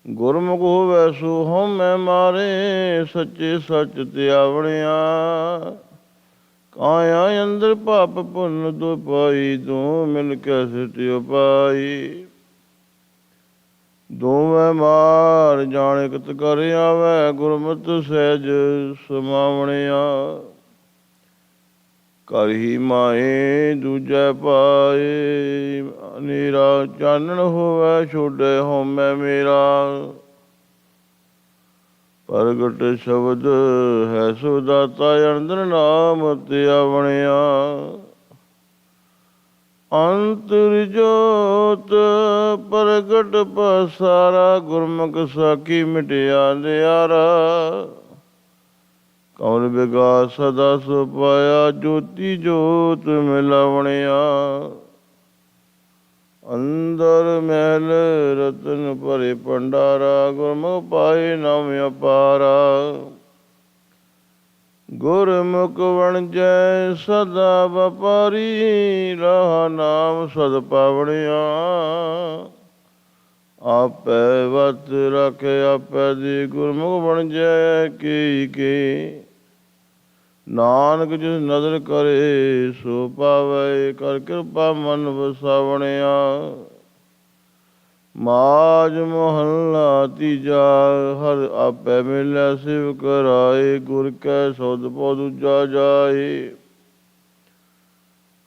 ਗੁਰਮੁਖ ਹੋਵੈ ਸੋ ਹਉਮੈ ਮਾਰੇ, ਸੱਚੇ ਸੱਚ ਧਿਆਵਣਿਆ। ਕਾਇਆ ਅੰਦਰ ਪਾਪ ਪੁੰਨ ਦੋ ਪਾਈ, ਦੋ ਮਿਲ ਕੇ ਸਿਟਿ ਉਪਾਈ। ਦੋਵੇਂ ਮਾਰ ਜਾਣ ਇਕਤ ਕਰ ਆਵੈ, ਗੁਰਮਤਿ ਸਹਿਜ ਸਮਾਵਣਿਆ। ਕਰ ਹੀ ਮਾਏ ਦੂਜੈ ਪਾਏ, ਹਨੇਰਾ ਚਾਨਣ ਹੋਵੈ ਛੋਡੈ ਹਉਮੈ ਮੇਰਾ। ਪ੍ਰਗਟ ਸ਼ਬਦ ਹੈ ਸੋ ਦਾਤਾ, ਅੰਦਰ ਨਾਮ ਧਿਆਵਣਿਆ। ਅੰਤਰ ਜੋਤ ਪ੍ਰਗਟ ਪਸਾਰਾ, ਗੁਰਮੁਖ ਸਾਖੀ ਮਿਟਿਆ ਅੰਧਿਆਰਾ। ਕਮਲ ਵਿਗਾਸ ਸਦਾ ਸੋ ਪਾਇਆ, ਜੋਤੀ ਜੋਤ ਮਿਲਾਵਣਿਆ। ਅੰਦਰ ਮਹਿਲ ਰਤਨ ਭਰੇ ਭੰਡਾਰਾ, ਗੁਰਮੁਖ ਪਾਏ ਨਾਮ ਅਪਾਰਾ। ਗੁਰਮੁਖ ਵਣਜੈ ਸਦਾ ਵਪਾਰੀ, ਰਾਹ ਨਾਮ ਸਦ ਪਾਵਣਿਆ। ਆਪੈ ਵਤ ਰਖਿ ਆਪੈ ਦੀ, ਗੁਰਮੁਖ ਵਣਜੈ ਕੇ ਕੇ। ਨਾਨਕ ਜਿਸ ਨਦਰ ਕਰੇ ਸੋ ਪਾਵੈ, ਕਰ ਕਿਰਪਾ ਮਨ ਵਸਾਵਣਿਆ। ਮਾਝ ਮਹੱਲਾ ਤੀਜਾ। ਹਰਿ ਆਪੈ ਮਿਲੈ ਸਿਵ ਕਰਾਏ, ਗੁਰ ਕੈ ਸਬਦ ਪਉ ਦੂਜਾ ਜਾਏ।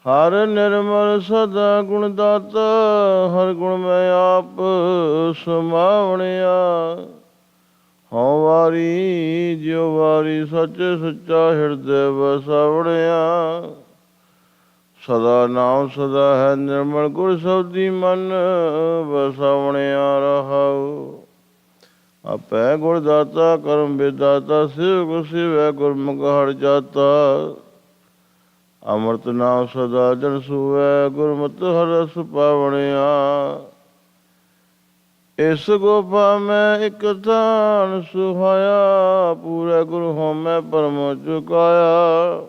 ਹਰਿ ਨਿਰਮਲ ਸਦਾ ਗੁਣ ਦਾਤਾ, ਹਰਿ ਗੁਣ ਮੈਂ ਆਪ ਸਮਾਵਣਿਆ। ਹਉ ਵਾਰੀ ਜਿਉ ਵਾਰੀ, ਸੱਚ ਸੱਚਾ ਹਿਰਦੈ ਵਸਾਵਣਿਆ। ਸਦਾ ਨਾਮ ਸਦਾ ਹੈ ਨਿਰਮਲ, ਗੁਰ ਸਬਦੀ ਮਨ ਵਸਾਵਣਿਆ। ਰਹਾਉ ਆਪੈ ਗੁਰ ਦਾਤਾ ਕਰਮ ਵਿਦਾਤਾ, ਸਿਵ ਸਿਵੈ ਗੁਰਮੁਖ ਹਰਿ ਜਾਤਾ। ਅੰਮ੍ਰਿਤ ਨਾਮ ਸਦਾ ਜਨ ਸੂਵੈ, ਗੁਰਮਤਿ ਹਰਿ ਰਸ ਪਾਵਣਿਆ। ਇਸ ਗੁਫਾ ਮੈਂ ਇਕ ਥਾਨ ਸੁਹਾਇਆ, ਪੂਰੇ ਗੁਰੂ ਹਉਮੈ ਭਰਮ ਚੁਕਾਇਆ।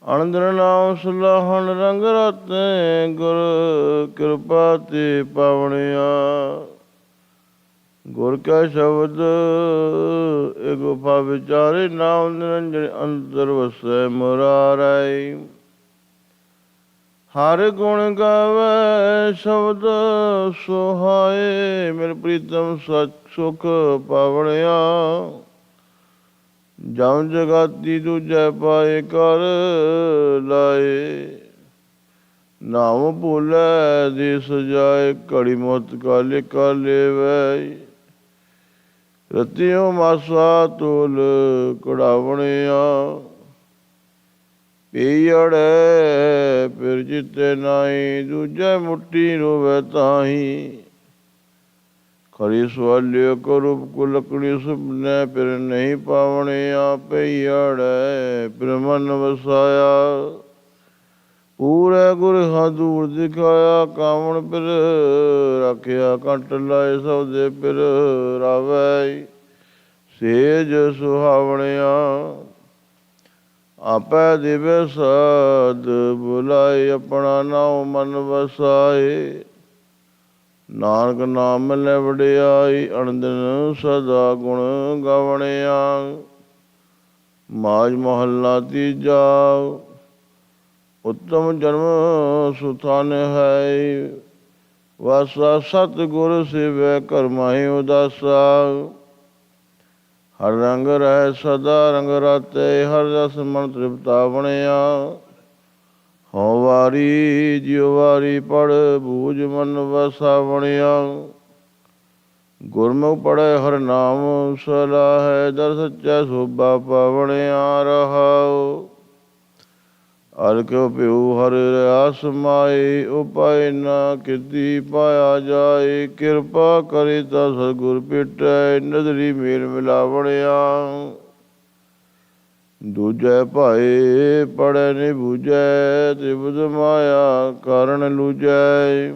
ਅਣਦਿਨ ਨਾਮ ਸੁਲਾਹਣ ਰੰਗ ਰਾਤੇ, ਗੁਰ ਕਿਰਪਾ ਤੇ ਪਾਵਣਿਆ। ਗੁਰ ਕੈ ਸ਼ਬਦ ਇਹ ਗੁਫਾ ਵਿਚਾਰੇ, ਨਾਮ ਨਿਰੰਜਨ ਅੰਤਰ ਵਸੈ ਮੁਰਾਰੈ। ਹਰਿ ਗੁਣ ਗਾਵੈ ਸ਼ਬਦ ਸੁਹਾਏ, ਮੇਰੇ ਪ੍ਰੀਤਮ ਸਚ ਸੁਖ ਪਾਵਣਿਆ। ਜਮ ਜਗਾਤੀ ਦੂਜੈ ਪਾਏ, ਕਰ ਲਾਏ। ਨਾਮ ਭੁਲੈ ਦੇ ਸਜਾਏ, ਘੜੀ ਮੌਤ ਕਾਲੇ ਕਾਲੇ ਵੈ। ਰਤਿਓ ਮਾਸਾ ਤੋਲ ਕਢਾਵਣਿਆ। ਪੀੜੈ ਫਿਰ ਜਿਤੇ ਨਾਹੀ, ਦੂਜੈ ਮੁੱਠੀ ਰੋਵੈ ਤਾਹੀ। ਖਰੀ ਸਵਾਲਿਓ ਕਰੂਪ ਕੋ ਲੱਕੜੀ, ਸੁਪਨੈ ਫਿਰ ਨਹੀਂ ਪਾਵਣਿਆ। ਪਈੜੈ ਫਿਰ ਮਨ ਵਸਾਇਆ, ਪੂਰੇ ਗੁਰ ਹਾਂ ਦੂਰ ਦਿਖਾਇਆ। ਕਾਵਣ ਫਿਰ ਰੱਖਿਆ, ਕੰਟ ਲਾਏ ਸਬਦੇ ਫਿਰ ਰਾਵੈ। ਸੇਜ ਸੁਹਾਵਣਿਆ। ਆਪੈ ਦਿਵਯ ਸਾਧ ਬੁਲਾਏ, ਆਪਣਾ ਨਾਮ ਮਨ ਵਸਾਏ। ਨਾਨਕ ਨਾਮ ਮਿਲੈ ਵਡਿਆਈ, ਅਣਦਿਨ ਸਦਾ ਗੁਣ ਗਾਵਣਿਆ। ਮਾਝ ਮਹੱਲਾ ਤੀਜਾ। ਉੱਤਮ ਜਨਮ ਸੁਥਾਨ ਹੈ, ਵਾਸਾ ਸਤਿਗੁਰ ਸੇਵੈ ਘਰ ਮਾਹੀ ਉਦਾਸਾ। ਹਰ ਰੰਗ ਰਹਿ ਸਦਾ ਰੰਗ ਰਾਤੇ, ਹਰ ਰਸ ਮਨ ਤ੍ਰਿਪਤਾਵਣਿਆ। ਹਉ ਵਾਰੀ ਜਿਉ ਵਾਰੀ, ਪੜ ਬੂਝ ਮਨ ਵਸਾਵਣਿਆ। ਗੁਰਮੁਖ ਪੜ੍ਹੈ ਹਰਿ ਨਾਮ ਸਲਾਹੈ, ਦਰ ਸੱਚਾ ਸੋਭਾ ਪਾਵਣਿਆ। ਰਹਾਉ ਹਰਿ ਕਿਉ ਪਿਉ ਹਰਿ ਰਹਾ ਸਮਾਏ, ਉਪਾਇ ਨਾ ਕਿਤੀ ਪਾਇਆ ਜਾਏ। ਕਿਰਪਾ ਕਰੇ ਤਾ ਸਤਿਗੁਰ ਭੇਟੈ, ਨਦਰੀ ਮੇਲ ਮਿਲਾਵਣਿਆ। ਦੂਜੈ ਭਾਏ ਪੜ੍ਹੈ ਨੀ ਬੂਝੈ, ਤ੍ਰਿਪਦ ਮਾਇਆ ਕਾਰਣ ਲੂਝੈ।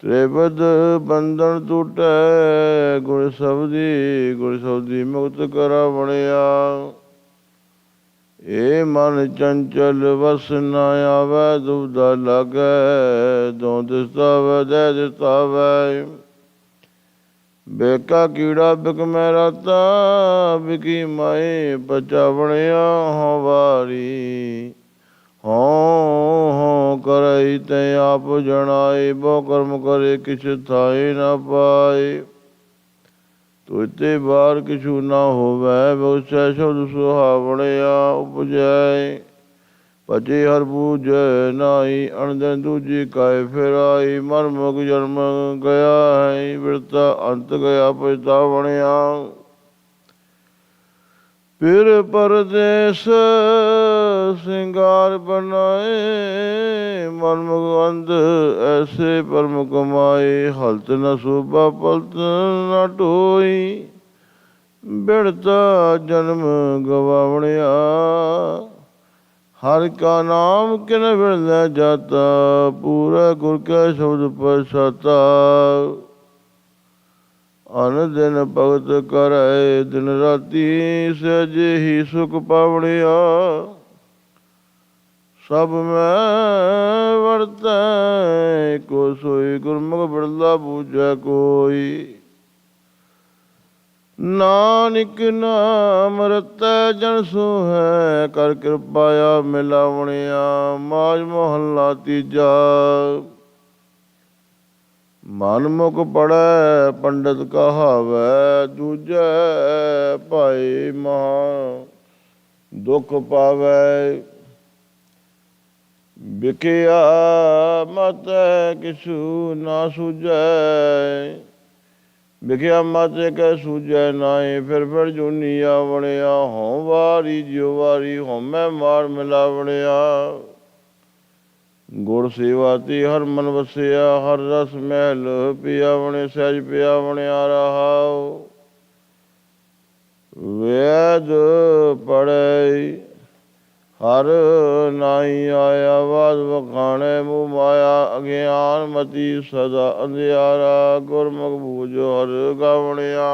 ਤ੍ਰਿਪਦ ਬੰਧਨ ਟੂਟੈ, ਗੁਰ ਸਬਦੀ ਮੁਕਤ ਕਰਾਵਣਿਆ। ਏ ਮਨ ਚੰਚਲ ਵਸ ਨ ਆਵੈ, ਦੁਬਦਾ ਲਾਗੈ। ਦਉ ਦਿਸਤਾਵੈ ਦਇਆ ਦਿਸਤਾਵੈ। ਬੇਕਾ ਕੀੜਾ ਬਿਕ ਮੈਂ ਰਾਤਾ, ਬਿਕੀ ਮਾਏ ਪਚਾਵਣਿਆ ਹੋ ਵਾਰੀ। ਹੋਂ ਕਰਈ ਤੈ ਆਪ ਜਣਾਏ, ਬਹੁ ਕਰਮ ਕਰੇ ਕਿਛ ਥਾਏ ਨਾ ਪਾਏ। ਤੁਝ ਤੇ ਬਾਹਰ ਕਿਛੂ ਨਾ ਹੋਵੈ, ਬਹੁਸੈ ਸ਼ਬਦ ਸੁਹਾਵਣਿਆ ਉਪਜੈ। ਭਜੇ ਹਰ ਬੂਝੈ ਨਾਈ, ਅਣਦਿਨ ਦੂਜੀ ਕਾਇ ਫਿਰਾਈ। ਮਨ ਮੁਖ ਜਨਮ ਗਿਆ ਹੈ, ਬਿਰਤਾ ਅੰਤ ਗਿਆ ਪਛਤਾਵਣਿਆ। ਫਿਰ ਪਰਦੇਸ ਸਿੰਗਾਰ ਬਨਾਏ, ਮਨ ਮੁਖ ਅੰਧ ਐਸੇ ਪਰਮ ਕਮਾਏ। ਹਲਤ ਨ ਸੂਬਾ ਪਲਤ ਨ ਢੋਈ, ਬਿੜਤਾ ਜਨਮ ਗਵਾਵਣਿਆ। ਹਰਿ ਕਾ ਨਾਮ ਕਿਨ ਬਿਰਲੈ ਜਾਤਾ, ਪੂਰਾ ਗੁਰ ਕੈ ਸ਼ਬਦ ਪਛਾਤਾ। ਅਨ ਦਿਨ ਭਗਤ ਕਰੈ ਦਿਨ ਰਾਤੀ, ਸਹਿਜੇ ਹੀ ਸੁਖ ਪਾਵਣਿਆ। ਸਭ ਮੈਂ ਵਰਤੈ ਕੋ ਸੋਈ, ਗੁਰਮੁਖ ਬਿਰਲਾ ਬੂਝੈ ਕੋਈ। ਨਾਨਕ ਨਾਮ ਰਤੈ ਜਨ ਸੋਹੈ, ਕਰ ਕਿਰਪਾ ਆ ਮਿਲਾਵਣਿਆ। ਮਾਝ ਮਹੱਲਾ ਤੀਜਾ। ਮਨ ਮੁਖ ਪੜੈ ਪੰਡਤ ਕਹਾਵੈ, ਦੂਜੈ ਭਾਈ ਮਹਾ ਦੁਖ ਪਾਵੈ। ਬਿਕਿਆ ਮਤੈ ਕਿਛੂ ਨਾ ਸੂਝੈ, ਬਿਕਿਆ ਮਤਿ ਕੈ ਸੂਝੈ ਨਾਏ। ਫਿਰ ਜੂਨੀ ਆਵਣਿਆ, ਹੋਂ ਵਾਰੀ ਜਿਉ ਵਾਰੀ, ਹਉਮੈ ਮਾਰ ਮਿਲਾਵਣਿਆ। ਗੁਰ ਸੇਵਾ ਤੇ ਹਰ ਮਨ ਵਸਿਆ, ਹਰ ਰਸ ਮਹਿਲ ਪਿਆਵਣੇ। ਸਹਿਜ ਪਿਆਵਣਿਆ ਰਹਾਉ, ਵੇਦ ਪੜ੍ਹੈ ਹਰ ਨਾਹੀ ਆਇਆ। ਬਾਦ ਵਖਾਣੈ ਮੂਹ ਮਾਇਆ, ਅਗਿਆਨ ਮਤੀ ਸਦਾ ਅੰਧਿਆਰਾ। ਗੁਰਮੁਖ ਬੂਝੋ ਹਰਿ ਗਾਵਣਿਆ।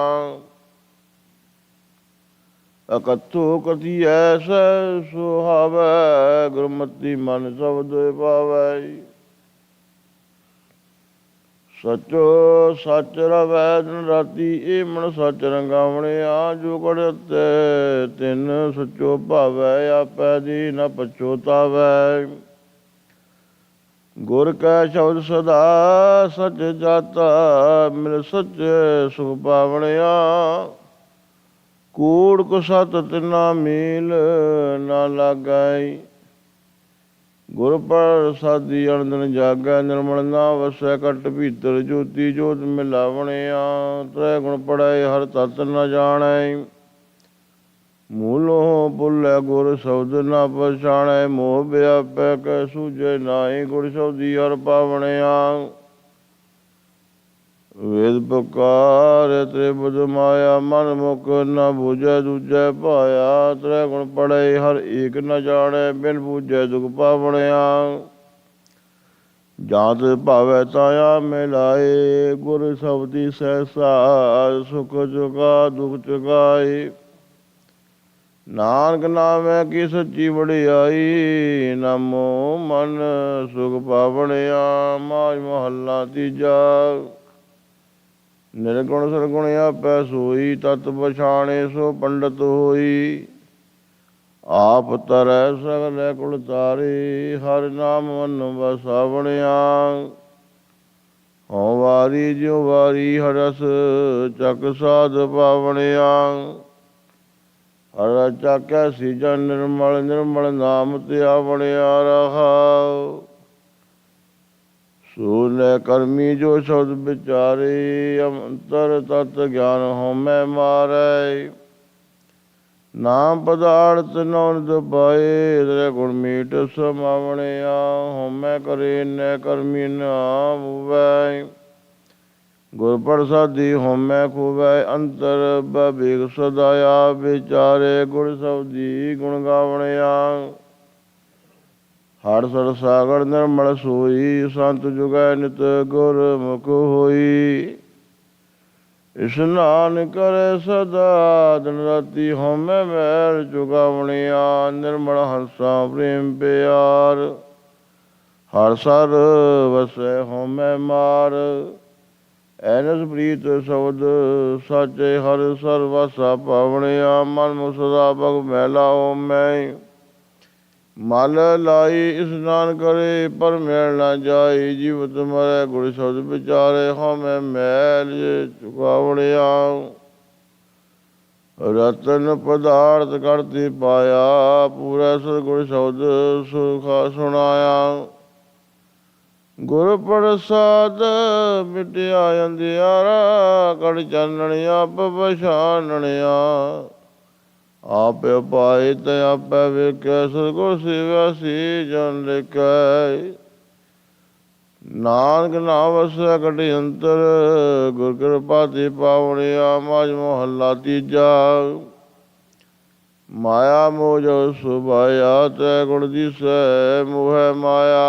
ਅਕਥੂ ਕਥੀਐ ਸਹਿ ਸੁਹਾਵੈ, ਗੁਰਮਤਿ ਮਨ ਸ਼ਬਦ ਪਾਵੈ। ਸਚੋ ਸਚ ਰਵੈ ਦਿਨ ਰਾਤੀ, ਏ ਮਨ ਸਚ ਰੰਗਾਵਣਿਆ। ਜੋ ਘੜਤੈ ਤਿਨ ਸਚੋ ਭਾਵੈ, ਆਪੈ ਦੀ ਨ ਪਛੋਤਾਵੈ। ਗੁਰ ਕੈ ਸ਼ਬਦ ਸਦਾ ਸਚ ਜਾਤਾ, ਮਿਲ ਸਚੈ ਸੁਖ ਪਾਵਣਿਆ। ਕੂੜ ਕੁਸਤ ਤਿਨਾ ਮੀਲ ਨਾ ਲਾਗੈ, ਗੁਰ ਪ੍ਰਸਾਦੀ ਅਣਦਿਨ ਜਾਗੈ। ਨਿਰਮਲ ਨਾ ਵਸੈ ਘਟ ਭੀਤਰ, ਜੋਤੀ ਜੋਤ ਮਿਲਾਵਣਿਆ। ਤ੍ਰੈ ਗੁਣ ਪੜ੍ਹੈ ਹਰ ਤਤ ਨ ਜਾਣੈ, ਮੂਲੋਂ ਭੁੱਲੈ ਗੁਰ ਸ਼ਬਦ ਨ ਪਛਾਣੈ। ਮੋਹ ਵਿਆਪੈ ਕੈ ਸੂਝੈ ਨਾਹੀ, ਗੁਰ ਸ਼ਬਦੀ ਹਰਿ ਪਾਵਣਿਆ। ਵੇਦ ਪੁਕਾਰੈ ਤ੍ਰਿਬੁਧ ਮਾਇਆ, ਮਨ ਮੁਖ ਨ ਬੂਝੈ ਦੂਜੈ ਪਾਇਆ। ਤ੍ਰੈ ਗੁਣ ਪੜ੍ਹੈ ਹਰ ਏਕ ਨ ਜਾਣੈ, ਬਿਨ ਬੂਝੈ ਦੁਖ ਪਾਵਣਿਆ। ਜਾਂ ਤਿਸ ਭਾਵੈ ਤਾਂ ਆ ਮਿਲਾਏ, ਗੁਰ ਸ਼ਬਦੀ ਸਹਿਸਾ ਸੁਖ ਚੁਕਾ ਦੁਖ ਚੁਕਾਏ। ਨਾਨਕ ਨਾਮੈ ਕੀ ਸੱਚੀ ਵਡਿਆਈ, ਨਾਮੋ ਮਨ ਸੁਖ ਪਾਵਣਿਆ। ਮਾਝ ਮਹੱਲਾ ਤੀਜਾ। ਨਿਰਗੁਣ ਸਰਗੁਣ ਆਪੈ ਸੋਈ, ਤਤ ਪਛਾਣੈ ਸੋ ਪੰਡਤ ਹੋਈ। ਆਪ ਤਰੈ ਸਗਲੇ ਕੁਲ ਤਾਰੇ, ਹਰਿ ਨਾਮ ਮਨ ਵਸਾਵਣਿਆ। ਹੋਂ ਵਾਰੀ ਜਿਉ ਵਾਰੀ, ਹਰਿ ਰਸ ਚੱਕ ਸਾਧ ਪਾਵਣਿਆ। ਹਰਿ ਰਸ ਚੱਕੈ ਸੀਜਨ ਨਿਰਮਲ, ਨਿਰਮਲ ਨਾਮ ਧਿਆਵਣਿਆ ਰਹਾਉ। ਸੋ ਲੈ ਕਰਮੀ ਜੋ ਸ਼ਬਦ ਵਿਚਾਰੇ, ਅੰਤਰ ਤਤ ਗਿਆਨ ਹਉਮੈ ਮਾਰੈ। ਨਾਮ ਪਦਾਰਥ ਨੌ ਨਿਧ ਪਾਏ, ਤ੍ਰੈ ਗੁਣ ਮੀਠ ਸਮਾਵਣਿਆ। ਹਉਮੈ ਕਰੇ ਨੈ ਕਰਮੀ ਨਾ ਹੋਵੈ, ਗੁਰ ਪ੍ਰਸਾਦੀ ਹਉਮੈ ਖੋਵੈ। ਅੰਤਰ ਬਵੇਕ ਸਦਾ ਆਪ ਵਿਚਾਰੇ, ਗੁਰ ਸ਼ਬਦੀ ਗੁਣ ਗਾਵਣਿਆ। ਹਰਿ ਸਰ ਸਾਗਰ ਨਿਰਮਲ ਸੋਈ, ਸੰਤ ਜੁਗੈ ਨਿਤ ਗੁਰ ਮੁਖ ਹੋਈ। ਇਸ਼ਨਾਨ ਕਰੈ ਸਦਾ ਦਿਨ ਰਾਤੀ, ਹਉਮੈ ਮੈਲ ਚੁਕਾਵਣਿਆ। ਨਿਰਮਲ ਹੰਸਾ ਪ੍ਰੇਮ ਪਿਆਰ, ਹਰਿ ਸਰ ਵਸੈ ਹਉਮੈ ਮਾਰ। ਐਨਸ ਪ੍ਰੀਤ ਸ਼ਬਦ ਸਾਚੇ ਹਰ ਸਰਵਾਸਾ ਪਾਵਣਿਆ। ਮਨ ਮੁਖ ਸਦਾ ਭਗ ਮੈਲਾ ਓ ਮੈਂ। ਮਲ ਲਾਈ ਇਸਨਾਨ ਕਰੇ ਪਰ ਮੈਲ ਨਾ ਜਾਏ। ਜੀਵਤ ਮਰੈ ਗੁਰ ਸ਼ਬਦ ਵਿਚਾਰੇ ਹਉ ਮੈਂ ਮੈਲ ਚੁਕਾਵਣਿਆ। ਰਤਨ ਪਦਾਰਥ ਕਰਤੇ ਪਾਇਆ। ਪੂਰਾ ਸਤਿਗੁਰ ਸ਼ਬਦ ਸੁਖਾ ਸੁਣਾਇਆ। ਗੁਰ ਪ੍ਰਸਾਦ ਮਿਟਿਆ ਅੰਧਿਆਰਾ। ਕੜ ਚਾਨਣ ਆਪ ਪਛਾਨਣਿਆ। ਆਪ ਉਪਾਏ ਤੇ ਆਪੇ ਵੇਖੈ। ਸਤਿਗੁਰ ਸੇਵਿਆ ਸੀ ਜਨ ਲੇਖੈ। ਨਾਨਕ ਨਾਮ ਵਸੈ ਘਟ ਅੰਤਰ। ਗੁਰ ਕਿਰਪਾ ਤੇ ਪਾਵਣਿਆ। ਮਾਝ ਮਹੱਲਾ ਤੀਜਾ। ਮਾਇਆ ਮੋਹ ਜੋ ਸੁਭਾਇਆ। ਤ੍ਰੈ ਗੁਣ ਦੀਸੈ ਮੋਹੈ ਮਾਇਆ।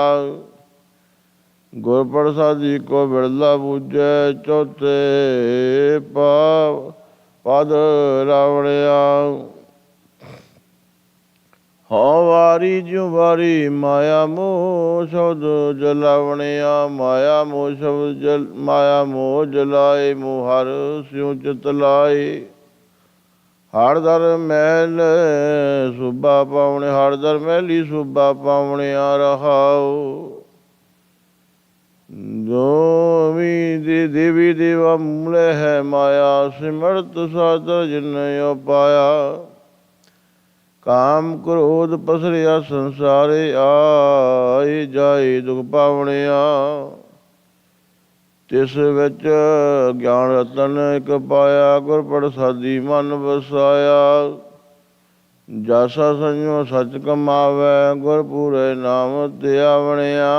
ਗੁਰ ਪ੍ਰਸਾਦੀ ਕੋ ਬਿਰਲਾ ਬੂਝੈ। ਚੌਥੇ ਪਦ ਰਾਵਣਿਆ। ਹਉ ਵਾਰੀ ਜਿਉ ਵਾਰੀ ਮਾਇਆ ਮੋਹ ਸ਼ਬਦ ਜਲਾਵਣਿਆ। ਮਾਇਆ ਮੋਹ ਜਲਾਏ ਮੋਹ ਹਰ ਸਿਉ ਚਿਤ ਲਾਏ। ਹਰ ਦਰ ਮਹਿਲ ਸੁਭਾ ਪਾਵਣੇ। ਹਰ ਦਰ ਮਹਿਲੀ ਸੁਭਾ ਪਾਵਣਿਆ ਰਹਾਉ। ਜੋ ਵੀ ਦੇਵੀ ਦੇਵਾ ਮੂਲੇ ਹੈ ਮਾਇਆ। ਸਿਮਰਤ ਸਾਧਰ ਜਿਨ ਉਪਾਇਆ। ਕਾਮ ਕ੍ਰੋਧ ਪਸਰਿਆ ਸੰਸਾਰੇ। ਆਏ ਜਾਏ ਦੁਖ ਪਾਵਣਿਆ। ਤਿਸ ਵਿੱਚ ਗਿਆਨ ਰਤਨ ਇਕ ਪਾਇਆ। ਗੁਰ ਪ੍ਰਸਾਦੀ ਮਨ ਵਸਾਇਆ। ਜਾਸਾ ਸੰਜਮ ਸਚ ਕਮਾਵੈ। ਗੁਰ ਪੂਰੇ ਨਾਮ ਧਿਆਵਣਿਆ।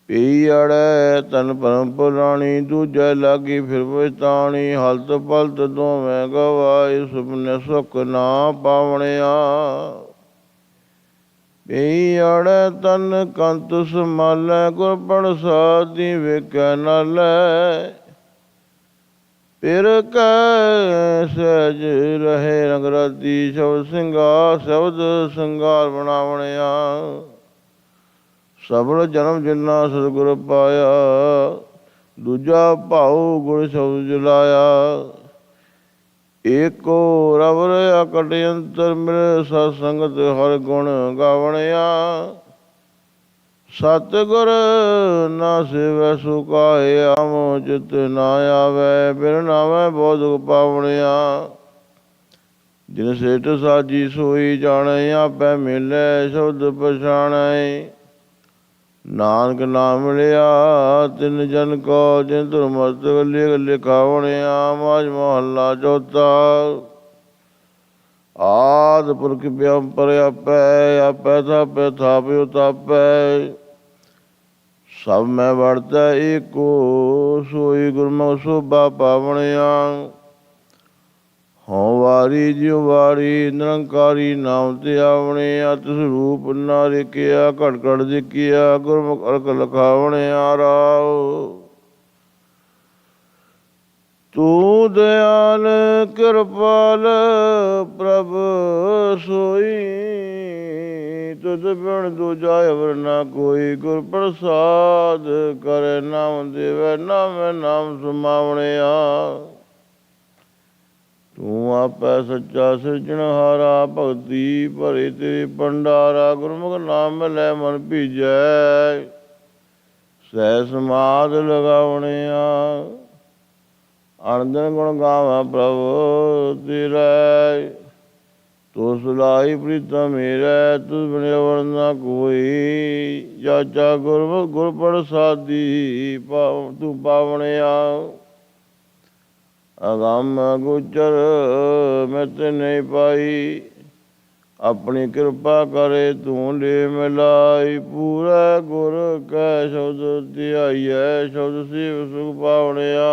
ਪੀ ਅੜੈ ਤਨ ਭਰਮ ਪੁਰਾਣੀ। ਦੂਜੈ ਲਾਗੀ ਫਿਰ ਪਛਤਾਣੀ। ਹਲਤ ਪਲਤ ਦੋਵੇਂ ਗਵਾਏ। ਸੁਪਨੇ ਸੁਖ ਨਾ ਪਾਵਣਿਆ। ਪੀ ਅੜੈ ਤਨ ਕੰਤ ਸੰਭਾਲੈ। ਗੁਰ ਪ੍ਰਸਾਦੀ ਵੇਖੈ ਨਾਲੈ। ਪਿਰ ਕੈ ਸਹਿਜ ਰਹੇ ਰੰਗ ਰਾਤੀ। ਸ਼ਬਦ ਸਿੰਗਾਰ ਬਣਾਵਣਿਆ। ਸਫਲ ਜਨਮ ਜਿਨਾ ਸਤਿਗੁਰ ਪਾਇਆ। ਦੂਜਾ ਭਾਉ ਗੁਰ ਸ਼ਬਦ ਜਲਾਇਆ। ਏਕੋ ਰਬ ਰਹਾ ਘਟ ਅੰਤਰ। ਮਿਲੇ ਸਤ ਸੰਗਤ ਹਰ ਗੁਣ ਗਾਵਣਿਆ। ਸਤਿਗੁਰ ਨਾ ਸੇਵੈ ਸੁਕਾਏ। ਆਵੋ ਚਿਤ ਨਾ ਆਵੈ। ਬਿਨ ਨਾਵੈ ਬਹੁ ਦੁਖ ਪਾਵਣਿਆ। ਜਿਨ ਸੇਠ ਸਾਜੀ ਸੋਈ ਜਾਣੈ। ਆਪੈ ਮਿਲੈ ਸ਼ਬਦ ਪਛਾਣੈ। ਨਾਨਕ ਨਾਮ ਮਿਲਿਆ ਤਿਨ ਜਨ ਕੋ। ਜਿਨ ਧੁਰ ਮਸਤਕ ਲਿਖਾਵਣਿਆ। ਮਾਝ ਮਹੱਲਾ ਚੌਥਾ। ਆਦਿ ਪੁਰਖ ਬਿਅੰਪਰ ਆਪੈ। ਆਪੈ ਥਾਪੈ ਥਾਪਿ ਉਤਾਪੈ। ਸਭ ਮੈਂ ਵਰਤੈ ਏਕੋ। ਸੋਈ ਗੁਰਮੁਖ ਸੋਭਾ ਪਾਵਣਿਆ। ਹਉ ਵਾਰੀ ਜਿਉ ਵਾਰੀ ਨਿਰੰਕਾਰੀ ਨਾਮ ਧਿਆਵਣਿਆ। ਤਿਸ ਰੂਪ ਨਾ ਰੇਖਿਆ। ਘਟ ਘਟ ਦੇਖਿਆ। ਗੁਰਮੁਖ ਅਰਖ ਲਖਾਵਣਿਆ ਰਾਉ। ਤੂੰ ਦਿਆਲ ਕਿਰਪਾਲ ਪ੍ਰਭ ਸੋਈ। ਤੁਧ ਬਿਨ ਦੂਜਾ ਅਵਰ ਨਾ ਕੋਈ। ਗੁਰ ਪ੍ਰਸਾਦ ਕਰੇ ਨਾਮ ਦੇਵੈ। ਨਾਮੈ ਨਾਮ ਸਮਾਵਣਿਆ। ਤੂੰ ਆਪੈ ਸੱਚਾ ਸਿਰਜਣਹਾਰਾ। ਭਗਤੀ ਭਰੇ ਤੇਰੇ ਭੰਡਾਰਾ। ਗੁਰਮੁਖ ਨਾਮ ਮਿਲੈ ਮਨ ਭੀਜੈ। ਸਹਿ ਸਮਾਧ ਲਗਾਵਣਿਆ। ਅਣ ਦਿਨ ਗੁਣ ਗਾਵਾਂ ਪ੍ਰਭ ਤੇਰਾ। ਤੂੰ ਸੁਲਾਈ ਪ੍ਰੀਤਮ ਮੇਰਾ। ਤੁਧ ਬਿਨ ਅਵਰ ਨਾ ਕੋਈ। ਜਾਚਾ ਗੁਰਮੁਖ ਗੁਰ ਪ੍ਰਸਾਦੀ ਤੂੰ ਪਾਵਣਿਆ। ਅਗੰਮ ਗੋਚਰ ਮੈਂ ਤੇ ਨਹੀਂ ਪਾਈ। ਆਪਣੀ ਕਿਰਪਾ ਕਰੇ ਤੂੰ ਲੈ ਮਿਲਾਈ। ਪੂਰਾ ਗੁਰ ਕੈ ਸ਼ਬਦ ਧਿਆਈਐ। ਸ਼ਬਦ ਸੇਵ ਸੁਖ ਪਾਵਣਿਆ।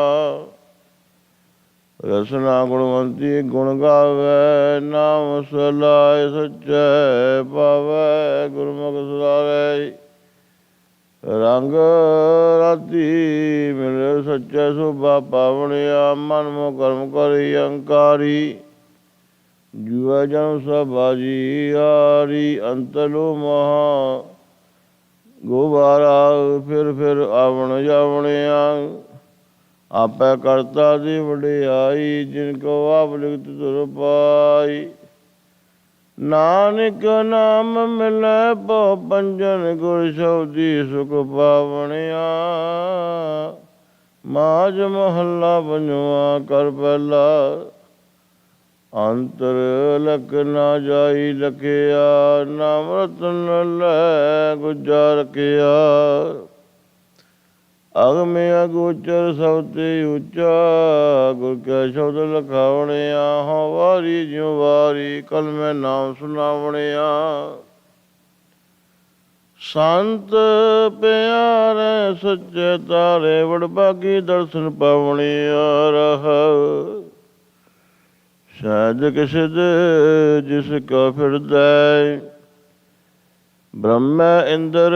ਰਸਨਾ ਗੁਣਵੰਤੀ ਗੁਣ ਗਾਵੈ। ਨਾਮ ਸਲਾਹਿ ਸੱਚੈ ਪਾਵੈ। ਗੁਰਮੁਖ ਸੁਲਾਰੇ ਰੰਗ ਰਾਤੀ। ਮਿਲੇ ਸੱਚੈ ਸੋਭਾ ਪਾਵਣਿਆ। ਮਨ ਮੋਹ ਕਰਮ ਕਰੀ ਅਹੰਕਾਰੀ। ਜੂਐ ਜਨਮ ਸਭ ਬਾਜੀ ਹਾਰੀ। ਅੰਤਰ ਲੋ ਮਹਾ ਗੋਬਾਰਾ ਫਿਰ ਆਵਣ ਜਾਵਣਿਆ। ਆਪੇ ਕਰਤਾ ਦੀ ਵਡਿਆਈ, ਜਿਨ ਕੋ ਆਪ ਲਿਖਤ ਤੁਰ ਪਾਈ। ਨਾਨਕ ਨਾਮ ਮਿਲੈ ਭਉ ਪੰਜਨ, ਗੁਰ ਸ਼ਬਦੀ ਸੁਖ ਪਾਵਣਿਆ। ਮਾਝ ਮਹੱਲਾ ਪੰਜਵਾ। ਕਰ ਪਹਿਲਾ ਅੰਤਰ ਲਖ ਨਾ ਜਾਈ ਲਖਿਆ, ਨਾਮ ਰਤਨ ਲੈ ਗੁਜਾ ਰਖਿਆ। ਅਗਮ ਅਗੋਚਰ ਸਭ ਤੇ ਉੱਚਾ, ਗੁਰ ਕੈ ਸ਼ਬਦ ਲਖਾਵਣਿਆ। ਹਉ ਵਾਰੀ ਜਿਉ ਵਾਰੀ, ਕਲਮੈ ਨਾਮ ਸੁਨਾਵਣਿਆ। ਸੰਤ ਪਿਆਰੇ ਸੱਚੇ ਤਾਰੇ, ਵਡਭਾਗੀ ਦਰਸ਼ਨ ਪਾਵਣਿਆ। ਰਹਾਉ ਸਹਿਜ ਕਿਸਦ ਜਿਸ ਕਾ ਫਿਰਦੈ, ਬ੍ਰਹਮੈ ਇੰਦਰ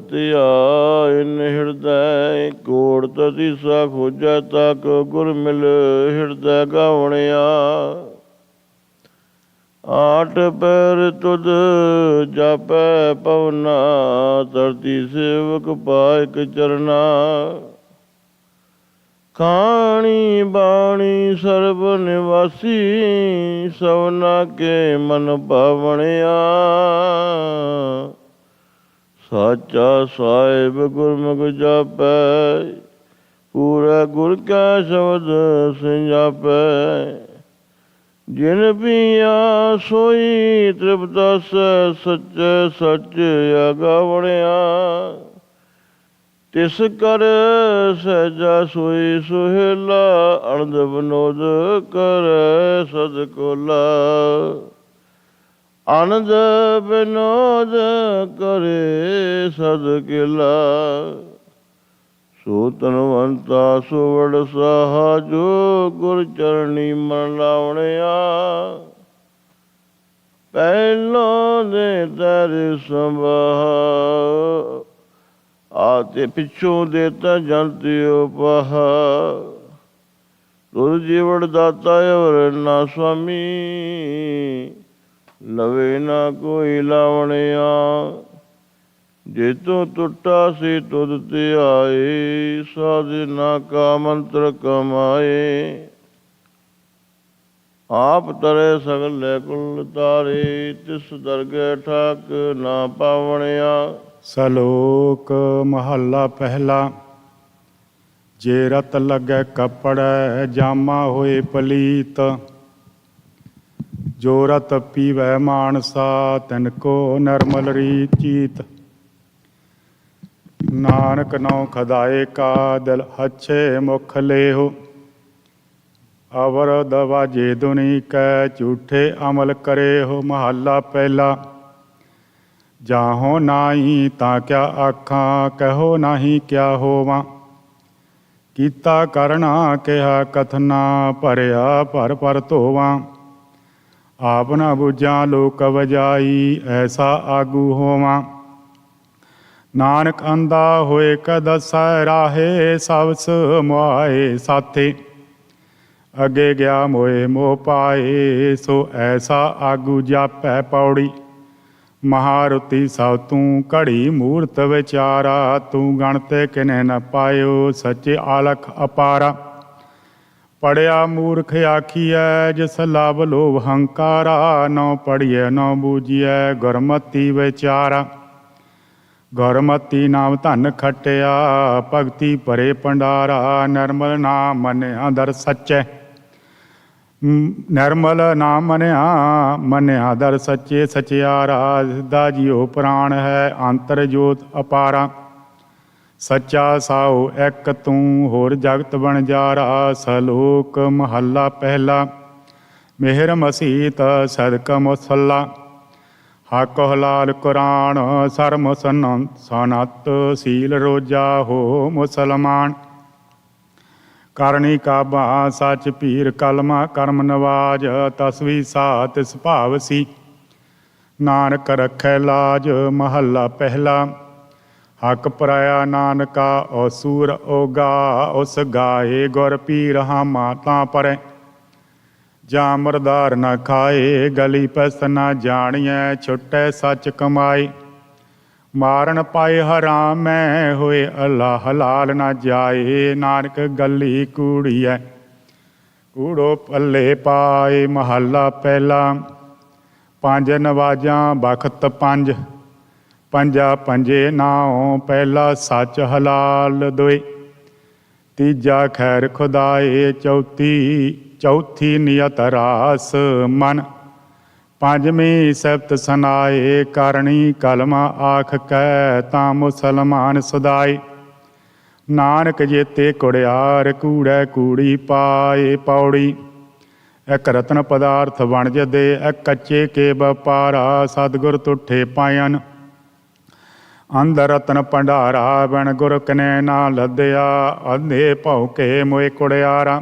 ਧਿਆਇਨ ਹਿਰਦੈ। ਕੋੜ ਤਤੀਸਾ ਖੋਜੈ ਤਕ, ਗੁਰ ਮਿਲ ਹਿਰਦੈ ਗਾਵਣਿਆ। ਆਠ ਪੈਰ ਤੁਧ ਜਾਪੈ ਪਵਨਾ, ਧਰਤੀ ਸੇਵਕ ਪਾਇਕ ਚਰਨਾ। ਖਾਣੀ ਬਾਣੀ ਸਰਬ ਨਿਵਾਸੀ, ਸਭਨਾ ਕੇ ਮਨ ਭਾਵਣਿਆ। ਸਾਚਾ ਸਾਹਿਬ ਗੁਰਮੁਖ ਜਾਪੈ, ਪੂਰਾ ਗੁਰ ਕਾ ਸ਼ਬਦ ਸੰਜਾਪੈ। ਜਿਨ ਪੀਆ ਸੋਈ ਤ੍ਰਿਪਤ ਸੱਚੇ ਸੱਚ ਆਗਾਵਣਿਆ। ਤਿਸ ਕਰ ਸਹਿਜਾ ਸੋਈ ਸੁਹੇਲਾ, ਅਨੰਦ ਵਿਨੋਦ ਕਰੈ ਸਦ ਕੋਲਾ। ਆਨੰਦ ਵਿਨੋਦ ਕਰੇ ਸਦ ਕੇਲਾ। ਸੋ ਤਨਵੰਤਾ ਸੋ ਵਡ ਸਾਹਾ, ਜੋ ਗੁਰ ਚਰਣੀ ਮਨ ਲਾਵਣਿਆ। ਪਹਿਲੋਂ ਦੇ ਤੇਰੇ ਸੰਭਾਹ, ਆਤੇ ਪਿੱਛੋਂ ਦੇਤਾ ਜੰਤਿ ਉਪਾਹ। ਤੁਰ ਜੀਵੜ ਦਾਤਾ ਅਵਰ ਨਾ ਸੁਆਮੀ, ਲਵੇ ਨਾ ਕੋਈ ਲਾਵਣਿਆ। ਜੇਤੋਂ ਟੁੱਟਾ ਸੀ ਤੁਧ ਧਿਆਏ, ਸਾਧਨਾ ਕਾ ਮੰਤਰ ਕਮਾਏ। ਆਪ ਤਰੇ ਸਗਲੇ ਕੁਲ ਤਾਰੇ, ਤਿਸ ਦਰਗਹਿ ਠਾਕ ਨਾ ਪਾਵਣਿਆ। ਸਲੋਕ ਮਹੱਲਾ ਪਹਿਲਾ। ਜੇ ਰਤ ਲੱਗੈ ਕੱਪੜੈ, ਜਾਮਾ ਹੋਏ ਪਲੀਤ। ਜੋ ਰਤ ਪੀਵੈ ਮਾਨਸਾ, ਤਿਨ ਕੋ ਨਰਮਲ ਰੀਤ ਚੀਤ। ਨਾਨਕ ਨਉ ਖਦਾਏ ਕਾ, ਦਿਲ ਹੱਛੇ ਮੁਖ ਲੇਹੁ। ਅਵਰ ਦਵਾਜੇ ਦੁਨੀ ਕੈ, ਝੂਠੇ ਅਮਲ ਕਰੇਹੁ। ਮਹੱਲਾ ਪਹਿਲਾ। ਜਾਹੋ ਨਾਹੀ ਤਾਂ ਕਿਆ ਆਖਾਂ, ਕਹੋ ਨਾਹੀ ਕਿਆ ਹੋਵਾਂ। ਕੀਤਾ ਕਰਨਾ ਕਿਹਾ ਕਥਨਾ, ਭਰਿਆ ਭਰ ਭਰ ਧੋਵਾਂ। ਆਪ ਨਾ ਬੁਝਾਂ ਲੋਕ ਵਜਾਈ, ਐਸਾ ਆਗੂ ਹੋਵਾਂ। ਨਾਨਕ ਅੰਧਾ ਹੋਏ ਕੈ ਦਸੈ ਰਾਹੇ, ਸਭ ਮੁਆਏ ਸਾਥੇ। ਅੱਗੇ ਗਿਆ ਮੋਏ ਮੋਹ ਪਾਏ, ਸੋ ਐਸਾ ਆਗੂ ਜਾਪੈ ਪੌੜੀ। ਮਹਾਰੁਤੀ ਸਭ ਤੂੰ ਘੜੀ ਮੂਰਤ ਵਿਚਾਰਾ, ਤੂੰ ਗਣਤੇ ਕਿਨੇ ਨ ਪਾਇਓ, ਸੱਚੇ ਆਲਖ ਅਪਾਰਾ। ਪੜਿਆ ਮੂਰਖ ਆਖੀਐ, ਜਿਸ ਲਵ ਲੋਭ ਹੰਕਾਰਾ। ਨੌ ਪੜੀਐ ਨੌ ਬੂਝੀਐ, ਗੁਰਮਤੀ ਵਿਚਾਰਾ। ਗੁਰਮਤੀ ਨਾਮ ਧਨ ਖਟਿਆ, ਭਗਤੀ ਭਰੇ ਭੰਡਾਰਾ। ਨਿਰਮਲ ਨਾਮ ਮੰਨਿਆ ਦਰ ਸੱਚੈ, ਨਿਰਮਲ ਨਾਮ ਮੰਨਿਆ ਦਰ ਸੱਚੇ ਸਚਿਆਰਾ। ਸਿੱਧਾ ਜੀਉ ਪ੍ਰਾਣ ਹੈ, ਅੰਤਰ ਜੋਤ ਅਪਾਰਾ। ਸੱਚਾ ਸਾਉ ਇੱਕ ਤੂੰ, ਹੋਰ ਜਗਤ ਬਣਜਾਰਾ। ਸਲੋਕ ਮਹੱਲਾ ਪਹਿਲਾ। ਮਿਹਰ ਮਸੀਤ ਸਦਕ ਮੁਸੱਲਾ, ਹਕ ਹਲਾਲ ਕੁਰਾਨ। ਸਰਮ ਸਨਤ ਸੀਲ ਰੋਜਾ, ਹੋ ਮੁਸਲਮਾਨ। ਕਰਨੀ ਕਾਬਾ ਸੱਚ ਭੀਰ, ਕਲਮਾ ਕਰਮ ਨਵਾਜ। ਤਸਵੀ ਸਾ ਤਿਸ ਭਾਵ ਸੀ, ਨਾਨਕ ਰੱਖੈ ਲਾਜ। ਮਹੱਲਾ ਪਹਿਲਾ। ਹਕ ਪਰਾਇਆ ਨਾਨਕਾ, ਓ ਸੂਰ ਓਗਾ। ਉਸ ਗਾਏ ਗੁਰ ਪੀਰ ਹਾਮਾ ਤਾਂ ਪਰੈ। ਜਾਂ ਮਰਦਾਰ ਨਾ ਖਾਏ, ਗਲੀ ਪੈਸ ਨਾ ਜਾਣੀਐ। ਛੁੱਟੈ ਸੱਚ ਕਮਾਏ, ਮਾਰਨ ਪਾਏ ਹਰਾਮ ਮੈਂ ਹੋਏ ਅੱਲਾ ਹਲਾਲ ਨਾ ਜਾਏ। ਨਾਨਕ ਗੱਲੀ ਕੂੜੀ ਐ ਕੂੜੋ ਪੱਲੇ ਪਾਏ। ਮਹੱਲਾ ਪਹਿਲਾ। ਪੰਜ ਨਵਾਜਾਂ ਬਖਤ ਪੰਜ, ਪੰਜਾ ਪੰਜੇ ਨਾਉ। ਪਹਿਲਾ ਸੱਚ ਹਲਾਲ ਦੋਏ, ਤੀਜਾ ਖੈਰ ਖੁਦਾਏ। ਚੌਥੀ ਨਿਯਤ ਰਾਸ ਮਨ। ਪੰਜਵੀਂ ਸਿਫਤ ਸੁਨਾਏ, ਕਰਨੀ ਕਲਮਾ ਆਖ ਕੈ ਤਾਂ ਮੁਸਲਮਾਨ ਸਦਾਏ। ਨਾਨਕ ਜੇਤੇ ਕੁੜਿਆਰ ਕੂੜੈ ਕੂੜੀ ਪਾਏ। ਪੌੜੀ। ਇੱਕ ਰਤਨ ਪਦਾਰਥ ਵਣਜ ਦੇ, ਇੱਕ ਕੱਚੇ ਕੇ ਵਪਾਰਾ। ਸਤਿਗੁਰ ਤੁਠੇ ਪਾਇਨ ਅੰਦਰ ਰਤਨ ਭੰਡਾਰਾ। ਬਿਨ ਗੁਰ ਕਨੇ ਨਾ ਲੱਦਿਆ, ਅੰਧੇ ਭੌਕੇ ਮੋਏ ਕੁੜਿਆਰਾ।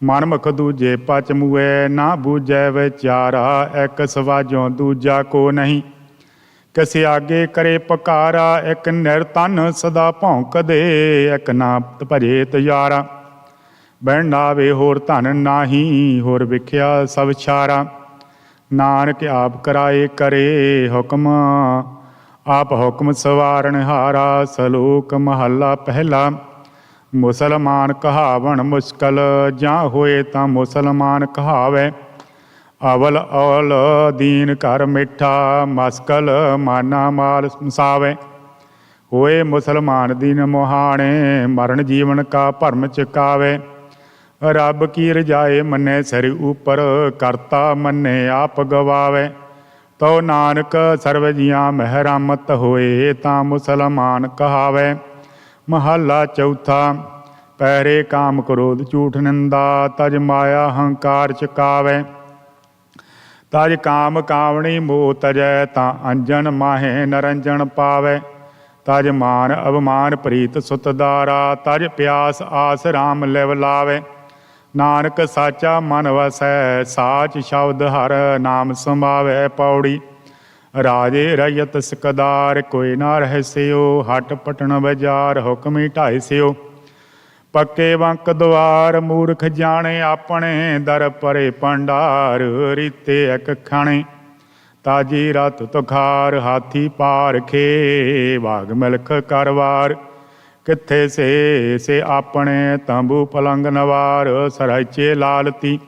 ਮਨਮੁਖ ਦੂਜੇ ਪਚ ਮੂਏ, ਨਾ ਬੂਝੈ ਵਿਚਾਰਾ। ਇੱਕ ਸਵਾਜੋਂ ਦੂਜਾ ਕੋ ਨਹੀਂ, ਕਿਸੇ ਆਗੇ ਕਰੇ ਪਕਾਰਾ। ਇੱਕ ਨਿਰਤਨ ਸਦਾ ਭੌਂਕਦੇ, ਇੱਕ ਨਾ ਭਜੇ ਤਿਆਰਾ। ਬਿਨ ਨਾਵੇ ਹੋਰ ਧਨ ਨਾਹੀ, ਹੋਰ ਵਿਖਿਆ ਸਭ ਛਾਰਾ। ਨਾਨਕ ਆਪ ਕਰਾਏ ਕਰੇ ਹੁਕਮ, ਆਪ ਹੁਕਮ ਸਵਾਰਨ ਹਾਰਾ। ਸਲੋਕ ਮਹੱਲਾ ਪਹਿਲਾ। ਮੁਸਲਮਾਨ ਕਹਾਵਣ ਮੁਸ਼ਕਲ, ਜਾਂ ਹੋਏ ਤਾਂ ਮੁਸਲਮਾਨ ਕਹਾਵੇ। ਅਵਲ ਔਲ ਦੀਨ ਘਰ ਮਿੱਠਾ, ਮਸਕਲ ਮਾਨਾ ਮਾਲ ਮਸਾਵੇ। ਹੋਏ ਮੁਸਲਮਾਨ ਦੀਨ ਮੁਹਾਣੇ, ਮਰਨ ਜੀਵਨ ਕਾ ਭਰਮ ਚੁਕਾਵੇ। ਰੱਬ ਕੀ ਰਜਾਏ ਮੰਨੇ ਸਿਰ ਉਪਰ, ਕਰਤਾ ਮੰਨੇ ਆਪ ਗਵਾਵੇ। ਤੋ ਨਾਨਕ ਸਰਬ ਜੀਆਂ ਮਹਿਰਮਤ ਹੋਏ, ਤਾਂ ਮੁਸਲਮਾਨ ਕਹਾਵੇ। ਮਹੱਲਾ ਚੌਥਾ। ਪਹਿਰੇ ਕਾਮ ਕ੍ਰੋਧ ਝੂਠ ਨਿੰਦਾ, ਤਜ ਮਾਇਆ ਹੰਕਾਰ ਚੁਕਾਵੇ। ਤਜ ਕਾਮ ਕਾਵਣੀ ਮੋਹ ਤਜੈ, ਤਾਂ ਅੰਜਨ ਮਾਹੇ ਨਰੰਜਨ ਪਾਵੇ। ਤਜ ਮਾਨ ਅਵਮਾਨ ਪ੍ਰੀਤ ਸੁਤਦਾਰਾ, ਤਜ ਪਿਆਸ ਆਸ ਰਾਮ ਲਿਵ ਲਾਵੇ। ਨਾਨਕ ਸਾਚਾ ਮਨ ਵਸੈ, ਸਾਚ ਸ਼ਬਦ ਹਰ ਨਾਮ ਸੰਭਾਵੈ। ਪੌੜੀ। ਰਾਜੇ ਰਜਤ ਸਿਕਦਾਰ, ਕੋਈ ਨਾ ਰਹਿ ਸਿਓ। ਹਟ ਪਟਣ ਬਾਜ਼ਾਰ, ਹੁਕਮੀ ਢਾਈ ਸਿਓ। ਪੱਕੇ ਵੰਕ ਦੁਆਰ, ਮੂਰਖ ਜਾਣੇ ਆਪਣੇ। ਦਰ ਪਰੇ ਭੰਡਾਰ, ਰੀਤੇ ਇੱਕ ਖਾਣੇ। ਤਾਜੀ ਰਤ ਤੁਖਾਰ, ਹਾਥੀ ਪਾਰਖੇ। ਵਾਗ ਮਿਲਖ ਕਰਵਾਰ, ਕਿੱਥੇ ਸੇ ਆਪਣੇ। ਤੰਬੂ ਪਲੰਗ ਨਵਾਰ, ਸਰਾਇਚੇ ਲਾਲਤੀ।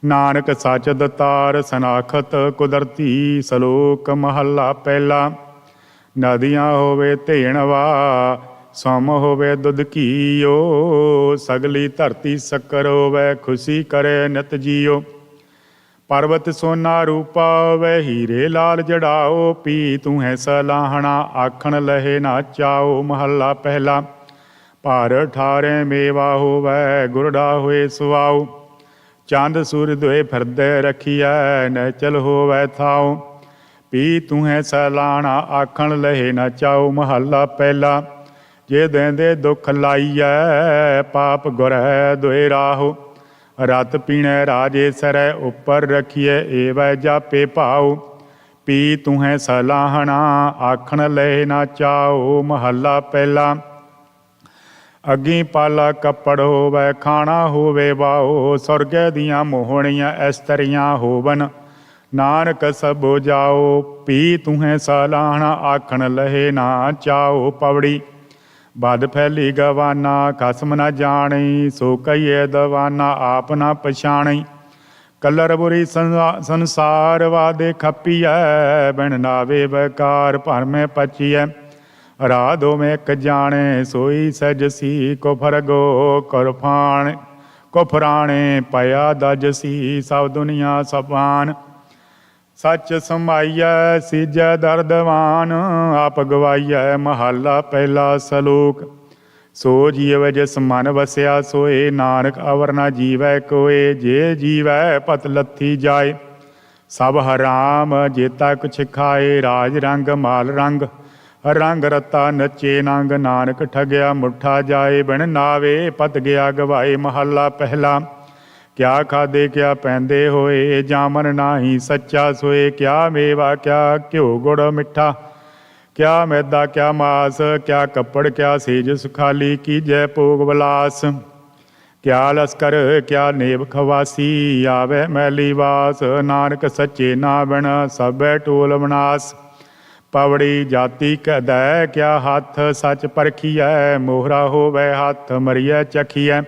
ਨਾਨਕ ਸੱਚ ਦਤਾਰ, ਸਨਾਖਤ ਕੁਦਰਤੀ। ਸਲੋਕ ਮਹੱਲਾ ਪਹਿਲਾ। ਨਦੀਆਂ ਹੋਵੇ ਧੇਣਵਾ, ਸਮ ਹੋਵੇ ਦੁੱਧ ਘੀਓ। ਸਗਲੀ ਧਰਤੀ ਸ਼ੱਕਰ ਹੋਵੇ, ਖੁਸ਼ੀ ਕਰੇ ਨਿਤ ਜੀਓ। ਪਰਬਤ ਸੋਨਾ ਰੂਪਾ ਹੋਵੇ, ਹੀਰੇ ਲਾਲ ਜੜਾਓ। ਪੀ ਤੂੰ ਹੈ ਸਲਾਹਣਾ, ਆਖਣ ਲਹੇ ਨਾ ਚਾਓ। ਮਹੱਲਾ ਪਹਿਲਾ। ਭਾਰ ਠਾਰੇ ਮੇਵਾ ਹੋਵੇ, ਗੁਰੜਾ ਹੋਏ ਸੁਆਓ। ਚੰਦ ਸੂਰ ਦੋਏ ਫਿਰਦੇ ਰਖੀਐ, ਨੈਚਲ ਹੋਵੇ ਥਾਓ। ਪੀ ਤੂੰ ਹੈ ਸਲਾਹਣਾ, ਆਖਣ ਲਹੇ ਨਾ ਚਾਓ। ਮਹੱਲਾ ਪਹਿਲਾ। ਜੇ ਦੇਂਦੇ ਦੁੱਖ ਲਾਈਐ, ਪਾਪ ਗੁਰੈ ਦੋਏ ਰਾਹੋ। ਰਤ ਪੀਣੈ ਰਾਜੇ ਸਰੈ, ਉੱਪਰ ਰਖੀਐ ਏਵੈ ਜਾਪੇ ਭਾਓ। ਪੀ ਤੂੰ ਹੈ ਸਲਾਹਣਾ, ਆਖਣ ਲਹੇ ਨਾ ਚਾਓ। ਮਹੱਲਾ ਪਹਿਲਾ। ਅੱਗੀ ਪਾਲਾ ਕੱਪੜ ਹੋਵੇ, ਖਾਣਾ ਹੋਵੇ ਵਾਓ। ਸੁਰਗੈ ਦੀਆਂ ਮੋਹਣੀਆਂ ਇਸਤਰੀਆਂ ਹੋਵਨ, ਨਾਨਕ ਸਭੋ ਜਾਓ। ਪੀ ਤੂੰ ਹੈ ਸਲਾਹਣਾ, ਆਖਣ ਲਹੇ ਨਾ ਚਾਓ। ਪੌੜੀ। ਬਦ ਫੈਲੀ ਗਵਾਨਾ, ਖਸਮ ਨਾ ਜਾਣੀ। ਸੋ ਕਹੀਏ ਦਵਾਨਾ, ਆਪ ਨਾ ਪਛਾਣੀ। ਕਲਰ ਬੁਰੀ ਸੰਸਾਰ, ਵਾਦੇ ਖੱਪੀਐ। ਬਿਨ ਨਾਵੇ ਬਕਾਰ, ਭਰਮੇ ਪਚੀਐ। ਰਾਹ ਦੋਵੇਂ ਇੱਕ ਜਾਣੇ, ਸੋਈ ਸਜਸੀ। ਕੁਫਰ ਗੋ ਕੁਫਰਾਣੇ, ਪਿਆ ਦਜਸੀ। ਸਭ ਦੁਨੀਆ ਸਭਾਨ, ਸੱਚ ਸਮਾਈਐ। ਸੀਜੈ ਦਰਦਵਾਨ, ਆਪ ਗਵਾਈਐ। ਮਹੱਲਾ ਪਹਿਲਾ। ਸਲੋਕ। ਸੋ ਜੀਵ ਜਿਸ ਮਨ ਵਸਿਆ ਸੋਏ, ਨਾਨਕ ਅਵਰ ਨਾ ਜੀਵੈ ਕੋਏ। ਜੇ ਜੀਵੈ ਪਤ ਲੱਥੀ ਜਾਏ, ਸਭ ਹਰਾਮ ਜੇਤਾ ਕੁਛ ਖਾਏ। ਰਾਜ ਰੰਗ ਮਾਲ ਰੰਗ, ਰੰਗ ਰਤਾ ਨੱਚੇ ਨੰਗ। ਨਾਨਕ ਠਗਿਆ ਮੁੱਠਾ ਜਾਏ, ਬਿਨ ਨਾਵੇ ਪਤ ਗਿਆ ਗਵਾਏ। ਮਹੱਲਾ ਪਹਿਲਾ। ਕਿਆ ਖਾਦੇ ਕਿਆ ਪੈਂਦੇ ਹੋਏ, ਜਾਮਨ ਨਾਹੀ ਸੱਚਾ ਸੋਏ। ਕਿਆ ਮੇਵਾ ਕਿਆ ਘਿਓ ਗੁੜ ਮਿੱਠਾ, ਕਿਆ ਮੈਦਾ ਕਿਆ ਮਾਸ। ਕਿਆ ਕੱਪੜ ਕਿਆ ਸੇਜ ਸੁਖਾਲੀ, ਕੀਜੈ ਭੋਗ ਵਿਲਾਸ। ਕਿਆ ਲਸਕਰ ਕਿਆ ਨੇਬ ਖਵਾਸੀ, ਆਵੇ ਮੈਲੀ ਵਾਸ। ਨਾਨਕ ਸੱਚੇ ਨਾ ਬਿਨ, ਸਭੈ ਟੋਲ ਵਿਨਾਸ਼। ਪਵੜੀ ਜਾਤੀ ਕਹਦੈ ਕਿਆ ਹੱਥ, ਸੱਚ ਪਰਖੀਐ ਮੋਹਰਾ ਹੋਵੇ ਹੱਥ, ਮਰੀਐ ਚਖੀਐ।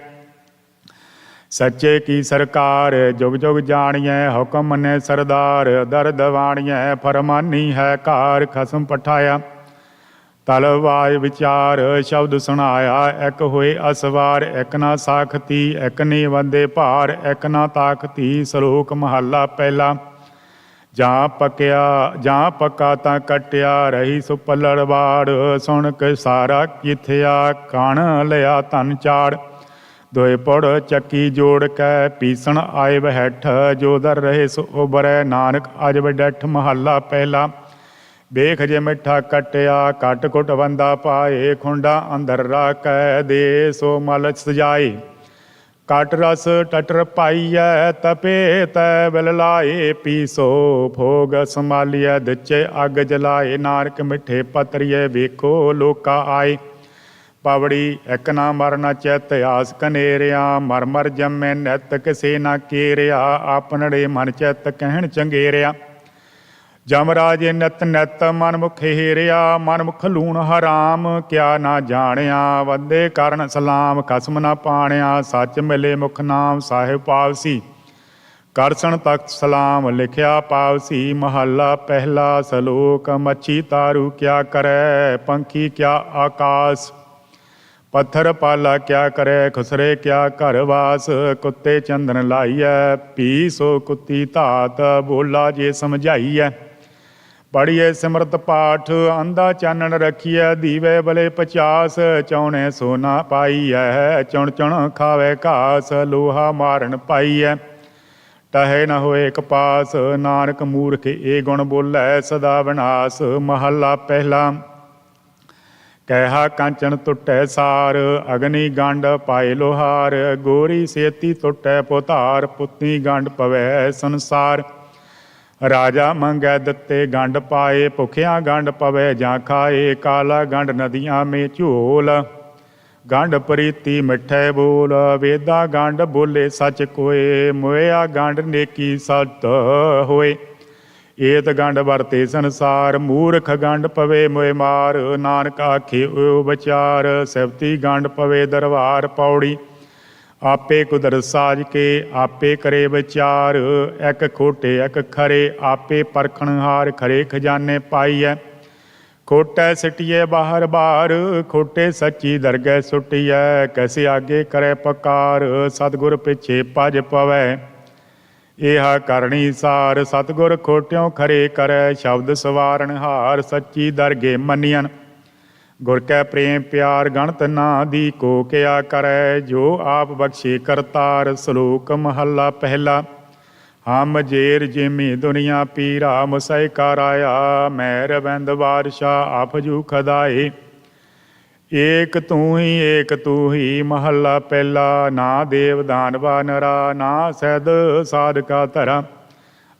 ਸੱਚੇ ਕੀ ਸਰਕਾਰ ਜੁਗ ਜੁਗ ਜਾਣੀਐ, ਹੁਕਮ ਮੰਨੇ ਸਰਦਾਰ ਦਰਦ ਵਾਣੀਐ। ਫਰਮਾਨੀ ਹੈ ਕਾਰ ਖਸਮ ਪਠਾਇਆ, ਤਲਵਾਰ ਵਿਚਾਰ ਸ਼ਬਦ ਸੁਣਾਇਆ। ਇੱਕ ਹੋਏ ਅਸਵਾਰ ਇੱਕ ਨਾ ਸਾਖਤੀ, ਇੱਕ ਨੀ ਵੰਦੇ ਭਾਰ ਇੱਕ ਨਾ ਤਾਕਤੀ। ਸ਼ਲੋਕ ਮਹੱਲਾ ਪਹਿਲਾ। ਜਾਂ ਪੱਕਾ ਤਾਂ ਕੱਟਿਆ, ਰਹੀ ਸੋ ਪੱਲੜ ਬਾੜ। ਸੁਣ ਕੇ ਸਾਰਾ ਕਿਥਿਆ, ਕਣ ਲਿਆ ਧਨ ਚਾੜ। ਦੋਏ ਪੁੜ ਚੱਕੀ ਜੋੜ ਕੇ, ਪੀਸਣ ਆਏ ਬਹਿਠ। ਜੋ ਦਰ ਰਹੇ ਸੋ ਉਬਰੈ, ਨਾਨਕ ਅਜ ਬਡੈਠ। ਮਹੱਲਾ ਪਹਿਲਾ। ਵੇਖ ਜੇ ਮਿੱਠਾ ਕੱਟਿਆ, ਕੱਟ ਕੁੱਟ ਵੰਦਾ ਪਾਏ। ਖੁੰਡਾ ਅੰਦਰ ਰਾਖੈ, ਦੇ ਸੋ ਮਲ ਸਜਾਏ। ਕੱਟ ਰਸ ਟਟਰ ਪਾਈਐ, ਤਪੇ ਤੈ ਬਿਲ ਲਾਏ। ਪੀਸੋ ਭੋਗ ਸੰਭਾਲੀਐ, ਦਿੱਚੇ ਅੱਗ ਜਲਾਏ। ਨਾਨਕ ਮਿੱਠੇ ਪਤਰੀਏ, ਵੇਖੋ ਲੋਕਾ ਆਏ। ਪਵੜੀ ਇੱਕ ਨਾ ਮਰਨਾ ਚਿੱਤ, ਆਸ ਕਨੇਰਿਆ। ਮਰ ਮਰ ਜੰਮੇ ਨਿਤ, ਕਿਸੇ ਨਾ ਕੇਰਿਆ। ਆਪਨੜੇ ਮਨ ਚਿੱਤ ਕਹਿਣ ਚੰਗੇਰਿਆ। ਜਮਰਾਜੇ ਨਿਤ ਨਿਤ ਮਨ ਮੁਖ ਹੇਰਿਆ। ਮਨ ਮੁਖ ਲੂਣ ਹਰਾਮ, ਕਿਆ ਨਾ ਜਾਣਿਆ। ਵੰਦੇ ਕਰਨ ਸਲਾਮ, ਖਸਮ ਨਾ ਪਾਣਿਆ। ਸੱਚ ਮਿਲੇ ਮੁਖ ਨਾਮ, ਸਾਹਿਬ ਪਾਵਸੀ। ਕਰਸਣ ਤਖਤ ਸਲਾਮ, ਲਿਖਿਆ ਪਾਵਸੀ। ਮਹੱਲਾ ਪਹਿਲਾ। ਸ਼ਲੋਕ ਮੱਛੀ ਤਾਰੂ ਕਿਆ ਕਰੈ, ਪੰਖੀ ਕਿਆ ਆਕਾਸ। ਪੱਥਰ ਪਾਲਾ ਕਿਆ ਕਰੈ, ਖੁਸਰੇ ਕਿਆ ਘਰ ਵਾਸ। ਕੁੱਤੇ ਚੰਦਨ ਲਾਈਐ, ਪੀ ਸੋ ਕੁੱਤੀ ਧਾਤ। ਬੋਲਾ ਜੇ ਸਮਝਾਈਐ, ਪੜ੍ਹੀਏ ਸਿਮਰਤ ਪਾਠ। ਅੰਧਾ ਚਾਨਣ ਰੱਖੀਐ, ਦੀਵੇ ਬਲੇ 50। ਚੌਣੇ ਸੋਨਾ ਪਾਈਐ, ਚੁਣ ਚੁਣ ਖਾਵੇ ਘਾਸ। ਲੋਹਾ ਮਾਰਨ ਪਾਈਐ, ਟਹੇ ਨ ਹੋਏ ਕਪਾਸ। ਨਾਨਕ ਮੂਰਖ ਇਹ ਗੁਣ ਬੋਲੇ, ਸਦਾ ਵਿਨਾਸ਼। ਮਹੱਲਾ ਪਹਿਲਾ। ਕਹਿਆ ਕਾਂਚਨ ਟੁੱਟੈ ਸਾਰ, ਅਗਨੀ ਗੰਢ ਪਾਏ ਲੋਹਾਰ। ਗੋਰੀ ਸੇਤੀ ਟੁੱਟੈ ਪੋਧਾਰ, ਪੁੱਤੀ ਗੰਢ ਪਵੈ ਸੰਸਾਰ। ਰਾਜਾ ਮੰਗੈ ਦਿੱਤੇ ਗੰਢ ਪਾਏ, ਭੁਖਿਆ ਗੰਢ ਪਵੈ ਜਾਂ ਖਾਏ। ਕਾਲਾ ਗੰਢ ਨਦੀਆਂ ਮੇ ਝੋਲ, ਗੰਢ ਪ੍ਰੀਤੀ ਮਿੱਠੇ ਬੋਲ। ਵੇਦਾ ਗੰਢ ਬੋਲੇ ਸੱਚ ਕੋਏ, ਮੋਇਆ ਗੰਢ ਨੇਕੀ ਸਤ ਹੋਏ। ਏਤ ਗੰਢ ਵਰਤੇ ਸੰਸਾਰ, ਮੂਰਖ ਗੰਢ ਪਵੇ ਮੋਏ ਮਾਰ। ਨਾਨਕ ਆਖੇ ਓ ਵਿਚਾਰ, ਸਿਵਤੀ ਗੰਢ ਪਵੇ ਦਰਬਾਰ। ਪੌੜੀ ਆਪੇ ਕੁਦਰਤ ਸਾਜ ਕੇ, ਆਪੇ ਕਰੇ ਵਿਚਾਰ। ਇੱਕ ਖੋਟੇ ਇੱਕ ਖਰੇ, ਆਪੇ ਪਰਖਣ ਹਾਰ। ਖਰੇ ਖਜ਼ਾਨੇ ਪਾਈਐ, ਖੋਟੇ ਸਿਟੀਏ ਬਾਹਰ ਬਾਰ। ਖੋਟੇ ਸੱਚੀ ਦਰਗਹਿ ਸੁਟੀਐ, ਕੈਸੇ ਆਗੇ ਕਰੇ ਪਕਾਰ। ਸਤਿਗੁਰ ਪਿੱਛੇ ਭਜ ਪਵੈ, ਇਹਾ ਕਰਨੀ ਸਾਰ। ਸਤਿਗੁਰ ਖੋਟਿਓਂ ਖਰੇ ਕਰੈ, ਸ਼ਬਦ ਸਵਾਰਨ ਹਾਰ। ਸੱਚੀ ਦਰਗੇ ਮੰਨੀਅਨ, ਗੁਰ ਕੈ ਪ੍ਰੇਮ ਪਿਆਰ। ਗਣਤ ਨਾ ਦੀ ਕੋ ਕਿਆ ਕਰੈ, ਜੋ ਆਪ ਬਖਸ਼ੇ ਕਰਤਾਰ। ਸ਼ਲੋਕ ਮਹੱਲਾ ਪਹਿਲਾ। ਹਮ ਜੇਰ ਜਿਮੀ ਦੁਨੀਆ ਪੀਰਾ, ਮੁਸੈ ਕਰ ਆਇਆ। ਮੈਂ ਰਵਿੰਦ ਬਾਦਸ਼ਾਹ ਆਫਜੂ ਖਦਾਏ। ਏਕ ਤੂੰ ਹੀ ਮਹੱਲਾ ਪਹਿਲਾ। ਨਾ ਦੇਵ ਦਾਨਵਾ ਨਰਾ, ਨਾ ਸੈਦ ਸਾਧਕਾ ਧਰਾ।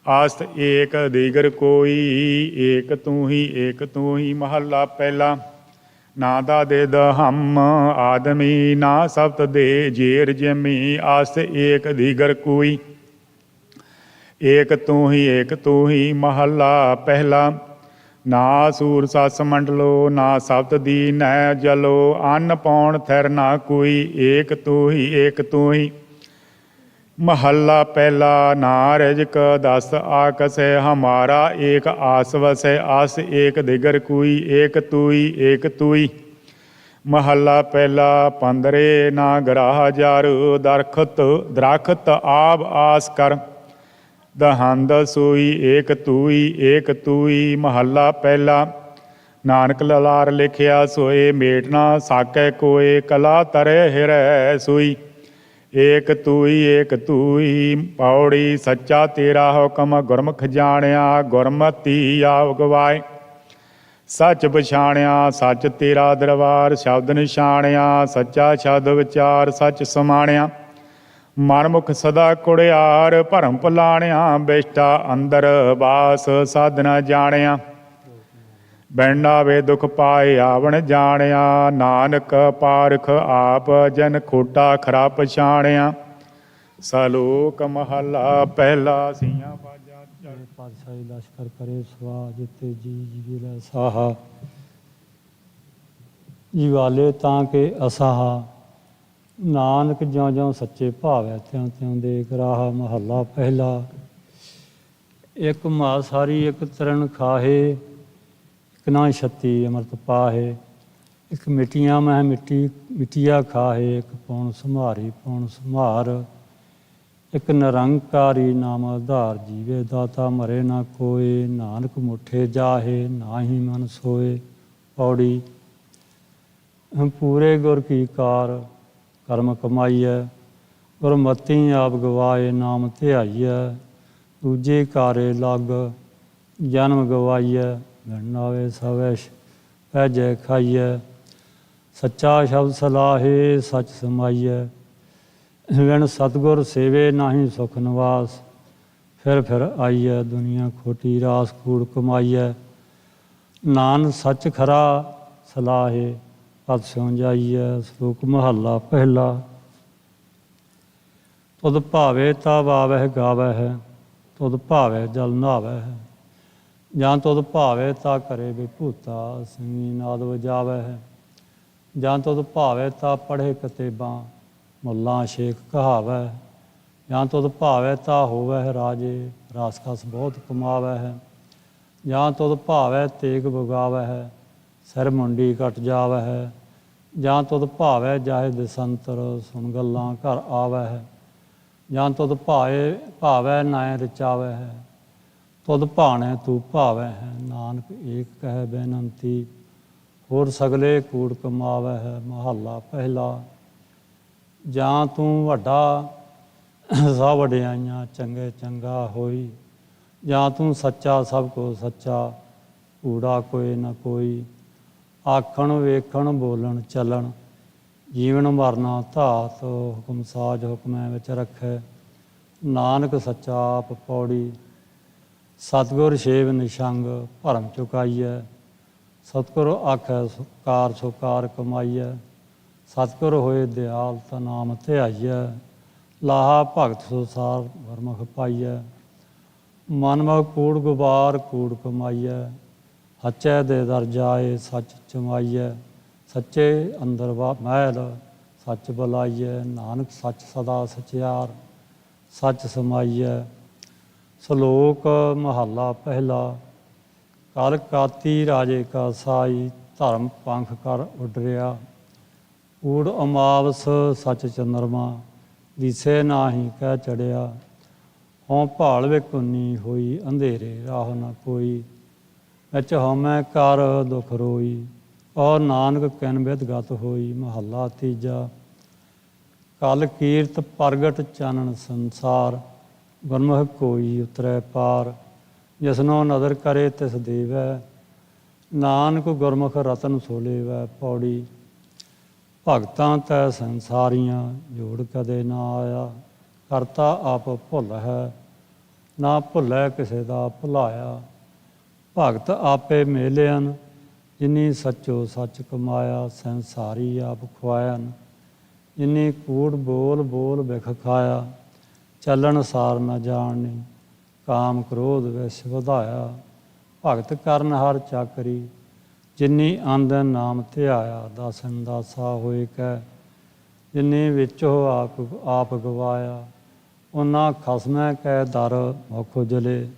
ਆਸਤ ਏਕ ਦੀਗਰ ਕੋਈ, ਏਕ ਤੂੰ ਹੀ ਮਹੱਲਾ ਪਹਿਲਾ। ਨਾ ਦਾ ਦੇ ਹਮ ਆਦਮੀ, ਨਾ ਸਬਤ ਦੇ ਜੇਰ ਜਿਮੀ। ਆਸਤ ਏਕ ਦੀਗਰ ਕੋਈ, ਏਕ ਤੂੰ ਹੀ ਮਹੱਲਾ ਪਹਿਲਾ। ਨਾ ਸੂਰ ਸਸ ਮੰਡਲੋ, ਨਾ ਸਬਤ ਦੀਨੈ ਜਲੋ। ਅੰਨ ਪਾਉਣ ਥਿਰ ਨਾ ਕੋਈ, ਏਕ ਤੂੰ ਹੀ ਮਹੱਲਾ ਪਹਿਲਾ। ਨਾ ਰਿਜਕ ਦਸ ਆਕਸੈ, ਹਮਾਰਾ ਏਕ ਆਸ ਵਸੈ। ਆਸ ਏਕ ਦਿਗਰ ਕੋਈ, ਏਕ ਤੂੰ ਹੀ ਮਹੱਲਾ ਪਹਿਲਾ। ਪੰਦਰੇ ਨਾ ਗਰਾਹ ਜਰ, ਦਰਖਤ ਆਬ ਆਸ ਕਰ। ਦਹੰਦ ਸੋਈ, ਏਕ ਤੂੰ ਹੀ ਮਹੱਲਾ ਪਹਿਲਾ। ਨਾਨਕ ਲਲਾਰ ਲਿਖਿਆ ਸੋਏ, ਮੇਟ ਨਾ ਸਾਕੈ ਕੋਏ। ਕਲਾ ਤਰੇ ਹਿਰੈ ਸੋਈ, ਏਕ ਤੂੰ ਹੀ ਪੌੜੀ। ਸੱਚਾ ਤੇਰਾ ਹੁਕਮ ਗੁਰਮੁਖ ਜਾਣਿਆ, ਗੁਰਮਤੀ ਆਪ ਗਵਾਏ। ਸੱਚ ਪਛਾਣਿਆ, ਸੱਚ ਤੇਰਾ ਦਰਬਾਰ। ਸ਼ਬਦ ਨਿਸ਼ਾਣਿਆ, ਸੱਚਾ ਸ਼ਬਦ ਵਿਚਾਰ। ਸੱਚ ਸਮਾਣਿਆ, ਮਨਮੁਖ ਸਦਾ ਕੁੜਿਆਰ। ਭਰਮ ਭੁਲਾਣਿਆ, ਬਿਸ਼ਟਾ ਅੰਦਰ ਬਾਸ। ਸਾਧਨਾ ਜਾਣਿਆ, ਬੈਣਾ ਵੇ ਦੁਖ ਪਾਏ ਆਵਣ ਜਾਣਿਆ। ਨਾਨਕ ਪਾਰਖ ਆਪ, ਜਨ ਖੋਟਾ ਖਰਾ ਪਛਾਣਿਆ। ਸ਼ਲੋਕ ਮਹੱਲਾ ਪਹਿਲਾ। ਸੀਆਂ ਬਾਜਾ ਪਾਤਸ਼ਾਹੀ ਲਸ਼ਕਰ ਕਰੇ ਸਵਾ ਜਿੱਤੇ ਜੀ ਜੀਵੇ ਸਾਹਾ ਜੀਵਾਲੇ ਤਾਂ ਕਿ ਅਸਾਹਾ ਨਾਨਕ ਜਿਉਂ ਜਿਉਂ ਸੱਚੇ ਭਾਵੈ ਤਿਉਂ ਤਿਉਂ ਦੇ ਗਰਾਹਾ। ਮਹੱਲਾ ਪਹਿਲਾ। ਇੱਕ ਮਾ ਸਾਰੀ ਇੱਕ ਤਰਨ ਖਾਹੇ, ਇੱਕ ਨਾ ਛੱਤੀ ਅੰਮ੍ਰਿਤ ਪਾਹੇ। ਇੱਕ ਮਿੱਟੀਆਂ ਮਹਿ ਮਿੱਟੀ ਮਿੱਟੀਆ ਖਾਹੇ, ਇੱਕ ਪੌਣ ਸੰਭਾਰੀ ਪੌਣ ਸੰਭਾਰ। ਇੱਕ ਨਿਰੰਕਾਰੀ ਨਾਮ ਆਧਾਰ, ਜੀਵੇ ਦਾਤਾ ਮਰੇ ਨਾ ਕੋਏ। ਨਾਨਕ ਮੁੱਠੇ ਜਾਹੇ ਨਾਹੀ ਮਨ ਸੋਏ। ਪੌੜੀ। ਪੂਰੇ ਗੁਰ ਕੀ ਕਾਰ ਕਰਮ ਕਮਾਈਐ, ਗੁਰਮਤੀ ਆਪ ਗਵਾਏ ਨਾਮ ਧਿਆਈਐ। ਦੂਜੇ ਕਾਰੇ ਲੱਗ ਜਨਮ ਗਵਾਈਐ, ਮਿਣ ਆਵੇ ਸਵੈਸ਼ ਪੈਜੈ ਖਾਈਐ। ਸੱਚਾ ਸ਼ਬਦ ਸਲਾਹੇ ਸੱਚ ਸਮਾਈਐ, ਵਿਣ ਸਤਿਗੁਰ ਸੇਵੇ ਨਾਹੀ ਸੁਖ ਨਿਵਾਸ। ਫਿਰ ਆਈਐ ਦੁਨੀਆ ਖੋਟੀ ਰਾਸ ਕੂੜ ਕਮਾਈਐ। ਨਾਨਕ ਸੱਚ ਖਰਾ ਸਲਾਹੇ ਪਦ ਸਿਉ ਜਾਈਐ। ਸ਼ਲੋਕ ਮਹੱਲਾ ਪਹਿਲਾ। ਤੁਧ ਭਾਵੇ ਤਾ ਵਾਵਹਿ ਗਾਵਹਿ, ਤੁਧ ਭਾਵੈ ਜਲ ਨਹਾਵੈ। ਜਾਂ ਤੁਧ ਭਾਵੇ ਤਾ ਕਰੇ ਵਿਭੂਤਾ, ਸਿੰਘੀ ਨਾਦ ਵਜਾਵਹਿ। ਜਾਂ ਤੁਧ ਭਾਵੇ ਤਾ ਪੜ੍ਹੇ ਕਿਤਾਬਾਂ, ਮੁੱਲਾਂ ਸ਼ੇਖ ਕਹਾਵੈ। ਜਾਂ ਤੁਧ ਭਾਵੇ ਤਾ ਹੋਵੈ ਰਾਜੇ, ਰਾਸ ਖਸ ਬਹੁਤ ਕਮਾਵੈ। ਜਾਂ ਤੁਧ ਭਾਵੈ ਤੇਗ ਬਗਾਵਹਿ, ਸਿਰ ਮੁੰਡੀ ਘਟ ਜਾਵਹਿ। ਜਾਂ ਤੁਧ ਭਾਵੈ ਜਾਹਿ ਦਿਸੰਤਰ, ਸੁਣ ਗੱਲਾਂ ਘਰ ਆਵਹਿ। ਜਾਂ ਤੁਧ ਭਾਵੈ ਨਾਇ ਰਚਾਵਹਿ, ਤੁਧ ਭਾਣੇ ਤੂੰ ਭਾਵੈ। ਨਾਨਕ ਏਕ ਕਹਿ ਬੇਨੰਤੀ, ਹੋਰ ਸਗਲੇ ਕੂੜ ਕਮਾਵਹਿ। ਮਹੱਲਾ ਪਹਿਲਾ। ਜਾਂ ਤੂੰ ਵੱਡਾ ਸਭ ਵਡਿਆਈਆਂ ਚੰਗੇ ਚੰਗਾ ਹੋਈ। ਜਾਂ ਤੂੰ ਸੱਚਾ ਸਭ ਕੋ ਸੱਚਾ, ਕੂੜਾ ਕੋਈ ਨਾ ਕੋਈ। ਆਖਣ ਵੇਖਣ ਬੋਲਣ ਚੱਲਣ, ਜੀਵਨ ਮਰਨਾ ਧਾਤ। ਹੁਕਮ ਸਾਜ ਹੁਕਮੈ ਵਿੱਚ ਰੱਖੈ, ਨਾਨਕ ਸੱਚਾ ਆਪ ਪੌੜੀ। ਸਤਿਗੁਰ ਸੇਵ ਨਿਸ਼ੰਗ ਭਰਮ ਚੁਕਾਈਐ, ਸਤਿਗੁਰ ਆਖੈ ਕਾਰ ਸੋ ਕਾਰ ਕਮਾਈਐ। ਸਤਿਗੁਰ ਹੋਏ ਦਿਆਲ ਤਾ ਨਾਮ ਧਿਆਈਐ, ਲਾਹਾ ਭਗਤ ਸੋ ਸਾਰ ਗੁਰਮੁਖ ਪਾਈਐ। ਮਨਮੁਖ ਕੂੜ ਗੁਬਾਰ ਕੂੜ ਕਮਾਈਐ, ਸੱਚੇ ਦੇ ਦਰ ਜਾਏ ਸੱਚ ਚਮਾਈਐ। ਸੱਚੇ ਅੰਦਰ ਮਹਿਲ ਸੱਚ ਬੁਲਾਈਐ, ਨਾਨਕ ਸੱਚ ਸਦਾ ਸਚਿਆਰ ਸੱਚ ਸਮਾਈਐ। ਸ਼ਲੋਕ ਮਹੱਲਾ ਪਹਿਲਾ। ਕਲ ਕਾਤੀ ਰਾਜੇ ਕਾ ਸਾਈ, ਧਰਮ ਪੰਖ ਕਰ ਉਡਰਿਆ। ਊੜ ਅਮਾਵਸ ਸੱਚ ਚੰਦਰਮਾ, ਦਿਸੇ ਨਾਹੀ ਕਹਿ ਚੜਿਆ। ਹੋਂ ਭਾਲ ਵੇਕੁੰਨੀ ਹੋਈ, ਅੰਧੇਰੇ ਰਾਹ ਨਾ ਕੋਈ। ਵਿੱਚ ਹਉਮੈ ਕਰ ਦੁਖ ਰੋਈ, ਔਰ ਨਾਨਕ ਕਿਨ ਬਿਧ ਗਤ ਹੋਈ। ਮਹੱਲਾ ਤੀਜਾ। ਕਲ ਕੀਰਤ ਪ੍ਰਗਟ ਚਾਨਣ ਸੰਸਾਰ, ਗੁਰਮੁਖ ਕੋਈ ਉਤਰੈ ਪਾਰ। ਜਿਸਨੋ ਨਦਰ ਕਰੇ ਤਿਸ ਦੇਵੈ, ਨਾਨਕ ਗੁਰਮੁਖ ਰਤਨ ਸੋ ਲੇਵੈ। ਪੌੜੀ। ਭਗਤਾਂ ਤੈ ਸੰਸਾਰੀਆਂ, ਜੋੜ ਕਦੇ ਨਾ ਆਇਆ। ਕਰਤਾ ਆਪ ਭੁੱਲ ਹੈ, ਨਾ ਭੁੱਲੈ ਕਿਸੇ ਦਾ ਭੁਲਾਇਆ। ਭਗਤ ਆਪੇ ਮੇਲਿਆਨ, ਜਿਨੀ ਸੱਚੋ ਸੱਚ ਕਮਾਇਆ। ਸੰਸਾਰੀ ਆਪ ਖੁਆਇਨ, ਜਿਨੀ ਕੂੜ ਬੋਲ ਬੋਲ ਬਿਖ ਖਾਇਆ। ਚੱਲਣ ਸਾਰ ਨ ਜਾਣਨੀ, ਕਾਮ ਕ੍ਰੋਧ ਵਿਸ ਵਧਾਇਆ। ਭਗਤ ਕਰਨ ਹਰ ਚਾਕਰੀ, ਜਿਨੀ ਆਂਦਨ ਨਾਮ ਧਿਆਇਆ। ਦਾਸਨ ਦਾਸਾ ਹੋਏ ਕੈ, ਜਿਨੀ ਵਿੱਚੋ ਆਪ ਗਵਾਇਆ। ਉਹਨਾਂ ਖਸਮੈ ਕੈ ਦਰ ਮੁਖ ਉਜਲੇ,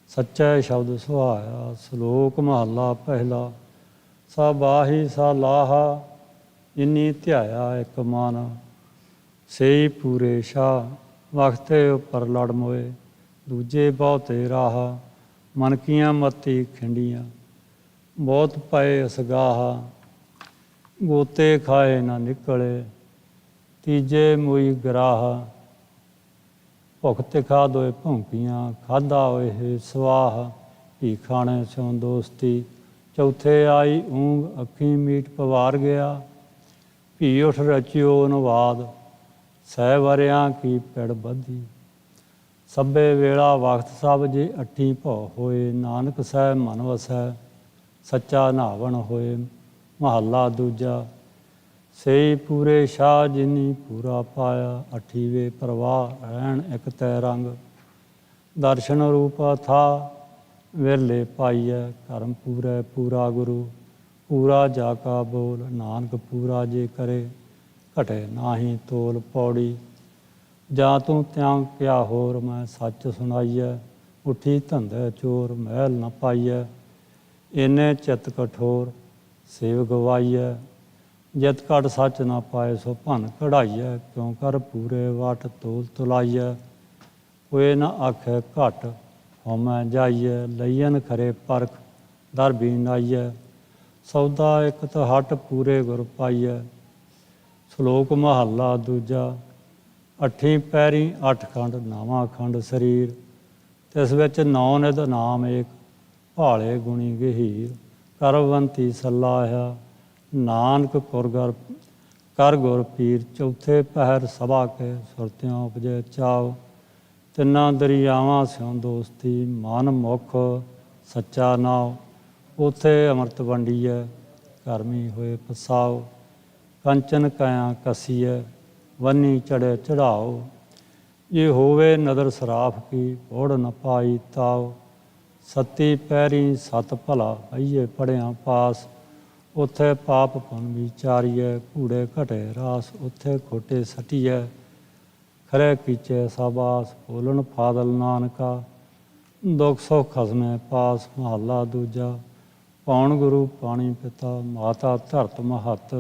ਸੱਚੈ ਸ਼ਬਦ ਸੁਹਾਇਆ। ਸ਼ਲੋਕ ਮਹੱਲਾ ਪਹਿਲਾ। ਸਾ ਬਾਹੀ ਸਾ ਲਾਹਾ, ਜਿਨੀ ਧਿਆਇਆ ਇੱਕ ਮਨ। ਸਈ ਪੂਰੇ ਸ਼ਾਹ, ਵਖਤੇ ਉੱਪਰ ਲੜ ਮੋਏ। ਦੂਜੇ ਬਹੁਤੇ ਰਾਹ, ਮਨ ਕੀਆਂ ਮਤੀ ਖਿੰਡੀਆਂ। ਬਹੁਤ ਪਏ ਅਸਗਾਹਾ, ਗੋਤੇ ਖਾਏ ਨਾ ਨਿਕਲੇ। ਤੀਜੇ ਮੂਈ ਗਰਾਹ, ਭੁੱਖ ਤਿਖਾ ਦੋਏ ਭੌਂਕੀਆਂ। ਖਾਧਾ ਹੋਏ ਸਵਾਹ, ਭੀ ਖਾਣੇ ਸਿਉ ਦੋਸਤੀ। ਚੌਥੇ ਆਈ ਊਂਘ, ਅੱਖੀਂ ਮੀਟ ਪਵਾਰ ਗਿਆ। ਭੀ ਉਠ ਰਚਿਓ ਅਨੁਵਾਦ, ਸਹਿ ਵਰਿਆਂ ਕੀ ਪਿੜ ਬੱਧੀ। ਸਭੇ ਵੇਲਾ ਵਕਤ ਸਭ ਜੇ ਅੱਠੀ ਭਉ ਹੋਏ। ਨਾਨਕ ਸਹਿ ਮਨ ਵਸੈ, ਸੱਚਾ ਨਾਵਣ ਹੋਏ। ਮਹੱਲਾ ਦੂਜਾ। ਸਈ ਪੂਰੇ ਸ਼ਾਹ, ਜਿਨੀ ਪੂਰਾ ਪਾਇਆ। ਅਠੀਵੇ ਪ੍ਰਵਾਹ ਰਹਿਣ ਇੱਕ ਤੈ ਰੰਗ, ਦਰਸ਼ਨ ਰੂਪ ਥਾ ਵਿਰਲੇ ਪਾਈਐ। ਕਰਮ ਪੂਰੈ ਪੂਰਾ ਗੁਰੂ, ਪੂਰਾ ਜਾ ਕਾ ਬੋਲ। ਨਾਨਕ ਪੂਰਾ ਜੇ ਕਰੇ, ਘਟੇ ਨਾਹੀ ਤੋਲ। ਪੌੜੀ ਜਾਂ ਤੂੰ ਤਿਆਂ ਕਿਆ ਹੋਰ, ਮੈਂ ਸੱਚ ਸੁਣਾਈਐ। ਉੱਠੀ ਧੰਦੇ ਚੋਰ, ਮਹਿਲ ਨ ਪਾਈਐ। ਇੰਨੇ ਚਿੱਤ ਕਠੋਰ, ਸੇਵ ਗਵਾਈਐ। ਜਿਤ ਘਟ ਸੱਚ ਨਾ ਪਾਏ, ਸੋ ਭੰਨ ਕਢਾਈਐ। ਕਿਉਂ ਕਰ ਪੂਰੇ ਵਟ ਤੋਲ ਤੁਲਾਈਐ। ਕੋਏ ਨਾ ਆਖੇ ਘਟ, ਹਉਮੈ ਜਾਈਐ। ਲਈਐਨ ਖਰੇ ਪਰਖ, ਦਰ ਵੀ ਨਾਈਐ। ਸੌਦਾ ਇਕ ਹਟ, ਪੂਰੇ ਗੁਰ ਪਾਈਐ। ਸ਼ਲੋਕ ਮਹੱਲਾ ਦੂਜਾ। ਅੱਠੀਂ ਪੈਰੀ ਅੱਠ ਖੰਡ, ਨਾਵਾਂ ਖੰਡ ਸਰੀਰ। ਤਿਸ ਵਿੱਚ ਨੌ ਨਿਧ ਨਾਮ ਏਕ, ਭਾਲੇ ਗੁਣੀ ਗਹੀਰ। ਕਰਵੰਤੀ ਸਲਾਹਿਆ, ਨਾਨਕ ਕਰ ਗੁਰ ਪੀਰ। ਚੌਥੇ ਪਹਿਰ ਸਭਾ ਕੇ, ਸੁਰਤਿਓਂ ਉਪਜੇ ਚਾਉ। ਤਿੰਨਾਂ ਦਰਿਆਵਾਂ ਸਿਉ ਦੋਸਤੀ, ਮਨ ਮੁਖ ਸੱਚਾ ਨਾਉ। ਉਥੇ ਅੰਮ੍ਰਿਤ ਵੰਡੀਐ, ਕਰਮੀ ਹੋਏ ਪਸਾਉ। ਕੰਚਨ ਕਾਇਆ ਕਸੀਐ, ਵੰਨੀ ਚੜ੍ਹੇ ਚੜ੍ਹਾਉ। ਜੇ ਹੋਵੇ ਨਦਰ ਸਰਾਫ ਕੀ, ਓੜ ਨ ਪਾਈ ਤਾਉ। ਸਤੀ ਪੈਰੀ ਸਤ ਭਲਾ, ਬਈਏ ਪੜਿਆ ਪਾਸ। ਉਥੇ ਪਾਪ ਪੁਨ ਵਿਚਾਰੀਐ, ਕੂੜੇ ਘਟੇ ਰਾਸ। ਉਥੇ ਖੋਟੇ ਸਟੀਐ, ਖਰੇ ਕੀਚੇ ਸਾਬਾਸ। ਬੋਲਣ ਫਾਦਲ ਨਾਨਕਾ, ਦੁਖ ਸੁਖ ਖਸਮੇ ਪਾਸ। ਮਹੱਲਾ ਦੂਜਾ। ਪੌਣ ਗੁਰੂ ਪਾਣੀ ਪਿਤਾ, ਮਾਤਾ ਧਰਤ ਮਹੱਤ।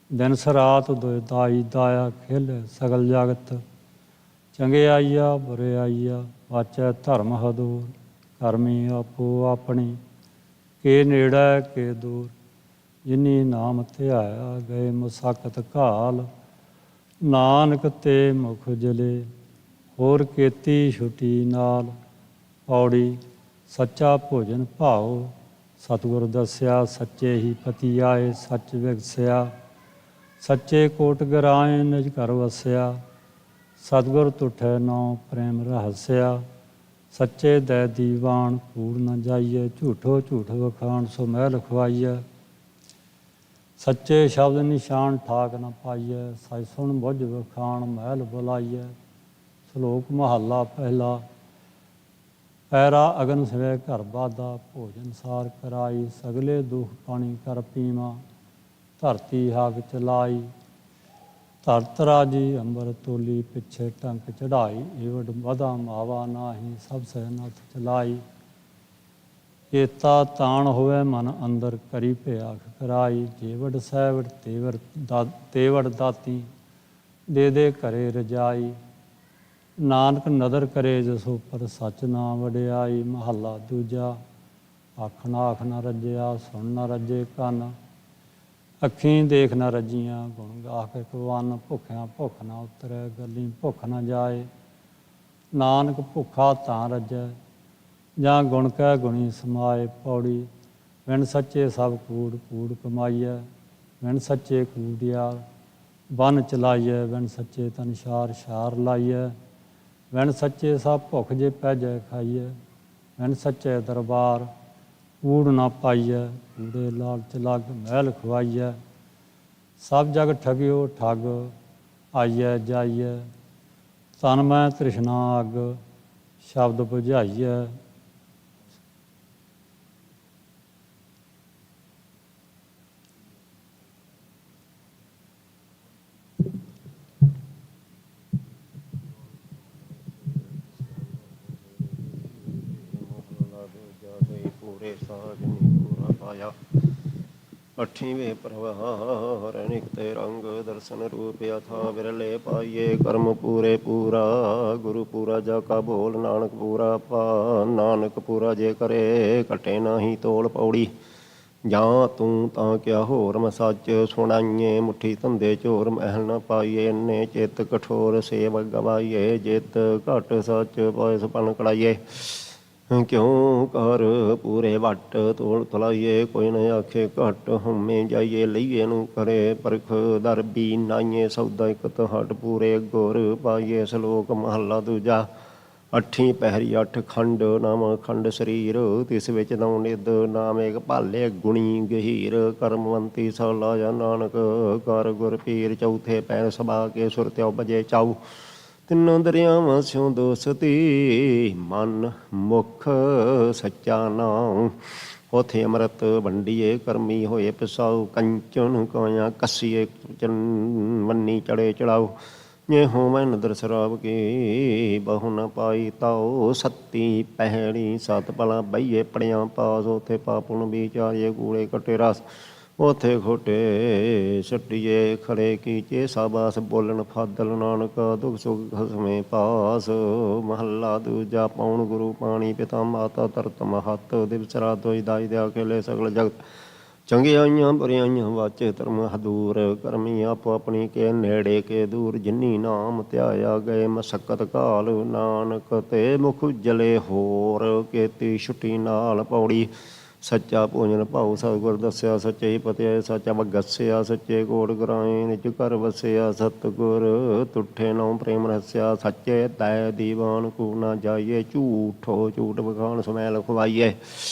ਦਿਨ ਸਰਾਤ ਦੁਇ ਦਾਈ ਦਾਇਆ, ਖੇਲੇ ਸਗਲ ਜਗਤ। ਚੰਗਿਆਈਆ ਬੁਰਿਆਈਆ, ਵਾਚੈ ਧਰਮ ਹਦੂਰ। ਕਰਮੀ ਆਪੋ ਆਪਣੀ, ਕੇ ਨੇੜੈ ਕੇ ਦੂਰ। ਜਿਨੀ ਨਾਮ ਧਿਆਇਆ, ਗਏ ਮੁਸਕਤ ਘਾਲ। ਨਾਨਕ ਤੇ ਮੁਖ ਜਲੇ, ਹੋਰ ਕੀਤੀ ਛੁਟੀ ਨਾਲ। ਪੌੜੀ ਸੱਚਾ ਭੋਜਨ ਭਾਉ, ਸਤਿਗੁਰ ਦੱਸਿਆ। ਸੱਚੇ ਹੀ ਪਤੀ ਆਏ, ਸੱਚ ਵਿਗਸਿਆ। ਸੱਚੇ ਕੋਟ ਗਰਾਏ, ਨਿਜ ਘਰ ਵਸਿਆ। ਸਤਿਗੁਰ ਤੁਠੈ ਨੌ, ਪ੍ਰੇਮ ਰਹੱਸਿਆ। ਸੱਚੇ ਦੈ ਦੀਵਾਨ, ਕੂੜ ਨ ਜਾਈਐ। ਝੂਠੋ ਝੂਠ ਵਖਾਣ, ਸੋ ਮਹਿਲ ਖਵਾਈਐ। ਸੱਚੇ ਸ਼ਬਦ ਨਿਸ਼ਾਨ, ਠਾਕ ਨ ਪਾਈਐ। ਸਚ ਸੁਣ ਬੁੱਝ ਵਖਾਣ, ਮਹਿਲ ਬੁਲਾਈਐ। ਸ਼ਲੋਕ ਮਹੱਲਾ ਪਹਿਲਾ। ਪੈਰਾ ਅਗਨ ਸਵੈ ਘਰ ਬਾਧਾ, ਭੋਜਨ ਸਾਰ ਕਰਾਈ। ਸਗਲੇ ਦੁਖ ਪਾਣੀ ਕਰ ਪੀਵਾ, ਧਰਤੀ ਹੱਗ ਚਲਾਈ। ਧਰਤ ਰਾਜੀ ਅੰਬਰ ਤੋਲੀ, ਪਿੱਛੇ ਟੰਕ ਚੜ੍ਹਾਈ। ਏਵਡ ਵਧਾ ਮਾਵਾ ਨਾਹੀ, ਸਭ ਸਹਿ ਨੱਥ ਚਲਾਈ। ਏਤਾ ਤਾਣ ਹੋਵੇ ਮਨ ਅੰਦਰ, ਕਰੀ ਭਿਆਖ ਕਰਾਈ। ਜੇਵਡ ਸਹਿਵਡ ਤੇਵਡ ਦਾਤੀ, ਦੇ ਦੇ ਘਰੇ ਰਜਾਈ। ਨਾਨਕ ਨਦਰ ਕਰੇ ਜਿਸ ਉਪਰ, ਸੱਚ ਨਾ ਵਡਿਆਈ। ਮਹੱਲਾ ਦੂਜਾ। ਆਖਣ ਆਖ ਨ ਰੱਜਿਆ, ਸੁਣ ਨ ਰੱਜੇ ਕੰਨ। ਅੱਖੀਂ ਦੇਖ ਨ ਰੱਜੀਆਂ, ਗੁਣ ਗਾਖ ਇਕ ਵੰਨ। ਭੁੱਖਿਆਂ ਭੁੱਖ ਨ ਉਤਰੈ, ਗੱਲੀਂ ਭੁੱਖ ਨ ਜਾਏ। ਨਾਨਕ ਭੁੱਖਾ ਤਾਂ ਰੱਜੈ, ਜਾਂ ਗੁਣ ਕੈ ਗੁਣੀ ਸਮਾਏ। ਪੌੜੀ ਵਿਣ ਸੱਚੇ ਸਭ ਕੂੜ, ਕੂੜ ਕਮਾਈਐ। ਵਿਣ ਸੱਚੇ ਕੂੜਿਆਰ, ਬੰਨ ਚਲਾਈਐ। ਵਿਣ ਸੱਚੇ ਤਨ ਛਾਰ, ਛਾਰ ਲਾਈਐ। ਵਿਣ ਸੱਚੇ ਸਭ ਭੁੱਖ, ਜੇ ਪੈਜੈ ਖਾਈਐ। ਵਿਣ ਸੱਚੇ ਦਰਬਾਰ, ਕੂੜ ਨਾ ਪਾਈਐ। ਕੂੜੇ ਲਾਲਚ ਲੱਗ, ਮਹਿਲ ਖਵਾਈਐ। ਸਭ ਜਗ ਠਗਿਓ ਠੱਗ, ਆਈਐ ਜਾਈਐ। ਤਨ ਮੈਂ ਤ੍ਰਿਸ਼ਨਾ ਅੱਗ, ਸ਼ਬਦ ਬੁਝਾਈਐ। ਪੂਰੇ ਸਾਜ ਨੀ ਪੂਰਾ ਪਾਇਆ। ਅੱਠੀਂ ਵੇ ਪ੍ਰਵਾਹ, ਰਣਿਕ ਤੇ ਰੰਗ। ਦਰਸ਼ਨ ਰੂਪ ਅਥਾ ਵਿਰਲੇ ਪਾਈਏ। ਕਰਮ ਪੂਰੇ ਪੂਰਾ, ਗੁਰੂ ਪੂਰਾ ਜਾ ਕਾ ਬੋਲ। ਨਾਨਕ ਪੂਰਾ ਪਾ, ਨਾਨਕ ਪੂਰਾ ਜੇ ਕਰੇ, ਘਟੇ ਨਾਹੀ ਤੋਲ। ਪੌੜੀ ਜਾਂ ਤੂੰ ਤਾਂ ਕਿਆ ਹੋਰ, ਮੈਂ ਸੱਚ ਸੁਣਾਈਏ। ਮੁੱਠੀ ਧੰਦੇ ਚੋਰ, ਮਹਿਲ ਨ ਪਾਈਏ। ਇੰਨੇ ਚਿੱਤ ਕਠੋਰ, ਸੇਵ ਗਵਾਈਏ। ਜਿਤ ਘਟ ਸੱਚ ਪਾਏ, ਸੋ ਭੰਨ ਕਢਾਈਏ। ਕਿਉਂ ਕਰ ਪੂਰੇ ਵਟ ਤੋਲ ਤੁਲਾਈਏ। ਕੋਈ ਨ ਆਖੇ ਘਟ, ਹਉਮੈ ਜਾਈਏ। ਲਈਏ ਨੂੰ ਕਰੇ ਪਰਖ, ਦਰ ਵੀ ਨਾਈਏ। ਸੌਦਾ ਇਕ ਹਟ, ਪੂਰੇ ਗੁਰ ਪਾਈਏ। ਸ਼ਲੋਕ ਮਹੱਲਾ ਦੂਜਾ। ਅੱਠੀਂ ਪਹਿਰੀ ਅੱਠ ਖੰਡ, ਨਾਮ ਖੰਡ ਸਰੀਰ। ਤਿਸ ਵਿੱਚ ਨੌ ਨਿਧ ਨਾਮ ਏਕ, ਭਾਲੇ ਗੁਣੀ ਗਹੀਰ। ਕਰਮਵੰਤੀ ਸਲਾਹਿਆ, ਨਾਨਕ ਕਰ ਗੁਰ ਪੀਰ। ਚੌਥੇ ਪਹਿਰ ਸਭਾ ਕੇ, ਸੁਰਤਿ ਉਪਜੇ ਚਾਉ। ਤਿੰਨੋਂ ਦਰਿਆਵਾਂ ਸਿਉ ਦੋਸਤੀ, ਮਨ ਮੁਖ ਸੱਚਾ ਨਾਮ। ਉਥੇ ਅੰਮ੍ਰਿਤ ਵੰਡੀਏ ਕਰਮੀ ਹੋਏ ਪਿਸਾਉ, ਕੰਚਨ ਕਾਇਆ ਕੱਸੀਏ ਵੰਨੀ ਚੜੇ ਚੜਾਓ। ਜੇ ਹੋਵੈ ਨਦਰ ਸ਼ਰਾਬ ਕੀ, ਬਹੁ ਨ ਪਾਈ ਤਾਓ। ਸੱਤੀ ਪਹਿਣੀ ਸਤ ਭਲਾ ਬਈਏ ਪੜਿਆ ਪਾਸ, ਉਥੇ ਪਾਪੁਨ ਵਿਚਾਰੀਏ ਕੂੜੇ ਕੱਟੇ ਰਸ। ਉਥੇ ਖੋਟੇ ਛੱਡੀਏ ਖੜੇ ਕੀਚੇ ਸਾਬਾਸ, ਬੋਲਣ ਫਾਦਲ ਨਾਨਕਾ ਦੁਖ ਸੁਖ ਖਸਮੇ ਪਾਸ। ਮਹੱਲਾ ਦੂਜਾ। ਪਉਣ ਗੁਰੂ ਪਾਣੀ ਪਿਤਾ ਮਾਤਾ ਧਰਤ ਮਹੱਤ, ਦਿਵਸ ਰਾਤ ਹੋਈ ਦਾਈ ਦੇ ਅਕੇਲੇ ਸਗਲ ਜਗਤ। ਚੰਗਿਆਈਆਂ ਬੁਰਿਆਈਆਂ ਵਾਚੇ ਧਰਮ ਹਦੂਰ, ਕਰਮੀ ਆਪੋ ਆਪਣੀ ਕੇ ਨੇੜੇ ਕੇ ਦੂਰ। ਜਿਨੀ ਨਾਮ ਧਿਆਇਆ ਗਏ ਮਸਕਤ ਘਾਲ, ਨਾਨਕ ਤੇ ਮੁਖ ਉਜਲੇ ਹੋਰ। ਕੀਤੀ ਛੁੱਟੀ ਨਾਲ ਪੌੜੀ, ਸੱਚਾ ਭੋਜਨ ਭਾਉ ਸਤਿਗੁਰ ਦੱਸਿਆ। ਸੱਚੇ ਪਤਿਆ ਸੱਚਾ ਵਗਸਿਆ, ਸੱਚੇ ਕੋਟ ਗਰਾਏ ਨਿਜ ਘਰ ਵਸਿਆ। ਸਤਿਗੁਰ ਤੁਠੇ ਨਉ ਪ੍ਰੇਮ ਰਸਿਆ, ਸੱਚੇ ਤੈ ਦੀਵਾਨ ਕੂ ਨਾ ਜਾਈਏ। ਝੂਠੋ ਝੂਠ ਬਖਾਣ ਸਮੈਲ ਖਵਾਈਏ,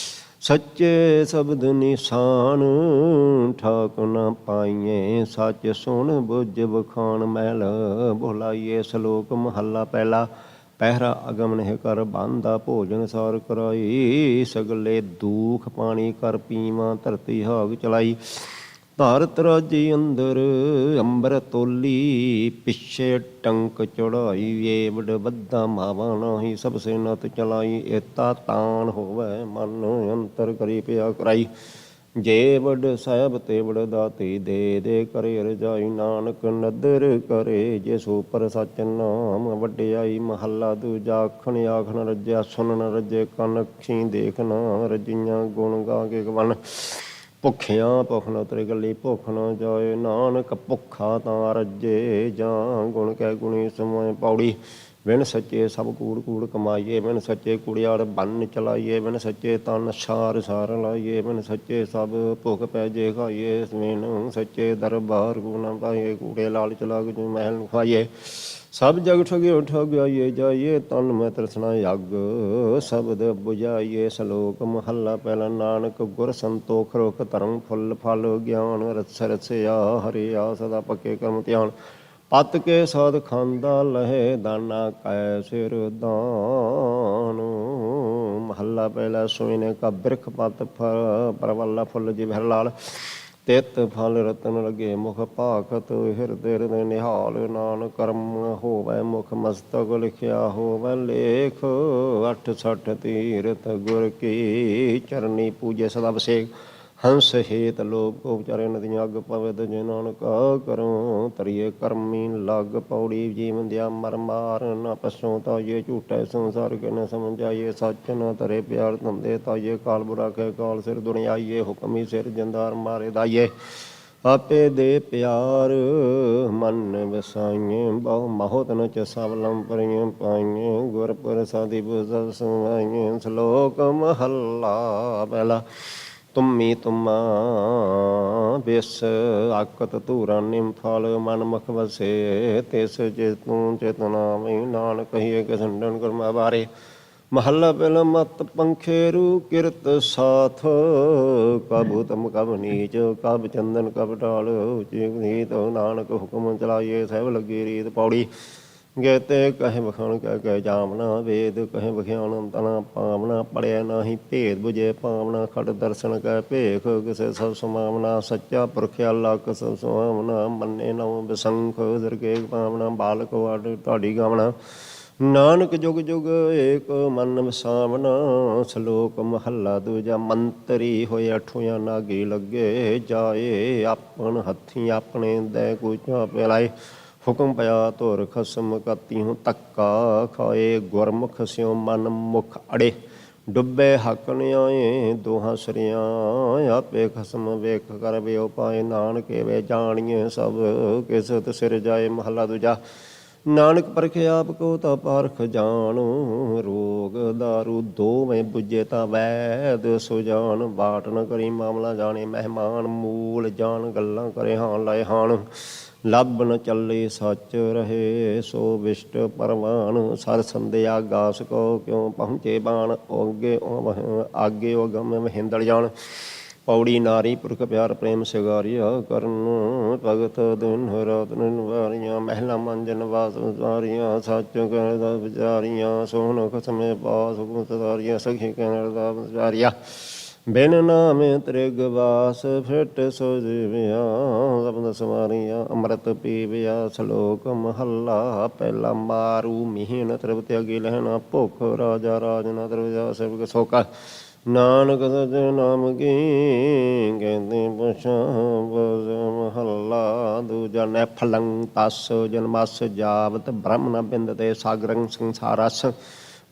ਸੱਚੇ ਸ਼ਬਦ ਨਿਸ਼ਾਨ ਠਾਕ ਨਾ ਪਾਈਏ। ਸੱਚ ਸੁਣ ਬੁੱਝ ਬਖਾਣ ਮੈਲ ਭੁਲਾਈਏ। ਸ਼ਲੋਕ ਮਹੱਲਾ ਪਹਿਲਾ। ਪਹਿਰਾ ਅਗਮ ਨਹਿ ਕਰ ਬਾਂਧਾ, ਭੋਜਨ ਸਾਰ ਕਰਾਈ। ਸਗਲੇ ਦੂਖ ਪਾਣੀ ਕਰ ਪੀਵਾਂ, ਧਰਤੀ ਹਾਗ ਚਲਾਈ। ਧਾਰਤ ਰਾਜੀ ਅੰਦਰ ਅੰਬਰ ਤੋਲੀ, ਪਿੱਛੇ ਟੰਕ ਚੜਾਈ। ਏਵਡ ਬੱਧਾ ਮਾਵਾ ਨਾਹੀ, ਸਭ ਸੇ ਨਤ ਚਲਾਈ। ਏਤਾ ਤਾਣ ਹੋਵੈ ਮਨ ਅੰਤਰ ਕਰੀ ਪਿਆ ਕਰਾਈ। ਜੇ ਵਡ ਸਾਹਿਬ ਤੇ ਵਡ ਦਾਤੀ, ਦੇ ਦੇ ਕਰੇ ਰਜਾਈ। ਨਾਨਕ ਨਦਰ ਕਰੇ ਜੇ ਸੋ ਪਰ ਸਚ ਨਾਮ ਵਡਿਆਈ। ਮਹੱਲਾ ਦੂਜਾ। ਆਖਣ ਆਖ ਨ ਰੱਜਿਆ, ਸੁਨ ਨ ਰੱਜੇ ਕੰਨ। ਅੱਖੀਂ ਦੇਖ ਨਾ ਰੱਜੀਆਂ, ਗੁਣ ਗਾ ਕੇ ਗਵਨ। ਭੁੱਖਿਆਂ ਭੁੱਖ ਨ ਉਤਰੇ ਗੱਲੀ, ਭੁੱਖ ਨ ਜਾਏ। ਨਾਨਕ ਭੁੱਖਾ ਤਾਂ ਰੱਜੇ, ਜਾਂ ਗੁਣ ਕੈ ਗੁਣੀ ਸਮਾਏ। ਪੌੜੀ। ਬਿਨ ਸੱਚੇ ਸਭ ਕੂੜ ਕੂੜ ਕਮਾਈਏ, ਬਿਨ ਸੱਚੇ ਕੁੜਿਆੜ ਬੰਨ ਚਲਾਈਏ। ਬਿਨ ਸੱਚੇ ਤਨ ਸਾਰ ਸਾਰ ਲਾਈਏ, ਬਿਨ ਸੱਚੇ ਸਭ ਭੁੱਖ ਪੈ ਜੇ ਖਾਈਏ। ਬਿਨ ਸੱਚੇ ਦਰਬਾਰ ਕੂ ਨਾ ਪਾਈਏ, ਕੂੜੇ ਲਾਲਚ ਲਾਗ ਜੋ ਮਹਿਲ ਨੂੰ ਖਾਈਏ। ਸਭ ਜਗ ਠਗਿਓ ਠਗਾਈਏ ਜਾਈਏ, ਤਨ ਮੈਂ ਤ੍ਰਿਸ਼ਨਾ ਯੱਗ ਸ਼ਬਦ ਬੁਝਾਈਏ। ਸ਼ਲੋਕ ਮਹੱਲਾ ਪਹਿਲਾ। ਨਾਨਕ ਗੁਰ ਸੰਤੋਖ ਰੁਖ ਧਰਮ ਫੁੱਲ ਫਲ, ਗਿਆਨ ਰਸ ਰਸਿਆ ਹਰਿਆ ਸਦਾ ਪੱਕੇ ਕਰਮ ਧਿਆਨ। ਪਤ ਕੇ ਸਾਧ ਖਾਂਦਾ ਲਹੇ, ਦਾਨਾ ਕੈ ਸਿਰ ਦਾਨ। ਮਹੱਲਾ ਪਹਿਲਾ। ਸੋਇਨੇ ਕਾ ਬਿਰਖ ਪਤ ਪਰਵਾਲਾ, ਫੁੱਲ ਜਿਵ ਹਰ ਲਾਲ। ਤਿਤ ਫਲ ਰਤਨ ਲਗੇ ਮੁਖ ਭਾਖਤ, ਹਿਰਦੇ ਹਿਰਦੇ ਨਿਹਾਲ। ਨਾਨਕ ਕਰਮ ਹੋਵੈ ਮੁਖ ਮਸਤਕ, ਲਿਖਿਆ ਹੋਵੈ ਲੇਖ। 68 ਤੀਰਥ ਗੁਰ ਕੀ ਚਰਨੀ, ਪੂਜੇ ਸਦਾ ਅਭਿਸ਼ੇਕ। ਹੰਸ ਹੇਤ ਲੋਕ ਕੋ ਵਿਚਾਰੇ, ਨਦੀਆਂ ਅੱਗ ਪਵਿੱਤ। ਜੇ ਨਾਨਕਾ ਕਰੋ ਤਰੀਏ ਕਰਮੀ ਲੱਗ। ਪੌੜੀ। ਜੀਵਨ ਦਿਆ ਮਰ ਮਾਰ ਨਾ ਪਛੋ ਤਾਈਏ, ਝੂਠੇ ਸੰਸਾਰ ਕੇ ਨ ਸਮਝਾਈਏ। ਸੱਚ ਨਾ ਧਰੇ ਪਿਆਰ ਧੰਦੇ ਤਾਈਏ, ਕਾਲ ਬੁਰਾ ਕੇ ਕਾਲ ਸਿਰ ਦੁਣਿਆਈਏ। ਹੁਕਮੀ ਸਿਰ ਜੰਦਾਰ ਮਾਰੇ ਦਾਈਏ, ਆਪੇ ਦੇ ਪਿਆਰ ਮਨ ਵਸਾਈਏ। ਬਹੁ ਮਹੋਤ ਨ ਚ ਸਵਲਮ ਪਰੀਏ ਪਾਈਏ, ਗੁਰ ਪ੍ਰਸਾਦੀ ਬੁਝਾ ਸਮਾਈਏ। ਸ਼ਲੋਕ ਮਹੱਲਾ ਪਹਿਲਾ। ਤੁਮੀ ਤੁਮਾ ਬਿਸ ਆਕਤ ਧੂਰਾ ਨਿਮ ਫਲ, ਮਨ ਮੁਖ ਵਸੇ ਤਿਸ ਜੇ ਤੂੰ ਚੇਤਨਾਵੀ। ਨਾਨਕ ਕਹੀਏ ਕਿ ਸੰਡਨ ਕਰਮਾ ਬਾਰੇ। ਮਹੱਲਾ ਪਹਿਲਾ। ਮਤ ਪੰਖੇਰੂ ਕਿਰਤ ਸਾਥ, ਕਬ ਉਤਮ ਕਬ ਨੀਚ, ਕਬ ਚੰਦਨ ਕਬ ਢਾਲ। ਉਚੀ ਨੀਤ ਨਾਨਕ ਹੁਕਮ ਚਲਾਈਏ, ਸਹਿਬ ਲੱਗੀ ਰੀਤ। ਪੌੜੀ। ਗੇਤੇ ਕਹੇ ਬਖਾਣ ਕਹਿ ਕਹਿ ਜਾਮਨਾ, ਵੇਦ ਕਹੇ ਬਖਿਆਣ ਤਨਾ ਪਾਵਨਾ। ਪੜਿਆ ਨਾਹੀ ਭੇਦ ਬੁਝੇ ਪਾਵਨਾ, ਖੜ ਦਰਸ਼ਨ ਕੈ ਭੇਖ ਕਿਸੇ ਸਭ ਸਮਾਵਨਾ। ਸੱਚਾ ਪੁਰਖਿਆ ਲੱਖ ਸਭ ਸੁਹਾਵਨਾ, ਮੰਨੇ ਨਉ ਬਿਸੰਖ ਦਰਗੇਹ ਪਾਵਨਾ। ਬਾਲਕ ਵਡ ਢਾਡੀ ਗਾਵਨਾ, ਨਾਨਕ ਜੁਗ ਜੁਗ ਏਕ ਮਨ ਵਸਾਵਨਾ। ਸ਼ਲੋਕ ਮਹੱਲਾ ਦੂਜਾ। ਮੰਤਰੀ ਹੋਏ ਅਠੂਆਂ ਨਾਗੀ ਲੱਗੇ, ਜਾਏ ਆਪਨ ਹੱਥੀਂ ਆਪਣੇ ਦੈ ਕੂਚਾ ਪਿਲਾਏ। ਹੁਕਮ ਪਿਆ ਧੁਰ ਖਸਮ ਕਾਤੀ ਹੂੰ ਧੱਕਾ ਖਾਏ, ਗੁਰਮੁਖ ਸਿਉ ਮਨ ਮੁਖ ਅੜੇ। ਡੁੱਬੇ ਹੱਕ ਨ ਆਏ ਦੋਹਾਂ ਸਰਿਆਂ, ਆਪੇ ਖਸਮ ਵੇਖ ਕਰ ਵਿਓ ਪਾਏ। ਨਾਨਕੇ ਵੇ ਜਾਣੀਏ ਸਭ ਕਿਸ ਸਿਰ ਜਾਏ। ਮਹੱਲਾ ਦੂਜਾ। ਨਾਨਕ ਪਰਖੇ ਆਪ ਕੋ ਤਾ ਪਾਰਖ ਜਾਣੂ, ਰੋਗ ਦਾਰੂ ਦੋਵੇਂ ਬੁਝੇ ਤਾ ਵੈਦ ਸੁਜਾਨ। ਬਾਟ ਨ ਕਰੀ ਮਾਮਲਾ ਜਾਣੇ ਮਹਿਮਾਨ, ਮੂਲ ਜਾਣ ਗੱਲਾਂ ਕਰੇ ਹਾਨ ਲਾਏ ਹਾਨ। ਲੱਭ ਨ ਚੱਲੇ ਸੱਚ ਰਹੇ ਸੋ ਵਿਸ਼ਟ ਪਰਵਾਨ, ਸਰ ਸੰਧਿਆ ਗਾਸ ਕੋ ਕਿਉ ਪਹੁੰਚੇ ਬਾਣ। ਅੱਗੇ ਉਹ ਗਮ ਮਹਿੰਦਲ ਜਾਣ, ਪੌੜੀ ਨਾਰੀ ਪੁਰਖ ਪਿਆਰ ਪ੍ਰੇਮ ਸਿਗਾਰੀਆ ਕਰਨ ਭਗਤ ਦਿਨ ਰਾਤ ਨਿਵਾਰੀਆਂ ਮਹਿਲਾ ਮੰਜਨ ਵਾਸ ਵਾਰੀਆਂ ਸੱਚ ਕਹਿਣ ਦਾ ਵਿਚਾਰੀਆਂ ਸੋਹਣ ਖਸਮੇ ਪਾਸ ਸਦਾਰੀਆਂ ਸਖੀ ਕਹਿਣ ਦਾ ਵਿਚਾਰੀਆ ਬਿਨ ਨਾਮੇ ਤ੍ਰਿਗ ਵਾਸ ਫਿਟ ਸੋ ਜੀਵਿਆ ਸਬਦ ਸਵਾਰੀਆਂ ਅੰਮ੍ਰਿਤ ਪੀਵਿਆ ਸ਼ਲੋਕ ਮਹੱਲਾ ਪਹਿਲਾ ਮਾਰੂ ਮਿਹਨਤ ਰਬ ਤਿਆਗੀ ਲਹਿਣਾ ਭੁੱਖ ਰਾਜਾ ਰਾਜ ਨਾ ਦਰਜਾ ਸੇਵਕ ਸੋਕਾ ਨਾਨਕ ਸੱਚੇ ਨਾਮ ਕੀ ਕਹਿੰਦੇ ਪੁਛਾਂ ਬਸ ਮਹੱਲਾ ਦੂਜਾ ਨੈ ਫਲੰ ਤਸ ਜਨਮਸ ਜਾਵਤ ਬ੍ਰਹਮ ਨ ਬਿੰਦਤੇ ਸਾਗਰੰ ਸੰਸਾਰਸ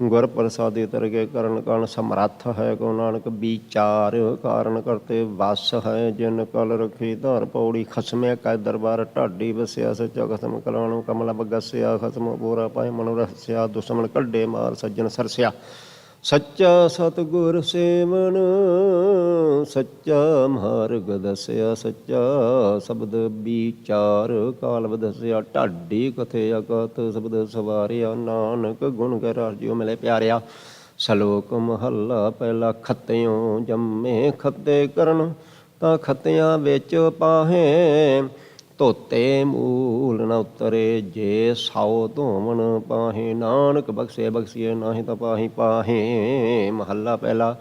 ਗੁਰ ਪ੍ਰਸਾਦਿ ਤਰਗੇ ਕਰਨ ਕਣ ਸਮਰੱਥ ਹੈ ਕੋ ਨਾਨਕ ਵਿਚਾਰ ਕਾਰਨ ਕਰਤੇ ਵਸ ਹੈ ਜਿਨ ਕਲ ਰਖੀ ਧਾਰ ਪੌੜੀ ਖਸਮੇ ਕੈ ਦਰਬਾਰ ਢਾਡੀ ਵਸਿਆ ਸੱਚਾ ਖਸਮ ਕਲਾਣੋ ਕਮਲ ਬਗਸਿਆ ਖਸਮ ਪੂਰਾ ਪਾਏ ਮਨੁ ਰਸਿਆ ਦੁਸ਼ਮਣ ਕੱਢੇ ਮਾਰ ਸੱਜਣ ਸਰਸਿਆ ਸੱਚਾ ਸਤਿਗੁਰ ਸੇਵਨ ਸੱਚਾ ਮਾਰਗ ਦਸਿਆ ਸੱਚਾ ਸ਼ਬਦ ਵਿਚਾਰ ਕਾਲ ਦਸਿਆ ਢਾਡੀ ਕਥੇ ਅਕਤ ਸ਼ਬਦ ਸਵਾਰਿਆ ਨਾਨਕ ਗੁਣ ਕਰ ਜਿਉ ਮਿਲੇ ਪਿਆਰਿਆ ਸ਼ਲੋਕ ਮਹੱਲਾ ਪਹਿਲਾ ਖੱਤਿਓ ਜੰਮੇ ਖੱਤੇ ਕਰਨ ਤਾਂ ਖੱਤਿਆਂ ਵਿੱਚ ਪਾਹੇ ਧੋਤੇ ਮੂਲ ਨ ਉਤਰੇ ਜੇ ਸਾਉ ਧੋਵਣ ਪਾਹੇ ਨਾਨਕ ਬਖਸ਼ੇ ਬਖਸ਼ੀਏ ਨਾਹੀਂ ਤਾਂ ਪਾਹੀ ਪਾਹੇ ਮਹੱਲਾ ਪਹਿਲਾ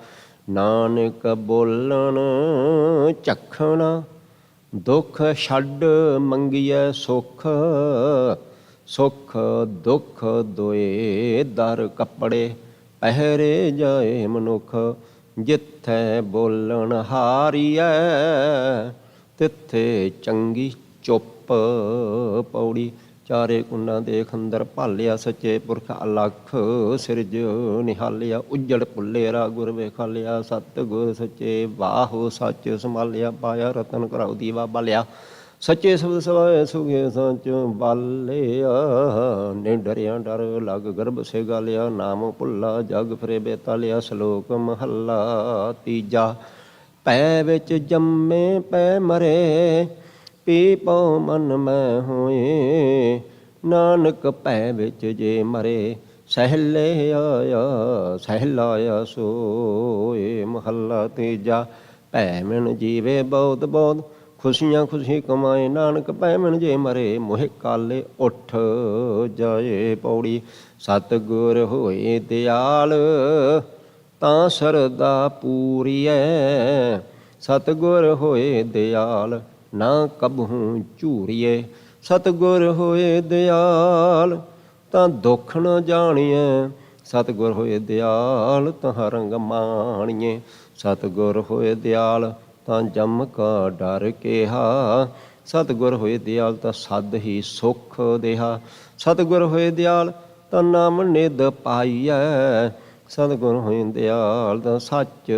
ਨਾਨਕ ਬੋਲਣ ਚਖਣਾ ਦੁੱਖ ਛੱਡ ਮੰਗੀਐ ਸੁਖ ਸੁਖ ਦੁੱਖ ਦੋਏ ਦਰ ਕੱਪੜੇ ਪਹਿਰੇ ਜਾਏ ਮਨੁੱਖ ਜਿੱਥੇ ਬੋਲਣ ਹਾਰੀਐ ਤਿੱਥੇ ਚੰਗੀ ਚੁੱਪ ਪੌੜੀ ਚਾਰੇ ਕੁੰਡਾਂ ਦੇ ਖੰਦਰ ਭਾਲਿਆ ਸੱਚੇ ਪੁਰਖ ਅਲਖ ਸਿਰਜ ਨਿਹਾਲਿਆ ਉੱਜੜ ਭੁੱਲੇਰਾ ਗੁਰ ਵੇਖਾਲਿਆ ਸਤ ਗੁਰ ਸੱਚੇ ਵਾਹੋ ਸੱਚ ਸੰਭਾਲਿਆ ਪਾਇਆ ਰਤਨ ਘਰਾਉ ਦੀਵਾ ਬਾਲਿਆ ਸੱਚੇ ਸ਼ਬਦ ਸਵਾਏ ਸੁਗੇ ਸੱਚ ਬਾਲਿਆ ਨੇ ਡਰਿਆ ਡਰ ਲਗ ਗਰਭ ਸੇ ਗਾਲਿਆ ਨਾਮ ਭੁੱਲਾ ਜਗ ਫਿਰੇ ਬੇਤਾਲਿਆ ਸ਼ਲੋਕ ਮਹੱਲਾ ਤੀਜਾ ਪੈ ਵਿੱਚ ਜੰਮੇ ਪੈ ਮਰੇ ਪੀ ਪਉ ਮਨ ਮੈਂ ਹੋਏ ਨਾਨਕ ਭੈ ਵਿੱਚ ਜੇ ਮਰੇ ਸਹਿਲੇ ਆਇਆ ਸਹਿਲਾਇਆ ਸੋਏ ਮਹੱਲਾ ਤੀਜਾ ਭੈ ਮਿਣ ਜੀਵੇ ਬਹੁਤ ਬਹੁਤ ਖੁਸ਼ੀਆਂ ਖੁਸ਼ੀ ਕਮਾਏ ਨਾਨਕ ਭੈ ਮਿਣ ਜੇ ਮਰੇ ਮੋਹਿ ਕਾਲੇ ਉੱਠ ਜਾਏ ਪੌੜੀ ਸਤਿਗੁਰ ਹੋਏ ਦਿਆਲ ਤਾਂ ਸਰਦਾ ਪੂਰੀਐ ਸਤਿਗੁਰ ਹੋਏ ਦਿਆਲ ਨਾ ਕਬਹੂ ਝੂਰੀਏ ਸਤਿਗੁਰ ਹੋਏ ਦਿਆਲ ਤਾਂ ਦੁੱਖ ਨ ਜਾਣੀਐ ਸਤਿਗੁਰ ਹੋਏ ਦਿਆਲ ਤਾਂ ਰੰਗ ਮਾਣੀਏ ਸਤਿਗੁਰ ਹੋਏ ਦਿਆਲ ਤਾਂ ਜਮ ਕਾ ਡਰ ਕੇਹਾ ਸਤਿਗੁਰ ਹੋਏ ਦਿਆਲ ਤਾਂ ਸਦ ਹੀ ਸੁਖ ਦੇਹਾ ਸਤਿਗੁਰ ਹੋਏ ਦਿਆਲ ਤਾਂ ਨਾਮ ਨਿਧ ਪਾਈਐ ਸਤਿਗੁਰ ਹੋਏ ਦਿਆਲ ਤਾਂ ਸੱਚ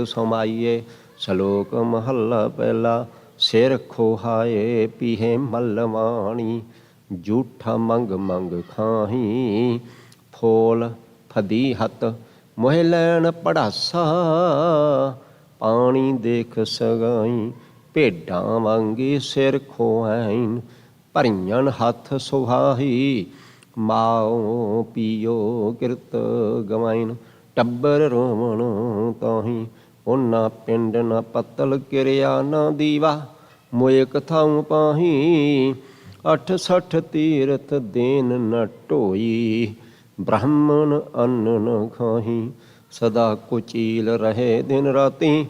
ਸਮਾਈਏ ਸ਼ਲੋਕ ਮਹੱਲਾ ਪਹਿਲਾ ਸਿਰ ਖੋਹਾਏ ਪੀਹੇ ਮਲਵਾਣੀ ਝੂਠਾ ਮੰਗ ਮੰਗ ਖਾਹੀ ਫੋਲ ਫਦੀ ਹੱਤ ਮੋਹਿ ਲੈਣ ਪੜਾਸਾ ਪਾਣੀ ਦੇਖ ਸਗਾਈ ਭੇਡਾਂ ਵਾਂਗੀ ਸਿਰ ਖੋਹਾਈਨ ਭਰੀਆਂ ਹੱਥ ਸੁਹਾਈ ਮਾਓ ਪੀਓ ਕਿਰਤ ਗਵਾਈਨ ਟੱਬਰ ਰੋਵਣ ਤਾਹੀ ਉਹਨਾਂ ਪਿੰਡ ਨਾ ਪਤਲ ਕਿਰਿਆ ਨਾ ਦੀਵਾ ਮੋਏ ਕਥਾਉ ਪਾਹੀ 68 ਤੀਰਥ ਦੇਨ ਨ ਢੋਈ ਬ੍ਰਾਹਮਣ ਅੰਨ ਨ ਖਾਹੀ ਸਦਾ ਕੁਚੀਲ ਰਹੇ ਦਿਨ ਰਾਤੀ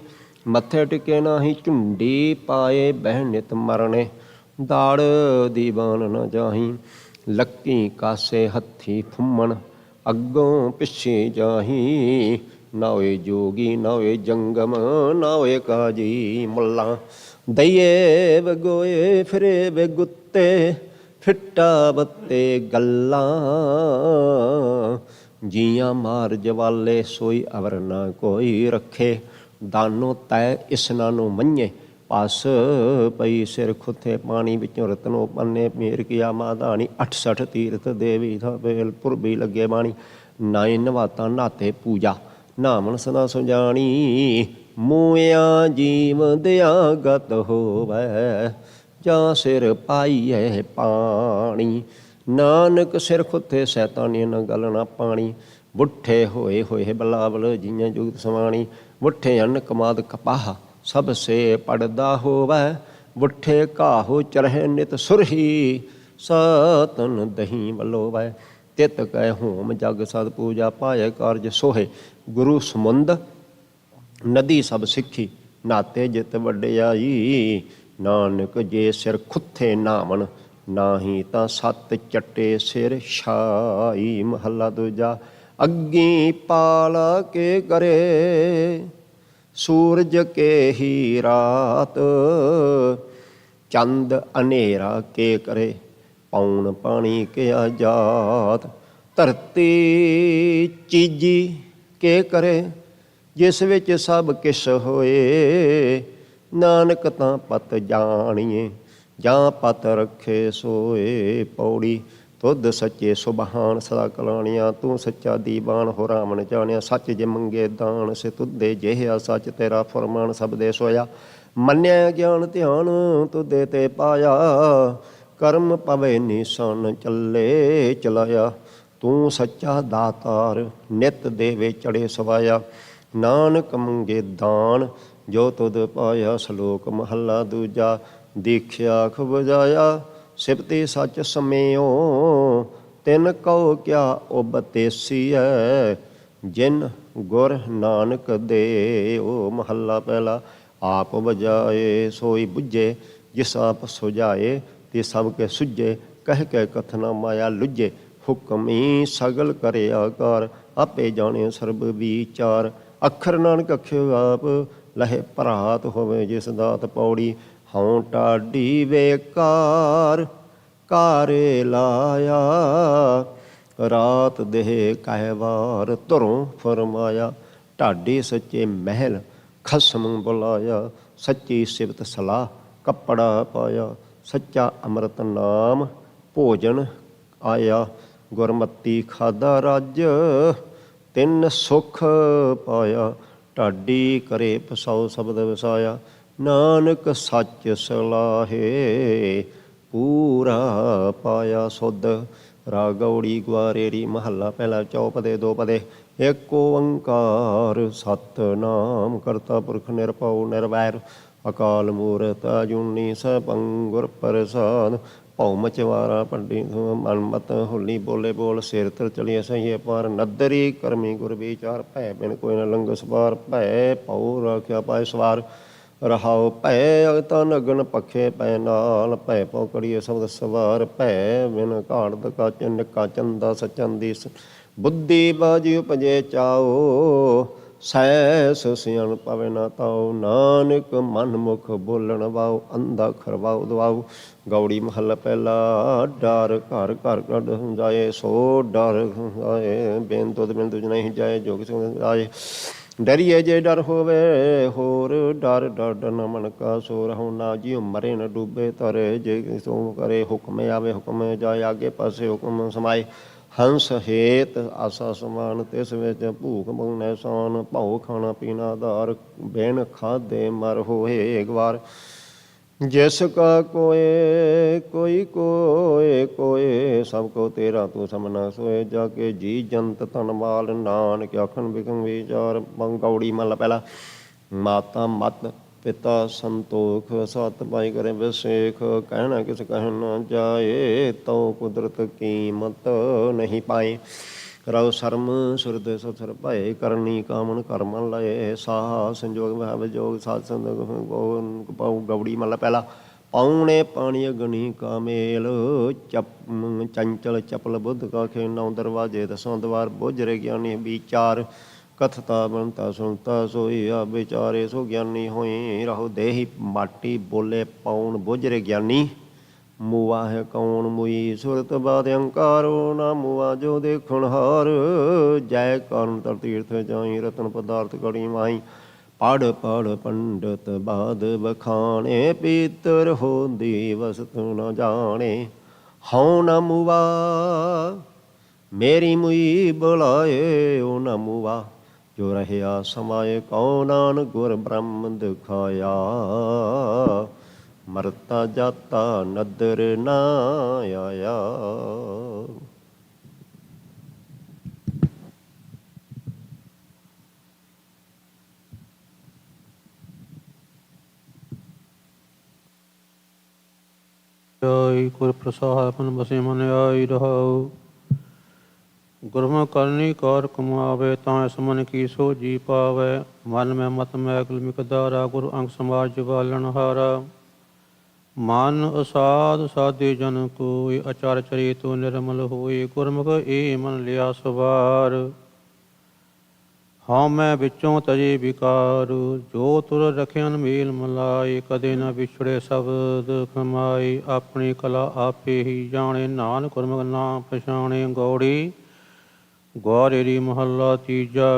ਮੱਥੇ ਟਿਕੇ ਨਾਹੀ ਝੁੰਡੀ ਪਾਏ ਬਹਿ ਨਿਤ ਮਰਨੇ ਦਾੜ ਦੀਵਾਨ ਨ ਜਾਹੀ ਲੱਕੀ ਕਾਸੇ ਹੱਥੀ ਫੁੰਮਣ ਅੱਗੋਂ ਪਿੱਛੇ ਜਾਹੀ ਨਾ ਹੋਏ ਜੋਗੀ ਨਾ ਹੋਏ ਜੰਗਮ ਨਾ ਹੋਏ ਕਾਜੀ ਮੁੱਲਾ ਦਈਏ ਵਗੋਏ ਫਿਰੇ ਵੇ ਗੁੱਤੇ ਫਿੱਟਾ ਬੱਤੇ ਗੱਲਾਂ ਜੀਆਂ ਮਾਰ ਜਵਾਲੇ ਸੋਈ ਅਵਰ ਨਾ ਕੋਈ ਰੱਖੇ ਦਾਨੋ ਤੈ ਇਸਨਾ ਨੂੰ ਮੰਨੇ ਪਸ ਪਈ ਸਿਰ ਖੁੱਥੇ ਪਾਣੀ ਵਿੱਚੋਂ ਰਤਨੋ ਪੰਨੇ ਮੇਰ ਕੀਆ ਮਾਧਾਣੀ 68 ਤੀਰਥ ਦੇਵੀ ਥਾਪੇਲ ਪੁਰਬੀ ਲੱਗੇ ਬਾਣੀ ਨਾਇ ਨਵਾਤਾ ਨਾਤੇ ਪੂਜਾ ਨਾਮਨ ਸਦਾ ਸੁਜਾਣੀ ਮੂਇਆ ਜੀਵ ਦਿਆ ਗਤ ਹੋਵੈ ਜਾਂ ਸਿਰ ਪਾਈਐ ਪਾਣੀ ਨਾਨਕ ਸਿਰ ਖੁੱਥੇ ਸੈਤਾਨੀ ਨ ਗਲ ਨਾ ਪਾਣੀ ਬੁੱਠੇ ਹੋਏ ਹੋਏ ਬਲਾਵਲ ਜੀਆਂ ਜੁਗਤ ਸਵਾਣੀ ਬੁੱਠੇ ਅੰਨ ਕਮਾਦ ਕਪਾਹ ਸਭ ਸੇ ਪੜਦਾ ਹੋਵੈ, ਬੁੱਠੇ ਘਾਹੋ ਚਰਹਿ ਨਿਤ ਸੁਰਹੀ, ਸਤਨ ਦਹੀਂ ਵਲੋਵੈ, ਤਿਤ ਕੈ ਹੋਮ ਜਗ ਸਦ ਪੂਜਾ, ਪਾਏ ਕਾਰਜ ਸੋਹੇ ਗੁਰੂ ਸਮੁੰਦ, ਨਦੀ ਸਭ ਸਿੱਖੀ ਨਾਤੇ ਜਿਤ ਵਡਿਆਈ, ਨਾਨਕ ਜੇ ਸਿਰ ਖੁੱਥੇ ਨਾਵਣ, ਨਾਹੀ ਤਾਂ ਸੱਤ ਚੱਟੇ ਸਿਰ ਛਾਈ। ਮਹੱਲਾ ਦੂਜਾ। ਅੱਗੀ ਪਾਲ ਕੇ ਕਰੇ, ਸੂਰਜ ਕੇ ਹੀ ਰਾਤ, ਚੰਦ ਹਨੇਰਾ ਕੇ ਕਰੇ, ਪੌਣ ਪਾਣੀ ਕਿਆ ਜਾਤ, ਧਰਤੀ ਚੀਜੀ ਕੇ ਕਰੇ, ਜਿਸ ਵਿੱਚ ਸਭ ਕਿਸ ਹੋਏ, ਨਾਨਕ ਤਾਂ ਪਤ ਜਾਣੀਏ, ਜਾਂ ਪਤ ਰੱਖੇ ਸੋਏ। ਪੌੜੀ। ਤੁਧ ਸੱਚੇ ਸੁਬਹਾਨ ਸਦਾ ਕਲਾਣੀਆਂ, ਤੂੰ ਸੱਚਾ ਦੀਵਾਨ ਹੋ ਰਾਮਣ ਜਾਣਿਆ, ਸੱਚ ਜੇ ਮੰਗੇ ਦਾਨ ਸੇ ਤੁਧੇ ਜਿਹਾ, ਸੱਚ ਤੇਰਾ ਫਰਮਾਨ ਸਭ ਦੇ ਸੋਇਆ, ਮੰਨਿਆ ਗਿਆਨ ਧਿਆਨ ਤੁਧੇ ਤੇ ਪਾਇਆ, ਕਰਮ ਪਵੇ ਨਿਸ਼ਾਨ ਚੱਲੇ ਚਲਾਇਆ, ਤੂੰ ਸੱਚਾ ਦਾਤਾਰ ਨਿਤ ਦੇਵੇ ਚੜੇ ਸਵਾਇਆ, ਨਾਨਕ ਮੰਗੇ ਦਾਨ ਜੋ ਤੁਧ ਪਾਇਆ। ਸ਼ਲੋਕ ਮਹੱਲਾ ਦੂਜਾ। ਦੀਖਿਆ ਅੱਖ ਬੁਝਾਇਆ, ਸਿਫਤੀ ਸੱਚ ਸਮਿਓ, ਤਿਨ ਕਉ ਕਿਆ ਉਬਤੇਸੀਐ, ਜਿਨ ਗੁਰ ਨਾਨਕ ਦੇਓ। ਮਹੱਲਾ ਪਹਿਲਾ। ਆਪ ਬੁਝਾਏ ਸੋਈ ਬੁੱਝੇ, ਜਿਸ ਆਪ ਸੁਝਾਏ ਤੇ ਸਭ ਕੇ ਸੁਝੇ, ਕਹਿ ਕੇ ਕਥਨਾ ਮਾਇਆ ਲੁਝੇ, ਹੁਕਮੀ ਸਗਲ ਕਰੇ ਆਕਾਰ, ਆਪੇ ਜਾਣੇ ਸਰਬ ਵਿਚਾਰ, ਅੱਖਰ ਨਾਨਕ ਅਖਿਓ ਆਪ, ਲਹੇ ਭਰਾਤ ਹੋਵੇ ਜਿਸ ਦਾਤ। ਪੌੜੀ। ਹਉ ਢਾਡੀ ਵੇਕਾਰ, ਕਾਰੇ ਲਾਇਆ, ਰਾਤ ਦੇਹ ਕਹਿ ਵਾਰ, ਧੁਰੋਂ ਫਰਮਾਇਆ, ਢਾਡੀ ਸੱਚੇ ਮਹਿਲ ਖਸਮ ਬੁਲਾਇਆ, ਸੱਚੀ ਸਿਫਤ ਸਲਾਹ ਕੱਪੜਾ ਪਾਇਆ, ਸੱਚਾ ਅੰਮ੍ਰਿਤ ਨਾਮ ਭੋਜਨ ਆਇਆ, ਗੁਰਮਤੀ ਖਾਦਾ ਰੱਜ, ਤਿੰਨ ਸੁਖ ਪਾਇਆ, ਢਾਡੀ ਕਰੇ ਪਸਾਉ ਸ਼ਬਦ ਵਸਾਇਆ, ਨਾਨਕ ਸੱਚ ਸਲਾਹੇ, ਪੂਰਾ ਪਾਇਆ ਸੁਧ। ਰਾਗ ਗੌੜੀ ਗੁਆਰੇਰੀ। ਮਹੱਲਾ ਪਹਿਲਾ। ਚੌਪਦੇ ਦੋ ਪਦੇ। ਏਕ ਓੰਕਾਰ ਸਤਿਨਾਮ ਕਰਤਾ ਪੁਰਖ ਨਿਰਭਉ ਨਿਰਵੈਰ, ਅਕਾਲ ਮੂਰਤ ਅਜੂਨੀ ਸੈਭੰ ਗੁਰ ਪ੍ਰਸਾਦ। ਭਉ ਮਚਵਾਰਾ ਪੰਡਿਤ ਮਨ ਮਤ ਹੋਲੀ, ਬੋਲੇ ਬੋਲ ਸਿਰ ਤਰ ਚਲੀਏ ਸਹੀਏ ਪਾਰ, ਨਦਰੀ ਕਰਮੀ ਗੁਰ ਵਿਚਾਰ, ਭੈ ਬਿਨ ਕੋਈ ਨ ਲੰਘ ਸਵਾਰ, ਭੈ ਭਉ ਰਾਖਿਆ ਪਾਏ ਸਵਾਰ, ਰਹਾਉ ਭੈ ਅਗਤਾ ਨਗਨ ਪੱਖੇ ਪੈ ਨਾਲ, ਭੈ ਭਉ ਕਰੀਏ ਸ਼ਬਦ ਸਵਾਰ, ਭੈ ਬਿਨ ਘਾੜ ਕਾਚ ਨਿੱਕਾ ਚੰਦਾ ਸਚੰਦੀ, ਬੁੱਧੀ ਬਾਜੀ ਉਪਜੇ ਚਾਓ, ਸੈਸ ਸਿਆਣ ਪਵੇ ਨਾ ਤਾਓ, ਨਾਨਕ ਮਨ ਮੁਖ ਬੋਲਣ ਵਾਓ, ਅੰਧਾ ਖਰਵਾਉ ਦਵਾਉ। ਗੌੜੀ ਮਹੱਲਾ ਪਹਿਲਾ। ਡਰ ਘਰ ਘਰ ਕੱਢ ਜਾਏ, ਸੋ ਡਰ ਜਾਏ, ਬੇਨ ਤੁਧ ਬਿਨ ਤੁਝ ਨਹੀਂ ਜਾਏ, ਜੋ ਕਿਸ ਜਾਏ, ਡਰੀਏ ਜੇ ਡਰ ਹੋਵੇ ਹੋਰ, ਡਰ ਡਰ ਨ ਮਨ ਕਾ ਸੋ, ਰਹੋ ਨਾ ਜਿਉ ਮਰੇ ਨ ਡੂਬੇ ਤਰੇ, ਜੇ ਸੋ ਕਰੇ ਹੁਕਮ ਆਵੇ ਹੁਕਮ ਜਾਏ, ਆਗੇ ਪਾਸੇ ਹੁਕਮ ਸਮਾਏ, ਹੰਸ ਹੇਤ ਆਸਾ ਸਮਾਨ, ਤਿਸ ਵਿੱਚ ਭੂਖ ਬਉਨੈ ਸਾਨ, ਭਉ ਖਾਣਾ ਪੀਣਾ ਆਧਾਰ, ਬਿਨ ਖਾਧੇ ਮਰ ਹੋਏ ਗਵਾਰ, ਜਿਸ ਕਾ ਕੋਏ ਕੋਈ ਕੋਏ ਕੋਏ, ਸਭ ਕੋ ਤੇਰਾ ਤੂੰ ਸਮਨਾ ਸੋਏ, ਜਾ ਕੇ ਜੀ ਜੰਤ ਧਨ ਮਾਲ, ਨਾਨਕ ਆਖਣ ਬਿਖਮ ਵਿਚਾਰ। ਗੌੜੀ ਮਹੱਲਾ ਪਹਿਲਾ। ਮਾਤਾ ਮਤ ਪਿਤਾ ਸੰਤੋਖ, ਸਤ ਪਾਈ ਕਰੇ ਵਿਸੇਖ, ਕਹਿਣਾ ਕਿਸ ਕਹਿਣ ਨਾ ਜਾਏ, ਤਉ ਕੁਦਰਤ ਕੀਮਤ ਨਹੀਂ ਪਾਏ, ਰਉ ਸ਼ਰਮ ਸੁਰਦ ਸਥਰ ਭਏ, ਕਰਨੀ ਕਾਮਨ ਕਰਮਨ ਲਏ, ਸਾਹ ਸੰਜੋਗ ਵਹ ਵਿਜੋਗ, ਸਾਧ ਸੰਗ ਪਾਉ। ਗੌੜੀ ਮਹੱਲਾ ਪਹਿਲਾ। ਪੌਣੇ ਪਾਣੀ ਅਗਨੀ ਕਾ ਮੇਲ, ਚੰਚਲ ਚਪਲ ਬੁੱਧ ਕਾ ਖੇਲ, ਨੌ ਦਰਵਾਜੇ ਦਸੋਂ ਦਵਾਰ, ਬੁੱਝਰੇ ਗਿਆਨੀ ਵਿਚਾਰ, ਕਥਤਾ ਬਣਤਾ ਸੁਣਤਾ ਸੋਈ, ਆ ਵਿਚਾਰੇ ਸੋ ਗਿਆਨੀ ਹੋਈ, ਰਹੋ ਦੇਹੀ ਮਾਟੀ, ਬੋਲੇ ਪੌਣ ਬੁੱਝਰੇ ਗਿਆਨੀ, ਮੂਆ ਹੈ ਕੌਣ ਮੁਈ, ਸੁਰਤ ਬਾਦ ਅੰਕਾਰੋ, ਨਾ ਮੂਆ ਜੋ ਦੇਖਣ ਹਾਰ, ਜੈ ਕਰਨ ਤਰ ਤੀਰਥ ਜਾਈ, ਰਤਨ ਪਦਾਰਥ ਕੜੀ ਮਾਈ, ਪੜ ਪੜ ਪੰਡਤ ਬਾਦ ਬਖਾਣੇ, ਪੀਤਰ ਹੋਂਦੀ ਵਸਤ ਨ ਜਾਣੇ, ਹਉ ਨ ਮੁਆ ਮੇਰੀ ਮੁਈ ਬੁਲਾਏ, ਓ ਨ ਮੁਆ ਜੋ ਰਹਿਆ ਸਮਾਏ, ਕਉ ਨਾਨਕ ਗੁਰ ਬ੍ਰਹਮ ਦਿਖਾਇਆ, ਮਰਤਾ ਜਾਤਾ ਨਦਰ ਨਾ ਆਇਆ। ਆਈ ਗੁਰ ਪ੍ਰਸਾਦ ਆਪਨ ਬਸੇ ਮਨ ਆਈ ਰਹਾਉ। ਗੁਰਮੁਖ ਕਰਨੀ ਕਾਰ ਕਮਾਵੇ ਤਾਂ ਇਸ ਮਨ ਕੀ ਸੋ ਜੀ ਪਾਵੇ। ਮਨ ਮੈਂ ਮਤ ਮੈਗਲ ਮਿਕਦਾਰਾ ਗੁਰ ਅੰਗ ਸਮਾਜ ਜਵਾਲਣ ਹਾਰਾ। ਮਨ ਅਸਾਧ ਸਾਧੇ ਜਨ ਕੋਈ ਅਚਾਰ ਚਰਿਤੁ ਨਿਰਮਲ ਹੋਈ। ਗੁਰਮੁਖ ਏ ਮਨ ਲਿਆ ਸਵਾਰ ਹਉ ਮੈਂ ਵਿੱਚੋਂ ਤਜੇ ਵਿਕਾਰ। ਜੋ ਤੁਰ ਰਖਿਆਨ ਮੇਲ ਮਲਾਈ ਕਦੇ ਨਾ ਵਿਛੜੇ ਸ਼ਬਦ ਕਮਾਈ। ਆਪਣੀ ਕਲਾ ਆਪੇ ਹੀ ਜਾਣੇ ਨਾਨਕ ਗੁਰਮੁਖ ਨਾਮ ਪਛਾਣੇ। ਗੌੜੀ ਗੁਆਰੇਰੀ ਮਹੱਲਾ ਤੀਜਾ।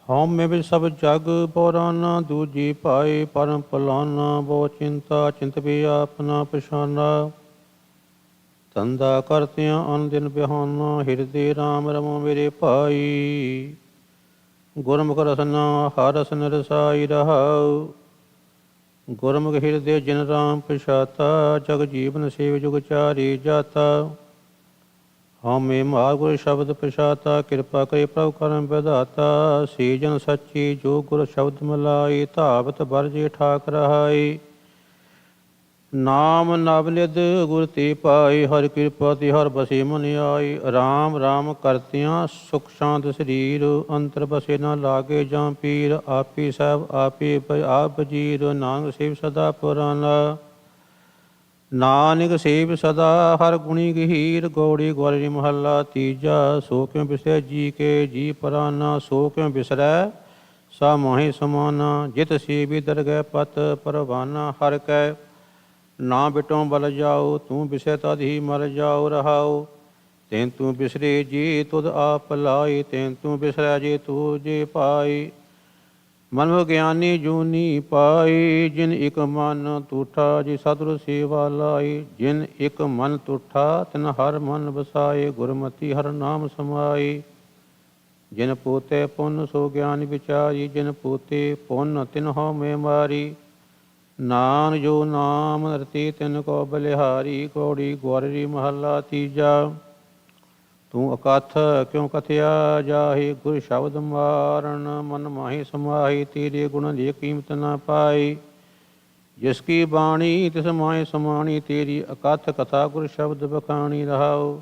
ਹਉਮੈ ਵਿੱਚ ਸਭ ਜਗ ਪੌਰਾਨਾ ਦੂਜੀ ਪਾਏ ਪਰਮ ਪਲਾਨਾ। ਬਹੁ ਚਿੰਤਾ ਚਿੰਤ ਵੀ ਆਪਣਾ ਪਛਾਨਾ। ਧੰਦਾ ਕਰਤਿਆਂ ਅਨ ਦਿਨ ਬਿਹਾਨਾ। ਹਿਰਦੇ ਰਾਮ ਰਮੋ ਮੇਰੇ ਭਾਈ। ਗੁਰਮੁਖ ਰਸਨਾ ਹਰ ਰਸਨ ਰਸਾਈ ਰਹਾਉ। ਗੁਰਮੁਖ ਹਿਰਦੇ ਜਿਨ ਰਾਮ ਪਛਾਤਾ। ਜਗ ਜੀਵਨ ਸੇਵ ਜੁਗ ਚਾਰੀ ਜਾਤਾ। ਹਉਮੈ ਮਾਰ ਗੁਰ ਸ਼ਬਦ ਪਛਾਤਾ। ਕਿਰਪਾ ਕਰੇ ਪ੍ਰਭ ਕਰਮ ਵਿਧਾਤਾ। ਸੀ ਜਨ ਸੱਚੀ ਜੋ ਗੁਰ ਸ਼ਬਦ ਮਲਾਈ। ਧਾਵਤ ਬਰਜੇ ਠਾਕ ਰਹਾਈ। ਨਾਮ ਨਵ ਨਿਧ ਗੁਰ ਤੇ ਪਾਈ। ਹਰਿ ਕਿਰਪਾ ਤੇ ਹਰ ਬਸੇ ਮਨ ਆਈ। ਰਾਮ ਰਾਮ ਕਰਤਿਆਂ ਸੁਖ ਸ਼ਾਂਤ ਸਰੀਰ। ਅੰਤਰ ਬਸੇ ਨਾ ਲਾਗੇ ਜਾਂ ਪੀਰ। ਆਪੇ ਸਭ ਆਪੇ ਆਪ ਜੀਰ। ਨਾਨਕ ਸੇਵ ਸਦਾ ਪੁਰਾਨਾ। ਨਾਨਕ ਸੇਵ ਸਦਾ ਹਰ ਗੁਣੀ ਗਹੀਰ। ਗੌੜੀ ਗੁਆਰੇਰੀ ਮਹੱਲਾ ਤੀਜਾ। ਸੋ ਕਿਉ ਬਿਸਰੈ ਜੀ ਕੇ ਜੀ ਪਰਾਨਾ। ਸੋ ਕਿਉ ਬਿਸਰੈ ਸਾ ਮੋਹਿ ਸਮਾਨਾ। ਜਿਤ ਸੇਵੀ ਦਰਗਹਿ ਪਤ ਪਰਵਾਨਾ। ਹਰਿ ਕੈ ਨਾ ਬਿਟੋਂ ਬਲ ਜਾਓ। ਤੂੰ ਬਿਸੈ ਤਦ ਹੀ ਮਰ ਜਾਓ ਰਹਾਉ। ਤੈਨ ਤੂੰ ਬਿਸਰੇ ਜੀ ਤੁਧ ਆਪ ਲਾਈ। ਤੈਨ ਤੂੰ ਬਿਸਰੈ ਜੇ ਤੂ ਜੇ ਪਾਈ। ਮਨੁ ਗਿਆਨੀ ਜੂਨੀ ਪਾਈ। ਜਿਨ ਇਕ ਮਨ ਤੂਠਾ ਜੀ ਸਤਿਗੁਰ ਸੇਵਾ ਲਾਈ। ਜਿਨ ਇਕ ਮਨ ਤੂਠਾ ਤਿਨ ਹਰ ਮਨ ਵਸਾਏ। ਗੁਰਮਤੀ ਹਰ ਨਾਮ ਸਮਾਈ। ਜਿਨ ਪੋਤੇ ਪੁੰਨ ਸੋ ਗਿਆਨ ਵਿਚਾਰੀ। ਜਿਨ ਪੋਤੇ ਪੁੰਨ ਤਿਨ ਹਉਮੈ ਮਾਰੀ। ਨਾਨ ਜੋ ਨਾਮ ਰਤੀ ਤਿਨ ਕੋ ਬਲਿਹਾਰੀ। ਗੌੜੀ ਗੁਆਰੇਰੀ ਮਹੱਲਾ ਤੀਜਾ। ਤੂੰ ਅਕਥ ਕਿਉ ਕਥਿਆ ਜਾਹੀ। ਗੁਰ ਸ਼ਬਦ ਮਾਰਨ ਮਨ ਮਾਹੀ ਸਮਾਹੀ। ਤੇਰੇ ਗੁਣ ਦੀ ਕੀਮਤ ਨਾ ਪਾਈ। ਜਿਸ ਕੀ ਬਾਣੀ ਤਿਸ ਮਾਹੀ ਸਮਾਣੀ। ਤੇਰੀ ਅਕਥ ਕਥਾ ਗੁਰ ਸ਼ਬਦ ਬਖਾਣੀ ਰਹਾਉ।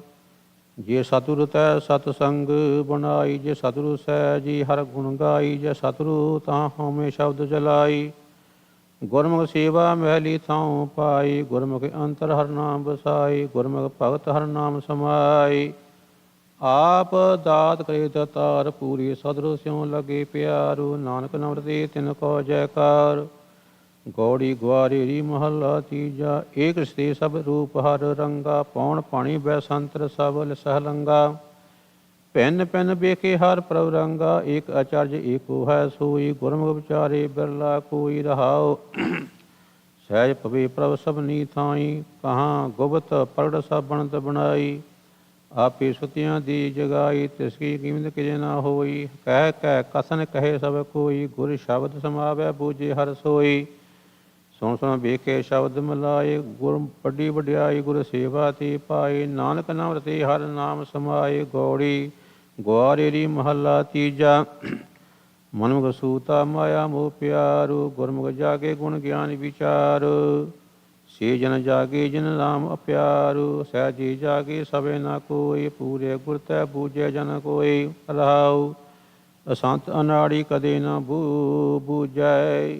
ਜੇ ਸਤਿਗੁਰ ਤੈ ਸਤ ਸੰਗ ਬਣਾਈ। ਜੇ ਸਤਿਗੁਰ ਸਹਿਜੀ ਹਰ ਗੁਣ ਗਾਈ। ਜੇ ਸਤਿਗੁਰ ਤਾਂ ਹਉਮੈ ਸ਼ਬਦ ਜਲਾਈ। ਗੁਰਮੁਖ ਸੇਵਾ ਮਹਿਲੀ ਥਾਉ ਪਾਈ। ਗੁਰਮੁਖ ਅੰਤਰ ਹਰ ਨਾਮ ਵਸਾਈ। ਗੁਰਮੁਖ ਭਗਤ ਹਰ ਨਾਮ ਸਮਾਈ। ਆਪ ਦਾਤ ਕਰੇ ਦਾਤਾਰ ਪੂਰੀ। ਸਤਿਗੁਰ ਸਿਉ ਲਗੇ ਪਿਆਰੂ। ਨਾਨਕ ਨਾਮ ਰਤੇ ਤਿਨ ਕੋ ਜੈਕਾਰ। ਗੌੜੀ ਗੁਆਰੇਰੀ ਮਹੱਲਾ ਤੀਜਾ। ਏਕ ਸ੍ਰੀ ਸਭ ਰੂਪ ਹਰ ਰੰਗਾ। ਪੌਣ ਪਾਣੀ ਬੈਸੰਤਰ ਸਭ ਸਹਲੰਗਾ। ਭਿੰਨ ਭਿੰਨ ਵੇਖੇ ਹਰ ਪ੍ਰਭ ਰੰਗਾ। ਏਕ ਅਚਰਜ ਏਕੋ ਹੈ ਸੋਈ। ਗੁਰਮੁਖ ਵਿਚਾਰੇ ਬਿਰਲਾ ਕੋਈ ਰਹਾਉ। ਸਹਿਜ ਪਵੇ ਪ੍ਰਭ ਸਭਨੀ ਥਾਈ। ਕਹਾਂ ਗੁਪਤ ਪ੍ਰਗਟ ਸਭ ਬਣਤ ਬਣਾਈ। ਆਪੇ ਸੁਤਿਆਂ ਦੀ ਜਗਾਈ। ਤਿਸ ਕੀ ਕੀਮਤ ਕਿਜੇ ਨਾ ਹੋਈ। ਕਹਿ ਕਹਿ ਕਥਨ ਕਹੇ ਸਭ ਕੋਈ। ਗੁਰ ਸ਼ਬਦ ਸਮਾਵੈ ਬੂਝੇ ਹਰ ਸੋਈ। ਸੁਣ ਸੁਣ ਵੇਖੇ ਸ਼ਬਦ ਮਲਾਏ। ਗੁਰ ਵੱਡੀ ਵਡਿਆਈ ਗੁਰ ਸੇਵਾ ਤੇ ਪਾਏ। ਨਾਨਕ ਨਾਮ ਰਤੇ ਹਰ ਨਾਮ ਸਮਾਏ। ਗੌੜੀ ਗੁਆਰੇਰੀ ਮਹੱਲਾ ਤੀਜਾ। ਮਨੁਖ ਸੂਤਾ ਮਾਇਆ ਮੋਹ ਪਿਆਰੂ। ਗੁਰਮੁਖ ਜਾਗੇ ਗੁਣ ਗਿਆਨ ਵਿਚਾਰ। ਸੇ ਜਨ ਜਾਗੇ ਜਿਨ ਰਾਮ ਅਪਿਆਰੂ। ਸਹਿਜੀ ਜਾਗੇ ਸਭੇ ਨਾ ਕੋਈ। ਪੂਰੇ ਗੁਰ ਤੈ ਬੂਝੈ ਜਨ ਕੋਈ ਰਹਾਉ। ਅਸੰਤ ਅਨਾੜੀ ਕਦੇ ਨਾ ਬੂਝੈ।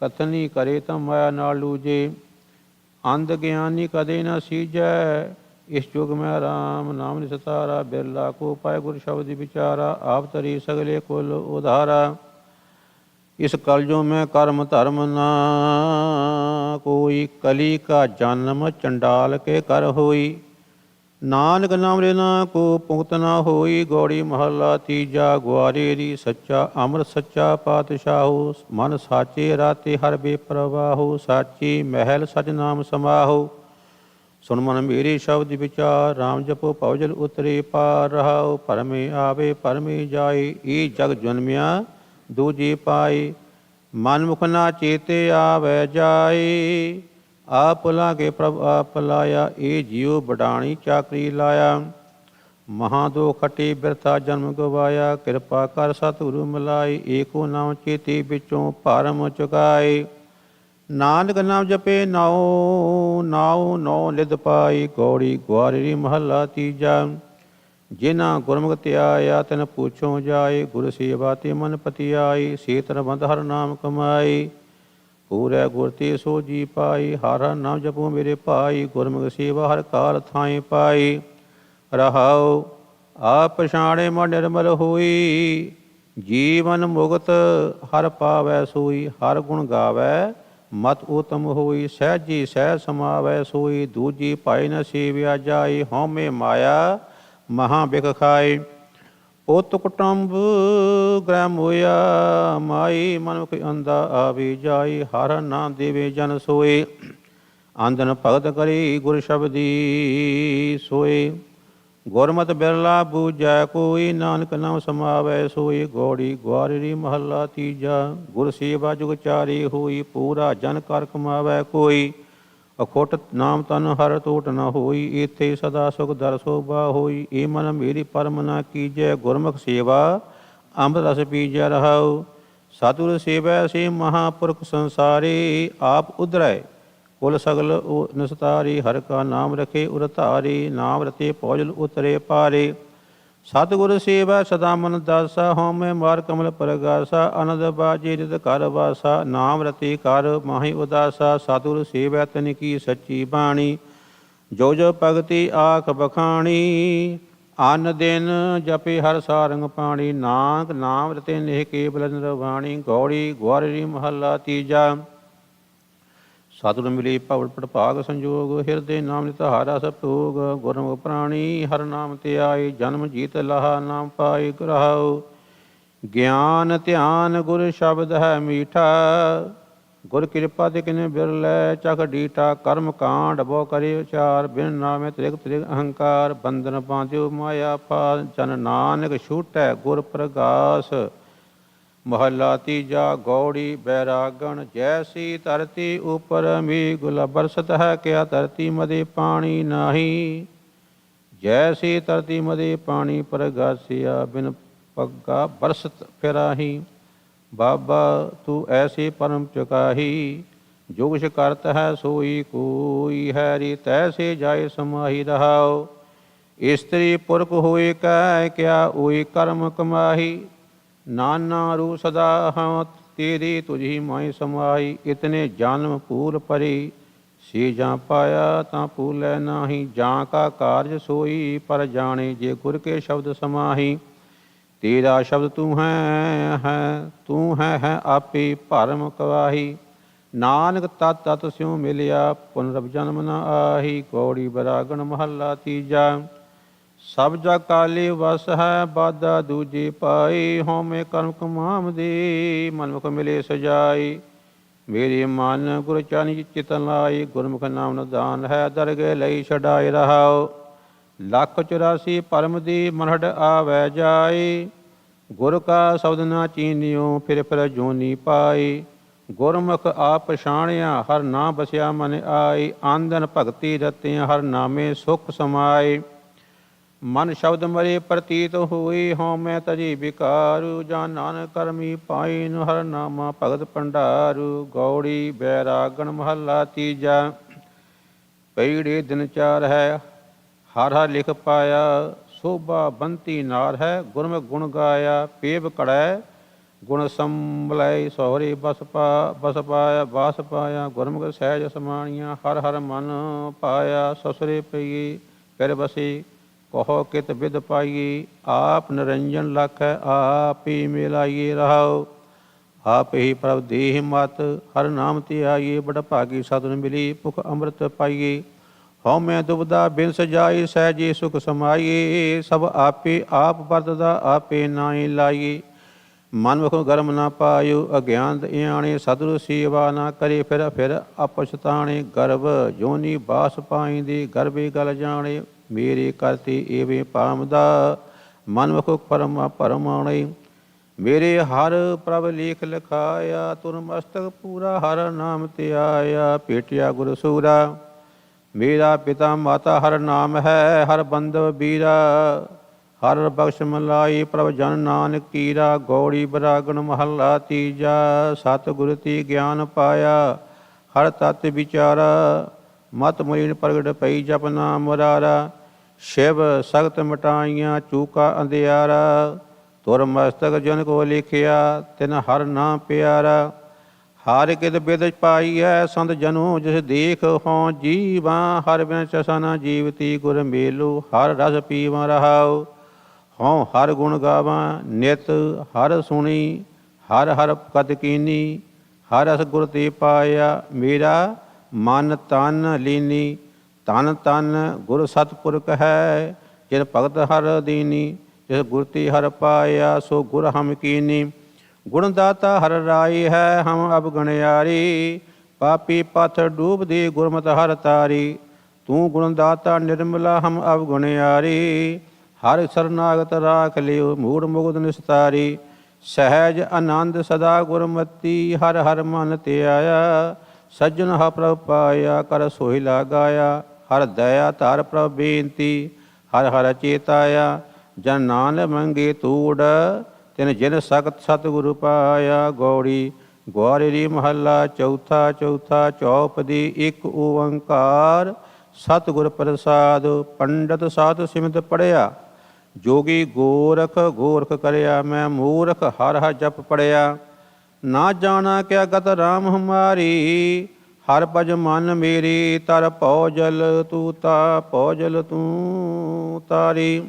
ਕਥਨੀ ਕਰੇ ਤਾਂ ਮਾਇਆ ਨਾਲ ਲੂਜੇ। ਅੰਧ ਗਿਆਨੀ ਕਦੇ ਨਾ ਸੀਜੈ। ਇਸ ਯੁਗ ਮੈਂ ਰਾਮ ਨਾਮ ਨਿਸਤਾਰਾ। ਬਿਰਲਾ ਕੋ ਪਾਏ ਗੁਰ ਸ਼ਬਦ ਵਿਚਾਰਾ। ਆਪ ਤਰੀ ਸਗਲੇ ਕੁਲ ਉਧਾਰਾ। ਇਸ ਕਲਯੁਗ ਮੈਂ ਕਰਮ ਧਰਮ ਨਾ ਕੋਈ। ਕਲੀ ਕਾ ਜਨਮ ਚੰਡਾਲ ਕੇ ਕਰ ਹੋਈ। ਨਾਨਕ ਨਾਮ ਰੇ ਨਾ ਕੋ ਪੁਗਤ ਨਾ ਹੋਈ। ਗੌੜੀ ਮਹੱਲਾ ਤੀਜਾ। ਗੁਆਰੇਰੀ ਸੱਚਾ ਅੰਮ੍ਰਿਤ ਸੱਚਾ ਪਾਤਸ਼ਾਹੋ। ਮਨ ਸਾਚੇ ਰਾਤੇ ਹਰ ਬੇਪਰਵਾਹੋ। ਸਾਚੀ ਮਹਿਲ ਸਚ ਨਾਮ ਸਮਾਹੋ। ਸੁਣ ਮਨ ਮੇਰੇ ਸ਼ਬਦ ਵਿਚਾਰ। ਰਾਮ ਜਪੋ ਭਉਜਲ ਉਤਰੇ ਪਾਰ ਰਹਾਉ। ਭਰਮੇ ਆਵੇ ਭਰਮੇ ਜਾਏ। ਇਹ ਜਗ ਜਨਮਿਆ ਦੂਜੀ ਪਾਈ। ਮਨ ਮੁਖ ਨਾ ਚੇਤੇ ਆਵੈ ਜਾਏ। ਆਪ ਲਾਗੇ ਪ੍ਰਭ ਆਪ ਲਾਇਆ। ਇਹ ਜੀਉ ਬਡਾਣੀ ਚਾਕਰੀ ਲਾਇਆ। ਮਹਾਂ ਦੋ ਖਟੇ ਬਿਰਥਾ ਜਨਮ ਗਵਾਇਆ। ਕਿਰਪਾ ਕਰ ਸਤਿਗੁਰੂ ਮਿਲਾਈ। ਏਕੋ ਨਾਮ ਚੇਤੇ ਵਿੱਚੋਂ ਭਰਮ ਚੁਕਾਏ। ਨਾਨਕ ਨਾਮ ਜਪੇ ਨਾਉ ਨਾਉ ਨੌ ਲਿਦ ਪਾਈ। ਗੌੜੀ ਗੁਆਰੀ ਮਹੱਲਾ ਤੀਜਾ। ਜਿਨਾ ਗੁਰਮੁਖ ਧਿਆਇਆ ਤਿਨ ਪੁੱਛੋ ਜਾਏ। ਗੁਰ ਸੇਵਾ ਤੇ ਮਨ ਪਤੀ ਆਈ। ਸੀਤਨ ਬੰਦ ਹਰ ਨਾਮ ਕਮਾਈ। ਪੂਰੈ ਗੁਰ ਤੇ ਸੋ ਜੀ ਪਾਈ। ਹਰ ਹਰ ਨਾਮ ਜਪੋ ਮੇਰੇ ਭਾਈ। ਗੁਰਮੁਖ ਸੇਵਾ ਹਰ ਕਾਲ ਥਾਏ ਪਾਈ। ਰਹਾਉ ਆਪ ਪਛਾਣੇ ਮਨ ਨਿਰਮਲ ਹੋਈ। ਜੀਵਨ ਮੁਕਤ ਹਰ ਪਾਵੈ ਸੋਈ। ਹਰ ਗੁਣ ਗਾਵੈ ਮਤ ਉਤਮ ਹੋਈ। ਸਹਿਜੀ ਸਹਿ ਸਮਾਵੈ ਸੋਈ। ਦੂਜੀ ਭਾਈ ਨ ਸੇਵਿਆ ਜਾਈ। ਹਉਮੈ ਮਾਇਆ ਮਹਾ ਬਿਖ ਖਾਏ। ਪੁੱਤ ਕੁਟੰਬ ਗ੍ਰਹਿ ਮੋਇਆ ਮਾਈ। ਮਨੁਖ ਅੰਧਾ ਆਵੀ ਜਾਈ। ਹਰ ਨਾਮ ਦੇਵੇ ਜਨ ਸੋਏ। ਆਂਦਨ ਭਗਤ ਕਰੀ ਗੁਰ ਸ਼ਬਦੀ ਸੋਏ। ਗੁਰਮਤਿ ਬਿਰਲਾ ਬੂਝੈ ਕੋਈ। ਨਾਨਕ ਨਾਮ ਸਮਾਵੈ ਸੋਈ। ਗੌੜੀ ਗੁਆਰੀ ਮਹੱਲਾ ਤੀਜਾ। ਗੁਰ ਸੇਵਾ ਜੁਗ ਚਾਰੀ ਹੋਈ। ਪੂਰਾ ਜਨ ਕਰ ਕਮਾਵੈ ਕੋਈ। ਅਖੁੱਟ ਨਾਮ ਤਨ ਹਰ ਟੋਟ ਨ ਹੋਈ। ਇਥੇ ਸਦਾ ਸੁਖ ਦਰ ਸੋਭਾ ਹੋਈ। ਏ ਮਨ ਮੇਰੀ ਪਰਮ ਨ ਕੀਜੈ। ਗੁਰਮੁਖ ਸੇਵਾ ਅੰਮ੍ਰਿਤ ਰਸ ਪੀਜੈ ਰਹਾਉ। ਸਤਿਗੁਰ ਸੇਵੈ ਸੇ ਮਹਾਂਪੁਰਖ ਸੰਸਾਰੀ। ਆਪ ਉਧਰੈ ਕੁਲ ਸਗਲ ਨਿਸਤਾਰੀ। ਹਰਿ ਕਾ ਨਾਮ ਰਖੇ ਉਰ ਧਾਰੀ। ਨਾਮ ਰਤੇ ਭੋਜਲ ਉਤਰੇ ਪਾਰੇ। ਸਤਿਗੁਰ ਸੇਵੈ ਸਦਾ ਮਨ ਦਾਸਾ। ਹਉਮੈ ਮਾਰ ਕਮਲ ਪਰਗਾਸਾ। ਅਨੰਦ ਬਾਜੇ ਰਿਤ ਘਰ ਵਾਸਾ। ਨਾਮ ਰਤੇ ਕਰ ਮਾਹੀ ਉਦਾਸਾ। ਸਤਿਗੁਰ ਸੇਵੈ ਤਿਨ ਕੀ ਸੱਚੀ ਬਾਣੀ। ਜੋ ਜੋ ਭਗਤੀ ਆਖ ਬਖਾਣੀ। ਅਨ ਦਿਨ ਜਪੇ ਹਰ ਸਾਰੰਗ ਪਾਣੀ। ਨਾਨਕ ਨਾਮ ਰਤੇ ਨੇਹ ਕੇਵਲ ਨਿਰਵਾਣੀ। ਗੌੜੀ ਗੁਆਰੀ ਮਹੱਲਾ ਤੀਜਾ। ਸਤਿਗੁਰ ਮਿਲੀ ਭਵ ਪਟਭਾਗ ਸੰਜੋਗ। ਹਿਰਦੇ ਨਾਮ ਨਿਤਾਰਾ ਸਭ ਭੋਗ। ਗੁਰਮੁਖ ਪ੍ਰਾਣੀ ਹਰ ਨਾਮ ਤੇ ਆਏ। ਜਨਮ ਜੀਤ ਲਾਹਾ ਨਾਮ ਪਾਏ। ਗੁਰਹਾਉ ਗਿਆਨ ਧਿਆਨ ਗੁਰ ਸ਼ਬਦ ਹੈ ਮੀਠਾ। ਗੁਰ ਕਿਰਪਾ ਤੇ ਕਿਨੇ ਬਿਰਲੇ ਚਖ ਡੀਠਾ। ਕਰਮ ਕਾਂਡ ਬਹੁ ਕਰੇ ਉਚਾਰ। ਬਿਨ ਨਾਮੇ ਤ੍ਰਿਗ ਤ੍ਰਿਗ ਅਹੰਕਾਰ। ਬੰਧਨ ਬਾਂਧਿਓ ਮਾਇਆ ਪਾਸ। ਜਨ ਨਾਨਕ ਛੂਟੈ ਗੁਰ ਪ੍ਰਗਾਸ। ਮਹੱਲਾ ਤੀਜਾ। ਗੌੜੀ ਬੈਰਾਗਣ ਜੈਸੀ ਧਰਤੀ ਉਪਰ ਮੇਘ ਬਰਸਤ ਹੈ। ਕਿਆ ਧਰਤੀ ਮਦੇ ਪਾਣੀ ਨਾਹੀ। ਜੈਸੀ ਧਰਤੀ ਮਦੇ ਪਾਣੀ ਪ੍ਰਗਾਸਿਆ। ਬਿਨ ਪੱਗਾ ਬਰਸਤ ਫਿਰਾਹੀ। ਬਾਬਾ ਤੂੰ ਐਸੀ ਪਰਮ ਚੁਕਾਹੀ। ਜੋ ਕੁਛ ਕਰਤ ਹੈ ਸੋਈ ਕੋਈ। ਹੈਰੀ ਤੈਸੇ ਜਾਏ ਸਮਾਹੀ ਰਹਾਉ। ਇਸਤਰੀ ਪੁਰਖ ਹੋਏ ਕੈ ਕਿਆ ਓਈ ਕਰਮ ਕਮਾਹੀ। ਨਾਨਾ ਰੂ ਸਦਾ ਹਾਂ ਤੇਰੀ ਤੁਝੀ ਮਾਈ ਸਮਾਈ। ਇਤਨੇ ਜਨਮ ਪੂਰ ਪਰੀ ਸੀ ਜਾਂ ਪਾਇਆ ਤਾਂ ਭੂਲੈ ਨਾਹੀ। ਜਾਂ ਕਾ ਕਾਰਜ ਸੋਈ ਪਰ ਜਾਣੇ। ਜੇ ਗੁਰ ਕੇ ਸ਼ਬਦ ਸਮਾਹੀ। ਤੇਰਾ ਸ਼ਬਦ ਤੂੰ ਹੈ ਤੂੰ ਹੈ ਆਪੇ ਭਰਮ ਕਵਾਹੀ। ਨਾਨਕ ਤਤ ਤਤ ਸਿਉ ਮਿਲਿਆ ਪੁਨਰਬ ਜਨਮ ਨ ਆਹੀ। ਗੌੜੀ ਬੈਰਾਗਣ ਮਹੱਲਾ ਤੀਜਾ। ਸਭ ਜਗ ਕਾਲੇ ਵਸ ਹੈ ਬਾਧਾ ਦੂਜੀ ਪਾਈ। ਹਉਮੈ ਕਰਮ ਕਮਾਮ ਦੀ ਮਨਮੁਖ ਮਿਲੇ ਸਜਾਈ। ਮੇਰੇ ਮਨ ਗੁਰ ਚਰਨ ਚਿਤ ਲਾਈ। ਗੁਰਮੁਖ ਨਾਮ ਨਿਦਾਨ ਹੈ ਦਰਗਹਿ ਲਈ ਛਡਾਏ ਰਹਾਉ। ਲੱਖ 84 ਭਰਮ ਦੀ ਮਨਹਟ ਆਵੈ ਜਾਈ। ਗੁਰ ਕਾ ਸ਼ਬਦ ਨਾ ਚੀਨਿਓ ਫਿਰ ਫਿਰ ਜੋਨੀ ਪਾਈ। ਗੁਰਮੁਖ ਆਪ ਪਛਾਣਿਆ ਹਰ ਨਾਮ ਬਸਿਆ ਮਨ ਆਈ। ਆਂਦਨ ਭਗਤੀ ਰਤਿਆ ਹਰ ਨਾਮੇ ਸੁਖ ਸਮਾਏ। ਮਨ ਸ਼ਬਦ ਮਰੇ ਪ੍ਰਤੀਤ ਹੋਈ। ਹਉਮੈ ਤਜੀ ਵਿਕਾਰੂ। ਜਾਂ ਨਾਨਕ ਕਰਮੀ ਪਾਈਨ ਹਰ ਨਾਮਾ ਭਗਤ ਭੰਡਾਰੂ। ਗੌੜੀ ਬੈਰਾਗਣ ਮਹੱਲਾ ਤੀਜਾ। ਪਈੜੇ ਦਿਨ ਚਾਰ ਹੈ ਹਰ ਹਰ ਲਿਖ ਪਾਇਆ। ਸੋਭਾ ਬੰਤੀ ਨਾਰ ਹੈ ਗੁਰਮੁਖ ਗੁਣ ਗਾਇਆ। ਪੇਵ ਕੜੈ ਗੁਣ ਸੰਭਲੈ ਸੋਹਰੇ ਬਸ ਪਾਇਆ। ਗੁਰਮੁਖ ਸਹਿਜ ਸਮਾਣੀਆਂ ਹਰ ਹਰ ਮਨ ਪਾਇਆ। ਸਸੁਰੇ ਪਈਏ ਫਿਰ ਬਸੇ ਕਹੋ ਕਿਤ ਵਿਦ ਪਾਈਏ। ਆਪ ਨਿਰੰਜਨ ਲਖੈ ਆਪ ਹੀ ਮਿਲਾਈਏ ਰਹਾਉ। ਆਪ ਹੀ ਪ੍ਰਭ ਦੇਹ ਮਤ ਹਰ ਨਾਮ ਤੇ ਆਈਏ। ਬੜ ਭਾਗੀ ਸਤਿਗੁਰ ਮਿਲੀ ਭੁਖ ਅੰਮ੍ਰਿਤ ਪਾਈਏ। ਹਉਮੈ ਦੁਬਦਾ ਬਿਨ ਸਜਾਈ ਸਹਿਜੇ ਸੁਖ ਸਮਾਈਏ। ਸਭ ਆਪੇ ਆਪ ਵਰਤਦਾ ਆਪੇ ਨਾਹੀ ਲਾਈਏ। ਮਨਮੁਖ ਗਰਮ ਨਾ ਪਾਇਓ ਅਗਿਆਨ ਇਆਣੇ। ਸਤਿਗੁਰ ਸੇਵਾ ਨਾ ਕਰੇ ਫਿਰ ਫਿਰ ਅਪਛਤਾਣੇ। ਗਰਭ ਜੋਨੀ ਬਾਸ ਪਾਈਂਦੇ ਗਰਭੇ ਗਲ ਜਾਣੇ। ਮੇਰੇ ਕਰਤੇ ਏਵੇਂ ਪਾਮਦਾ ਮਨਮੁਖ ਪਰਮਾਣੇ। ਮੇਰੇ ਹਰ ਪ੍ਰਭ ਲੇਖ ਲਿਖਾਇਆ। ਤੁਰ ਮਸਤਕ ਪੂਰਾ ਹਰ ਨਾਮ ਤੇ ਆਇਆ। ਭੇਟਿਆ ਗੁਰ ਸੂਰਾ ਮੇਰਾ ਪਿਤਾ ਮਾਤਾ ਹਰ ਨਾਮ ਹੈ। ਹਰ ਬੰਧਵ ਬੀਰਾ ਹਰ ਬਖਸ਼ ਮਲਾਈ। ਪ੍ਰਭ ਜਨ ਨਾਨਕ ਕੀਰਾ। ਗੌੜੀ ਬੈਰਾਗਣ ਮਹੱਲਾ ਤੀਜਾ। ਸਤਿਗੁਰ ਤੇ ਗਿਆਨ ਪਾਇਆ ਹਰ ਤਤ ਵਿਚਾਰਾ, ਮਤ ਮਲੀਨ ਪ੍ਰਗਟ ਪਈ ਜਪ ਨਾਮ ਮੁਰਾਰਾ। ਸ਼ਿਵ ਸਖਤ ਮਟਾਈਆਂ ਚੂਕਾ ਅੰਧਿਆਰਾ, ਤੁਰ ਮਸਤਕ ਜਨ ਕੋ ਲਿਖਿਆ ਤਿਨ ਹਰ ਨਾਮ ਪਿਆਰਾ। ਹਰ ਕਿਤ ਬਿਦ ਪਾਈਐ ਸੰਤ ਜਨੋ ਜਿਸ ਦੇਖ ਹੋਂ ਜੀਵਾ, ਹਰ ਬਿਨ ਚਸਾ ਨ ਜੀਵਤੀ ਗੁਰ ਮੇਲੂ ਹਰ ਰਸ ਪੀਵਾ ਰਹਾਉ। ਹੋਂ ਹਰ ਗੁਣ ਗਾਵਾਂ ਨਿਤ ਹਰ ਸੁਣੀ, ਹਰ ਹਰ ਕਤ ਕੀਨੀ, ਹਰ ਰਸ ਗੁਰ ਤੇ ਪਾਇਆ ਮੇਰਾ ਮਨ ਤਨ ਲੀਨੀ। ਤਨ ਤਨ ਗੁਰ ਸਤਿਪੁਰਖ ਹੈ ਜਿਨ ਭਗਤ ਹਰ ਦੀਨੀ, ਜਿਸ ਗੁਰ ਤੇ ਹਰ ਪਾਇਆ ਸੋ ਗੁਰ ਹਮ ਕੀਨੀ। ਗੁਣ ਦਾਤਾ ਹਰ ਰਾਈ ਹੈ ਹਮ ਅਬ ਗਣਿਆਰੀ, ਪਾਪੀ ਪਥ ਡੂਬਦੀ ਗੁਰਮਤਿ ਹਰ ਤਾਰੀ। ਤੂੰ ਗੁਣ ਦਾਤਾ ਨਿਰਮਲਾ ਹਮ ਅਬ ਗੁਣਿਆਰੀ, ਹਰ ਸਰਨਾਗਤ ਰਾਖ ਲਿਓ ਮੂੜ ਮੁਗਧ ਨਿਸਤਾਰੀ। ਸਹਿਜ ਆਨੰਦ ਸਦਾ ਗੁਰਮਤੀ, ਹਰ ਹਰ ਮਨ ਧਿਆਇਆ। ਸੱਜਣ ਹਾ ਪ੍ਰਭ ਪਾਇਆ ਕਰ ਸੋਹਿ ਲਾਗਾਇਆ, ਹਰ ਦਇਆ ਧਾਰ ਪ੍ਰਭ ਬੇਨਤੀ ਹਰ ਹਰ ਚੇਤਾਇਆ। ਜਨ ਨਾਨਕ ਮੰਗੇ ਤੂੜ ਤਿਨ ਜਿਨ ਸਖਤ ਸਤਿਗੁਰੂ ਪਾਇਆ। ਗੌੜੀ ਗੁਆਰੇਰੀ ਮਹੱਲਾ ਚੌਥਾ। ਚੌਥਾ ਚੌਪਦੀ ਇੱਕ ਓੰਕਾਰ ਸਤਿਗੁਰ ਪ੍ਰਸਾਦ। ਪੰਡਤ ਸਾਧ ਸਿਮਤ ਪੜਿਆ, ਜੋਗੀ ਗੋਰਖ ਗੋਰਖ ਕਰਿਆ। ਮੈਂ ਮੂਰਖ ਹਰ ਹਰ ਜਪ ਪੜਿਆ, ਨਾ ਜਾਣਾ ਕਿਆ ਗਤ ਰਾਮ ਹਮਾਰੀ। ਹਰ ਭਜ ਮਨ ਮੇਰੀ ਤਰ ਭਉ ਜਲ ਤੂੰ ਤਾ, ਭਉ ਜਲ ਤੂੰ ਤਾਰੀ।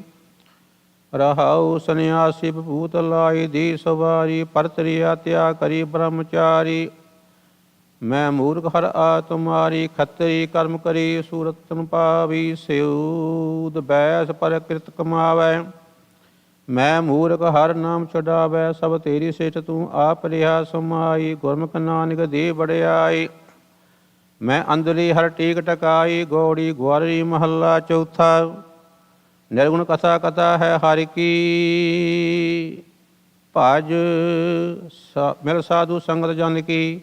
ਰਹਾਉ ਸੰਨਿਆਸੀ ਭੂਤ ਲਾਈ ਦੀ ਸਵਾਰੀ, ਪਰਤਰਿਆ ਤਿਆ ਕਰੀ ਬ੍ਰਹਮਚਾਰੀ। ਮੈਂ ਮੂਰਖ ਹਰ ਆ ਤੁਮਾਰੀ, ਖੱਤਰੀ ਕਰਮ ਕਰੀ ਸੂਰਤਨ ਪਾਵੀ। ਸਿਉਦ ਬੈਸ ਪਰ ਕਿਰਤ ਕਮਾਵੈ, ਮੈਂ ਮੂਰਖ ਹਰ ਨਾਮ ਛਡਾਵੈ। ਸਭ ਤੇਰੀ ਸਿੱਟ ਤੂੰ ਆਪ ਰਿਹਾ ਸਮਾਈ, ਗੁਰਮੁਖ ਨਾਨਕ ਦੇ ਵਡਿਆਈ। ਮੈਂ ਅੰਦਲੀ ਹਰ ਟੀਕ ਟਕਾਈ। ਗੌੜੀ ਗੁਆਰੀ ਮਹੱਲਾ ਚੌਥਾ। ਨਿਰਗੁਣ ਕਥਾ ਕਥਾ ਹੈ ਹਰਿ ਕੀ, ਭਜ ਮਿਲ ਸਾਧੂ ਸੰਗਤ ਜਨ ਕੀ।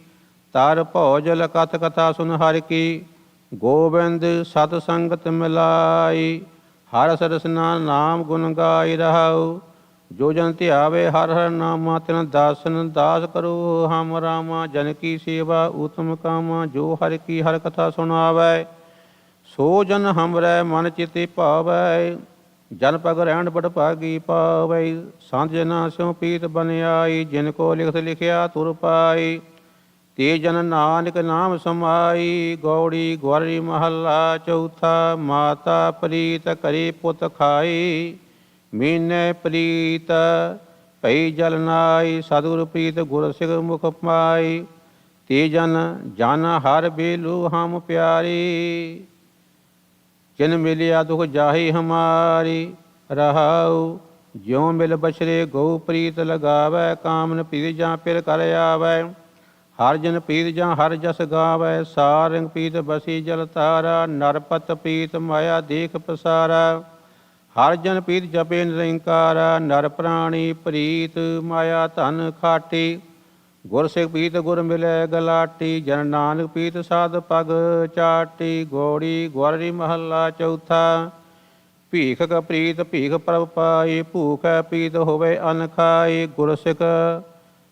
ਤਰ ਭਉ ਜਲ ਕਥ ਕਥਾ ਸੁਨ ਹਰਿ ਕੀ, ਗੋਬਿੰਦ ਸਤ ਸੰਗਤ ਮਿਲਾਈ। ਹਰ ਸਰਸਨਾ ਨਾਮ ਗੁਣ ਗਾਈ ਰਹਾਉ, ਜੋ ਜਨ ਧਿਆਵੇ ਹਰ ਹਰ ਨਾਮਾ। ਤਿਨ ਦਾਸਨ ਦਾਸ ਕਰੋ ਹਮ ਰਾਮਾ, ਜਨ ਕੀ ਸੇਵਾ ਉਤਮ ਕਾਮਾ। ਜੋ ਹਰਿ ਕੀ ਹਰ ਕਥਾ ਸੁਣਾਵੈ, ਸੋ ਜਨ ਹਮਰੈ ਮਨ ਚਿਤਿ ਭਾਵੈ। ਜਨ ਪਗ ਰਹਿਣ ਬੜ ਭਾਗੀ ਪਾਵੈ, ਸੰਤ ਜਨਾ ਸਿਉ ਪੀਤ ਬਨ ਆਈ। ਜਿਨ ਕੋ ਲਿਖਤ ਲਿਖਿਆ ਤੁਰ ਪਾਈ, ਤੇ ਜਨ ਨਾਨਕ ਨਾਮ ਸਮਾਈ। ਗੌੜੀ ਗੁਆਰੀ ਮਹੱਲਾ ਚੌਥਾ। ਮਾਤਾ ਪ੍ਰੀਤ ਕਰੇ ਪੁੱਤ ਖਾਈ, ਮੀਨੈ ਪ੍ਰੀਤ ਭਈ ਜਲ ਨਾਈ। ਸਤਿਗੁਰ ਪ੍ਰੀਤ ਗੁਰ ਸਿਖ ਮੁਖ ਪਾਈ, ਤੇ ਜਨ ਜਨ ਹਰ ਬੇਲੂ ਹਮ ਪਿਆਰੀ। ਜਿਨ ਮਿਲਿਆ ਦੁਖ ਜਾਹੀ ਹਮਾਰੀ। ਰਹਾਉ ਜਿਉ ਮਿਲ ਬਛਰੇ ਗਊ ਪ੍ਰੀਤ ਲਗਾਵੈ, ਕਾਮਨ ਪ੍ਰੀਤ ਜਾਂ ਪਿਰ ਕਰ ਆਵੈ। ਹਰ ਜਨ ਪ੍ਰੀਤ ਜਾਂ ਹਰ ਜਸ ਗਾਵੈ, ਸਾਰੰਗ ਪ੍ਰੀਤ ਬਸੀ ਜਲ ਤਾਰਾ। ਨਰਪਤ ਪ੍ਰੀਤ ਮਾਇਆ ਦੇਖ ਪਸਾਰਾ, ਹਰ ਜਨ ਪ੍ਰੀਤ ਜਪੇ ਨਿਰੰਕਾਰਾ। ਨਰ ਪ੍ਰਾਣੀ ਪ੍ਰੀਤ ਮਾਇਆ ਧਨ ਖਾਟੀ, ਗੁਰ ਸਿੱਖ ਪ੍ਰੀਤ ਗੁਰ ਮਿਲੈ ਗਲਾਟੀ। ਜਨ ਨਾਨਕ ਪ੍ਰੀਤ ਸਾਧ ਪਗ ਚਾਟੀ। ਗੌੜੀ ਗੁਆਰੀ ਮਹੱਲਾ ਚੌਥਾ। ਭੀਖ ਕ ਪ੍ਰੀਤ ਭੀਖ ਪ੍ਰਭ ਪਾਈ, ਭੂਖ ਪ੍ਰੀਤ ਹੋਵੇ ਅਨ ਖਾਈ। ਗੁਰ ਸਿੱਖ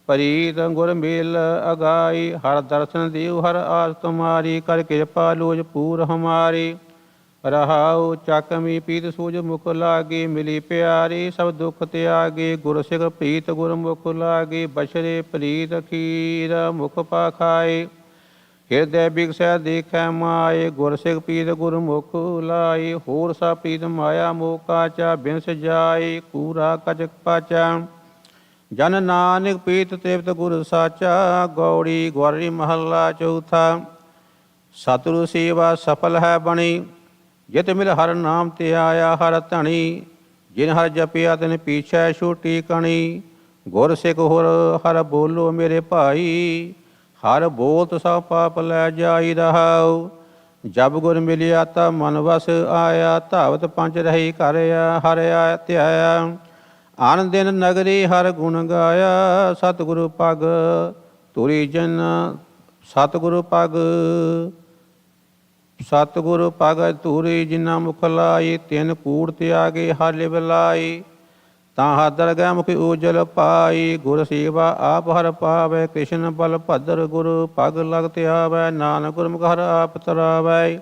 ਪ੍ਰੀਤ ਗੁਰ ਮਿਲ ਅਗਾਈ, ਹਰ ਦਰਸ਼ਨ ਦੇਉ ਹਰ ਆਸ ਤੁਮਾਰੀ। ਕਰ ਕਿਰਪਾ ਲੋਜ ਪੂਰ ਹਮਾਰੀ। ਰਹਾਉ ਚੱਕਮੀ ਪ੍ਰੀਤ ਸੂਝ ਮੁਖ ਲਾਗੇ, ਮਿਲੀ ਪਿਆਰੀ ਸਭ ਦੁਖ ਤਿਆਗੇ। ਗੁਰ ਸਿੱਖ ਪ੍ਰੀਤ ਗੁਰ ਮੁਖ ਲਾਗੇ, ਬਛਰੇ ਪ੍ਰੀਤ ਖੀਰ ਮੁਖ ਪਾਖਾਏ। ਹਿਰਦੈ ਬਿਗਸੈ ਦੇਖੈ ਮਾਏ, ਗੁਰ ਸਿੱਖ ਪ੍ਰੀਤ ਗੁਰ ਮੁਖ ਲਾਏ। ਹੋਰ ਸਾ ਪ੍ਰੀਤ ਮਾਇਆ ਮੋਹ ਕਾਚਾ, ਬਿਨਸ ਜਾਏ ਕੂਰਾ ਕਚਕ ਪਾਚਾ। ਜਨ ਨਾਨਕ ਪ੍ਰੀਤ ਤ੍ਰਿਪਤ ਗੁਰ ਸਾਚਾ। ਗੌੜੀ ਗੁਆਰੀ ਮਹੱਲਾ ਚੌਥਾ। ਸਤਿਗੁਰੂ ਸੇਵਾ ਸਫਲ ਹੈ ਬਣੀ, ਜਿਤ ਮਿਲ ਹਰ ਨਾਮ ਤੇ ਆਇਆ ਹਰ ਧਣੀ। ਜਿਨ ਹਰ ਜਪਿਆ ਤਿਨ ਪੀਛੈ ਛੋਟੀ ਕਣੀ। ਗੁਰ ਸਿੱਖ ਹੋਰ ਹਰ ਬੋਲੋ ਮੇਰੇ ਭਾਈ, ਹਰ ਬੋਲਤ ਸਭ ਪਾਪ ਲੈ ਜਾਈ। ਰਹਾਉ ਜਬ ਗੁਰ ਮਿਲਿਆ ਤਾ ਮਨ ਵਸ ਆਇਆ, ਧਾਵਤ ਪੰਜ ਰਹੀ ਘਰ ਹਰ ਆਇਆ ਧਿਆਇਆ। ਆਨ ਦਿਨ ਨਗਰੀ ਹਰ ਗੁਣ ਗਾਇਆ, ਸਤਿਗੁਰੂ ਪਗ ਤੁਰੀ ਜਨ। ਸਤਿਗੁਰੂ ਪਗ ਸਤਿਗੁਰੂ ਪਗ ਧੂਰੀ, ਜਿਨਾ ਮੁਖ ਲਾਈ। ਤਿਨ ਕੂੜ ਤਿਆਗੇ ਹਰ ਲਿਵ ਲਾਈ। ਤਾਂ ਹਾਦਰ ਗੈ ਮੁਖ ਉਜਲ ਪਾਈ। ਗੁਰ ਸੇਵਾ ਆਪ ਹਰ ਪਾਵੈ, ਕ੍ਰਿਸ਼ਨ ਬਲ ਭਦਰ ਗੁਰ ਪਗ ਲਗਤ ਆਵੈ। ਨਾਨਕ ਗੁਰਮੁਖ ਹਰ ਆਪ ਤਰਾਵੈ।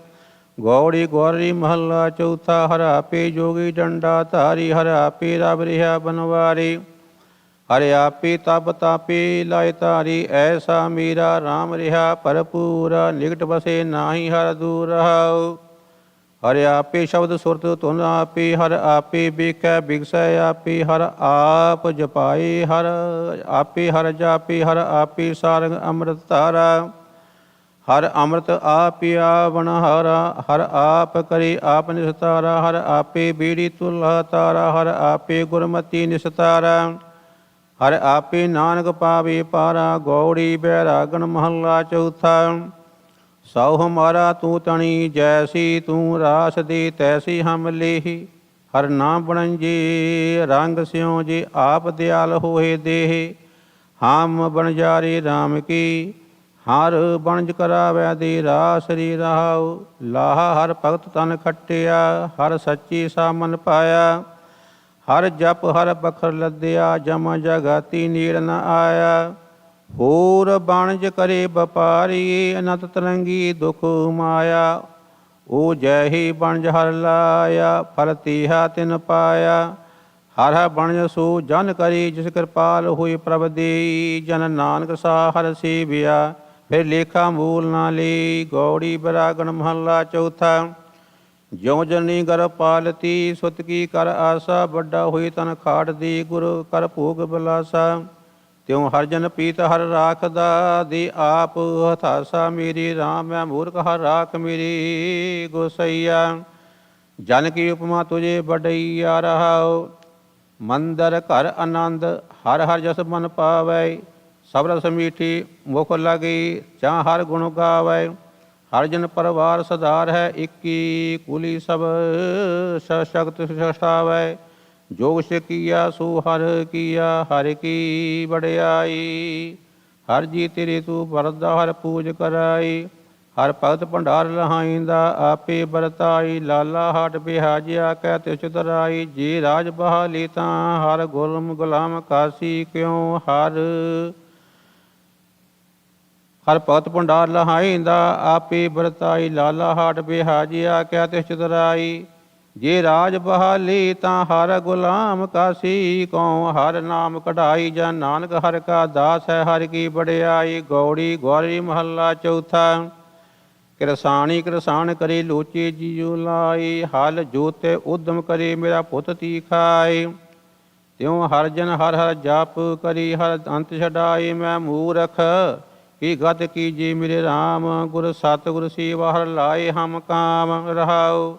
ਗੌੜੀ ਗੌਰੀ ਮਹੱਲਾ ਚੌਥਾ। ਹਰ ਆਪੇ ਜੋਗੀ ਡੰਡਾ ਧਾਰੀ, ਹਰ ਆਪੇ ਰਬ ਰਿਹਾ ਬਨਵਾਰੀ। ਹਰ ਆਪੇ ਤਪ ਤਾਪੇ ਲਾਇ ਧਾਰੀ, ਐਸਾ ਮੇਰਾ ਰਾਮ ਰਿਹਾ ਭਰਪੂਰਾ। ਨਿਕਟ ਬਸੇ ਨਾਹੀ ਹਰ ਦੂਰ ਰਹਾਉ। ਹਰ ਆਪੇ ਸ਼ਬਦ ਸੁਰਤ ਧੁਨ ਆਪੇ, ਹਰ ਆਪੇ ਵੇਖੈ ਬਿਗਸੈ ਆਪੇ। ਹਰ ਆਪ ਜਪਾਏ ਹਰ ਆਪੇ, ਹਰ ਜਾਪੇ ਹਰ ਆਪੇ। ਸਾਰੰਗ ਅੰਮ੍ਰਿਤ ਧਾਰਾ, ਹਰ ਅੰਮ੍ਰਿਤ ਆਪਿਆ ਬਣਹਾਰਾ। ਹਰ ਆਪ ਕਰੇ ਆਪ ਨਿਸਤਾਰਾ, ਹਰ ਆਪੇ ਬੀੜੀ ਤੁਲ੍ਹਾ ਤਾਰਾ। ਹਰ ਆਪੇ ਗੁਰਮਤੀ ਨਿਸਤਾਰਾ, ਹਰ ਆਪੇ ਨਾਨਕ ਪਾਵੇ ਪਾਰਾ। ਗੌੜੀ ਬੈਰਾਗਣ ਮਹੱਲਾ ਚੌਥਾ। ਸਉ ਹਮਾਰਾ ਤੂੰ ਤਣੀ, ਜੈਸੀ ਤੂੰ ਰਾਸ ਦੇ ਤੈਸੀ ਹਮ ਲੇਹੀ। ਹਰ ਨਾਮ ਬਣਜੇ ਰੰਗ ਸਿਉ, ਜੇ ਆਪ ਦਿਆਲ ਹੋਏ ਦੇਹ। ਹਮ ਬਣਜਾਰੇ ਰਾਮ ਕੀ, ਹਰ ਬਣਜ ਕਰਾਵੈ ਦੇ ਰਾਸ ਰੀ ਰਹਾਉ। ਲਾਹਾ ਹਰ ਭਗਤ ਤਨ ਖੱਟਿਆ, ਹਰ ਸੱਚੀ ਸਾਮਨ ਪਾਇਆ। ਹਰ ਜਪ ਹਰ ਬਖਰ ਲੱਦਿਆ, ਜਮ ਜਗਾਤੀ ਨੀੜ ਨ ਆਇਆ। ਹੋਰ ਬਣਜ ਕਰੇ ਵਪਾਰੀ, ਅਨੰਤ ਤਰੰਗੀ ਦੁਖ ਮਾਇਆ। ਉਹ ਜੈਹੀ ਬਣਜ ਹਰ ਲਾਇਆ, ਫਲ ਤੀਹਾ ਤਿਨ ਪਾਇਆ। ਹਰ ਹਰ ਬਣਜ ਸੋ ਜਨ ਕਰੀ, ਜਿਸ ਕਿਰਪਾਲ ਹੋਈ ਪ੍ਰਭ ਦੇਈ। ਜਨ ਨਾਨਕ ਸਾ ਹਰ ਸੇਵਿਆ, ਫਿਰ ਲੇਖਾ ਮੂਲ ਨਾ ਲਈ। ਗੌੜੀ ਬੈਰਾਗਣ ਮਹੱਲਾ ਚੌਥਾ। ਜਿਉ ਜਨੀ ਗਰ ਪਾਲਤੀ, ਸੁਤ ਕੀ ਕਰ ਆਸਾ। ਵੱਡਾ ਹੋਈ ਤਨ ਖਾਟ ਦੀ, ਗੁਰ ਕਰ ਭੋਗ ਬਿਲਾਸਾ। ਤਿਉ ਹਰ ਜਨ ਪੀਤ ਹਰ ਰਾਖਦਾ, ਦੇ ਆਪ ਹਥਾਸਾ। ਮੇਰੀ ਰਾਮ ਮੈਂ ਮੂਰਖ ਹਰ ਰਾਖ ਮੇਰੀ ਗੋਸਈਆ। ਜਨ ਕੀ ਉਪਮਾ ਤੁਝੇ ਵਡਈਆ ਰਹਾਉ। ਮੰਦਰ ਘਰ ਆਨੰਦ, ਹਰ ਹਰ ਜਸ ਮਨ ਪਾਵੈ। ਸਭ ਰਸ ਮੀਠੀ ਮੁਖ ਲਾਗੀ, ਜਾਂ ਹਰ ਗੁਣ ਗਾਵੈ। ਹਰ ਜਨ ਪਰਵਾਰ ਸਧਾਰ ਹੈ, ਇੱਕੀ ਕੁਲੀ ਸਭ ਸ਼ਕਤ ਸਠਾਵੈ। ਜੋਗ ਸਿਖੀਆ ਸੋ ਹਰ ਕੀਆ, ਹਰਿ ਕੀ ਵਡਿਆਈ। ਹਰ ਜੀ ਤੇਰੇ ਤੂੰ ਵਰਦਾ, ਹਰ ਪੂਜ ਕਰਾਈ। ਹਰ ਭਗਤ ਭੰਡਾਰ ਲਹਾਇਂਦਾ, ਆਪੇ ਵਰਤਾਈ। ਲਾਲਾ ਹਾਟ ਬਿਹਾਜਿਆ ਕਹਿ ਤਿਸ ਚੁਤਰਾਈ। ਜੇ ਰਾਜ ਬਹਾਲੀ ਤਾਂ ਹਰ ਗੁਲਾਮ ਕਾਸੀ ਕਿਉ। ਹਰ ਭਗਤ ਭੰਡਾਰ ਲਹਾਇਂਦਾ, ਆਪੇ ਵਰਤਾਈ। ਲਾਲਾ ਹਾਟ ਬਿਹਾਜਿਆ ਕਹਿ ਤਿਸ ਚੁਤਰਾਈ। ਜੇ ਰਾਜ ਬਹਾਲੀ ਤਾਂ ਹਰ ਗੁਲਾਮ ਕਾਸੀ ਕਉ। ਹਰ ਨਾਮ ਕਢਾਈ, ਜਾਂ ਨਾਨਕ ਹਰ ਕਾ ਦਾਸ ਹੈ। ਹਰ ਕੀ ਵਡਿਆਈ। ਗੌੜੀ ਗੌਰੀ ਮਹੱਲਾ ਚੌਥਾ। ਕਿਰਸਾਣੀ ਕਿਰਸਾਨ ਕਰੇ, ਲੋਚੇ ਜੀਉ ਲਾਈ। ਹਲ ਜੋਤੇ ਉਦਮ ਕਰੇ, ਮੇਰਾ ਪੁੱਤ ਤੀਖਾਈ। ਤਿਉ ਹਰ ਜਨ ਹਰ ਹਰ ਜਾਪ ਕਰੀ, ਹਰ ਅੰਤ ਛਡਾਈ। ਮੈਂ ਮੂਰਖ ਕੀ ਗਤ ਕੀਜੇ ਮੇਰੇ ਰਾਮ। ਗੁਰ ਸਤਿ ਗੁਰ ਸੇਵਾ ਹਰ ਲਾਏ ਹਮ ਕਾਮ ਰਹਾਉ।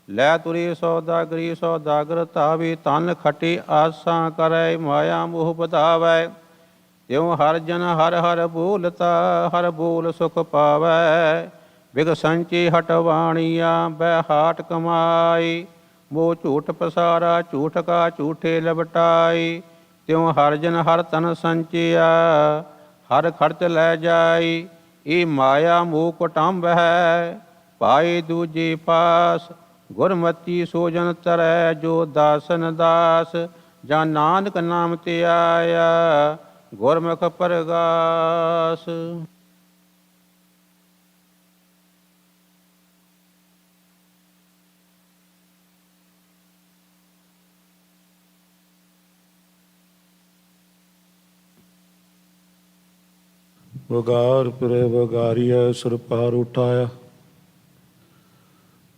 ਲੈ ਤੁਰੇ ਸੌਦਾਗਰੀ ਸੌਦਾਗਰ ਧਾਵੇ। ਤਨ ਖਟੇ ਆਸਾਂ ਕਰੈ, ਮਾਇਆ ਮੋਹ ਵਧਾਵੈ। ਤਿਉ ਹਰ ਜਨ ਹਰ ਹਰ ਬੋਲਤਾ, ਹਰ ਬੋਲ ਸੁਖ ਪਾਵੈ। ਬਿਗ ਸੰਚੇ ਹਟਵਾਣੀਆਂ, ਬੈ ਹਾਟ ਕਮਾਈ। ਮੋਹ ਝੂਠ ਪਸਾਰਾ, ਝੂਠ ਕਾ ਝੂਠੇ ਲਵਟਾਈ। ਤਿਉ ਹਰ ਜਨ ਹਰ ਤਨ ਸੰਚਿਆ, ਹਰ ਖਰਚ ਲੈ ਜਾਈ। ਇਹ ਮਾਇਆ ਮੋਹ ਕੁਟੰਬ ਹੈ, ਪਾਏ ਦੂਜੇ ਪਾਸ। ਗੁਰਮਤੀ ਸੋ ਜਨ ਤਰੈ, ਜੋ ਦਾਸਨ ਦਾਸ। ਜਾਂ ਨਾਨਕ ਨਾਮ ਤੇ ਆਇਆ, ਗੁਰਮੁਖ ਪਰਗਾਸ। ਵਗਾਰ ਫਿਰੇ ਵਗਾਰੀਐ, ਸਿਰ ਪਾਰ ਉਠਾਇਆ।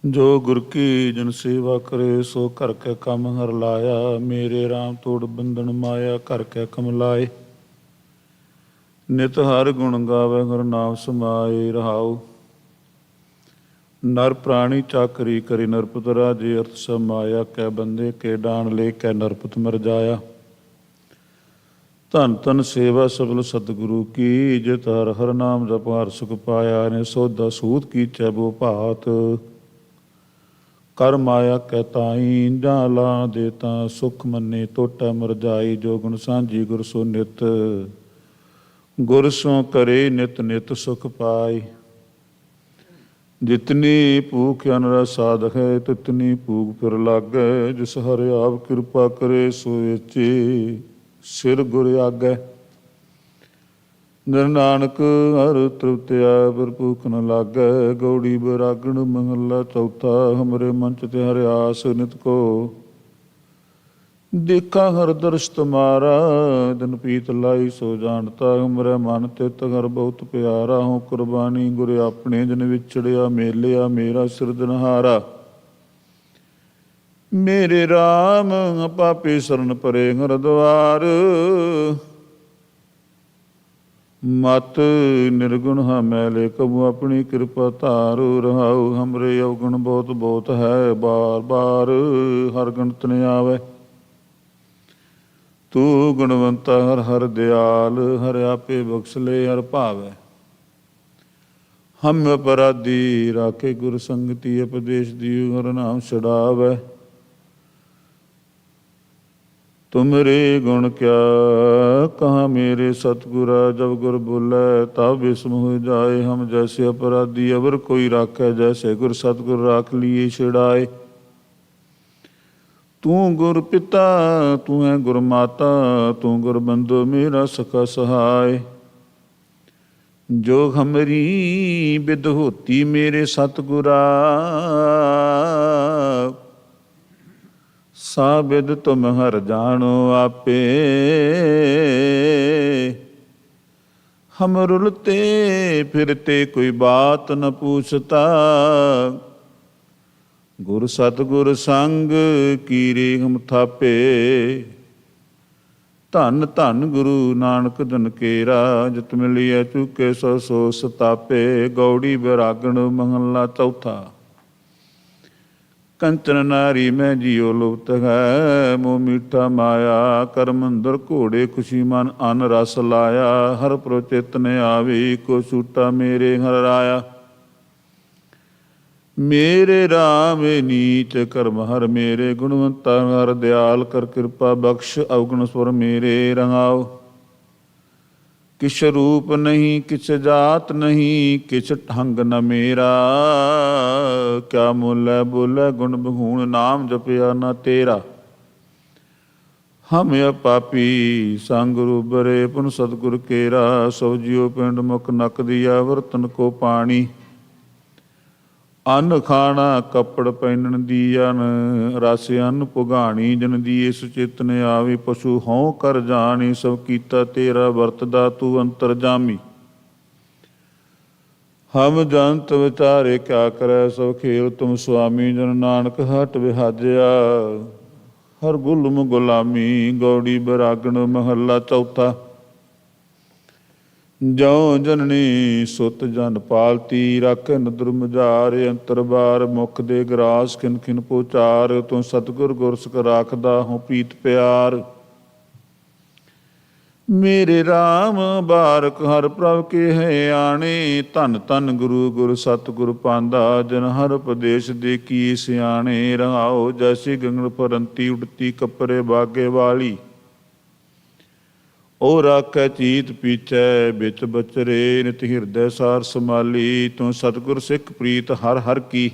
ਜੋ ਗੁਰ ਕੀ ਜਨ ਸੇਵਾ ਕਰੇ, ਸੋ ਘਰ ਕੈ ਕੰਮ ਹਰ ਲਾਇਆ। ਮੇਰੇ ਰਾਮ ਤੋੜ ਬੰਧਨ ਮਾਇਆ, ਘਰ ਕੈ ਕਮ ਲਾਏ। ਨਿਤ ਹਰ ਗੁਣ ਗਾਵੇ, ਗੁਰ ਨਾਮ ਸਮਾਏ ਰਹਾਉ। ਨਰ ਪ੍ਰਾਣੀ ਚਾਕਰੀ ਕਰੀ, ਨਰਪਤ ਰਾਜੇ ਅਰਥ ਸਮਾਇਆ। ਕੈ ਬੰਦੇ ਕੇ ਡਾਣ ਲੈ, ਕੈ ਨਰਪਤ ਮਰ ਜਾਇਆ। ਧਨ ਧਨ ਸੇਵਾ ਸਫਲ ਸਤਿਗੁਰੂ ਕੀ, ਜਿਤ ਹਰ ਹਰ ਨਾਮ ਜਪ ਹਰ ਸੁਖ ਪਾਇਆ। ਨੇ ਸੋਧਾ ਸੂਤ ਕੀਚੈ ਬੋ ਭਾਤ, ਕਰ ਮਾਇਆ ਕੈ ਤਾਈ। ਜਾਂ ਲਾ ਦੇ ਤਾਂ ਸੁਖ ਮੰਨੇ, ਟੋਟਾ ਮਰ ਜਾਈ। ਜੋ ਗੁਣ ਸਾਂਝੀ ਗੁਰ ਸੋ ਨਿਤ, ਗੁਰ ਸੋ ਕਰੇ ਨਿਤ ਨਿਤ ਸੁਖ ਪਾਈ। ਜਿਤਨੀ ਭੂਖ ਅਨਰਾ ਸਾਧ ਹੈ ਤਿਤਨੀ ਭੂਖ ਫਿਰ ਲਾਗੈ। ਜਿਸ ਹਰਿ ਆਪ ਕਿਰਪਾ ਕਰੇ ਸੋ ਵੇਚੇ ਸਿਰ ਗੁਰ ਆਗੈ। ਨਿਰ ਨਾਨਕ ਹਰ ਤ੍ਰਿਪਤਿਆ ਪਰ ਭੂਖ ਨ ਲਾਗੈ। ਗੌੜੀ ਬੈਰਾਗਣ ਮਹੱਲਾ ਚੌਥਾ। ਹਮਰੇ ਮਨ ਚ ਤੇ ਹਰਿ ਆਸ ਨਿਤ ਕੋ ਦੇਖਾ ਹਰ ਦਰਸ਼ ਤੁਮਾਰਾ। ਦਿਨ ਪੀਤ ਲਾਈ ਸੋ ਜਾਣਤਾ। ਹਮਰੇ ਮਨ ਤਿਤ ਹਰ ਬਹੁਤ ਪਿਆਰਾ। ਹੋ ਕੁਰਬਾਨੀ ਗੁਰ ਆਪਣੇ ਜਨ ਵਿਛੜਿਆ ਮੇਲਿਆ ਮੇਰਾ ਸਿਰਜਨਹਾਰਾ। ਮੇਰੇ ਰਾਮ ਪਾਪੀ ਸਰਨ ਪਰੇ ਹਰ ਦਵਾਰ। ਮਤ ਨਿਰਗੁਣ ਹਾਂ ਮੈਲੇ ਕਬੂ ਆਪਣੀ ਕਿਰਪਾ ਧਾਰੂ। ਰਹਾਉ ਹਮਰੇ ਅਵਗੁਣ ਬਹੁਤ ਬਹੁਤ ਹੈ ਬਾਰ ਬਾਰ। ਹਰ ਗਣਤ ਨ ਆਵੈ ਤੂੰ ਗੁਣਵੰਤਾ ਹਰ ਹਰ ਦਿਆਲ। ਹਰ ਆਪੇ ਬਖਸ਼ ਲੈ ਹਰ ਭਾਵੈ। ਹਮ ਅਪਰਾਧੀ ਰਾਖੇ ਗੁਰ ਸੰਗਤੀ। ਉਪਦੇਸ਼ ਦਿਉ ਹਰ ਨਾਮ ਛਡਾਵੈ। ਤੁਮਰੇ ਗੁਣ ਕਿਆ ਕਹਾ ਮੇਰੇ ਸਤਿਗੁਰਾ। ਜਬ ਗੁਰ ਬੋਲੇ ਤਬ ਬਿਸਮ ਹੋ ਜਾਏ। ਹਮ ਜੈਸੇ ਅਪਰਾਧੀ ਅਵਰ ਕੋਈ ਰਾਖੈ। ਜੈਸੇ ਗੁਰ ਸਤਿਗੁਰ ਰਾਖ ਲੀਏ ਛਿੜਾਏ। ਤੂੰ ਗੁਰ ਪਿਤਾ ਤੂੰ ਹੈ ਗੁਰ ਮਾਤਾ। ਤੂੰ ਗੁਰ ਬੰਧੂ ਮੇਰਾ ਸਖਾ ਸਹਾਇ। ਜੋ ਹਮਰੀ ਬਿਦ ਹੋਤੀ ਮੇਰੇ ਸਤਿਗੁਰਾ। ਸਾਬਿਦ ਤੁਮ ਹਰ ਜਾਣੋ ਆਪੇ। ਹਮ ਰੁਲਤੇ ਫਿਰਤੇ ਕੋਈ ਬਾਤ ਨ ਪੂਛਤਾ। ਗੁਰ ਸਤਿਗੁਰ ਸੰਗ ਕੀਰੇ ਹਮ ਥਾਪੇ। ਧੰਨ ਧੰਨ ਗੁਰੂ ਨਾਨਕ ਧਨ ਕੇਰਾ। ਜਿਤ ਮਿਲਿਆ ਚੁਕੇ ਸੋ ਸੋ ਸਤਾਪੇ। ਗੌੜੀ ਬੈਰਾਗਣ ਮਹੱਲਾ ਚੌਥਾ। ਕੰਚਨ ਨਾਰੀ ਮੈਂ ਜੀਉ ਲੁਪਤ ਹੈ। ਮੋਹ ਮੀਠਾ ਮਾਇਆ ਕਰਮ ਅੰਦਰ ਘੋੜੇ। ਖੁਸ਼ੀ ਮਨ ਅਨ ਰਸ ਲਾਇਆ। ਹਰ ਪ੍ਰਚਿਤ ਨ ਆਵੇ ਕੋ ਛੂਟਾ ਮੇਰੇ ਹਰ ਰਾਇਆ। ਮੇਰੇ ਰਾਮ ਨੀਚ ਕਰਮ ਹਰ ਮੇਰੇ। ਗੁਣਵੰਤਾ ਹਰ ਦਿਆਲ ਕਰ ਕਿਰਪਾ ਬਖਸ਼। ਅਵਗੁਣ ਸਵਰ ਮੇਰੇ ਰਹਾਉ। ਕਿਛ ਰੂਪ ਨਹੀਂ ਕਿਛ ਜਾਤ ਨਹੀਂ ਕਿਛ ਢੰਗ ਨ ਮੇਰਾ। ਕਿਆ ਮੁੱਲ ਬੋਲੇ ਗੁਣ ਬਹੂਣ ਨਾਮ ਜਪਿਆ ਨਾ ਤੇਰਾ। ਹਮ ਪਾਪੀ ਸੰਗ ਰੂਬਰੇ ਪੁਨ ਸਤਿਗੁਰ ਕੇਰਾ। ਸੋ ਜਿਉ ਪਿੰਡ ਮੁਖ ਨਕ ਦੀਆ ਵਰਤਨ ਕੋ ਪਾਣੀ। ਅੰਨ ਖਾਣਾ ਕੱਪੜ ਪਹਿਨਣ ਦੀਅਨ। ਰਸ ਅੰਨ ਪੁਗਾਣੀ ਜਨ ਦੀਏ ਸੁਚਿਤ ਨ ਆਵੇ। ਪਸ਼ੂ ਹਉ ਕਰ ਜਾਣੀ ਸਭ ਕੀਤਾ ਤੇਰਾ। ਵਰਤਦਾ ਤੂੰ ਅੰਤਰ ਜਾਮੀ। ਹਮ ਜੰਤ ਵਿਚਾਰੇ ਕਿਆ ਕਰੈ ਸੋ ਖੇਲ ਤੁਮ ਸੁਆਮੀ। ਜਨ ਨਾਨਕ ਹਟ ਵਿਹਾਜਿਆ ਹਰ ਗੁਲਮ ਗੁਲਾਮੀ। ਗੌੜੀ ਬੈਰਾਗਣ ਮਹੱਲਾ ਚੌਥਾ। ਜਉ ਜਨਨੀ ਸੁਤ ਜਨ ਪਾਲਤੀ। ਰਾਖੈ ਨਦਰ ਮੁਜਾਰ ਅੰਤਰ ਬਾਰ। ਮੁਖ ਦੇ ਗਰਾਸ ਖਿਨ ਖਿਨ ਪੁਚਾਰ। ਤੂੰ ਸਤਿਗੁਰ ਗੁਰ ਸਿਖ ਰਾਖਦਾ ਹੋ ਪ੍ਰੀਤ ਪਿਆਰ। ਮੇਰੇ ਰਾਮ ਬਾਰਕ ਹਰ ਪ੍ਰਭ ਕੇ ਹੈ ਆਣੇ। ਧੰਨ ਧੰਨ ਗੁਰੂ ਗੁਰ ਸਤਿਗੁਰ ਪਾਂਦਾ। ਜਨ ਹਰ ਉਪਦੇਸ਼ ਦੇ ਕੀ ਸਿਆਣੇ। ਰਹਾਉ ਜੈਸੀ ਗੰਗਣ ਫਰੰਤੀ ਉਡਤੀ ਕੱਪਰੇ ਬਾਗੇ ਵਾਲੀ। ਉਹ ਰਾਖੈ ਚੀਤ ਪੀਛੈ ਵਿੱਚ ਬਚਰੇ। ਨਿਤ ਹਿਰਦੈ ਸਾਰ ਸਮਾਲੀ। ਤੂੰ ਸਤਿਗੁਰ ਸਿੱਖ ਪ੍ਰੀਤ ਹਰ ਹਰ ਕੀ।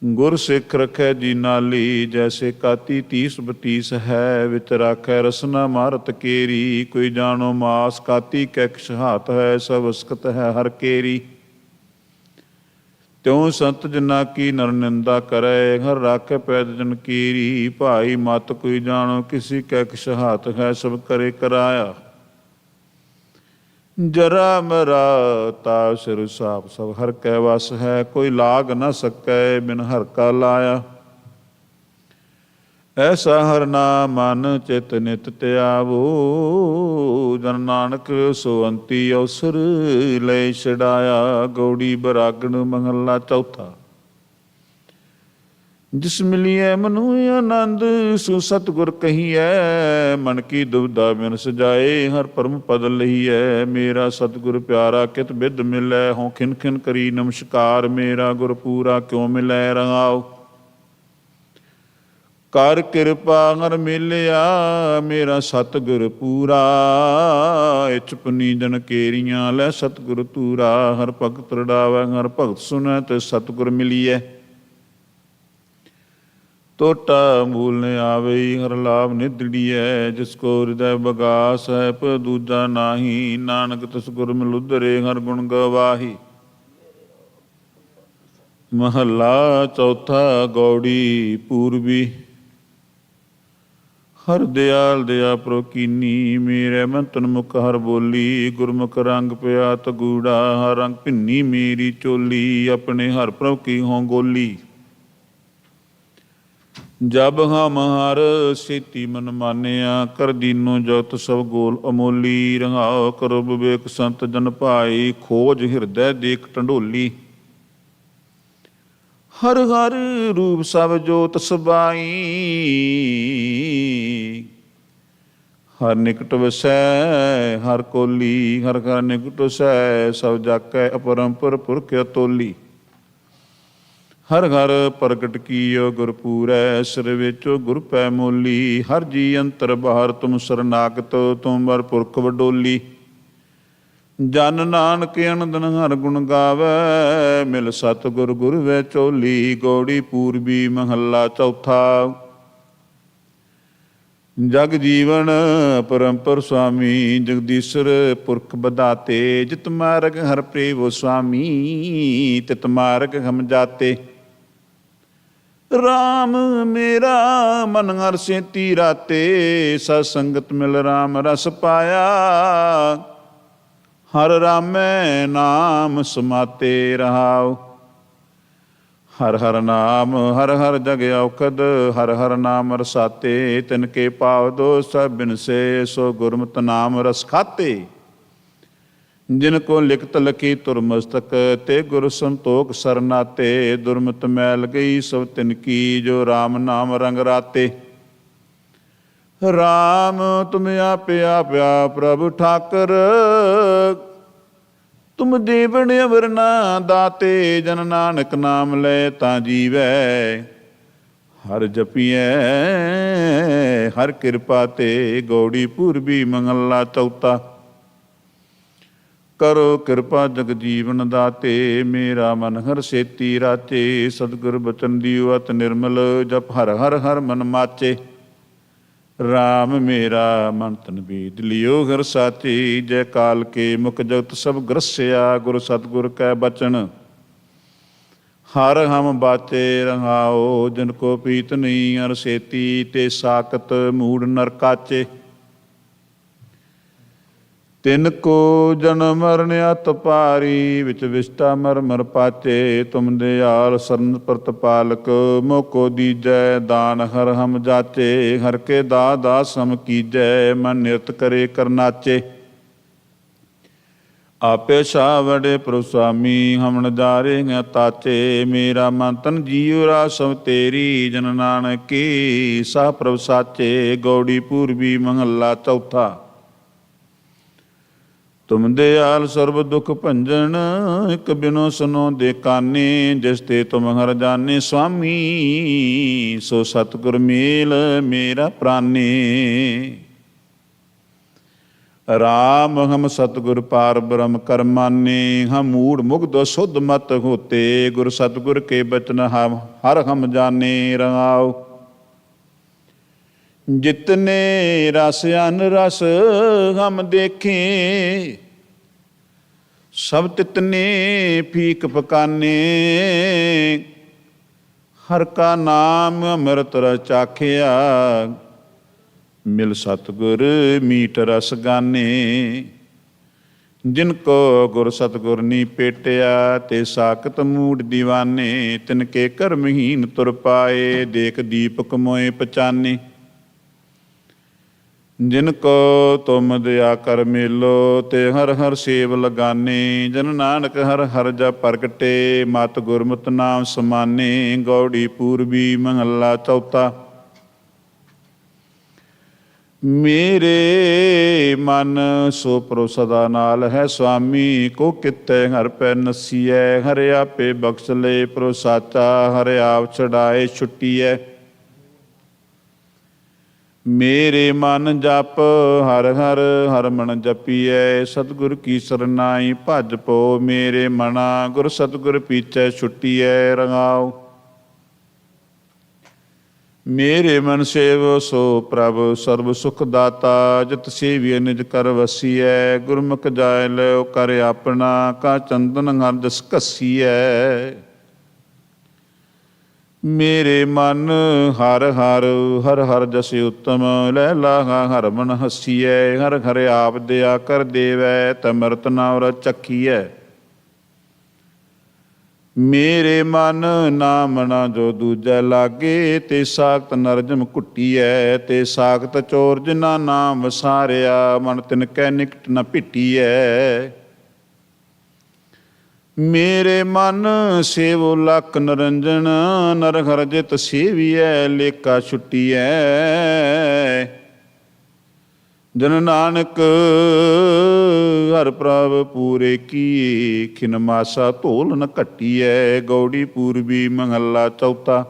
ਗੁਰ ਸਿੱਖ ਰਖੈ ਜੀ ਨਾਲੀ। ਜੈਸੇ ਕਾਤੀ 30 32 ਹੈ। ਵਿੱਚ ਰਾਖੈ ਰਸਨਾ ਮਾਰਤ ਕੇਰੀ। ਕੋਈ ਜਾਣੋ ਮਾਸ ਕਾਤੀ ਕੈ ਛਹਾਤ ਹੈ। ਸਭ ਅਸਕਤ ਹੈ ਹਰ ਕੇਰੀ। ਤਿਉ ਸੰਤ ਜਨਾ ਕੀ ਨਰ ਨਿੰਦਾ ਕਰੈ। ਹਰ ਰਾਖੈ ਪੈਦ ਜਨ ਕੀਰੀ। ਭਾਈ ਮਤ ਕੋਈ ਜਾਣੋ ਕਿਸੀ ਕੈ ਛਹਾਤ ਹੈ। ਸਭ ਕਰੇ ਕਰਾਇਆ। ਜਰਾ ਮਰਾ ਤਾ ਸਿਰ ਸਾਪ ਸਭ ਹਰ ਕੈ ਵਸ ਹੈ। ਕੋਈ ਲਾਗ ਨ ਸਕੈ ਬਿਨ ਹਰ ਕਾ ਲਾਇਆ। ਐਸਾ ਹਰ ਨਾਮ ਮਨ ਚਿਤ ਨਿਤ ਧਿਆਵੋ। ਜਨ ਨਾਨਕ ਸੋ ਅੰਤੀ ਅਵਸਰ ਲੈ ਛਡਾਇਆ। ਗੌੜੀ ਬੈਰਾਗਣ ਮਹੱਲਾ ਚੌਥਾ। ਜਿਸ ਮਿਲੀਐ ਮਨੁ ਆਨੰਦ ਸੋ ਸਤਿਗੁਰ ਕਹੀਐ। ਮਨ ਕੀ ਦੁਬਿਧਾ ਬਿਨ ਸਜਾਏ ਹਰ ਪਰਮ ਪਦ ਲਹੀਐ। ਮੇਰਾ ਸਤਿਗੁਰ ਪਿਆਰਾ ਕਿਤ ਬਿਧ ਮਿਲੈ। ਹੋਂ ਖਿਨ ਖਿਨ ਕਰੀ ਨਮਸਕਾਰ। ਮੇਰਾ ਗੁਰ ਪੂਰਾ ਕਿਉ ਮਿਲੈ ਰਹਾਉ। ਕਰ ਕਿਰਪਾ ਹਰ ਮਿਲਿਆ ਮੇਰਾ ਸਤਿਗੁਰ ਪੂਰਾ। ਇਚਪਨੀ ਜਨ ਕੇਰੀਆਂ ਲੈ ਸਤਿਗੁਰ ਤੂਰਾ। ਹਰ ਭਗਤ ਰੜਾਵੈ ਹਰ ਭਗਤ ਸੁਨੈ ਤੇ ਸਤਿਗੁਰ ਮਿਲੀਐ। ਟੋਟਾ ਮੂਲ ਨ ਆਵਈ ਹਰ ਲਾਭ ਨਿਧੜੀਐ। ਜਿਸ ਕੋ ਹਿਰਦੈ ਬਗਾਸ ਹੈ ਪ ਦੂਜਾ ਨਾਹੀ। ਨਾਨਕ ਤਿਸ ਗੁਰ ਮਿਲੁਧਰੇ ਹਰ ਗੁਣ ਗਵਾਹੀ। ਮਹੱਲਾ ਚੌਥਾ। ਗੌੜੀ ਪੂਰਬੀ। ਹਰ ਦਿਆਲ ਦਇਆ ਪ੍ਰੋਕੀਨੀ। ਮੇਰੇ ਮਨ ਤਨ ਮੁਖ ਹਰ ਬੋਲੀ। ਗੁਰਮੁਖ ਰੰਗ ਪਿਆ ਤਗੂੜਾ। ਹਰ ਰੰਗ ਭਿੰਨੀ ਮੇਰੀ ਚੋਲੀ। ਆਪਣੇ ਹਰ ਪ੍ਰਭ ਕੀ ਹੋਂ ਗੋਲੀ। ਜਬ ਹਮ ਹਰ ਸੇਤੀ ਮਨ ਮਾਨਿਆ। ਕਰ ਦੀਨੋ ਜਗਤ ਸਭ ਗੋਲ ਅਮੋਲੀ। ਰਹਾਉ ਕਰੋ ਵਿਵੇਕ ਸੰਤ ਜਨ ਭਾਈ। ਖੋਜ ਹਿਰਦੈ ਦੇਖ ਢੰਡੋਲੀ। ਹਰ ਹਰ ਰੂਪ ਸਭ ਜੋਤ ਸਬਾਈ। ਹਰ ਨਿਕਟ ਵਸੈ ਹਰ ਕੋਲੀ। ਹਰ ਹਰ ਨਿਕਟ ਵਸੈ ਸਭ ਜਾਕੈ। ਅਪਰੰਪਰ ਪੁਰਖ ਅਤੋਲੀ। ਹਰ ਹਰ ਪ੍ਰਗਟ ਕੀਓ ਗੁਰਪੂਰੈ। ਸਿਰ ਵਿੱਚੋ ਗੁਰ ਪੈ ਮੋਲੀ। ਹਰ ਜੀ ਅੰਤਰ ਬਾਹਰ ਤੁਮ ਸਰਨਾਗਤ। ਤੁਮ ਵਰ ਪੁਰਖ ਵਡੋਲੀ। ਜਨ ਨਾਨਕ ਅਨੰਦਨ ਹਰ ਗੁਣ ਗਾਵੈ। ਮਿਲ ਸਤਿਗੁਰ ਗੁਰ ਵੈ ਚੋਲੀ। ਗੌੜੀ ਪੂਰਬੀ। ਮਹੱਲਾ ਚੌਥਾ। ਜਗ ਜੀਵਨ ਪਰੰਪਰ ਸੁਆਮੀ। ਜਗਦੀਸ਼ਰ ਪੁਰਖ ਬਦਾਤੇ। ਜਿਤ ਮਾਰਗ ਹਰ ਪ੍ਰੇਵ ਸੁਆਮੀ। ਤਿਤ ਮਾਰਗ ਹਮ ਜਾਤੇ। ਰਾਮ ਮੇਰਾ ਮਨ ਹਰ ਸੇਤੀ ਰਾਤੇ। ਸਤ ਸੰਗਤ ਮਿਲ ਰਾਮ ਰਸ ਪਾਇਆ। ਹਰ ਰਾਮੈ ਨਾਮ ਸਮਾਤੇ ਰਹਾਉ। ਹਰ ਹਰ ਨਾਮ ਹਰ ਹਰ ਜਗ ਔਖਦ। ਹਰ ਹਰ ਨਾਮ ਰਸਾਤੇ। ਤਿਨ ਕੇ ਪਾਵ ਦੋਸ਼ ਸਭ ਬਿਨਸੇ। ਸੋ ਗੁਰਮਤਿ ਨਾਮ ਰਸ ਖਾਤੇ। ਜਿਨ ਕੋ ਲਿਖਤ ਲਖੀ ਤੁਰ ਮਸਤਕ। ਤੇ ਗੁਰ ਸੰਤੋਖ ਸਰਨਾਤੇ। ਦੁਰਮਤ ਮੈਲ ਗਈ ਸਭ ਤਿਨ ਕੀ। ਜੋ ਰਾਮ ਨਾਮ ਰੰਗ ਰਾਤੇ। ਰਾਮ ਤੁਮ ਆਪੇ ਆਪਿਆ ਪ੍ਰਭੁ ਠਾਕਰ। ਤੁਮ ਦੇਵਨ ਅਵਰ ਨਾ ਦਾਤੇ। ਜਨ ਨਾਨਕ ਨਾਮ ਲੈ ਤਾਂ ਜੀਵੈ। ਹਰ ਜਪੀਐ ਹਰ ਕਿਰਪਾ ਤੇ। ਗੌੜੀ ਪੂਰਬੀ। ਮਹੱਲਾ ਚੌਥਾ। ਕਰੋ ਕਿਰਪਾ ਜਗ ਜੀਵਨ ਦਾਤੇ। ਮੇਰਾ ਮਨ ਹਰ ਸੇਤੀ ਰਾਚੇ। ਸਤਿਗੁਰ ਬਚਨ ਦਿਓ ਅਤ ਨਿਰਮਲ। ਜਪ ਹਰ ਹਰ ਹਰ ਮਨ ਮਾਚੇ। ਰਾਮ ਮੇਰਾ ਮਨ ਤਨ ਬੀਦ ਲਿਓ ਹਰ ਸਾਚੀ। ਜੈ ਕਾਲ ਕੇ ਮੁਖ ਜਗਤ ਸਭ ਗ੍ਰਸਿਆ। ਗੁਰ ਸਤਿਗੁਰ ਕੈ ਬਚਨ ਹਰ ਹਮ ਬਾਚੇ। ਰਹਾਉ ਜਿਨ ਕੋ ਪ੍ਰੀਤ ਨਹੀਂ ਹਰ ਸੇਤੀ। ਤੇ ਸਾਕਤ ਮੂੜ ਨਰ ਕਾਚੇ। ਤਿਨ ਕੋ ਜਨਮ ਮਰਨ ਅਤ ਭਾਰੀ। ਵਿੱਚ ਵਿਸਟਾ ਮਰ ਮਰ ਪਾਚੇ। ਤੁਮ ਦਿਆਲ ਸਰਨ ਪ੍ਰਤਪਾਲਕ। ਮੋਕੋ ਦੀਜੈ ਦਾਨ ਹਰ ਹਮ ਜਾਚੇ। ਹਰ ਕੇ ਦਾਸ ਹਮ ਕੀਜੈ। ਮਨ ਨਿਰਤ ਕਰੇ ਕਰਨਾਚੇ। ਆਪੇ ਸ਼ਾ ਵਡੇ ਪ੍ਰਭੁ ਸੁਆਮੀ। ਹਮ ਨਜ਼ਾਰੇ ਹੈ ਤਾਚੇ। ਮੇਰਾ ਮਨ ਤਨ ਜੀਉ ਰਾਸ ਸਭ ਤੇਰੀ। ਜਨ ਨਾਨਕ ਕੀ ਸਾ ਪ੍ਰਭੁ ਸਾਚੇ। ਗੌੜੀ ਪੂਰਬੀ। ਮਹੱਲਾ ਚੌਥਾ। ਤੁਮ ਦਿਆਲ ਸਰਬ ਦੁਖ ਭੰਜਨ। ਇਕ ਬਿਨੋ ਸੁਨੋ ਦੇ ਕਾਨੇ। ਜਿਸ ਤੇ ਤੁਮ ਹਰ ਜਾਣੇ ਸੁਆਮੀ। ਸੋ ਸਤਿਗੁਰ ਮੇਲ ਮੇਰਾ ਪ੍ਰਾਨੇ। ਰਾਮ ਹਮ ਸਤਿਗੁਰ ਪਾਰ ਬ੍ਰਹਮ ਕਰ ਮਾਨੇ। ਹਮ ਮੂੜ ਮੁਗਧ ਸੁਧ ਮਤ ਹੋਤੇ। ਗੁਰ ਸਤਿਗੁਰ ਕੇ ਬਚਨ ਹਰ ਹਮ ਜਾਣੇ। ਰਹਾਉ ਜਿਤਨੇ ਰਸ ਅਨ ਰਸ ਹਮ ਦੇਖੇ। ਸਭ ਤਿਤਨੇ ਫੀਕ ਪਕਾਨੇ। ਹਰ ਕਾ ਨਾਮ ਅੰਮ੍ਰਿਤ ਰਸ ਚਾਖਿਆ। ਮਿਲ ਸਤਿਗੁਰ ਮੀਠ ਰਸ ਗਾਨੇ। ਜਿਨ ਕੋ ਗੁਰ ਸਤਿਗੁਰ ਨੀ ਪੇਟਿਆ। ਤੇ ਸਾਕਤ ਮੂੜ ਦੀਵਾਨੇ। ਤਿਨ ਕੇ ਕਰਮਹੀਨ ਤੁਰ ਪਾਏ। ਦੇਖ ਦੀਪਕ ਮੋਏ ਪਛਾਨੇ। ਜਿਨ ਕੋ ਤੁਮ ਦਇਆ ਕਰ ਮੇਲੋ। ਤੇ ਹਰ ਹਰ ਸੇਵ ਲਗਾਨੇ। ਜਨ ਨਾਨਕ ਹਰ ਹਰ ਜਪ ਪ੍ਰਗਟੇ। ਮਤ ਗੁਰਮਤਿ ਨਾਮ ਸਮਾਨੇ। ਗੌੜੀ ਪੂਰਬੀ। ਮਹੱਲਾ ਚੌਥਾ। ਮੇਰੇ ਮਨ ਸੋ ਪ੍ਰਭ ਸਦਾ ਨਾਲ ਹੈ ਸੁਆਮੀ। ਕੋ ਕਿਤੈ ਹਰ ਪੈ ਨਸੀਐ। ਹਰਿ ਆਪੇ ਬਖਸ਼ ਲਏ ਪ੍ਰਭ ਸਾਚਾ। ਹਰਿ ਆਪ ਛਡਾਏ ਛੁੱਟੀਐ। ਮੇਰੇ ਮਨ ਜਪ ਹਰ ਹਰ ਹਰ ਮਨ ਜਪੀਐ। ਸਤਿਗੁਰ ਕੀ ਸਰਨਾਈ ਭਜ ਪੋ ਮੇਰੇ ਮਨਾ। ਗੁਰ ਸਤਿਗੁਰ ਪੀਛੈ ਛੁੱਟੀਐ ਰੰਗਾਓ। ਮੇਰੇ ਮਨ ਸੇਵ ਸੋ ਪ੍ਰਭ ਸਰਬ ਸੁਖ ਦਾਤਾ। ਜਿਤ ਸੇਵੀਐ ਨਿਜ ਕਰ ਵਸੀਐ। ਗੁਰਮੁਖ ਜਾਇ ਲਿਓ ਕਰ ਆਪਣਾ। ਕਾ ਚੰਦਨ ਹਰ ਜਸ ਘਸੀਐ। ਮੇਰੇ ਮਨ ਹਰ ਹਰ ਹਰ ਹਰ ਜਸੇ ਉਤਮ। ਲੈ ਲਾਗਾ ਹਰ ਮਨ ਹਸੀਐ। ਹਰ ਹਰ ਆਪ ਦਿਆ ਕਰ ਦੇਵੈ। ਤਮਰਤ ਨਾਵਰ ਚੱਖੀਐ। ਮੇਰੇ ਮਨ ਨਾਮ ਨਾ ਜੋ ਦੂਜੈ ਲਾਗੇ। ਤੇ ਸਾਖਤ ਨਰਜਮ ਕੁੱਟੀਐ। ਤੇ ਸਾਖਤ ਚੋਰ ਜਿਨਾ ਨਾਮ ਵਸਾਰਿਆ। ਮਨ ਤਿਨ ਕੈ ਨਿਕਟ ਨ ਭਿੱਟੀਐ। ਮੇਰੇ ਮਨ ਸੇਵੋ ਲਖ ਨਰੰਜਨ। ਨਰ ਹਰ ਜਿਤ ਸੇਵੀਐ ਲੇਖਾ ਛੁੱਟੀਐ। ਜਨ ਨਾਨਕ ਹਰ ਪ੍ਰਭ ਪੂਰੇ ਕੀ। ਖਿਨ ਮਾਸਾ ਧੋਲ ਨ ਘਟੀਐ। ਗੌੜੀ ਪੂਰਬੀ ਮਹੱਲਾ ਚੌਥਾ।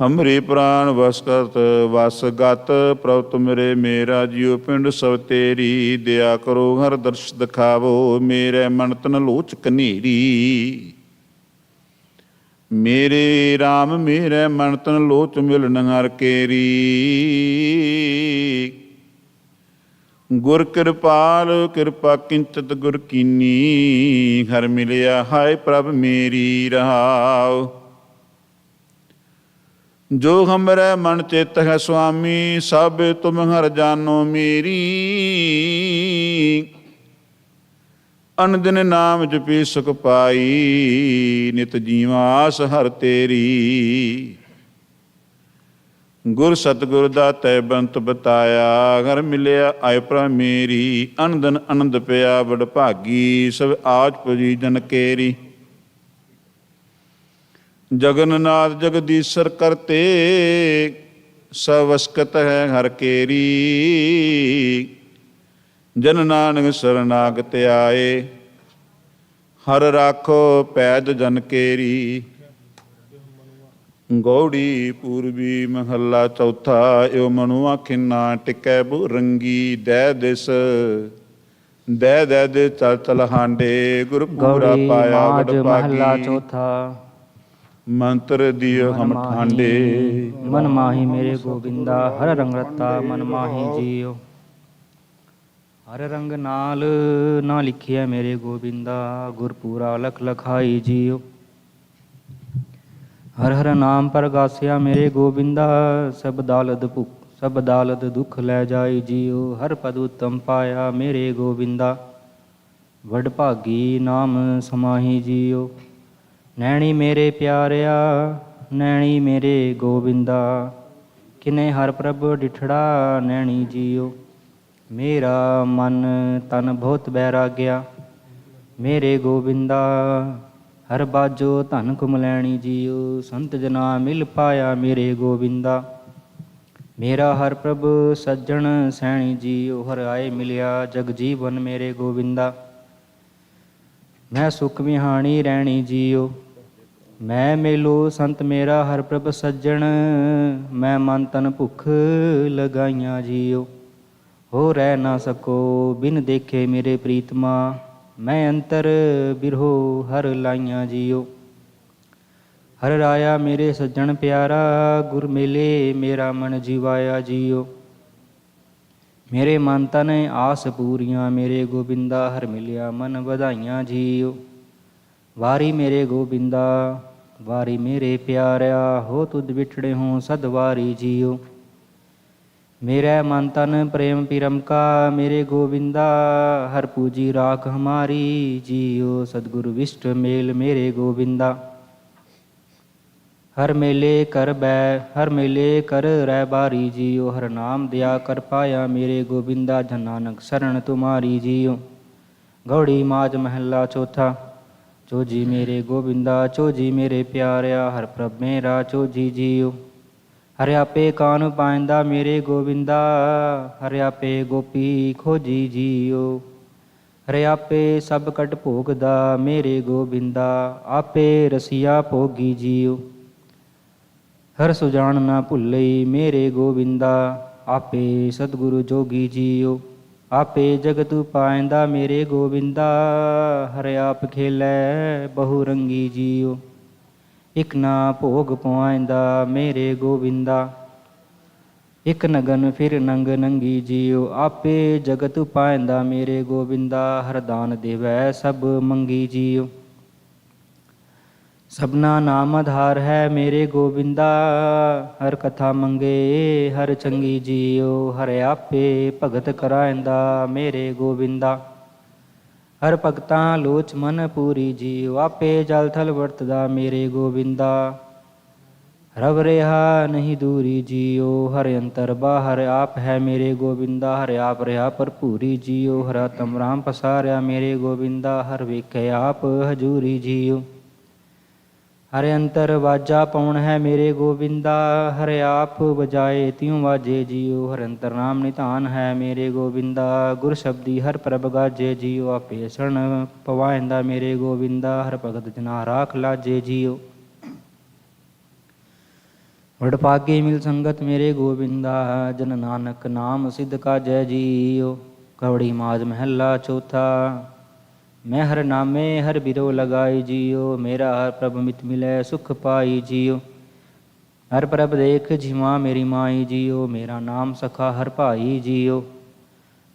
ਹਮਰੇ ਪ੍ਰਾਨ ਵਸਕਤ ਵਸਗਤ। ਪ੍ਰਭ ਤੁਮਰੇ ਮੇਰਾ ਜੀਉ ਪਿੰਡ ਸਭ ਤੇਰੀ। ਦਿਆ ਕਰੋ ਹਰ ਦਰਸ਼ ਦਿਖਾਵੋ। ਮੇਰੇ ਮਨ ਤਨ ਲੋਚ ਕਨੇਰੀ। ਮੇਰੇ RAM ਮੇਰੇ ਮਨ ਤਨ ਲੋਚ ਮਿਲਨ ਹਰ ਕੇਰੀ। ਗੁਰ ਕਿਰਪਾਲ ਕਿਰਪਾ ਕਿੰਚਤ ਗੁਰ ਕੀਨੀ। ਹਰ ਮਿਲਿਆ ਹਾਏ ਪ੍ਰਭ ਮੇਰੀ ਰਹਾਉ। ਜੋ ਹਮਰੇ ਮਨ ਚਿਤ ਹੈ ਸੁਆਮੀ। ਸਭ ਤੁਮ ਹਰ ਜਾਨੋ ਮੇਰੀ। ਅਨਦਿਨ ਨਾਮ ਜਪੀ ਸੁਖ ਪਾਈ। ਨਿਤ ਜੀਵਾ ਆਸ ਹਰ ਤੇਰੀ। ਗੁਰ ਸਤਿਗੁਰ ਦਾਤੈ ਬੰਤ ਬਤਾਇਆ। ਘਰ ਮਿਲਿਆ ਆਇ ਪ੍ਰਭ ਮੇਰੀ। ਅਨੰਦਨ ਆਨੰਦ ਪਿਆ ਵਡ ਭਾਗੀ। ਸਭ ਆਜ ਪੁਜੀ ਜਨ ਕੇਰੀ। ਜਗਨਨਾਥ ਜਗਦੀਸ਼ਰ ਕਰਤੇ। ਸਭ ਵਸਕਤ ਹੈ ਹਰ ਕੇਰੀ। ਜਨ ਨਾਨਕ ਸਰਨਾਗਤ ਆਏ। ਹਰ ਰਾਖੋ ਪੈਜ ਜਨ ਕੇਰੀ। ਗੌੜੀ ਪੂਰਬੀ ਮਹੱਲਾ ਚੌਥਾ। ਏਉ ਮਨੁਆ ਖਿੰਨਾ ਟਿਕੈ ਬੁ ਰੰਗੀ। ਦੈ ਦਿਸ ਦੈ ਦੈ ਦੇ ਚਲ ਚਲ ਹਾਂਡੇ। ਗੁਰ ਪੂਰਾ ਪਾਇਆ ਵਡ ਮਹੱਲਾ ਭਾਗੀ। ਚੌਥਾ। ਮੰਤਰ ਦਿਓ ਹਮ ਠਾਂਡੇ। ਮਨ ਮਾਹੀ ਮੇਰੇ ਗੋਬਿੰਦਾ। ਹਰ ਰੰਗ ਰਤਾ ਮਨ ਮਾਹੀ ਜੀਓ। ਹਰ ਰੰਗ ਨਾਲ ਨਾ ਲਿਖਿਆ ਮੇਰੇ ਗੋਬਿੰਦਾ। ਗੁਰਪੂਰਾ ਲਖ ਲਖਾਈ ਜੀਓ। ਹਰ ਹਰ ਨਾਮ ਪ੍ਰਗਾਸਿਆ ਮੇਰੇ ਗੋਬਿੰਦਾ। ਸਭ ਦਾਲਦ ਦੁਖ ਲੈ ਜਾਈ ਜੀਓ। ਹਰ ਪਦ ਉਤਮ ਪਾਇਆ ਮੇਰੇ ਗੋਬਿੰਦਾ। ਵਡ ਭਾਗੀ ਨਾਮ ਸਮਾਹੀ ਜੀਓ। ਨੈਣੀ ਮੇਰੇ ਪਿਆਰਿਆ ਨੈਣੀ ਮੇਰੇ ਗੋਬਿੰਦਾ। ਕਿਨੇ ਹਰ ਪ੍ਰਭ ਡਿਠੜਾ ਨੈਣੀ ਜੀਓ। ਮੇਰਾ ਮਨ ਤਨ ਬਹੁਤ ਬੈਰਾਗਿਆ ਮੇਰੇ ਗੋਬਿੰਦਾ। ਹਰ ਬਾਜੋ ਧਨ ਕੁਮਲੈਣੀ ਜੀਓ। ਸੰਤ ਜਨਾ ਮਿਲ ਪਾਇਆ ਮੇਰੇ ਗੋਬਿੰਦਾ। ਮੇਰਾ ਹਰ ਪ੍ਰਭ ਸੱਜਣ ਸੈਣੀ ਜੀਓ। ਹਰ ਆਏ ਮਿਲਿਆ ਜਗ ਜੀਵਨ ਮੇਰੇ ਗੋਬਿੰਦਾ। ਮੈਂ ਸੁਖ ਵਿਹਾਣੀ ਰਹਿਣੀ ਜੀਓ। ਮੈਂ ਮੇਲੋ ਸੰਤ ਮੇਰਾ ਹਰ ਪ੍ਰਭ ਸੱਜਣ। ਮੈਂ ਮਨ ਤਨ ਭੁੱਖ ਲਗਾਈਆਂ ਜੀਓ। ਹੋ ਰਹਿ ਨਾ ਸਕੋ ਬਿਨ ਦੇਖੇ ਮੇਰੇ ਪ੍ਰੀਤਮਾ। ਮੈਂ ਅੰਤਰ ਬਿਰਹੋ ਹਰ ਲਾਈਆਂ ਜੀਓ। ਹਰ ਰਾਇਆ ਮੇਰੇ ਸੱਜਣ ਪਿਆਰਾ। ਗੁਰ ਮੇਲੇ ਮੇਰਾ ਮਨ ਜੀਵਾਇਆ ਜੀਓ। ਮੇਰੇ ਮਨ ਤਨ ਆਸ ਪੂਰੀਆਂ ਮੇਰੇ ਗੋਬਿੰਦਾ। ਹਰ ਮਿਲਿਆ ਮਨ ਵਧਾਈਆਂ ਜੀਓ। ਵਾਰੀ ਮੇਰੇ ਗੋਬਿੰਦਾ ਵਾਰੀ ਮੇਰੇ ਪਿਆਰਿਆ। ਹੋ ਤੁਧ ਵਿਛੜੇ ਹੋਂ ਸਦ ਵਾਰੀ ਜੀਓ। ਮੇਰੇ ਮਨ ਤਨ ਪ੍ਰੇਮ ਪਿਰਮ ਕਾ ਮੇਰੇ ਗੋਬਿੰਦਾ। ਹਰ ਪੂਜੀ ਰਾਖ ਹਮਾਰੀ ਜੀਓ। ਸਤਿਗੁਰ ਵਿਸ਼ਟ ਮੇਲ ਮੇਰੇ ਗੋਬਿੰਦਾ। ਹਰ ਮੇਲੇ ਕਰ ਰਹਿ ਬਾਰੀ ਜੀਓ। ਹਰ ਨਾਮ ਦਿਆ ਕਰ ਪਾਇਆ ਮੇਰੇ ਗੋਬਿੰਦਾ। ਜਨ ਨਾਨਕ ਸਰਣ ਤੁਮਾਰੀ ਜੀਓ। ਗੌੜੀ ਮਾਝ ਮਹੱਲਾ ਚੌਥਾ। ਚੋਜੀ ਮੇਰੇ ਗੋਬਿੰਦਾ ਚੋਜੀ ਮੇਰੇ ਪਿਆਰਿਆ। ਹਰ ਪ੍ਰਭ ਮੇਰਾ ਚੋਜੀ ਜੀਓ। ਹਰਿ ਆਪੇ ਕਾਨ ਪਾਇੰਦਾ ਮੇਰੇ ਗੋਬਿੰਦਾ। ਹਰਿ ਆਪੇ ਗੋਪੀ ਖੋਜੀ ਜੀਓ। ਹਰਿ ਆਪੇ ਸਭ ਕਟ ਭੋਗਦਾ ਮੇਰੇ ਗੋਬਿੰਦਾ। ਆਪੇ ਰਸੀਆ ਭੋਗੀ ਜੀਓ। ਹਰ ਸੁਜਾਨ ਨਾ ਭੁੱਲਈ ਮੇਰੇ ਗੋਬਿੰਦਾ। ਆਪੇ ਸਤਿਗੁਰੂ ਜੋਗੀ ਜੀਓ ਆਪੇ ਜਗਤ ਪਾਇੰਦਾ ਮੇਰੇ ਗੋਬਿੰਦਾ। ਹਰਿ ਆਪ ਖੇਲੈ ਬਹੁ ਰੰਗੀ ਜੀਓ ਇਕ ਨਾ ਭੋਗ ਪਵਾਇੰਦਾ ਮੇਰੇ ਗੋਬਿੰਦਾ। ਇਕ ਨਗਨ ਫਿਰ ਨੰਗ ਨੰਗੀ ਜੀਓ ਆਪੇ ਜਗਤ ਪਾਇੰਦਾ ਮੇਰੇ ਗੋਬਿੰਦਾ। ਹਰ ਦਾਨ ਦੇਵੈ ਸਭ ਮੰਗੀ ਜੀਓ ਸਭਨਾ ਨਾਮ ਆਧਾਰ ਹੈ ਮੇਰੇ ਗੋਬਿੰਦਾ। ਹਰ ਕਥਾ ਮੰਗੇ ਹਰ ਚੰਗੀ ਜੀਓ ਹਰਿ ਆਪੇ ਭਗਤ ਕਰਾਇੰਦਾ ਮੇਰੇ ਗੋਬਿੰਦਾ। ਹਰ ਭਗਤਾਂ ਲੋਚ ਮਨ ਪੂਰੀ ਜੀਓ ਆਪੇ ਜਲ ਥਲ ਵਰਤਦਾ ਮੇਰੇ ਗੋਬਿੰਦਾ। ਰਵ ਰਿਹਾ ਨਹੀਂ ਦੂਰੀ ਜੀਓ ਹਰਿ ਅੰਤਰ ਬਾਹਰ ਆਪ ਹੈ ਮੇਰੇ ਗੋਬਿੰਦਾ। ਹਰਿ ਆਪ ਰਿਹਾ ਭਰਪੂਰੀ ਜੀਓ ਹਰਿ ਆਤਮ ਰਾਮ ਪਸਾਰਿਆ ਮੇਰੇ ਗੋਬਿੰਦਾ। ਹਰ ਵੇਖੇ ਆਪ ਹਜੂਰੀ ਜੀਓ ਹਰਿ ਅੰਤਰ ਵਾਜਾ ਪਾਉਣ ਹੈ ਮੇਰੇ ਗੋਬਿੰਦਾ। ਹਰਿ ਆਪ ਵਜਾਏ ਤਿਉ ਵਾਜੇ ਜੀਓ ਹਰਿ ਅੰਤਰ ਨਾਮ ਨਿਧਾਨ ਹੈ ਮੇਰੇ ਗੋਬਿੰਦਾ। ਗੁਰ ਸ਼ਬਦੀ ਹਰ ਪ੍ਰਭ ਗਾਜੇ ਜੀਓ ਆਪੇ ਸ਼ਰਨ ਪਵਾਇੰਦਾ ਮੇਰੇ ਗੋਬਿੰਦਾ। ਹਰ ਭਗਤ ਜਨਾ ਰਾਖ ਲਾਜੇ ਜੀਓ ਵਡਭਾਗੇ ਮਿਲ ਸੰਗਤ ਮੇਰੇ ਗੋਬਿੰਦਾ। ਜਨ ਨਾਨਕ ਨਾਮ ਸਿੱਧ ਕਾਜੈ ਜੀਓ। ਕਵੜੀ ਮਾਜ ਮਹਿਲਾ ਚੌਥਾ। ਮੈਂ ਹਰ ਨਾਮੇ ਹਰ ਬਿਰੋ ਲਗਾਈ ਜੀਓ ਮੇਰਾ ਹਰ ਪ੍ਰਭ ਮਿਤ ਮਿਲੈ ਸੁਖ ਪਾਈ ਜੀਓ। ਹਰ ਪ੍ਰਭ ਦੇਖ ਜਿਮਾ ਮੇਰੀ ਮਾਈ ਜੀਓ ਮੇਰਾ ਨਾਮ ਸਖਾ ਹਰ ਭਾਈ ਜੀਓ।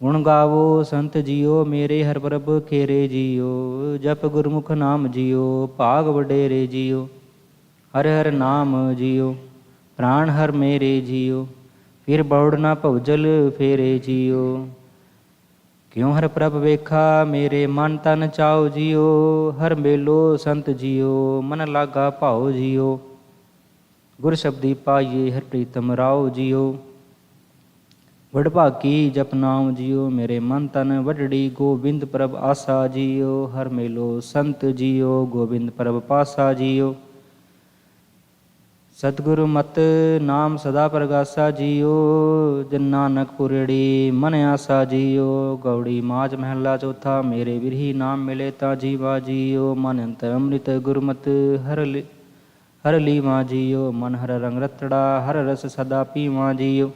ਗੁਣ ਗਾਵੋ ਸੰਤ ਜੀਓ ਮੇਰੇ ਹਰ ਪ੍ਰਭ ਖੇਰੇ ਜੀਓ। ਜਪ ਗੁਰਮੁਖ ਨਾਮ ਜੀਓ ਭਾਗ ਵਡੇਰੇ ਜੀਓ। ਹਰ ਹਰ ਨਾਮ ਜੀਓ ਪ੍ਰਾਣ ਹਰ ਮੇਰੇ ਜੀਓ ਫਿਰ ਬੌੜ ਨਾ ਭਉਜਲ ਫੇਰੇ ਜੀਓ। ਕਿਉ ਹਰ ਪ੍ਰਭ ਵੇਖਾ ਮੇਰੇ ਮਨ ਤਨ ਚਾਉ ਜੀਓ। ਹਰ ਮੇਲੋ ਸੰਤ ਜੀਓ ਮਨ ਲਾਗਾ ਭਾਉ ਜੀਓ। ਗੁਰ ਸ਼ਬਦੀ ਪਾਈਏ ਹਰ ਪ੍ਰੀਤਮ ਰਾਉ ਜੀਓ। ਵਡਭਾਗੀ ਜਪ ਨਾਮ ਜੀਓ ਮੇਰੇ ਮਨ ਤਨ ਵਡੜੀ ਗੋਬਿੰਦ ਪ੍ਰਭ ਆਸਾ ਜੀਓ। ਹਰ ਮੇਲੋ ਸੰਤ ਜੀਓ ਗੋਬਿੰਦ ਪ੍ਰਭ ਪਾਸਾ ਜੀਓ। ਸਤਿਗੁਰੂ ਮਤ ਨਾਮ ਸਦਾ ਪ੍ਰਗਾਸਾ ਜੀਓ। ਜਨ ਨਾਨਕ ਪੁਰੜੀ ਮਨ ਆਸਾ ਜੀਓ। ਗੌੜੀ ਮਾਜ ਮਹਿਲਾ ਚੌਥਾ। ਮੇਰੇ ਬਿਰਹੀ ਨਾਮ ਮਿਲੇ ਤਾਂ ਜੀਵਾ ਜੀਓ। ਮਨ ਅੰਤਰ ਅੰਮ੍ਰਿਤ ਗੁਰਮਤ ਹਰ ਲੀਵਾ ਜੀਓ। ਮਨ ਹਰ ਰੰਗ ਰਤੜਾ ਹਰ ਰਸ ਸਦਾ ਪੀਵਾ ਜੀਓ।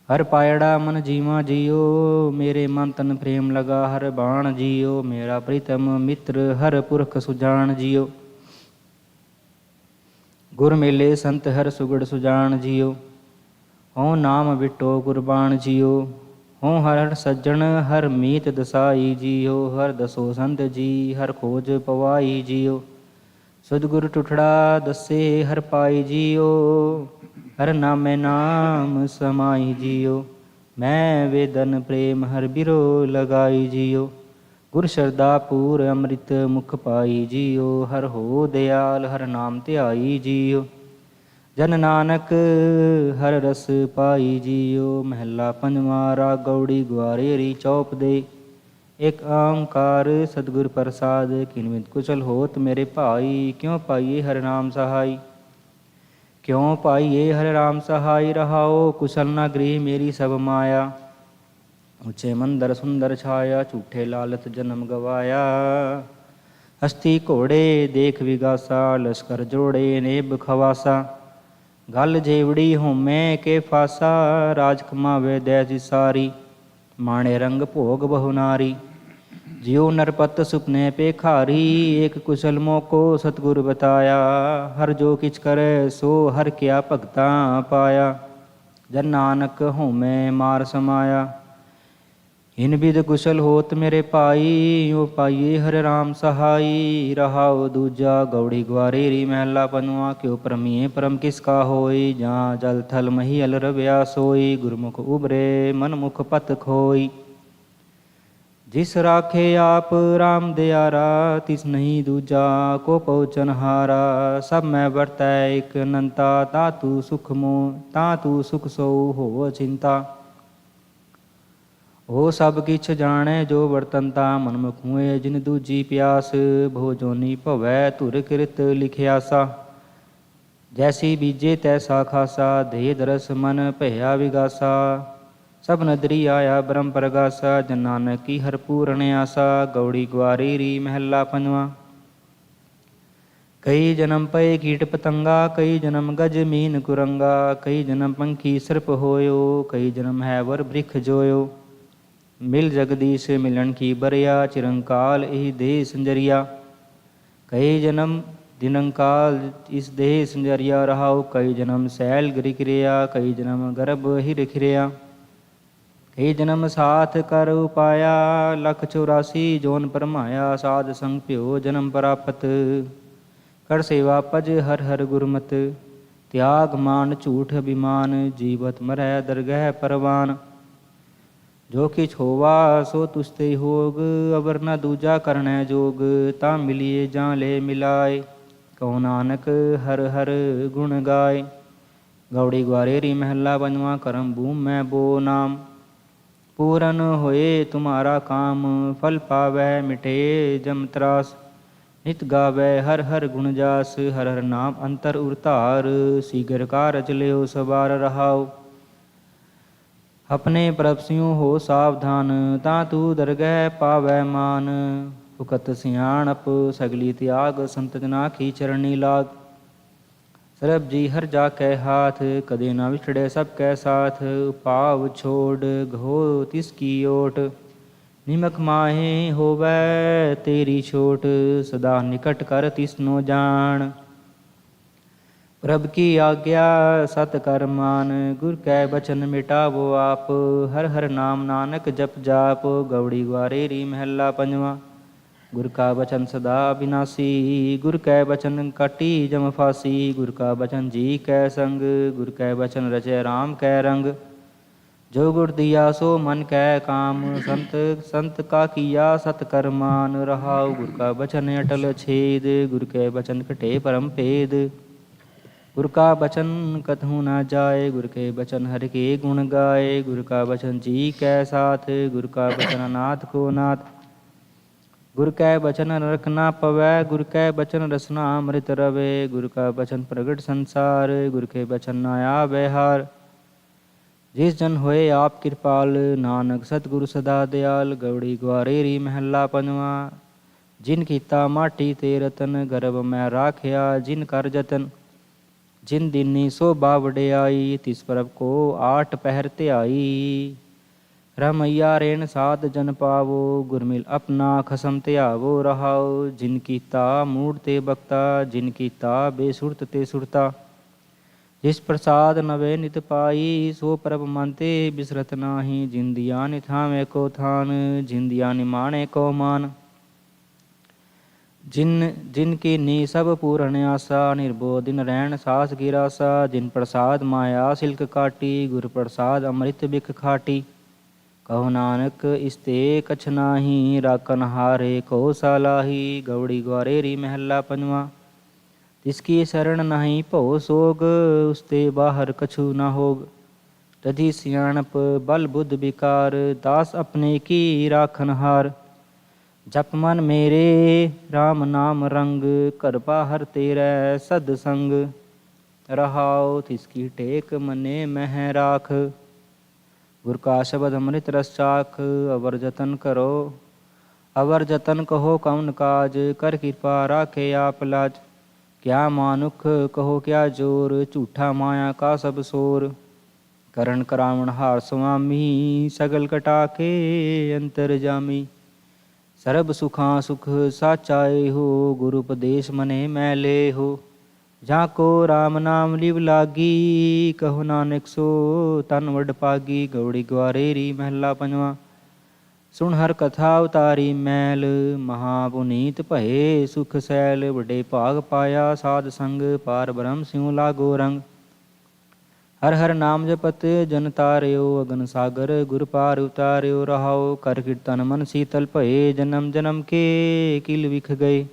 ਹਰ ਪਾਇੜਾ ਮਨ ਜੀਵਾ ਜੀਓ ਮੇਰੇ ਮਨ ਤਨ ਪ੍ਰੇਮ ਲਗਾ ਹਰ ਬਾਣ ਜੀਓ। ਮੇਰਾ ਪ੍ਰੀਤਮ ਮਿੱਤਰ ਹਰ ਪੁਰਖ ਸੁਜਾਨ ਜੀਓ। ਗੁਰ ਮੇਲੇ ਸੰਤ ਹਰ ਸੁਗੜ ਸੁਜਾਨ ਜੀਓ। ਹਉ ਨਾਮ ਵਿਟੋ ਕੁਰਬਾਨ ਜੀਓ। ਹਉ ਹਰ ਹਰ ਸੱਜਣ ਹਰ ਮੀਤ ਦਸਾਈ ਜੀਓ। ਹਰ ਦਸੋ ਸੰਤ ਜੀ ਹਰ ਖੋਜ ਪਵਾਈ ਜੀਓ। ਸਤਿਗੁਰ ਟੁਟੜਾ ਦੱਸੇ ਹਰ ਪਾਈ ਜੀਓ। ਹਰ ਨਾਮੇ ਨਾਮ ਸਮਾਈ ਜੀਓ। ਮੈਂ ਵੇਦਨ ਪ੍ਰੇਮ ਹਰ ਬਿਰੋ ਲਗਾਈ ਜੀਓ। ਗੁਰ ਸ਼ਰਦਾ ਪੂਰ ਅੰਮ੍ਰਿਤ ਮੁਖ ਪਾਈ ਜੀਓ। ਹਰ ਹੋ ਦਿਆਲ ਹਰ ਨਾਮ ਧਿਆਈ ਜੀਓ। ਜਨ ਨਾਨਕ ਹਰ ਰਸ ਪਾਈ ਜੀਓ। ਮਹਿਲਾ ਪੰਜਵਾ। ਰਾਗ ਗੌੜੀ ਗੁਆਰੇਰੀ ਚੌਪ ਦੇ। ਇਕ ਓੰਕਾਰ ਸਤਿਗੁਰ ਪ੍ਰਸਾਦ ਕਿਨਵਿਤ ਕੁਸ਼ਲ ਹੋਤ ਮੇਰੇ ਭਾਈ। ਕਿਉ ਪਾਈਏ ਹਰਿ ਨਾਮ ਸਹਾਈ ਕਿਉ ਪਾਈਏ ਹਰਿ ਰਾਮ ਸਹਾਈ। ਰਹਾਓ ਕੁਸ਼ਲ ਨਾ ਗ੍ਰਹਿ ਮੇਰੀ ਸਭ ਮਾਇਆ। ਉੱਚੇ ਮੰਦਰ ਸੁੰਦਰ ਛਾਇਆ ਝੂਠੇ ਲਾਲਤ ਜਨਮ ਗਵਾਇਆ। ਹਸਤੀ ਘੋੜੇ ਦੇਖ ਵਿਗਾਸਾ ਲਸ਼ਕਰ ਜੋੜੇ ਨੇਬ ਖਵਾਸਾ। ਗਲ ਜੇਵੜੀ ਹੋਮੈ ਕੇ ਫਾਸਾ ਰਾਜ ਕਮਾਵੇ ਦੈਸੀ ਸਾਰੀ। ਮਾਣੇ ਰੰਗ ਭੋਗ ਬਹੁ ਨਾਰੀ ਜਿਉ ਨਰਪਤ ਸੁਪਨੇ ਪੇਖਾਰੀ। ਏਕ ਕੁਸ਼ਲ ਮੋਕੋ ਸਤਿਗੁਰ ਬਤਾਇਆ ਹਰ ਜੋ ਕਿਛ ਕਰੈ ਸੋ ਹਰ ਕਿਆ ਭਗਤਾ ਪਾਇਆ। ਜਨ ਨਾਨਕ ਹੋਮੈ ਮਾਰ ਸਮਾਇਆ। ਇਨ ਬਿਦ ਕੁਸ਼ਲ ਹੋਤ ਮੇਰੇ ਭਾਈ ਓ ਪਾਈਏ ਹਰਿ ਰਾਮ ਸਹਾਈ। ਰਹਾਉ ਦੂਜਾ ਗੌੜੀ ਗੁਆਰੇਰੀ ਮਹਿਲਾ ਪੰਜਵਾ। ਕਿਉ ਪਰਮੀਏ ਪਰਮ ਕਿਸ ਕਾ ਹੋਈ ਜਾਂ ਜਲ ਥਲ ਮਹੀਲ ਰਵਿਆ ਸੋਈ। ਗੁਰਮੁਖ ਉਬਰੇ ਮਨ ਮੁਖ ਪਤ ਖੋਈ। ਜਿਸ ਰਾਖੇ ਆਪ ਰਾਮ ਦਿਆਰਾ ਤਿਸ ਨਹੀਂ ਦੂਜਾ ਕੋ ਪਹੁੰਚਨ ਹਾਰਾ। ਸਭ ਮੈਂ ਵਰਤੈ ਇਕ ਅਨੰਤਾ ਤਾ ਤੂੰ ਸੁਖ ਸੋ ਹੋ ਚਿੰਤਾ। ਉਹ ਸਭ ਕਿਛ ਜਾਣੈ ਜੋ ਵਰਤੰਤਾ। ਮਨਮੁਖ ਹੋਏ ਜਿਨ ਦੂਜੀ ਪਿਆਸ। ਭੋ ਜੋਨੀ ਭਵੈ ਧੁਰ ਕਿਰਤ ਲਿਖਿਆਸਾ। ਜੈਸੀ ਬੀਜੇ ਤੈਸਾ ਖਾਸਾ। ਦੇਹ ਦਰਸ ਮਨ ਭਇਆ ਵਿਗਾਸਾ। ਸਭ ਨਦਰੀ ਆਇਆ ਬ੍ਰਹਮ ਪ੍ਰਗਾਸਾ। ਜਨ ਨਾਨਕ ਕੀ ਹਰ ਪੂਰਨ ਆਸਾ। ਗੌੜੀ ਗੁਆਰੇਰੀ ਮਹਿਲਾ ਪੰਜਵਾ। ਕਈ ਜਨਮ ਪਏ ਕੀਟ ਪਤੰਗਾ, ਕਈ ਜਨਮ ਗਜ ਮੀਨ ਕੁਰੰਗਾ, ਕਈ ਜਨਮ ਪੰਖੀ ਸਰਪ ਹੋਇਓ, ਕਈ ਜਨਮ ਹੈ ਵਰ ਬ੍ਰਿਖ ਜੋਇਓ। ਮਿਲ ਜਗਦੀਸ਼ ਮਿਲਣ ਕੀ ਬਰਿਆ, ਚਿਰੰਕਾਲ ਇਹੀ ਦੇਹ ਸੰਜਰੀਆ। ਕਈ ਜਨਮ ਦਿਨੰਕਾਲ ਇਸ ਦੇਹ ਸੰਜਰੀਆ ਰਹਾਉ, ਕਈ ਜਨਮ ਸੈਲ ਗਿਰਿ ਕਿਰਿਆ, ਕਈ ਜਨਮ ਗਰਭ ਹਿਰ ਖਿਰਿਆ। ਕਈ ਜਨਮ ਸਾਥ ਕਰ ਉਪਾਇਆ, ਲਖ 84 ਜੋਨ ਪਰਮਾਇਆ। ਸਾਧ ਸੰਗ ਭਿਓ ਜਨਮ ਪ੍ਰਾਪਤ, ਕਰ ਸੇਵਾ ਪਜ ਹਰ ਹਰ ਗੁਰਮਤ। ਤਿਆਗ ਮਾਨ ਝੂਠ ਅਭਿਮਾਨ, ਜੀਵਤ ਮਰੈ ਦਰਗਹਿ ਪਰਵਾਨ। ਜੋ ਕਿਛ ਹੋਵਾ ਸੋ ਤੁਸ ਤੇ ਹੋਗ, ਅਵਰ ਨ ਦੂਜਾ ਕਰਨੈ ਜੋਗ। ਤਾਂ ਮਿਲੀਏ ਜਾਂ ਲੈ ਮਿਲਾਏ, ਕਹੋ ਨਾਨਕ ਹਰ ਹਰ ਗੁਣ ਗਾਏ। ਗੌੜੀ ਗਵਾਰੇਰੀ ਮਹੱਲਾ ਪੰਜਵਾਂ। ਕਰਮ ਭੂਮ ਮੈਂ ਬੋ ਨਾਮ, ਪੂਰਨ ਹੋਏ ਤੁਮਾਰਾ ਕਾਮ। ਫਲ ਪਾਵੈ ਮਿਟੇ ਜਮ ਤਰਾਸ, ਨਿਤ ਗਾਵੈ ਹਰ ਹਰ ਗੁਣ ਜਾਸ। ਹਰ ਹਰ ਨਾਮ ਅੰਤਰ ਉਰ ਧਾਰ, ਸੀਗਰ ਕਾਰਜ ਲਿਓ ਸਵਾਰ ਰਹਾਉ। ਆਪਣੇ ਪ੍ਰਭ ਸਿਉ ਹੋ ਸਾਵਧਾਨ, ਤਾਂ ਤੂੰ ਦਰਗਹਿ ਪਾਵੈ ਮਾਨ। ਫੁਕਤ ਸਿਆਣਪ ਸਗਲੀ ਤਿਆਗ, ਸੰਤ ਜਨਾ ਕੀ ਚਰਣੀ ਲਾਗ। ਸਰਬ ਜੀ ਹਰ ਜਾ ਕੈ ਹਾਥ, ਕਦੇ ਨਾ ਵਿਛੜੇ ਸਭ ਕੈ ਸਾਥ। ਉਪਾਵ ਛੋੜ ਗਹੋ ਤਿਸ ਕੀ ਓਟ, ਨਿਮਕ ਮਾਹੇ ਹੋਵੈ ਤੇਰੀ ਛੋਟ। ਸਦਾ ਨਿਕਟ ਕਰ ਤਿਸਨੋ ਜਾਣ, ਪ੍ਰਭ ਕੀ ਆਗਿਆ ਸਤ ਕਰ ਮਾਨ। ਗੁਰ ਕੈ ਬਚਨ ਮਿਟਾਵੋ ਆਪ, ਹਰ ਹਰ ਨਾਮ ਨਾਨਕ ਜਪ ਜਾਪ। ਗੌੜੀ ਗਵਾਰੇਰੀ ਮਹੱਲਾ ਪੰਜਵਾਂ। ਗੁਰ ਕਾ ਬਚਨ ਸਦਾ ਅਬਿਨਾਸੀ, ਗੁਰ ਕੈ ਬਚਨ ਕਾਟੀ ਜਮ ਫਾਸੀ। ਗੁਰ ਕਾ ਬਚਨ ਜੀ ਕੈ ਸੰਗ, ਗੁਰ ਕੈ ਬਚਨ ਰਚੈ ਰਾਮ ਕੈ ਰੰਗ। ਜੋ ਗੁਰ ਦੀਆ ਸੋ ਮਨ ਕੈ ਕਾਮ, ਸੰਤ ਕਾ ਕੀਆ ਸਤ ਕਰ ਮਾਨ। ਰਹਾਉ ਗੁਰ ਕਾ ਬਚਨ ਅਟਲ ਛੇਦ, ਗੁਰ ਕੈ ਬਚਨ ਘਟੇ ਪਰਮ ਭੇਦ। ਗੁਰ ਕਾ ਬਚਨ ਕਤਹੁ ਨਾ ਜਾਏ, ਗੁਰ ਕੇ ਬਚਨ ਹਰਿ ਕੇ ਗੁਣ ਗਾਏ। ਗੁਰ ਕਾ ਬਚਨ ਜੀ ਕੈ ਸਾਥ, ਗੁਰ ਕਾ ਬਚਨ ਅਨਾਥ ਕੋ ਨਾਥ। ਗੁਰ ਕੈ ਬਚਨ ਨਰਕ ਨਾ ਪਵੈ, ਗੁਰ ਕੈ ਬਚਨ ਰਸਨਾ ਅੰਮ੍ਰਿਤ ਰਵੇ। ਗੁਰ ਕਾ ਬਚਨ ਪ੍ਰਗਟ ਸੰਸਾਰ, ਗੁਰ ਕੇ ਬਚਨ ਨਾ ਆਵੈ ਹਾਰ। ਜਿਸ ਜਨ ਹੋਏ ਆਪ ਕਿਰਪਾਲ, ਨਾਨਕ ਸਤਿਗੁਰ ਸਦਾ ਦਿਆਲ। ਗੌੜੀ ਗਵਾਰੇਰੀ ਮਹੱਲਾ ਪੰਜਵਾਂ। ਜਿਨ ਕੀਤਾ ਮਾਟੀ ਤੇ ਰਤਨ, ਗਰਭ ਮੈਂ ਰਾਖਿਆ ਜਿਨ ਕਰ ਜਤਨ। ਜਿਨ ਦੀਨੀ ਸੋਭਾ ਵਡਿਆਈ, ਤਿਸ ਪ੍ਰਭ ਕੋ ਆਠ ਪਹਿਰ ਧਿਆਈ। ਰਮਈਆ ਰੇਣ ਸਾਧ ਜਨ ਪਾਵੋ, ਗੁਰਮਿਲ ਆਪਣਾ ਖਸਮ ਧਿਆਵੋ। ਰਹਾਉ ਜਿਨ ਕੀਤਾ ਮੂੜ ਤੇ ਬਖਤਾ, ਜਿਨ ਕੀਤਾ ਬੇਸੁਰਤ ਤੇ ਸੁਰਤਾ। ਜਿਸ ਪ੍ਰਸਾਦ ਨਵੇ ਨਿਤ ਪਾਈ, ਸੋ ਪ੍ਰਭ ਮਨ ਤੇ ਬਿਸਰਤ ਨਾਹੀ। ਜਿਨ ਦਿਆ ਨਿਥਾਵੇਂ ਕੋ ਥਾਨ, ਜਿਨ ਦਿਆ ਨਿਮਾਣੇ ਕੋ ਮਾਨ। ਜਿਨ ਕੀ ਨੀ ਸਭ ਪੂਰਨ ਆਸਾ, ਨਿਰਭਉ ਦਿਨ ਰਹਿਣ ਸਾਸ ਕੀ ਰਾਸਾ। ਜਿਨ ਪ੍ਰਸਾਦ ਮਾਇਆ ਸਿਲਕ ਕਾਟੀ, ਗੁਰ ਪ੍ਰਸਾਦ ਅੰਮ੍ਰਿਤ ਬਿਖ ਖਾਟੀ। ਕਹੋ ਨਾਨਕ ਇਸ ਤੇ ਕਛ ਨਾਹੀ, ਰਾਖਨ ਹਾਰੇ ਕੋ ਸਾਲਾਹੀ। ਗੌੜੀ ਗਵਾਰੇਰੀ ਮਹੱਲਾ ਪੰਜਵਾਂ। ਤਿਸ ਕੀ ਸਰਣ ਨਹੀਂ ਭਉ ਸੋਗ, ਉਸ ਤੇ ਬਾਹਰ ਕਛੂ ਨਾ ਹੋਗ। ਤਜੀ ਸਿਆਣਪ ਬਲ ਬੁੱਧ ਵਿਕਾਰ, ਦਾਸ ਆਪਣੇ ਕੀ ਰਾਖਨ ਹਾਰ। ਜਪ ਮਨ ਮੇਰੇ RAM ਨਾਮ ਰੰਗ, ਘਰ ਬਾਹਰ ਤੇਰੈ ਸਦ ਸੰਗ। ਰਹਾਉ ਤਿਸ ਕੀ ਟੇਕ ਮਨੇ ਮਹਿ ਰਾਖ, ਗੁਰ ਕਾ ਸ਼ਬਦ ਅੰਮ੍ਰਿਤ ਰਸ ਚਾਖ। ਅਵਰ ਜਤਨ ਕਰੋ ਅਵਰ ਜਤਨ ਕਹੋ ਕਉਨ ਕਾਜ, ਕਰ ਕਿਰਪਾ ਰਾਖੇ ਆਪ ਲਾਜ। ਕਿਆ ਮਾਨੁਖ ਕਹੋ ਕਿਆ ਜੋਰ, ਝੂਠਾ ਮਾਇਆ ਕਾ ਸਭ ਸੋਰ। ਕਰਨ ਕਰਾਵਣ ਹਾਰ ਸੁਆਮੀ, ਸਗਲ ਕਟਾ ਕੇ ਅੰਤਰ ਜਾਮੀ। ਸਰਬ ਸੁਖਾਂ ਸੁਖ ਸਾਚਾ ਏਹੋ, ਗੁਰ ਉਪਦੇਸ਼ ਮਨੇ ਮੈਂ ਲੇਹੋ। ਜਾਂ ਕੋ RAM ਨਾਮ ਲਿਵ ਲਾਗੀ, ਕਹੋ ਨਾਨਕ ਸੋ ਤਨ ਵਡ ਪਾਗੀ। ਗੌੜੀ ਗਵਾਰੇਰੀ ਮਹੱਲਾ ਪੰਜਵਾਂ। ਸੁਣ ਹਰ ਕਥਾ ਉਤਾਰੀ ਮੈਲ, ਮਹਾ ਪੁਨੀਤ ਭਏ ਸੁਖ ਸੈਲ। ਵੱਡੇ ਭਾਗ ਪਾਇਆ ਸਾਧ ਸੰਗ, ਪਾਰ ਬ੍ਰਹਮ ਸਿਉ ਲਾਗੋ ਰੰਗ। ਹਰ ਹਰ ਨਾਮ ਜਪਤ ਜਨ ਤਾਰਿਓ, ਅਗਨ ਸਾਗਰ ਗੁਰ ਪਾਰ ਉਤਾਰਿਓ। ਰਹਾਉ ਕਰ ਕੀਰਤਨ ਮਨ ਸੀਤਲ ਭਏ, ਜਨਮ ਜਨਮ ਕੇ ਕਿਲ ਵਿਖ ਗਏ।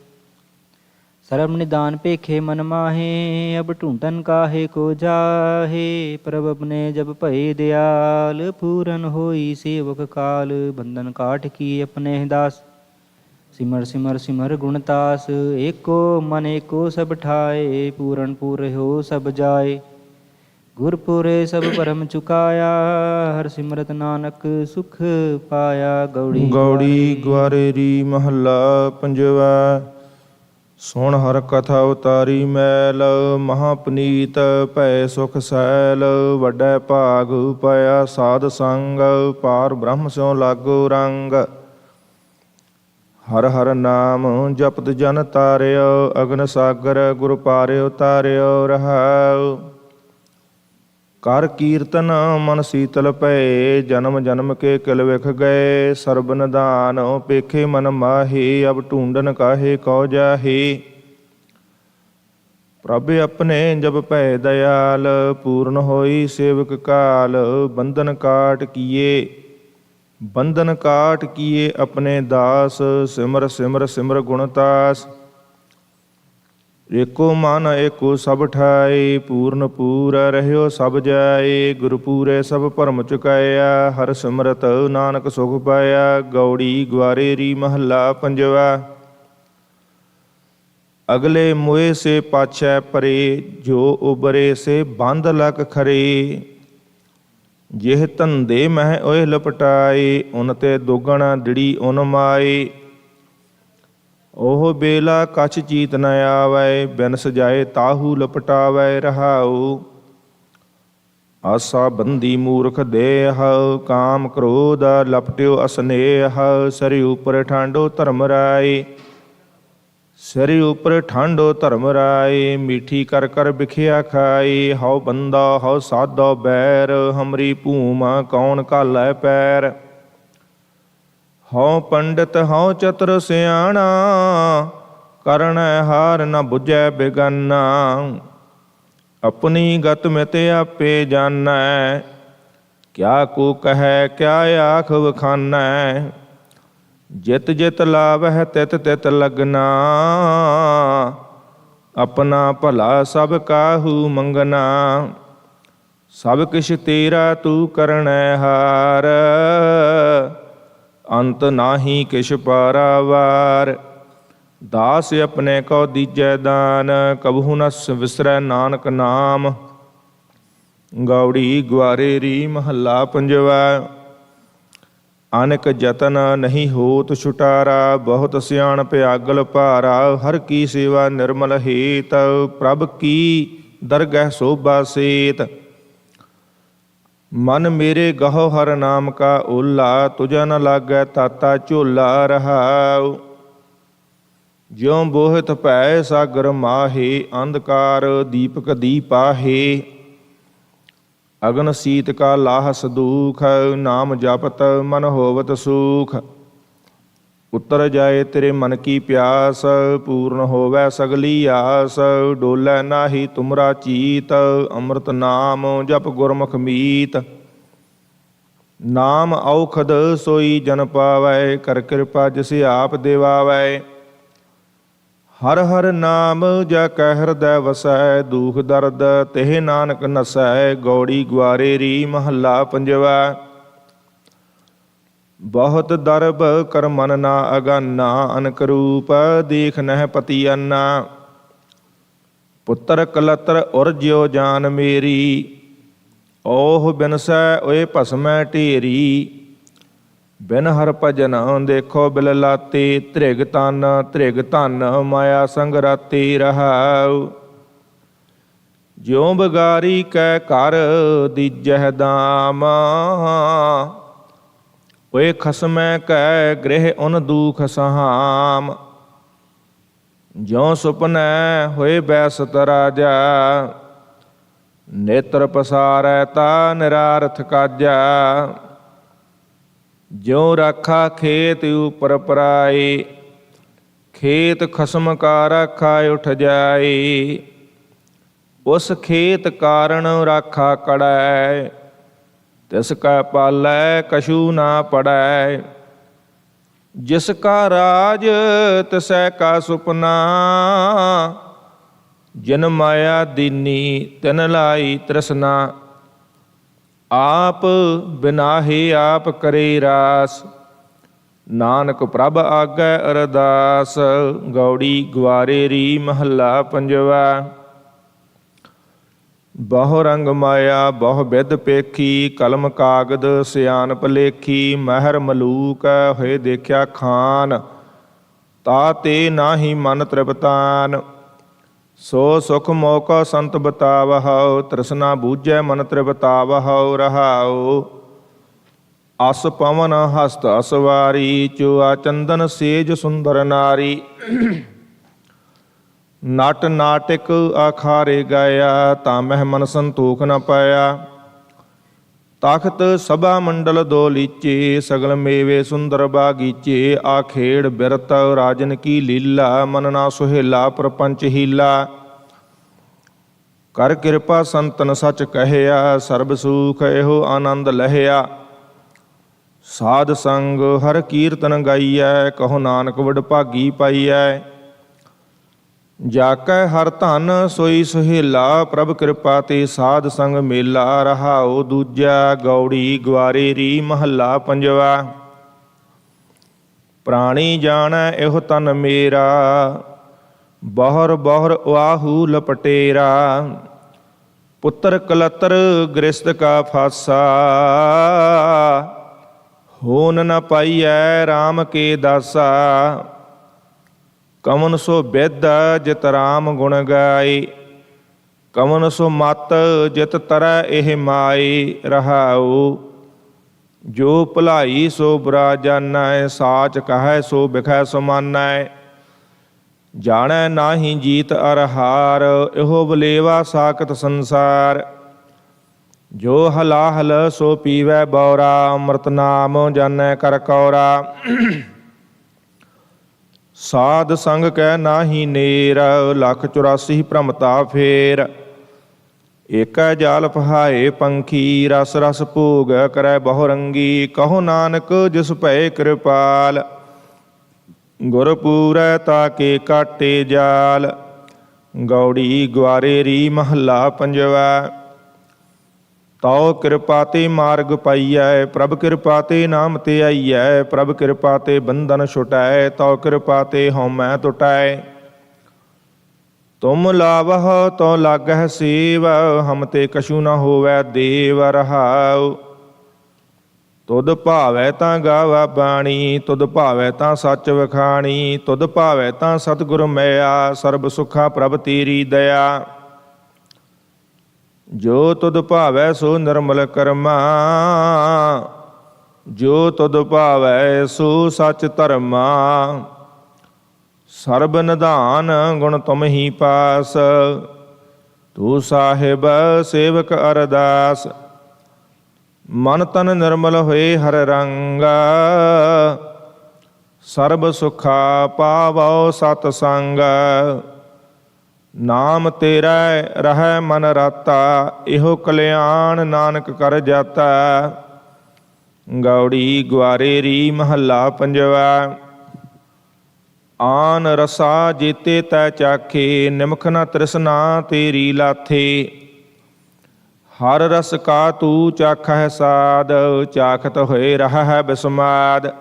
ਸਰਬ ਨਿਦਾਨ ਪੇਖੇ ਮਨ ਮਾਹੇ, ਅਬ ਢੂੰਢਨ ਕਾਹੇ ਕੋ ਜਾਹੇ। ਪ੍ਰਭ ਆਪਣੇ ਜਬ ਭਏ ਦਿਆਲ, ਪੂਰਨ ਹੋਈ ਸੇਵਕ ਕਾਲ। ਬੰਧਨ ਕਾਟ ਕੀ ਆਪਣੇ ਦਾਸ, ਸਿਮਰ ਸਿਮਰ ਸਿਮਰ ਗੁਣਤਾਸ। ਏਕੋ ਮਨ ਏਕੋ ਸਭ ਠਾਏ, ਪੂਰਨ ਪੂਰ ਹੋ ਸਭ ਜਾਏ। ਗੁਰਪੁਰੇ ਸਭ ਭਰਮ ਚੁਕਾਇਆ, ਹਰ ਸਿਮਰਤ ਨਾਨਕ ਸੁਖ ਪਾਇਆ। ਗੌੜੀ ਗਵਾਰੇਰੀ ਮਹੱਲਾ ਪੰਜਵਾ। ਸੁਣ ਹਰ ਕਥਾ ਉਤਾਰੀ ਮੈਲ, ਮਹਾ ਪਨੀਤ ਭੈ ਸੁਖ ਸੈਲ। ਵੱਡਾ ਭਾਗ ਪਾਇਆ ਸਾਧ ਸੰਗ, ਪਾਰ ਬ੍ਰਹਮ ਸਿਉ ਲਾਗੋ ਰੰਗ। ਹਰ ਹਰ ਨਾਮ ਜਪਤ ਜਨ ਤਾਰਿਓ, ਅਗਨ ਸਾਗਰ ਗੁਰ ਪਾਰਿਓ ਤਾਰਿਓ ਰਹਾਉ। ਕਰ ਕੀਰਤਨ ਮਨ ਸੀਤਲ ਭਏ, ਜਨਮ ਜਨਮ ਕੇ ਕਿਲ ਵਿਖ ਗਏ। ਸਰਬ ਨਿਧਾਨ ਪੇਖੇ ਮਨ ਮਾਹੀ, ਅਬ ਢੂੰਡਨ ਕਾਹੇ ਕਉ ਜਾਹੀ। ਪ੍ਰਭ ਆਪਣੇ ਜਬ ਭੈ ਦਇਆਲ, ਪੂਰਨ ਹੋਈ ਸੇਵਕ ਕਾਲ। ਬੰਧਨ ਕਾਟ ਕੀਏ ਆਪਣੇ ਦਾਸ, ਸਿਮਰ ਸਿਮਰ ਸਿਮਰ ਗੁਣਤਾਸ। ਏਕੋ ਮਨ ਏਕੋ ਸਭ ਠਾਈ, ਪੂਰਨ ਪੂਰ ਰਹਿਓ ਸਭ ਜਾਏ। ਗੁਰ ਪੂਰੇ ਸਭ ਭਰਮ ਚੁਕਾਇਆ, ਹਰ ਸਿਮਰਤ ਨਾਨਕ ਸੁਖ ਪਾਇਆ। ਗੌੜੀ ਗਵਾਰੇਰੀ ਮਹੱਲਾ ਪੰਜਵਾ। ਅਗਲੇ ਮੋਏ ਸੇ ਪਾਛੈ ਪਰੇ, ਜੋ ਉਬਰੇ ਸੇ ਬੰਧ ਲਕ ਖਰੇ। ਜਿਹ ਧੰਦੇ ਮਹਿ ਓਹ ਲਪਟਾਏ, ਉਨ ਤੇ ਦੁਗਣ ਦਿੜੀ ਉਨ ਮਾਏ। ਉਹ ਬੇਲਾ ਕਛ ਚੀਤ ਨ ਆਵੈ, ਬਿਨ ਸਜਾਏ ਤਾਹੂ ਲਪਟਾਵੈ ਰਹਾਉ। ਆਸਾ ਬੰਦੀ ਮੂਰਖ ਦੇਹ, ਕਾਮ ਕ੍ਰੋਧ ਲਪਟਿਓ ਅਸਨੇਹ। ਸਰੀ ਉਪਰ ਠਾਂਡੋ ਧਰਮ ਰਾਏ, ਸਰੀ ਉਪਰ ਠਾਂਡੋ ਧਰਮ ਰਾਏ। ਮੀਠੀ ਕਰ ਕਰ ਬਿਖਿਆ ਖਾਏ, ਹਉ ਬੰਦਾ ਹਉ ਸਾਧੋ ਬੈਰ। ਹਮਰੀ ਭੂਮ ਕੌਣ ਘਾਲੈ ਪੈਰ। ਹਉ ਪੰਡਿਤ ਹਉ ਚਤੁਰ ਸਿਆਣਾ, ਕਰਣੈ ਹਾਰ ਨ ਬੁਝੈ ਬਿਗਾਨਾ। ਆਪਣੀ ਗਤ ਮਿਤ ਆਪੇ ਜਾਣੈ, ਕਿਆ ਕੋ ਕਹੈ ਕਿਆ ਆਖ ਵਖਾਨੈ। ਜਿਤ ਜਿਤ ਲਾਵਹਿ ਤਿਤ ਤਿਤ ਲਗਨਾ, ਆਪਣਾ ਭਲਾ ਸਭ ਕਾਹੂ ਮੰਗਣਾ। ਸਭ ਕਿਛ ਤੇਰਾ ਤੂੰ ਕਰਣੈ ਹਾਰ, ਅੰਤ ਨਾਹੀ ਕਿਛ ਪਾਰਾਵਾਰ। ਦਾਸ ਆਪਣੇ ਕਉ ਦੀਜੈ ਦਾਨ, ਕਬਹੂ ਨ ਵਿਸਰੈ ਨਾਨਕ ਨਾਮ। ਗੌੜੀ ਗਵਾਰੇਰੀ ਮਹੱਲਾ ਪੰਜਵਾ। ਅਨਕ ਜਤਨ ਨਹੀਂ ਹੋਤ ਛੁਟਾਰਾ, ਬਹੁਤ ਸਿਆਣਪ ਆਗਲ ਭਾਰਾ। ਹਰ ਕੀ ਸੇਵਾ ਨਿਰਮਲ ਹੇਤ, ਪ੍ਰਭ ਕੀ ਦਰਗਹਿ ਸੋਭਾ ਸੇਤ। ਮਨ ਮੇਰੇ ਗਹੋ ਹਰ ਨਾਮ ਕਾ ਓਲਾ, ਤੁਝਾ ਨ ਲਾਗੈ ਤਾਤਾ ਝੋਲਾ ਰਹਾਉ। ਜਿਉ ਬੋਹਿਤ ਭੈ ਸਾਗਰ ਮਾਹੇ, ਅੰਧਕਾਰ ਦੀਪਕ ਦੀਪਾਹੇ। ਅਗਨ ਸੀਤ ਕਾ ਲਾਹਸ ਦੂਖ, ਨਾਮ ਜਪਤ ਮਨ ਹੋਵਤ ਸੁਖ। ਉਤਰ ਜਾਏ ਤੇਰੇ ਮਨ ਕੀ ਪਿਆਸ, ਪੂਰਨ ਹੋਵੈ ਸਗਲੀ ਆਸ। ਡੋਲੈ ਨਾਹੀ ਤੁਮਰਾ ਚੀਤ, ਅੰਮ੍ਰਿਤ ਨਾਮ ਜਪ ਗੁਰਮੁਖ ਮੀਤ। ਨਾਮ ਔਖਦ ਸੋਈ ਜਨ ਪਾਵੈ, ਕਰ ਕਿਰਪਾ ਜਿਸ ਆਪ ਦੇਵਾਵੈ। ਹਰ ਹਰ ਨਾਮ ਜਾ ਕੈ ਹਿਰਦੈ ਵਸੈ, ਦੁਖ ਦਰਦ ਤਿਹ ਨਾਨਕ ਨਸੈ। ਗੌੜੀ ਗਵਾਰੇਰੀ ਮਹੱਲਾ ਪੰਜਵਾ। ਬਹੁਤ ਦਰਬ ਕਰ ਮਨ ਨਾ ਅਗਾਨਾ, ਅਨਕ ਰੂਪ ਦੇਖ ਨਹਿ ਪਤੀ ਅੰਨਾ। ਪੁੱਤਰ ਕਲਤਰ ਉਰਜਿਓ ਜਾਨ ਮੇਰੀ, ਓਹ ਬਿਨਸੈ ਓਏ ਭਸਮੈ ਢੇਰੀ। ਬਿਨ ਹਰ ਭਜਨ ਦੇਖੋ ਬਿਲ ਲਾਤੇ, ਧ੍ਰਿਗ ਧਨ ਮਾਇਆ ਸੰਗ ਰਾਤੇ ਰਹਾਉ। ਜਿਉ ਬਗਾਰੀ ਕੈ ਘਰ ਦੀਜਹਿ ਦਾਮ, ਓਏ ਖਸਮੈ ਕੈ ਗ੍ਰਹਿ ਉਨ ਦੂਖ ਸਹਾਮ। ਜਿਉ ਸੁਪਨੈ ਹੋਏ ਬੈਸਤ ਰਾਜਾ, ਨੇਤਰ ਪਸਾਰੈ ਤਾ ਨਿਰਾਰਥ ਕਾਜਾ। ਜਿਉ ਰਾਖਾ ਖੇਤ ਉਪਰ ਪਰਾਏ, ਖੇਤ ਖਸਮ ਕਾ ਰਾਖਾ ਉਠ ਜਾਏ। ਉਸ ਖੇਤ ਕਾਰਣ ਰਾਖਾ ਕੜੈ, ਤਿਸ ਕਾ ਪਾਲੈ ਕਛੂ ਨਾ ਪੜੈ। ਜਿਸ ਕਾ ਰਾਜ ਤਿਸੈ ਕਾ ਸੁਪਨਾ, ਜਿਨ ਮਾਇਆ ਦੀਨੀ ਤਿਨ ਲਾਈ ਤ੍ਰਿਸ਼ਨਾ। ਆਪ ਬਿਨਾਹੀ ਆਪ ਕਰੇ ਰਾਸ, ਨਾਨਕ ਪ੍ਰਭ ਆਗੈ ਅਰਦਾਸ। ਗੌੜੀ ਗਵਾਰੇਰੀ ਮਹੱਲਾ ਪੰਜਵਾ। ਬਹੁ ਰੰਗ ਮਾਇਆ ਬਹੁ ਬਿਧ ਪੇਖੀ, ਕਲਮ ਕਾਗਦ ਸਿਆਣਪ ਲੇਖੀ। ਮਹਿਰ ਮਲੂਕ ਹੋਏ ਦੇਖਿਆ ਖਾਨ, ਤਾ ਤੇ ਨਾਹੀ ਮਨ ਤ੍ਰਿਪਤਾਨ। ਸੋ ਸੁਖ ਮੌਕਾ ਸੰਤ ਬਤਾਵਹੁ, ਤ੍ਰਿਸ਼ਨਾ ਬੂਝੈ ਮਨ ਤ੍ਰਿਪਤਾਵਹੁ। ਰਹਾਉ ਅਸ ਪਵਨ ਹਸਤ ਅਸਵਾਰੀ, ਚੋਆ ਚੰਦਨ ਸੇਜ ਸੁੰਦਰ ਨਾਰੀ। ਨਟ ਨਾਟਕ ਆਖਾਰੇ ਗਾਇਆ, ਤਾਂ ਮਹਿ ਮਨ ਸੰਤੋਖ ਨ ਪਾਇਆ। ਤਖਤ ਸਭਾ ਮੰਡਲ ਦੋ ਲੀਚੇ, ਸਗਲ ਮੇਵੇ ਸੁੰਦਰ ਬਾਗੀਚੇ। ਆ ਖੇੜ ਬਿਰਤ ਰਾਜਨ ਕੀ ਲੀਲਾ, ਮਨ ਨਾ ਸੁਹੇਲਾ ਪ੍ਰਪੰਚ ਹੀਲਾ। ਕਰ ਕਿਰਪਾ ਸੰਤਨ ਸਚ ਕਹਿਆ, ਸਰਬ ਸੁਖ ਇਹੋ ਆਨੰਦ ਲਹਿਆ। ਸਾਧ ਸੰਗ ਹਰ ਕੀਰਤਨ ਗਾਈਐ, ਕਹੋ ਨਾਨਕ ਵਡਭਾਗੀ ਪਾਈਐ। ਜਾ ਕੈ ਹਰ ਧਨ ਸੋਈ ਸੁਹੇਲਾ, ਪ੍ਰਭ ਕਿਰਪਾ ਤੇ ਸਾਧ ਸੰਗ ਮੇਲਾ। ਰਹਾਉ ਦੂਜਾ ਗੌੜੀ ਗਵਾਰੇਰੀ, ਮਹੱਲਾ ਪੰਜਵਾ। ਪ੍ਰਾਣੀ ਜਾਣੈ ਇਹੋ ਤਨ ਮੇਰਾ, ਬਹੁਰ ਬਹੁਰ ਵਾਹੂ ਲਪਟੇਰਾ। ਪੁੱਤਰ ਕਲਤਰ ਗ੍ਰਸਤ ਕਾ ਫਾਸਾ, ਹੋਨ ਨ ਪਾਈਐ RAM ਕੇ ਦਾਸਾ। ਕਮਨ ਸੋ ਬਿਦ ਜਿਤ RAM ਗੁਣ ਗਾਏ, ਕਮਨ ਸੋ ਮਤ ਜਿਤ ਤਰੈ ਇਹ ਮਾਏ। ਰਹਾਉ ਜੋ ਭਲਾਈ ਸੋ ਬੁਰਾ ਜਾਣੈ, ਸਾਚ ਕਹੈ ਸੋ ਬਿਖੈ ਸਮਾਨੈ। ਜਾਣੈ ਨਾਹੀ ਜੀਤ ਅਰ ਹਾਰ, ਇਹੋ ਬਲੇਵਾ ਸਾਕਤ ਸੰਸਾਰ। ਜੋ ਹਲਾਹਲ ਸੋ ਪੀਵੈ ਬੌਰਾ, ਅੰਮ੍ਰਿਤ ਨਾਮ ਜਾਣੈ ਕਰ ਕੌਰਾ। ਸਾਧ ਸੰਗ ਕੈ ਨਾਹੀ ਨੇਰ, 184 ਭ੍ਰਮਤਾ ਫੇਰ। ਏਕੈ ਜਾਲ ਪਹਾਏ ਪੰਖੀ, ਰਸ ਰਸ ਭੋਗ ਕਰੈ ਬਹੁ ਰੰਗੀ। ਕਹੋ ਨਾਨਕ ਜਿਸ ਭਏ ਕਿਰਪਾਲ, ਗੁਰ ਪੂਰੈ ਤਾਕੇ ਕਾਟੇ ਜਾਲ। ਗੌੜੀ ਗਵਾਰੇਰੀ, ਮਹੱਲਾ ਪੰਜਵਾ। ਤਉ ਕਿਰਪਾ ਤੇ ਮਾਰਗ ਪਾਈਐ, ਪ੍ਰਭ ਕਿਰਪਾ ਤੇ ਨਾਮ ਤੇ ਆਈਐ। ਪ੍ਰਭ ਕਿਰਪਾ ਤੇ ਬੰਧਨ ਛੁਟਾਏ, ਤਉ ਕਿਰਪਾ ਤੇ ਹਉਮੈ ਟੁਟਾਏ। ਤੁਮ ਲਾਵਹੁ ਤਉ ਲਾਗਹਿ ਸੇਵ, ਹਮ ਤੇ ਕਛੂ ਨ ਹੋਵੈ ਦੇਵ। ਰਹਾਉ ਤੁਧ ਭਾਵੈ ਤਾਂ ਗਾਵਾ ਬਾਣੀ, ਤੁਧ ਭਾਵੈ ਤਾਂ ਸੱਚ ਵਖਾਣੀ। ਤੁਧ ਭਾਵੈ ਤਾਂ ਸਤਿਗੁਰ ਮਿਆ, ਸਰਬ ਸੁਖਾ ਪ੍ਰਭ ਤੇਰੀ ਦਇਆ। ਜੋ ਤੁਧ ਭਾਵੈ ਸੋ ਨਿਰਮਲ ਕਰਮਾ, ਜੋ ਤੁਧ ਭਾਵੈ ਸੋ ਸਚ ਧਰਮਾ। ਸਰਬ ਨਿਧਾਨ ਗੁਣ ਤੁਮ ਹੀ ਪਾਸ, ਤੂੰ ਸਾਹਿਬ ਸੇਵਕ ਅਰਦਾਸ। ਮਨ ਤਨ ਨਿਰਮਲ ਹੋਏ ਹਰ ਰੰਗਾ, ਸਰਬ ਸੁਖਾ ਪਾਵੋ ਸਤ ਸੰਗ। ਨਾਮ ਤੇਰਾ ਰਹਿ ਮਨ ਰਾਤਾ, ਇਹੋ ਕਲਿਆਣ ਨਾਨਕ ਕਰ ਜਾਤਾ। ਗੌੜੀ ਗਵਾਰੇਰੀ, ਮਹੱਲਾ ਪੰਜਵਾ। ਆਨ ਰਸਾ ਜੀਤੇ ਤੈ ਚਾਖੇ, ਨਿਮਖ ਨ ਤ੍ਰਿਸ਼ਨਾ ਤੇਰੀ ਲਾਥੇ। ਹਰ ਰਸ ਕਾ ਤੂ ਚਾਖਹਿ ਸਾਧ, ਚਾਖਤ ਹੋਏ ਰਹਿ ਬਿਸਮਾਦ।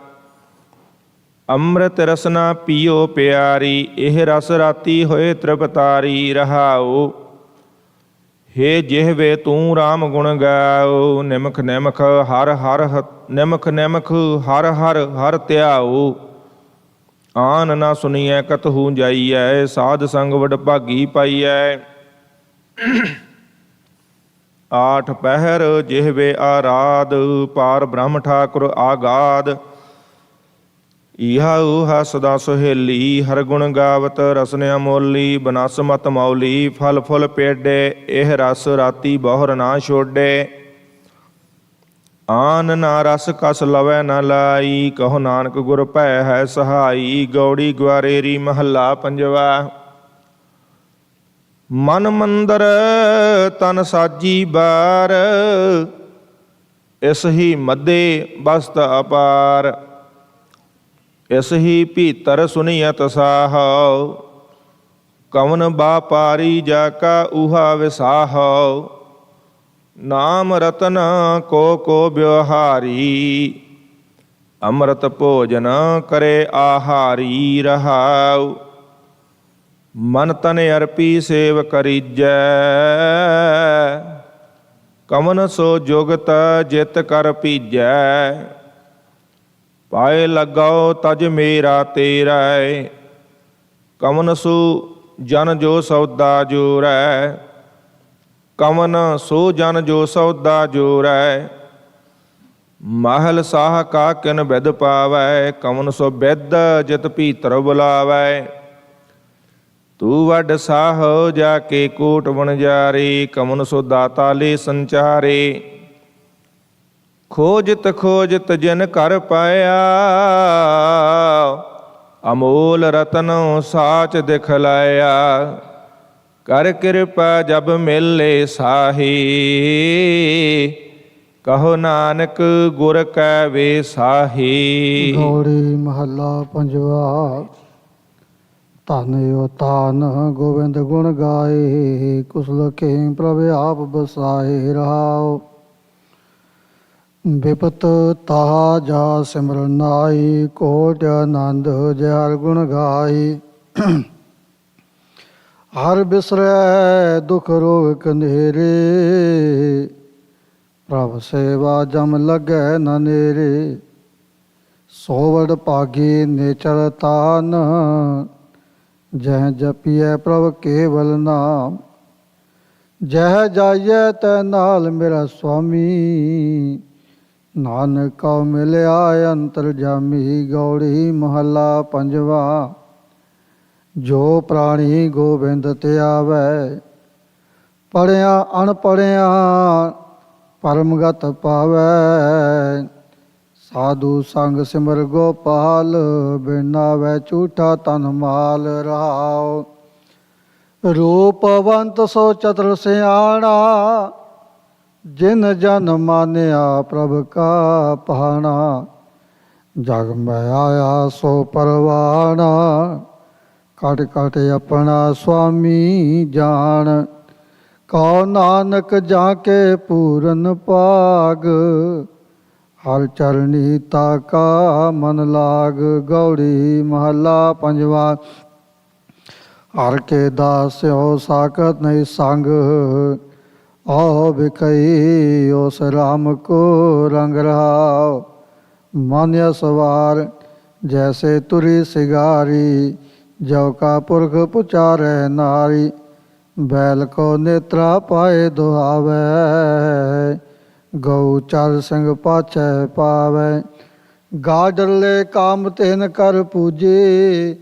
ਅੰਮ੍ਰਿਤ ਰਸਨਾ ਪੀਓ ਪਿਆਰੀ, ਇਹ ਰਸ ਰਾਤੀ ਹੋਏ ਤ੍ਰਿਪਤਾਰੀ। ਰਹਾਉ ਹੇ ਜਿਹਵੇ ਤੂੰ RAM ਗੁਣ ਗਾਓ, ਨਿਮਖ ਨਿਮਖ ਹਰ ਹਰ ਨਿਮਖ ਨਿਮਖ ਹਰ ਹਰ ਹਰ ਧਿਆਓ। ਆਨ ਨਾ ਸੁਣੀਐ ਕਤਹੂ ਜਾਈਐ, ਸਾਧ ਸੰਗ ਵਡਭਾਗੀ ਪਾਈਐ। 8 ਪਹਿਰ ਜਿਹਵੇ ਆਰਾਧ, ਪਾਰ ਬ੍ਰਹਮ ਠਾਕੁਰ ਆਗਾਦ। ਇਹਾ ਉਹਾ ਸਦਾ ਸੁਹੇਲੀ, ਹਰ ਗੁਣ ਗਾਵਤ ਰਸਨ ਅਮੋਲੀ। ਬਨਸ ਮਤ ਮੌਲੀ, ਫਲ ਫੁੱਲ ਪੇਡੇ, ਇਹ ਰਸ ਰਾਤੀ ਬਹੁਰ ਨਾ ਛੋਡੇ। ਆਨ ਨਾ ਰਸ ਕਸ ਲਵੈ ਨ ਲਾਈ, ਕਹੋ ਨਾਨਕ ਗੁਰ ਭੈ ਹੈ ਸਹਾਈ। ਗੌੜੀ ਗਵਾਰੇਰੀ, ਮਹੱਲਾ ਪੰਜਵਾ। ਮਨ ਮੰਦਰ ਤਨ ਸਾਜੀ ਬਾਰ, ਇਸ ਹੀ ਮੱਧੇ ਬਸਤ ਅਪਾਰ। ਇਸ ਹੀ ਭੀਤਰ ਸੁਨੀਅਤ ਸਾਹਉ, ਕਵਨ ਬਾਪਾਰੀ ਜਾ ਕਾ ਉਹਾ ਵਿਸਾਹਉ। ਨਾਮ ਰਤਨ ਕੋ ਬਿਵਹਾਰੀ, ਅੰਮ੍ਰਿਤ ਭੋਜਨ ਕਰੇ ਆਹਾਰੀ। ਰਹਾਉ ਮਨ ਤਨ ਅਰਪੀ ਸੇਵ ਕਰੀਜੈ, ਕਵਨ ਸੋ ਜੁਗਤ ਜਿਤ ਕਰ ਪੀਜੈ। ਪਾਏ ਲਗਾਓ ਤਜ ਮੇਰਾ ਤੇਰਾ, ਕਮਨ ਸੋ ਜਨ ਜੋ ਸੌਦਾ ਜੋਰੈ, ਕਮਨ ਸੋ ਜਨ ਜੋ ਸੌਦਾ ਜੋਰੈ। ਮਹਲ ਸਾਹ ਕਾ ਕਿਨ ਬਿਦ ਪਾਵੈ, ਕਮਨ ਸੋ ਬਿਦ ਜਿਤ ਭੀਤਰ ਬੁਲਾਵੈ। ਤੂੰ ਵੱਡ ਸਾਹ ਜਾ ਕੇ ਕੋਟ ਵਣਜਾਰੇ, ਕਮਨ ਸੋ ਦਾਤਾ ਲੈ ਸੰਚਾਰੇ। ਖੋਜਤ ਖੋਜਤ ਜਿਨ ਕਰ ਪਾਇਆ, ਅਮੋਲ ਰਤਨ ਸਾਚ ਦਿਖਲਾਇਆ। ਕਰ ਕਿਰਪਾ ਜਬ ਮਿਲੇ ਸਾਹੀ, ਕਹੋ ਨਾਨਕ ਗੁਰ ਕੈ ਵੇ ਸਾਹੀ। ਗੌੜੀ ਮਹੱਲਾ ਪੰਜਵਾ। ਧਨਿ ਤਾਨ ਗੋਬਿੰਦ ਗੁਣ ਗਾਏ, ਕੁਸਲ ਖੇਮ ਪ੍ਰਭ ਆਪ ਬਸਾਏ ਰਹਾਉ। ਬਿਪਤ ਤਾ ਜਾ ਸਿਮਰਨ ਨਾਈ, ਕੋਟ ਆਨੰਦ ਜੈ ਹਰਿ ਗੁਣ ਗਾਈ। ਹਰ ਬਿਸਰੈ ਦੁਖ ਰੋਗ ਕਨੇਰੇ, ਪ੍ਰਭ ਸੇਵਾ ਜਮ ਲੱਗੈ ਨ ਨੇਰੇ। ਸੋਵੜ ਭਾਗੀ ਨੇਚਰ ਤਾਨ, ਜਹ ਜਪੀਐ ਪ੍ਰਭ ਕੇਵਲ ਨਾਮ। ਜਹ ਜਾਈਐ ਤੈ ਨਾਲ ਮੇਰਾ ਸੁਆਮੀ, ਨਾਨਕ ਕਉ ਮਿਲਿਆ ਅੰਤਰ ਜਾਮੀ। ਗੌੜੀ ਮਹੱਲਾ ਪੰਜਵਾ। ਜੋ ਪ੍ਰਾਣੀ ਗੋਬਿੰਦ ਤੇ ਆਵੈ, ਪੜ੍ਹਿਆ ਅਣਪੜ੍ਹਿਆ ਪਰਮਗਤ ਪਾਵੈ। ਸਾਧੂ ਸੰਗ ਸਿਮਰ ਗੋਪਾਲ, ਬਿਨ ਆਵੈ ਝੂਠਾ ਤਨ ਮਾਲ ਰਹਾਉ। ਰੂਪਵੰਤ ਸੋ ਚਤੁਰ ਸਿਆਣਾ, ਜਿਨ ਜਨ ਮਾਨਿਆ ਪ੍ਰਭ ਕਾ ਭਾਣਾ। ਜਗ ਮੈਂ ਆਇਆ ਸੋ ਪਰਵਾਣਾ, ਕਟ ਕਟ ਆਪਣਾ ਸੁਆਮੀ ਜਾਣ। ਕਉ ਨਾਨਕ ਜਾ ਕੇ ਪੂਰਨ ਭਾਗ, ਹਰ ਚਰਣੀ ਤਾ ਕਾ ਮਨ ਲਾਗ। ਗੌੜੀ ਮਹੱਲਾ ਪੰਜਵਾ। ਹਰ ਕੇ ਦਾਸਿਓ ਸਾਕਤ ਨਹੀਂ ਸੰਗ, ਆਓ ਬਿਕਈ ਉਸ ਰਾਮ ਕੋ ਰੰਗ ਰਹਾਉ। ਮਾਨਿਆ ਸਵਾਰ ਜੈਸੇ ਤੁਰੀ ਸਿਗਾਰੀ, ਜੋ ਕਾ ਪੁਰਖ ਪੁਚਾਰੈ ਨਾਰੀ। ਬੈਲ ਕੋ ਨੇਤਰਾ ਪਾਏ ਦੁਹਾਵੈ, ਗਊ ਚਰ ਸਿੰਘ ਪਾਛੈ ਪਾਵੈ। ਗਾਡਰ ਲੈ ਕਾਮ ਤੈਨ ਕਰ ਪੂਜੇ,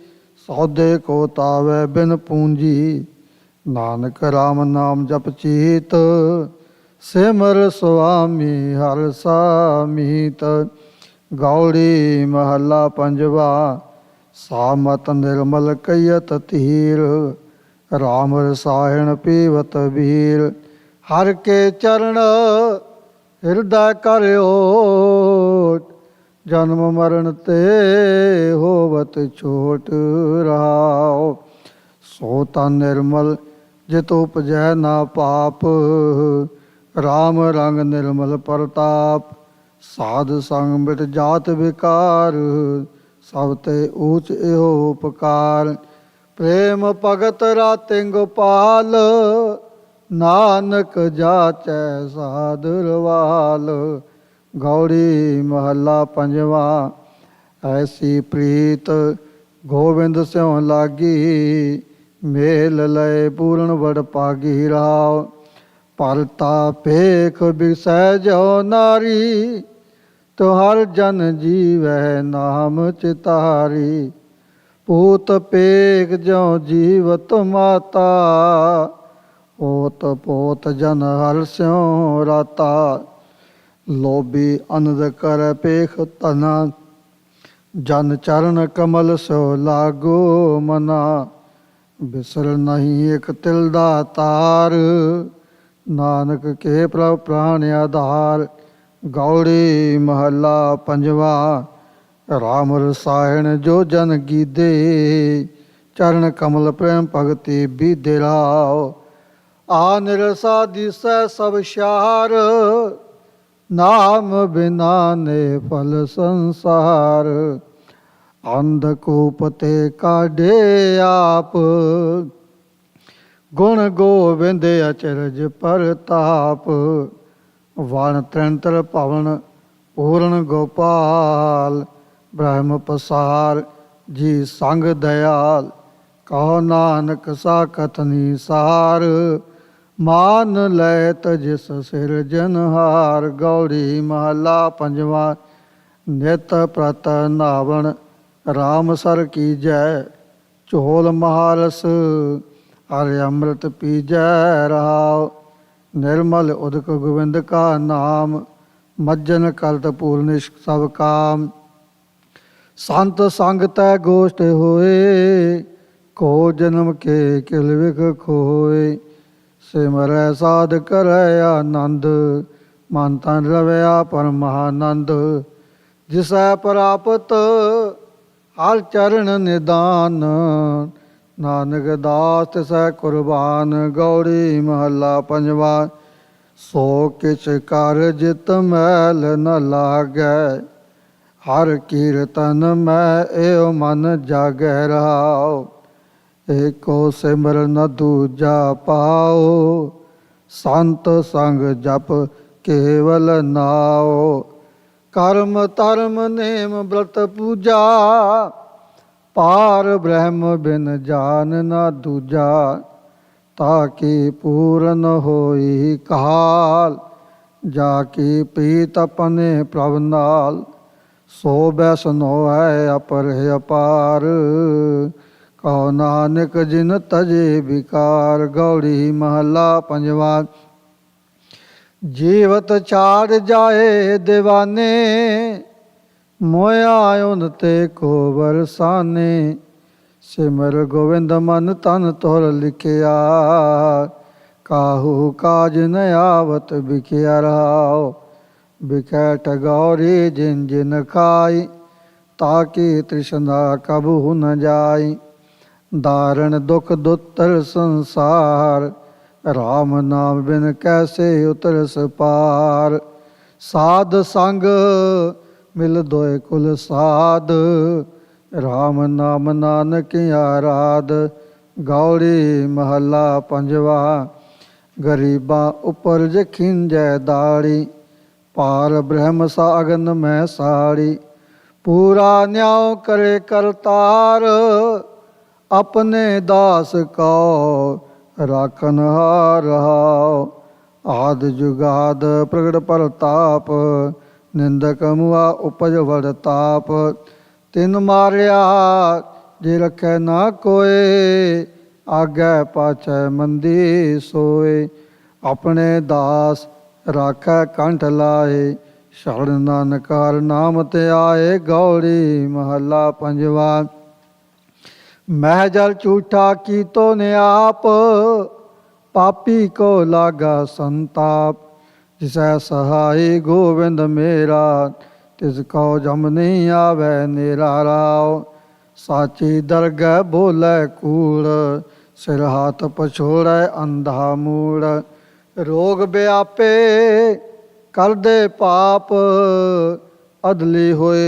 ਸੌਦੇ ਕੋ ਤਾਵੈ ਬਿਨ ਪੂੰਜੀ। ਨਾਨਕ ਰਾਮ ਨਾਮ ਜਪ ਚੀਤ, ਸਿਮਰ ਸੁਆਮੀ ਹਰਿ ਸਾਮੀਤ। ਗੌੜੀ ਮਹੱਲਾ ਪੰਜਵਾ। ਸਾਮਤ ਨਿਰਮਲ ਕਈਅਤ ਧੀਰ, ਰਾਮ ਰਸਾਇਣ ਪੀਵਤ ਵੀਰ। ਹਰ ਕੇ ਚਰਨ ਹਿਰਦੈ ਕਰ ਓਟ, ਜਨਮ ਮਰਨ ਤੇ ਹੋਵਤ ਛੋਟ ਰਹਾਉ। ਸੋ ਤਨ ਨਿਰਮਲ ਜਿਤ ਉਪਜੈ ਨਾ ਪਾਪ, ਰਾਮ ਰੰਗ ਨਿਰਮਲ ਪ੍ਰਤਾਪ। ਸਾਧ ਸੰਗ ਮਿਟ ਜਾਤ ਵਿਕਾਰ, ਸਭ ਤੇ ਊਚ ਇਹੋ ਉਪਕਾਰ। ਪ੍ਰੇਮ ਭਗਤ ਰਾਤੇ ਗੋਪਾਲ, ਨਾਨਕ ਜਾਚੈ ਸਾਧ ਰਵਾਲ। ਗੌੜੀ ਮਹੱਲਾ ਪੰਜਵਾ। ਐਸੀ ਪ੍ਰੀਤ ਗੋਬਿੰਦ ਸਿਉ ਲਾਗੀ, ਮੇਲ ਲਏ ਪੂਰਨ ਵਡ ਭਾਗੀ ਰਾਵ। ਭਰਤਾ ਭੇਖ ਬਿਸੈ ਜੋ ਨਾਰੀ, ਤੁਹਰ ਜਨ ਜੀਵੈ ਨਾਮ ਚਿਤਾਰੀ। ਪੂਤ ਪੇਖ ਜੋ ਜੀਵਤ ਮਾਤਾ, ਓਤ ਪੋਤ ਜਨ ਹਰ ਸਿਉ ਰਾਤਾ। ਲੋਭੀ ਅਨੰਦ ਕਰ ਪੇਖ ਤਨਾ, ਜਨ ਚਰਨ ਕਮਲ ਸੋ ਲਾਗੋ ਮਨਾ। ਬਿਸਰ ਨਹੀਂ ਇਕ ਤਿਲ ਦਾ ਤਾਰ, ਨਾਨਕ ਕੇ ਪ੍ਰਭ ਪ੍ਰਾਣ ਆਧਾਰ। ਗੌੜੀ ਮਹੱਲਾ ਪੰਜਵਾ। ਰਾਮ ਰਸਾਇਣ ਜੋ ਜਨ ਗੀਦੇ, ਚਰਨ ਕਮਲ ਪ੍ਰੇਮ ਭਗਤੀ ਬੀਦੇ ਰਾਉ। ਆ ਨਿਰਸਾ ਦਿਸੈ ਸਭ ਸ਼ਾਰ, ਨਾਮ ਬਿਨਾ ਨੇ ਫਲ ਸੰਸਾਰ। ਅੰਧਕੂਪ ਤੇ ਕਾਢੇ ਆਪ, ਗੁਣ ਗੋਬਿੰਦ ਅਚਰਜ ਪਰਤਾਪ। ਵਣ ਤ੍ਰਿੰਤਰ ਭਵਨ ਪੂਰਨ ਗੋਪਾਲ, ਬ੍ਰਹਮ ਪਸਾਰ ਜੀ ਸੰਗ ਦਇਆਲ, ਕਹੋ ਨਾਨਕ ਸਾ ਕਥਨੀ ਸਾਰ, ਮਾਨ ਲੈਤ ਜਿਸ ਸਿਰਜਨਹਾਰ। ਗੌੜੀ ਮਹੱਲਾ ਪੰਜਵਾਂ। ਨਿਤ ਪ੍ਰਤ ਨਾਵਣ ਰਾਮ ਸਰ ਕੀਜੈ, ਝੋਲ ਮਹਾਰਸ ਹਰਿ ਅੰਮ੍ਰਿਤ ਪੀਜੈ ਰਹਾਉ। ਨਿਰਮਲ ਉਦਕ ਗੋਬਿੰਦ ਕਾ ਨਾਮ, ਮੱਜਨ ਕਰਤ ਪੂਰਨਿਸ਼ ਸਭ ਕਾਮ। ਸੰਤ ਸੰਗ ਤੈ ਗੋਸ਼ਟ ਹੋਏ, ਕੋ ਜਨਮ ਕੇ ਕਿਲ ਵਿਖ ਖੋਏ। ਸਿਮਰੈ ਸਾਧ ਕਰੈ ਆਨੰਦ, ਮਨ ਤਨ ਰਵਿਆ ਪਰਮਾਨੰਦ। ਜਿਸੈ ਪ੍ਰਾਪਤ ਹਰ ਚਰਨ ਨਿਦਾਨ, ਨਾਨਕ ਦਾਸ ਤਿਸੈ ਕੁਰਬਾਨ। ਗੌੜੀ ਮਹੱਲਾ ਪੰਜਵਾਂ। ਸੋ ਕਿਛ ਕਰ ਜਿਤ ਮੈਲ ਨ ਲਾਗੈ, ਹਰ ਕੀਰਤਨ ਮੈਂ ਏਉ ਮਨ ਜਾਗੈ ਰਹਾਉ। ਏਕੋ ਸਿਮਰਨ ਨ ਦੂਜਾ ਪਾਉ, ਸੰਤ ਸੰਗ ਜਪ ਕੇਵਲ ਨਾਉ। ਕਰਮ ਧਰਮ ਨੇਮ ਬ੍ਰਤ ਪੂਜਾ, ਪਾਰ ਬ੍ਰਹਮ ਬਿਨ ਜਾਨ ਨਾ ਦੂਜਾ। ਤਾਕੀ ਪੂਰਨ ਹੋਈ ਕਾਲ, ਜਾ ਕੀ ਪ੍ਰੀਤ ਆਪਣੇ ਪ੍ਰਭ ਨਾਲ। ਸੋ ਬੈਸਨੋ ਹੈ ਅਪਰ ਅਪਾਰ, ਕਹੋ ਨਾਨਕ ਜਿਨ ਤਜੇ ਵਿਕਾਰ। ਗੌੜੀ ਮਹੱਲਾ ਪੰਜਵਾਂ। ਜੀਵਤ ਛਾੜ ਜਾਏ ਦੀਵਾਨੇ, ਮੋਇਆ ਉਨ ਤੇ ਕੋ ਵਰਸਾਨੇ। ਸਿਮਰ ਗੋਵਿੰਦ ਮਨ ਤਨ ਤੁਰ ਲਿਖਿਆ, ਕਾਹੂ ਕਾਜ ਨ ਆਵਤ ਵਿਖਿਆ ਰਹਾਉ। ਵਿਖੈ ਟਗੌਰੀ ਜਿਨ ਜਿਨ ਖਾਈ, ਤਾਕੀ ਤ੍ਰਿਸ਼ਨਾ ਕਬਹੂ ਨ ਜਾਈ। दारुण दुख दुतर संसार, राम नाम बिन कैसे उतरस पार। साध संग मिल दोय कुल साध, राम नाम नानक आराध। गौड़ी महला पंजवा। गरीबा उपर जखिंजै दाड़ी, पार ब्रह्म सागन में साड़ी। पूरा न्याय करे करतार, अपने दास को राखन हार रहाओ। आद जुगाद प्रगट परताप, निंदक मुआ उपज वड़ ताप। तिन मारिया जे रखे ना कोय, आगे पाछे मंदी सोए। अपने दास राखै कंठ लाए, शरण नानक हर नाम ते आए। गौड़ी महला पंजवा। महजल झूठा की तो ने आप, पापी को लागा संताप। जिसै सहाय गोविंद मेरा, तिसको जम नहीं आवे नेरा राव। साची दरगह बोले कूड़, सिर हाथ पछोड़े अंधा मूड़। रोग व्यापे कर दे पाप, अदली होए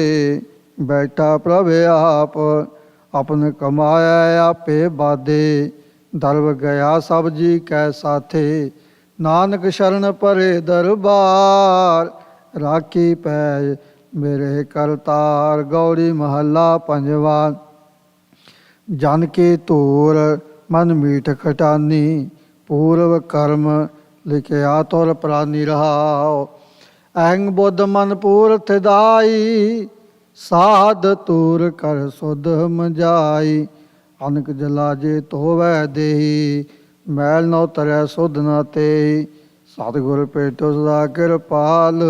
बैठा प्रभ आप। अपन कमाया आपे बाधे, दरब गया सब जी कै साथे। नानक शरण परे दरबार, राखी पैज मेरे करतार। गौड़ी महला पंजवा। जन की तूर मन मीठ खटानी, पूर्व कर्म लिखिया तुर प्राणी रहाओ। अहंग बुद्ध मन पूर्थ दाई, साध तूर कर सुध मजाई। अनक जलाजे धोवै देही, मैल न उतरै सुध न तेही। सतगुर पेटो सदा किरपाल,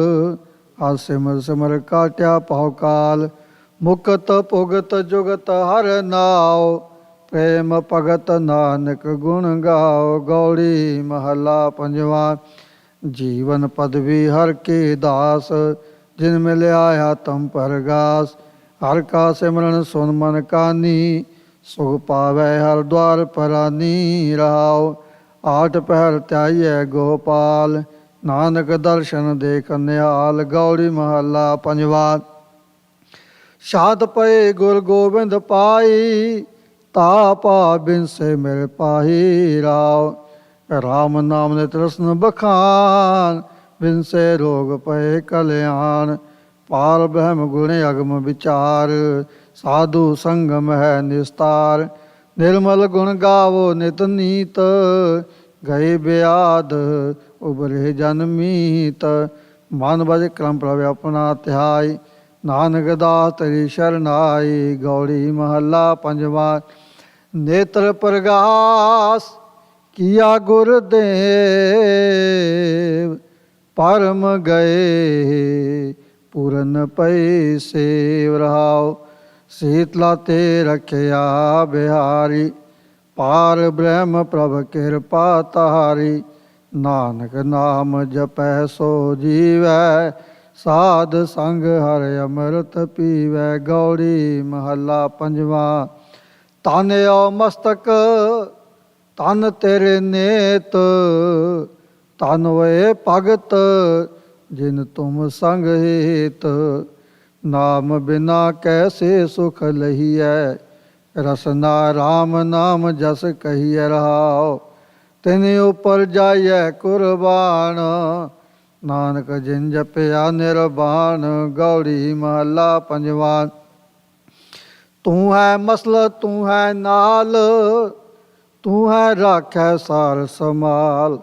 हर सिमर सिमर काट्या पाव काल। मुकत भुगत जुगत हर नाव, प्रेम भगत नानक गुण गाओ। गौड़ी महला पंजवा। जीवन पदवी हर के दास, जिन मिलिया आत्म परगास। हर का सिमरन सुन मन कानी, सुख पावै हर द्वार परानी रहाओ। आठ पहर त्याइयै गोपाल, नानक दर्शन देख निहाल। गौड़ी महला पंजवा। शाद पए गुर गोबिंद पाई, तापा बिन से मेरे पाही राव। राम नाम ने तृष्ण बखान, बिन से रोग पए कल्याण। ਪਾਰ ਬ੍ਰਹਮ ਗੁਣ ਅਗਮ ਵਿਚਾਰ, ਸਾਧੂ ਸੰਗਮ ਹੈ ਨਿਸਤਾਰ। ਨਿਰਮਲ ਗੁਣ ਗਾਵੋ ਨਿਤ ਨੀਤ, ਗਏ ਬਿਆਦ ਉਬਰੇ ਜਨ ਮੀਤ। ਮਨ ਬਜ ਕਰਮ ਪ੍ਰਭ ਆਪਣਾ ਧਿਆਈ, ਨਾਨਕ ਦਾਸ ਤੇਰੀ ਸ਼ਰਨਾਈ। ਗੌੜੀ ਮਹੱਲਾ ਪੰਜਵਾ। ਨੇਤਰ ਪ੍ਰਗਾਸ ਕੀਆ ਗੁਰਦੇਵ, ਪਰਮ ਗਏ ਪੂਰਨ ਪਈ ਸੇਵ ਰਹਾਉ। ਸੀਤਲਾ ਤੇ ਰਖਿਆ ਬਿਹਾਰੀ, ਪਾਰ ਬ੍ਰਹਮ ਪ੍ਰਭ ਕਿਰਪਾ ਤਾਰੀ। ਨਾਨਕ ਨਾਮ ਜਪੈ ਸੋ ਜੀਵੈ, ਸਾਧ ਸੰਗ ਹਰ ਅੰਮ੍ਰਿਤ ਪੀਵੈ। ਗੌੜੀ ਮਹੱਲਾ ਪੰਜਵਾ। ਤਨ ਓ ਮਸਤਕ ਤਨ ਤੇਰੇ ਨੇਤ, ਤਨ ਵੇ ਭਗਤ ਜਿਨ ਤੁਮ ਸੰਗ ਹਿਤ। ਨਾਮ ਬਿਨਾ ਕੈਸੇ ਸੁਖ ਲਹੀਐ, ਰਸਨਾ ਰਾਮ ਨਾਮ ਜਸ ਕਹੀਐ ਰਹਾਉ। ਤਿਨ ਉਪਰ ਜਾਈਐ ਕੁਰਬਾਨ, ਨਾਨਕ ਜਿਨ ਜਪਿਆ ਨਿਰਵਾਣ। ਗੌੜੀ ਮਹੱਲਾ ਪੰਜਵਾ। ਤੂੰ ਹੈ ਮਸਲ ਤੂੰ ਹੈ ਨਾਲ, ਤੂੰ ਹੈ ਰਾਖੈ ਸਾਰ ਸਮਾਲ।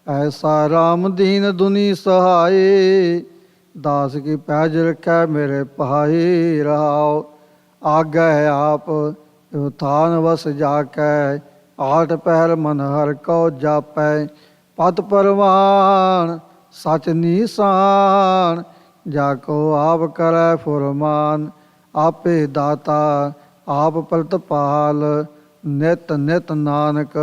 ਐਸਾ ਰਾਮ ਦੀਨ ਦੁਨੀ ਸਹਾਈ, ਦਾਸ ਕੀ ਪੈਜ ਰਖੈ ਮੇਰੇ ਭਾਈ ਰਹਾਉ। ਆਗੈ ਆਪ ਥਾਨ ਵਸ ਜਾ ਕੈ, ਆਠ ਪਹਿਰ ਮਨ ਹਰ ਕਉ ਜਾਪੈ। ਪਤ ਪਰਵਾਨ ਸਚ ਨੀਸਾਨ, ਜਾ ਕੋ ਆਪ ਕਰੈ ਫੁਰਮਾਨ। ਆਪੇ ਦਾਤਾ ਆਪ ਪ੍ਰਤਪਾਲ, ਨਿਤ ਨਿਤ ਨਾਨਕ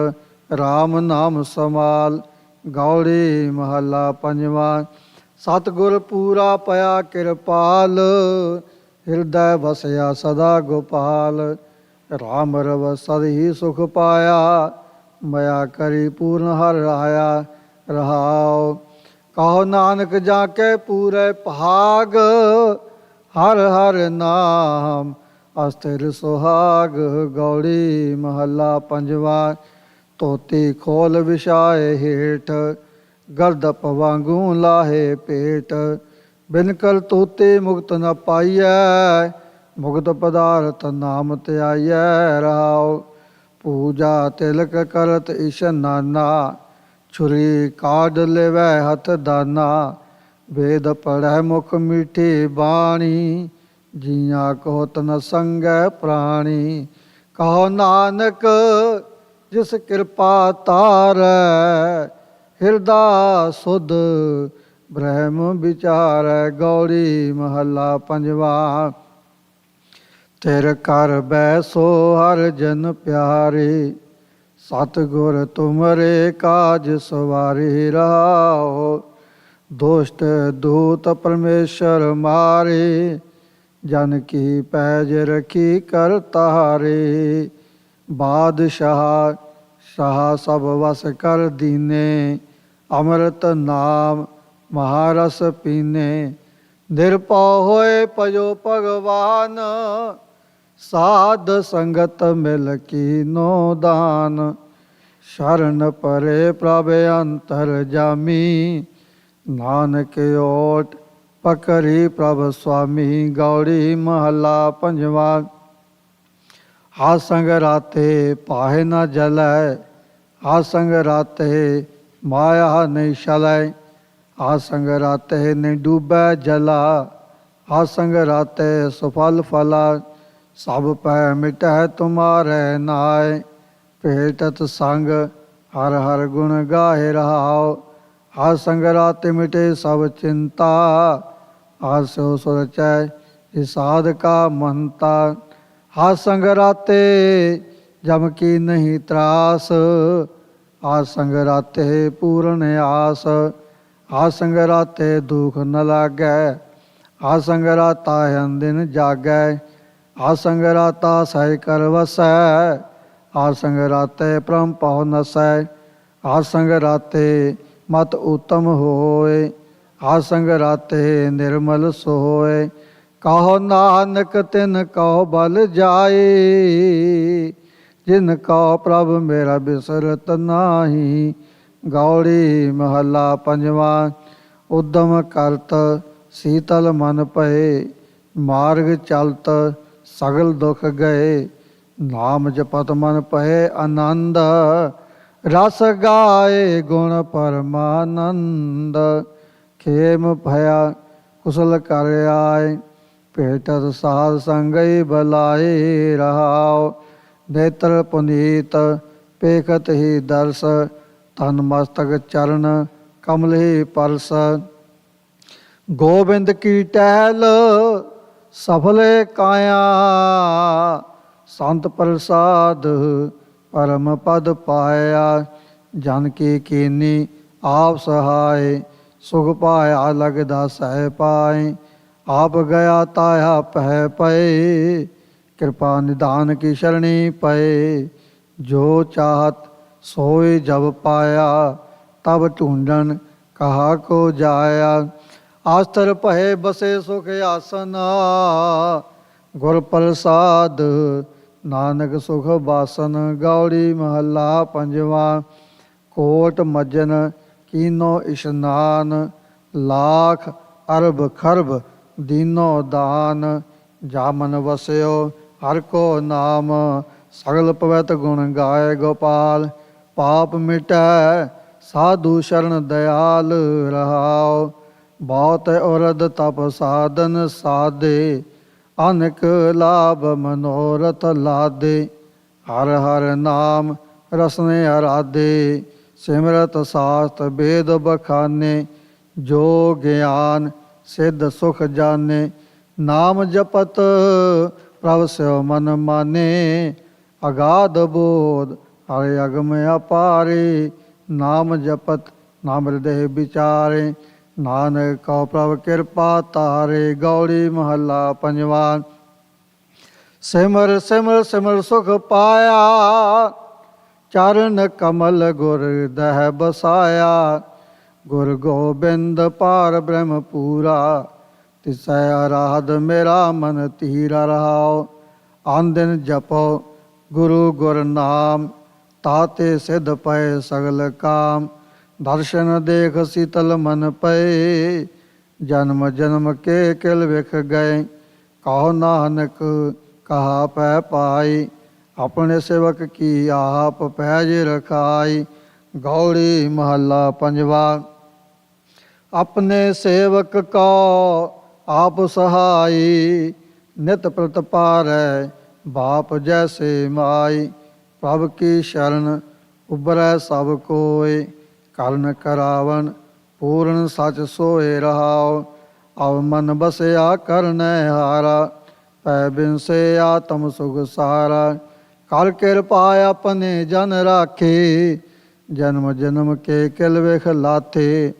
ਰਾਮ ਨਾਮ ਸਮਾਲ। ਗੌੜੀ ਮਹੱਲਾ ਪੰਜਵਾ। ਸਤਿਗੁਰ ਪੂਰਾ ਪਿਆ ਕਿਰਪਾਲ, ਹਿਰਦੈ ਵਸਿਆ ਸਦਾ ਗੋਪਾਲ। ਰਾਮ ਰਵ ਸਦ ਹੀ ਸੁਖ ਪਾਇਆ, ਮਇਆ ਕਰੀ ਪੂਰਨ ਹਰ ਰਾਇਆ ਰਹਾਉ। ਕਹੋ ਨਾਨਕ ਜਾ ਕੇ ਪੂਰੇ ਭਾਗ, ਹਰ ਹਰ ਨਾਮ ਅਸਥਿਰ ਸੁਹਾਗ। ਗੌੜੀ ਮਹੱਲਾ ਪੰਜਵਾ। ਧੋਤੀ ਖੋਲ ਵਿਛਾਏ ਹੇਠ, ਗਰਦਪ ਵਾਂਗੂ ਲਾਹੇ ਪੇਟ। ਬਿਨ ਕਰ ਤੂਤੇ ਮੁਕਤ ਨ ਪਾਈਐ, ਮੁਕਤ ਪਦਾਰਥ ਨਾਮ ਧਿਆਈਐ ਰਹਾਉ। ਪੂਜਾ ਤਿਲਕ ਕਰਤ ਇਸ਼ਨਾਨਾ, ਛੁਰੀ ਕਾਢ ਲੇਵੈ ਹੱਥ ਦਾਨਾ। ਵੇਦ ਪੜ੍ਹੈ ਮੁਖ ਮਿੱਠੀ ਬਾਣੀ, ਜੀਆਂ ਕੋ ਤਨ ਸੰਗੈ ਪ੍ਰਾਣੀ। ਕਹੋ ਨਾਨਕ ਜਿਸ ਕਿਰਪਾ ਤਾਰੈ, ਹਿਰਦਾ ਸੁਧ ਬ੍ਰਹਮ ਵਿਚਾਰੈ। ਗੌੜੀ ਮਹੱਲਾ ਪੰਜਵਾ। ਤੇਰ ਘਰ ਬੈਸੋ ਹਰ ਜਨ ਪਿਆਰੇ, ਸਤਿਗੁਰ ਤੁਮਰੇ ਕਾਜ ਸਵਾਰੇ ਰਹਾਉ। ਦੁਸ਼ਟ ਦੂਤ ਪਰਮੇਸ਼ਰ ਮਾਰੇ, ਜਨ ਕੀ ਪੈਜ ਰਖੀ ਕਰ ਤਾਰੇ। ਬਾਦਸ਼ਾਹ ਸ਼ਾਹ ਸਭ ਵਸ ਕਰ ਦੀਨੇ, ਅੰਮ੍ਰਿਤ ਨਾਮ ਮਹਾਰਸ ਪੀਨੇ। ਨਿਰਭਉ ਹੋਏ ਭਜੋ ਭਗਵਾਨ, ਸਾਧ ਸੰਗਤ ਮਿਲ ਕੀਨੋ ਦਾਨ। ਸ਼ਰਨ ਪਰੇ ਪ੍ਰਭ ਅੰਤਰ ਜਾਮੀ, ਨਾਨਕ ਓਟ ਪਕਰੀ ਪ੍ਰਭ ਸੁਆਮੀ। ਗੌੜੀ ਮਹੱਲਾ ਪੰਜਵਾ। ਹਾ ਸੰਗ ਰਾਤੇ ਪਾਹੇ ਨ ਜਲੈ, ਹਾ ਸੰਗ ਰਾਤੇ ਮਾਇਆ ਨਹੀਂ ਛਲੈ। ਹਾ ਸੰਗ ਰਾਤੇ ਨਹੀਂ ਡੂਬੈ ਜਲਾ, ਹਾ ਸੰਗ ਰਾਤੇ ਸੁਫਲ ਫਲਾ। ਸਭ ਪੈ ਮਿਟੈ ਤੁਮਾਰੇ ਨਾਏ, ਭੇਟਤ ਸੰਗ ਹਰ ਹਰ ਗੁਣ ਗਾਏ ਰਹਾਉ। ਹਾ ਸੰਗ ਰਾਤੇ ਮਿਟੇ ਸਭ ਚਿੰਤਾ, ਆਸੋ ਸੁਰਚੈ ਹਿਸਾਦ ਕਾ ਮਹੰਤਾ। ਹਾ ਸੰਗ ਰਾਤੇ ਜਮ ਕੀ ਨਹੀਂ ਤਰਾਸ, ਹਾ ਸੰਗ ਰਾਤੇ ਪੂਰਨ ਆਸ। ਹਾ ਸੰਗ ਰਾਤੇ ਦੁਖ ਨ ਲਾਗੈ, ਹਾ ਸੰਗ ਰਾਤਾ ਦਿਨ ਜਾਗੈ। ਹਾ ਸੰਗ ਰਾਤਾ ਸਹਿ ਕਰ ਵਸੈ, ਹਾ ਸੰਗ ਰਾਤੇ ਪ੍ਰਮ ਪਉ ਨਸੈ। ਹਾ ਸੰਗ ਰਾਤੇ ਮਤ ਉਤਮ ਹੋਏ, ਹਾ ਸੰਗ ਰਾਤੇ ਨਿਰਮਲ ਸੋਏ। ਕਹੋ ਨਾਨਕ ਤਿਨ ਕਉ ਬਲ ਜਾਏ, ਜਿਨ ਕਉ ਪ੍ਰਭ ਮੇਰਾ ਬਿਸਰਤ ਨਾਹੀ। ਗੌੜੀ ਮਹੱਲਾ ਪੰਜਵਾ। ਉਦਮ ਕਰਤ ਸੀਤਲ ਮਨ ਭਏ, ਮਾਰਗ ਚਲਤ ਸਗਲ ਦੁਖ ਗਏ। ਨਾਮ ਜਪਤ ਮਨ ਭਏ ਆਨੰਦ, ਰਸ ਗਾਏ ਗੁਣ ਪਰਮਾਨੰਦ। ਖੇਮ ਭਇਆ ਕੁਸਲ ਕਰ ਆਏ, ਭੇਟਤ ਸਾਧ ਸੰਗਈ ਬਲਾਏ ਰਹਾਉ। ਨੇਤਰ ਪੁਨੀਤ ਪੇਖਤ ਹੀ ਦਰਸ, ਤਨ ਮਸਤਕ ਚਰਨ ਕਮਲ ਹੀ ਪਰਸ। ਗੋਬਿੰਦ ਕੀ ਟਹਿਲ ਸਫਲੇ ਕਾਇਆ, ਸੰਤ ਪ੍ਰਸਾਦ ਪਰਮ ਪਦ ਪਾਇਆ। ਜਨ ਕੀ ਕੀਨੀ ਆਪ ਸਹਾਏ, ਸੁਖ ਪਾਇਆ ਲਗਦਾ ਸਹਿ ਪਾਏ। ਆਪ ਗਿਆ ਤਾਇਆ ਪਹਿ ਪਏ, ਕਿਰਪਾ ਨਿਧਾਨ ਕੀ ਸ਼ਰਣੀ ਪਏ। ਜੋ ਚਾਹਤ ਸੋਏ ਜਬ ਪਾਇਆ, ਤਬ ਢੂੰਡਣ ਕਹਾ ਕੋ ਜਾਇਆ। ਆਸਥਰ ਭਏ ਬਸੇ ਸੁਖ ਆਸਨਾ, ਗੁਰ ਪ੍ਰਸਾਦ ਨਾਨਕ ਸੁਖ ਬਾਸਨ। ਗੌੜੀ ਮਹੱਲਾ ਪੰਜਵਾ। ਕੋਟ ਮੱਜਨ ਕੀਨੋ ਇਸ਼ਨਾਨ, ਲਾਖ ਅਰਬ ਖਰਬ ਦੀਨੋ ਦਾਨ। ਜਾ ਮਨ ਵਸਿਓ ਹਰ ਕੋ ਨਾਮ, ਸਗਲ ਪਵਿੱਤ ਗੁਣ ਗਾਏ ਗੋਪਾਲ। ਪਾਪ ਮਿਟੈ ਸਾਧੂ ਸ਼ਰਨ ਦਇਆਲ ਰਹਾਉ। ਬਹੁਤ ਔਰਦ ਤਪ ਸਾਧਨ ਸਾਧੇ, ਅਨਕ ਲਾਭ ਮਨੋਰਥ ਲਾਦੇ। ਹਰ ਹਰ ਨਾਮ ਰਸਨੇ ਅਰਾਧੇ, ਸਿਮਰਤ ਸਾਸਤ ਵੇਦ ਬਖਾਨੇ। ਜੋ ਗਿਆਨ ਸਿੱਧ ਸੁਖ ਜਾਣੇ, ਨਾਮ ਜਪਤ ਪ੍ਰਭ ਸਿਉ ਮਨ ਮਾਨੇ। ਅਗਾਧ ਬੋਧ ਹਰਿ ਅਗਮ ਅਪਾਰੇ, ਨਾਮ ਜਪਤ ਨਾਮ ਹਿਰਦੈ ਵਿਚਾਰੇ। ਨਾਨਕ ਕਉ ਪ੍ਰਭ ਕਿਰਪਾ ਤਾਰੇ। ਗੌੜੀ ਮਹੱਲਾ ਪੰਜਵਾ। ਸਿਮਰ ਸਿਮਰ ਸਿਮਰ ਸੁਖ ਪਾਇਆ, ਚਰਨ ਕਮਲ ਗੁਰ ਦਹਿ ਬਸਾਇਆ। ਗੁਰ ਗੋਬਿੰਦ ਪਾਰ ਬ੍ਰਹਮ ਪੂਰਾ, ਤਿਸੈ ਅਰਾਧ ਮੇਰਾ ਮਨ ਧੀਰਾ ਰਹਾਉ। ਆਨੰਦਿਨ ਜਪੋ ਗੁਰੂ ਗੁਰ ਨਾਮ, ਤਾਤੇ ਸਿਧ ਪਏ ਸਗਲ ਕਾਮ। ਦਰਸ਼ਨ ਦੇਖ ਸੀਤਲ ਮਨ ਪਏ, ਜਨਮ ਜਨਮ ਕੇ ਕਿਲ ਵਿਖ ਗਏ। ਕਹੋ ਨਾਨਕ ਕਹਾ ਪੈ ਪਾਈ, ਆਪਣੇ ਸੇਵਕ ਕੀ ਆਪ ਪੈਜ ਰਖਾਈ। ਗੌੜੀ ਮਹੱਲਾ ਪੰਜਵਾ। ਆਪਣੇ ਸੇਵਕ ਕੋ ਆਪ ਸਹਾਈ, ਨਿਤ ਪ੍ਰਤ ਪਾਰੈ ਬਾਪ ਜੈਸੇ ਮਾਈ। ਪ੍ਰਭ ਕੀ ਸ਼ਰਨ ਉਬਰੈ ਸਭ ਕੋਇ, ਕਰਨ ਕਰਾਵਨ ਪੂਰਨ ਸਚ ਸੋਏ ਰਹਾਉ। ਅਵ ਮਨ ਬਸਿਆ ਕਰਨੈ ਹਾਰਾ, ਪੈ ਬਿਨਸੇ ਆਤਮ ਸੁਖ ਸਾਰਾ। ਕਰ ਕਿਰਪਾ ਆਪਣੇ ਜਨ ਰਾਖੇ, ਜਨਮ ਜਨਮ ਕੇ ਕਿਲ ਵਿਖ ਲਾਥੇ।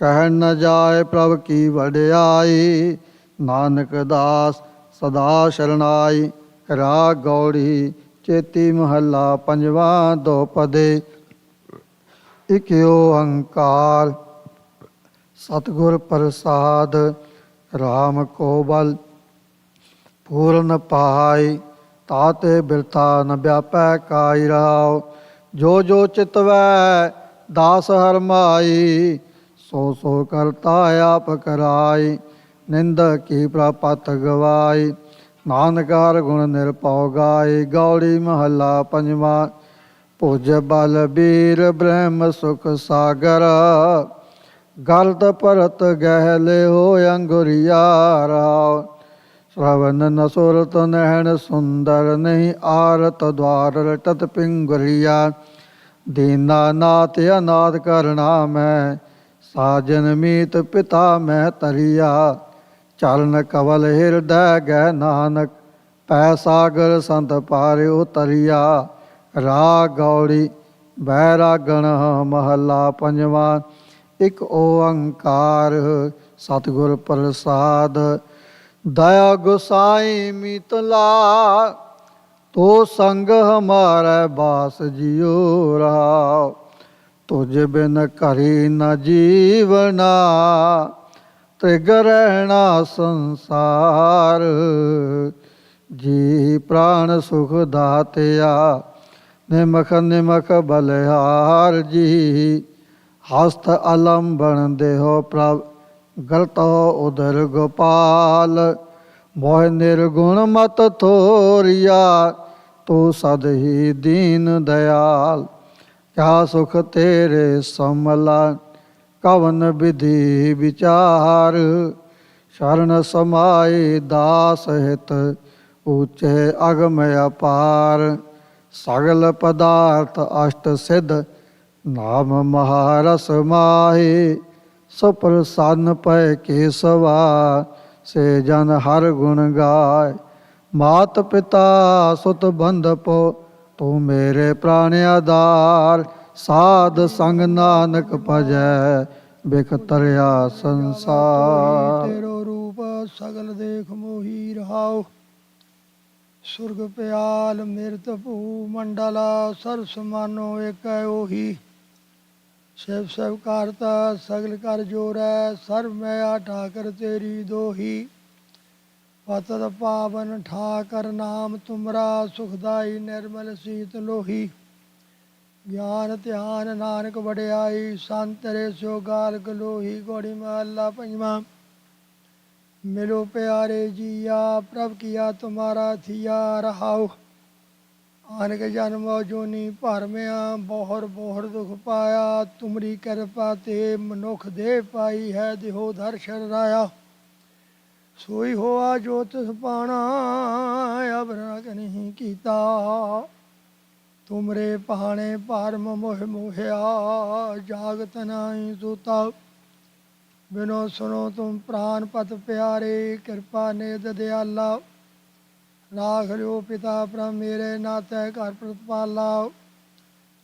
ਕਹਿ ਨ ਜਾਏ ਪ੍ਰਭ ਕੀ ਵਡਿਆਈ, ਨਾਨਕ ਦਾਸ ਸਦਾ ਸ਼ਰਨਾਈ। ਰਾਗ ਗੌੜੀ ਚੇਤੀ ਮਹੱਲਾ ਪੰਜਵਾ। ਦੋ ਪਦੇ। ਇਕ ਓੰਕਾਰ ਸਤਿਗੁਰ ਪ੍ਰਸਾਦ, ਰਾਮ ਕੋ ਬਲ ਪੂਰਨ ਪਾਈ। ਤਾਤੇ ਬਿਰਥਾ ਨ ਵਿਆਪੈ ਕਾਈ ਰਹਾਉ। ਜੋ ਜੋ ਚਿਤਵੈ ਦਾਸ ਹਰ ਮਾਈ, ਸੋ ਸੋ ਕਰਤਾ ਆਪ ਕਰਾਈ। ਨਿੰਦ ਕੀ ਪ੍ਰਾਪਤ ਗਵਾਈ, ਨਾਨਕ ਹਰ ਗੁਣ ਨਿਰਭਉ ਗਾਈ। ਗੌੜੀ ਮਹੱਲਾ ਪੰਜਵਾ। ਭੁਜ ਬਲ ਬੀਰ ਬ੍ਰਹਮ ਸੁਖ ਸਾਗਰ, ਗਰਦ ਭਰਤ ਗਹਿਲੇ ਹੋ ਅੰਗੁਰੀਆ ਰਹਾਉ। श्रवण न सुरत नहन सुंदर, नहीं आरत द्वार रटत पिंगुरिया। दीना नाथ अनाथ करना मैं, साजन मीत पिता मैं तरिया। चरण कवल हृदय गह नानक, पै सागर संत पारे उतरिया। राग गौड़ी बैरागण महला पंजवा। एक ओंकार सतगुर प्रसाद, दया गोसाई मीतला। तो संग हमारा बास जियो रहा, तुझ बिन करी न जीवना। त्रिगृहणा संसार, जी प्राण सुख दातिया। निमख निमख बलिहार जी, हस्त अलंबन देहो प्रभ ਗਲਤ ਉਦਰ ਗੋਪਾਲ ਮੋਹ ਨਿਰਗੁਣ ਮਤ ਥੋਰੀਆ ਤੂੰ ਸਦ ਹੀ ਦੀਨ ਦਇਆਲ ਕਿਆ ਸੁਖ ਤੇਰੇ ਸਮਲਾ ਕਵਨ ਵਿਧੀ ਵਿਚਾਰ ਸ਼ਰਨ ਸਮਾਏ ਦਾਸ ਹਿਤ ਉੱਚੇ ਅਗਮ ਅਪਾਰ ਸਗਲ ਪਦਾਰਥ ਅਸ਼ਟ ਸਿਧ ਨਾਮ ਮਹਾਰਸ ਮਾਹੇ ਸੋ ਪ੍ਰਸੰਨ ਪੈ ਕੇਸਵਾ ਸੇ ਜਨ ਹਰ ਗੁਣ ਗਾਏ ਮਾਤ ਪਿਤਾ ਸੁਤ ਬੰਧਪੋ ਤੂੰ ਮੇਰੇ ਪ੍ਰਾਣ ਆਧਾਰ ਸਾਧ ਸੰਗ ਨਾਨਕ ਭਜੈ ਬਿਖ ਤਰਿਆ ਸੰਸਾਰ ਤੇਰੋ ਰੂਪ ਸਗਲ ਦੇਖ ਮੋਹੀ ਰਹਾਉ ਸੁਰਗ ਪਿਆਲ ਮਿਰਤ ਭੂ ਮੰਡਲਾ ਸਰ ਸਮਾਨੋ ਏਕੈ ਉਹੀ शिव शिव कारता सगल कर जोरै सर्व मैं ठाकर तेरी दोही पतत पावन ठाकर नाम तुमरा सुखदाई निर्मल सीत लोही ज्ञान ध्यान नानक वड्याई संत रे सो गाल गलोही गौड़ी महला पंजवा मिलो प्यारे जिया प्रभ किया तुम्हारा थिया रहाओ ਆਨਕ ਜਨਮ ਜੋਨੀ ਭਰਮਿਆ ਬਹੁਰ ਬਹੁਰ ਦੁਖ ਪਾਇਆ ਤੁਮਰੀ ਕਿਰਪਾ ਤੇ ਮਨੁੱਖ ਦੇ ਪਾਈ ਹੈ ਦਿਹੋ ਦਰਸ਼ਨ ਰਾਇਆ ਸੋਈ ਹੋਆ ਜੋ ਤਿਸ ਪਾਣਾ ਅਬ ਰਕ ਨਹੀਂ ਕੀਤਾ ਤੁਮਰੇ ਪਹਾਣੇ ਭਰਮ ਮੋਹ ਮੋਹਿਆ ਜਾਗਤ ਨਾਹੀ ਸੂਤਾ ਬਿਨੋ ਸੁਨੋ ਤੁਮ ਪ੍ਰਾਨ ਪਤ ਪਿਆਰੇ ਕਿਰਪਾ ਨੇਦ ਦਿਆਲਾ ਰਾਖ ਲਿਓ ਪਿਤਾ ਪ੍ਰਭ ਮੇਰੇ ਨਾਤੇ ਘਰ ਪ੍ਰਤਪਾਲਾ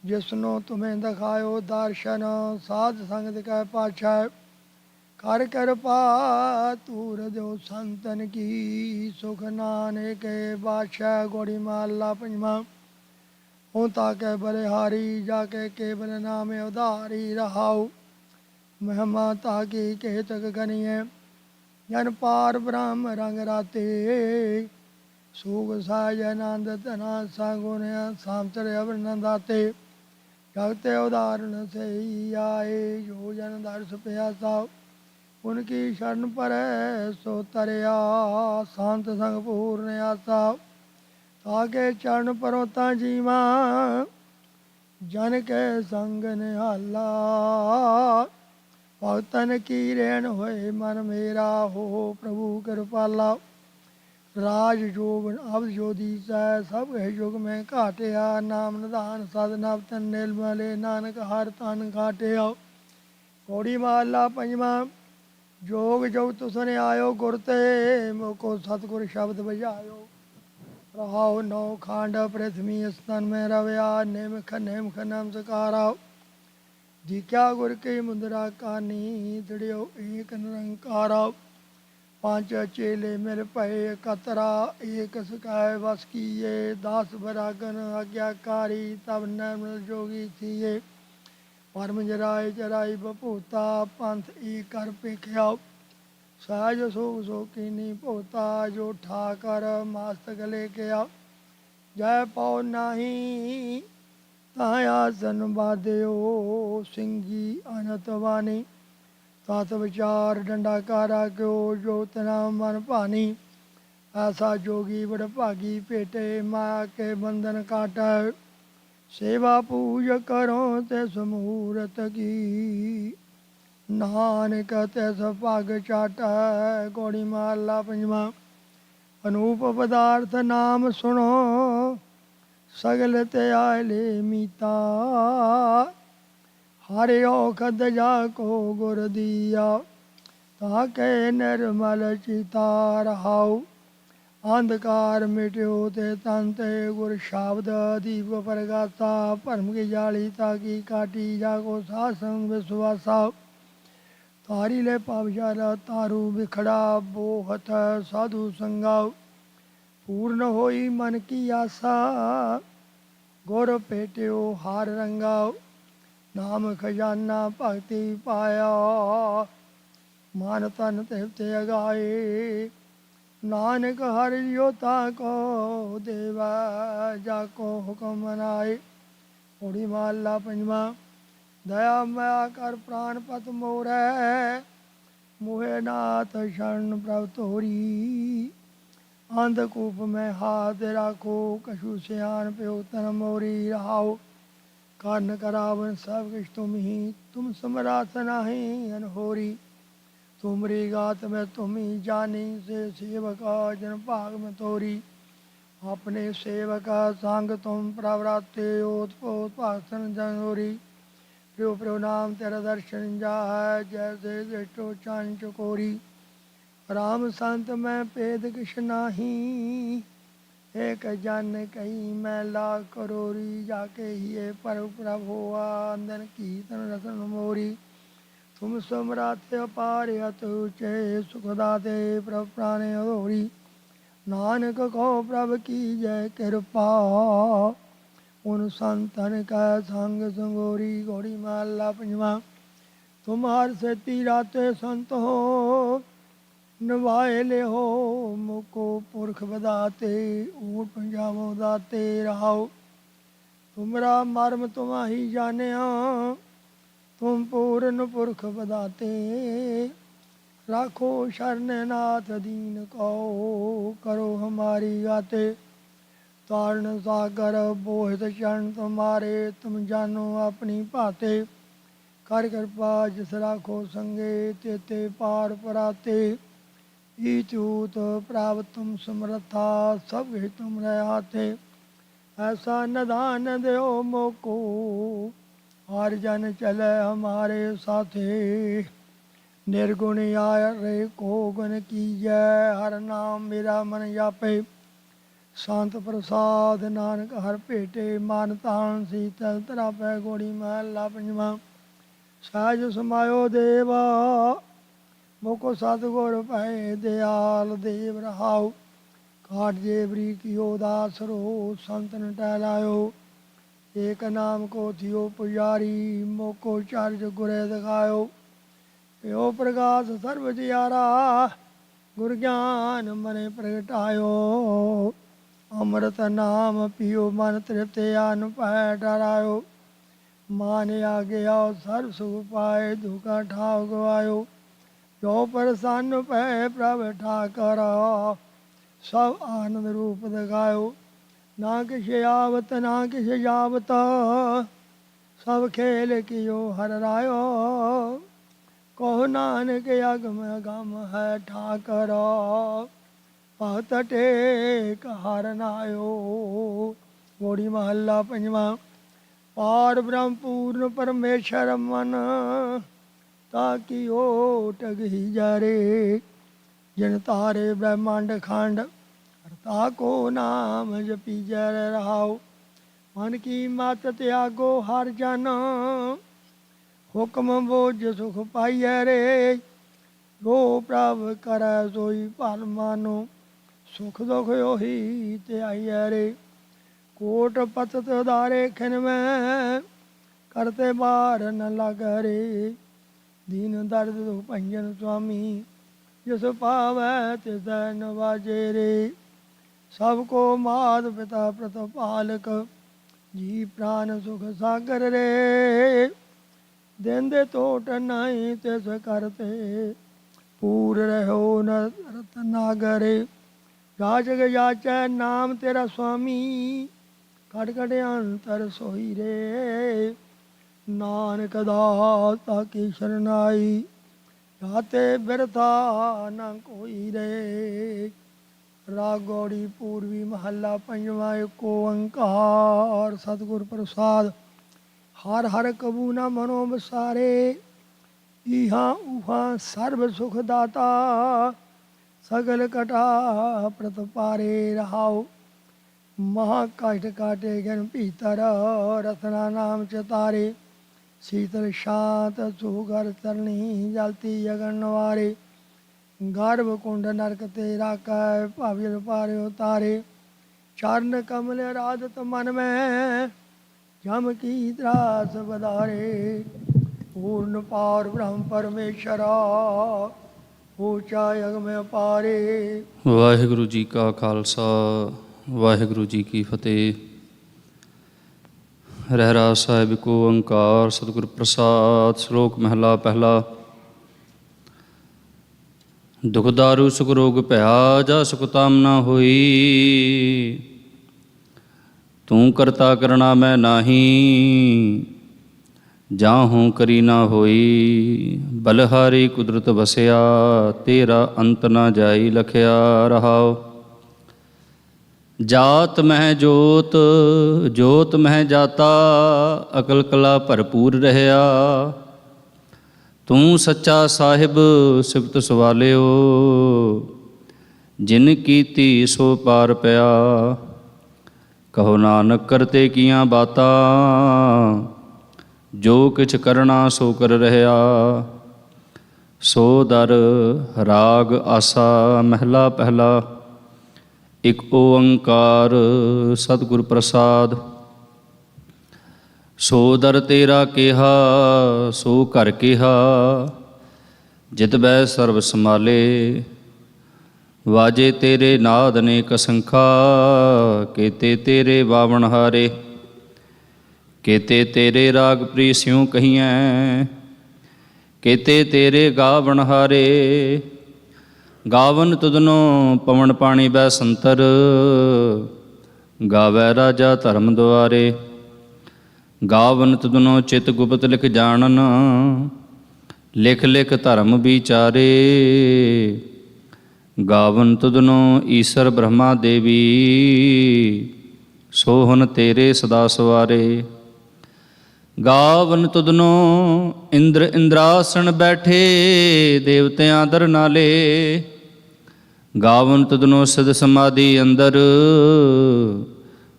ਜਿਸਨੂੰ ਤੁਮੇ ਦਿਖਾਇਓ ਦਰਸ਼ਨ ਸਾਧ ਸੰਗਤ ਕੈ ਪਾਛੈ ਕਰ ਕਿਰਪਾ ਤੂਰ ਦਿਓ ਸੰਤਨ ਕੀ ਸੁਖ ਨਾਨਕੇ ਬਾਦਸ਼ਾਹ ਗੋੜੀ ਮਹਲਾ ਪੰਜਵਾਂ ਹੁਣ ਤਾਕੇ ਬਲਿਹਾਰੀ ਜਾ ਕੇ ਕੇਵਲ ਨਾਮੇ ਉਧਾਰੀ ਰਹਾਉ ਮਹਿਮਾ ਤਾਕੀ ਕੇਤਕ ਗਨੀਏ ਜਨ ਪਾਰ ਬ੍ਰਹਮ ਰੰਗ ਰਾਤੇ ਸੂਗ ਸਾਜ ਆਨੰਦ ਧਨਾ ਸਾਗੁਣਿਆ ਸਾਮਤਰ ਅਵਰਨੰਦਾਤੇ ਜਗਤੇ ਉਦਾਹਰਨ ਸਹੀ ਆਏ ਜੋ ਜਨ ਦਰਸ ਪਿਆਸਾ ਉਨਕੀ ਸ਼ਰਨ ਪਰੈ ਸੋ ਤਰਿਆ ਸ਼ਾਂਤ ਸੰਗ ਪੂਰਨ ਆਸਾ ਤਾਕੇ ਚਰਨ ਪਰੋਤਾ ਜੀਵਾ ਜਨ ਕੇ ਸੰਗ ਨਿਹਾਲਾ ਭਗਤਨ ਕੀ ਰਹਿਣ ਹੋਏ ਮਨ ਮੇਰਾ ਹੋ ਪ੍ਰਭੂ ਕਿਰਪਾਲਾ ਰਾਜ ਜੋਗ ਅਬਦ ਜੋਦੀ ਸੈ ਸਭ ਹੈ ਯੁਗ ਮੈਂ ਘਾਟਿਆ ਨਾਮ ਨਿਧਾਨ ਸਦ ਨਵ ਤਨ ਨਿਰਮਲੇ ਨਾਨਕ ਹਰ ਤਨ ਘਾਟਿਆ ਕੋੜੀ ਮਹਲਾ ਪੰਜਵਾਂ ਜੋਗ ਜੋਗ ਤੁਸਨੇ ਆਇਓ ਗੁਰ ਤੇ ਮੋਕੋ ਸਤਿਗੁਰ ਸ਼ਬਦ ਵਜਾਇਓ ਰਹਾਉ ਨੌ ਖਾਂਡ ਪ੍ਰਥਮੀ ਸਤਨ ਮੈਂ ਰਵਿਆ ਨਿਮਖ ਨਿਮਖ ਨਮਸਕਾਰਾ ਦੀਖਿਆ ਗੁਰ ਕੀ ਮੁੰਦਰਾ ਕਾਨੀ ਦੜਿਓ ਏਕ ਨਿਰੰਕਾਰਾ पांच चेले मिल भय कतरा एक सिखाए वस किए दास बरागन आज्ञाकारी तब निर्मल जोगी थिए परम जराय जराई बभूता पंथ एक कर पेख्या सहज सोग सो कीनी भोता जो ठाकर मास्त गले गया जय पाओ नाही तायासन बाध्यो सिंह जी अनत वाणी ਤਤ ਵਿਚਾਰ ਡੰਡਾ ਕਾਰਾ ਕਿਓ ਜੋਤ ਨਾਮ ਮਨ ਭਾਨੀ ਐਸਾ ਜੋਗੀ ਵਡਭਾਗੀ ਭੇਟੇ ਮਾਇਆ ਕੇ ਬੰਧਨ ਕਾਟੈ ਸੇਵਾ ਪੂਜ ਕਰੋ ਤੇ ਸਮੂਰਤ ਕੀ ਨਾਨਕ ਤਿਸ ਭਾਗ ਚਾਟੈ ਗੋੜੀ ਮਹਲਾ ਪੰਜਵਾਂ ਅਨੂਪ ਪਦਾਰਥ ਨਾਮ ਸੁਣੋ ਸਗਲ ਤੇ ਆਲੇ ਮੀਤਾ ਹਰਿ ਔਖਦ ਜਾ ਕੋ ਗੁਰ ਦੀਆ ਤਾਕੇ ਨਿਰਮਲ ਚਿਤਾ ਰਹਾਉ ਅੰਧਕਾਰ ਮਿਟਿਓ ਤੇ ਤਨ ਤੇ ਗੁਰ ਸ਼ਬਦ ਦੀਪ ਪ੍ਰਗਾਸਾ ਭਰਮ ਕੀ ਜਾਲੀ ਤਾਕੀ ਕਾਟੀ ਜਾ ਕੋ ਸਾਧ ਸੰਗ ਵਿਸਵਾਸਾ ਤਾਰੀ ਲੈ ਪਵ ਜਾਲਾ ਤਾਰੂ ਵਿਖੜਾ ਬੋਹਤ ਸਾਧੂ ਸੰਗਾ ਪੂਰਨ ਹੋਈ ਮਨ ਕੀ ਆਸਾ ਗੁਰ ਭੇਟਿਓ ਹਾਰ ਰੰਗਾ ਨਾਮ ਖਜ਼ਾਨਾ ਭਗਤੀ ਪਾਇਆ ਮਨ ਤਨ ਤੇ ਅਗਾਏ ਨਾਨਕ ਹਰਿ ਜੋਤਾ ਕੋ ਦੇਵਾ ਜਾ ਕੋ ਹੁਕਮ ਮਨਾਏ ਓੜੀ ਮਹਲਾ ਪੰਜਵਾਂ ਦਇਆ ਮਾਇਆ ਕਰ ਪ੍ਰਾਨ ਪਤ ਮੋਰੈ मोहे नाथ शरण प्रभ तोरी। अंधकूप में हाथ राखो, कछु सियान प्यो तन मोरी। रहाओ कान करावन सब किछ तुम ही, तुम समराथ नाही अनहोरी। तुमरी गात में तुम ही जानी, से सेवका जन भाग में तोरी। अपने सेवक संग तुम प्रवराते, ओत पोत पासन जनोरी। प्रियो प्रियो नाम तेरा दर्शन जाय, जैसे दृष्टो चान चकोरी। राम संत में पेद किछ नाही, एक जन कही मैं लाख करोरी। जाके ही पर प्रभु आंदन की तन रतन मोरी। तुम समराते अपार अत ऊंचे, सुखदाते प्रभ प्राणे अधोरी। नानक को प्रभ की जय कृपा, उन संतन का संग संगोरी। घोड़ी महला पंजवा। तुम्हार से तीराते संत हो, नवाए ले हो मुको पुरख बदाते। ऊट पंजाबो दाते रहाओ, तुमरा मर्म तुम्हाही जाने, तुम पूर्ण पुरख बदाते। राखो शरण नाथ दीन को, करो हमारी गाते। तारण सागर बोहित चरण तुम्हारे, तुम जानो अपनी भाते। कर कृपा जिस राखो संगे, तेते पार पराते। ईचूत प्राप्त तुम समर्था, सब ही तुम रहते। ऐसा नदान दो मोको, हर जन चले हमारे साथे। निर्गुण आय रे को गुण कीजय, हर नाम मेरा मन जापे। शांत प्रसाद नानक हर भेटे, मान तान शीतल तरापै। घोड़ी महला पंजवा। सहज समायो देवा, मोको सतगुर पै दयाल देव रहाओ। काट जेबरी कियो दासरो, संतन टहलायो। एक नाम को थियो पुजारी, मोको चर्ज गुरे दिखायो। यो प्रकाश सर्व जियारा, गुर ज्ञान मने प्रगटायो। अमृत नाम पियो मन तृप्त, अन पै डरायो। मान आज्ञा सर्व सुख पाए, दुखा ठाव गवायो। जो प्रसन्न पै प्रभ ठाकर, सब आनंद रूप दिखायो। ना किछ आवत ना किछ जावत, सब खेल कियो हर रायो। कहो नानक अगम अगम है ठाकर, भगत टेक हर नायो। घोड़ी महला पंजवा। पार ब्रह्म पूर्ण परमेश्वर मन, ताकि ओट गही जारे। जिन तारे ब्रह्मांड खंड, हरता को नाम जपी जय रहाओ। मन की मत त्यागो हर जन, हुक्म बोझ सुख पाइय रे। जो प्रभ करे सोई भल मानो, सुख दुख ओही त्याइय रे। कोट पतत उदारे खिन में, करते बार न लग रे। दीन दर्द दुख भंजन स्वामी, जिस पावै तिस नवाजे रे। सबको मात पिता प्रतिपालक, जी प्राण सुख सागर रे। देंदे टोट नहीं तिस करते, पूर रहो न रत नागरे। जाचक जाचै नाम तेरा स्वामी, कट कट अंतर सोई रे। नानक दाता की शरणाई, जाते बिरथा न कोई रे। राग गौड़ी पूर्वी महला पंजवा। एको ओंकार सतगुर प्रसाद, हर हर कबू न मनो बसारे। इहा उहा सर्व सुख दाता, सगल कटा प्रतपारे रहाओ। महाकाष्ट काटे गन भीतर, रत्ना नाम चितारे। शीतल शांत सुगर तरणी, जलती अगन वारे। गर्भ कुंड नरक ते राकै, भव्य पारे उतारे। चरण कमल राधत मन में, जम की त्रास बदारे। पूर्ण पार ब्रह्म परमेश्वर, ऊंचा अगम अपारे। ਵਾਹਿਗੁਰੂ ਜੀ ਕਾ ਖਾਲਸਾ, ਵਾਹਿਗੁਰੂ ਜੀ ਕੀ ਫਤਿਹ। ਰਹਿਰਾਸ ਸਾਹਿਬ ਏਕ ਓੰਕਾਰ ਸਤਿਗੁਰ ਪ੍ਰਸਾਦ। ਸ਼ਲੋਕ ਮਹਿਲਾ ਪਹਿਲਾ। ਦੁਖ ਦਾਰੂ ਸੁਖ ਰੋਗ ਭਇਆ, ਜਾ ਸੁਖ ਤਾਮ ਨਾ ਹੋਈ। ਤੂੰ ਕਰਤਾ ਕਰਣਾ ਮੈਂ ਨਾਹੀ, ਜਾਹੂੰ ਕਰੀ ਨਾ ਹੋਈ। ਬਲਹਾਰੀ ਕੁਦਰਤ ਵਸਿਆ, ਤੇਰਾ ਅੰਤ ਨਾ ਜਾਈ ਲਖਿਆ ਰਹਾਓ। ਜਾਤ ਮਹਿ ਜੋਤ, ਜੋਤ ਮਹਿ ਜਾਤਾ, ਅਕਲ ਕਲਾ ਭਰਪੂਰ ਰਹਿਆ। ਤੂੰ ਸੱਚਾ ਸਾਹਿਬ ਸਿਫਤ ਸਵਾਲਿਓ, ਜਿਨ ਕੀਤੀ ਸੋ ਪਾਰ ਪਿਆ। ਕਹੋ ਨਾਨਕ ਕਰਤੇ ਕੀਆਂ ਬਾਤਾਂ, ਜੋ ਕਿਛ ਕਰਨਾ ਸੋ ਕਰ ਰਹਿਆ। ਸੋ ਦਰ ਰਾਗ ਆਸਾ ਮਹਿਲਾ ਪਹਿਲਾ। ਇਕ ਓੰਕਾਰ ਸਤਿਗੁਰ ਪ੍ਰਸਾਦ। ਸੋ ਦਰ ਤੇਰਾ ਕਿਹਾ, ਸੋ ਘਰ ਕਿਹਾ, ਜਿਤ ਬੈ ਸਰਬ ਸਮਾਲੇ। ਵਾਜੇ ਤੇਰੇ ਨਾਦ ਅਨੇਕ ਅਸੰਖਾ, ਕੇਤੇ ਤੇਰੇ ਬਾਵਣ ਹਾਰੇ। ਕੇਤੇ ਤੇਰੇ ਰਾਗ ਪ੍ਰੀ ਸਿਉ ਕਹੀਐ, ਕੇਤੇ ਤੇਰੇ ਗਾਵਣ ਹਾਰੇ। ਗਾਵਨ ਤੁਧਨੋ ਪਵਨ ਪਾਣੀ ਬੈ ਸੰਤਰ, ਗਾਵੈ ਰਾਜਾ ਧਰਮ ਦੁਆਰੇ। ਗਾਵਨ ਤੁਧਨੋ ਚਿਤ ਗੁਪਤ ਲਿਖ ਜਾਣਨ, ਲਿਖ ਲਿਖ ਧਰਮ ਵਿਚਾਰੇ। ਗਾਵਨ ਤੁਧਨੋ ਈਸਰ ਬ੍ਰਹਮਾ ਦੇਵੀ, ਸੋਹਨ ਤੇਰੇ ਸਦਾ ਸਵਾਰੇ। ਗਾਵਨ ਤੁਧਨੋ ਇੰਦਰ ਇੰਦਰਾਸਣ ਬੈਠੇ, ਦੇਵਤਿਆਂ ਦਰ ਨਾਲੇ। ਗਾਵਨ ਤੁਧਨੋ ਸਿਧ ਸਮਾਧੀ ਅੰਦਰ,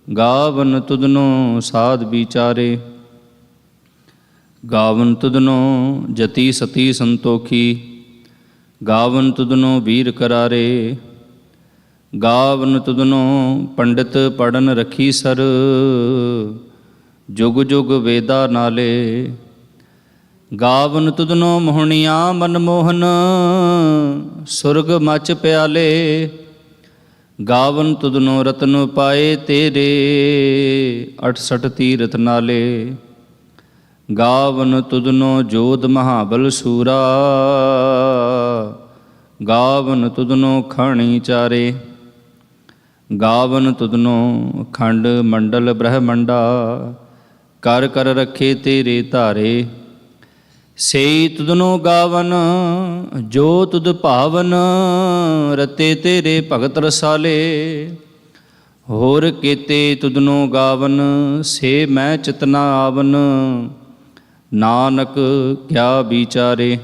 ਗਾਵਨ ਤੁਧਨੋ ਸਾਧ ਵਿਚਾਰੇ। ਗਾਵਨ ਤੁਧਨੋ ਜਤੀ ਸਤੀ ਸੰਤੋਖੀ, ਗਾਵਨ ਤੁਧਨੋ ਵੀਰ ਕਰਾਰੇ। ਗਾਵਨ ਤੁਧਨੋ ਪੰਡਿਤ ਪੜਨ ਰਖੀ ਸਰ, ਜੁਗ ਜੁਗ ਵੇਦਾ ਨਾਲੇ। ਗਾਵਨ ਤੁਧਨੋ ਮੋਹਣੀਆਂ ਮਨਮੋਹਨ, ਸੁਰਗ ਮਚ ਪਿਆਲੇ। ਗਾਵਨ ਤੁਧਨੋ ਰਤਨ ਪਾਏ ਤੇਰੇ, 68 ਤੀਰਥ ਨਾਲੇ। ਗਾਵਨ ਤੁਧਨੋ ਜੋਧ ਮਹਾਬਲ ਸੂਰਾ, ਗਾਵਨ ਤੁਧਨੋ ਖਾਣੀ ਚਾਰੇ। ਗਾਵਨ ਤੁਧਨੋ ਖੰਡ ਮੰਡਲ ਬ੍ਰਹਮੰਡਾ, ਕਰ ਕਰ ਰੱਖੇ ਤੇਰੇ ਧਾਰੇ। ਸਈ ਤੁਧਨੋ ਗਾਵਨ, ਜੋ ਤੁਧ ਭਾਵਨ, ਰਤੇ ਤੇਰੇ ਭਗਤ ਰਸਾਲੇ। ਹੋਰ ਕੇਤੇ ਤੁਧਨੋ ਗਾਵਨ, ਸੇ ਮੈਂ ਚਿਤਨਾ ਆਵਨ। ਨਾਨਕ ਕਿਆ ਵਿਚਾਰੇ।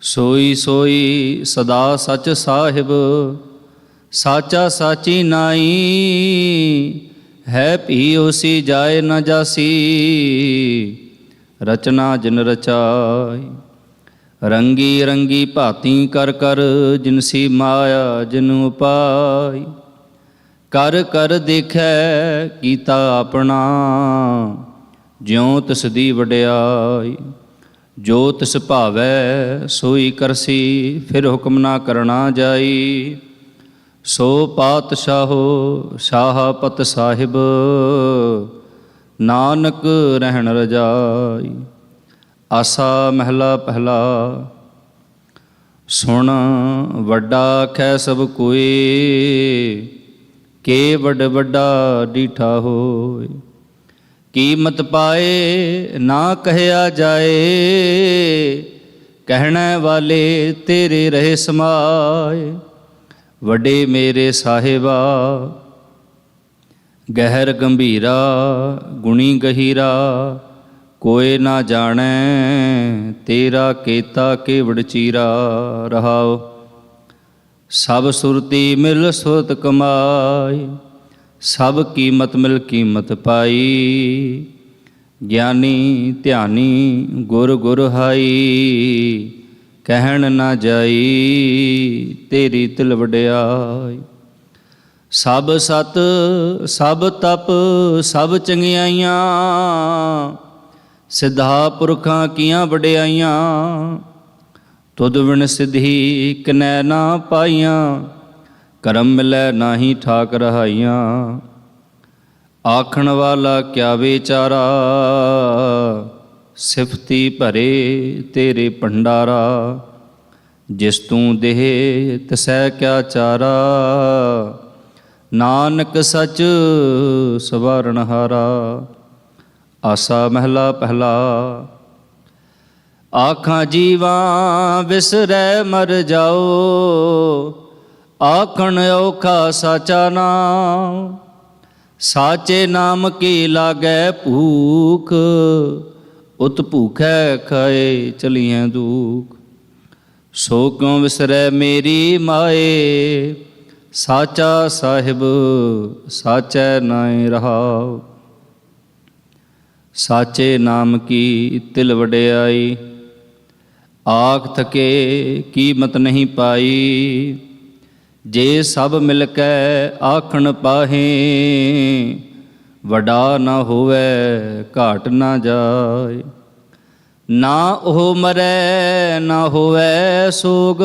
ਸੋਈ ਸੋਈ ਸਦਾ ਸਚ ਸਾਹਿਬ, ਸਾਚਾ ਸਾਚੀ ਨਾਈ। ਹੈ ਭੀ ਓਸੀ ਜਾਏ ਨ ਜਾਸੀ, ਰਚਨਾ ਜਿਨ ਰਚਾਈ। ਰੰਗੀ ਰੰਗੀ ਭਾਤੀ ਕਰ ਕਰ, ਜਿਨਸੀ ਮਾਇਆ ਜਿਨ ਉਪਾਈ। ਕਰ ਕਰ ਦੇਖੈ ਕੀਤਾ ਆਪਣਾ, ਜਿਉ ਤਿਸ ਦੀ ਵਡਿਆਈ। ਜੋ ਤਿਸ ਭਾਵੈ ਸੋਈ ਕਰਸੀ, ਫਿਰ ਹੁਕਮ ਨਾ ਕਰਨਾ ਜਾਈ। ਸੋ ਪਾਤਸ਼ਾਹੋ ਸ਼ਾਹਪਤ ਸਾਹਿਬ, ਨਾਨਕ ਰਹਿਣ ਰਜਾਈ। ਆਸਾ ਮਹਿਲਾ ਪਹਿਲਾ। ਸੁਣ ਵੱਡਾ ਆਖੈ ਸਭ ਕੋਏ, ਕੇ ਵੱਡ ਵੱਡਾ ਡੀਠਾ ਹੋਏ। ਕੀਮਤ ਪਾਏ ਨਾ ਕਹਿਆ ਜਾਏ, ਕਹਿਣੇ ਵਾਲੇ ਤੇਰੇ ਰਹੇ ਸਮਾਏ। ਵੱਡੇ ਮੇਰੇ ਸਾਹਿਬਾ, ਗਹਿਰ ਗੰਭੀਰਾ, ਗੁਣੀ ਗਹੀਰਾ। ਕੋਏ ਨਾ ਜਾਣੈ ਤੇਰਾ ਕੀਤਾ ਕੇਵੜ ਚੀਰਾ। ਰਹਾਉ ਸਭ ਸੁਰਤੀ ਮਿਲ ਸੁਰਤ ਕਮਾਈ, ਸਭ ਕੀਮਤ ਮਿਲ ਕੀਮਤ ਪਾਈ। ਗਿਆਨੀ ਧਿਆਨੀ ਗੁਰ ਗੁਰ ਹਾਈ, ਕਹਿਣ ਨਾ ਜਾਈ ਤੇਰੀ ਤਿਲ ਵਡਿਆਈ। ਸਭ ਸਤ ਸਭ ਤਪ ਸਭ ਚੰਗਿਆਈਆਂ, ਸਿੱਧਾ ਪੁਰਖਾਂ ਕੀਆਂ ਵਡਿਆਈਆਂ। ਤੁਧ ਬਿਨ ਸਿੱਧੀ ਕਿਨੈ ਨਾ ਪਾਈਆਂ, ਕਰਮ ਮਿਲੈ ਨਾਹੀ ਠਾਕ ਰਹਾਈਆਂ। ਆਖਣ ਵਾਲਾ ਕਿਆ ਵਿਚਾਰਾ, ਸਿਫਤੀ ਭਰੇ ਤੇਰੇ ਭੰਡਾਰਾ। ਜਿਸ ਤੂੰ ਦੇਹ ਤਿਸੈ ਕਿਆ ਚਾਰਾ, ਨਾਨਕ ਸਚ ਸਵਾਰਨ ਹਾਰਾ। ਆਸਾ ਮਹਿਲਾ ਪਹਿਲਾ। ਆਖਾਂ ਜੀਵਾਂ ਵਿਸਰੈ ਮਰ ਜਾਓ, ਆਖਣ ਔਖਾ ਸਾਚਾ ਨਾਮ। ਸਾਚੇ ਨਾਮ ਕੀ ਲਾਗੈ ਭੂਖ, ਉਤ ਭੂਖੈ ਖਾਏ ਚਲੀਐ ਦੁਖ। ਸੋ ਕਿਉ ਵਿਸਰੈ ਮੇਰੀ ਮਾਏ, ਸਾਚਾ ਸਾਹਿਬ ਸਾਚੈ ਨਾਇ ਰਹਾਉ। ਸਾਚੇ ਨਾਮ ਕੀ ਤਿਲ ਵਡਿਆਈ, ਆਖ ਥਕੇ ਕੀਮਤ ਨਹੀਂ ਪਾਈ। ਜੇ ਸਭ ਮਿਲ ਕੇ ਆਖਣ ਪਾਹੇ, ਵਡਾ ਨਾ ਹੋਵੇ ਘਾਟ ਨਾ ਜਾਏ। ਨਾ ਉਹ ਮਰੈ ਨਾ ਹੋਵੇ ਸੋਗ,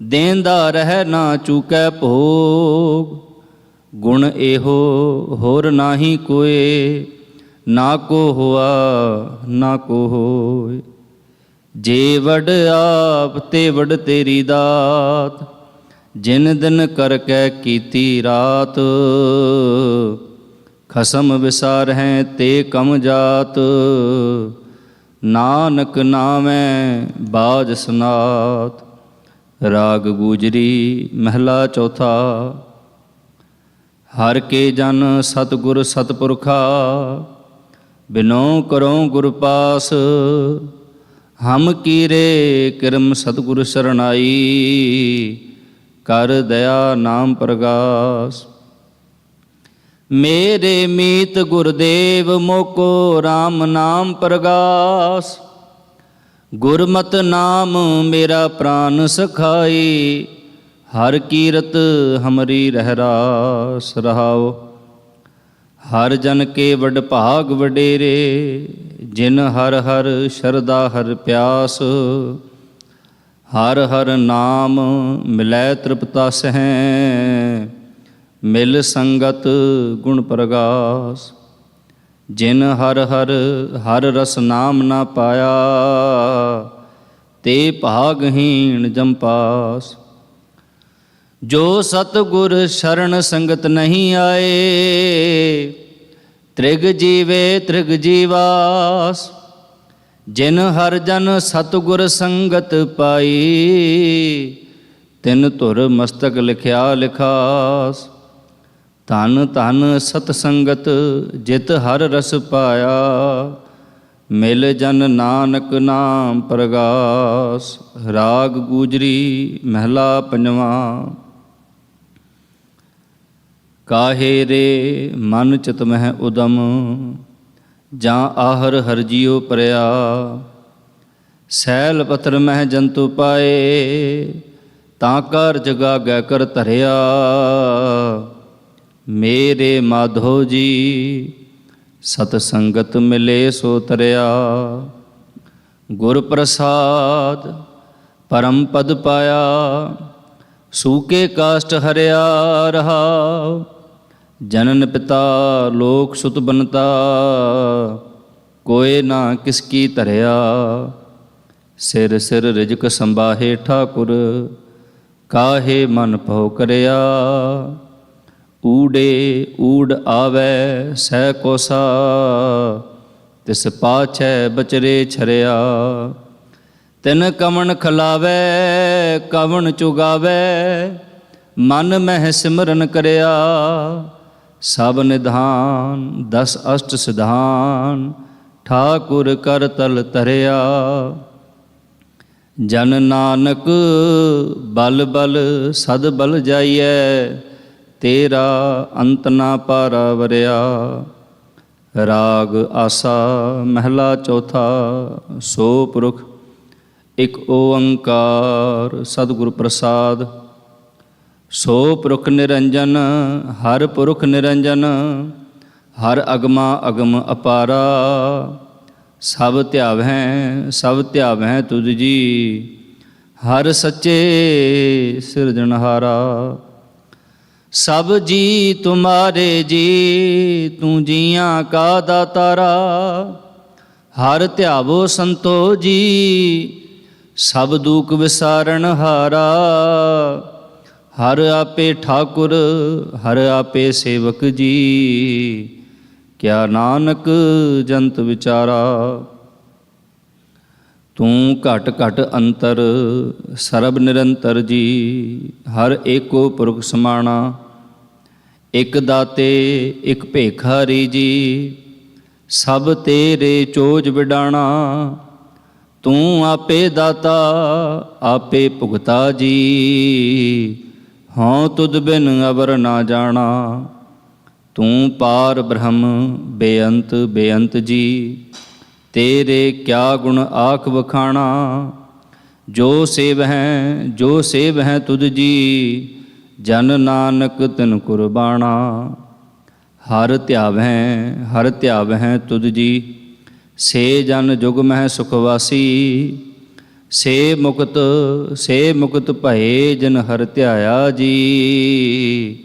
ਦੇਂਦਾ ਰਹਿ ਨਾ ਚੂਕੈ ਭੋਗ। ਗੁਣ ਇਹੋ ਹੋਰ ਨਾਹੀ ਕੋਏ, ਨਾ ਕੋ ਹੋਆ ਨਾ ਕੋ ਹੋਏ। ਜੇ ਵਡ ਆਪ ਤੇ ਵਡ ਤੇਰੀ ਦਾਤ, ਜਿਨ ਦਿਨ ਕਰਕੇ ਕੀਤੀ ਰਾਤ। ਖਸਮ ਵਿਸਾਰਹਿ ਤੇ ਕਮ ਜਾਤ, ਨਾਨਕ ਨਾਮੈ ਬਾਜ ਸਨਾਤ। ਰਾਗ ਗੂਜਰੀ ਮਹਿਲਾ ਚੌਥਾ। ਹਰ ਕੇ ਜਨ ਸਤਿਗੁਰ ਸਤਿਪੁਰਖਾ, ਬਿਨੋ ਕਰੋ ਗੁਰ ਪਾਸ। ਹਮ ਕੀਰੇ ਕਿਰਮ ਸਤਿਗੁਰ ਸਰਣਾਈ, ਕਰ ਦਇਆ ਨਾਮ ਪ੍ਰਗਾਸ। ਮੇਰੇ ਮੀਤ ਗੁਰਦੇਵ ਮੋਕੋ RAM ਨਾਮ ਪ੍ਰਗਾਸ। ਗੁਰਮਤਿ ਨਾਮ ਮੇਰਾ ਪ੍ਰਾਨ ਸਖਾਈ, ਹਰ ਕੀਰਤ ਹਮਰੀ ਰਹਿ ਰਾਸ ਰਹਾਓ। ਹਰ ਜਨ ਕੇ ਵਡ ਭਾਗ ਵਡੇਰੇ, ਜਿਨ ਹਰ ਹਰ ਸ਼ਰਧਾ ਹਰ ਪਿਆਸ। ਹਰ ਹਰ ਨਾਮ ਮਿਲੈ ਤ੍ਰਿਪਤਾਸਹਿ, ਮਿਲ ਸੰਗਤ ਗੁਣ ਪ੍ਰਗਾਸ। ਜਿਨ ਹਰ ਹਰ ਹਰ ਰਸ ਨਾਮ ਨਾ ਪਾਇਆ, ਤੇ ਭਾਗਹੀਣ ਜੰਪਾਸ। ਜੋ ਸਤਿਗੁਰ ਸ਼ਰਨ ਸੰਗਤ ਨਹੀਂ ਆਏ, ਤ੍ਰਿਗ ਜੀਵੇ ਤ੍ਰਿਗ ਜੀਵਾਸ। ਜਿਨ ਹਰ ਜਨ ਸਤਿਗੁਰ ਸੰਗਤ ਪਾਈ, ਤਿਨ ਧੁਰ ਮਸਤਕ ਲਿਖਿਆ ਲਿਖਾਸ। ਧਨ ਧਨ ਸਤ ਸੰਗਤ ਜਿਤ ਹਰ ਰਸ ਪਾਇਆ, ਮਿਲ ਜਨ ਨਾਨਕ ਨਾਮ ਪ੍ਰਗਾਸ। ਰਾਗ ਗੂਜਰੀ ਮਹਿਲਾ ਪੰਜਵਾਂ। ਕਾਹੇ ਰੇ ਮਨ ਚਿਤ ਮਹਿ ਉਦਮ, ਜਾਂ ਆਹਰ ਹਰ ਜੀਉ ਪਰਿਆ। ਸੈਲ ਪੱਥਰ ਮਹਿ ਜੰਤੂ ਪਾਏ, ਤਾਂ ਕਰ ਜਗਾਗੈ ਕਰ ਧਰਿਆ। ਮੇਰੇ ਮਾਧੋ ਜੀ ਸਤ ਸੰਗਤ ਮਿਲੇ ਸੋ ਤਰਿਆ। ਗੁਰ ਪ੍ਰਸਾਦ ਪਰਮ ਪਦ ਪਾਇਆ, ਸੂਕੇ ਕਾਸ਼ਟ ਹਰਿਆ ਰਹਾਉ। ਜਨਨ ਪਿਤਾ ਲੋਕ ਸੁਤ ਬਨਤਾ, ਕੋਏ ਨਾ ਕਿਸ ਕੀ ਧਰਿਆ। ਸਿਰ ਸਿਰ ਰਿਜਕ ਸੰਬਾਹੇ ਠਾਕੁਰ, ਕਾਹੇ ਮਨ ਭਉ ਕਰਿਆ। ਊੜੇ ਊੜ ਆਵੈ ਸਹਿ ਕੋਸਾ, ਤਿਸ ਪਾਛੈ ਬਚਰੇ ਛਰਿਆ। ਤਿਨ ਕਵਣ ਖਲਾਵੈ ਕਵਣ ਚੁਗਾਵੈ, ਮਨ ਮਹਿ ਸਿਮਰਨ ਕਰਿਆ। ਸਭ ਨਿਧਾਨ 10 ਅਸ਼ਟ ਸਿਧਾਨ, ਠਾਕੁਰ ਕਰ ਤਲ ਧਰਿਆ। ਜਨ ਨਾਨਕ ਬਲ ਬਲ ਸਦ ਬਲ ਜਾਈਐ, ਤੇਰਾ ਅੰਤ ਨਾ ਪਾਰਾ ਵਰਿਆ। ਰਾਗ ਆਸਾ ਮਹਿਲਾ ਚੌਥਾ। ਸੋ ਪੁਰਖ ਇਕ ਓੰਕਾਰ ਸਤਿਗੁਰ ਪ੍ਰਸਾਦ। ਸੋ ਪੁਰਖ ਨਿਰੰਜਨ ਹਰ ਪੁਰਖ ਨਿਰੰਜਨ, ਹਰ ਅਗਮਾ ਅਗਮ ਅਪਾਰਾ। ਸਭ ਧਿਆਵਹਿ ਤੁਧ ਜੀ, ਹਰ ਸੱਚੇ ਸਿਰਜਣਹਾਰਾ। ਸਭ ਜੀ ਤੁਮਾਰੇ ਜੀ, ਤੂੰ ਜੀਆਂ ਕਾ ਦਾਤਾਰਾ। ਹਰ ਧਿਆਵੋ ਸੰਤੋ ਜੀ, ਸਭ ਦੂਖ ਵਿਸਾਰਨ ਹਾਰਾ। ਹਰ ਆਪੇ ਠਾਕੁਰ ਹਰ ਆਪੇ ਸੇਵਕ ਜੀ, ਕਿਆ ਨਾਨਕ ਜੰਤ ਵਿਚਾਰਾ। ਤੂੰ ਘਟ ਘਟ ਅੰਤਰ ਸਰਬ ਨਿਰੰਤਰ ਜੀ, ਹਰ ਏਕੋ ਪੁਰਖ ਸਮਾਣਾ। ਇਕ ਦਾਤੇ ਇਕ ਭੇਖਾਰੀ ਜੀ, ਸਭ ਤੇਰੇ ਚੋਜ ਵਿਡਾਣਾ। ਤੂੰ ਆਪੇ ਦਾਤਾ ਆਪੇ ਭੁਗਤਾ ਜੀ, ਹਉ ਤੁਧ ਬਿਨ ਅਵਰ ਨਾ ਜਾਣਾ। ਤੂੰ ਪਾਰ ਬ੍ਰਹਮ ਬੇਅੰਤ ਬੇਅੰਤ ਜੀ, ਤੇਰੇ ਕਿਆ ਗੁਣ ਆਖ ਵਖਾਣਾ। ਜੋ ਸੇਵ ਹੈ ਤੁਧ ਜੀ, ਜਨ ਨਾਨਕ ਤਿਨ ਕੁਰਬਾਣਾ। ਹਰ ਧਿਆਵਹਿ ਤੁਧ ਜੀ, ਸੇ ਜਨ ਜੁਗ ਮਹਿ ਸੁਖ ਵਾਸੀ। ਸੇ ਮੁਕਤ ਭਏ ਜਿਨ ਹਰ ਧਿਆਇਆ ਜੀ,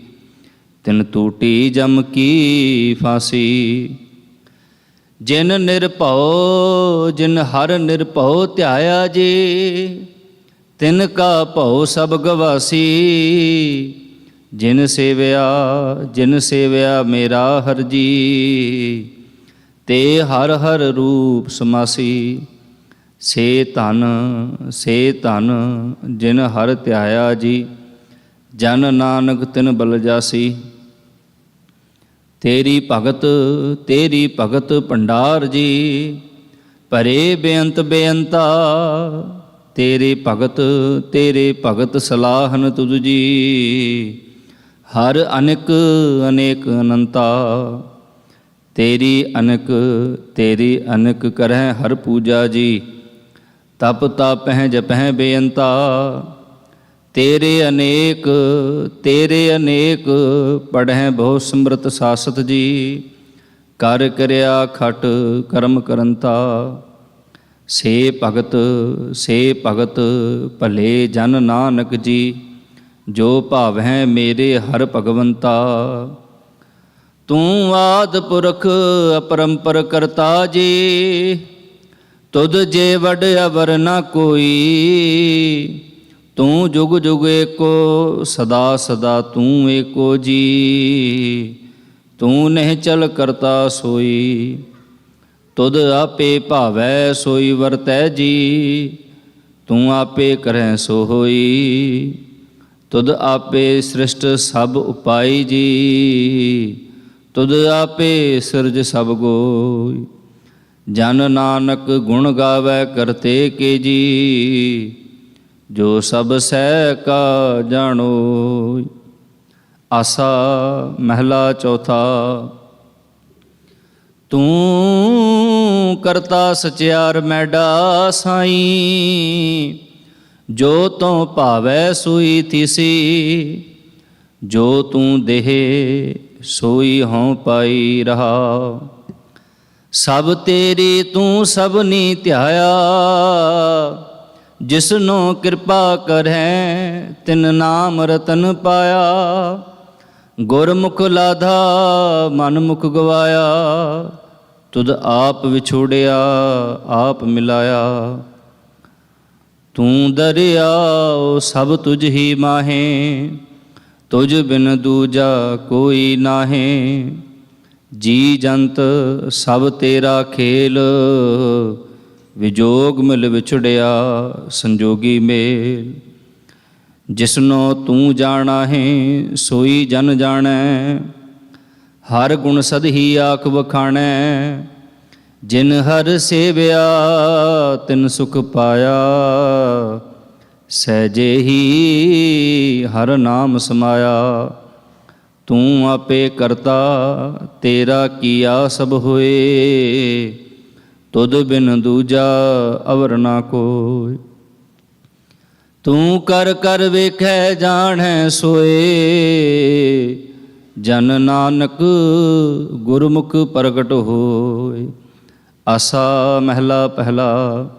ਤਿਨ ਟੂਟੀ ਜਮ ਕੀ ਫਾਸੀ। ਜਿਨ ਹਰ ਨਿਰਭਉ ਧਿਆਇਆ ਜੀ, ਤਿਨ ਕਾ ਭਉ ਸਭ ਗਵਾਸੀ। ਜਿਨ ਸੇਵਿਆ ਮੇਰਾ ਹਰ ਜੀ, ਤੇ ਹਰ ਹਰ ਰੂਪ ਸਮਾਸੀ। ਸੇ ਧਨ ਜਿਨ ਹਰ ਧਿਆਇਆ ਜੀ, ਜਨ ਨਾਨਕ ਤਿਨ ਬਲ ਜਾਸੀ। ਤੇਰੀ ਭਗਤ ਭੰਡਾਰ ਜੀ, ਭਰੇ ਬੇਅੰਤ ਬੇਅੰਤਾ। ਤੇਰੇ ਭਗਤ ਸਲਾਹਨ ਤੁਧ ਜੀ, ਹਰ ਅਨੇਕ ਅਨੰਤਾ। ਤੇਰੀ ਅਨਕ ਕਰਹਿ ਹਰ ਪੂਜਾ ਜੀ, ਤਪ ਤਾਪਹਿ ਜਪਹਿ ਬੇਅੰਤਾ। ਤੇਰੇ ਅਨੇਕ ਪੜਹਿ ਬਹੁ ਸਮਰਤ ਸਾਸਤ ਜੀ, ਕਰ ਕਰਿਆ ਖਟ ਕਰਮ ਕਰੰਤਾ। ਸੇ ਭਗਤ ਭਲੇ ਜਨ ਨਾਨਕ ਜੀ, ਜੋ ਭਾਵਹਿ ਮੇਰੇ ਹਰ ਭਗਵੰਤਾ। ਤੂੰ ਆਦਿ ਪੁਰਖ ਅਪਰੰਪਰ ਕਰਤਾ ਜੀ, ਤੁਧ ਜੇ ਵਡ ਅਵਰ ਨਾ ਕੋਈ। ਤੂੰ ਜੁਗ ਜੁਗ ਏਕੋ ਸਦਾ ਸਦਾ ਤੂੰ ਏਕੋ ਜੀ, ਤੂੰ ਨਹਿ ਚਲ ਕਰਤਾ ਸੋਈ। ਤੁਧ ਆਪੇ ਭਾਵੈ ਸੋਈ ਵਰਤੈ ਜੀ, ਤੂੰ ਆਪੇ ਕਰੈ ਸੋ ਹੋਈ। ਤੁਧ ਆਪੇ ਸ੍ਰਿਸ਼ਟ ਸਭ ਉਪਾਈ ਜੀ, ਤੁਧ ਆਪੇ ਸਿਰਜ ਸਭ ਗੋਈ। ਜਨ ਨਾਨਕ ਗੁਣ ਗਾਵੈ ਕਰਤੇ ਕੇ ਜੀ, ਜੋ ਸਭ ਸਹਿ ਕਾ ਜਾਣੋ। ਆਸਾ ਮਹਿਲਾ ਚੌਥਾ। ਤੂੰ ਕਰਤਾ ਸਚਿਆਰ ਮੈਡਾ ਸਾਈ, ਜੋ ਤੂੰ ਭਾਵੈ ਸੋਈ ਥੀਸੀ। ਜੋ ਤੂੰ ਦੇਹ ਸੋਈ ਹਉ ਪਾਈ ਰਹਾ। ਸਭ ਤੇਰੀ ਤੂੰ ਸਭਨੀ ਧਿਆਇਆ, ਜਿਸਨੋ ਕਿਰਪਾ ਕਰੈ ਤਿਨ ਨਾਮ ਰਤਨ ਪਾਇਆ। ਗੁਰਮੁਖ ਲਾਧਾ ਮਨ ਮੁਖ ਗਵਾਇਆ, ਤੁਧ ਆਪ ਵਿਛੋੜਿਆ ਆਪ ਮਿਲਾਇਆ। ਤੂੰ ਦਰਿਆਉ ਸਭ ਤੁਝ ਹੀ ਮਾਹੇ, ਤੁਝ ਬਿਨ ਦੂਜਾ ਕੋਈ ਨਾਹੇ। ਜੀ ਜੰਤ ਸਭ ਤੇਰਾ ਖੇਲ, ਵਿਜੋਗ ਮਿਲ ਵਿਛੜਿਆ ਸੰਜੋਗੀ ਮੇਲ। ਜਿਸਨੋ ਤੂੰ ਜਾਣਾ ਹੈ ਸੋਈ ਜਨ ਜਾਣੈ, ਹਰ ਗੁਣ ਸਦਹੀ ਆਖ ਵਖਾਣੈ। ਜਿਨ ਹਰ ਸੇਵਿਆ ਤਿਨ ਸੁਖ ਪਾਇਆ, ਸਹਿਜੇ ਹੀ ਹਰ ਨਾਮ ਸਮਾਇਆ। ਤੂੰ ਆਪੇ ਕਰਤਾ ਤੇਰਾ ਕੀਆ ਸਭ ਹੋਏ, ਤੁਧ ਬਿਨ ਦੂਜਾ ਅਵਰ ਨਾ ਕੋਈ। ਤੂੰ ਕਰ ਕਰ ਵੇਖੈ ਜਾਣੈ ਸੋਏ, ਜਨ ਨਾਨਕ ਗੁਰਮੁਖ ਪ੍ਰਗਟ ਹੋਏ। ਆਸਾ ਮਹਿਲਾ ਪਹਿਲਾ।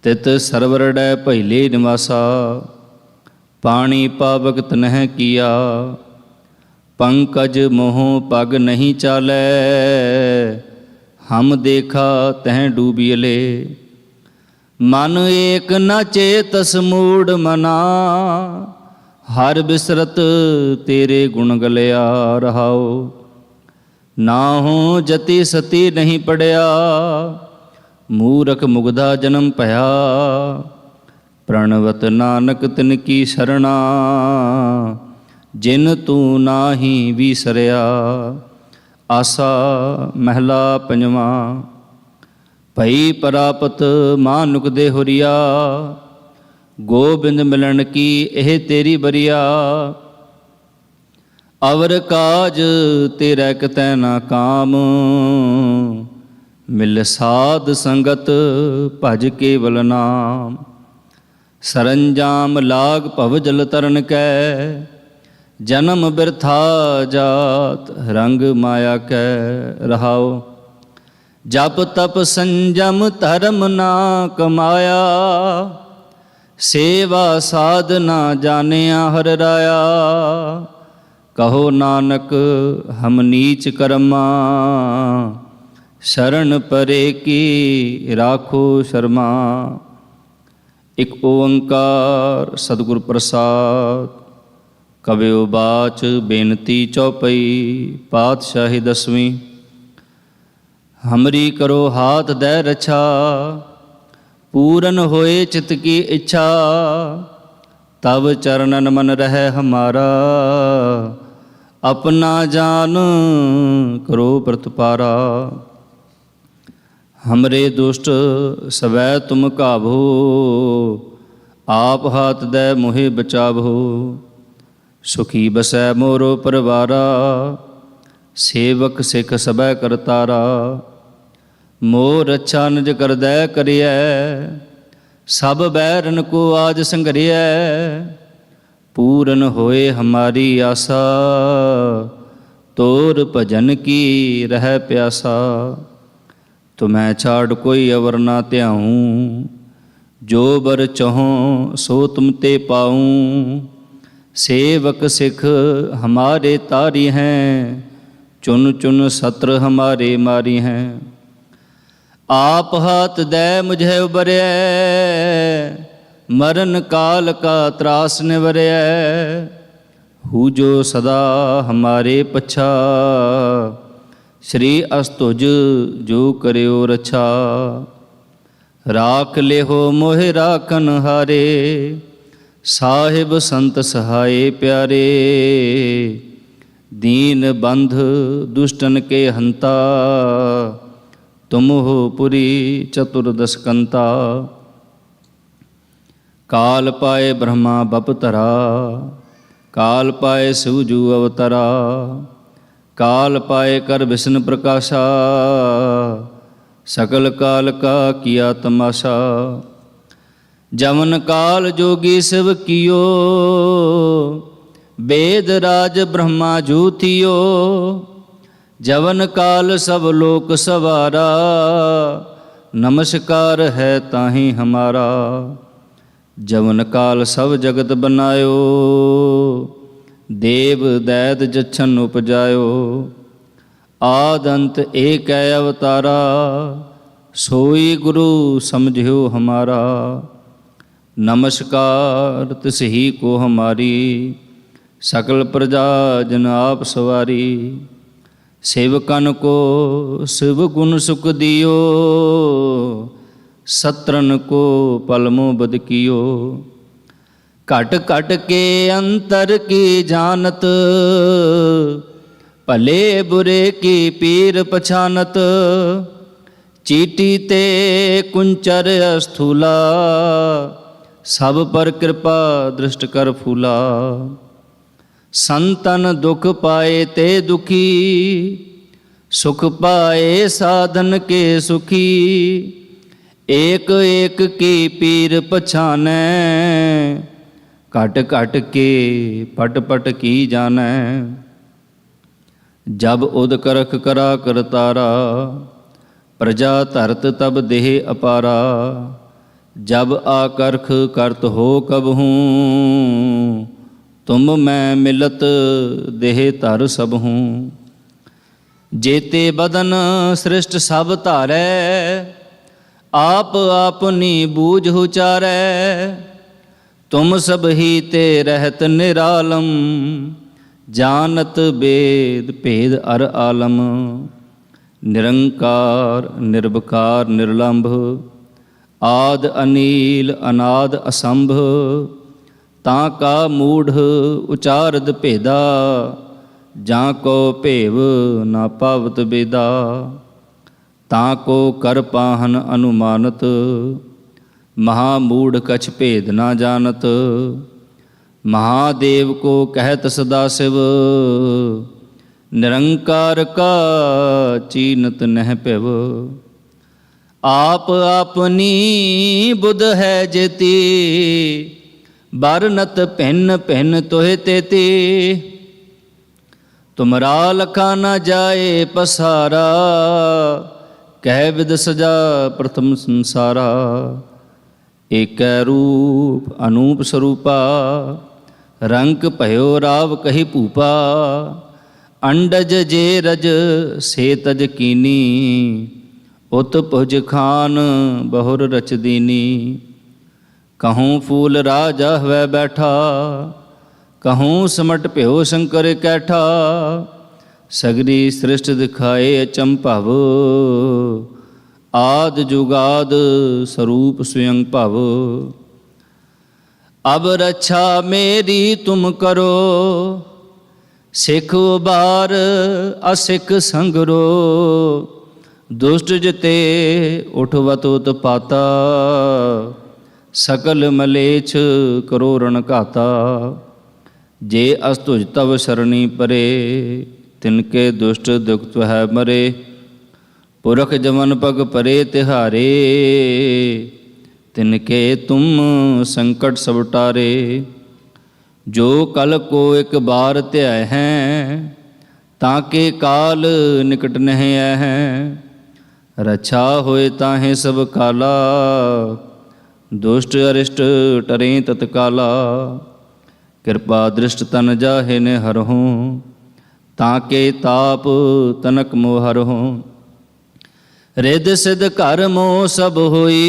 ਤਿਤ ਸਰਵਰੜੈ ਪਹਿਲੇ ਨਿਵਾਸਾ, ਪਾਣੀ ਪਾਵਕ ਤਨਹਿ ਕੀਆ। ਪੰਕਜ ਮੋਹ ਪਗ ਨਹੀਂ ਚਾਲੈ, ਹਮ ਦੇਖਾ ਤਹਿ ਡੂਬੀਲੇ। ਮਨ ਏਕ ਨ ਚੇਤਸ ਮੂੜ ਮਨਾ, ਹਰ ਬਿਸਰਤ ਤੇਰੇ ਗੁਣ ਗਲਿਆ ਰਹਾਓ। ਨਾਹੋ ਜਤੀ ਸਤੀ ਨਹੀਂ ਪੜਿਆ, ਮੂਰਖ ਮੁਗਧਾ ਜਨਮ ਭਇਆ। ਪ੍ਰਣਵਤ ਨਾਨਕ ਤਿਨ ਕੀ ਸਰਣਾ, ਜਿਨ ਤੂੰ ਨਾਹੀ ਵਿਸਰਿਆ। ਆਸਾ ਮਹਿਲਾ ਪੰਜਵਾਂ। ਭਈ ਪ੍ਰਾਪਤ ਮਾਨੁਕ ਦੇ ਹੁਰੀਆ, ਗੋਬਿੰਦ ਮਿਲਣ ਕੀ ਇਹ ਤੇਰੀ ਬਰੀਆ। ਅਵਰ ਕਾਜ ਤੇਰਾ ਕਿਤੈ ਨਾ ਕਾਮ, ਮਿਲ ਸਾਧ ਸੰਗਤ ਭਜ ਕੇਵਲ ਨਾਮ। ਸਰੰਜਾਮ ਲਾਗ ਭਵ ਜਲ ਤਰਨ ਕੈ, ਜਨਮ ਬਿਰਥਾ ਜਾਤ ਰੰਗ ਮਾਇਆ ਕੈ ਰਹਾਓ। ਜਪ ਤਪ ਸੰਜਮ ਧਰਮ ਨਾ ਕਮਾਇਆ, ਸੇਵਾ ਸਾਧਨਾ ਜਾਣਿਆ ਹਰ ਰਾਇਆ। ਕਹੋ ਨਾਨਕ ਹਮ ਨੀਚ ਕਰਮਾ, ਸ਼ਰਨ ਪਰੇ ਕੀ ਰਾਖੋ ਸ਼ਰਮਾ। ਇਕ ਓੰਕਾਰ ਸਤਿਗੁਰ ਪ੍ਰਸਾਦ। ਕਵਿਓ ਬਾਚ ਬੇਨਤੀ ਚੌਪਈ, ਪਾਤਸ਼ਾਹੀ ਦਸਵੀਂ। ਹਮਰੀ ਕਰੋ ਹਾਥ ਦੈ ਰਛਾ, ਪੂਰਨ ਹੋਏ ਚਿਤ ਕੀ ਇੱਛਾ। ਤਬ ਚਰਨਨ ਮਨ ਰਹਿ ਹਮਾਰਾ, ਆਪਣਾ ਜਾਨ ਕਰੋ ਪ੍ਰਤਪਾਰਾ। ਹਮਰੇ ਦੁਸ਼ਟ ਸਵੈ ਤੁਮ ਕਾਬੋ, ਆਪ ਹਾਥ ਦੈ ਮੋਹਿ ਬਚਾਵੋ। ਸੁਖੀ ਬਸੈ ਮੋਰੋ ਪਰਵਾਰਾ, ਸੇਵਕ ਸਿੱਖ ਸਭੈ ਕਰਤਾਰਾ। ਮੋਰ ਅੱਛਾ ਨਿਜ ਕਰਦੈ ਕਰਿਐ, ਸਭ ਬੈਰਨ ਕੋ ਆਜ ਸੰਘਰਿਐ। ਪੂਰਨ ਹੋਏ ਹਮਾਰੀ ਆਸਾ, ਤੋਰ ਭਜਨ ਕੀ ਰਹਿ ਪਿਆਸਾ। ਤੁਮੈ ਛਾੜ ਕੋਈ ਅਵਰ ਨਾ ਧਿਆਊਂ, ਜੋ ਬਰ ਚਹੋਂ ਸੋ ਤੁਮ ਤੇ ਪਾਊਂ। ਸੇਵਕ ਸਿੱਖ ਹਮਾਰੇ ਤਾਰੀ ਹੈਂ, ਚੁਨ ਚੁਨ ਸਤਰ ਹਮਾਰੇ ਮਾਰੀ ਹੈਂ। ਆਪ ਹਾਥ ਦੈ ਮੁਝੇ ਉਬਰਿਐ, ਮਰਨ ਕਾਲ ਕਾ ਤਰਾਸ ਨਿਵਰਿਐ। ਹੂ ਜੋ ਸਦਾ ਹਮਾਰੇ ਪਛਾ, ਸ਼੍ਰੀ ਅਸਤੁਜ ਜੋ ਕਰਿਓ ਰਛਾ। ਰਾਖ ਲਿਹੋ ਮੋਹਿ ਰਾਖਨ ਹਾਰੇ, ਸਾਹਿਬ ਸੰਤ ਸਹਾਏ ਪਿਆਰੇ। ਦੀਨ ਬੰਧ ਦੁਸ਼ਟਨ ਕੇ ਹੰਤਾ, ਤੁਮ ਹੋ ਪੁਰੀ ਚਤੁਰਦਸ ਕੰਤਾ। ਕਾਲ ਪਾਏ ਬ੍ਰਹਮਾ ਬਪਤਰਾ, ਕਾਲ ਪਾਏ ਸਿਵਜੂ ਅਵਤਰਾ। ਕਾਲ ਪਾਏ ਕਰ ਵਿਸ਼ਨ ਪ੍ਰਕਾਸ਼ਾ, ਸਕਲ ਕਾਲ ਕਾ ਕੀਆ ਤਮਾਸ਼ਾ। ਜਮਨ ਕਾਲ ਜੋਗੀ ਸਿਵ ਕੀਓ, वेद राज ब्रह्मा जूथियो। जवन काल सब लोक सवारा, नमस्कार है ताहि हमारा। जवन काल सब जगत बनायो, देव दैत जच्छन उपजायो। आद अंत एक है अवतारा, सोई गुरु समझियो हमारा। नमस्कार तिस ही को हमारी, सकल प्रजा जन आप सवारी। सेवकन को शिव गुण सुख दियो, सत्रन को पलमो बद कियो। घट घट के अंतर की जानत, भले बुरे की पीर पछानत। चीटी ते कुंचर अस्थूला, सब पर कृपा दृष्ट कर फूला। संतन दुख पाए ते दुखी, सुख पाए साधन के सुखी। एक एक की पीर पछानै, घट घट के पट पट की जानै। जब उद करख करा करतारा, प्रजा धरत तब देह अपारा। जब आकर्ख करत हो कबहूँ, तुम मैं मिलत देह धर सब हूँ। जेते बदन सृष्ट सब धारै, आप आपनी बूझ उचारै, तुम सब ही ते रहत निरालम, जानत वेद भेद अर आलम। निरंकार निर्विकार निर्लंभ, आद अनील अनाद असंभ, ताका मूढ़ उचारद भेदा, जाको भेव ना पावत बेदा। ताको कर पाहन अनुमानत, महामूढ़ कछ भेद ना जानत। महादेव को कहत सदा शिव, निरंकार का चीनत नह पिव। आप आपनी बुध है जेती, बरनत भिन्न भिन्न तोहे तेती। तुमरा लखा न जाए पसारा, कह विद सजा प्रथम संसारा। एक रूप अनूप स्वरूपा, रंग भयो राव कही भूपा। अंडज जे रज से तज कीनी, उत भुज खान बहुर रच दीनी। कहूँ फूल राजा हुए बैठा, कहूँ समट प्यो शंकर कैठा। सगरी सृष्टि दिखाए अचंभव, आद जुगाद स्वरूप स्वयं भव। अब रक्षा मेरी तुम करो, सिख उबार असिख संगरो। दुष्ट जिते उठवत उत्पाता, सकल मलेच्छ करो रण घाता। जे अस्तुज तव शरणी परे, तिनके दुष्ट दुखत है मरे। पुरख जमन पग परे तिहारे, तिनके तुम संकट सब टारे। जो कल को एक बार त्याय हैं, ताके काल निकट नहीं हैं। रक्षा होए ताहें सब काला, दुष्ट अरिष्ट टरें तत्काला। कृपा दृष्ट तन जाहे ने हरहूँ, ताके ताप तनक मोहरहूँ। रिद सिद्ध कर मोह सब होई,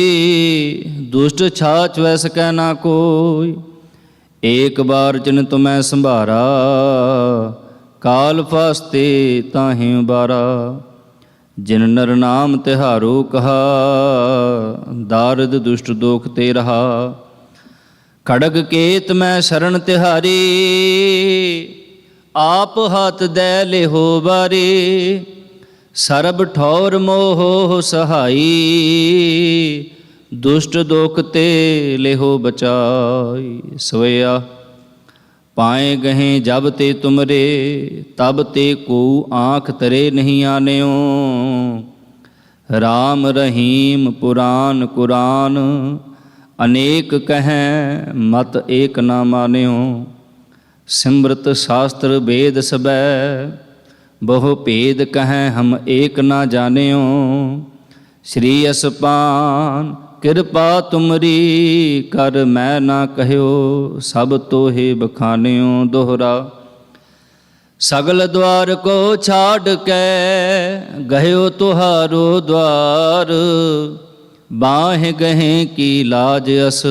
दुष्ट छाछ वै सकै ना कोई। एक बार जिन तुम्हें संभारा, काल फास्ते ताहें उबारा। जिन नर नाम तिहारो कहा, दारद दुष्ट दोख ते रहा। खड़ग केत मैं शरण तिहारी, आप हाथ दे ले हो बारी। सरब ठौर मोह सहाई, दुष्ट दोख ते लेहो बचाई। सोया पाए गहें जब ते तुमरे, तब ते को आँख तरे नहीं आनेओ। राम रहीम पुराण कुरान, अनेक कहें मत एक ना मान्यो। सिमृत शास्त्र वेद सबै, बहु भेद कहें हम एक ना जान्यो। श्री असपान कृपा तुमरी, कर मैं ना कहो सब तोहे बखान्यो दोहरा। सगल द्वार को छाड़ के, गयो तुहारो द्वार। बाह गहें की लाज अस,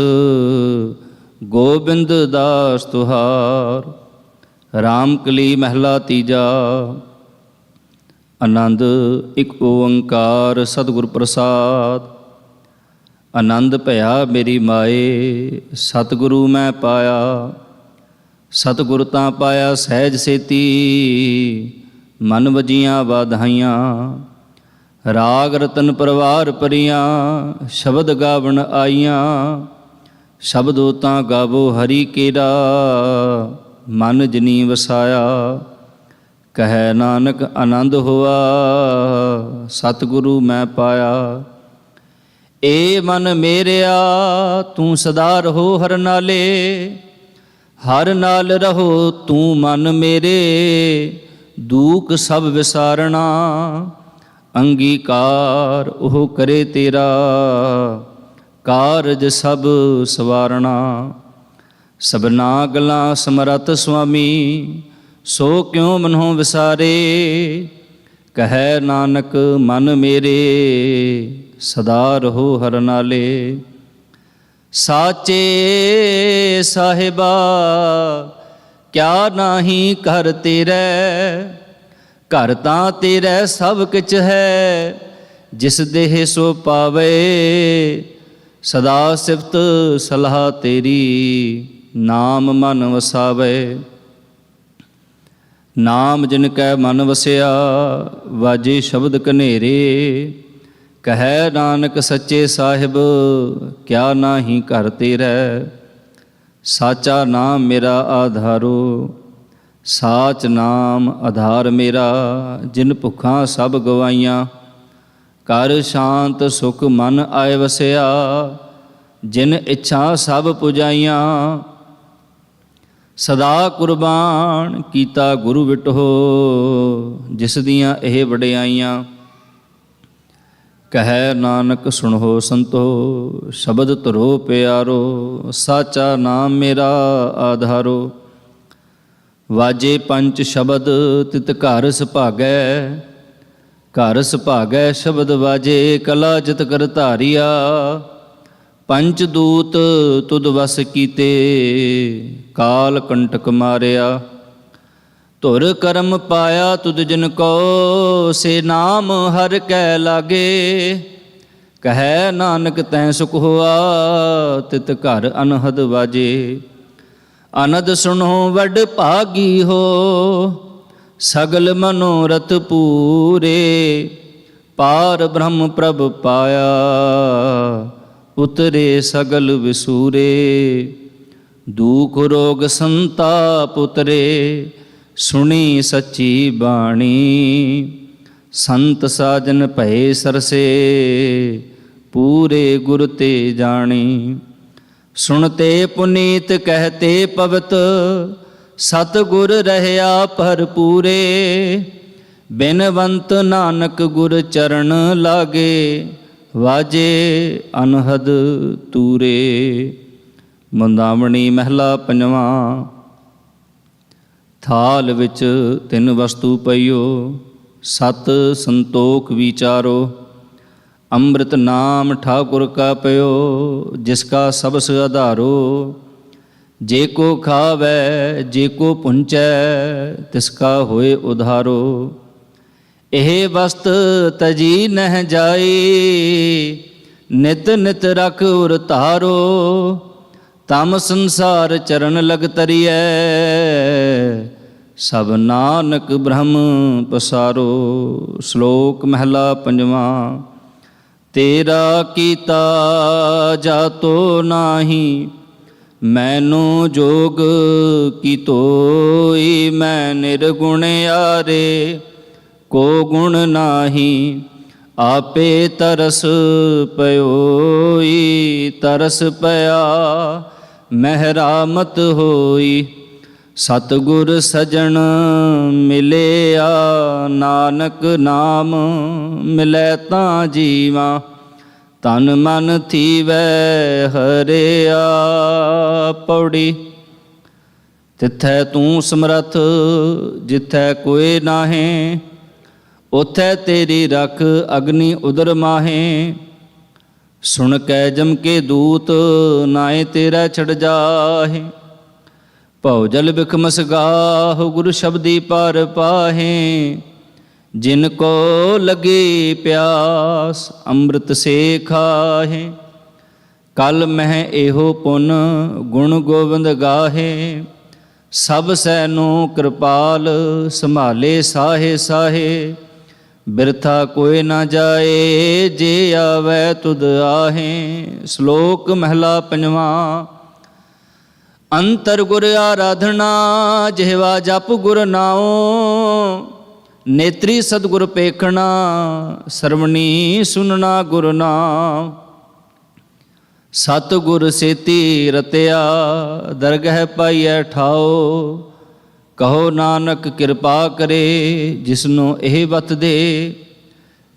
गोबिंद दास तुहार। रामकली महला तीजा। आनंद एक ओंकार सतगुर प्रसाद। आनंद भया मेरी माए, सतगुरु मैं पाया। सतगुर तां पाया सहज सेती, मन वजियां वाधाइयां। राग रतन परवार परियां, शब्द गावन आईयां। शब्दो तां गावो हरि केरा, मन जनी वसाया। कहे नानक आनंद होआ, सतगुरु मैं पाया। ए मन मेरिया तू सदा रहो हर नाले। हर नाल रहो तू मन मेरे, दूक सब विसारना। अंगीकार ओह करे तेरा, कारज सब सवारना। सबना गलां समरथ स्वामी, सो क्यों मनों विसारे। कहे नानक मन मेरे, ਸਦਾ ਰਹੋ ਹਰ ਨਾਲੇ। ਸਾਚੇ ਸਾਹਿਬਾ ਕਿਆ ਨਾਹੀ ਘਰ ਤੇਰੇ, ਘਰ ਤਾਂ ਤੇਰੇ ਸਭ ਕਿਛ ਹੈ। ਜਿਸ ਦੇਹ ਸੋ ਪਾਵੇ ਸਦਾ ਸਿਫਤ ਸਲਾਹ ਤੇਰੀ, ਨਾਮ ਮਨ ਵਸਾਵੇ। ਨਾਮ ਜਿਨ ਕੈ ਮਨ ਵਸਿਆ ਵਾਜੇ ਸ਼ਬਦ ਕਨੇਰੇ। ਕਹੈ ਨਾਨਕ ਸੱਚੇ ਸਾਹਿਬ ਕਿਆ ਨਾਹੀ ਘਰ ਤੇਰੇ। ਸਾਚਾ ਨਾਮ ਮੇਰਾ ਆਧਾਰੋ, ਸਾਚ ਨਾਮ ਆਧਾਰ ਮੇਰਾ। ਜਿਨ ਭੁੱਖਾਂ ਸਭ ਗਵਾਈਆਂ, ਕਰ ਸ਼ਾਂਤ ਸੁਖ ਮਨ ਆਏ ਵਸਿਆ। ਜਿਨ ਇੱਛਾ ਸਭ ਪੁਜਾਈਆਂ, ਸਦਾ ਕੁਰਬਾਨ ਕੀਤਾ ਗੁਰੂ ਵਿਟੋ। ਜਿਸ ਦੀਆਂ ਇਹ ਵਡਿਆਈਆਂ, ਕਹੈ ਨਾਨਕ ਸੁਣੋ ਸੰਤੋ। ਸ਼ਬਦ ਧਰੋ ਪਿਆਰੋ, ਸਾਚਾ ਨਾਮ ਮੇਰਾ ਆਧਾਰੋ। ਵਾਜੇ ਪੰਚ ਸ਼ਬਦ ਤਿਤ ਘਰ ਸੁਭਾਗੈ, ਘਰ ਸੁਭਾਗੈ ਸ਼ਬਦ ਵਾਜੇ। ਕਲਾ ਜਿਤ ਕਰ ਧਾਰਿਆ, ਪੰਚ ਦੂਤ ਤੁਧ ਵਸ ਕੀਤੇ। ਕਾਲ ਕੰਟਕ ਮਾਰਿਆ, ਧੁਰ ਕਰਮ ਪਾਇਆ ਤੁਧ ਜਿਨ ਕੋ। ਸੇ ਨਾਮ ਹਰ ਕੈ ਲਾਗੇ, ਕਹੈ ਨਾਨਕ ਤੈਂ ਸੁਖ ਹੋਆ। ਤਿਤ ਘਰ ਅਨਹਦ ਵਾਜੇ। ਅਨਦ ਸੁਣੋ ਵੱਡ ਭਾਗੀ ਹੋ, ਸਗਲ ਮਨੋਰਥ ਪੂਰੇ। ਪਾਰ ਬ੍ਰਹਮ ਪ੍ਰਭ ਪਾਇਆ, ਉਤਰੇ ਸਗਲ ਵਿਸੂਰੇ। ਦੁਖ ਰੋਗ ਸੰਤਾਪ ਉਤਰੇ, ਸੁਣੀ ਸੱਚੀ ਬਾਣੀ। ਸੰਤ ਸਾਜਨ ਭਏ ਸਰਸੇ, ਪੂਰੇ ਗੁਰ ਤੇ ਜਾਣੀ। ਸੁਣਤੇ ਪੁਨੀਤ ਕਹਤੇ ਪਵਤ, ਸਤਿਗੁਰ ਰਹਿਆ ਭਰਪੂਰੇ। ਬਿਨਵੰਤ ਨਾਨਕ ਗੁਰ ਚਰਨ ਲਾਗੇ, ਵਾਜੇ ਅਨਹਦ ਤੂਰੇ। ਮੁੰਦਾਵਣੀ ਮਹਿਲਾ ਪੰਜਵਾਂ। ਥਾਲ ਵਿੱਚ ਤਿੰਨ ਵਸਤੂ ਪਈਓ, ਸਤ ਸੰਤੋਖ ਵਿਚਾਰੋ। ਅੰਮ੍ਰਿਤ ਨਾਮ ਠਾਕੁਰ ਕਾ ਪਇਓ, ਜਿਸ ਕਾ ਸਬਸ ਆਧਾਰੋ। ਜੇ ਕੋ ਖਾਵੈ ਜੇ ਕੋ ਪੁੰਚੈ, ਤਿਸ ਕਾ ਹੋਏ ਉਧਾਰੋ। ਇਹ ਵਸਤ ਤਜੀ ਨਹਿ ਜਾਈ, ਨਿਤ ਨਿਤ ਰਖ ਉਰ ਧਾਰੋ। ਤਮ ਸੰਸਾਰ ਚਰਨ ਲਗ ਤਰੀਐ, ਸਭ ਨਾਨਕ ਬ੍ਰਹਮ ਪਸਾਰੋ। ਸ਼ਲੋਕ ਮਹਿਲਾ ਪੰਜਵਾਂ। ਤੇਰਾ ਕੀਤਾ ਜਾਤੋ ਨਾਹੀ, ਮੈਨੂੰ ਜੋਗ ਕੀ ਤੋਈ। ਮੈਂ ਨਿਰਗੁਣ ਆਰੇ, ਕੋ ਗੁਣ ਨਾਹੀ। ਆਪੇ ਤਰਸ ਪਇਓਈ, ਤਰਸ ਪਿਆ ਮਹਿਰਾਮਤ ਹੋਈ। ਸਤਿਗੁਰ ਸਜਣ ਮਿਲਿਆ, ਨਾਨਕ ਨਾਮ ਮਿਲੈ ਤਾਂ ਜੀਵਾ। ਤਨ ਮਨ ਥੀਵੈ ਹਰਿਆ। ਪੌੜੀ। ਤਿਥੈ ਤੂੰ ਸਮਰੱਥ, ਜਿਥੈ ਕੋਇ ਨਾਹੀਂ। ਉਥੈ ਤੇਰੀ ਰਖ ਅਗਨੀ ਉਦਰ ਮਾਹੇ। ਸੁਣ ਕੈ ਜਮ ਕੇ ਦੂਤ, ਨਾਏ ਤੇਰਾ ਛੜ ਜਾਹੇ। ਭਉ ਜਲ ਬਿਖਮਸ ਗਾਹੁ, ਗੁਰ ਸ਼ਬਦੀ ਪਰ ਪਾਹੇ। ਜਿਨ ਕੋ ਲਗੇ ਪਿਆਸ, ਅੰਮ੍ਰਿਤ ਸੇ ਖਾਹੇ। ਕਲ ਮਹਿ ਇਹੋ ਪੁਨ, ਗੁਣ ਗੋਬਿੰਦ ਗਾਹੇ। ਸਭ ਸੈਨੋ ਕਿਰਪਾਲ, ਸੰਭਾਲੇ ਸਾਹੇ ਸਾਹੇ। ਬਿਰਥਾ ਕੋਈ ਨਾ ਜਾਏ, ਜੇ ਆਵੈ ਤੁਧ ਆਹੇ। ਸ਼ਲੋਕ ਮਹਿਲਾ ਪੰਜਵਾਂ। ਅੰਤਰ ਗੁਰ ਆਰਾਧਨਾ, ਜਿਹਵਾ ਜਪ ਗੁਰ ਨਾਉ। ਨੇਤਰੀ ਸਤਿਗੁਰ ਪੇਖਣਾ, ਸਰਵਣੀ ਸੁਨਣਾ ਗੁਰ ਨਾਮ। ਸਤਿਗੁਰ ਸੇਤੀ ਰਤਿਆ, ਦਰਗਹਿ ਪਾਈਐ ਠਾਓ। ਕਹੋ ਨਾਨਕ ਕਿਰਪਾ ਕਰੇ, ਜਿਸਨੂੰ ਇਹ ਵਤ ਦੇ।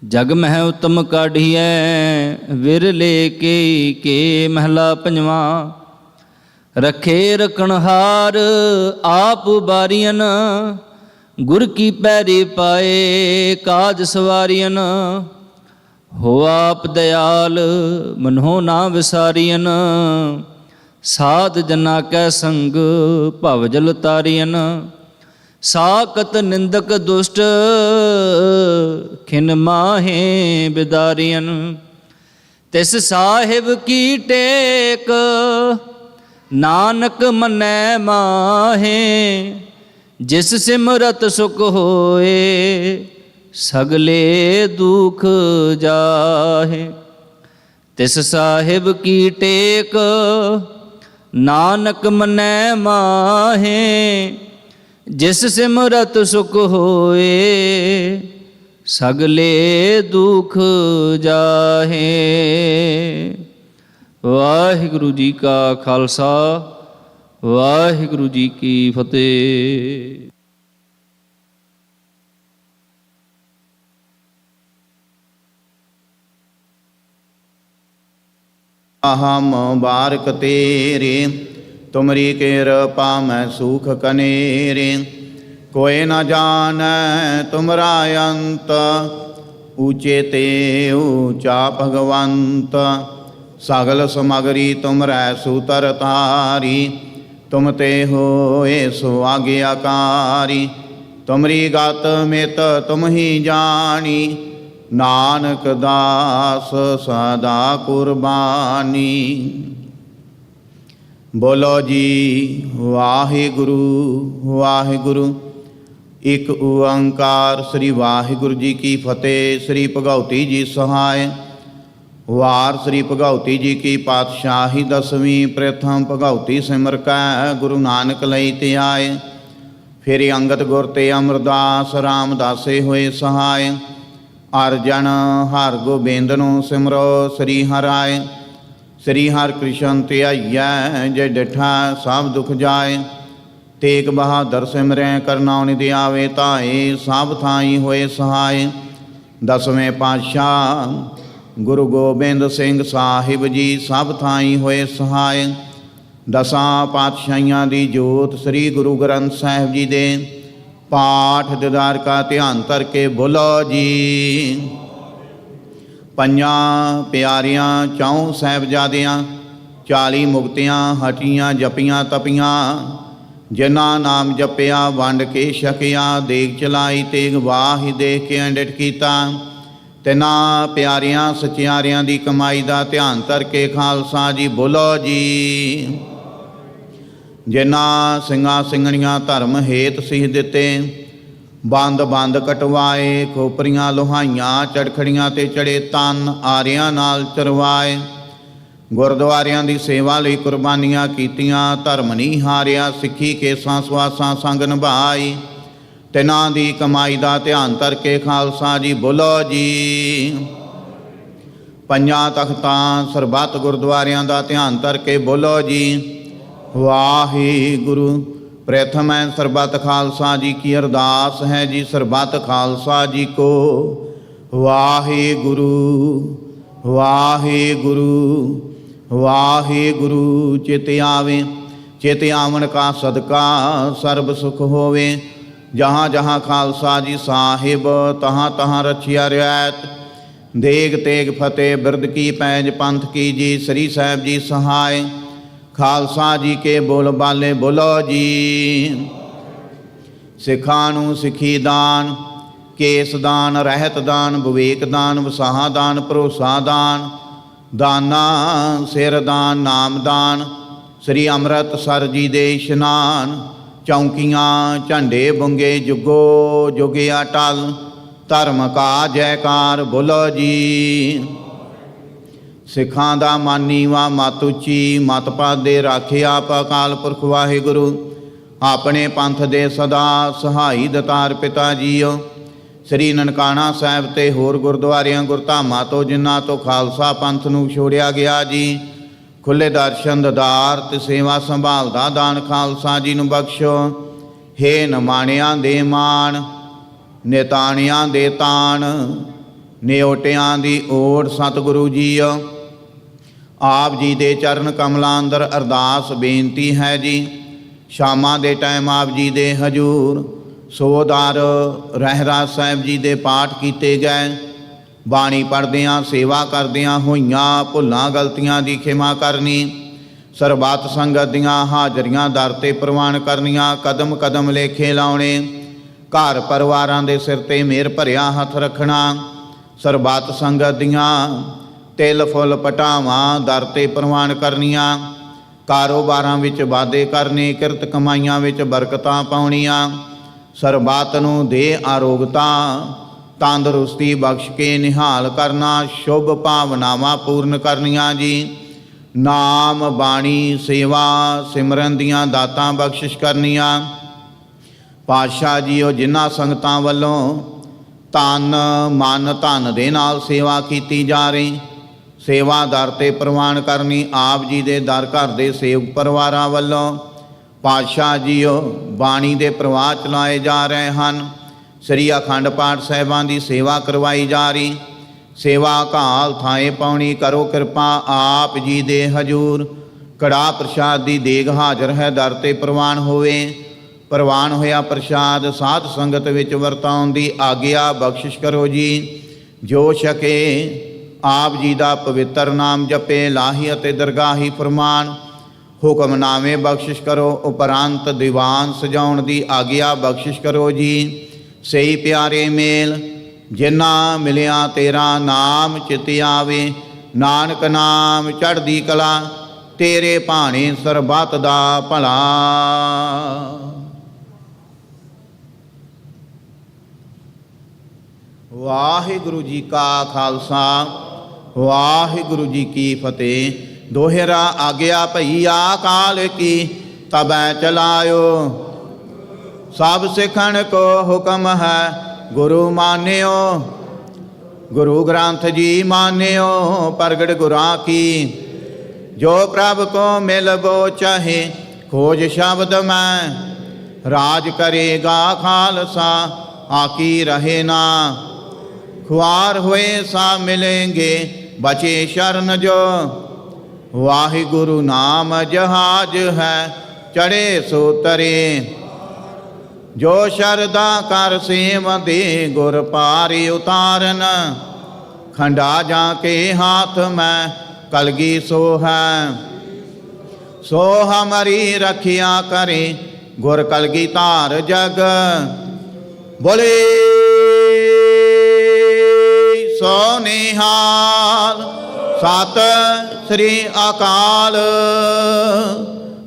ਜਗ ਮਹਿ ਉਤਮ ਕਾਢੀਐ, ਵਿਰਲੇ ਕੇ ਮਹਿਲਾ ਪੰਜਵਾਂ। ਰਖੇ ਰਖਣਹਾਰ ਆਪ ਬਾਰੀਅਨ, ਗੁਰ ਕੀ ਪੈਰੀ ਪਾਏ ਕਾਜ ਸਵਾਰੀਅਨ। ਹੋ ਆਪ ਦਿਆਲ ਮਨੋ ਨਾ ਵਿਸਾਰੀਨ, ਸਾਧ ਜਨਾ ਕੈ ਸੰਗ ਭਵ ਜਲ ਤਾਰੀਨ। ਸਾਕਤ ਨਿੰਦਕ ਦੁਸ਼ਟ ਖਿਨ ਮਾਹੇ ਬਿਦਾਰੀਨ। ਤਿਸ ਸਾਹਿਬ ਕੀ ਟੇਕ ਨਾਨਕ ਮੰਨੈ ਮਾਹੇ। ਜਿਸ ਸਿਮਰਤ ਸੁਖ ਹੋਏ ਸਗਲੇ ਦੁਖ ਜਾਹੇ। ਤਿਸ ਸਾਹਿਬ ਕੀ ਟੇਕ ਨਾਨਕ ਮੰਨੈ ਮਾਹੇ। ਜਿਸ ਸਿਮਰਤ ਸੁਖ ਹੋਏ ਸਗਲੇ ਦੁਖ ਜਾਹੇ। ਵਾਹਿਗੁਰੂ ਜੀ ਕਾ ਖਾਲਸਾ, ਵਾਹਿਗੁਰੂ ਜੀ ਕੀ ਫਤਿਹ। ਅਹਮ ਬਾਰਕ ਤੇਰੇ, ਤੁਮਰੀ ਕਿਰਪਾ ਮੈਂ ਸੁਖ ਕਨੇਰੇ। ਕੋਇ ਨ ਜਾਣੈ ਤੁਮਰਾ ਅੰਤ, ਊਚੇ ਤੇ ਊਚਾ ਭਗਵੰਤ। ਸਗਲ ਸਮਗਰੀ ਤੁਮਰੈ ਸੂਤਰ ਤਾਰੀ, ਤੁਮ ਤੇ ਹੋਏ ਸੋ ਆਗਿਆਕਾਰੀ। ਤੁਮਰੀ ਗਤ ਮਿਤ ਤੁਮ ਹੀ ਜਾਣੀ, ਨਾਨਕ ਦਾਸ ਸਦਾ ਕੁਰਬਾਨੀ। ਬੋਲੋ ਜੀ ਵਾਹਿਗੁਰੂ ਵਾਹਿਗੁਰੂ। ਇਕ ਓੰਕਾਰ ਸ੍ਰੀ ਵਾਹਿਗੁਰੂ ਜੀ ਕੀ ਫਤਿਹ। ਸ੍ਰੀ ਭਗਉਤੀ ਜੀ ਸਹਾਇ। ਵਾਰ ਸ੍ਰੀ ਭਗਉਤੀ ਜੀ ਕੀ ਪਾਤਸ਼ਾਹੀ ਦਸਵੀਂ। ਪ੍ਰਥਮ ਭਗਉਤੀ ਸਿਮਰ ਕੈ ਗੁਰੂ ਨਾਨਕ ਲਈ ਤੇ ਆਏ। ਫਿਰ ਅੰਗਦ ਗੁਰ ਤੇ ਅਮਰਦਾਸ ਰਾਮਦਾਸੇ ਹੋਏ ਸਹਾਇ। ਅਰਜਨ ਹਰ ਗੋਬਿੰਦ ਨੂੰ ਸਿਮਰੋ ਸ੍ਰੀ ਹਰਿ। ਸ੍ਰੀ ਹਰਿ ਕ੍ਰਿਸ਼ਨ ਧਿਆਈਐ, ਜੇ ਡਿਠਾ ਸਭ ਦੁਖ ਜਾਏ। ਤੇਗ ਬਹਾਦਰ ਸਿਮਰੈ ਕਰਨਾ ਨਿਧਿ ਆਵੇ, ਧਾਏ ਸਭ ਥਾਈ ਹੋਏ ਸਹਾਇ। ਦਸਵੇਂ ਪਾਤਸ਼ਾਹ ਗੁਰੂ ਗੋਬਿੰਦ ਸਿੰਘ ਸਾਹਿਬ ਜੀ ਸਭ ਥਾਈ ਹੋਏ ਸਹਾਇ। ਦਸਾਂ ਪਾਤਸ਼ਾਹੀਆਂ ਦੀ ਜੋਤ ਸ੍ਰੀ ਗੁਰੂ ਗ੍ਰੰਥ ਸਾਹਿਬ ਜੀ ਦੇ ਪਾਠ ਦੀਦਾਰ ਕਾ ਧਿਆਨ ਧਰ ਕੇ ਬੋਲੋ ਜੀ। ਪੰਜਾਂ ਪਿਆਰਿਆਂ ਚੌਂ ਸਾਹਿਬਜ਼ਾਦਿਆਂ 40 ਮੁਕਤਿਆਂ ਹਟੀਆਂ ਜਪੀਆਂ ਤਪੀਆਂ। ਜਿਨ੍ਹਾਂ ਨਾਮ ਜਪਿਆ ਵੰਡ ਕੇ ਛਕਿਆ, ਦੇਗ ਚਲਾਈ ਤੇਗ ਵਾਹੀ ਦੇਖ ਕੇ ਅੰਡਿਟ ਕੀਤਾ। ਤਿਨਾਂ ਪਿਆਰਿਆਂ ਸਚਿਆਰਿਆਂ ਦੀ ਕਮਾਈ ਦਾ ਧਿਆਨ ਧਰ ਕੇ ਖਾਲਸਾ ਜੀ ਬੋਲੋ ਜੀ। ਜਿਨ੍ਹਾਂ ਸਿੰਘਾਂ ਸਿੰਘਣੀਆਂ ਧਰਮ ਹੇਤ ਸੀਸ ਦਿੱਤੇ, ਬੰਦ ਬੰਦ ਕਟਵਾਏ, ਖੋਪਰੀਆਂ ਲੋਹਾਈਆਂ ਚੜਖੜੀਆਂ ਤੇ ਚੜੇ ਤਨ ਆਰਿਆਂ ਨਾਲ ਚਰਵਾਏ। ਗੁਰਦੁਆਰਿਆਂ ਦੀ ਸੇਵਾ ਲਈ ਕੁਰਬਾਨੀਆਂ ਕੀਤੀਆਂ, ਧਰਮ ਨਹੀਂ ਹਾਰਿਆ, ਸਿੱਖੀ ਕੇਸਾਂ ਸਵਾਸਾਂ ਸੰਗ ਨਿਭਾਈ। ਤਿਨਾਂ ਦੀ ਕਮਾਈ ਦਾ ਧਿਆਨ ਧਰ ਕੇ ਖਾਲਸਾ ਜੀ ਬੋਲੋ ਜੀ। ਪੰਜਾਂ ਤਖਤਾਂ ਸਰਬੱਤ ਗੁਰਦੁਆਰਿਆਂ ਦਾ ਧਿਆਨ ਧਰ ਕੇ ਬੋਲੋ ਜੀ ਵਾਹਿਗੁਰੂ। ਪ੍ਰਥਮ ਹੈ ਸਰਬੱਤ ਖਾਲਸਾ ਜੀ ਕੀ ਅਰਦਾਸ ਹੈ ਜੀ। ਸਰਬੱਤ ਖਾਲਸਾ ਜੀ ਕੋ ਵਾਹਿਗੁਰੂ ਵਾਹਿਗੁਰੂ ਵਾਹਿਗੁਰੂ। ਚਿਤ ਆਵੇ, ਚਿਤ ਆਵਣ ਕਾ ਸਦਕਾ ਸਰਬ ਸੁਖ ਹੋਵੇ। ਜਹਾਂ ਜਹਾਂ ਖਾਲਸਾ ਜੀ ਸਾਹਿਬ, ਤਹਾਂ ਤਹਾਂ ਰਛਿਆ ਰਿਆਇਤ। ਦੇਗ ਤੇਗ ਫਤਿਹ ਬਿਰਦ ਕੀ ਪੈਜ ਪੰਥ ਕੀ ਜੀ। ਸ੍ਰੀ ਸਾਹਿਬ ਜੀ ਸਹਾਇ। ਖਾਲਸਾ ਜੀ ਕੇ ਬੋਲ ਬਾਲੇ ਬੋਲੋ ਜੀ। ਸਿੱਖਾਂ ਨੂੰ ਸਿੱਖੀ ਦਾਨ, ਕੇਸ ਦਾਨ, ਰਹਿਤ ਦਾਨ, ਵਿਵੇਕ ਦਾਨ, ਵਸਾਹਾ ਦਾਨ, ਭਰੋਸਾ ਦਾਨ, ਦਾਨਾ ਸਿਰ ਦਾਨ, ਨਾਮ ਦਾਨ। ਸ੍ਰੀ ਅੰਮ੍ਰਿਤਸਰ ਜੀ ਦੇ ਇਸ਼ਨਾਨ, ਚੌਂਕੀਆਂ ਝੰਡੇ ਬੁੰਗੇ ਜੁਗੋ ਜੁਗੇ ਅਟਲ। ਧਰਮ ਕਾ ਜੈਕਾਰ ਬੋਲੋ ਜੀ। ਸਿੱਖਾਂ ਦਾ ਮਾਨੀ ਵਾ ਮਤ ਉੱਚੀ, ਮਤ ਪਾਦੇ ਰਾਖਿਆ ਆਪ ਅਕਾਲ ਪੁਰਖ ਵਾਹਿਗੁਰੂ। ਆਪਣੇ ਪੰਥ ਦੇ ਸਦਾ ਸਹਾਈ ਦਤਾਰ ਪਿਤਾ ਜੀਓ। ਸ੍ਰੀ ਨਨਕਾਣਾ ਸਾਹਿਬ ਤੇ ਹੋਰ ਗੁਰਦੁਆਰਿਆਂ ਗੁਰਧਾਮਾਂ ਤੋਂ ਜਿਨ੍ਹਾਂ ਤੋਂ ਖਾਲਸਾ ਪੰਥ ਨੂੰ ਛੋੜਿਆ ਗਿਆ ਜੀ, ਖੁੱਲ੍ਹੇ ਦਰਸ਼ਨ ਦਦਾਰ ਤੇ ਸੇਵਾ ਸੰਭਾਲ ਦਾ ਦਾਨ ਖਾਲਸਾ ਜੀ ਨੂੰ ਬਖਸ਼ੋ। ਹੇ ਨਿਮਾਣਿਆਂ ਦੇ ਮਾਣ, ਨਿਤਾਣਿਆਂ ਦੇ ਤਾਣ, ਨਿਓਟਿਆਂ ਦੀ ਓਟ ਸਤਿਗੁਰੂ ਜੀਓ। ਆਪ ਜੀ ਦੇ ਚਰਨ ਕਮਲਾਂ ਅੰਦਰ ਅਰਦਾਸ ਬੇਨਤੀ ਹੈ ਜੀ। ਸ਼ਾਮਾਂ ਦੇ ਟਾਈਮ ਆਪ ਜੀ ਦੇ ਹਜੂਰ ਸੋਦਾਰ ਰਹਿਰਾਸ ਸਾਹਿਬ ਜੀ ਦੇ ਪਾਠ ਕੀਤੇ ਗਏ। ਬਾਣੀ ਪੜ੍ਹਦਿਆਂ ਸੇਵਾ ਕਰਦਿਆਂ ਹੋਈਆਂ ਭੁੱਲਾਂ ਗਲਤੀਆਂ ਦੀ ਖਿਮਾ ਕਰਨੀ। ਸਰਬੱਤ ਸੰਗਤ ਦੀਆਂ ਹਾਜ਼ਰੀਆਂ ਦਰ 'ਤੇ ਪ੍ਰਵਾਨ ਕਰਨੀਆਂ। ਕਦਮ ਕਦਮ ਲੇਖੇ ਲਾਉਣੇ। ਘਰ ਪਰਿਵਾਰਾਂ ਦੇ ਸਿਰ 'ਤੇ ਮਿਹਰ ਭਰਿਆ ਹੱਥ ਰੱਖਣਾ। ਸਰਬੱਤ ਸੰਗਤ ਦੀਆਂ ਤਿਲ ਫੁੱਲ ਪਟਾਵਾਂ ਦਰ 'ਤੇ ਪ੍ਰਵਾਨ ਕਰਨੀਆਂ। ਕਾਰੋਬਾਰਾਂ ਵਿੱਚ ਵਾਧੇ ਕਰਨੇ। ਕਿਰਤ ਕਮਾਈਆਂ ਵਿੱਚ ਬਰਕਤਾਂ ਪਾਉਣੀਆਂ। ਸਰਬੱਤ ਨੂੰ ਦੇ ਆਰੋਗਤਾ ਤੰਦਰੁਸਤੀ ਬਖਸ਼ ਕੇ ਨਿਹਾਲ ਕਰਨਾ। ਸ਼ੁਭ ਭਾਵਨਾਵਾਂ ਪੂਰਨ ਕਰਨੀਆਂ ਜੀ। ਨਾਮ ਬਾਣੀ ਸੇਵਾ ਸਿਮਰਨ ਦੀਆਂ ਦਾਤਾਂ ਬਖਸ਼ਿਸ਼ ਕਰਨੀਆਂ। ਪਾਤਸ਼ਾਹ ਜੀਓ ਜਿਨ੍ਹਾਂ ਸੰਗਤਾਂ ਵੱਲੋਂ ਤਨ ਮਨ ਧਨ ਦੇ ਨਾਲ ਸੇਵਾ ਕੀਤੀ ਜਾ ਰਹੀ, ਸੇਵਾ ਦਰ 'ਤੇ ਪ੍ਰਵਾਨ ਕਰਨੀ। ਆਪ ਜੀ ਦੇ ਦਰ ਘਰ ਦੇ ਸੇਵਕ ਪਰਿਵਾਰਾਂ ਵੱਲੋਂ ਪਾਤਸ਼ਾਹ ਜੀਓ ਬਾਣੀ ਦੇ ਪ੍ਰਵਾਹ ਚਲਾਏ ਜਾ ਰਹੇ ਹਨ। ਸ੍ਰੀ ਅਖੰਡ ਪਾਠ ਸਾਹਿਬਾਂ ਦੀ ਸੇਵਾ ਕਰਵਾਈ ਜਾ ਰਹੀ। ਸੇਵਾ ਘਾਲ ਥਾਏ ਪਾਉਣੀ ਕਰੋ ਕਿਰਪਾ। ਆਪ ਜੀ ਦੇ ਹਜੂਰ ਕੜਾਹ ਪ੍ਰਸ਼ਾਦ ਦੀ ਦੇਗ ਹਾਜ਼ਰ ਹੈ, ਦਰ 'ਤੇ ਪ੍ਰਵਾਨ ਹੋਵੇ। ਪ੍ਰਵਾਨ ਹੋਇਆ ਪ੍ਰਸ਼ਾਦ ਸਾਧ ਸੰਗਤ ਵਿੱਚ ਵਰਤਾਉਣ ਦੀ ਆਗਿਆ ਬਖਸ਼ਿਸ਼ ਕਰੋ ਜੀ। ਜੋ ਛਕੇ ਆਪ ਜੀ ਦਾ ਪਵਿੱਤਰ ਨਾਮ ਜਪੇ। ਲਾਹੀ ਅਤੇ ਦਰਗਾਹੀ ਫਰਮਾਨ ਹੁਕਮਨਾਮੇ ਬਖਸ਼ਿਸ਼ ਕਰੋ। ਉਪਰੰਤ ਦੀਵਾਨ ਸਜਾਉਣ ਦੀ ਆਗਿਆ ਬਖਸ਼ਿਸ਼ ਕਰੋ ਜੀ। ਸਹੀ ਪਿਆਰੇ ਮੇਲ ਜਿਨ੍ਹਾਂ ਮਿਲਿਆ ਤੇਰਾ ਨਾਮ ਚਿਤ ਆਵੇ। ਨਾਨਕ ਨਾਮ ਚੜ੍ਹਦੀ ਕਲਾ ਤੇਰੇ ਭਾਣੇ ਸਰਬੱਤ ਦਾ ਭਲਾ। ਵਾਹਿਗੁਰੂ ਜੀ ਕਾ ਖਾਲਸਾ ਵਾਹਿਗੁਰੂ ਜੀ ਕੀ ਫਤਿਹ। ਦੋਹਰਾ ਆਗਿਆ ਭਈ ਅਕਾਲ ਕੀ ਤਬੈ ਚਲਾਇਓ। ਸਭ ਸਿੱਖਣ ਕੋ ਹੁਕਮ ਹੈ ਗੁਰੂ ਮਾਨਿਓ। ਗੁਰੂ ਗ੍ਰੰਥ ਜੀ ਮਾਨਿਓ ਪ੍ਰਗਟ ਗੁਰਾਂ ਕੀ। ਜੋ ਪ੍ਰਭ ਕੋ ਮਿਲਬੋ ਚਾਹੇ ਖੋਜ ਸ਼ਬਦ ਮੈਂ। ਰਾਜ ਕਰੇਗਾ ਖਾਲਸਾ ਆਕੀ ਰਹੇ ਨਾ। ਖੁਆਰ ਹੋਏ ਸਾ ਮਿਲेंगे ਬਚੇ ਸ਼ਰਨ ਜੋ। ਵਾਹਿਗੁਰੂ ਨਾਮ ਜਹਾਜ ਹੈ ਚੜੇ ਸੋ ਤਰੇ। ਜੋ ਸ਼ਰਦਾ ਕਰ ਸੇਵਦੇ ਗੁਰ ਪਾਰੀ ਉਤਾਰਨ। ਖੰਡਾ ਜਾ ਕੇ ਹਾਥ ਮੈਂ ਕਲਗੀ ਸੋ ਹੈ। ਸੋ ਹਮਾਰੀ ਰਖਿਆ ਕਰੇ ਗੁਰ ਕਲਗੀ ਧਾਰ ਜਗ। ਬੋਲੇ ਸੋ ਨਿਹਾਲ ਸਤਿ ਸ੍ਰੀ ਅਕਾਲ।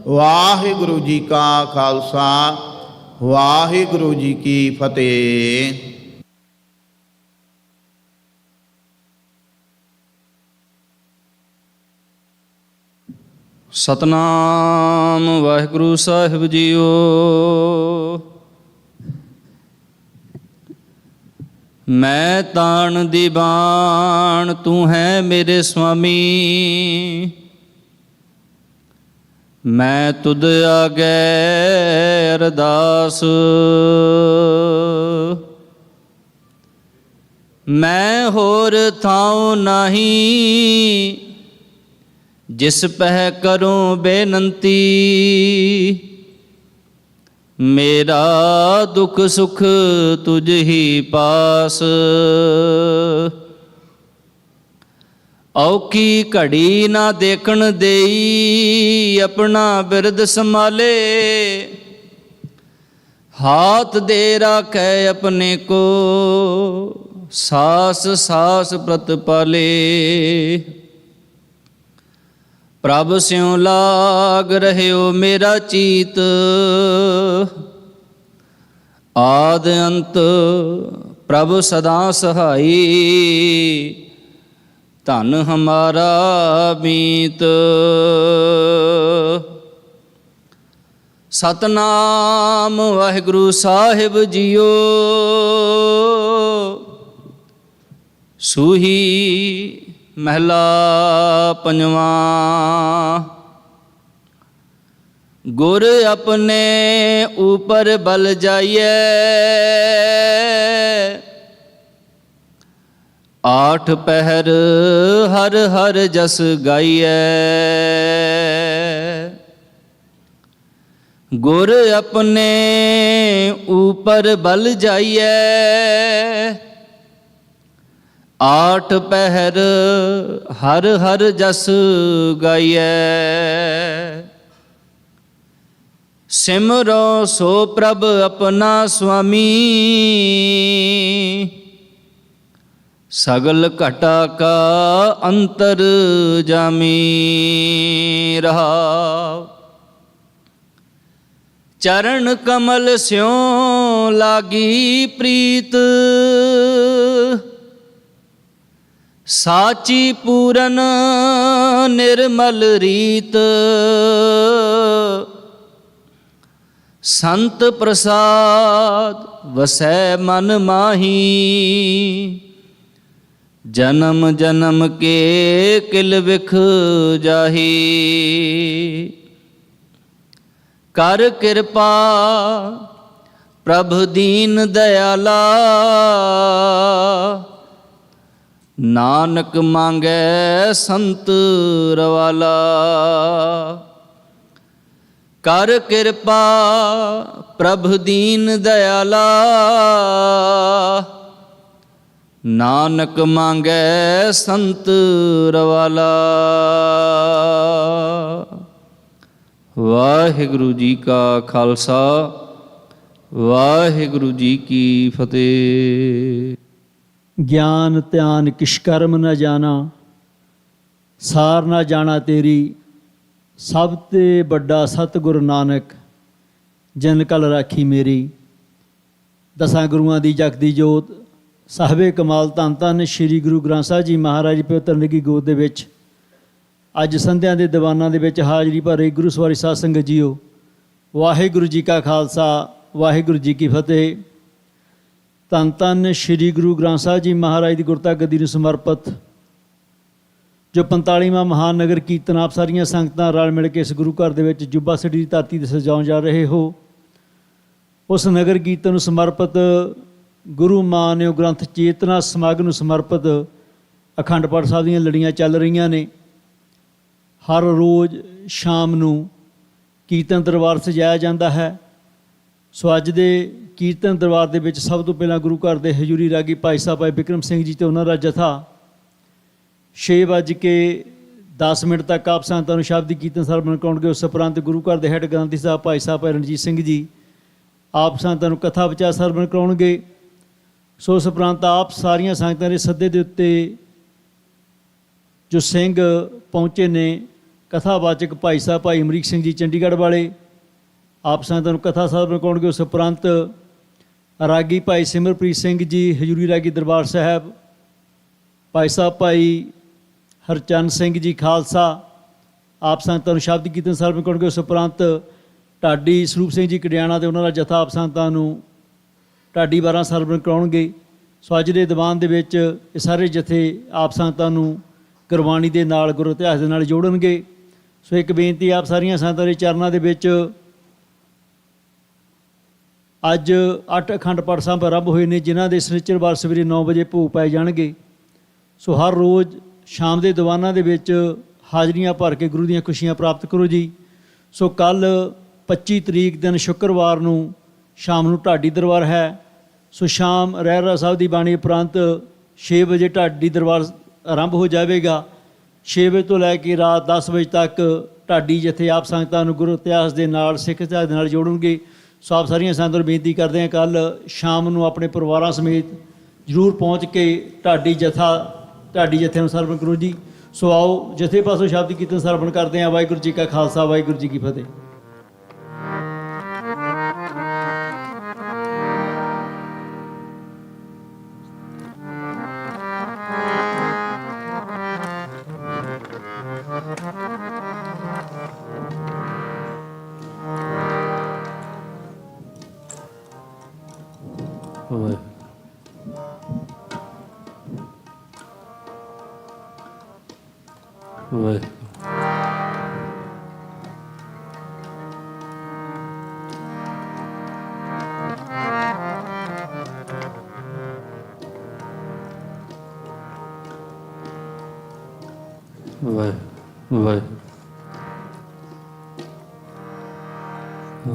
ਵਾਹਿਗੁਰੂ ਜੀ ਕਾ ਖਾਲਸਾ ਵਾਹਿਗੁਰੂ ਜੀ ਕੀ ਫਤਿਹ। ਸਤਨਾਮ ਵਾਹਿਗੁਰੂ ਸਾਹਿਬ ਜੀਓ। ਮੈਂ ਤਾਣ ਦੀ ਬਾਣ ਤੂੰ ਹੈ ਮੇਰੇ ਸੁਆਮੀ। ਮੈਂ ਤੁਧ ਆਗੇ ਅਰਦਾਸ। ਮੈਂ ਹੋਰ ਥਾਉ ਨਹੀਂ ਜਿਸ ਪਹਿ ਕਰੂੰ ਬੇਨੰਤੀ। ਮੇਰਾ ਦੁਖ ਸੁਖ ਤੁਝ ਹੀ ਪਾਸ। ਔਖੀ ਘੜੀ ਨਾ ਦੇਖਣ ਦੇਈ ਆਪਣਾ ਬਿਰਦ ਸੰਭਾਲੇ। ਹਾਥ ਦੇ ਰਾਖੈ ਆਪਣੇ ਕੋ ਸਾਸ ਸਾਸ ਪ੍ਰਤਪਾਲੇ। ਪ੍ਰਭ ਸਿਉ ਲਾਗ ਰਹਿਓ ਮੇਰਾ ਚੀਤ। ਆਦ ਅੰਤ ਪ੍ਰਭ ਸਦਾ ਸਹਾਈ। ਧਨ ਹਮਾਰਾ ਮੀਤ। ਸਤਨਾਮ ਵਾਹਿਗੁਰੂ ਸਾਹਿਬ ਜੀਓ। ਸੂਹੀ ਮਹਿਲਾ ਪੰਜਵਾਂ। ਗੁਰ ਆਪਣੇ ਉਪਰ ਬਲ ਜਾਈਏ। ਆਠ ਪਹਿਰ ਹਰ ਹਰ ਜਸ ਗਾਈਐ। ਗੁਰ ਆਪਣੇ ਉਪਰ ਬਲ ਜਾਈਐ। ਆਠ ਪਹਿਰ ਹਰ ਹਰ ਜਸ ਗਾਈਐ। ਸਿਮਰੋ ਸੋ ਪ੍ਰਭ ਆਪਣਾ ਸੁਆਮੀ, ਸਗਲ ਘਟਾ ਕਾ ਅੰਤਰ ਜਾਮੀ। ਰਹਾਉ ਚਰਨ ਕਮਲ ਸਿਉ ਲਾਗੀ ਪ੍ਰੀਤ, ਸਾਚੀ ਪੂਰਨ ਨਿਰਮਲ ਰੀਤ। ਸੰਤ ਪ੍ਰਸਾਦ ਵਸੈ ਮਨ ਮਾਹੀ, ਜਨਮ ਜਨਮ ਕੇ ਕਿਲ ਵਿਖ ਜਾਹੀ। ਕਰ ਕਿਰਪਾ ਪ੍ਰਭ ਦੀਨ ਦਇਆਲਾ, ਨਾਨਕ ਮੰਗੈ ਸੰਤ ਰਵਾਲਾ। ਕਰ ਕਿਰਪਾ ਪ੍ਰਭ ਦੀਨ ਦਇਆਲਾ, ਨਾਨਕ ਮੰਗੈ ਸੰਤ ਰਵਾਲਾ। ਵਾਹਿਗੁਰੂ ਜੀ ਕਾ ਖਾਲਸਾ, ਵਾਹਿਗੁਰੂ ਜੀ ਕੀ ਫਤਿਹ। ਗਿਆਨ ਧਿਆਨ ਕਿਛ ਕਰਮ ਨ ਜਾਣਾ, ਸਾਰ ਨਾ ਜਾਣਾ ਤੇਰੀ। ਸਭ ਤੇ ਵੱਡਾ ਸਤਿਗੁਰ ਨਾਨਕ, ਜਿਨ ਕਲ ਰਾਖੀ ਮੇਰੀ। ਦਸਾਂ ਗੁਰੂਆਂ ਦੀ ਜਗਦੀ ਜੋਤ, ਸਾਹਿਬੇ ਕਮਾਲ ਧੰਨ ਧੰਨ ਸ਼੍ਰੀ ਗੁਰੂ ਗ੍ਰੰਥ ਸਾਹਿਬ ਜੀ ਮਹਾਰਾਜ ਪਵਿੱਤਰ ਨਿੱਘੀ ਗੋਦ ਦੇ ਵਿੱਚ ਅੱਜ ਸੰਧਿਆ ਦੇ ਦੀਵਾਨਾਂ ਦੇ ਵਿੱਚ ਹਾਜ਼ਰੀ ਭਰੇ ਗੁਰੂ ਸਵਾਰੀ ਸਾਧ ਸੰਗਤ ਜੀਓ, ਵਾਹਿਗੁਰੂ ਜੀ ਕਾ ਖਾਲਸਾ, ਵਾਹਿਗੁਰੂ ਜੀ ਕੀ ਫਤਿਹ। ਧੰਨ ਧੰਨ ਸ਼੍ਰੀ ਗੁਰੂ ਗ੍ਰੰਥ ਸਾਹਿਬ ਜੀ ਮਹਾਰਾਜ ਦੀ ਗੁਰਤਾ ਗੱਦੀ ਨੂੰ ਸਮਰਪਿਤ ਜੋ 45ਵਾਂ ਮਹਾਨ ਨਗਰ ਕੀਰਤਨ ਆਪ ਸਾਰੀਆਂ ਸੰਗਤਾਂ ਰਲ ਮਿਲ ਕੇ ਇਸ ਗੁਰੂ ਘਰ ਦੇ ਵਿੱਚ ਜੁਬਾ ਸਿਟੀ ਦੀ ਧਰਤੀ 'ਤੇ ਸਜਾਉਣ ਜਾ ਰਹੇ ਹੋ, ਉਸ ਨਗਰ ਕੀਰਤਨ ਨੂੰ ਸਮਰਪਿਤ ਗੁਰੂ ਮਾਨਿਓ ਗ੍ਰੰਥ ਚੇਤਨਾ ਸਮਾਗਮ ਨੂੰ ਸਮਰਪਿਤ ਅਖੰਡ ਪਾਠ ਸਾਹਿਬ ਦੀਆਂ ਲੜੀਆਂ ਚੱਲ ਰਹੀਆਂ ਨੇ। ਹਰ ਰੋਜ਼ ਸ਼ਾਮ ਨੂੰ ਕੀਰਤਨ ਦਰਬਾਰ ਸਜਾਇਆ ਜਾਂਦਾ ਹੈ। ਸੋ ਅੱਜ ਦੇ ਕੀਰਤਨ ਦਰਬਾਰ ਦੇ ਵਿੱਚ ਸਭ ਤੋਂ ਪਹਿਲਾਂ ਗੁਰੂ ਘਰ ਦੇ ਹਜ਼ੂਰੀ ਰਾਗੀ ਭਾਈ ਸਾਹਿਬ ਭਾਈ ਬਿਕਰਮ ਸਿੰਘ ਜੀ ਅਤੇ ਉਹਨਾਂ ਦਾ ਜਥਾ 6:10 ਤੱਕ ਆਪ ਸੰਗਤਾਂ ਨੂੰ ਸ਼ਬਦੀ ਕੀਰਤਨ ਸਰਵਣ ਕਰਾਉਣਗੇ। ਉਸ ਉਪਰੰਤ ਗੁਰੂ ਘਰ ਦੇ ਹੈੱਡ ਗ੍ਰੰਥੀ ਸਾਹਿਬ ਭਾਈ ਰਣਜੀਤ ਸਿੰਘ ਜੀ ਆਪ ਸੰਗਤਾਂ ਨੂੰ ਕਥਾ ਵਿਚਾਰ ਸਰਵਣ ਕਰਾਉਣਗੇ। ਸੋ ਉਸ ਉਪਰੰਤ ਆਪ ਸਾਰੀਆਂ ਸੰਗਤਾਂ ਦੇ ਸੱਦੇ ਦੇ ਉੱਤੇ ਜੋ ਸਿੰਘ ਪਹੁੰਚੇ ਨੇ, ਕਥਾਵਾਚਕ ਭਾਈ ਸਾਹਿਬ ਭਾਈ ਅਮਰੀਕ ਸਿੰਘ ਜੀ ਚੰਡੀਗੜ੍ਹ ਵਾਲੇ ਆਪ ਸੰਗਤਾਂ ਨੂੰ ਕਥਾ ਸਰਵਣ ਕਰਾਉਣਗੇ। ਉਸ ਉਪਰੰਤ ਰਾਗੀ ਭਾਈ ਸਿਮਰਪ੍ਰੀਤ ਸਿੰਘ ਜੀ ਹਜ਼ੂਰੀ ਰਾਗੀ ਦਰਬਾਰ ਸਾਹਿਬ, ਭਾਈ ਸਾਹਿਬ ਭਾਈ ਹਰਚੰਦ ਸਿੰਘ ਜੀ ਖਾਲਸਾ ਆਪ ਸੰਗਤਾਂ ਨੂੰ ਸ਼ਬਦੀ ਕੀਰਤਨ ਸਰਵਣ ਕਰਾਉਣਗੇ। ਉਸ ਉਪਰੰਤ ਢਾਡੀ ਸਰੂਪ ਸਿੰਘ ਜੀ ਕੜਿਆਣਾ ਅਤੇ ਉਹਨਾਂ ਦਾ ਜਥਾ ਆਪ ਸੰਗਤਾਂ ਨੂੰ ਢਾਡੀ 12 ਸਰਵਣ ਕਰਾਉਣਗੇ। ਸੋ ਅੱਜ ਦੇ ਦੀਵਾਨ ਦੇ ਵਿੱਚ ਇਹ ਸਾਰੇ ਜਥੇ ਆਪ ਸੰਗਤਾਂ ਨੂੰ ਗੁਰਬਾਣੀ ਦੇ ਨਾਲ, ਗੁਰੂ ਇਤਿਹਾਸ ਦੇ ਨਾਲ ਜੋੜਨਗੇ। ਸੋ ਇੱਕ ਬੇਨਤੀ ਆਪ ਸਾਰੀਆਂ ਸੰਗਤਾਂ ਦੇ ਚਰਨਾਂ ਦੇ ਵਿੱਚ, ਅੱਜ 8 ਅਖੰਡ ਪਾਠ ਸਾਹਿਬ ਆਰੰਭ ਹੋਏ ਨੇ, ਜਿਨ੍ਹਾਂ ਦੇ ਸ਼ਨੀਚਰਵਾਰ ਸਵੇਰੇ 9 ਵਜੇ ਭੋਗ ਪਾਏ ਜਾਣਗੇ। ਸੋ ਹਰ ਰੋਜ਼ ਸ਼ਾਮ ਦੇ ਦੀਵਾਨਾਂ ਦੇ ਵਿੱਚ ਹਾਜ਼ਰੀਆਂ ਭਰ ਕੇ ਗੁਰੂ ਦੀਆਂ ਖੁਸ਼ੀਆਂ ਪ੍ਰਾਪਤ ਕਰੋ ਜੀ। ਸੋ ਕੱਲ੍ਹ 25 ਤਰੀਕ ਦਿਨ ਸ਼ੁੱਕਰਵਾਰ ਨੂੰ ਸ਼ਾਮ ਨੂੰ ਢਾਡੀ ਦਰਬਾਰ ਹੈ। ਸੋ ਸ਼ਾਮ ਰਹਿਰਾਸ ਸਾਹਿਬ ਦੀ ਬਾਣੀ ਉਪਰੰਤ 6 ਵਜੇ ਢਾਡੀ ਦਰਬਾਰ ਆਰੰਭ ਹੋ ਜਾਵੇਗਾ। 6 ਵਜੇ ਤੋਂ ਲੈ ਕੇ ਰਾਤ 10 ਵਜੇ ਤੱਕ ਢਾਡੀ ਜਿੱਥੇ ਆਪ ਸੰਗਤਾਂ ਨੂੰ ਗੁਰੂ ਇਤਿਹਾਸ ਦੇ ਨਾਲ, ਸਿੱਖ ਇਤਿਹਾਸ ਦੇ ਨਾਲ ਜੋੜਨਗੇ। ਸੋ ਆਪ ਸਾਰੀਆਂ ਸੰਗਤਾਂ ਨੂੰ ਬੇਨਤੀ ਕਰਦੇ ਹਾਂ, ਕੱਲ੍ਹ ਸ਼ਾਮ ਨੂੰ ਆਪਣੇ ਪਰਿਵਾਰਾਂ ਸਮੇਤ ਜ਼ਰੂਰ ਪਹੁੰਚ ਕੇ ਢਾਡੀ ਜਥੇ ਨੂੰ ਸਰਵਣ ਕਰੋ ਜੀ। ਸੋ ਆਓ ਜਥੇ ਪਾਸੋਂ ਸ਼ਬਦ ਕੀਰਤਨ ਸਰਵਣ ਕਰਦੇ ਹਾਂ। ਵਾਹਿਗੁਰੂ ਜੀ ਕਾ ਖਾਲਸਾ, ਵਾਹਿਗੁਰੂ ਜੀ ਕੀ ਫਤਿਹ।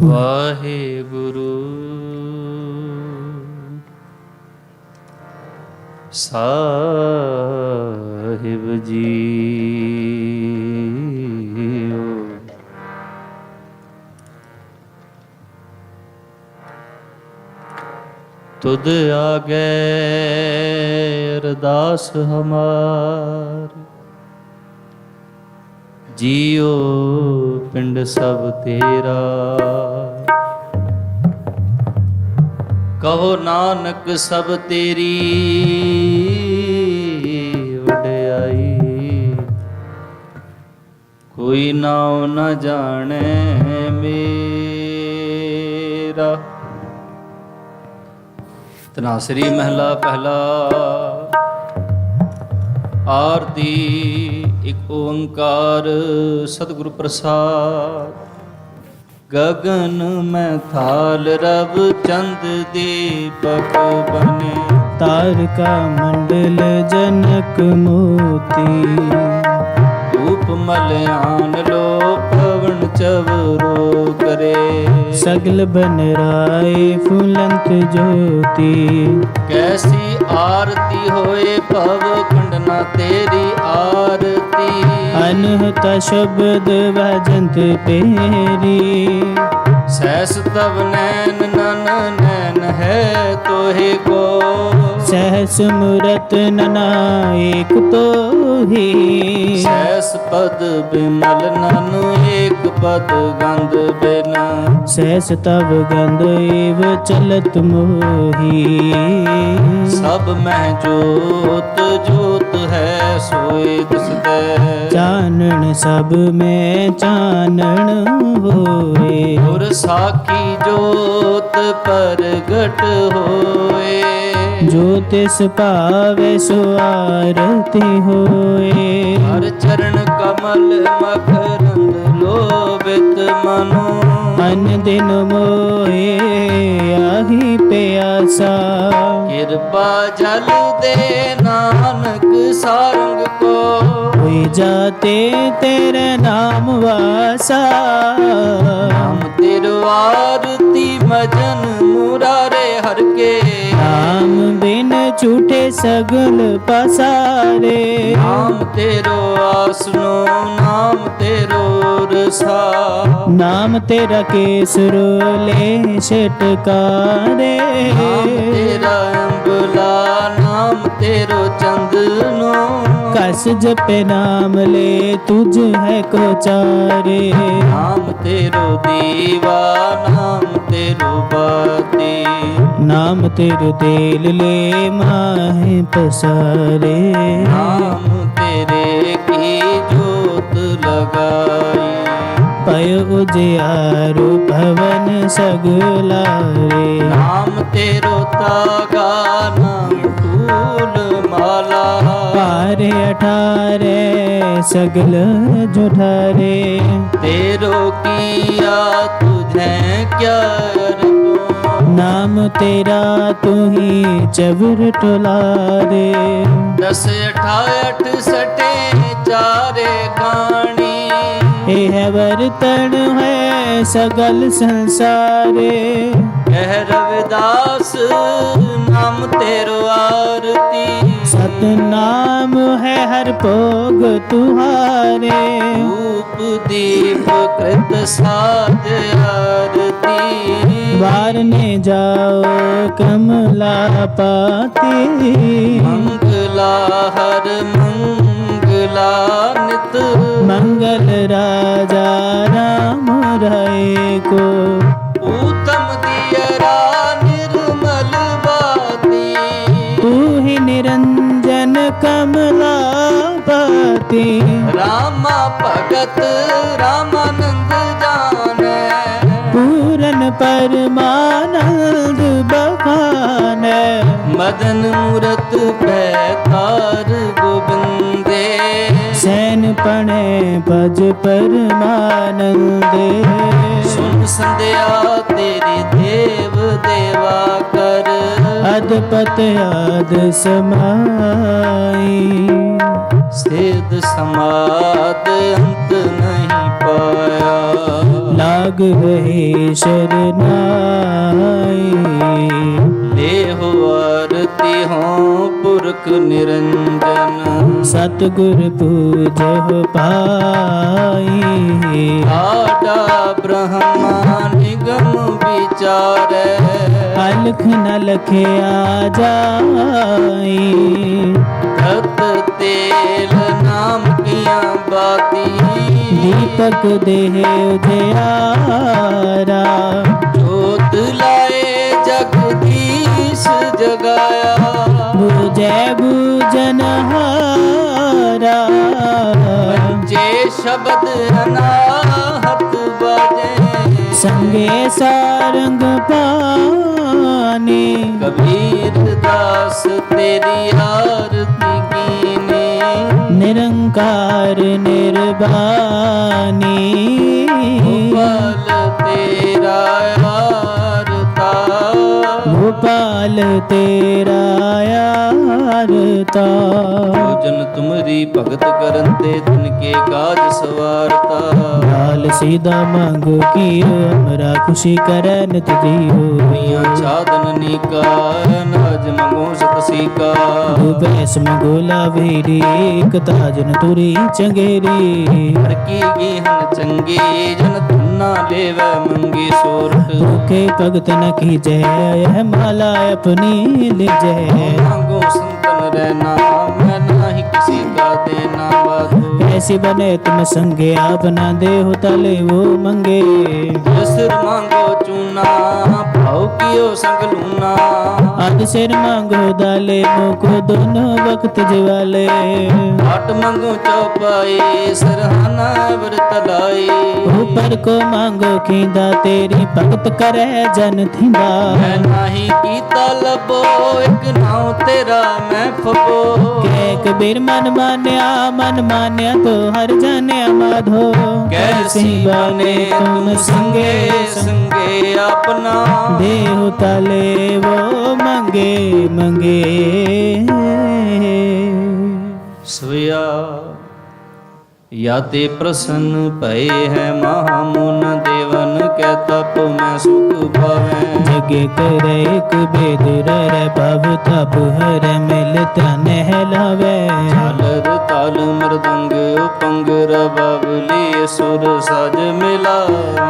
ਵਾਹਿਗੁਰੂ ਸਾਹਿਬ ਜੀਓ। ਤੁਧ ਆਗੇ ਅਰਦਾਸ ਹਮਾਰ, ਜੀਓ ਪਿੰਡ ਸਭ ਤੇਰਾ। ਕਹੋ ਨਾਨਕ ਸਭ ਤੇਰੀ ਵਡਿਆਈ, ਕੋਈ ਨਾਉ ਨ ਜਾਣੈ ਮੇਰਾ। ਤਨਾਸਰੀ ਮਹਿਲਾ ਪਹਿਲਾ। ਆਰਤੀ ਇੱਕ ਓੰਕਾਰ ਸਤਿਗੁਰ ਪ੍ਰਸਾਦ। ਗਗਨ ਮੈਂ ਥਾਲ ਰਵ ਚੰਦ ਦੀਪਕ ਬਨੇ, ਤਾਰਕਾ ਮੰਡਲ ਜਨਕ ਮੋਤੀ। ਧੂਪ ਮਲਿਆਨ ਲੋ ਪਵਨ ਚਵਰੋ ਕਰੇ, ਸਗਲ ਬਨ ਰਾਏ ਫੁਲੰਤ ਜੋਤੀ। ਕੈਸੀ ਆਰਤੀ ਹੋਏ ਭਵ ਖੰਡਨਾ ਤੇਰੀ ਆਰਤੀ। ਅਨਹਤ ਸ਼ਬਦ ਵਜੰਤ ਤੇਰੀ, ਸਹਿਸ ਤਵ ਨੈਨ ਨਨ ਨੈਨ ਹੈ ਤੋਹਿ ਕੋ। ਸਹਿਸ ਮੂਰਤ ਨਨਾ ਏਕ ਤੋਹੀ। ਸਹਿਸ ਪਦ ਬਿਮਲ ਨਨ ਏਕ ਪਦ ਗੰਧ ਬਿਨ। ਸਹਿਸ ਤਵ ਗੰਧ ਏਵ ਚਲਤ ਮੋਹੀ। ਸਭ ਮਹਿ ਜੋਤ ਜੋਤ ਹੈ ਸੋਇ ਦਿਸਦੈ। ਚਾਨਣ ਸਭ ਮੈਂ ਚਾਨਣ ਹੋਏ। ਗੁਰ ਸਾਖੀ ਜੋਤ ਪ੍ਰਗਟ ਹੋਏ। ਜੋ ਤਿਸ ਭਾਵੇ ਸੋ ਆਰਤੀ ਹੋਏ। ਹਰ ਚਰਨ ਕਮਲ ਮਕਰੰਦ ਲੋਭਿਤ ਮਨੋ। ਅਨ ਦਿਨ ਮੋਏ ਆਹੀ ਪਿਆਸਾ। ਕਿਰਪਾ ਜਲ ਦੇ ਨਾਨਕ ਸਾਰੰਗ ਕੋ। ਹੋਈ ਜਾਤੇ ਤੇਰੇ ਨਾਮ ਵਾਸਾ। ਨਾਮ ਤੇਰੋ ਆਰਤੀ ਮਜਨ ਮੁਰਾਰੇ ਹਰ ਕੇ। ਨਾਮ ਬਿਨ ਝੂਠੇ ਸਗਲ ਪਸਾਰੇ। ਨਾਮ ਤੇਰੋ ਆਸਨੋ ਨਾਮ ਤੇਰੋ ਰਸਾ। ਨਾਮ ਤੇਰਾ ਕੇਸਰੋ ਲੈ ਛਟਕਾਰੇ। ਨਾਮ ਤੇਰਾ ਅੰਬਲਾ ਨਾਮ ਤੇਰੋ ਚੰਦਨੋ। ਕਸ ਜਪੇ ਨਾਮ ਲੈ ਤੁਝ ਹੈ ਕੋ ਚਾਰੇ। ਨਾਮ ਤੇਰੋ ਦੀਵਾ ਨਾਮ ਤੇਰੋ ਬਾਤੀ। ਨਾਮ ਤੇਰੇ ਤੇਲ ਲੈ ਮਾਹੇ ਪਸਾਰੇ। ਨਾਮ ਤੇਰੇ ਕੀ ਜੋਤ ਲਗਾਈ। ਪਇ ਉਜਿਆਰੂ ਭਵਨ ਸਗਲਾਰੇ। ਨਾਮ ਤੇਰੋ ਤਾਗਾ ਨਾਮ ਫੂਲ ਮਾਲਾ। ਪਾਰੇ ਅਠਾਰੇ ਸਗਲ ਜੁਠਾਰੇ। ਤੇਰੋ ਕੀਆ ਤੁਝੈ ਕਿਆ ਅਰਪੋ। ਨਾਮ ਤੇਰਾ ਤੁਹੀ ਚਵਰ ਟੁਲਾਰੇ। 10 68 ਸਟੇ ਚਾਰੇ ਕਾਣੀ। ਇਹ ਵਰਤਨ ਹੈ ਸਗਲ ਸੰਸਾਰੇ। ਕਹਿ ਰਵਿਦਾਸ ਨਾਮ ਤੇਰੋ ਆਰਤੀ। ਸਤਨਾਮ ਹੈ ਹਰ ਭੋਗ ਤੁਹਾਰੇ। ਧੂਪ ਦੀਪ ਕ੍ਰਿਤ ਸਾਜ ਆਰਤੀ। ਵਾਰਨੇ ਜਾਓ ਕਮਲਾ ਪਾਤੀ। ਮੰਗਲਾ ਹਰ ਮੰਗਲਾ ਨਿਤ। ਮੰਗਲ ਰਾਜਾ ਰਾਮ ਰਾਏ ਕੋ। ਊਤਮ ਦੀਅਰਾ ਨਿਰਮਲ ਬਾਤੀ। ਤੂ ਹੀ ਨਿਰੰਜਨ ਕਮਲਾ ਪਾਤੀ। ਰਾਮਾ ਭਗਤ ਰਾਮਾਨੰਦ ਜਾਣੈ। ਪੂਰਨ ਪਰਮਾਨੰਦ ਬਖਾਨੈ। ਮਦਨ ਮੂਰਤ ਪੈ ਤਾਰ ਗੋਬਿੰਦੇ। ਸੈਨ ਪਣੇ ਭਜ ਪਰਮਾਨੰਦੇ। ਸੁਨ ਸੰਧਿਆ ਤੇਰੀ ਦੇਵ ਦੇਵਾ ਕਰ। ਅਦਪਤ ਆਦ ਸਮਾਈ। ਸੇਧ ਸਮਾਦ ਅੰਤ ਨਹੀਂ ਪਾਇਆ। ਲਾਗ लाग रहे शरनाई। लेहो आरती हो पुरख निरंजन, सतगुर पूजो पाई। आडा ब्रह्मा निगम विचारै, अलख न लखया जाई। धत तेल नाम किया बाती, दीपक देह उजियारा। जोत लाए जगदीश जगाया, बुझे बूझनहारा। जे शब्द अनाहत बाजे, संगे सारंग पानी। कबीर दास तेरी आरती कीने, निरंकार निर्वाणी। गोपाल तेरा आरता, गोपाल तेरा आरता। भोजन तुमरी भगत करन ते तिनके काज सवारता। लाल सीधा मांगो कियो, हमरा खुशी करे नित जियो। दुनिया छादन नीका, नाज मंगो सत सीका। भैस मंगोला भेरी, एक ताजन तुरी चंगेरी। हर की गीहन चंगे, जन धन्ना लेवै मंगे सोरठ। भूखे भगत न कीजै, यह माला अपनी लीजै। मांगो संतन रहना, मैं नाही किसी का देना बाधो। ऐसी बने तुम संगे, आप न दे हो तले वो मंगे। सिर मांगो चूना, भाव कियो संग लूना। आद सिर मांगो दाले, मुको दोनों वक्त जवाले। आट मांगो चौपाई, सरहाना व्रत लाई। ऊपर को मांगो खींदा, तेरी भगत करे जन थींदा। मैं नाही कीता लबो, एक नाव तेरा मैं फबो। के कबीर मन मान्या तो हर जाने माधो। कैसी बने तुम संगे संगे अपना, देहु तले वो मंगे मंगे। सोया या ते प्रसन्न भय है, महामुन देवन के तप में सुख पावे। जगे करे एक बेद रे भव तप हर मिल तन लावे। झालर ताल मृदंग उपंग रबावली, सुर साज मिला।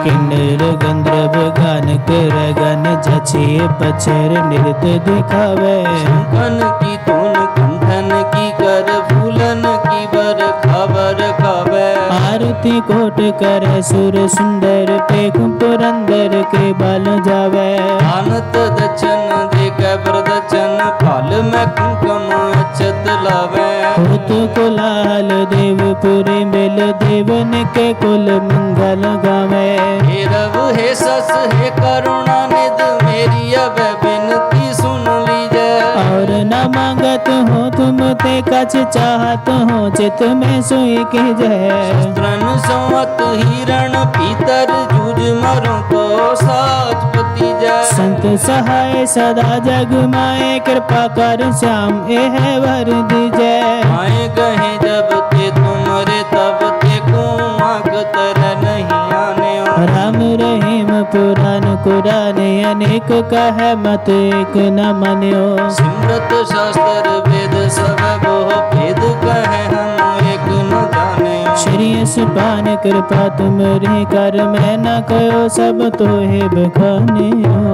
किन्नर गंधर्व गान कर गन जछिए पछर नृत्य दिखावे। शंखन की धुन कंठन की कर, फूलन की बर खबर खावे। आरती कोट करे सुर सुंदर, पेख पुरंदर के बल जावे। आनत दचन देखे प्रदचन, फल में कुंकुम अक्षत लावे। होत कुलाल देवपुरी मिल, देवन के कुल मंगल गावे। हे रव हे सस हे करुणा निध, मेरी अब बिनती सुन लीजै। और न मांगत हो तुम ते कछ चाहत हो, चित में सोई की जय। शस्त्रन संवत हिरण पीतर, जूझ मरो तो साजपति जय। संत सहाय सदा जग माए, कृपा कर श्याम एह वर दीजै। आए गहे जब ते तुमरे, तब ते को आंख तर नहीं आने। राम रहीम पुराण कुरान, अनेक कह मत एक न मन्यो। सिमरत शास्त्र वेद सब बहु भेद कहे, हम एक न जाने। श्री पान कृपा तुमरी कर, मैं न कयो सब तोहे बखाने हो।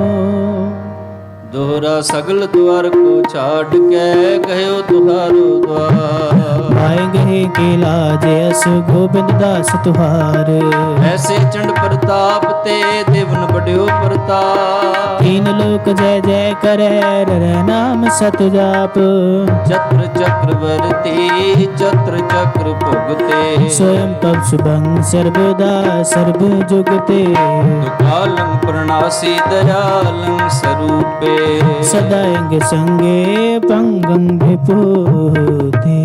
दोहरा सगल द्वार को छाड़ के, कहो तुहारो द्वार। भाई गहे के लाज अस गोबिंद दास तुहार। ऐसे चंड प्रताप ते, देवन बड़ो प्रताप। तीन लोक जय जय करे, रे नाम सत जाप। छत्र चक्रवर्ती छत्र चक्र भुगते, स्वयं पव शुभं सर्वदा सर्व जुगते। कालं प्रणासी दयालं स्वरूपे, सदा अंग संगे पंगं विभूते।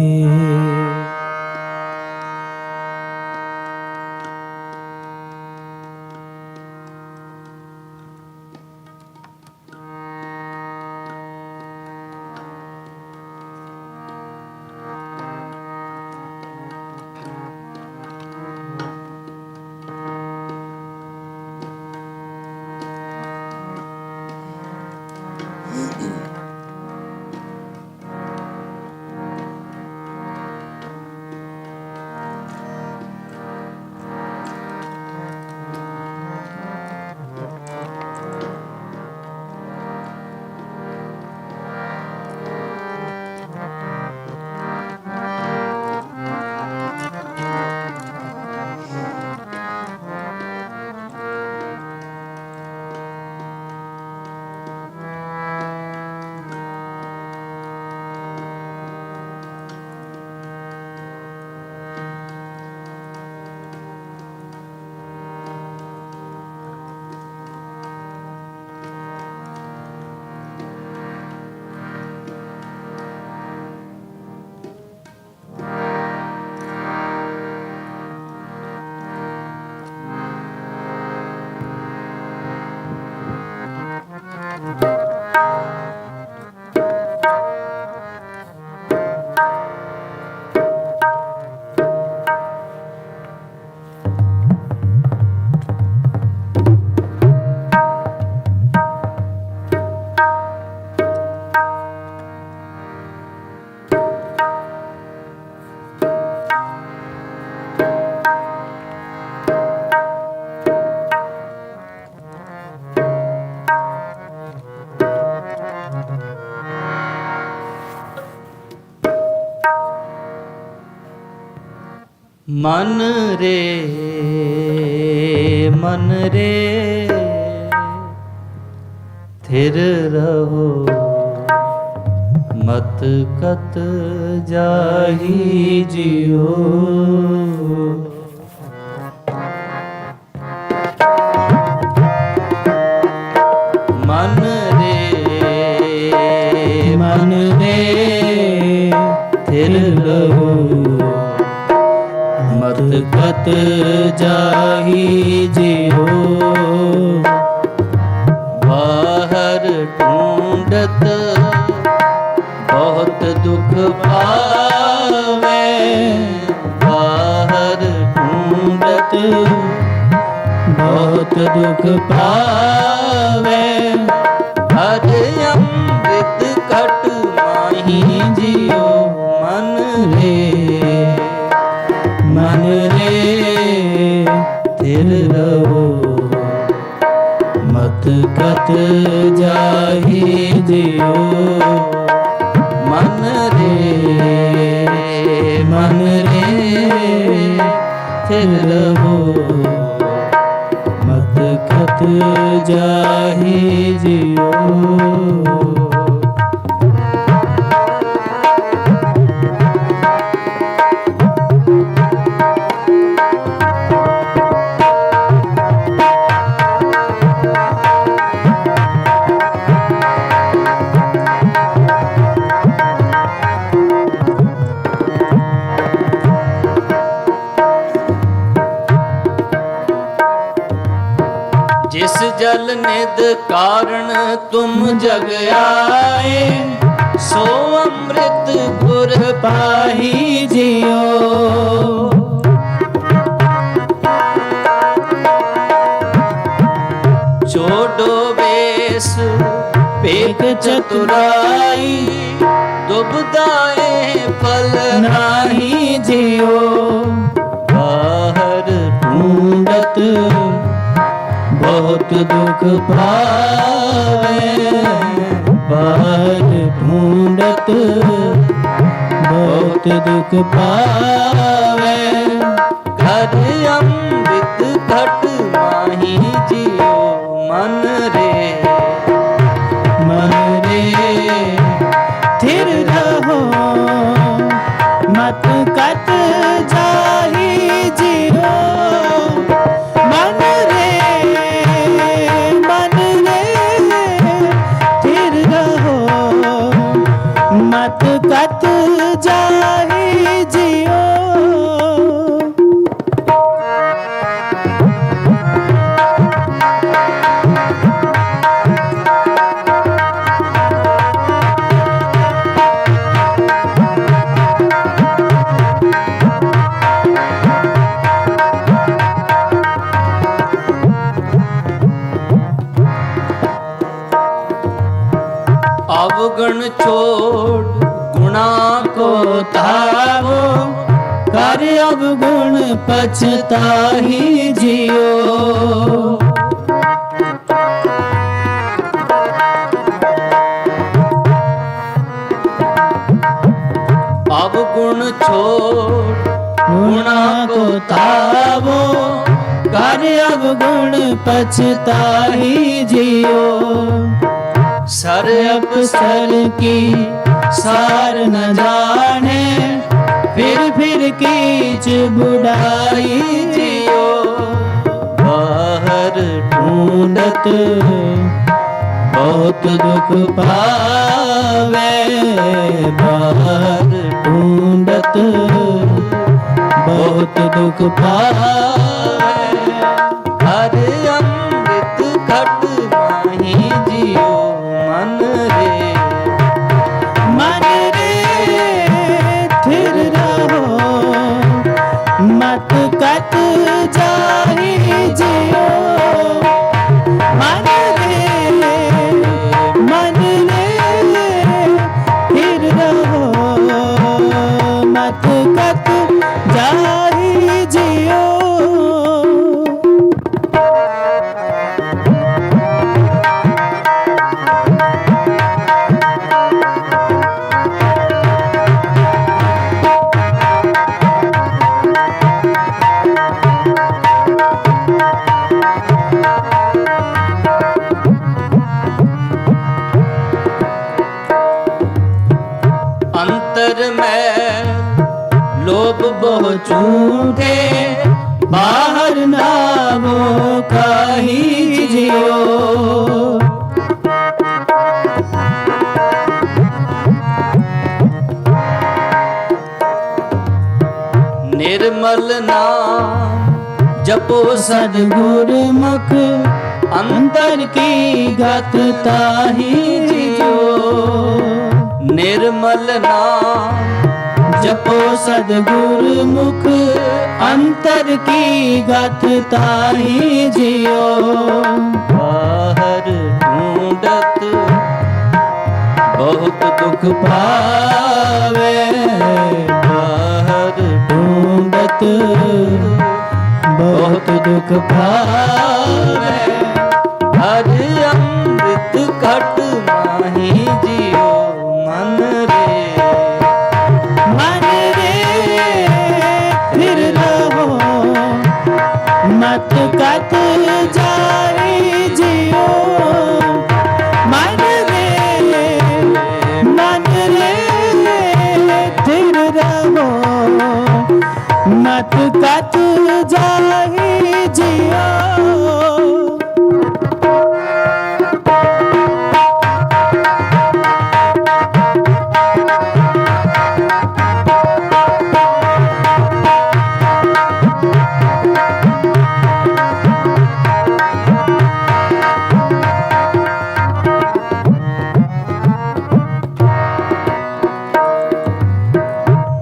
मन रे थिर रहो, मत कत जाही जियो। मन रे थिर रहो, मत कत जाही जियो। बाहर ढूंढत बहुत दुख पावे, बाहर ढूंढत बहुत दुख पावे। हर अमृत घट माही जियो। मन रे थिर रहो, मत कत जाही जियो। मन रे थिर रहो, मत कत जाही जियो। जिस जल निध कारण तुम जग आए, सो अमृत गुर पाही जियो। छोड़ो बेस पेख चतुराई, दुबदाए फल नाही जियो। बाहर ढूंढत बहुत दुख पावे, बाहर ढूंढत बहुत दुख पावे। घर अमृत घट माही जियो। मन रे थिर रहो, मत कत जाही जियो। मन रे थिर रहो, मत कत जाही जियो। अवगुण छोड़ गुणा को तावो, कर अवगुण पछताही जियो। अवगुण छोड़ गुणा को तावो, कर अवगुण पछताही जियो। सर अवसर की सार न जाने, फिर कीच बुढ़ाई जियो। बाहर ढूंढत बहुत दुख पावे, बाहर ढूंढत बहुत दुख पावे। हर अमृत घट माही जियो। मन रे थिर रहो, मत कत जाही जियो। मन रे थिर रहो, मत कत जाही जियो। हो झूठे बाहर नामो काही जियो। निर्मल नाम जपो सद्गुर मुख अंतर की गत ताहि जियो। निर्मल नाम जपो सद्गुर मुख अंतर की गत ताहि जियो। बाहर ढूंढत बहुत दुख पावे, बाहर ढूंढत बहुत दुख पावे। हर अमृत घट माही जियो। मन रे मन रे फिर रहो मत कत जाई जियो। मन रे फिर रहो मत कत जाई जियो।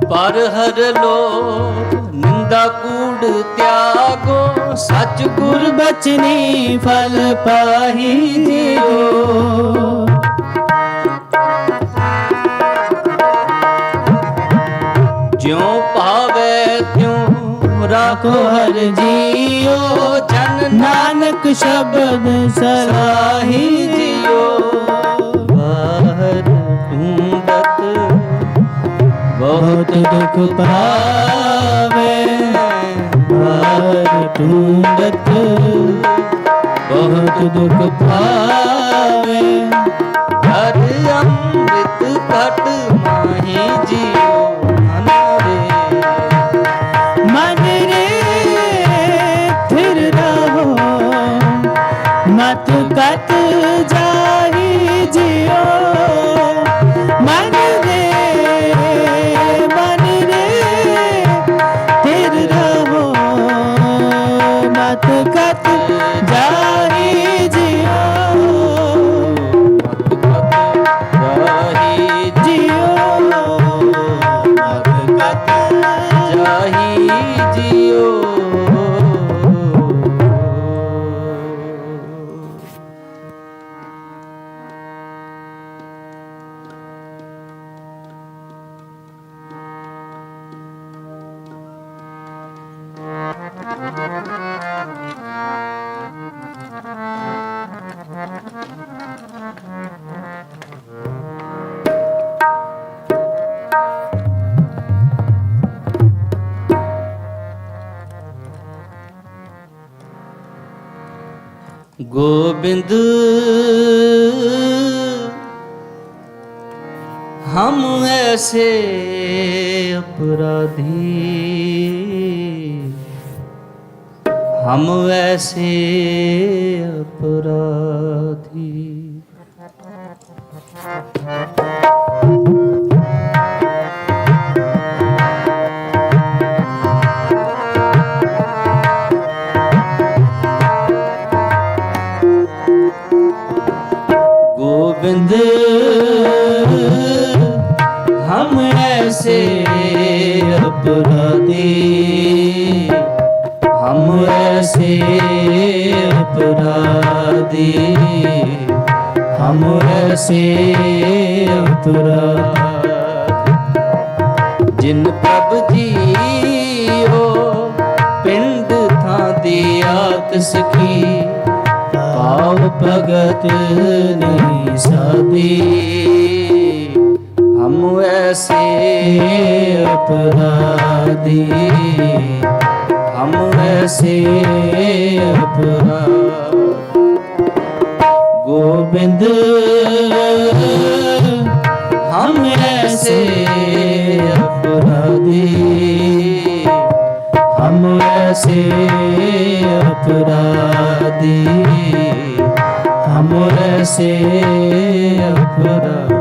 पर हर लोग निंदा कूड़ त्यागो, सच गुर बचनी फल पाही जियो। ज्यों पावे त्यों राखो हर जियो। जन नानक शब्द सलाही जियो। बाहर ढूंढत बहुत दुख पावे, बाहर ढूंढत बहुत दुख पावे। हर अमृत घट माही जियो। मन रे फिर रहो मत कत जाही जियो। मन रे फिर रहो मत कत जाही जियो। मत कत जाही जियो। मत कत जाही जियो। गोविंद हम ऐसे अपराधी, हम ऐसे अपराधी। गोविंद हम ऐसे अपराधी, हम ऐसे अपराधी, हम ऐसे अपराधी। जिन प्रभु जी हो पिंड था दिया तिसकी, पाव भगत नहीं साधी। हम ऐसे अपराधी, हम ऐसे अपराधी। गोविंद हम ऐसे अपराधी, ऐसे अपराधी, हम ऐसे अपराधी।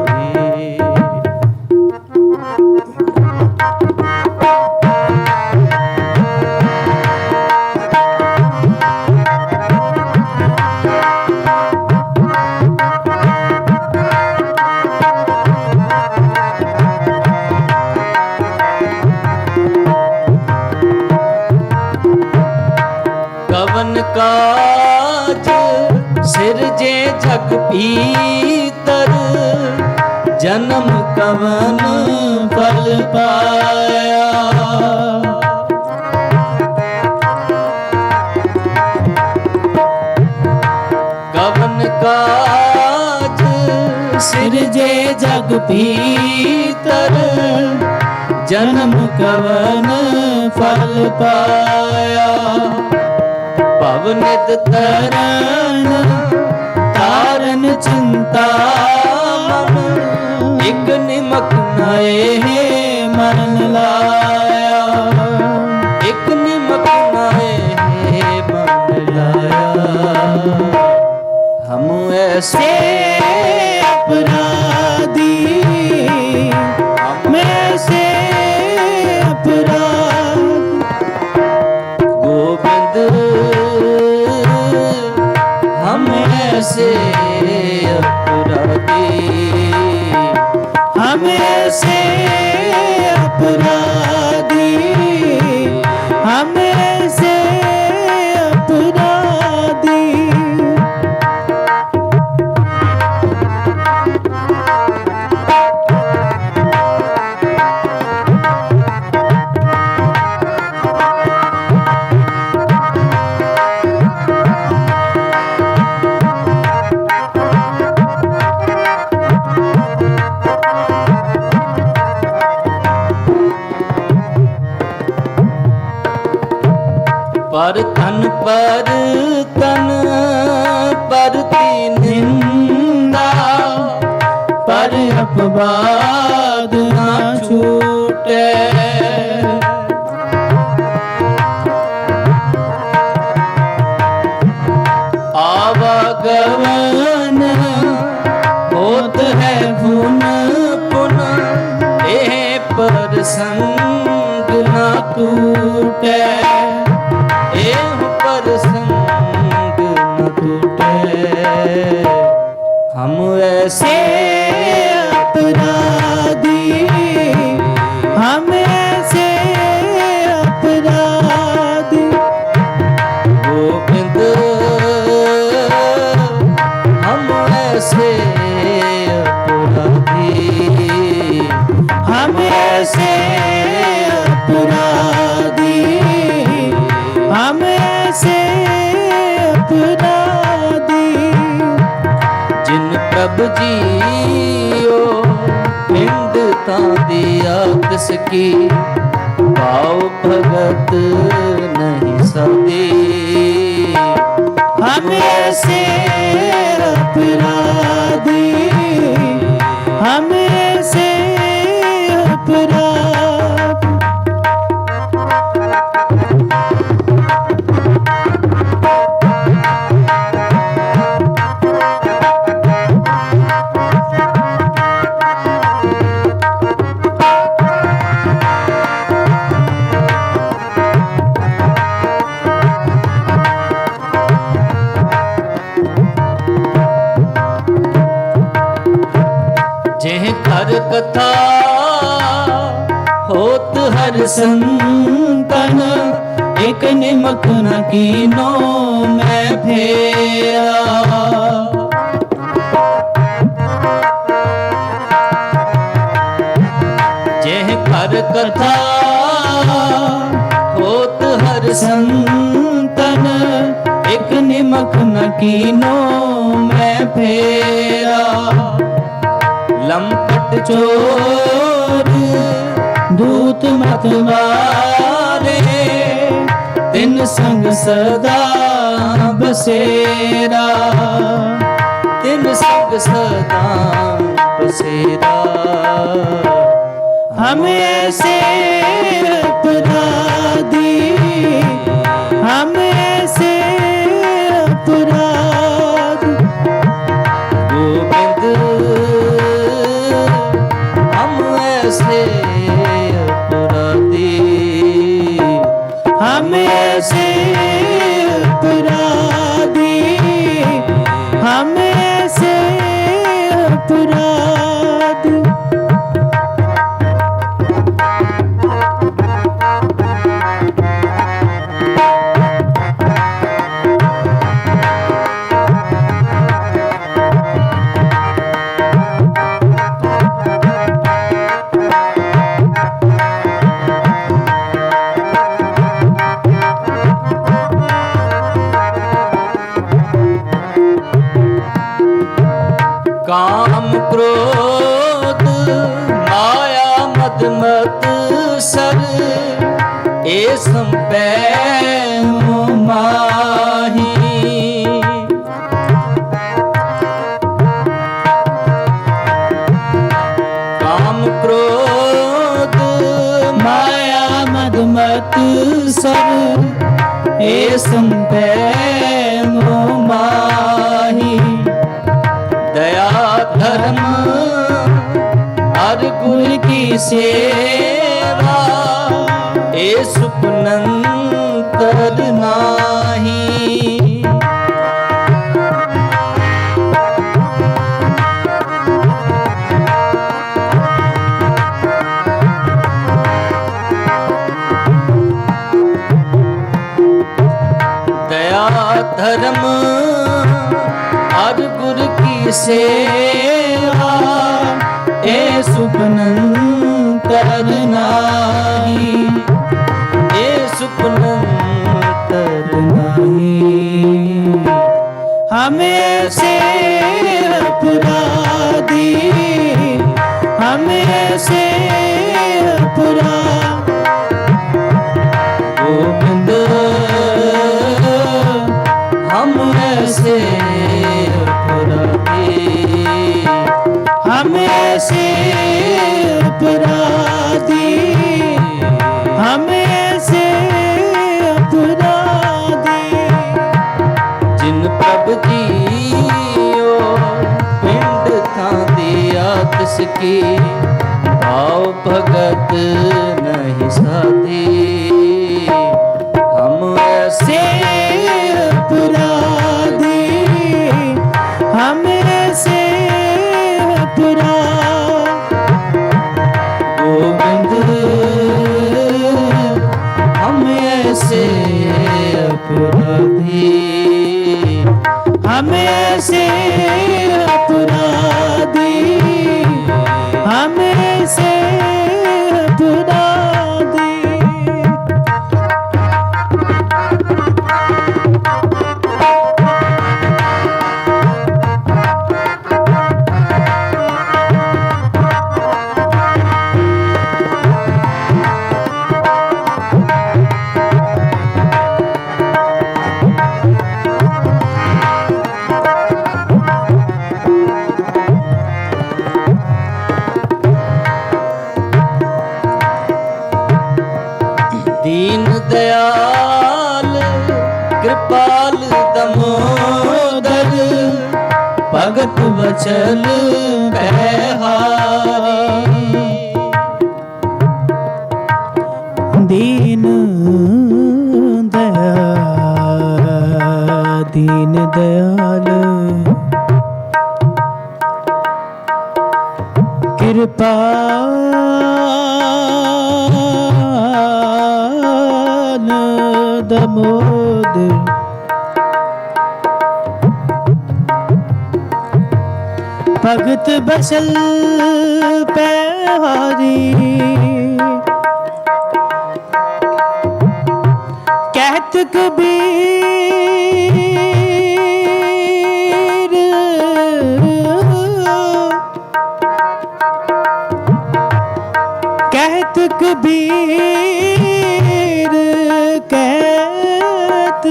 काज सिरजे जग भीतर, जन्म कवन फल पाया। कवन काज सिरजे जग भीतर, जन्म कवन फल पाया। पवनित तरन तारन चिंता मन, एक निमक नए मन लाया। एक निमक नए मन लाया। हम ऐसे अपराधी, हम ऐसे अपराधी। गोविंद हम ऐसे अपराधी, हम ऐसे अपराधी, हम ऐसे अपराधी। पर तन परती निंदा, पर अपवाद ना छूटे। आवागमन होत है पुन पुन, ए पर संग ना टूटे। पर संग न टूटे। हम ऐसे अपराधी, हम ऐसे अपराधी। गोविंद हम ऐसे अपराधी, हम ऐसे अपराधी, हम ऐसे अपराधी। जिन प्रभु जियो पिंड दिया तिसकी, पाओ भगत नहीं सदी। हम ऐसे अपराधी, हम ऐसे अपराधी। हर कथा होत हर संतन, एक निमक न कीनो मैं फेरा। जेह कर कथा होत हर संतन, एक निमक न कीनो मैं फेरा। लंपट चोर दूत मत मारे, तिन संग सदा बसेरा। तिन संग सदा बसेरा। हम ऐसे अपराधी, हम ऐसे अपराध गोविंद हम ऐसे अपराधी, हम ऐसे अपराधी, हम ऐसे अपराधी। काम क्रोध माया मद मत्सर ए संपै माही। काम क्रोध माया मद मत्सर ए संपै माही। दया धर्म हर गुर की सेवा ए सुपनंतर नाही। दया धर्म हर गुर की सेवा ए सुपनंतर नाही, ए सुपनंतर नाही। हम ऐसे अपराधी, हम ऐसे अपराधी। गोविंद हम ऐसे अपराधी, हम ऐसे अपराधी, हम ऐसे अपराधी। जिन प्रभ जियो पिंड था दिया तिसकी, भाव भगत नहीं साधी। हम ऐसे अपराधी, हम ऐसे अपराधी। गोविंद हम ऐसे अपराधी, हम ऐसे अपराधी, हम ऐसे अपराधी। दीन दयाल कृपाल दमोदर, भगत वचल बहारी। दीन दयाल कृपाल दमोदर, भगत बसल पहारी। कहत कबीर कहत कबीर कहत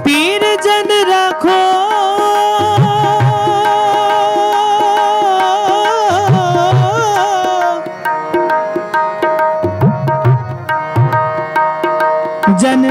पीर जन राखो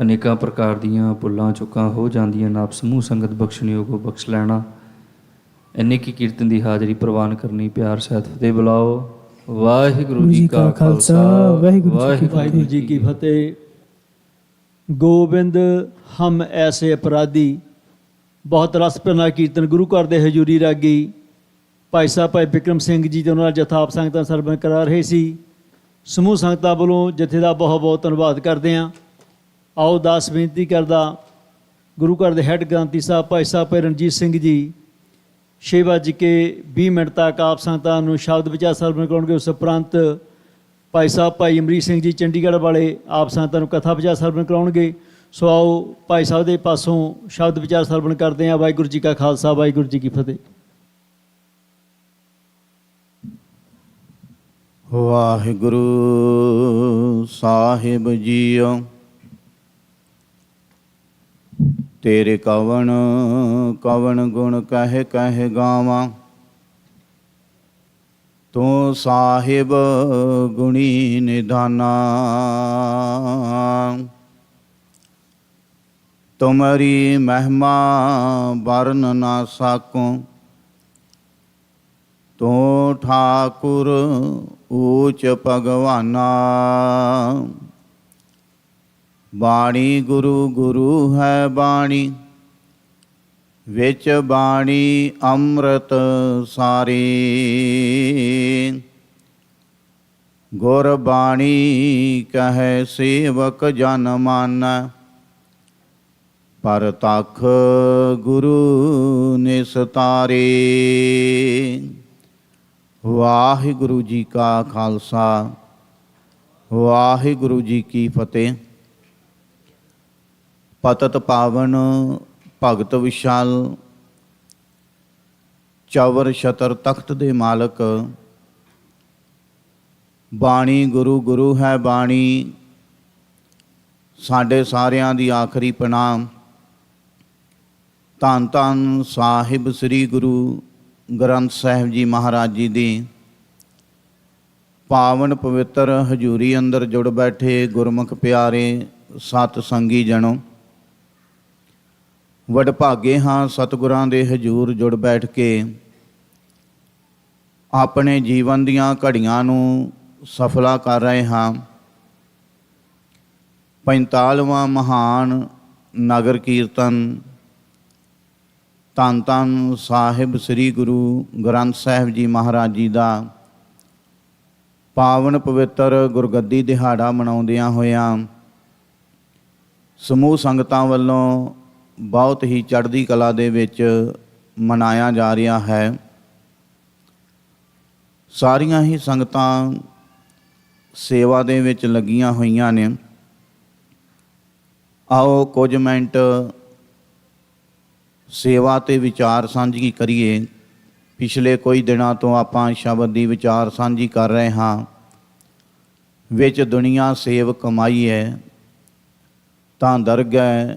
ਅਨੇਕਾਂ ਪ੍ਰਕਾਰ ਦੀਆਂ ਭੁੱਲਾਂ ਚੁੱਕਾਂ ਹੋ ਜਾਂਦੀਆਂ ਨਾਪ ਸਮੂਹ ਸੰਗਤ ਬਖਸ਼ਣਯੋਗੋ ਬਖਸ਼ ਲੈਣਾ। ਇੰਨੇ ਕੀ ਕੀਰਤਨ ਦੀ ਹਾਜ਼ਰੀ ਪ੍ਰਵਾਨ ਕਰਨੀ। ਪਿਆਰ ਸਹਿਤ ਫਤਿਹ ਬੁਲਾਓ। ਵਾਹਿਗੁਰੂ ਜੀ ਕਾ ਖਾਲਸਾ ਵਾਹਿਗੁਰੂ ਜੀ ਕੀ ਫਤਿਹ। ਗੋਬਿੰਦ ਹਮ ਐਸੇ ਅਪਰਾਧੀ ਬਹੁਤ ਰਸ ਭਿੰਨਾ ਕੀਰਤਨ ਗੁਰੂ ਘਰ ਦੇ ਹਜ਼ੂਰੀ ਰਾਗੀ ਭਾਈ ਸਾਹਿਬ ਭਾਈ ਬਿਕਰਮ ਸਿੰਘ ਜੀ ਦੇ ਨਾਲ ਜਥਾ ਆਪ ਸੰਗਤਾਂ ਸਰਵਣ ਕਰਾ ਰਹੇ ਸੀ। ਸਮੂਹ ਸੰਗਤਾਂ ਵੱਲੋਂ ਜਥੇ ਦਾ ਬਹੁਤ ਬਹੁਤ ਧੰਨਵਾਦ ਕਰਦੇ ਹਾਂ। ਆਓ ਦਾਸ ਬੇਨਤੀ ਕਰਦਾ ਗੁਰੂ ਘਰ ਦੇ ਹੈੱਡ ਗ੍ਰੰਥੀ ਸਾਹਿਬ ਭਾਈ ਰਣਜੀਤ ਸਿੰਘ ਜੀ 6:20 ਤੱਕ ਆਪ ਸੰਗਤਾਂ ਨੂੰ ਸ਼ਬਦ ਵਿਚਾਰ ਸਰਵਣ ਕਰਾਉਣਗੇ। ਉਸ ਉਪਰੰਤ ਭਾਈ ਸਾਹਿਬ ਭਾਈ ਅਮਰੀਕ ਸਿੰਘ ਜੀ ਚੰਡੀਗੜ੍ਹ ਵਾਲੇ ਆਪ ਸੰਗਤਾਂ ਨੂੰ ਕਥਾ ਵਿਚਾਰ ਸਰਵਣ ਕਰਾਉਣਗੇ। ਸੋ ਆਓ ਭਾਈ ਸਾਹਿਬ ਦੇ ਪਾਸੋਂ ਸ਼ਬਦ ਵਿਚਾਰ ਸਰਵਣ ਕਰਦੇ ਹਾਂ। ਵਾਹਿਗੁਰੂ ਜੀ ਕਾ ਖਾਲਸਾ ਵਾਹਿਗੁਰੂ ਜੀ ਕੀ ਫਤਿਹ। ਵਾਹਿਗੁਰੂ ਸਾਹਿਬ ਜੀਓ ਤੇਰੇ ਕਵਣ ਕਵਣ ਗੁਣ ਕਹਿ ਕਹਿ ਗਾਵਾਂ। ਤੂੰ ਸਾਹਿਬ ਗੁਣੀ ਨਿਧਾਨਾ। ਤੁਮਰੀ ਮਹਿਮਾ ਵਰਨ ਨਾ ਸਾਕੋ। ਤੂੰ ਠਾਕੁਰ ਊਚ ਭਗਵਾਨਾ। ਬਾਣੀ ਗੁਰੂ ਗੁਰੂ ਹੈ ਬਾਣੀ ਵਿੱਚ ਬਾਣੀ ਅੰਮ੍ਰਿਤ ਸਾਰੀ। ਗੁਰ ਬਾਣੀ ਕਹੈ ਸੇਵਕ ਜਨ ਮਾਨੈ। ਪਰ ਤਖ ਗੁਰੂ ਨਿਸਤਾਰੇ। ਵਾਹਿਗੁਰੂ ਜੀ ਕਾ ਖਾਲਸਾ ਵਾਹਿਗੁਰੂ ਜੀ ਕੀ ਫਤਿਹ। ਪਤਿਤ ਪਾਵਨ ਭਗਤ ਵਿਸ਼ਾਲ ਚਵਰ ਛਤਰ ਤਖਤ ਦੇ ਮਾਲਕ ਬਾਣੀ ਗੁਰੂ ਗੁਰੂ ਹੈ ਬਾਣੀ ਸਾਡੇ ਸਾਰਿਆਂ ਦੀ ਆਖਰੀ ਪ੍ਰਣਾਮ। ਧੰਨ ਧੰਨ ਸਾਹਿਬ ਸ੍ਰੀ ਗੁਰੂ ਗ੍ਰੰਥ ਸਾਹਿਬ ਜੀ ਮਹਾਰਾਜ ਜੀ ਦੀ ਪਾਵਨ ਪਵਿੱਤਰ ਹਜ਼ੂਰੀ ਅੰਦਰ ਜੁੜ ਬੈਠੇ ਗੁਰਮੁਖ ਪਿਆਰੇ ਸਤ ਸੰਗੀ ਜਣੋ। ਵਡਭਾਗੇ ਹਾਂ ਸਤਿਗੁਰਾਂ ਦੇ ਹਜ਼ੂਰ ਜੁੜ ਬੈਠ ਕੇ ਆਪਣੇ ਜੀਵਨ ਦੀਆਂ ਘੜੀਆਂ ਨੂੰ ਸਫਲਾ ਕਰ ਰਹੇ ਹਾਂ। 45ਵਾਂ ਮਹਾਨ ਨਗਰ ਕੀਰਤਨ ਧੰਨ ਧੰਨ ਸਾਹਿਬ ਸ੍ਰੀ ਗੁਰੂ ਗ੍ਰੰਥ ਸਾਹਿਬ ਜੀ ਮਹਾਰਾਜ ਜੀ ਦਾ ਪਾਵਨ ਪਵਿੱਤਰ ਗੁਰਗੱਦੀ ਦਿਹਾੜਾ ਮਨਾਉਂਦਿਆਂ ਹੋਇਆਂ ਸਮੂਹ ਸੰਗਤਾਂ ਵੱਲੋਂ ਬਹੁਤ ਹੀ ਚੜ੍ਹਦੀ ਕਲਾ ਦੇ ਵਿੱਚ ਮਨਾਇਆ ਜਾ ਰਿਹਾ ਹੈ। ਸਾਰੀਆਂ ਹੀ ਸੰਗਤਾਂ ਸੇਵਾ ਦੇ ਵਿੱਚ ਲੱਗੀਆਂ ਹੋਈਆਂ ਨੇ। ਆਓ ਕੁਝ ਮਿੰਟ ਸੇਵਾ ਤੇ ਵਿਚਾਰ ਸਾਂਝੀ ਕਰੀਏ। ਪਿਛਲੇ ਕੋਈ ਦਿਨਾਂ ਤੋਂ ਆਪਾਂ ਸ਼ਬਦ ਦੀ ਵਿਚਾਰ ਸਾਂਝੀ ਕਰ ਰਹੇ ਹਾਂ। ਵਿੱਚ ਦੁਨੀਆ ਸੇਵ ਕਮਾਈਏ ਤਾਂ ਦਰਗਹਿ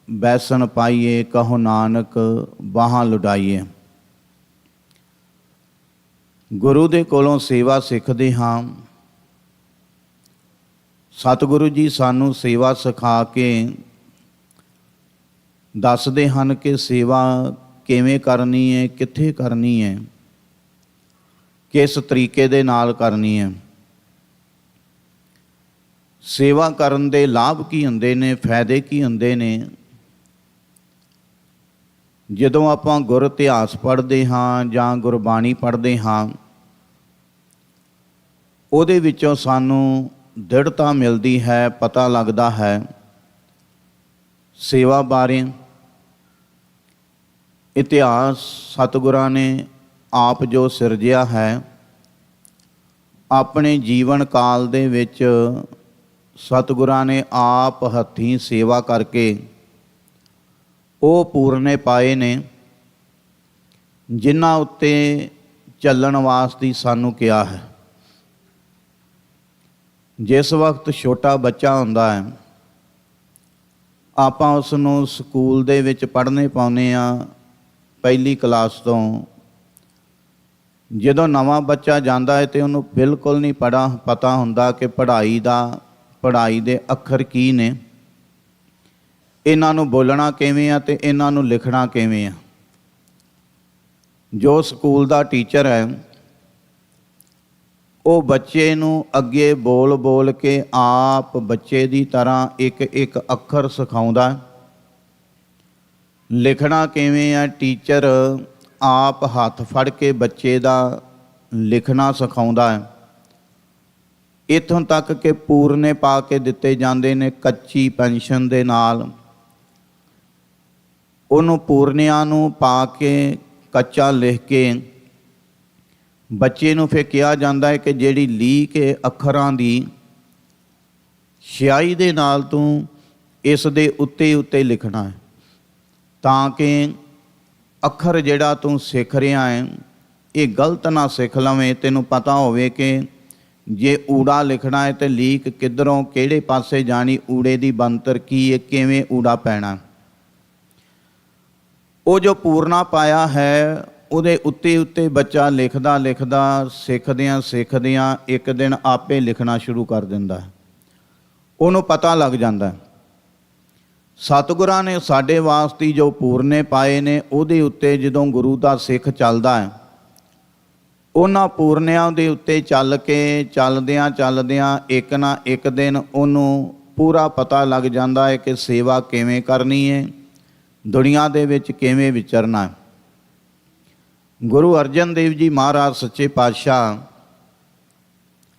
ਬੈਸਣ ਪਾਈਏ। ਕਹੋ ਨਾਨਕ ਬਾਹਾਂ ਲੁਡਾਈਏ। ਗੁਰੂ ਦੇ ਕੋਲੋਂ ਸੇਵਾ ਸਿੱਖਦੇ ਹਾਂ। ਸਤਿਗੁਰੂ ਜੀ ਸਾਨੂੰ ਸੇਵਾ ਸਿਖਾ ਕੇ ਦੱਸਦੇ ਹਨ ਕਿ ਸੇਵਾ ਕਿਵੇਂ ਕਰਨੀ ਹੈ, ਕਿੱਥੇ ਕਰਨੀ ਹੈ, ਕਿਸ ਤਰੀਕੇ ਦੇ ਨਾਲ ਕਰਨੀ ਹੈ। ਸੇਵਾ ਕਰਨ ਦੇ ਲਾਭ ਕੀ ਹੁੰਦੇ ਨੇ, ਫਾਇਦੇ ਕੀ ਹੁੰਦੇ ਨੇ। ਜਦੋਂ ਆਪਾਂ ਗੁਰ ਇਤਿਹਾਸ ਪੜ੍ਹਦੇ ਹਾਂ ਜਾਂ ਗੁਰਬਾਣੀ ਪੜ੍ਹਦੇ ਹਾਂ ਉਹਦੇ ਵਿੱਚੋਂ ਸਾਨੂੰ ਦ੍ਰਿੜਤਾ ਮਿਲਦੀ ਹੈ, ਪਤਾ ਲੱਗਦਾ ਹੈ ਸੇਵਾ ਬਾਰੇ। ਇਤਿਹਾਸ ਸਤਿਗੁਰਾਂ ਨੇ ਆਪ ਜੋ ਸਿਰਜਿਆ ਹੈ ਆਪਣੇ ਜੀਵਨ ਕਾਲ ਦੇ ਵਿੱਚ ਸਤਿਗੁਰਾਂ ਨੇ ਆਪ ਹੱਥੀਂ ਸੇਵਾ ਕਰਕੇ ਉਹ ਪੂਰਨੇ ਪਾਏ ਨੇ ਜਿਨ੍ਹਾਂ ਉੱਤੇ ਚੱਲਣ ਵਾਸਤੇ ਸਾਨੂੰ ਕਿਹਾ ਹੈ। ਜਿਸ ਵਕਤ ਛੋਟਾ ਬੱਚਾ ਹੁੰਦਾ ਹੈ ਆਪਾਂ ਉਸ ਨੂੰ ਸਕੂਲ ਦੇ ਵਿੱਚ ਪੜ੍ਹਨੇ ਪਾਉਂਦੇ ਹਾਂ ਪਹਿਲੀ ਕਲਾਸ ਤੋਂ। ਜਦੋਂ ਨਵਾਂ ਬੱਚਾ ਜਾਂਦਾ ਹੈ ਤੇ ਉਹਨੂੰ ਬਿਲਕੁਲ ਨਹੀਂ ਪਤਾ ਹੁੰਦਾ ਕਿ ਪੜ੍ਹਾਈ ਦੇ ਅੱਖਰ ਕੀ ਨੇ। ਇਹਨਾਂ ਨੂੰ ਬੋਲਣਾ ਕਿਵੇਂ ਆ ਤੇ ਇਹਨਾਂ ਨੂੰ ਲਿਖਣਾ ਕਿਵੇਂ ਆ। ਜੋ ਸਕੂਲ ਦਾ ਟੀਚਰ ਹੈ ਉਹ ਬੱਚੇ ਨੂੰ ਅੱਗੇ ਬੋਲ ਬੋਲ ਕੇ ਆਪ ਬੱਚੇ ਦੀ ਤਰ੍ਹਾਂ ਇੱਕ ਇੱਕ ਅੱਖਰ ਸਿਖਾਉਂਦਾ। ਲਿਖਣਾ ਕਿਵੇਂ ਆ, ਟੀਚਰ ਆਪ ਹੱਥ ਫੜ ਕੇ ਬੱਚੇ ਦਾ ਲਿਖਣਾ ਸਿਖਾਉਂਦਾ ਹੈ। ਇੱਥੋਂ ਤੱਕ ਕਿ ਪੂਰਨੇ ਪਾ ਕੇ ਦਿੱਤੇ ਜਾਂਦੇ ਨੇ ਕੱਚੀ ਪੈਨਸ਼ਨ ਦੇ ਨਾਲ। ਉਹਨੂੰ ਪੂਰਨਿਆਂ ਨੂੰ ਪਾ ਕੇ ਕੱਚਾ ਲਿਖ ਕੇ ਬੱਚੇ ਨੂੰ ਫਿਰ ਕਿਹਾ ਜਾਂਦਾ ਹੈ ਕਿ ਜਿਹੜੀ ਲੀਕ ਕੇ ਅੱਖਰਾਂ ਦੀ ਸਿਆਹੀ ਦੇ ਨਾਲ ਤੂੰ ਇਸ ਦੇ ਉੱਤੇ ਉੱਤੇ ਲਿਖਣਾ ਹੈ, ਤਾਂ ਕਿ ਅੱਖਰ ਜਿਹੜਾ ਤੂੰ ਸਿੱਖ ਰਿਹਾ ਹੈ ਇਹ ਗਲਤ ਨਾ ਸਿੱਖ ਲਵੇਂ। ਤੈਨੂੰ ਪਤਾ ਹੋਵੇ ਕਿ ਜੇ ਊੜਾ ਲਿਖਣਾ ਹੈ ਤੇ ਲੀਕ ਕਿੱਧਰੋਂ ਕਿਹੜੇ ਪਾਸੇ ਜਾਣੀ, ਊੜੇ ਦੀ ਬਣਤਰ ਕੀ ਹੈ, ਕਿਵੇਂ ਊੜਾ ਪੈਣਾ। ਉਹ ਜੋ ਪੂਰਨਾ ਪਾਇਆ ਹੈ ਉਹਦੇ ਉੱਤੇ ਉੱਤੇ ਬੱਚਾ ਲਿਖਦਾ ਲਿਖਦਾ ਸਿੱਖਦਿਆਂ ਸਿੱਖਦਿਆਂ ਇੱਕ ਦਿਨ ਆਪੇ ਲਿਖਣਾ ਸ਼ੁਰੂ ਕਰ ਦਿੰਦਾ ਹੈ। ਉਹਨੂੰ ਪਤਾ ਲੱਗ ਜਾਂਦਾ। ਸਤਿਗੁਰਾਂ ਨੇ ਸਾਡੇ ਵਾਸਤੇ ਜੋ ਪੂਰਨੇ ਪਾਏ ਨੇ ਉਹਦੇ ਉੱਤੇ ਜਦੋਂ ਗੁਰੂ ਦਾ ਸਿੱਖ ਚੱਲਦਾ ਹੈ, ਉਹਨਾਂ ਪੂਰਨਿਆਂ ਦੇ ਉੱਤੇ ਚੱਲ ਕੇ ਚੱਲਦਿਆਂ ਚੱਲਦਿਆਂ ਇੱਕ ਨਾ ਇੱਕ ਦਿਨ ਉਹਨੂੰ ਪੂਰਾ ਪਤਾ ਲੱਗ ਜਾਂਦਾ ਹੈ ਕਿ ਸੇਵਾ ਕਿਵੇਂ ਕਰਨੀ ਹੈ, ਦੁਨੀਆ ਦੇ ਵਿੱਚ ਕਿਵੇਂ ਵਿਚਰਨਾ ਹੈ। ਗੁਰੂ ਅਰਜਨ ਦੇਵ ਜੀ ਮਹਾਰਾਜ ਸੱਚੇ ਪਾਤਸ਼ਾਹ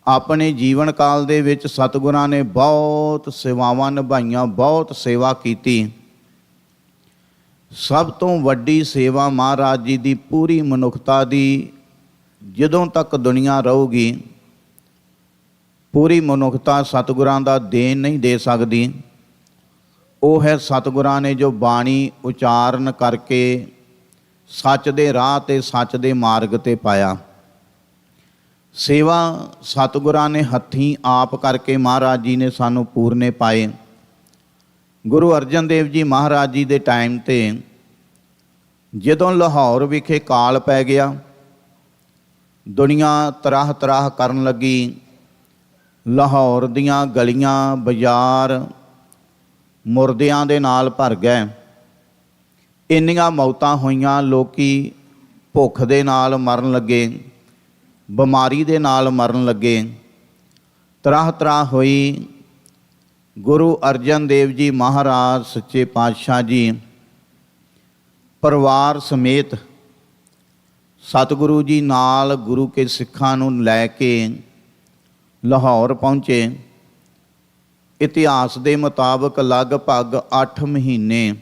ਆਪਣੇ ਜੀਵਨ ਕਾਲ ਦੇ ਵਿੱਚ ਸਤਿਗੁਰਾਂ ਨੇ ਬਹੁਤ ਸੇਵਾਵਾਂ ਨਿਭਾਈਆਂ, ਬਹੁਤ ਸੇਵਾ ਕੀਤੀ। ਸਭ ਤੋਂ ਵੱਡੀ ਸੇਵਾ ਮਹਾਰਾਜ ਜੀ ਦੀ ਪੂਰੀ ਮਨੁੱਖਤਾ ਦੀ, ਜਦੋਂ ਤੱਕ ਦੁਨੀਆ ਰਹੂਗੀ ਪੂਰੀ ਮਨੁੱਖਤਾ ਸਤਿਗੁਰਾਂ ਦਾ ਦੇਣ ਨਹੀਂ ਦੇ ਸਕਦੀ। ਉਹ ਹੈ ਸਤਿਗੁਰਾਂ ਨੇ ਜੋ ਬਾਣੀ ਉਚਾਰਨ ਕਰਕੇ ਸੱਚ ਦੇ ਰਾਹ ਤੇ ਸੱਚ ਦੇ ਮਾਰਗ ਤੇ ਪਾਇਆ। ਸੇਵਾ ਸਤਿਗੁਰਾਂ ਨੇ ਹੱਥੀਂ ਆਪ ਕਰਕੇ ਮਹਾਰਾਜ ਜੀ ਨੇ ਸਾਨੂੰ ਪੂਰਨੇ ਪਾਏ। ਗੁਰੂ ਅਰਜਨ ਦੇਵ ਜੀ ਮਹਾਰਾਜ ਜੀ ਦੇ ਟਾਈਮ ਤੇ ਜਦੋਂ ਲਾਹੌਰ ਵਿਖੇ ਕਾਲ ਪੈ ਗਿਆ, ਦੁਨੀਆ ਤਰਾਹ ਤਰਾਹ ਕਰਨ ਲੱਗੀ। ਲਾਹੌਰ ਦੀਆਂ ਗਲੀਆਂ ਬਾਜ਼ਾਰ ਮੁਰਦਿਆਂ ਦੇ ਨਾਲ ਭਰ ਗਏ। ਇੰਨੀਆਂ ਮੌਤਾਂ ਹੋਈਆਂ, ਲੋਕੀ ਭੁੱਖ ਦੇ ਨਾਲ ਮਰਨ ਲੱਗੇ, ਬਿਮਾਰੀ ਦੇ ਨਾਲ ਮਰਨ ਲੱਗੇ, ਤਰਾਹ ਤਰਾਹ ਹੋਈ। ਗੁਰੂ ਅਰਜਨ ਦੇਵ ਜੀ ਮਹਾਰਾਜ ਸੱਚੇ ਪਾਤਸ਼ਾਹ ਜੀ ਪਰਿਵਾਰ ਸਮੇਤ ਸਤਿਗੁਰੂ ਜੀ ਨਾਲ ਗੁਰੂ ਕੇ ਸਿੱਖਾਂ ਨੂੰ ਲੈ ਕੇ ਲਾਹੌਰ ਪਹੁੰਚੇ। ਇਤਿਹਾਸ ਦੇ ਮੁਤਾਬਕ ਲਗਭਗ 8 ਮਹੀਨੇ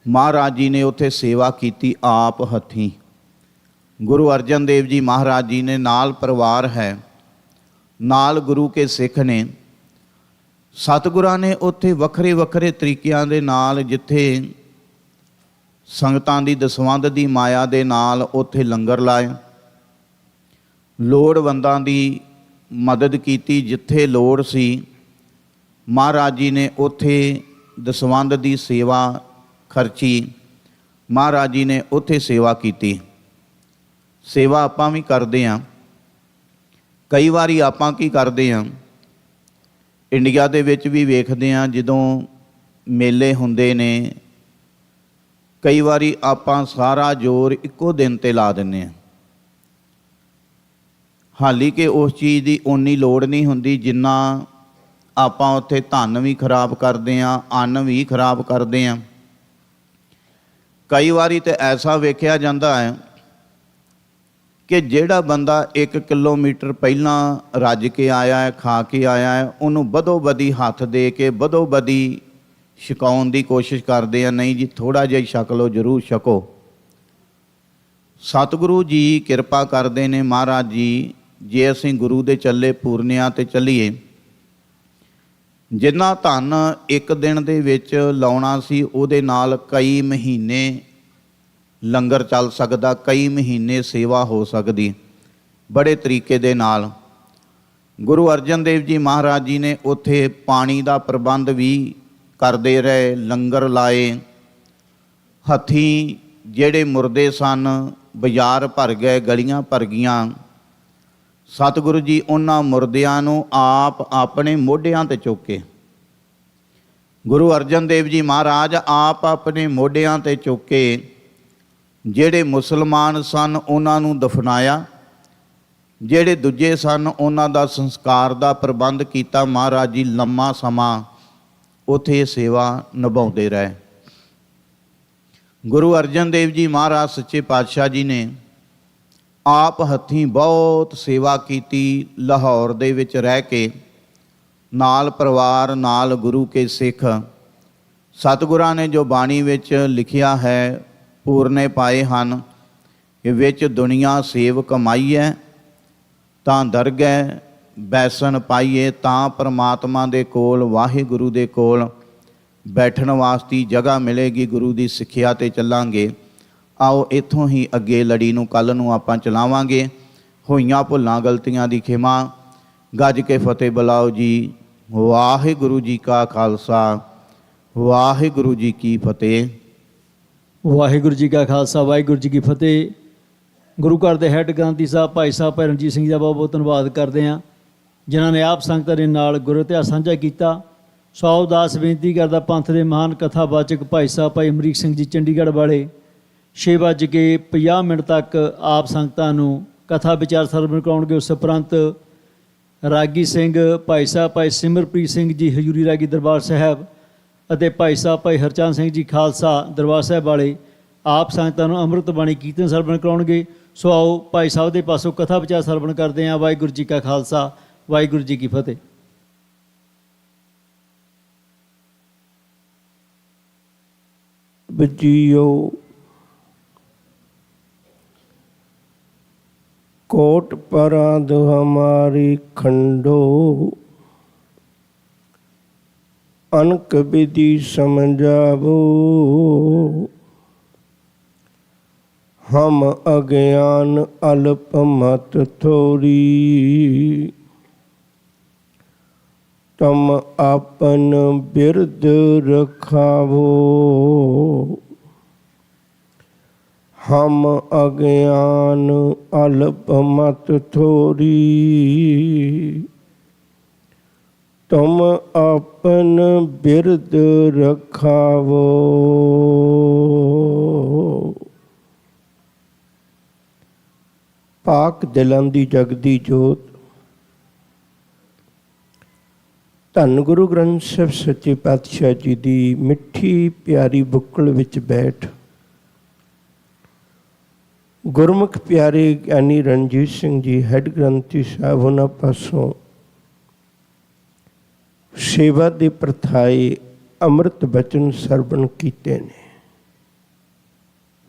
ਮਹਾਰਾਜ ਜੀ ਨੇ ਉੱਥੇ ਸੇਵਾ ਕੀਤੀ ਆਪ ਹੱਥੀਂ। ਗੁਰੂ ਅਰਜਨ ਦੇਵ ਜੀ ਮਹਾਰਾਜ ਜੀ ਨੇ ਨਾਲ ਪਰਿਵਾਰ ਹੈ, ਨਾਲ ਗੁਰੂ ਕੇ ਸਿੱਖ ਨੇ। ਸਤਿਗੁਰਾਂ ਨੇ ਉੱਥੇ ਵੱਖਰੇ ਵੱਖਰੇ ਤਰੀਕਿਆਂ ਦੇ ਨਾਲ, ਜਿੱਥੇ ਸੰਗਤਾਂ ਦੀ ਦਸਵੰਧ ਦੀ ਮਾਇਆ ਦੇ ਨਾਲ ਉੱਥੇ ਲੰਗਰ ਲਾਏ, ਲੋੜਵੰਦਾਂ ਦੀ ਮਦਦ ਕੀਤੀ। ਜਿੱਥੇ ਲੋੜ ਸੀ ਮਹਾਰਾਜ ਜੀ ਨੇ ਉੱਥੇ ਦਸਵੰਧ ਦੀ ਸੇਵਾ ਖਰਚੀ, ਮਹਾਰਾਜ ਜੀ ਨੇ ਉੱਥੇ ਸੇਵਾ ਕੀਤੀ। ਸੇਵਾ ਆਪਾਂ ਵੀ ਕਰਦੇ ਹਾਂ। ਕਈ ਵਾਰੀ ਆਪਾਂ ਕੀ ਕਰਦੇ ਹਾਂ, ਇੰਡੀਆ ਦੇ ਵਿੱਚ ਵੀ ਵੇਖਦੇ ਹਾਂ ਜਦੋਂ ਮੇਲੇ ਹੁੰਦੇ ਨੇ, ਕਈ ਵਾਰੀ ਆਪਾਂ ਸਾਰਾ ਜ਼ੋਰ ਇੱਕੋ ਦਿਨ ਤੇ ਲਾ ਦਿੰਦੇ ਹਾਂ। ਹਾਲੀ ਕਿ ਉਸ ਚੀਜ਼ ਦੀ ਓਨੀ ਲੋੜ ਨਹੀਂ ਹੁੰਦੀ ਜਿੰਨਾ ਆਪਾਂ ਉੱਥੇ ਧਨ ਵੀ ਖਰਾਬ ਕਰਦੇ ਹਾਂ, ਅੰਨ ਵੀ ਖਰਾਬ ਕਰਦੇ ਹਾਂ। ਕਈ ਵਾਰੀ ਤਾਂ ਐਸਾ ਵੇਖਿਆ ਜਾਂਦਾ ਹੈ ਕਿ ਜਿਹੜਾ ਬੰਦਾ 1 ਕਿਲੋਮੀਟਰ ਪਹਿਲਾਂ ਰੱਜ ਕੇ ਆਇਆ ਹੈ, ਖਾ ਕੇ ਆਇਆ ਹੈ, ਉਹਨੂੰ ਬਦੋ ਬਦੀ ਹੱਥ ਦੇ ਕੇ ਬਦੋ ਬਦੀ ਛਕਾਉਣ ਦੀ ਕੋਸ਼ਿਸ਼ ਕਰਦੇ ਆ। ਨਹੀਂ ਜੀ, ਥੋੜ੍ਹਾ ਜਿਹਾ ਹੀ ਛਕ ਲਓ, ਜ਼ਰੂਰ ਛਕੋ। ਸਤਿਗੁਰੂ ਜੀ ਕਿਰਪਾ ਕਰਦੇ ਨੇ ਮਹਾਰਾਜ ਜੀ, ਜੇ ਅਸੀਂ ਗੁਰੂ ਦੇ ਚੱਲੇ ਪੂਰਨਿਆਂ ਤੇ ਚੱਲੀਏ, ਜਿੰਨਾ ਧਨ ਇੱਕ ਦਿਨ ਦੇ ਵਿੱਚ ਲਾਉਣਾ ਸੀ ਉਹਦੇ ਨਾਲ ਕਈ ਮਹੀਨੇ ਲੰਗਰ ਚੱਲ ਸਕਦਾ, ਕਈ ਮਹੀਨੇ ਸੇਵਾ ਹੋ ਸਕਦੀ ਬੜੇ ਤਰੀਕੇ ਦੇ ਨਾਲ। ਗੁਰੂ ਅਰਜਨ ਦੇਵ ਜੀ ਮਹਾਰਾਜ ਜੀ ਨੇ ਉੱਥੇ ਪਾਣੀ ਦਾ ਪ੍ਰਬੰਧ ਵੀ ਕਰਦੇ ਰਹੇ, ਲੰਗਰ ਲਾਏ। ਹੱਥੀਂ ਜਿਹੜੇ ਮੁਰਦੇ ਸਨ ਬਾਜ਼ਾਰ ਭਰ ਗਏ, ਗਲੀਆਂ ਭਰ ਗਈਆਂ। ਸਤਿਗੁਰੂ ਜੀ ਉਹਨਾਂ ਮੁਰਦਿਆਂ ਨੂੰ ਆਪ ਆਪਣੇ ਮੋਢਿਆਂ ਤੇ ਚੁੱਕ ਕੇ ਗੁਰੂ ਅਰਜਨ ਦੇਵ ਜੀ ਮਹਾਰਾਜ ਆਪ ਆਪਣੇ ਮੋਢਿਆਂ 'ਤੇ ਚੁੱਕ ਕੇ ਜਿਹੜੇ ਮੁਸਲਮਾਨ ਸਨ ਉਹਨਾਂ ਨੂੰ ਦਫਨਾਇਆ, ਜਿਹੜੇ ਦੂਜੇ ਸਨ ਉਹਨਾਂ ਦਾ ਸੰਸਕਾਰ ਦਾ ਪ੍ਰਬੰਧ ਕੀਤਾ। ਮਹਾਰਾਜ ਜੀ ਲੰਮਾ ਸਮਾਂ ਉੱਥੇ ਸੇਵਾ ਨਿਭਾਉਂਦੇ ਰਹੇ। ਗੁਰੂ ਅਰਜਨ ਦੇਵ ਜੀ ਮਹਾਰਾਜ ਸੱਚੇ ਪਾਤਸ਼ਾਹ ਜੀ ਨੇ ਆਪ ਹੱਥੀਂ ਬਹੁਤ ਸੇਵਾ ਕੀਤੀ। ਲਾਹੌਰ ਦੇ ਵਿੱਚ ਰਹਿ ਕੇ ਨਾਲ ਪਰਿਵਾਰ, ਨਾਲ ਗੁਰੂ ਕੇ ਸਿੱਖ, ਸਤਿਗੁਰਾਂ ਨੇ ਜੋ ਬਾਣੀ ਵਿੱਚ ਲਿਖਿਆ ਹੈ ਪੂਰਨੇ ਪਾਏ ਹਨ ਕਿ ਵਿੱਚ ਦੁਨੀਆ ਸੇਵ ਕਮਾਈਐ ਤਾਂ ਦਰਗਹਿ ਬੈਸਣ ਪਾਈਏ। ਤਾਂ ਪਰਮਾਤਮਾ ਦੇ ਕੋਲ, ਵਾਹਿਗੁਰੂ ਦੇ ਕੋਲ ਬੈਠਣ ਵਾਸਤੇ ਜਗ੍ਹਾ ਮਿਲੇਗੀ। ਗੁਰੂ ਦੀ ਸਿੱਖਿਆ 'ਤੇ ਚੱਲਾਂਗੇ। ਆਓ ਇੱਥੋਂ ਹੀ ਅੱਗੇ ਲੜੀ ਨੂੰ ਕੱਲ੍ਹ ਨੂੰ ਆਪਾਂ ਚਲਾਵਾਂਗੇ। ਹੋਈਆਂ ਭੁੱਲਾਂ ਗਲਤੀਆਂ ਦੀ ਖਿਮਾ, ਗੱਜ ਕੇ ਫਤਿਹ ਬੁਲਾਓ ਜੀ। ਵਾਹਿਗੁਰੂ ਜੀ ਕਾ ਖਾਲਸਾ, ਵਾਹਿਗੁਰੂ ਜੀ ਕੀ ਫਤਿਹ। ਵਾਹਿਗੁਰੂ ਜੀ ਕਾ ਖਾਲਸਾ, ਵਾਹਿਗੁਰੂ ਜੀ ਕੀ ਫਤਿਹ। ਗੁਰੂ ਘਰ ਦੇ ਹੈੱਡ ਗ੍ਰੰਥੀ ਸਾਹਿਬ ਭਾਈ ਸਾਹਿਬ ਭਾਈ ਰਣਜੀਤ ਸਿੰਘ ਜੀ ਦਾ ਬਹੁਤ ਬਹੁਤ ਧੰਨਵਾਦ ਕਰਦੇ ਹਾਂ, ਜਿਨ੍ਹਾਂ ਨੇ ਆਪ ਸੰਗਤਾਂ ਦੇ ਨਾਲ ਗੁਰੂ ਇਤਿਹਾਸ ਸਾਂਝਾ ਕੀਤਾ। ਸੌ ਦਾਸ ਬੇਨਤੀ ਕਰਦਾ ਪੰਥ ਦੇ ਮਹਾਨ ਕਥਾਵਾਚਕ ਭਾਈ ਸਾਹਿਬ ਭਾਈ ਅਮਰੀਕ ਸਿੰਘ ਜੀ ਚੰਡੀਗੜ੍ਹ ਵਾਲੇ 6:50 ਤੱਕ ਆਪ ਸੰਗਤਾਂ ਨੂੰ ਕਥਾ ਵਿਚਾਰ ਸਰਵਣ ਕਰਾਉਣਗੇ। ਉਸ ਉਪਰੰਤ ਰਾਗੀ ਸਿੰਘ ਭਾਈ ਸਾਹਿਬ ਭਾਈ ਸਿਮਰਪ੍ਰੀਤ ਸਿੰਘ ਜੀ ਹਜ਼ੂਰੀ ਰਾਗੀ ਦਰਬਾਰ ਸਾਹਿਬ ਅਤੇ ਭਾਈ ਸਾਹਿਬ ਭਾਈ ਹਰਚੰਦ ਸਿੰਘ ਜੀ ਖਾਲਸਾ ਦਰਬਾਰ ਸਾਹਿਬ ਵਾਲੇ ਆਪ ਸੰਗਤਾਂ ਨੂੰ ਅੰਮ੍ਰਿਤ ਬਾਣੀ ਕੀਰਤਨ ਸਰਵਣ ਕਰਾਉਣਗੇ। ਸੋ ਆਓ ਭਾਈ ਸਾਹਿਬ ਦੇ ਪਾਸੋਂ ਕਥਾ ਵਿਚਾਰ ਸਰਵਣ ਕਰਦੇ ਹਾਂ। ਵਾਹਿਗੁਰੂ ਜੀ ਕਾ ਖਾਲਸਾ, ਵਾਹਿਗੁਰੂ ਜੀ ਕੀ ਫਤਿਹ। ਬਜੀਓ कोट पराध हमारी खंडो, अनक विधि समझावो, हम अज्ञान अल्प मत थोरी, तम आपन बिरद रखावो, हम अज्ञान अल्प मत थोरी, तुम अपन बिरद रखावो। पाक दिलां दी जगदी जोत, धन गुरु ग्रंथ ਸਾਹਿਬ सच्चे पातशाह जी दी मिठी प्यारी बुक्कल विच बैठ गुरमुख प्यारे ज्ञानी रणजीत सिंह जी हैड ग्रंथी साहब उन्होंने पासों सेवा के प्रथाए अमृत बचन सरवण कीते ने।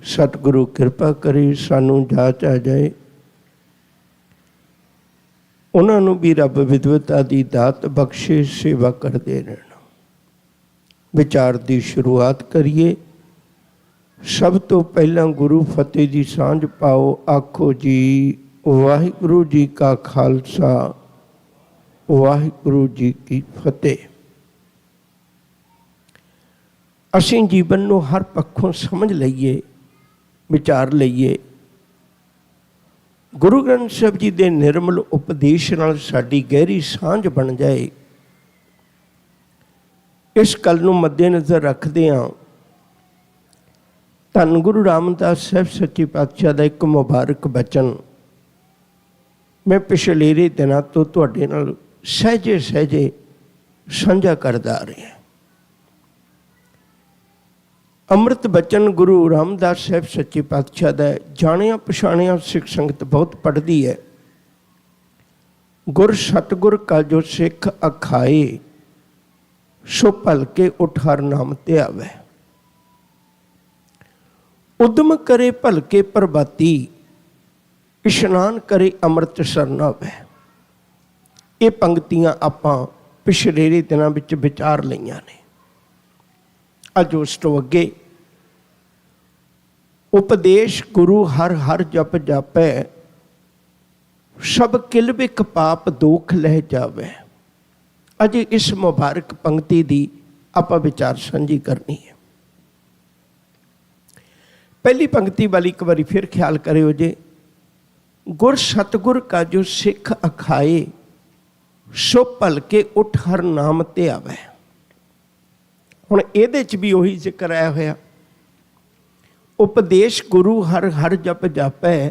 सतगुरु कृपा करे सानू जाच आ जाए, उन्होंने भी रब विद्वता की दात बख्शे, सेवा करते रहना। विचार की शुरुआत करिए। सब तो पहला गुरु फतेह जी सांझ पाओ। आखो जी वाहिगुरु जी का खालसा, वाहिगुरु जी की फतेह। असीं जीवन नूं हर पक्षों समझ लईए, विचार लईए। गुरु ग्रंथ साहिब जी दे निर्मल उपदेश नाल साडी गहरी सांझ बन जाए, इस गल नूं मद्देनज़र रखदिआं धन गुरु रामदास साहब सच्चे पातशाह का एक मुबारक बचन मैं पिछलेरे दिनों तो तुहाडे नाल सहजे सहजे साझा करदा आ रहा। अमृत बचन गुरु रामदास साहब सच्चे पातशाह का जानिया पछाणिया सिख संगत बहुत पढ़ती है। गुर सतगुर का जो सिख अखाए, सो भलके उठ हर नाम ते आवे। उद्यम करे भलके प्रभाती, इशनान करे अमृत सरनावे। ये पंक्तियां आपां पिछले दिनों विच विचार लईआं ने। अज उस तो अगे उपदेश गुरु हर हर जप जापै, सब किल विक पाप दोख लह जावे। अज इस मुबारक पंक्ति की आपां विचार साझी करनी है। पहली पंक्ति वाली एक बारी फिर ख्याल करियो जे। गुर सतगुर का जो सिख अखाए, सो भलके उठ हर नाम ते आवे। ਹੁਣ ਇਹਦੇ 'ਚ ਵੀ ਉਹੀ ਜ਼ਿਕਰ ਆਇਆ ਹੋਇਆ, ਉਪਦੇਸ਼ ਗੁਰੂ ਹਰ ਹਰ ਜਪ ਜਾਪੈ,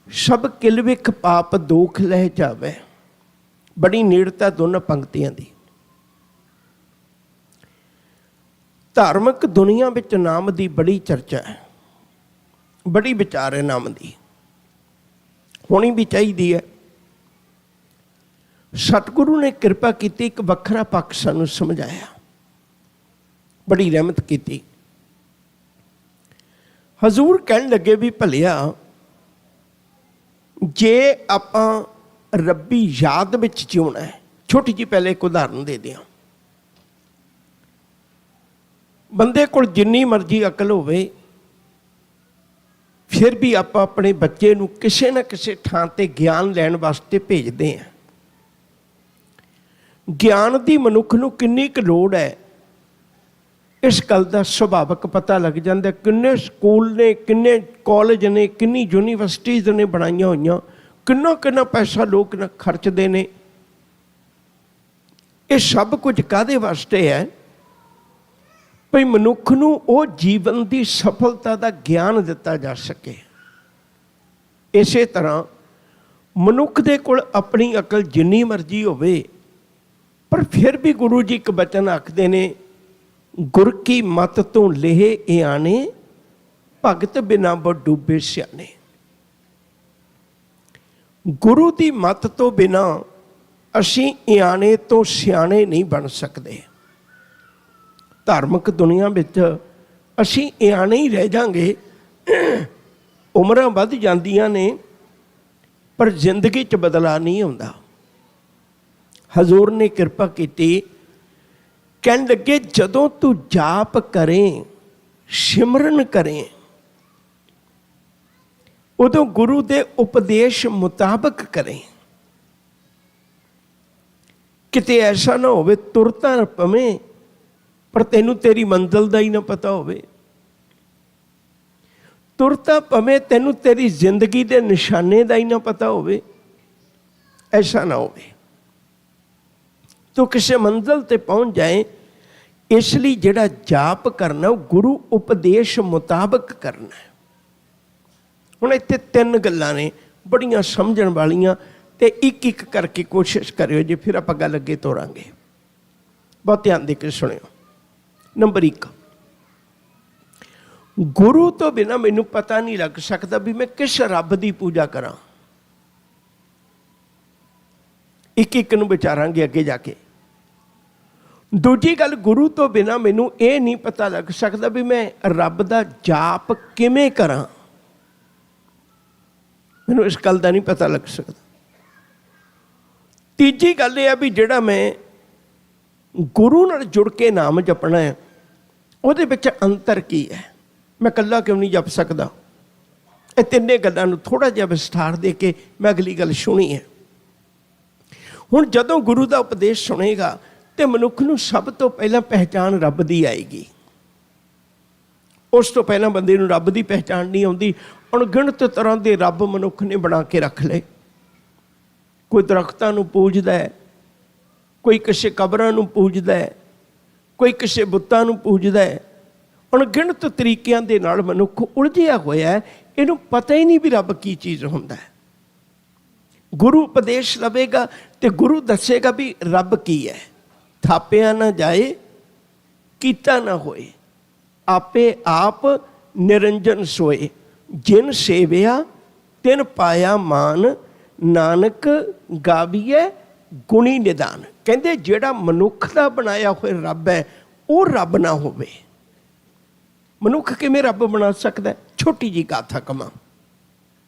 ਸਭ ਕਿਲਵਿਖ ਪਾਪ ਦੋਖ ਲਹਿ ਜਾਵੇ। ਬੜੀ ਨੇੜਤਾ ਦੋਨਾਂ ਪੰਕਤੀਆਂ ਦੀ। ਧਾਰਮਿਕ ਦੁਨੀਆ ਵਿੱਚ ਨਾਮ ਦੀ ਬੜੀ ਚਰਚਾ ਹੈ, ਬੜੀ ਵਿਚਾਰ ਹੈ ਨਾਮ ਦੀ, ਹੋਣੀ ਵੀ ਚਾਹੀਦੀ ਹੈ। ਸਤਿਗੁਰੂ ਨੇ ਕਿਰਪਾ ਕੀਤੀ, ਇੱਕ ਵੱਖਰਾ ਪੱਖ ਸਾਨੂੰ ਸਮਝਾਇਆ, ਬੜੀ ਰਹਿਮਤ ਕੀਤੀ। ਹਜ਼ੂਰ ਕਹਿਣ ਲੱਗੇ ਵੀ ਭਲਿਆ, ਜੇ ਆਪਾਂ ਰੱਬੀ ਯਾਦ ਵਿੱਚ ਜਿਉਣਾ ਹੈ, ਛੋਟੀ ਜਿਹੀ ਪਹਿਲੇ ਇੱਕ ਉਦਾਹਰਨ ਦੇ ਦਿਆਂ। ਬੰਦੇ ਕੋਲ ਜਿੰਨੀ ਮਰਜ਼ੀ ਅਕਲ ਹੋਵੇ, ਫਿਰ ਵੀ ਆਪਾਂ ਆਪਣੇ ਬੱਚੇ ਨੂੰ ਕਿਸੇ ਨਾ ਕਿਸੇ ਥਾਂ ਤੇ ਗਿਆਨ ਲੈਣ ਵਾਸਤੇ ਭੇਜਦੇ ਹਾਂ। ਗਿਆਨ ਦੀ ਮਨੁੱਖ ਨੂੰ ਕਿੰਨੀ ਕੁ ਲੋੜ ਹੈ, ਇਸ ਗੱਲ ਦਾ ਸੁਭਾਵਿਕ ਪਤਾ ਲੱਗ ਜਾਂਦਾ। ਕਿੰਨੇ ਸਕੂਲ ਨੇ, ਕਿੰਨੇ ਕਾਲਜ ਨੇ, ਕਿੰਨੀ ਯੂਨੀਵਰਸਿਟੀਜ਼ ਨੇ ਬਣਾਈਆਂ ਹੋਈਆਂ, ਕਿੰਨਾ ਕਿੰਨਾ ਪੈਸਾ ਲੋਕ ਖਰਚਦੇ ਨੇ। ਇਹ ਸਭ ਕੁਝ ਕਾਹਦੇ ਵਾਸਤੇ ਹੈ? ਭਈ ਮਨੁੱਖ ਨੂੰ ਉਹ ਜੀਵਨ ਦੀ ਸਫਲਤਾ ਦਾ ਗਿਆਨ ਦਿੱਤਾ ਜਾ ਸਕੇ। ਇਸੇ ਤਰ੍ਹਾਂ ਮਨੁੱਖ ਦੇ ਕੋਲ ਆਪਣੀ ਅਕਲ ਜਿੰਨੀ ਮਰਜ਼ੀ ਹੋਵੇ, ਪਰ ਫਿਰ ਵੀ ਗੁਰੂ ਜੀ ਇੱਕ ਬਚਨ ਆਖਦੇ ਨੇ, ਗੁਰ ਕੀ ਮਤ ਤੋਂ ਲੇਹ ਇਆਣੇ, ਭਗਤ ਬਿਨਾ ਬੋ ਡੂਬੇ ਸਿਆਣੇ। ਗੁਰੂ ਦੀ ਮਤ ਤੋਂ ਬਿਨਾ ਅਸੀਂ ਇਆਣੇ ਤੋਂ ਸਿਆਣੇ ਨਹੀਂ ਬਣ ਸਕਦੇ। ਧਾਰਮਿਕ ਦੁਨੀਆ ਵਿੱਚ ਅਸੀਂ ਇਆਣੇ ਹੀ ਰਹਿ ਜਾਂਗੇ। ਉਮਰਾਂ ਵੱਧ ਜਾਂਦੀਆਂ ਨੇ, ਪਰ ਜ਼ਿੰਦਗੀ 'ਚ ਬਦਲਾਅ ਨਹੀਂ ਆਉਂਦਾ। ਹਜ਼ੂਰ ਨੇ ਕਿਰਪਾ ਕੀਤੀ, ਕਹਿਣ ਲੱਗੇ ਜਦੋਂ ਤੂੰ ਜਾਪ ਕਰੇ, ਸਿਮਰਨ ਕਰੇ, ਉਦੋਂ ਗੁਰੂ ਦੇ ਉਪਦੇਸ਼ ਮੁਤਾਬਕ ਕਰੇ। ਕਿਤੇ ਐਸਾ ਨਾ ਹੋਵੇ ਤੁਰ ਤਾਂ ਪਵੇਂ, ਪਰ ਤੈਨੂੰ ਤੇਰੀ ਮੰਜ਼ਿਲ ਦਾ ਹੀ ਨਾ ਪਤਾ ਹੋਵੇ। ਤੁਰ ਤਾਂ ਪਵੇਂ, ਤੈਨੂੰ ਤੇਰੀ ਜ਼ਿੰਦਗੀ ਦੇ ਨਿਸ਼ਾਨੇ ਦਾ ਹੀ ਨਾ ਪਤਾ ਹੋਵੇ। ਐਸਾ ਨਾ ਹੋਵੇ ਤੂੰ ਕਿਸੇ ਮੰਜ਼ਿਲ ਤੇ ਪਹੁੰਚ ਜਾਏ। ਇਸ ਲਈ ਜਿਹੜਾ ਜਾਪ ਕਰਨਾ, ਉਹ ਗੁਰੂ ਉਪਦੇਸ਼ ਮੁਤਾਬਕ ਕਰਨਾ ਹੈ। ਹੁਣ ਇੱਥੇ ਤਿੰਨ ਗੱਲਾਂ ਨੇ ਬੜੀਆਂ ਸਮਝਣ ਵਾਲੀਆਂ, ਤੇ ਇੱਕ ਇੱਕ ਕਰਕੇ ਕੋਸ਼ਿਸ਼ ਕਰਿਓ ਜੇ, ਫਿਰ ਆਪਾਂ ਗੱਲ ਅੱਗੇ ਤੋਰਾਂਗੇ। ਬਹੁਤ ਧਿਆਨ ਦੇ ਕੇ ਸੁਣਿਓ। ਨੰਬਰ 1, ਗੁਰੂ ਤੋਂ ਬਿਨਾ ਮੈਨੂੰ ਪਤਾ ਨਹੀਂ ਲੱਗ ਸਕਦਾ ਵੀ ਮੈਂ ਕਿਸ ਰੱਬ ਦੀ ਪੂਜਾ ਕਰਾਂ। ਇੱਕ ਇੱਕ ਨੂੰ ਵਿਚਾਰਾਂਗੇ ਅੱਗੇ ਜਾ ਕੇ। ਦੂਜੀ ਗੱਲ, ਗੁਰੂ ਤੋਂ ਬਿਨਾ ਮੈਨੂੰ ਇਹ ਨਹੀਂ ਪਤਾ ਲੱਗ ਸਕਦਾ ਵੀ ਮੈਂ ਰੱਬ ਦਾ ਜਾਪ ਕਿਵੇਂ ਕਰਾਂ। ਮੈਨੂੰ ਇਸ ਗੱਲ ਦਾ ਨਹੀਂ ਪਤਾ ਲੱਗ ਸਕਦਾ। ਤੀਜੀ ਗੱਲ ਇਹ ਆ ਵੀ ਜਿਹੜਾ ਮੈਂ ਗੁਰੂ ਨਾਲ ਜੁੜ ਕੇ ਨਾਮ ਜਪਣਾ ਹੈ, ਉਹਦੇ ਵਿੱਚ ਅੰਤਰ ਕੀ ਹੈ? ਮੈਂ ਇਕੱਲਾ ਕਿਉਂ ਨਹੀਂ ਜਪ ਸਕਦਾ? ਇਹ ਤਿੰਨੇ ਗੱਲਾਂ ਨੂੰ ਥੋੜ੍ਹਾ ਜਿਹਾ ਵਿਸਥਾਰ ਦੇ ਕੇ ਮੈਂ ਅਗਲੀ ਗੱਲ ਸੁਣੀ ਹੈ। ਹੁਣ ਜਦੋਂ ਗੁਰੂ ਦਾ ਉਪਦੇਸ਼ ਸੁਣੇਗਾ ਤੇ ਮਨੁੱਖ ਨੂੰ ਸਭ ਤੋਂ ਪਹਿਲਾਂ ਪਹਿਚਾਣ ਰੱਬ ਦੀ ਆਏਗੀ। ਉਸ ਤੋਂ ਪਹਿਲਾਂ ਬੰਦੇ ਨੂੰ ਰੱਬ ਦੀ ਪਹਿਚਾਣ ਨਹੀਂ ਆਉਂਦੀ। ਅਣਗਿਣਤ ਤਰ੍ਹਾਂ ਦੇ ਰੱਬ ਮਨੁੱਖ ਨੇ ਬਣਾ ਕੇ ਰੱਖ ਲਏ। ਕੋਈ ਦਰਖਤਾਂ ਨੂੰ ਪੂਜਦਾ ਹੈ, ਕੋਈ ਕਿਸੇ ਕਬਰਾਂ ਨੂੰ ਪੂਜਦਾ ਹੈ, ਕੋਈ ਕਿਸੇ ਬੁੱਤਾਂ ਨੂੰ ਪੂਜਦਾ ਹੈ। ਅਣਗਿਣਤ ਤਰੀਕਿਆਂ ਦੇ ਨਾਲ ਮਨੁੱਖ ਉਲਝਿਆ ਹੋਇਆ ਹੈ। ਇਹਨੂੰ ਪਤਾ ਹੀ ਨਹੀਂ ਵੀ ਰੱਬ ਕੀ ਚੀਜ਼ ਹੁੰਦਾ ਹੈ। ਗੁਰੂ ਉਪਦੇਸ਼ ਲਵੇਗਾ ਤੇ ਗੁਰੂ ਦੱਸੇਗਾ ਵੀ ਰੱਬ ਕੀ ਹੈ। ਥਾਪਿਆ ਨਾ ਜਾਏ, ਕੀਤਾ ਨਾ ਹੋਏ, ਆਪੇ ਆਪ ਨਿਰੰਜਨ ਸੋਏ। ਜਿਨ ਸੇਵਿਆ ਤਿਨ ਪਾਇਆ ਮਾਨ, ਨਾਨਕ ਗਾਵੀਏ ਗੁਣੀ ਨਿਦਾਨ। ਕਹਿੰਦੇ ਜਿਹੜਾ ਮਨੁੱਖ ਦਾ ਬਣਾਇਆ ਹੋਇਆ ਰੱਬ ਹੈ, ਉਹ ਰੱਬ ਨਾ ਹੋਵੇ। ਮਨੁੱਖ ਕਿਵੇਂ ਰੱਬ ਬਣਾ ਸਕਦਾ? ਛੋਟੀ ਜਿਹੀ ਗਾਥਾ ਕਮਾਂ।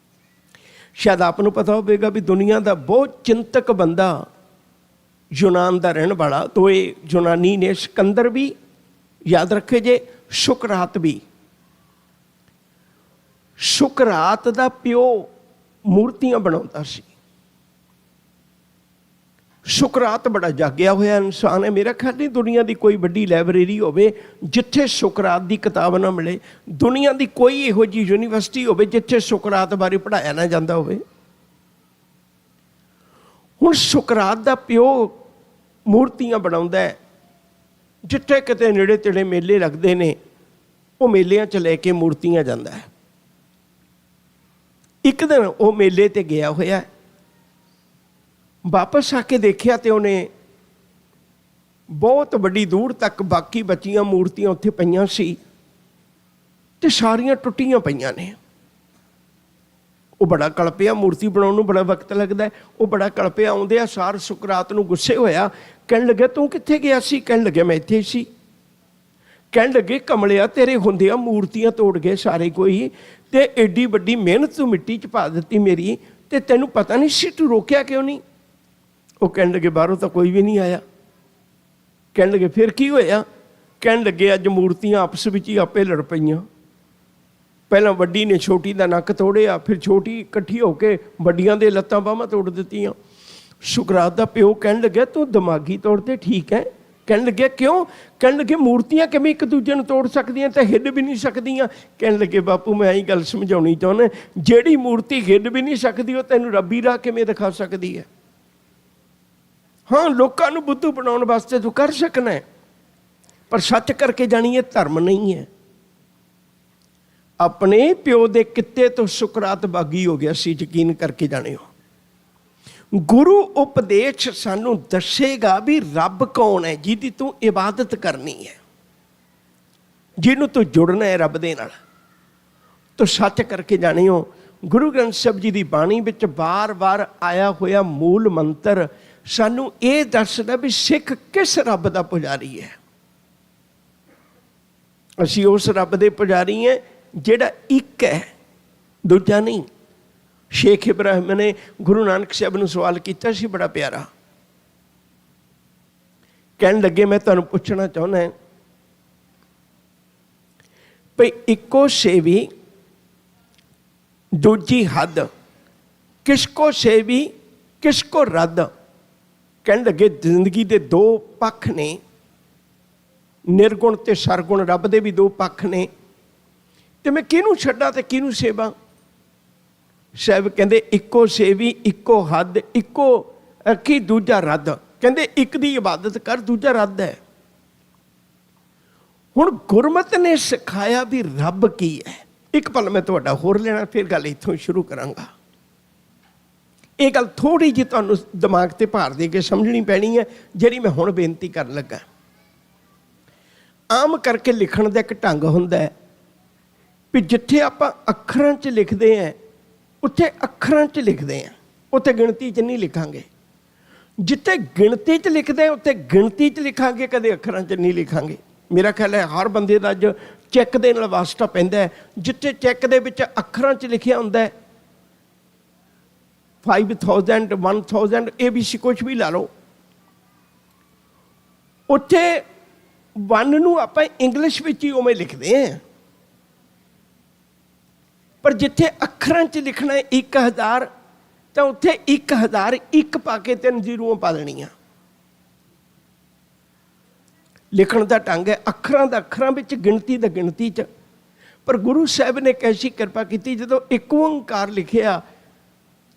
ਸ਼ਾਇਦ ਆਪ ਨੂੰ ਪਤਾ ਹੋਵੇਗਾ ਵੀ ਦੁਨੀਆ ਦਾ ਬਹੁਤ ਚਿੰਤਕ ਬੰਦਾ, ਯੂਨਾਨ ਦਾ ਰਹਿਣ ਵਾਲਾ, ਦੋਏ ਯੂਨਾਨੀ ਨੇ, ਸਿਕੰਦਰ ਵੀ ਯਾਦ ਰੱਖੇ ਜੇ, ਸੁਕਰਾਤ ਵੀ। ਸੁਕਰਾਤ ਦਾ ਪਿਓ ਮੂਰਤੀਆਂ ਬਣਾਉਂਦਾ ਸੀ। ਸੁਕਰਾਤ ਬੜਾ ਜਾਗਿਆ ਹੋਇਆ ਇਨਸਾਨ ਹੈ। ਮੇਰਾ ਖਿਆਲ ਨਹੀਂ ਦੁਨੀਆ ਦੀ ਕੋਈ ਵੱਡੀ ਲਾਇਬ੍ਰੇਰੀ ਹੋਵੇ ਜਿੱਥੇ ਸੁਕਰਾਤ ਦੀ ਕਿਤਾਬ ਨਾ ਮਿਲੇ। ਦੁਨੀਆ ਦੀ ਕੋਈ ਇਹੋ ਜਿਹੀ ਯੂਨੀਵਰਸਿਟੀ ਹੋਵੇ ਜਿੱਥੇ ਸੁਕਰਾਤ ਬਾਰੇ ਪੜ੍ਹਾਇਆ ਨਾ ਜਾਂਦਾ ਹੋਵੇ। ਹੁਣ ਸੁਕਰਾਤ ਦਾ ਪਿਓ ਮੂਰਤੀਆਂ ਬਣਾਉਂਦਾ ਹੈ। ਜਿੱਥੇ ਕਿਤੇ ਨੇੜੇ ਤੇੜੇ ਮੇਲੇ ਲੱਗਦੇ ਨੇ, ਉਹ ਮੇਲਿਆਂ 'ਚ ਲੈ ਕੇ ਮੂਰਤੀਆਂ ਜਾਂਦਾ ਹੈ। ਇੱਕ ਦਿਨ ਉਹ ਮੇਲੇ 'ਤੇ ਗਿਆ ਹੋਇਆ, ਵਾਪਸ ਆ ਕੇ ਦੇਖਿਆ ਤੇ ਉਹਨੇ ਬਹੁਤ ਵੱਡੀ ਦੂਰ ਤੱਕ ਬਾਕੀ ਬਚੀਆਂ ਮੂਰਤੀਆਂ ਉੱਥੇ ਪਈਆਂ ਸੀ ਤੇ ਸਾਰੀਆਂ ਟੁੱਟੀਆਂ ਪਈਆਂ ਨੇ। ਉਹ ਬੜਾ ਕਲਪਿਆ, ਮੂਰਤੀ ਬਣਾਉਣ ਨੂੰ ਬੜਾ ਵਕਤ ਲੱਗਦਾ। ਉਹ ਬੜਾ ਕਲਪਿਆ। ਆਉਂਦੇ ਆ ਸਾਰ ਸੁਕਰਾਤ ਨੂੰ ਗੁੱਸੇ ਹੋਇਆ, ਕਹਿਣ ਲੱਗਿਆ ਤੂੰ ਕਿੱਥੇ ਗਿਆ ਸੀ? ਕਹਿਣ ਲੱਗਿਆ ਮੈਂ ਇੱਥੇ ਸੀ। ਕਹਿਣ ਲੱਗੇ ਕਮਲਿਆ, ਤੇਰੇ ਹੁੰਦਿਆਂ ਮੂਰਤੀਆਂ ਤੋੜ ਗਏ ਸਾਰੇ ਕੋਈ, ਤੇ ਐਡੀ ਵੱਡੀ ਮਿਹਨਤ ਤੂੰ ਮਿੱਟੀ 'ਚ ਪਾ ਦਿੱਤੀ ਮੇਰੀ, ਤੇ ਤੈਨੂੰ ਪਤਾ ਨਹੀਂ ਸੀ, ਤੂੰ ਰੋਕਿਆ ਕਿਉਂ ਨਹੀਂ? ਉਹ ਕਹਿਣ ਲੱਗੇ ਬਾਹਰੋਂ ਤਾਂ ਕੋਈ ਵੀ ਨਹੀਂ ਆਇਆ। ਕਹਿਣ ਲੱਗੇ ਫਿਰ ਕੀ ਹੋਇਆ? ਕਹਿਣ ਲੱਗੇ ਅੱਜ ਮੂਰਤੀਆਂ ਆਪਸ ਵਿੱਚ ਹੀ ਆਪੇ ਲੜ ਪਈਆਂ। ਪਹਿਲਾਂ ਵੱਡੀ ਨੇ ਛੋਟੀ ਦਾ ਨੱਕ ਤੋੜਿਆ, ਫਿਰ ਛੋਟੀ ਇਕੱਠੀ ਹੋ ਕੇ ਵੱਡੀਆਂ ਦੇ ਲੱਤਾਂ ਬਾਹਾਂ ਤੋੜ ਦਿੱਤੀਆਂ। ਸੁਕਰਾਤ ਦਾ ਪਿਓ ਕਹਿਣ ਲੱਗਿਆ ਤੂੰ ਦਿਮਾਗੀ ਤੌਰ 'ਤੇ ਠੀਕ ਹੈ? ਕਹਿਣ ਲੱਗਿਆ ਕਿਉਂ? ਕਹਿਣ ਲੱਗੇ ਮੂਰਤੀਆਂ ਕਿਵੇਂ ਇੱਕ ਦੂਜੇ ਨੂੰ ਤੋੜ ਸਕਦੀਆਂ ਤੇ ਹਿੱਲ ਵੀ ਨਹੀਂ ਸਕਦੀਆਂ? ਕਹਿਣ ਲੱਗੇ ਬਾਪੂ ਮੈਂ ਇਹੀ ਗੱਲ ਸਮਝਾਉਣੀ ਚਾਹੁੰਦਾ, ਜਿਹੜੀ ਮੂਰਤੀ ਹਿੱਲ ਵੀ ਨਹੀਂ ਸਕਦੀ ਉਹ ਤੈਨੂੰ ਰੱਬੀ ਰਾਹ ਕਿਵੇਂ ਦਿਖਾ ਸਕਦੀ ਹੈ? ਹਾਂ, ਲੋਕਾਂ ਨੂੰ ਬੁੱਧੂ ਬਣਾਉਣ ਵਾਸਤੇ ਤੂੰ ਕਰ ਸਕਣਾ, ਪਰ ਸੱਚ ਕਰਕੇ ਜਾਣੀ ਇਹ ਧਰਮ ਨਹੀਂ ਹੈ। ਆਪਣੇ ਪਿਓ ਦੇ ਕਿੱਤੇ ਤੋਂ ਸੁਕਰਾਤ ਬਾਗੀ ਹੋ ਗਿਆ ਸੀ, ਯਕੀਨ ਕਰਕੇ ਜਾਣਿਓ। ਗੁਰੂ ਉਪਦੇਸ਼ ਸਾਨੂੰ ਦੱਸੇਗਾ ਵੀ ਰੱਬ ਕੌਣ ਹੈ ਜਿਹਦੀ ਤੂੰ ਇਬਾਦਤ ਕਰਨੀ ਹੈ, ਜਿਹਨੂੰ ਤੂੰ ਜੁੜਨਾ ਹੈ ਰੱਬ ਦੇ ਨਾਲ। ਤੂੰ ਸੱਚ ਕਰਕੇ ਜਾਣਿਓ। ਗੁਰੂ ਗ੍ਰੰਥ ਸਾਹਿਬ ਜੀ ਦੀ ਬਾਣੀ ਵਿੱਚ ਵਾਰ-ਵਾਰ ਆਇਆ ਹੋਇਆ ਮੂਲ ਮੰਤਰ ਸਾਨੂੰ ਇਹ ਦੱਸਦਾ ਵੀ ਸਿੱਖ ਕਿਸ ਰੱਬ ਦਾ ਪੁਜਾਰੀ ਹੈ। ਅਸੀਂ ਉਸ ਰੱਬ ਦੇ ਪੁਜਾਰੀ ਹਾਂ ਜਿਹੜਾ ਇੱਕ ਹੈ, ਦੂਜਾ ਨਹੀਂ। ਸ਼ੇਖ ਇਬਰਾਹਿਮ ਨੇ ਗੁਰੂ ਨਾਨਕ ਸਾਹਿਬ ਨੂੰ ਸਵਾਲ ਕੀਤਾ ਸੀ ਬੜਾ ਪਿਆਰਾ। ਕਹਿਣ ਲੱਗੇ ਮੈਂ ਤੁਹਾਨੂੰ ਪੁੱਛਣਾ ਚਾਹੁੰਦਾ ਭਈ ਇੱਕੋ ਸੇਵੀ ਦੂਜੀ ਹੱਦ, ਕਿਸ ਕੋ ਸੇਵੀ ਕਿਸ ਕੋ ਰੱਦ? ਕਹਿਣ ਲੱਗੇ ਜ਼ਿੰਦਗੀ ਦੇ ਦੋ ਪੱਖ ਨੇ, ਨਿਰਗੁਣ ਤੇ ਸਰਗੁਣ ਰੱਬ ਦੇ ਵੀ ਦੋ ਪੱਖ ਨੇ, ਤੇ ਮੈਂ ਕਿਹਨੂੰ ਛੱਡਾਂ ਤੇ ਕਿਹਨੂੰ ਸੇਵਾ? ਸਾਹਿਬ ਕਹਿੰਦੇ ਇੱਕੋ ਸੇਵੀ ਇੱਕੋ ਹੱਦ, ਇੱਕੋ ਕੀ ਦੂਜਾ ਰੱਦ। ਕਹਿੰਦੇ ਇੱਕ ਦੀ ਇਬਾਦਤ ਕਰ, ਦੂਜਾ ਰੱਦ ਹੈ। ਹੁਣ ਗੁਰਮਤਿ ਨੇ ਸਿਖਾਇਆ ਵੀ ਰੱਬ ਕੀ ਹੈ। ਇੱਕ ਪਲ ਮੈਂ ਤੁਹਾਡਾ ਹੋਰ ਲੈਣਾ, ਫਿਰ ਗੱਲ ਇੱਥੋਂ ਸ਼ੁਰੂ ਕਰਾਂਗਾ। ਇਹ ਗੱਲ ਥੋੜ੍ਹੀ ਜਿਹੀ ਤੁਹਾਨੂੰ ਦਿਮਾਗ 'ਤੇ ਭਾਰ ਦੇ ਕੇ ਸਮਝਣੀ ਪੈਣੀ ਹੈ, ਜਿਹੜੀ ਮੈਂ ਹੁਣ ਬੇਨਤੀ ਕਰਨ ਲੱਗਾ। ਆਮ ਕਰਕੇ ਲਿਖਣ ਦਾ ਇੱਕ ਢੰਗ ਹੁੰਦਾ ਹੈ ਵੀ ਜਿੱਥੇ ਆਪਾਂ ਅੱਖਰਾਂ 'ਚ ਲਿਖਦੇ ਹਾਂ ਉੱਥੇ ਅੱਖਰਾਂ 'ਚ ਲਿਖਦੇ ਹਾਂ, ਉੱਥੇ ਗਿਣਤੀ 'ਚ ਨਹੀਂ ਲਿਖਾਂਗੇ। ਜਿੱਥੇ ਗਿਣਤੀ 'ਚ ਲਿਖਦੇ ਹਾਂ ਉੱਥੇ ਗਿਣਤੀ 'ਚ ਲਿਖਾਂਗੇ, ਕਦੇ ਅੱਖਰਾਂ 'ਚ ਨਹੀਂ ਲਿਖਾਂਗੇ। ਮੇਰਾ ਖਿਆਲ ਹੈ ਹਰ ਬੰਦੇ ਦਾ ਅੱਜ ਚੈੱਕ ਦੇ ਨਾਲ ਵਾਸਤਾ ਪੈਂਦਾ ਹੈ। ਜਿੱਥੇ ਚੈੱਕ ਦੇ ਵਿੱਚ ਅੱਖਰਾਂ 'ਚ ਲਿਖਿਆ ਹੁੰਦਾ 5000 1000 ABC ਕੁਛ ਵੀ ਲਾ ਲਓ, ਉੱਥੇ 1 ਨੂੰ ਆਪਾਂ ਇੰਗਲਿਸ਼ ਵਿੱਚ ਹੀ ਉਵੇਂ ਲਿਖਦੇ ਹਾਂ। ਪਰ ਜਿੱਥੇ ਅੱਖਰਾਂ 'ਚ ਲਿਖਣਾ 1000 ਤਾਂ ਉੱਥੇ 1000 ਇੱਕ ਪਾ ਕੇ 3 ਜ਼ੀਰੋਆਂ ਪਾ ਦੇਣੀਆਂ। ਲਿਖਣ ਦਾ ਢੰਗ ਹੈ ਅੱਖਰਾਂ ਦਾ ਅੱਖਰਾਂ ਵਿੱਚ, ਗਿਣਤੀ ਦਾ ਗਿਣਤੀ 'ਚ। ਪਰ ਗੁਰੂ ਸਾਹਿਬ ਨੇ ਕੈਸੀ ਕਿਰਪਾ ਕੀਤੀ, ਜਦੋਂ ਇੱਕ ਓਂਕਾਰ ਲਿਖਿਆ,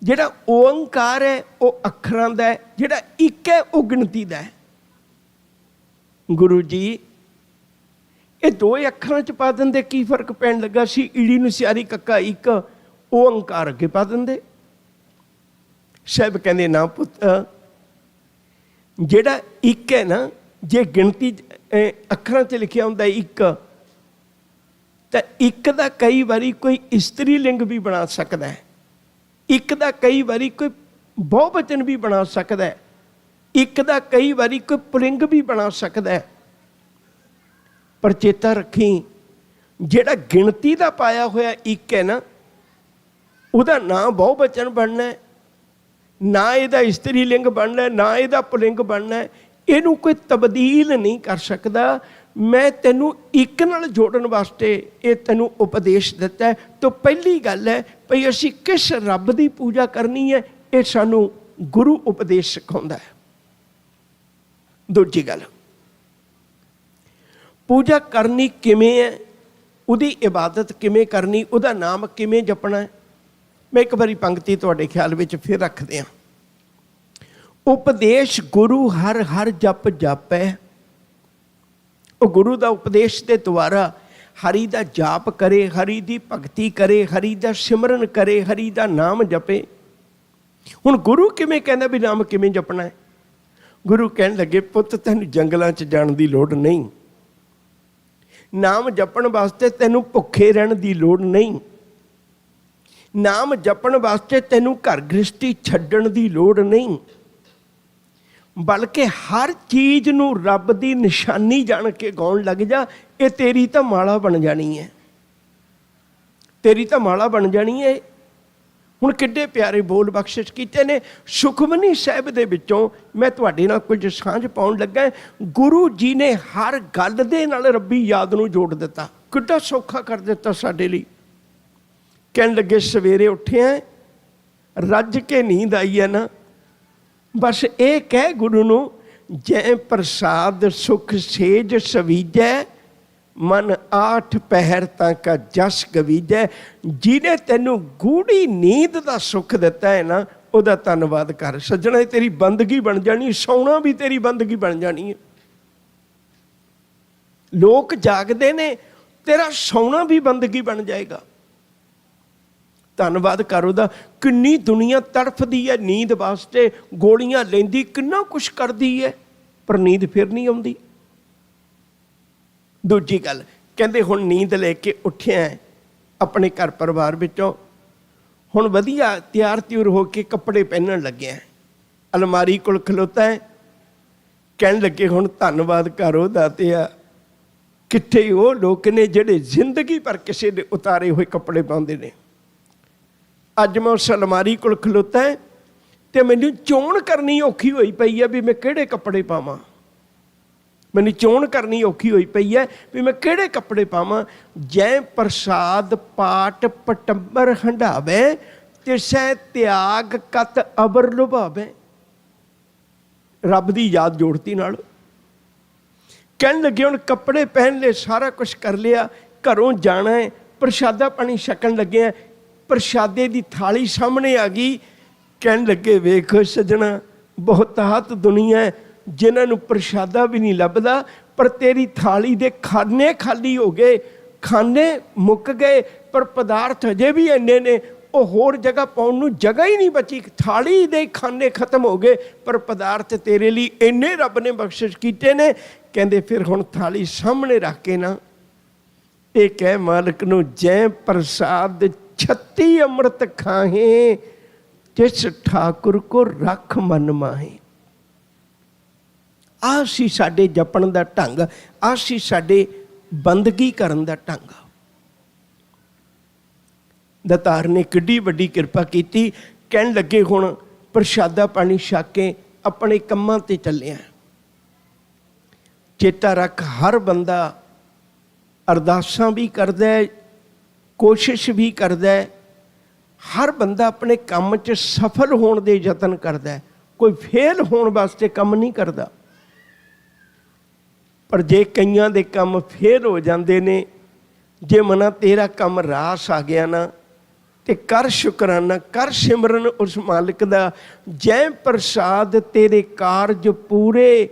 ਜਿਹੜਾ ਓਂਕਾਰ ਹੈ ਉਹ ਅੱਖਰਾਂ ਦਾ ਹੈ, ਜਿਹੜਾ ਇੱਕ ਹੈ ਉਹ ਗਿਣਤੀ ਦਾ ਹੈ। ਗੁਰੂ ਜੀ ਇਹ ਦੋ ਅੱਖਰਾਂ 'ਚ ਪਾ ਦਿੰਦੇ, ਕੀ ਫਰਕ ਪੈਣ ਲੱਗਾ ਸੀ? ਈੜੀ ਨੂੰ ਸਿਆਰੀ ਕੱਕਾ ਇੱਕ, ਓਂਕਾਰ ਅੱਗੇ ਪਾ ਦਿੰਦੇ। ਸਾਹਿਬ ਕਹਿੰਦੇ ਨਾ ਪੁੱਤ, ਜਿਹੜਾ ਇੱਕ ਹੈ ਨਾ, ਜੇ ਗਿਣਤੀ ਅੱਖਰਾਂ 'ਚ ਲਿਖਿਆ ਹੁੰਦਾ ਇੱਕ, ਤਾਂ ਇੱਕ ਦਾ ਕਈ ਵਾਰੀ ਕੋਈ ਇਸਤਰੀ ਲਿੰਗ ਵੀ ਬਣਾ ਸਕਦਾ ਹੈ, ਇੱਕ ਦਾ ਕਈ ਵਾਰੀ ਕੋਈ ਬਹੁਵਚਨ ਵੀ ਬਣਾ ਸਕਦਾ ਹੈ, ਇੱਕ ਦਾ ਕਈ ਵਾਰੀ ਕੋਈ ਪੁਲਿੰਗ ਵੀ ਬਣਾ ਸਕਦਾ ਹੈ। ਪਰ ਚੇਤਾ ਰੱਖੀ, ਜਿਹੜਾ ਗਿਣਤੀ ਦਾ ਪਾਇਆ ਹੋਇਆ ਇੱਕ ਹੈ ਨਾ, ਉਹਦਾ ਨਾ ਬਹੁਵਚਨ ਬਣਨਾ, ਨਾ ਇਹਦਾ ਇਸਤਰੀ ਲਿੰਗ ਬਣਨਾ, ਨਾ ਇਹਦਾ ਪੁਲਿੰਗ ਬਣਨਾ। ਇਹਨੂੰ ਕੋਈ ਤਬਦੀਲ ਨਹੀਂ ਕਰ ਸਕਦਾ। ਮੈਂ ਤੈਨੂੰ ਇੱਕ ਨਾਲ ਜੋੜਨ ਵਾਸਤੇ ਇਹ ਤੈਨੂੰ ਉਪਦੇਸ਼ ਦਿੱਤਾ। ਤਾਂ ਪਹਿਲੀ ਗੱਲ ਹੈ ਭਈ ਅਸੀਂ ਕਿਸ ਰੱਬ ਦੀ ਪੂਜਾ ਕਰਨੀ ਹੈ, ਇਹ ਸਾਨੂੰ ਗੁਰੂ ਉਪਦੇਸ਼ ਸਿਖਾਉਂਦਾ ਹੈ। ਦੂਜੀ ਗੱਲ, ਪੂਜਾ ਕਰਨੀ ਕਿਵੇਂ ਹੈ, ਉਹਦੀ ਇਬਾਦਤ ਕਿਵੇਂ ਕਰਨੀ, ਉਹਦਾ ਨਾਮ ਕਿਵੇਂ ਜਪਣਾ ਹੈ। ਮੈਂ ਇੱਕ ਵਾਰੀ ਪੰਕਤੀ ਤੁਹਾਡੇ ਖਿਆਲ ਵਿੱਚ ਫਿਰ ਰੱਖਦੇ ਹਾਂ। ਉਪਦੇਸ਼ ਗੁਰੂ ਹਰ ਹਰ ਜਪ ਜਾਪੈ, ਉਹ ਗੁਰੂ ਦਾ ਉਪਦੇਸ਼ ਦੇ ਦੁਆਰਾ ਹਰੀ ਦਾ ਜਾਪ ਕਰੇ, ਹਰੀ ਦੀ ਭਗਤੀ ਕਰੇ, ਹਰੀ ਦਾ ਸਿਮਰਨ ਕਰੇ, ਹਰੀ ਦਾ ਨਾਮ ਜਪੇ। ਹੁਣ ਗੁਰੂ ਕਿਵੇਂ ਕਹਿੰਦਾ ਵੀ ਨਾਮ ਕਿਵੇਂ ਜਪਣਾ ਹੈ? ਗੁਰੂ ਕਹਿਣ ਲੱਗੇ, ਪੁੱਤ ਤੈਨੂੰ ਜੰਗਲਾਂ 'ਚ ਜਾਣ ਦੀ ਲੋੜ ਨਹੀਂ, ਨਾਮ ਜਪਣ ਵਾਸਤੇ ਤੈਨੂੰ ਭੁੱਖੇ ਰਹਿਣ ਦੀ ਲੋੜ ਨਹੀਂ, ਨਾਮ ਜਪਣ ਵਾਸਤੇ ਤੈਨੂੰ ਘਰ ਗ੍ਰਸਤੀ ਛੱਡਣ ਦੀ ਲੋੜ ਨਹੀਂ, ਬਲਕਿ ਹਰ ਚੀਜ਼ ਨੂੰ ਰੱਬ ਦੀ ਨਿਸ਼ਾਨੀ ਜਾਣ ਕੇ ਗਾਉਣ ਲੱਗ ਜਾ। ਇਹ ਤੇਰੀ ਤਾਂ ਮਾਲਾ ਬਣ ਜਾਣੀ ਹੈ, ਤੇਰੀ ਤਾਂ ਮਾਲਾ ਬਣ ਜਾਣੀ ਹੈ। ਹੁਣ ਕਿੱਡੇ ਪਿਆਰੇ ਬੋਲ ਬਖਸ਼ਿਸ਼ ਕੀਤੇ ਨੇ। ਸੁਖਮਨੀ ਸਾਹਿਬ ਦੇ ਵਿੱਚੋਂ ਮੈਂ ਤੁਹਾਡੇ ਨਾਲ ਕੁਝ ਸਾਂਝ ਪਾਉਣ ਲੱਗਾ। ਗੁਰੂ ਜੀ ਨੇ ਹਰ ਗੱਲ ਦੇ ਨਾਲ ਰੱਬੀ ਯਾਦ ਨੂੰ ਜੋੜ ਦਿੱਤਾ, ਕਿੱਡਾ ਸੌਖਾ ਕਰ ਦਿੱਤਾ ਸਾਡੇ ਲਈ। ਕਹਿਣ ਲੱਗੇ, ਸਵੇਰੇ ਉੱਠਿਆ, ਰੱਜ ਕੇ ਨੀਂਦ ਆਈ ਹੈ ਨਾ, ਬਸ ਇਹ ਕਹਿ ਗੁਰੂ ਨੂੰ, ਜੈ ਪ੍ਰਸਾਦ ਸੁਖ ਸੇਜ ਸਵੀਜੈ, ਮਨ ਆਠ ਪਹਿਰ ਤੱਕ ਜਸ ਗਵੀਜੈ। ਜਿਹਨੇ ਤੈਨੂੰ ਗੂੜੀ ਨੀਂਦ ਦਾ ਸੁੱਖ ਦਿੱਤਾ ਹੈ ਨਾ, ਉਹਦਾ ਧੰਨਵਾਦ ਕਰ। ਸੱਜਣਾ, ਤੇਰੀ ਬੰਦਗੀ ਬਣ ਜਾਣੀ, ਸੌਣਾ ਵੀ ਤੇਰੀ ਬੰਦਗੀ ਬਣ ਜਾਣੀ ਹੈ। ਲੋਕ ਜਾਗਦੇ ਨੇ, ਤੇਰਾ ਸੌਣਾ ਵੀ ਬੰਦਗੀ ਬਣ ਜਾਏਗਾ। ਧੰਨਵਾਦ ਕਰ ਉਹਦਾ। ਕਿੰਨੀ ਦੁਨੀਆ ਤੜਫਦੀ ਹੈ ਨੀਂਦ ਵਾਸਤੇ, ਗੋਲੀਆਂ ਲੈਂਦੀ, ਕਿੰਨਾ ਕੁਛ ਕਰਦੀ ਹੈ, ਪਰ ਨੀਂਦ ਫਿਰ ਨਹੀਂ ਆਉਂਦੀ। ਦੂਜੀ ਗੱਲ, ਕਹਿੰਦੇ ਹੁਣ ਨੀਂਦ ਲੈ ਕੇ ਉੱਠਿਆ ਆਪਣੇ ਘਰ ਪਰਿਵਾਰ ਵਿੱਚੋਂ, ਹੁਣ ਵਧੀਆ ਤਿਆਰ ਤਿਉਰ ਹੋ ਕੇ ਕੱਪੜੇ ਪਹਿਨਣ ਲੱਗਿਆ, ਅਲਮਾਰੀ ਕੋਲ ਖਲੋਤਾ ਹੈ। ਕਹਿਣ ਲੱਗੇ, ਹੁਣ ਧੰਨਵਾਦ ਕਰ ਉਹਦਾ ਤੇ ਆ, ਕਿੱਥੇ ਉਹ ਲੋਕ ਨੇ ਜਿਹੜੇ ਜ਼ਿੰਦਗੀ ਭਰ ਕਿਸੇ ਦੇ ਉਤਾਰੇ ਹੋਏ ਕੱਪੜੇ ਪਾਉਂਦੇ ਨੇ। ਅੱਜ ਮੈਂ ਉਸ ਅਲਮਾਰੀ ਕੋਲ ਖਲੋਤਾ ਹੈ ਤੇ ਮੈਨੂੰ ਚੋਣ ਕਰਨੀ ਔਖੀ ਹੋਈ ਪਈ ਹੈ ਵੀ ਮੈਂ ਕਿਹੜੇ ਕੱਪੜੇ ਪਾਵਾਂ। ਮੈਨੂੰ ਚੋਣ ਕਰਨੀ ਔਖੀ ਹੋਈ ਪਈ ਹੈ ਵੀ ਮੈਂ ਕਿਹੜੇ ਕੱਪੜੇ ਪਾਵਾਂ। ਜੈ ਪ੍ਰਸਾਦ ਪਾਟ ਪਟੰਬਰ ਹੰਡਾਵੇ, ਤਿਸੈ ਤਿਆਗ ਕਤ ਅਬਰ ਲੁਭਾਵੇ। ਰੱਬ ਦੀ ਯਾਦ ਜੋੜਤੀ ਨਾਲ। ਕਹਿਣ ਲੱਗੇ, ਹੁਣ ਕੱਪੜੇ ਪਹਿਨ ਲਏ, ਸਾਰਾ ਕੁਛ ਕਰ ਲਿਆ, ਘਰੋਂ ਜਾਣਾ ਹੈ, ਪ੍ਰਸ਼ਾਦਾ ਪਾਣੀ ਛਕਣ ਲੱਗੇ। ਪ੍ਰਸ਼ਾਦੇ ਦੀ ਥਾਲੀ ਸਾਹਮਣੇ ਆ ਗਈ। ਕਹਿਣ ਲੱਗੇ, ਵੇਖੋ ਸੱਜਣਾ, ਬਹੁਤਾਤ ਦੁਨੀਆ ਹੈ ਜਿਨ੍ਹਾਂ ਨੂੰ ਪ੍ਰਸ਼ਾਦਾ ਵੀ ਨਹੀਂ ਲੱਭਦਾ, ਪਰ ਤੇਰੀ ਥਾਲੀ ਦੇ ਖਾਨੇ ਖਾਲੀ ਹੋ ਗਏ, ਖਾਨੇ ਮੁੱਕ ਗਏ, ਪਰ ਪਦਾਰਥ ਅਜੇ ਵੀ ਇੰਨੇ ਨੇ, ਉਹ ਹੋਰ ਜਗ੍ਹਾ ਪਾਉਣ ਨੂੰ ਜਗ੍ਹਾ ਹੀ ਨਹੀਂ ਬਚੀ। ਥਾਲੀ ਦੇ ਖਾਨੇ ਖਤਮ ਹੋ ਗਏ, ਪਰ ਪਦਾਰਥ ਤੇਰੇ ਲਈ ਇੰਨੇ ਰੱਬ ਨੇ ਬਖਸ਼ਿਸ਼ ਕੀਤੇ ਨੇ। ਕਹਿੰਦੇ, ਫਿਰ ਹੁਣ ਥਾਲੀ ਸਾਹਮਣੇ ਰੱਖ ਕੇ ਨਾ ਇਹ ਕਹਿ ਮਾਲਕ ਨੂੰ, ਜੈ ਪ੍ਰਸਾਦ 36 ਅੰਮ੍ਰਿਤ ਖਾਹੇ, ਜਿਸ ਠਾਕੁਰ ਕੋ ਰੱਖ ਮਨ ਮਾਹੇ। ਆਹ ਸੀ ਸਾਡੇ ਜਪਣ ਦਾ ਢੰਗ, ਆਹ ਸੀ ਸਾਡੇ ਬੰਦਗੀ ਕਰਨ ਦਾ ਢੰਗ। ਦਾਤਾਰ ਨੇ ਕਿੱਡੀ ਵੱਡੀ ਕਿਰਪਾ ਕੀਤੀ। ਕਹਿਣ ਲੱਗੇ, ਹੁਣ ਪ੍ਰਸ਼ਾਦਾ ਪਾਣੀ ਛਕ ਕੇ ਆਪਣੇ ਕੰਮਾਂ ਤੇ ਚੱਲਿਆ। ਚੇਤਾ ਰੱਖ, ਹਰ ਬੰਦਾ ਅਰਦਾਸਾਂ ਵੀ ਕਰਦਾ, ਕੋਸ਼ਿਸ਼ ਵੀ ਕਰਦਾ, ਹਰ ਬੰਦਾ ਆਪਣੇ ਕੰਮ 'ਚ ਸਫਲ ਹੋਣ ਦੇ ਯਤਨ ਕਰਦਾ, ਕੋਈ ਫੇਲ ਹੋਣ ਵਾਸਤੇ ਕੰਮ ਨਹੀਂ ਕਰਦਾ। ਪਰ ਜੇ ਕਈਆਂ ਦੇ ਕੰਮ ਫੇਲ ਹੋ ਜਾਂਦੇ ਨੇ, ਜੇ ਮਨਾ ਤੇਰਾ ਕੰਮ ਰਾਸ ਆ ਗਿਆ ਨਾ, ਤੇ ਕਰ ਸ਼ੁਕਰਾਨਾ, ਕਰ ਸਿਮਰਨ ਉਸ ਮਾਲਿਕ ਦਾ। ਜੈ ਪ੍ਰਸਾਦ ਤੇਰੇ ਕਾਰਜ ਪੂਰੇ,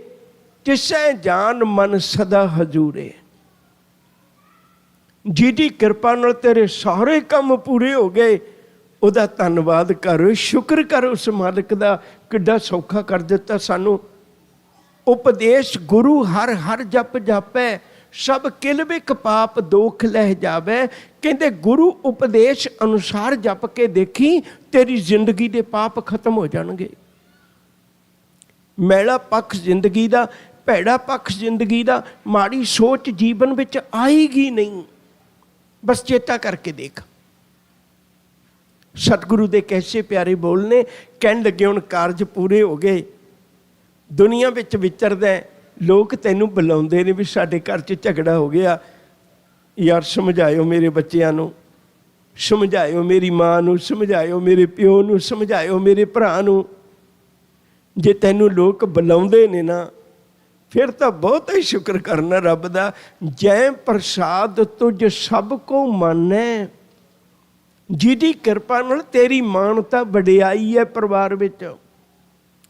ਤਿਸੈ ਜਾਨ ਮਨ ਸਦਾ ਹਜੂਰੇ। ਜਿਹਦੀ ਕਿਰਪਾ ਨਾਲ ਤੇਰੇ ਸਾਰੇ ਕੰਮ ਪੂਰੇ ਹੋ ਗਏ, ਉਹਦਾ ਧੰਨਵਾਦ ਕਰ, ਸ਼ੁਕਰ ਕਰ ਉਸ ਮਾਲਿਕ ਦਾ। ਕਿੱਡਾ ਸੌਖਾ ਕਰ ਦਿੱਤਾ ਸਾਨੂੰ। ਉਪਦੇਸ਼ ਗੁਰੂ ਹਰ ਹਰ ਜਪ ਜਾਪੈ, ਸਭ ਕਿਲ ਬਿਖ ਪਾਪ ਦੋਖ ਲਹਿ ਜਾਵੇ। ਕਹਿੰਦੇ, ਗੁਰੂ ਉਪਦੇਸ਼ ਅਨੁਸਾਰ ਜਪ ਕੇ ਦੇਖੀ, ਤੇਰੀ ਜ਼ਿੰਦਗੀ ਦੇ ਪਾਪ ਖਤਮ ਹੋ ਜਾਣਗੇ। ਮੈਲਾ ਪੱਖ ਜ਼ਿੰਦਗੀ ਦਾ, ਭੈੜਾ ਪੱਖ ਜ਼ਿੰਦਗੀ ਦਾ, ਮਾੜੀ ਸੋਚ ਜੀਵਨ ਵਿੱਚ ਆਏਗੀ ਨਹੀਂ। ਬਸ ਚੇਤਾ ਕਰਕੇ ਦੇਖ। ਸਤਿਗੁਰੂ ਦੇ ਕੈਸੇ ਪਿਆਰੇ ਬੋਲ ਨੇ। ਕਹਿਣ ਲੱਗੇ, ਹੁਣ ਕਾਰਜ ਪੂਰੇ ਹੋ ਗਏ। ਦੁਨੀਆ ਵਿੱਚ ਵਿਚਰਦਾ, ਲੋਕ ਤੈਨੂੰ ਬੁਲਾਉਂਦੇ ਨੇ ਵੀ ਸਾਡੇ ਘਰ 'ਚ ਝਗੜਾ ਹੋ ਗਿਆ, ਯਾਰ ਸਮਝਾਇਓ ਮੇਰੇ ਬੱਚਿਆਂ ਨੂੰ, ਸਮਝਾਇਓ ਮੇਰੀ ਮਾਂ ਨੂੰ, ਸਮਝਾਇਓ ਮੇਰੇ ਪਿਓ ਨੂੰ, ਸਮਝਾਇਓ ਮੇਰੇ ਭਰਾ ਨੂੰ। ਜੇ ਤੈਨੂੰ ਲੋਕ ਬੁਲਾਉਂਦੇ ਨੇ ਨਾ, ਫਿਰ ਤਾਂ ਬਹੁਤ ਹੀ ਸ਼ੁਕਰ ਕਰਨਾ ਰੱਬ ਦਾ। ਜੈ ਪ੍ਰਸਾਦ ਤੁਝ ਸਭ ਕੋ ਮਾਨੈ, ਜਿਹਦੀ ਕਿਰਪਾ ਨਾਲ ਤੇਰੀ ਮਾਨਤਾ ਵਡਿਆਈ ਹੈ ਪਰਿਵਾਰ ਵਿੱਚ।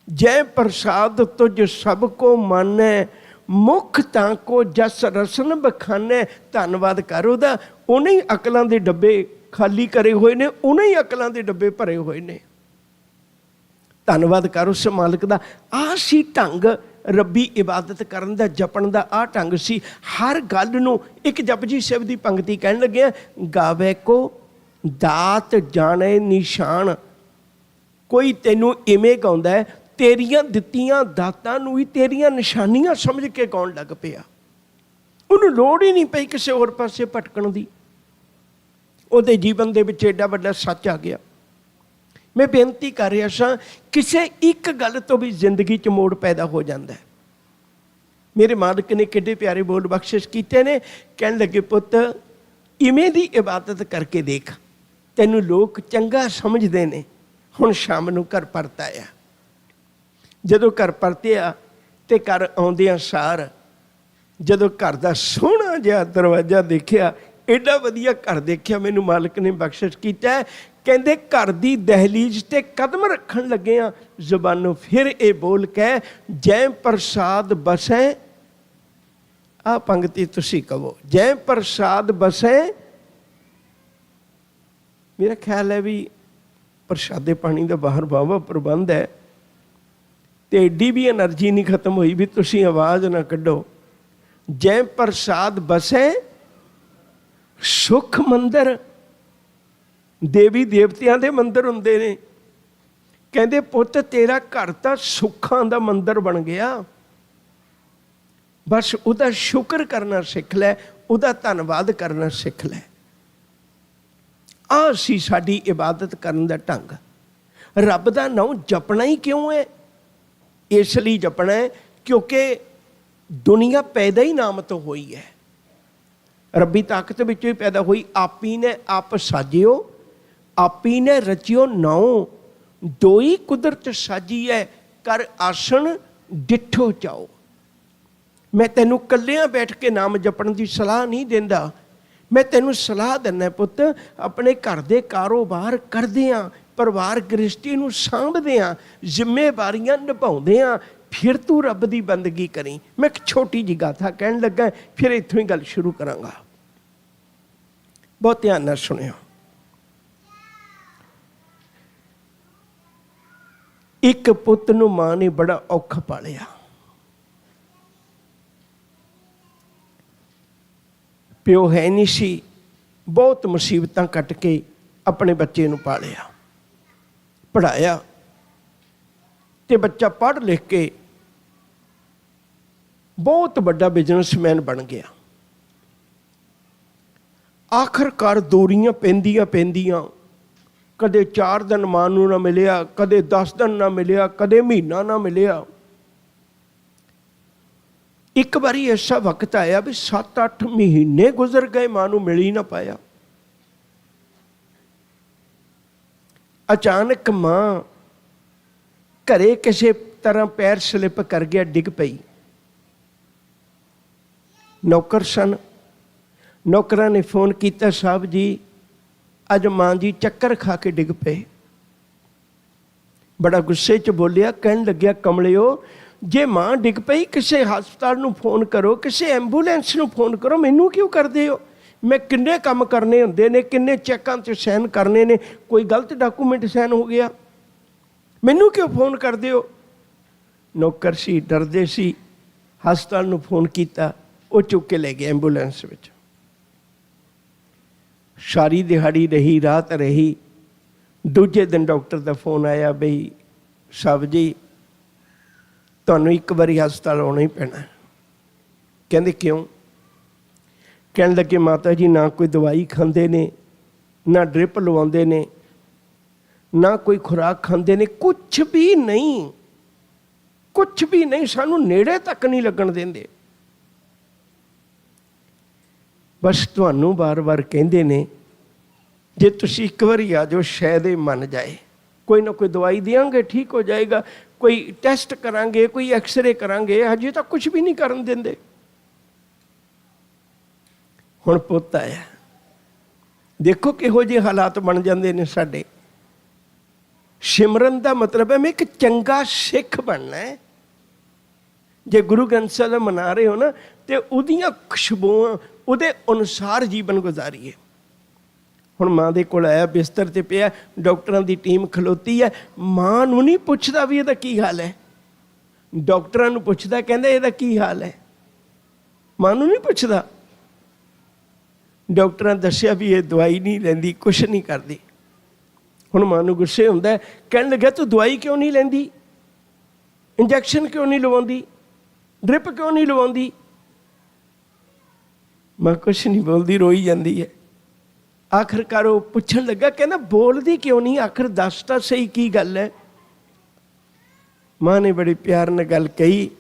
ਜੈ ਪ੍ਰਸਾਦ ਤੁਝ ਸਭ ਕੋ ਮਾਨੈ, ਮੁਖ ਤਾਂ ਕੋ ਜਸ ਰਸਨ ਬਖਾਨੇ, ਧੰਨਵਾਦ ਕਰ ਉਹਦਾ। ਉਹਨੇ ਹੀ ਅਕਲਾਂ ਦੇ ਡੱਬੇ ਖਾਲੀ ਕਰੇ ਹੋਏ ਨੇ, ਉਹਨੇ ਹੀ ਅਕਲਾਂ ਦੇ ਡੱਬੇ ਭਰੇ ਹੋਏ ਨੇ। ਧੰਨਵਾਦ ਕਰ ਉਸ ਮਾਲਕ ਦਾ। ਆਹ ਸੀ ਢੰਗ ਰੱਬੀ ਇਬਾਦਤ ਕਰਨ ਦਾ, ਜਪਣ ਦਾ ਆਹ ਢੰਗ ਸੀ। ਹਰ ਗੱਲ ਨੂੰ ਇੱਕ ਜਪਜੀ ਸਾਹਿਬ ਦੀ ਪੰਕਤੀ ਕਹਿਣ ਲੱਗਿਆ, ਗਾਵੇ ਕੋ ਦਾਤ ਜਾਣੇ ਨਿਸ਼ਾਨ। ਕੋਈ ਤੈਨੂੰ ਇਵੇਂ ਗਾਉਂਦਾ, ਤੇਰੀਆਂ ਦਿੱਤੀਆਂ ਦਾਤਾਂ ਨੂੰ ਹੀ ਤੇਰੀਆਂ ਨਿਸ਼ਾਨੀਆਂ ਸਮਝ ਕੇ ਗਾਉਣ ਲੱਗ ਪਿਆ। ਉਹਨੂੰ ਲੋੜ ਹੀ ਨਹੀਂ ਪਈ ਕਿਸੇ ਹੋਰ ਪਾਸੇ ਭਟਕਣ ਦੀ। ਉਹਦੇ ਜੀਵਨ ਦੇ ਵਿੱਚ ਏਡਾ ਵੱਡਾ ਸੱਚ ਆ ਗਿਆ। ਮੈਂ ਬੇਨਤੀ ਕਰ ਰਿਹਾ ਸਾਂ, ਕਿਸੇ ਇੱਕ ਗੱਲ ਤੋਂ ਵੀ ਜ਼ਿੰਦਗੀ 'ਚ ਮੋੜ ਪੈਦਾ ਹੋ ਜਾਂਦਾ। ਮੇਰੇ ਮਾਲਕ ਨੇ ਕਿੱਡੇ ਪਿਆਰੇ ਬੋਲ ਬਖਸ਼ਿਸ਼ ਕੀਤੇ ਨੇ। ਕਹਿਣ ਲੱਗੇ, ਪੁੱਤ ਇਵੇਂ ਦੀ ਇਬਾਦਤ ਕਰਕੇ ਦੇਖ, ਤੈਨੂੰ ਲੋਕ ਚੰਗਾ ਸਮਝਦੇ ਨੇ। ਹੁਣ ਸ਼ਾਮ ਨੂੰ ਘਰ ਪਰਤ ਆਇਆ। ਜਦੋਂ ਘਰ ਪਰਤਿਆ ਤੇ ਘਰ ਆਉਂਦਿਆਂ ਸਾਰ ਜਦੋਂ ਘਰ ਦਾ ਸੋਹਣਾ ਜਿਹਾ ਦਰਵਾਜ਼ਾ ਦੇਖਿਆ, ਐਡਾ ਵਧੀਆ ਘਰ ਦੇਖਿਆ, ਮੈਨੂੰ ਮਾਲਕ ਨੇ ਬਖਸ਼ਿਸ਼ ਕੀਤਾ। ਕਹਿੰਦੇ ਘਰ ਦੀ ਦਹਿਲੀਜ਼ ਤੇ ਕਦਮ ਰੱਖਣ ਲੱਗੇ ਆ, ਜ਼ੁਬਾਨੋਂ ਫਿਰ ਇਹ ਬੋਲ ਕੇ, ਜੈ ਪ੍ਰਸਾਦ ਬਸੈ। ਆਹ ਪੰਕਤੀ ਤੁਸੀਂ ਕਹੋ, ਜੈ ਪ੍ਰਸਾਦ ਬਸੈ। ਮੇਰਾ ਖਿਆਲ ਹੈ ਵੀ ਪ੍ਰਸ਼ਾਦੇ ਪਾਣੀ ਦਾ ਬਾਹਰ ਵਾਹਵਾ ਪ੍ਰਬੰਧ ਹੈ, ਤੇ ਐਡੀ ਵੀ ਐਨਰਜੀ ਨਹੀਂ ਖਤਮ ਹੋਈ ਵੀ ਤੁਸੀਂ ਆਵਾਜ਼ ਨਾ ਕੱਢੋ। ਜੈ ਪ੍ਰਸਾਦ ਬਸੈ ਸੁਖ ਮੰਦਰ। ਦੇਵੀ ਦੇਵਤਿਆਂ ਦੇ ਮੰਦਰ ਹੁੰਦੇ ਨੇ। ਕਹਿੰਦੇ ਪੁੱਤ ਤੇਰਾ ਘਰ ਤਾਂ ਸੁੱਖਾਂ ਦਾ ਮੰਦਰ ਬਣ ਗਿਆ। ਬਸ ਉਹਦਾ ਸ਼ੁਕਰ ਕਰਨਾ ਸਿੱਖ ਲੈ, ਉਹਦਾ ਧੰਨਵਾਦ ਕਰਨਾ ਸਿੱਖ ਲੈ। ਆਹ ਸੀ ਸਾਡੀ ਇਬਾਦਤ ਕਰਨ ਦਾ ਢੰਗ। ਰੱਬ ਦਾ ਨਾਮ ਜਪਣਾ ਹੀ ਕਿਉਂ ਹੈ? ਇਸ ਲਈ ਜਪਣਾ ਹੈ ਕਿਉਂਕਿ ਦੁਨੀਆ ਪੈਦਾ ਹੀ ਨਾਮ ਤੋਂ ਹੋਈ ਹੈ। ਰੱਬੀ ਤਾਕਤ ਵਿੱਚੋਂ ਹੀ ਪੈਦਾ ਹੋਈ। ਆਪੀ ਨੇ ਆਪ ਸਾਜਿਓ, ਆਪੀ ਨੇ ਰਚਿਓ ਨਾਉ। ਦੋਈ ਕੁਦਰਤ ਸਾਜੀ ਹੈ, ਕਰ ਆਸਣ ਡਿੱਠੋ ਚਾਓ। ਮੈਂ ਤੈਨੂੰ ਇਕੱਲਿਆਂ ਬੈਠ ਕੇ ਨਾਮ ਜਪਣ ਦੀ ਸਲਾਹ ਨਹੀਂ ਦਿੰਦਾ। ਮੈਂ ਤੈਨੂੰ ਸਲਾਹ ਦਿੰਦਾ, ਪੁੱਤ ਆਪਣੇ ਘਰ ਦੇ ਕਾਰੋਬਾਰ ਕਰਦੇ ਹਾਂ, ਪਰਿਵਾਰ ਗ੍ਰਸਤੀ ਨੂੰ ਸਾਂਭਦੇ ਹਾਂ, ਜ਼ਿੰਮੇਵਾਰੀਆਂ ਨਿਭਾਉਂਦੇ ਹਾਂ, ਫਿਰ ਤੂੰ ਰੱਬ ਦੀ ਬੰਦਗੀ ਕਰੀ। ਮੈਂ ਇੱਕ ਛੋਟੀ ਜਿਹੀ ਗਾਥਾ ਕਹਿਣ ਲੱਗਾ, ਫਿਰ ਇੱਥੋਂ ਹੀ ਗੱਲ ਸ਼ੁਰੂ ਕਰਾਂਗਾ। ਬਹੁਤ ਧਿਆਨ ਨਾਲ ਸੁਣਿਓ। ਇੱਕ ਪੁੱਤ ਨੂੰ ਮਾਂ ਨੇ ਬੜਾ ਔਖਾ ਪਾਲਿਆ। ਪਿਓ ਹੈ ਨਹੀਂ ਸੀ, ਬਹੁਤ ਮੁਸੀਬਤਾਂ ਕੱਟ ਕੇ ਆਪਣੇ ਬੱਚੇ ਨੂੰ ਪਾਲਿਆ, ਪੜ੍ਹਾਇਆ, ਤੇ ਬੱਚਾ ਪੜ੍ਹ ਲਿਖ ਕੇ ਬਹੁਤ ਵੱਡਾ ਬਿਜ਼ਨਸਮੈਨ ਬਣ ਗਿਆ। ਆਖਰਕਾਰ ਦੂਰੀਆਂ ਪੈਂਦੀਆਂ ਕਦੇ 4 ਦਿਨ ਮਾਂ ਨੂੰ ਨਾ ਮਿਲਿਆ, ਕਦੇ 10 ਦਿਨ ਨਾ ਮਿਲਿਆ, ਕਦੇ ਮਹੀਨਾ ਨਾ ਮਿਲਿਆ। ਇੱਕ ਵਾਰੀ ਐਸਾ ਵਕਤ ਆਇਆ ਵੀ 7-8 ਮਹੀਨੇ ਗੁਜ਼ਰ ਗਏ, ਮਾਂ ਨੂੰ ਮਿਲ ਹੀ ਨਾ ਪਾਇਆ। ਅਚਾਨਕ ਮਾਂ ਘਰੇ ਕਿਸੇ ਤਰ੍ਹਾਂ ਪੈਰ ਸਲਿਪ ਕਰ ਗਿਆ, ਡਿੱਗ ਪਈ। ਨੌਕਰ ਸਨ, ਨੌਕਰਾਂ ਨੇ ਫੋਨ ਕੀਤਾ, ਸਾਹਿਬ ਜੀ ਅੱਜ ਮਾਂ ਜੀ ਚੱਕਰ ਖਾ ਕੇ ਡਿੱਗ ਪਏ। ਬੜਾ ਗੁੱਸੇ 'ਚ ਬੋਲਿਆ, ਕਹਿਣ ਲੱਗਿਆ, ਕਮਲਿਓ ਜੇ ਮਾਂ ਡਿੱਗ ਪਈ ਕਿਸੇ ਹਸਪਤਾਲ ਨੂੰ ਫੋਨ ਕਰੋ, ਕਿਸੇ ਐਂਬੂਲੈਂਸ ਨੂੰ ਫੋਨ ਕਰੋ, ਮੈਨੂੰ ਕਿਉਂ ਕਰਦੇ ਹੋ? ਮੈਂ ਕਿੰਨੇ ਕੰਮ ਕਰਨੇ ਹੁੰਦੇ ਨੇ, ਕਿੰਨੇ ਚੈੱਕਾਂ 'ਤੇ ਸਾਈਨ ਕਰਨੇ ਨੇ, ਕੋਈ ਗਲਤ ਡਾਕੂਮੈਂਟ ਸਾਈਨ ਹੋ ਗਿਆ, ਮੈਨੂੰ ਕਿਉਂ ਫੋਨ ਕਰਦੇ ਹੋ? ਨੌਕਰ ਸੀ, ਡਰਦੇ ਸੀ, ਹਸਪਤਾਲ ਨੂੰ ਫੋਨ ਕੀਤਾ, ਉਹ ਚੁੱਕ ਕੇ ਲੈ ਗਏ ਐਂਬੂਲੈਂਸ ਵਿੱਚ। ਸਾਰੀ ਦਿਹਾੜੀ ਰਹੀ, ਰਾਤ ਰਹੀ। ਦੂਜੇ ਦਿਨ ਡਾਕਟਰ ਦਾ ਫੋਨ ਆਇਆ, ਬਈ ਸਾਹਿਬ ਜੀ ਤੁਹਾਨੂੰ ਇੱਕ ਵਾਰੀ ਹਸਪਤਾਲ ਆਉਣਾ ਹੀ ਪੈਣਾ। ਕਹਿੰਦੇ ਕਿਉਂ? ਕਹਿਣ ਲੱਗੇ ਮਾਤਾ ਜੀ ਨਾ ਕੋਈ ਦਵਾਈ ਖਾਂਦੇ ਨੇ, ਨਾ ਡ੍ਰਿਪ ਲਵਾਉਂਦੇ ਨੇ, ਨਾ ਕੋਈ ਖੁਰਾਕ ਖਾਂਦੇ ਨੇ, ਕੁਛ ਵੀ ਨਹੀਂ, ਕੁਛ ਵੀ ਨਹੀਂ, ਸਾਨੂੰ ਨੇੜੇ ਤੱਕ ਨਹੀਂ ਲੱਗਣ ਦਿੰਦੇ। ਬਸ ਤੁਹਾਨੂੰ ਵਾਰ-ਵਾਰ ਕਹਿੰਦੇ ਨੇ ਜੇ ਤੁਸੀਂ ਇੱਕ ਵਾਰੀ ਆ ਜਾਓ ਸ਼ਾਇਦ ਇਹ ਮੰਨ ਜਾਏ, ਕੋਈ ਨਾ ਕੋਈ ਦਵਾਈ ਦੇਵਾਂਗੇ ਠੀਕ ਹੋ ਜਾਏਗਾ, ਕੋਈ ਟੈਸਟ ਕਰਾਂਗੇ, ਕੋਈ ਐਕਸਰੇ ਕਰਾਂਗੇ, ਹਜੇ ਤਾਂ ਕੁਛ ਵੀ ਨਹੀਂ ਕਰਨ ਦਿੰਦੇ। ਹੁਣ ਪੁੱਤ ਆਇਆ, ਦੇਖੋ ਕਿਹੋ ਜਿਹੇ ਹਾਲਾਤ ਬਣ ਜਾਂਦੇ ਨੇ ਸਾਡੇ। ਸਿਮਰਨ ਦਾ ਮਤਲਬ ਹੈ ਮੈਂ ਇੱਕ ਚੰਗਾ ਸਿੱਖ ਬਣਨਾ ਹੈ, ਜੇ ਗੁਰੂ ਗ੍ਰੰਥ ਸਾਹਿਬ ਦਾ ਮਨਾ ਰਹੇ ਹੋ ਨਾ, ਤੇ ਉਹਦੀਆਂ ਖੁਸ਼ਬੂਆਂ ਉਹਦੇ ਅਨੁਸਾਰ ਜੀਵਨ ਗੁਜ਼ਾਰੀਏ। ਹੁਣ ਮਾਂ ਦੇ ਕੋਲ ਆਇਆ, ਬਿਸਤਰ 'ਤੇ ਪਿਆ, ਡਾਕਟਰਾਂ ਦੀ ਟੀਮ ਖਲੋਤੀ ਹੈ, ਮਾਂ ਨੂੰ ਨਹੀਂ ਪੁੱਛਦਾ ਵੀ ਇਹਦਾ ਕੀ ਹਾਲ ਹੈ, ਡਾਕਟਰਾਂ ਨੂੰ ਪੁੱਛਦਾ, ਕਹਿੰਦਾ ਇਹਦਾ ਕੀ ਹਾਲ ਹੈ, ਮਾਂ ਨੂੰ ਨਹੀਂ ਪੁੱਛਦਾ। ਡਾਕਟਰਾਂ ਦੱਸਿਆ ਵੀ ਇਹ ਦਵਾਈ ਨਹੀਂ ਲੈਂਦੀ, ਕੁਛ ਨਹੀਂ ਕਰਦੀ। ਹੁਣ ਮਾਂ ਨੂੰ ਗੁੱਸੇ ਹੁੰਦਾ, ਕਹਿਣ ਲੱਗਿਆ ਤੂੰ ਦਵਾਈ ਕਿਉਂ ਨਹੀਂ ਲੈਂਦੀ, ਇੰਜੈਕਸ਼ਨ ਕਿਉਂ ਨਹੀਂ ਲਵਾਉਂਦੀ, ਡ੍ਰਿਪ ਕਿਉਂ ਨਹੀਂ ਲਵਾਉਂਦੀ। ਮਾਂ ਕੁਛ ਨਹੀਂ ਬੋਲਦੀ, ਰੋਈ ਜਾਂਦੀ ਹੈ। ਆਖਰਕਾਰ ਉਹ ਪੁੱਛਣ ਲੱਗਾ, ਕਹਿੰਦਾ ਬੋਲਦੀ ਕਿਉਂ ਨਹੀਂ, ਆਖਰ ਦੱਸ ਤਾਂ ਸਹੀ ਕੀ ਗੱਲ ਹੈ। ਮਾਂ ਨੇ ਬੜੇ ਪਿਆਰ ਨਾਲ ਗੱਲ ਕਹੀ,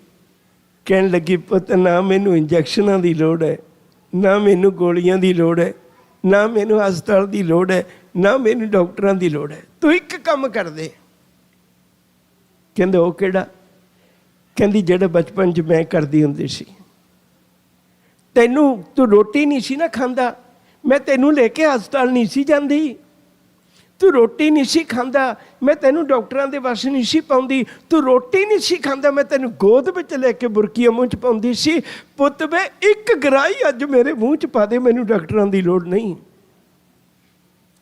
ਕਹਿਣ ਲੱਗੀ ਪੁੱਤ ਨਾ ਮੈਨੂੰ ਇੰਜੈਕਸ਼ਨਾਂ ਦੀ ਲੋੜ ਹੈ, ਨਾ ਮੈਨੂੰ ਗੋਲੀਆਂ ਦੀ ਲੋੜ ਹੈ, ਨਾ ਮੈਨੂੰ ਹਸਪਤਾਲ ਦੀ ਲੋੜ ਹੈ, ਨਾ ਮੈਨੂੰ ਡਾਕਟਰਾਂ ਦੀ ਲੋੜ ਹੈ। ਤੂੰ ਇੱਕ ਕੰਮ ਕਰ ਦੇ। ਕਹਿੰਦੇ ਉਹ ਕਿਹੜਾ? ਕਹਿੰਦੀ ਜਿਹੜਾ ਬਚਪਨ 'ਚ ਮੈਂ ਕਰਦੀ ਹੁੰਦੀ ਸੀ। ਤੂੰ ਰੋਟੀ ਨਹੀਂ ਸੀ ਨਾ ਖਾਂਦਾ, ਮੈਂ ਤੈਨੂੰ ਲੈ ਕੇ ਹਸਪਤਾਲ ਨਹੀਂ ਸੀ ਜਾਂਦੀ। ਤੂੰ ਰੋਟੀ ਨਹੀਂ ਸੀ ਖਾਂਦਾ, ਮੈਂ ਤੈਨੂੰ ਡਾਕਟਰਾਂ ਦੇ ਵੱਸ ਨਹੀਂ ਸੀ ਪਾਉਂਦੀ। ਤੂੰ ਰੋਟੀ ਨਹੀਂ ਸੀ ਖਾਂਦਾ, ਮੈਂ ਤੈਨੂੰ ਗੋਦ ਵਿੱਚ ਲੈ ਕੇ ਬੁਰਕੀਆਂ ਮੂੰਹ 'ਚ ਪਾਉਂਦੀ ਸੀ। ਪੁੱਤ ਵੇ ਇੱਕ ਗਰਾਈ ਅੱਜ ਮੇਰੇ ਮੂੰਹ 'ਚ ਪਾ ਦੇ, ਮੈਨੂੰ ਡਾਕਟਰਾਂ ਦੀ ਲੋੜ ਨਹੀਂ।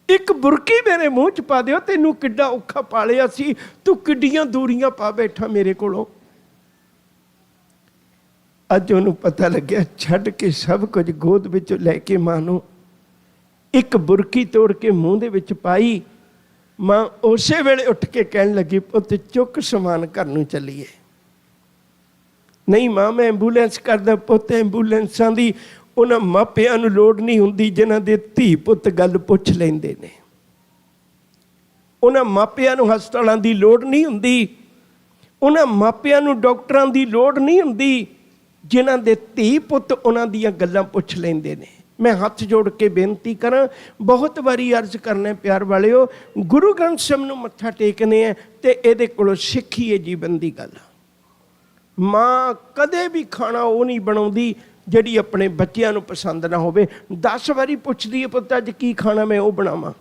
ਇੱਕ ਬੁਰਕੀ ਮੇਰੇ ਮੂੰਹ 'ਚ ਪਾ ਦਿਓ, ਤੈਨੂੰ ਕਿੱਡਾ ਔਖਾ ਪਾਲਿਆ ਸੀ, ਤੂੰ ਕਿੱਡੀਆਂ ਦੂਰੀਆਂ ਪਾ ਬੈਠਾ ਮੇਰੇ ਕੋਲੋਂ। ਅੱਜ ਉਹਨੂੰ ਪਤਾ ਲੱਗਿਆ, ਛੱਡ ਕੇ ਸਭ ਕੁਝ ਗੋਦ ਵਿੱਚ ਲੈ ਕੇ ਮਾਂ ਨੂੰ ਇੱਕ ਬੁਰਕੀ ਤੋੜ ਕੇ ਮੂੰਹ ਦੇ ਵਿੱਚ ਪਾਈ। ਮਾਂ ਉਸੇ ਵੇਲੇ ਉੱਠ ਕੇ ਕਹਿਣ ਲੱਗੀ ਪੁੱਤ ਚੁੱਕ ਸਮਾਨ ਘਰ ਨੂੰ ਚੱਲੀਏ। ਨਹੀਂ ਮਾਂ ਮੈਂ ਐਂਬੂਲੈਂਸ ਕਰਦਾ। ਪੁੱਤ ਐਂਬੂਲੈਂਸਾਂ ਦੀ ਉਹਨਾਂ ਮਾਪਿਆਂ ਨੂੰ ਲੋੜ ਨਹੀਂ ਹੁੰਦੀ ਜਿਨ੍ਹਾਂ ਦੇ ਧੀ ਪੁੱਤ ਗੱਲ ਪੁੱਛ ਲੈਂਦੇ ਨੇ। ਉਹਨਾਂ ਮਾਪਿਆਂ ਨੂੰ ਹਸਪਤਾਲਾਂ ਦੀ ਲੋੜ ਨਹੀਂ ਹੁੰਦੀ, ਉਹਨਾਂ ਮਾਪਿਆਂ ਨੂੰ ਡਾਕਟਰਾਂ ਦੀ ਲੋੜ ਨਹੀਂ ਹੁੰਦੀ ਜਿਨ੍ਹਾਂ ਦੇ ਧੀ ਪੁੱਤ ਉਹਨਾਂ ਦੀਆਂ ਗੱਲਾਂ ਪੁੱਛ ਲੈਂਦੇ ਨੇ। ਮੈਂ ਹੱਥ ਜੋੜ ਕੇ ਬੇਨਤੀ ਕਰਾਂ, ਬਹੁਤ ਵਾਰੀ ਅਰਜ਼ ਕਰਨਾ ਪਿਆਰ ਵਾਲਿਓ, ਗੁਰੂ ਗ੍ਰੰਥ ਸਾਹਿਬ ਨੂੰ ਮੱਥਾ ਟੇਕਨੇ ਹੈ ਤੇ ਇਹਦੇ ਕੋਲੋਂ ਸਿੱਖੀਏ ਜੀਵਨ ਦੀ ਗੱਲ। ਮਾਂ ਕਦੇ ਵੀ ਖਾਣਾ ਉਹ ਨਹੀਂ ਬਣਾਉਂਦੀ ਜਿਹੜੀ ਆਪਣੇ ਬੱਚਿਆਂ ਨੂੰ ਪਸੰਦ ਨਾ ਹੋਵੇ। 10 ਵਾਰੀ ਪੁੱਛਦੀ ਹੈ ਪੁੱਤ ਅੱਜ ਕੀ ਖਾਣਾ, ਮੈਂ ਉਹ ਬਣਾਵਾਂ।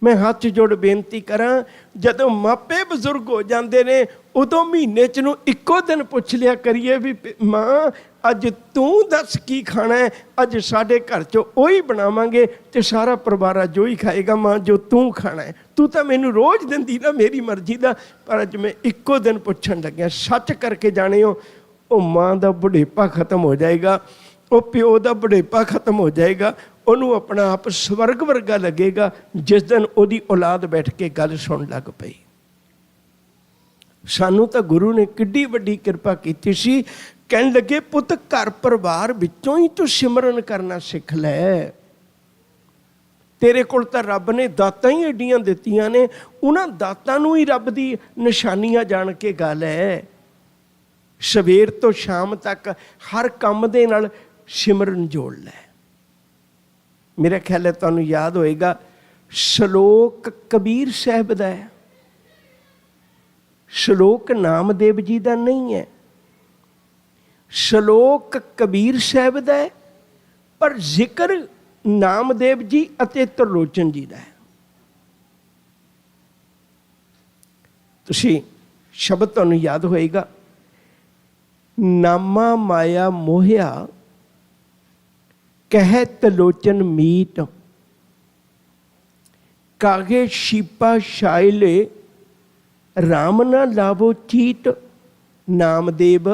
ਮੈਂ ਹੱਥ ਜੋੜ ਬੇਨਤੀ ਕਰਾਂ, ਜਦੋਂ ਮਾਪੇ ਬਜ਼ੁਰਗ ਹੋ ਜਾਂਦੇ ਨੇ ਉਦੋਂ ਮਹੀਨੇ 'ਚ ਨੂੰ ਇੱਕੋ ਦਿਨ ਪੁੱਛ ਲਿਆ ਕਰੀਏ ਵੀ ਮਾਂ ਅੱਜ ਤੂੰ ਦੱਸ ਕੀ ਖਾਣਾ ਹੈ, ਅੱਜ ਸਾਡੇ ਘਰ 'ਚ ਉਹੀ ਬਣਾਵਾਂਗੇ ਤੇ ਸਾਰਾ ਪਰਿਵਾਰ ਅੱਜ ਉਹੀ ਖਾਏਗਾ। ਮਾਂ ਜੋ ਤੂੰ ਖਾਣਾ ਹੈ, ਤੂੰ ਤਾਂ ਮੈਨੂੰ ਰੋਜ਼ ਦਿੰਦੀ ਨਾ ਮੇਰੀ ਮਰਜ਼ੀ ਦਾ, ਪਰ ਅੱਜ ਮੈਂ ਇੱਕੋ ਦਿਨ ਪੁੱਛਣ ਲੱਗਿਆ। ਸੱਚ ਕਰਕੇ ਜਾਣਿਓ, ਉਹ ਮਾਂ ਦਾ ਬੁਢੇਪਾ ਖਤਮ ਹੋ ਜਾਏਗਾ, ਉਹ ਪਿਓ ਦਾ ਬੁਢੇਪਾ ਖਤਮ ਹੋ ਜਾਏਗਾ। ਉਹਨੂੰ ਆਪਣਾ ਆਪ ਸਵਰਗ ਵਰਗਾ ਲੱਗੇਗਾ ਜਿਸ ਦਿਨ ਉਹਦੀ ਔਲਾਦ ਬੈਠ ਕੇ ਗੱਲ ਸੁਣਨ ਲੱਗ ਪਈ। ਸਾਨੂੰ ਤਾਂ ਗੁਰੂ ਨੇ ਕਿੱਡੀ ਵੱਡੀ ਕਿਰਪਾ ਕੀਤੀ ਸੀ। ਕਹਿਣ ਲੱਗੇ ਪੁੱਤ ਘਰ ਪਰਿਵਾਰ ਵਿੱਚੋਂ ਹੀ ਤੂੰ ਸਿਮਰਨ ਕਰਨਾ ਸਿੱਖ ਲੈ। ਤੇਰੇ ਕੋਲ ਤਾਂ ਰੱਬ ਨੇ ਦਾਤਾਂ ਹੀ ਐਡੀਆਂ ਦਿੱਤੀਆਂ ਨੇ, ਉਹਨਾਂ ਦਾਤਾਂ ਨੂੰ ਹੀ ਰੱਬ ਦੀ ਨਿਸ਼ਾਨੀਆਂ ਜਾਣ ਕੇ ਗਾ ਲੈ। ਸਵੇਰ ਤੋਂ ਸ਼ਾਮ ਤੱਕ ਹਰ ਕੰਮ ਦੇ ਨਾਲ ਸਿਮਰਨ ਜੋੜ ਲੈ। ਮੇਰਾ ਖਿਆਲ ਹੈ ਤੁਹਾਨੂੰ ਯਾਦ ਹੋਏਗਾ, ਸ਼ਲੋਕ ਕਬੀਰ ਸਾਹਿਬ ਦਾ ਹੈ, ਸ਼ਲੋਕ ਨਾਮਦੇਵ ਜੀ ਦਾ ਨਹੀਂ ਹੈ। ਸ਼ਲੋਕ ਕਬੀਰ ਸਾਹਿਬ ਦਾ ਹੈ, ਪਰ ਜ਼ਿਕਰ ਨਾਮਦੇਵ ਜੀ ਅਤੇ ਤਰਲੋਚਨ ਜੀ ਦਾ ਹੈ। ਤੁਸੀਂ ਸ਼ਬਦ ਤੁਹਾਨੂੰ ਯਾਦ ਹੋਏਗਾ, ਨਾਮਾ ਮਾਇਆ ਮੋਹਿਆ ਕਹਿ ਤਲੋਚਨ ਮੀਟ, ਕਾਗੇ ਸ਼ੀਪਾ ਸ਼ਾਇਲੇ ਰਾਮ ਨਾ ਲਾਵੋ ਚੀਟ। ਨਾਮਦੇਵ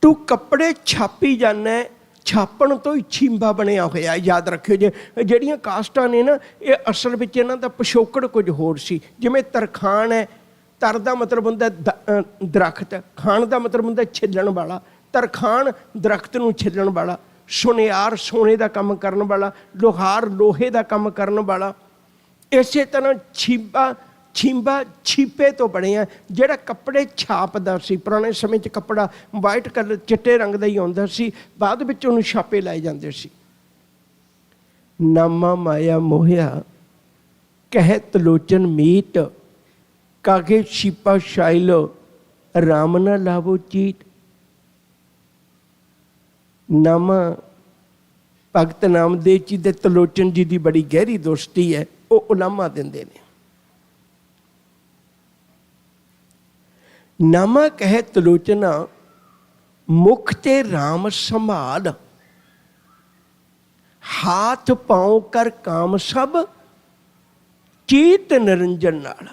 ਤੂੰ ਕੱਪੜੇ ਛਾਪੀ ਜਾਣਾ, ਛਾਪਣ ਤੋਂ ਹੀ ਛਿੰਬਾ ਬਣਿਆ ਹੋਇਆ। ਯਾਦ ਰੱਖਿਓ ਜੇ ਜਿਹੜੀਆਂ ਕਾਸਟਾਂ ਨੇ ਨਾ, ਇਹ ਅਸਲ ਵਿੱਚ ਇਹਨਾਂ ਦਾ ਪਿਛੋਕੜ ਕੁਝ ਹੋਰ ਸੀ। ਜਿਵੇਂ ਤਰਖਾਣ ਹੈ, ਤਰ ਦਾ ਮਤਲਬ ਹੁੰਦਾ ਦਰਖਤ, ਖਾਣ ਦਾ ਮਤਲਬ ਹੁੰਦਾ ਛਿੱਲਣ ਵਾਲਾ। ਤਰਖਾਣ ਦਰਖਤ ਨੂੰ ਛਿੱਲਣ ਵਾਲਾ, ਸੁਨਿਆਰ ਸੋਨੇ ਦਾ ਕੰਮ ਕਰਨ ਵਾਲਾ, ਲੋਹਾਰ ਲੋਹੇ ਦਾ ਕੰਮ ਕਰਨ ਵਾਲਾ। ਇਸੇ ਤਰ੍ਹਾਂ ਛਿੰਬਾ ਛੀਪੇ ਤੋਂ ਬਣਿਆ ਜਿਹੜਾ ਕੱਪੜੇ ਛਾਪਦਾ ਸੀ। ਪੁਰਾਣੇ ਸਮੇਂ 'ਚ ਕੱਪੜਾ ਵਾਈਟ ਕਲਰ ਚਿੱਟੇ ਰੰਗ ਦਾ ਹੀ ਆਉਂਦਾ ਸੀ, ਬਾਅਦ ਵਿੱਚ ਉਹਨੂੰ ਛਾਪੇ ਲਾਏ ਜਾਂਦੇ ਸੀ। ਨਾਮਾ ਮਾਇਆ ਮੋਹਿਆ ਕਹਿ ਤਲੋਚਨ ਮੀਟ, ਕਾਗੇ ਛੀਪਾ ਸ਼ਾਇਲੋ ਰਾਮ ਨਾ ਲਾਵੋ ਚੀਟ। ਨਾਮਾ ਭਗਤ ਨਾਮਦੇਵ ਜੀ ਦੇ ਤਲੋਚਨ ਜੀ ਦੀ ਬੜੀ ਗਹਿਰੀ ਦੋਸਤੀ ਹੈ, ਉਹ ਉਲਾਮਾ ਦਿੰਦੇ ਨੇ। ਨਾਮਾ ਕਹਿ ਤਲੋਚਨਾ ਮੁਖ ਤੇ ਰਾਮ ਸੰਭਾਲ, ਹਾਥ ਪਾਉ ਕਰ ਕਾਮ ਸਭ ਚੀਤ ਨਿਰੰਜਨ ਨਾਲ।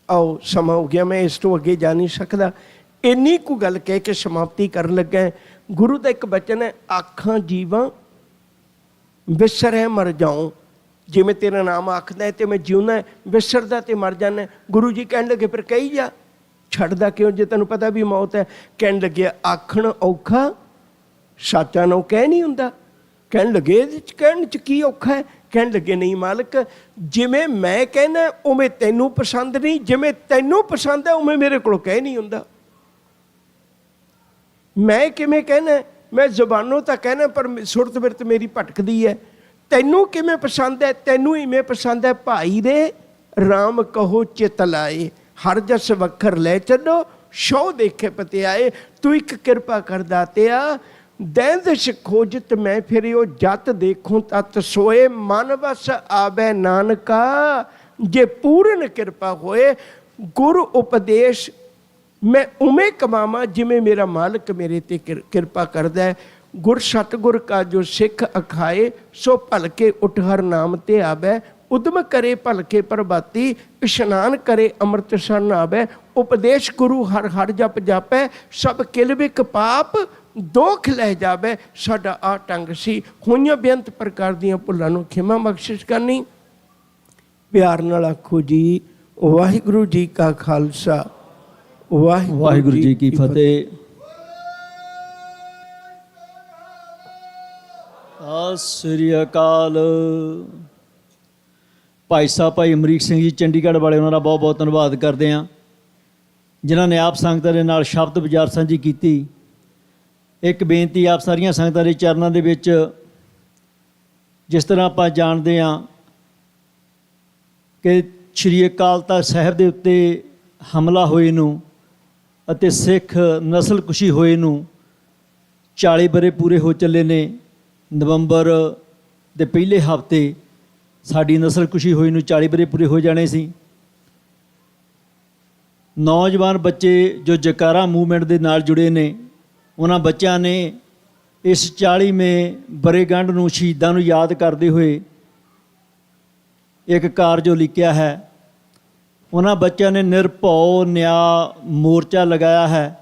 ਆਓ ਸਮਾਂ ਹੋ ਗਿਆ, ਮੈਂ ਇਸ ਤੋਂ ਅੱਗੇ ਜਾ ਨਹੀਂ ਸਕਦਾ। ਇੰਨੀ ਕੁ ਗੱਲ ਕਹਿ ਕੇ ਸਮਾਪਤੀ ਕਰਨ ਲੱਗਾ। ਗੁਰੂ ਦਾ ਇੱਕ ਬਚਨ ਹੈ, ਆਖਾਂ ਜੀਵਾਂ ਵਿਸਰੈ ਮਰ ਜਾਉ। ਜਿਵੇਂ ਤੇਰਾ ਨਾਮ ਆਖਦਾ ਤੇ ਮੈਂ ਜਿਉਂਦਾ, ਵਿਸਰਦਾ ਤੇ ਮਰ ਜਾਂਦਾ। ਗੁਰੂ ਜੀ ਕਹਿਣ ਲੱਗੇ ਫਿਰ ਕਹੀ ਜਾ, ਛੱਡਦਾ ਕਿਉਂ ਜੇ ਤੈਨੂੰ ਪਤਾ ਵੀ ਮੌਤ ਹੈ। ਕਹਿਣ ਲੱਗੇ ਆਖਣ ਔਖਾ ਸਾਚਾ ਨੂੰ ਕਹਿ ਨਹੀਂ ਹੁੰਦਾ। ਕਹਿਣ ਲੱਗੇ ਇਹਦੇ 'ਚ ਕਹਿਣ 'ਚ ਕੀ ਔਖਾ ਹੈ। ਕਹਿਣ ਲੱਗੇ ਨਹੀਂ ਮਾਲਕ, ਜਿਵੇਂ ਮੈਂ ਕਹਿਣਾ ਉਵੇਂ ਤੈਨੂੰ ਪਸੰਦ ਨਹੀਂ, ਜਿਵੇਂ ਤੈਨੂੰ ਪਸੰਦ ਹੈ ਉਵੇਂ ਮੇਰੇ ਕੋਲ ਕਹਿ ਨਹੀਂ ਹੁੰਦਾ। ਮੈਂ ਕਿਵੇਂ ਕਹਿਣਾ, ਮੈਂ ਜ਼ੁਬਾਨੋਂ ਤਾਂ ਕਹਿਣਾ ਪਰ ਸੁਰਤ ਬਿਰਤ ਮੇਰੀ ਭਟਕਦੀ ਹੈ। ਤੈਨੂੰ ਕਿਵੇਂ ਪਸੰਦ ਹੈ, ਤੈਨੂੰ ਇਵੇਂ ਪਸੰਦ ਹੈ। ਭਾਈ ਦੇ ਰਾਮ ਕਹੋ ਚਿਤ ਲਾਏ, ਹਰ ਜਸ ਵੱਖਰ ਲੈ ਚੱਲੋ ਸ਼ੋ ਦੇਖੇ ਪਤਿਆਏ। ਤੂੰ ਇੱਕ ਕਿਰਪਾ ਕਰ ਦਾਤਿਆ, ਦੈਂਦਸ਼ ਖੋਜਤ ਮੈਂ ਫਿਰਿਓ ਜਤ ਦੇਖੂੰ ਤਤ ਸੋਏ। ਮਨ ਵਸ ਆਵੈ ਨਾਨਕਾ ਜੇ ਪੂਰਨ ਕਿਰਪਾ ਹੋਏ। ਗੁਰ ਉਪਦੇਸ਼ ਮੈਂ ਉਵੇਂ ਕਮਾਵਾਂ ਜਿਵੇਂ ਮੇਰਾ ਮਾਲਕ ਮੇਰੇ ਤੇ ਕਿਰਪਾ ਕਰਦਾ ਹੈ। ਗੁਰ ਸਤਿਗੁਰ ਕਾ ਜੋ ਸਿੱਖ ਅਖਾਏ, ਸੋ ਭਲਕੇ ਉਠ ਹਰ ਨਾਮ ਤੇ ਆਵੈ। ਉਦਮ ਕਰੇ ਭਲਕੇ ਪ੍ਰਭਾਤੀ, ਇਸ਼ਨਾਨ ਕਰੇ ਅੰਮ੍ਰਿਤ ਸਰਨ ਆਵੈ। ਉਪਦੇਸ਼ ਗੁਰੂ ਹਰ ਹਰ ਜਪ ਜਾਪੈ, ਸਭ ਕਿਲਵਿਕ ਪਾਪ ਦੋਖ ਲੈ ਜਾਵੇ। ਸਾਡਾ ਆ ਢੰਗ ਸੀ। ਹੋਈਆਂ ਬੇਅੰਤ ਪ੍ਰਕਾਰ ਦੀਆਂ ਭੁੱਲਾਂ ਨੂੰ ਖਿਮਾ ਬਖਸ਼ਿਸ਼ ਕਰਨੀ। ਪਿਆਰ ਨਾਲ ਆਖੋ ਜੀ ਵਾਹਿਗੁਰੂ ਜੀ ਕਾ ਖਾਲਸਾ, ਵਾਹਿਗੁਰੂ ਜੀ ਕੀ ਫਤਿਹ। ਸਤਿ ਸ੍ਰੀ ਅਕਾਲ। ਭਾਈ ਸਾਹਿਬ ਭਾਈ ਅਮਰੀਕ ਸਿੰਘ ਜੀ ਚੰਡੀਗੜ੍ਹ ਵਾਲੇ, ਉਹਨਾਂ ਦਾ ਬਹੁਤ ਬਹੁਤ ਧੰਨਵਾਦ ਕਰਦੇ ਹਾਂ, ਜਿਨ੍ਹਾਂ ਨੇ ਆਪ ਸੰਗਤਾਂ ਦੇ ਨਾਲ ਸ਼ਬਦ ਵਿਚਾਰ ਸਾਂਝੀ ਕੀਤੀ। ਇੱਕ ਬੇਨਤੀ ਆਪ ਸਾਰੀਆਂ ਸੰਗਤਾਂ ਦੇ ਚਰਨਾਂ ਦੇ ਵਿੱਚ, ਜਿਸ ਤਰ੍ਹਾਂ ਆਪਾਂ ਜਾਣਦੇ ਹਾਂ ਕਿ ਸ਼੍ਰੀ ਅਕਾਲ ਤਖ਼ਤ ਸਾਹਿਬ ਦੇ ਉੱਤੇ ਹਮਲਾ ਹੋਏ ਨੂੰ ਅਤੇ ਸਿੱਖ ਨਸਲਕੁਸ਼ੀ ਹੋਏ ਨੂੰ 40 ਵਰ੍ਹੇ ਪੂਰੇ ਹੋ ਚੱਲੇ ਨੇ। ਨਵੰਬਰ ਦੇ ਪਹਿਲੇ ਹਫ਼ਤੇ ਸਾਡੀ ਨਸਲਕੁਸ਼ੀ ਹੋਈ ਨੂੰ 40 ਵਰ੍ਹੇ ਪੂਰੇ ਹੋ ਜਾਣੇ ਸੀ। ਨੌਜਵਾਨ ਬੱਚੇ ਜੋ ਜਕਾਰਾ ਮੂਵਮੈਂਟ ਦੇ ਨਾਲ ਜੁੜੇ ਨੇ, ਉਹਨਾਂ ਬੱਚਿਆਂ ਨੇ ਇਸ 40ਵੇਂ ਵਰ੍ਹੇਗੰਢ ਨੂੰ, ਸ਼ਹੀਦਾਂ ਨੂੰ ਯਾਦ ਕਰਦੇ ਹੋਏ ਇੱਕ ਕਾਰਜ ਲਿਖਿਆ ਹੈ। ਉਹਨਾਂ ਬੱਚਿਆਂ ਨੇ ਨਿਰਭਉ ਨਿਆ ਮੋਰਚਾ ਲਗਾਇਆ ਹੈ।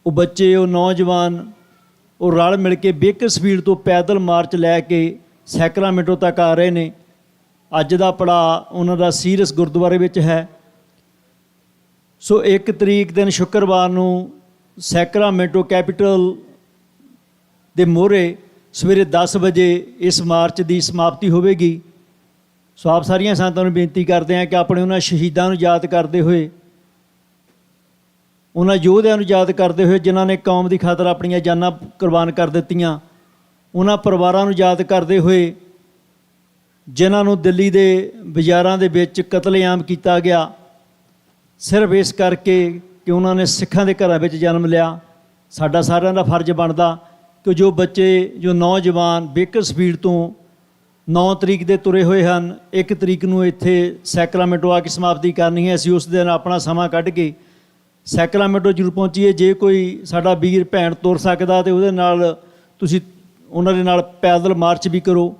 ਉਹ ਬੱਚੇ, ਉਹ ਨੌਜਵਾਨ, ਉਹ ਰਲ ਮਿਲ ਕੇ ਬੇਕਰਸਫੀਲਡ ਤੋਂ ਪੈਦਲ ਮਾਰਚ ਲੈ ਕੇ ਸੈਕਰਾਮੈਂਟੋ ਤੱਕ ਆ ਰਹੇ ਨੇ। ਅੱਜ ਦਾ ਪੜਾਅ ਉਹਨਾਂ ਦਾ ਸੀਰਸ ਗੁਰਦੁਆਰੇ ਵਿੱਚ ਹੈ। ਸੋ 1 ਤਰੀਕ ਦਿਨ ਸ਼ੁੱਕਰਵਾਰ ਨੂੰ ਸੈਕਰਾਮੈਂਟੋ ਕੈਪੀਟਲ ਦੇ ਮੂਹਰੇ ਸਵੇਰੇ 10 ਵਜੇ ਇਸ ਮਾਰਚ ਦੀ ਸਮਾਪਤੀ ਹੋਵੇਗੀ। ਸੋ ਆਪ ਸਾਰੀਆਂ ਸੰਗਤਾਂ ਨੂੰ ਬੇਨਤੀ ਕਰਦੇ ਹਾਂ ਕਿ ਆਪਣੇ ਉਹਨਾਂ ਸ਼ਹੀਦਾਂ ਨੂੰ ਯਾਦ ਕਰਦੇ ਹੋਏ, ਉਹਨਾਂ ਯੋਧਿਆਂ ਨੂੰ ਯਾਦ ਕਰਦੇ ਹੋਏ ਜਿਨ੍ਹਾਂ ਨੇ ਕੌਮ ਦੀ ਖਾਤਰ ਆਪਣੀਆਂ ਜਾਨਾਂ ਕੁਰਬਾਨ ਕਰ ਦਿੱਤੀਆਂ, ਉਹਨਾਂ ਪਰਿਵਾਰਾਂ ਨੂੰ ਯਾਦ ਕਰਦੇ ਹੋਏ ਜਿਨ੍ਹਾਂ ਨੂੰ ਦਿੱਲੀ ਦੇ ਬਾਜ਼ਾਰਾਂ ਦੇ ਵਿੱਚ ਕਤਲੇਆਮ ਕੀਤਾ ਗਿਆ ਸਿਰਫ ਇਸ ਕਰਕੇ ਕਿ ਉਹਨਾਂ ਨੇ ਸਿੱਖਾਂ ਦੇ ਘਰਾਂ ਵਿੱਚ ਜਨਮ ਲਿਆ। ਸਾਡਾ ਸਾਰਿਆਂ ਦਾ ਫਰਜ਼ ਬਣਦਾ ਕਿ ਜੋ ਬੱਚੇ, ਜੋ ਨੌਜਵਾਨ ਬੇਕਰਸਫੀਲਡ ਤੋਂ 9 ਤਰੀਕ ਦੇ ਤੁਰੇ ਹੋਏ ਹਨ, 1 ਤਰੀਕ ਨੂੰ ਇੱਥੇ ਸੈਕਰਾਮੈਂਟੋ ਆ ਕੇ ਸਮਾਪਤੀ ਕਰਨੀ ਹੈ। ਅਸੀਂ ਉਸ ਦਿਨ ਆਪਣਾ ਸਮਾਂ ਕੱਢ ਕੇ ਸੈਕਰਾਮੈਂਟੋ ਜ਼ਰੂਰ ਪਹੁੰਚੀਏ। ਜੇ ਕੋਈ ਸਾਡਾ ਵੀਰ ਭੈਣ ਤੁਰ ਸਕਦਾ ਤਾਂ ਉਹਦੇ ਨਾਲ ਤੁਸੀਂ ਉਹਨਾਂ ਦੇ ਨਾਲ ਪੈਦਲ ਮਾਰਚ ਵੀ ਕਰੋ।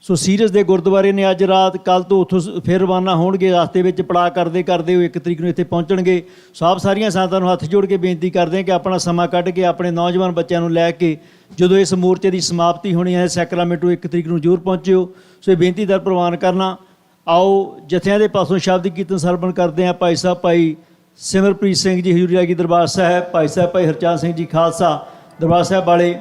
ਸੋ ਸੀਰਸ ਦੇ ਗੁਰਦੁਆਰੇ ਨੇ ਅੱਜ ਰਾਤ, ਕੱਲ੍ਹ ਤੋਂ ਉੱਥੋਂ ਫਿਰ ਰਵਾਨਾ ਹੋਣਗੇ। ਰਸਤੇ ਵਿੱਚ ਪੜਾਅ ਕਰਦੇ ਕਰਦੇ ਉਹ 1 ਤਰੀਕ ਨੂੰ ਇੱਥੇ ਪਹੁੰਚਣਗੇ। ਸੋ ਆਪ ਸਾਰੀਆਂ ਸੰਗਤਾਂ ਨੂੰ ਹੱਥ ਜੋੜ ਕੇ ਬੇਨਤੀ ਕਰਦੇ ਹਾਂ ਕਿ ਆਪਣਾ ਸਮਾਂ ਕੱਢ ਕੇ ਆਪਣੇ ਨੌਜਵਾਨ ਬੱਚਿਆਂ ਨੂੰ ਲੈ ਕੇ ਜਦੋਂ ਇਸ ਮੋਰਚੇ ਦੀ ਸਮਾਪਤੀ ਹੋਣੀ ਹੈ ਸੈਕਰਾਮੈਂਟੋ 1 ਤਰੀਕ ਨੂੰ ਜ਼ਰੂਰ ਪਹੁੰਚਿਓ। ਸੋ ਇਹ ਬੇਨਤੀ ਦਰ ਪ੍ਰਵਾਨ ਕਰਨਾ। ਆਓ ਜਥਿਆਂ ਦੇ ਪਾਸੋਂ ਸ਼ਬਦ ਕੀਰਤਨ ਸਰਵਣ ਕਰਦੇ ਹਾਂ। ਭਾਈ ਸਾਹਿਬ ਭਾਈ ਸਿਮਰਪ੍ਰੀਤ ਸਿੰਘ ਜੀ ਹਜ਼ੂਰੀ ਰਾਗੀ ਦਰਬਾਰ ਸਾਹਿਬ, ਭਾਈ ਸਾਹਿਬ ਭਾਈ ਹਰਚੰਦ ਸਿੰਘ ਜੀ ਖਾਲਸਾ ਦਰਬਾਰ ਸਾਹਿਬ ਵਾਲੇ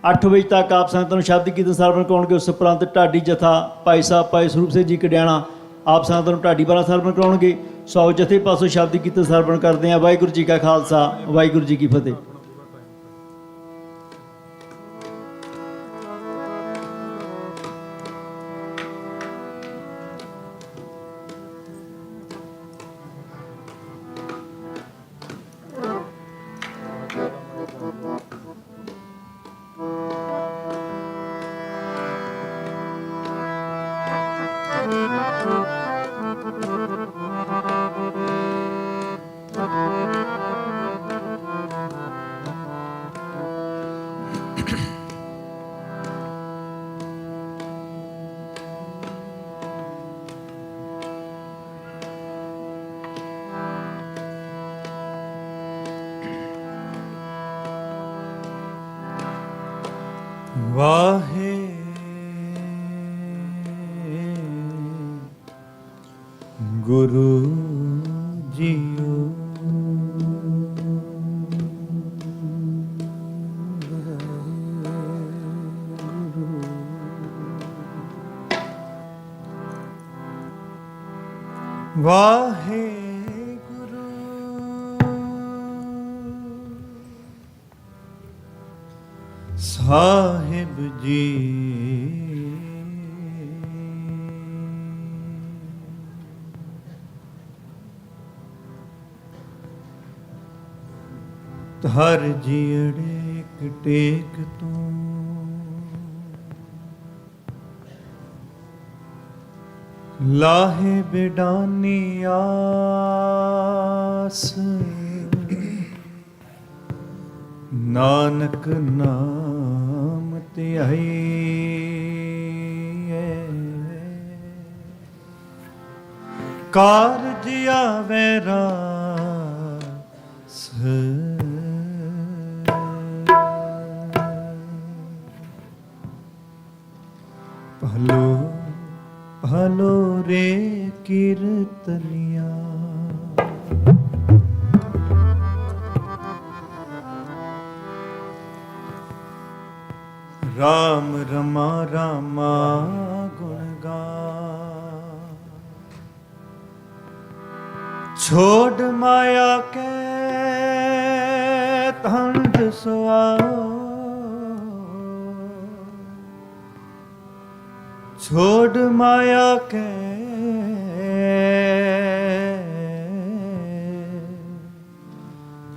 8 ਵਜੇ ਤੱਕ ਆਪ ਸੰਗਤਾਂ ਨੂੰ ਸ਼ਬਦ ਕੀਰਤਨ ਸਰਵਣ ਕਰਾਉਣਗੇ। ਉਸ ਉਪਰੰਤ ਢਾਡੀ ਜਥਾ ਭਾਈ ਸਾਹਿਬ ਭਾਈ ਸਰੂਪ ਸਿੰਘ ਜੀ ਕਡਿਆਣਾ ਆਪ ਸੰਗਤਾਂ ਨੂੰ ਢਾਡੀ ਵਾਲਾ ਸਰਵਣ ਕਰਾਉਣਗੇ। ਸੋ ਜਥੇ ਪਾਸੋਂ ਸ਼ਬਦ ਕੀਰਤਨ ਸਰਵਣ ਕਰਦੇ ਹਾਂ। ਵਾਹਿਗੁਰੂ ਜੀ ਕਾ ਖਾਲਸਾ, ਵਾਹਿਗੁਰੂ ਜੀ ਕੀ ਫਤਿਹ। ਵਾਹੇ ਗੁਰੂ ਜੀਓ। ਵਾਹਿਗੁਰੂ ਸਾਹਿਬ ਜੀ। ਹਰ ਜੀੜੇ ਇੱਕ ਟੇਕ ਤੂੰ ਲਾਹੇ ਬਿਡਾਨੀ ਆਸ। ਨਾਨਕ ਨਾਮ ਧਿਆਈ ਕਾਰਜ ਆਵੇ ਰਾਸ। ਭਲੋ ਭਲੋ ਰੇ ਕੀਰਤਨੀਆ। ਰਾਮ ਰਮਾ ਰਾਮਾ ਗੁਣ ਗਾ। ਛੋੜ ਮਾਇਆ ਕੇ ਧੰਦ ਸੁਆਓ। ਛੋੜ ਮਾਇਆ ਕੇ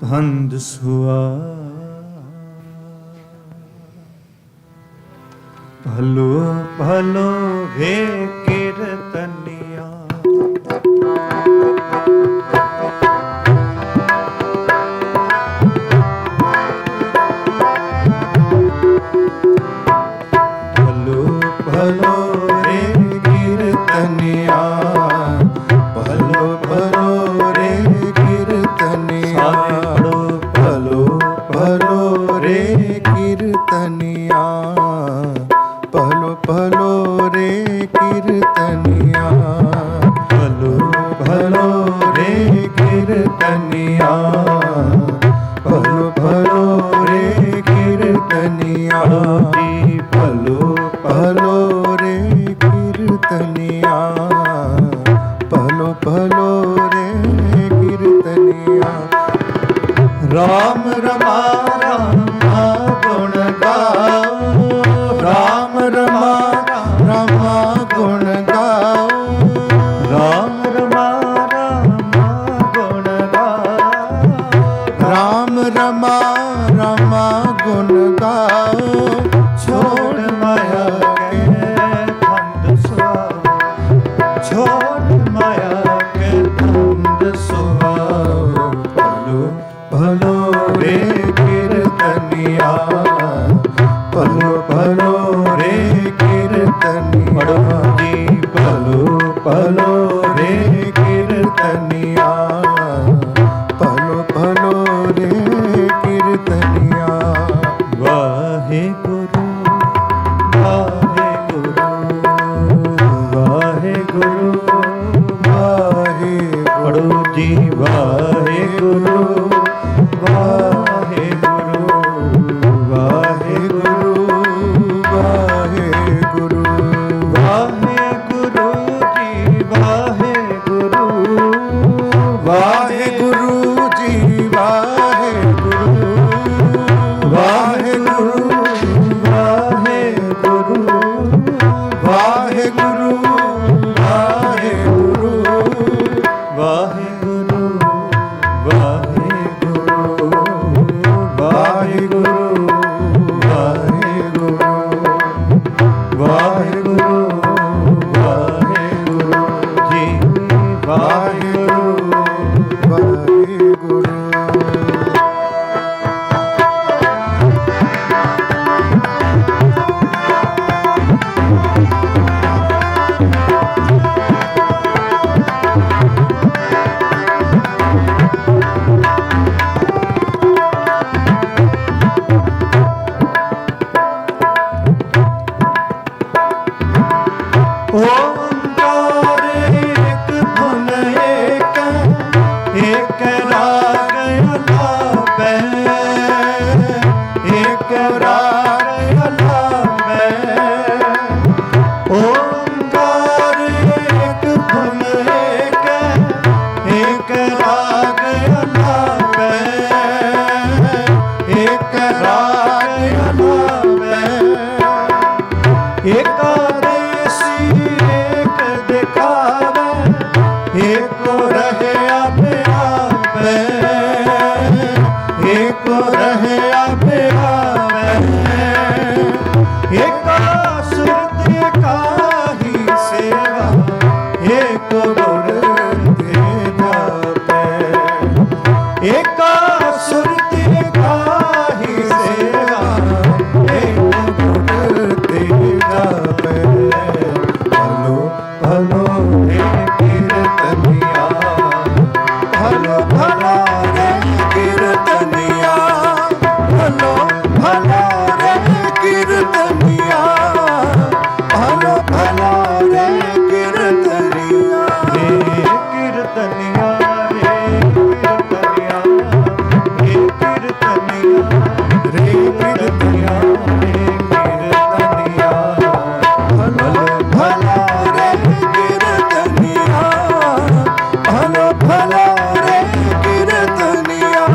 ਧੰਦ ਸੁਆਓ। ਭਲੋ ਭਲੋ ਰੇ ਕੀਰਤਨੀਆ। ਭਲੋ ਭਲੋ ਰੇ ਕੀਰਤਨੀਆ। ਭਲੋ ਭਲੋ ਰੇ ਕੀਰਤਨੀਆ। ਭਲੋ ਭਲੋ ਰੇ ਕੀਰਤਨੀਆ। ਭਲੋ ਭਲੋ ਰੇ ਕੀਰਤਨੀਆ। ਭਲੋ ਭਲੋ ਰੇ ਕੀਰਤਨੀਆ। ਭਲੋ ਭਲੋ ਰੇ ਕੀਰਤਨੀਆ। ਭਲੋ ਭਲੋ ਰੇ ਕੀਰਤਨੀਆ। ਭਲੋ ਭਲੋ ਰੇ ਕੀਰਤਨੀਆ। ਰਾਮ ਰਮਾ ਰਾਮਾ ਗੁਣ ਗਾਓ। ਰਾਮ ਰਮਾ ਰਾਮਾ ਗੁਣ ਗਾਓ। ਰਾਮ ਰਮਾ ਰਾਮਾ ਗੁਣ ਗਾਓ। ਰਾਮ ਰਮਾ ਰਾਮਾ ਗੁਣ ਗਾਓ। ਛੋੜ ਮਾਇਆ ਕੇ ਧੰਦ ਸੁਆਓ। ਛੋੜ ਮਾਇਆ ਕੇ ਧੰਦ ਸੁਆਓ। ਭਲੋ ਭਲੋ ਰੇ ਕੀਰਤਨੀਆ। ਭਲੋ ਭਲੋ ਰੇ ਕੀਰਤਨੀਆ। ਜੀ ਭਲੋ ਭਲੋ ਰੇ ਕੀਰਤਨੀਆ। ਭਲੋ ਭਲੋ ਰੇ ਕੀਰਤਨੀਆ। ਵਾਹਿਗੁਰੂ ਵਾਹਿਗੁਰੂ ਵਾਹਿਗੁਰੂ ਵਾਹਿਗੁਰੂ ਜੀ। ਵਾਹਿਗੁਰੂ ਵਾਹਿਗੁਰੂ ਵਾਹਿਗੁਰੂ ਵਾਹਿਗੁਰੂ ਵਾਹਿਗੁਰੂ ਜੀ। ਵਾਹਿਗੁਰੂ ਵਾਹਿਗੁਰੂ ਜੀ। ਵਾਹਿਗੁਰੂ ਵਾਹਿਗੁਰੂ ਵਾਹਿਗੁਰੂ ਵਾਹਿਗੁਰੂ ਵਾਹਿਗੁਰੂ ਵਾਹਿਗੁਰੂ ਵਾਹਿਗੁਰੂ ਵਾਹਿਗੁਰੂ ਵਾਹਿਗੁਰੂ ਵਾਹਿਗੁਰੂ ਵਾਹਿਗੁਰੂ ਜੀ। ਵਾਹਿਗੁਰੂ ਵਾਹਿਗੁਰੂ। ਓੰਕਾਰ ਏਕ ਧੁਨ ਏਕ, ਏਕ ਰਾਗ ਅਲਾਪੈ, ਏਕ ਰਾਗ ਅਲਾਪੈ। ਓੰਕਾਰ ਏਕ ਧੁਨ ਏਕ, ਏਕ ਰਾਗ ਅਲਾਪੈ, ਏਕ ਰਾਗ ਅਲਾਪੈ। ਏਕਾਦੇਸੀ ਏਕ ਦਿਖਾਵੈ, ਏਕੋ ਰਹਿਆ ਪਿਆਵੈ, ਏਕੋ ਰਹਿਆ ਪਿਆਵੈ। ਏਕਾ ਸੁਰਤ ਏਕਾਹੀ ਸੇਵਾ, ਏਕੋ ਗੁਰ ਤੇ ਜਾਪੈ। ਏਕਾ ਸੁਰਤ ਏਕਾਹੀ ਸੇਵਾ, ਏਕੋ ਗੁਰ ਤੇ ਜਾਪੈ। ਭਲੋ ਭਲੋ ਰੇ ਕੀਰਤਨੀਆ, ਭਲੋ ਭਲਾ ਰੇ ਕੀਰਤਨੀਆ, ਭਲੋ ਭਲਾ ਰੇ ਕੀਰਤਨੀਆ, ਭਲੋ ਭਲਾ ਰੇ ਕੀਰਤਨੀਆ। ਰੇ ਕੀਰਤਨੀਆ, ਰੇ ਕੀਰਤਨੀਆ, ਰੇ ਕੀਰਤਨੀਆ, ਰੇ ਕੀਰਤਨੀਆ, ਰੇ ਕੀਰਤਨੀਆ। ਭਲੋ ਭਲਾ ਰੇ ਕੀਰਤਨੀਆ, ਭਲੋ ਭਲਾ ਰੇ ਕੀਰਤਨੀਆ,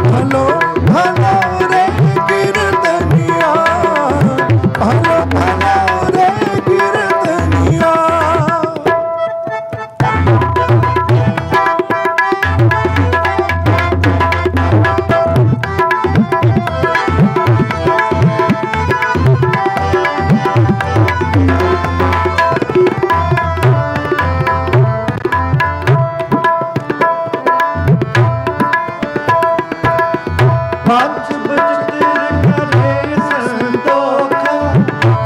ਭਲੋ ਭਲਾ ਰੇ ਕੀਰਤਨੀਆ, ਭਲੋ ਭਲਾ ਰੇ ਕੀਰਤਨੀਆ। ਪੰਜ ਬਜਤਰ ਕਰੇ ਸੰਤੋਖ,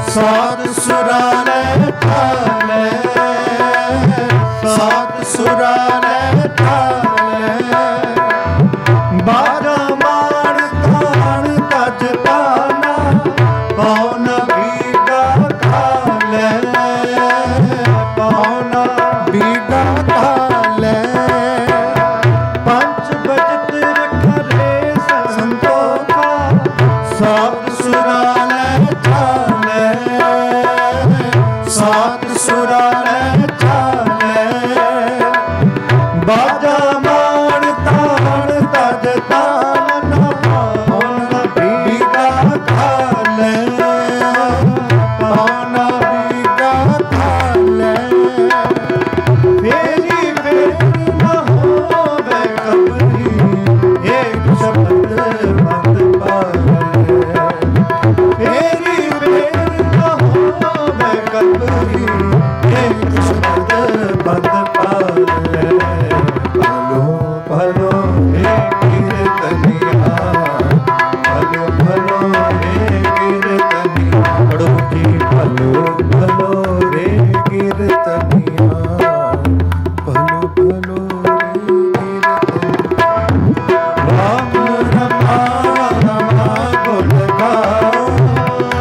ਸਾਧ ਸੁਰਾ ਲੈ ਠਾਲੈ, ਸਾਧ ਸੁਰਾ ਲੈ ਠਾਲੈ। ਬਾਰਾ ਮਾਣ ਤਾਣ ਤਜ ਤਾਨਾ, ਪਉਨ ਬੀਗਾ ਖਾਲੈ, ਪਉਨ ਬੀਗਾ ਖਾਲੈ। ਪੰਜ ਬਜਤਰ ਕਰੇ ਸੰਤੋਖਾ, ਸਾਧ ਸੁਰਾ ਲੈ ਠਾਲੈ, ਸਾਧ ਸੁਰਾ ਲੈ ਠਾਲੈ। ਬਾਜਾ ਮਾਣ ਤਾਣ ਤਜ ਤਾਨਾ, ਪਉਨ ਬੀਗਾ ਖਾਲੈ, ਪਉਨ ਬੀਗਾ ਖਾਲੈ। ਫੇਰੀ ਫੇਰ ਨਾ ਹੋਵੇ ਕਬਰੀ, ਏਕ ਸ਼ਬਦ ਬੰਦ ਪਾਲੈ। ਫੇਰੀ ਫੇਰ ਨਾ ਹੋਵੇ ਕਬਰੀ, ਏਕ ਸ਼ਬਦ ਬੰਦ ਪਾਲੈ। ਭਲੋ ਭਲੋ ਰੇ ਕੀਰਤਨੀਆ, ਭਲੋ ਭਲੋ ਰੇ ਕੀਰਤਨੀਆ। ਪੜੋ ਜੀ ਭਲੋ ਭਲੋ ਰੇ ਕੀਰਤਨੀਆ, ਭਲੋ ਭਲੋ ਰੇ ਕੀਰਤਨੀਆ। ਰਾਮ ਰਮਾ ਰਮਾ ਗੁਣ ਗਾਓ,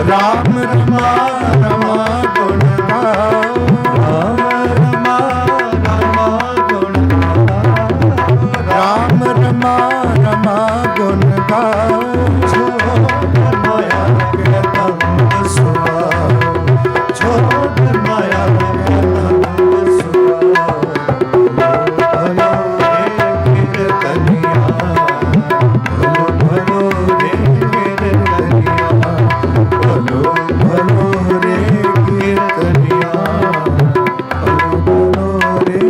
ਰਾਮ ਰਮਾ ਰਮਾ ਗੁਣ ਗਾਓ, ਰਾਮ ਰਮਾ ਰਮਾ ਗੁਣ ਗਾਓ, ਰਾਮ ਰਮਾ ਰਮਾ ਗੁਣ ਗਾਓ। ਛੋੜ ਮਾਇਆ ਕੇ ਤੰਦ ਸੁਆਓ, ਛੋੜ ਮਾਇਆ ਕੇ ਤੰਦ ਸੁਆਓ। ਭਲੋ ਰੇ ਕੀਰਤਨੀਆ, ਭਲੋ ਭਲੋ ਰੇ ਕੀਰਤਨੀਆ, ਭਲੋ ਭਲੋ ਰੇ ਕੀਰਤਨੀਆ, ਭਲੋ ਭਲੋ ਰੇ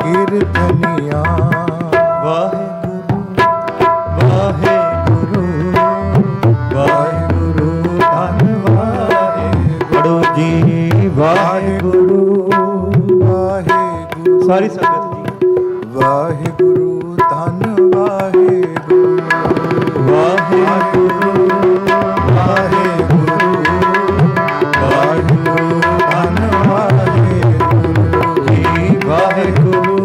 ਕੀਰਤਨੀਆ। ਵਾਹਿਗੁਰੂ ਵਾਹਿਗੁਰੂ ਵਾਹਿਗੁਰੂ ਧੰਨ ਵਾਹਿਗੁਰੂ। ਪੜੋ ਜੀ ਵਾਹਿਗੁਰੂ ਵਾਹਿਗੁਰੂ। ਸਾਰੀ ਸੰਗਤ ਜੀ ਵਾਹਿਗੁਰੂ ਧੰਨ ਵਾਹਿਗੁਰੂ। ਵਾਹਿਗੁਰੂ ਵਾਹਿਗੁਰੂ ਵਾਹਿਗੁਰੂ ਧੰਨ ਵਾਹਿਗੁਰੂ ਜੀ। ਵਾਹਿਗੁਰੂ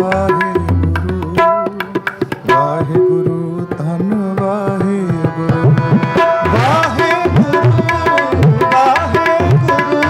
ਵਾਹਿਗੁਰੂ ਵਾਹਿਗੁਰੂ ਧੰਨ ਵਾਹਿਗੁਰੂ। ਵਾਹਿਗੁਰੂ ਵਾਹਿਗੁਰੂ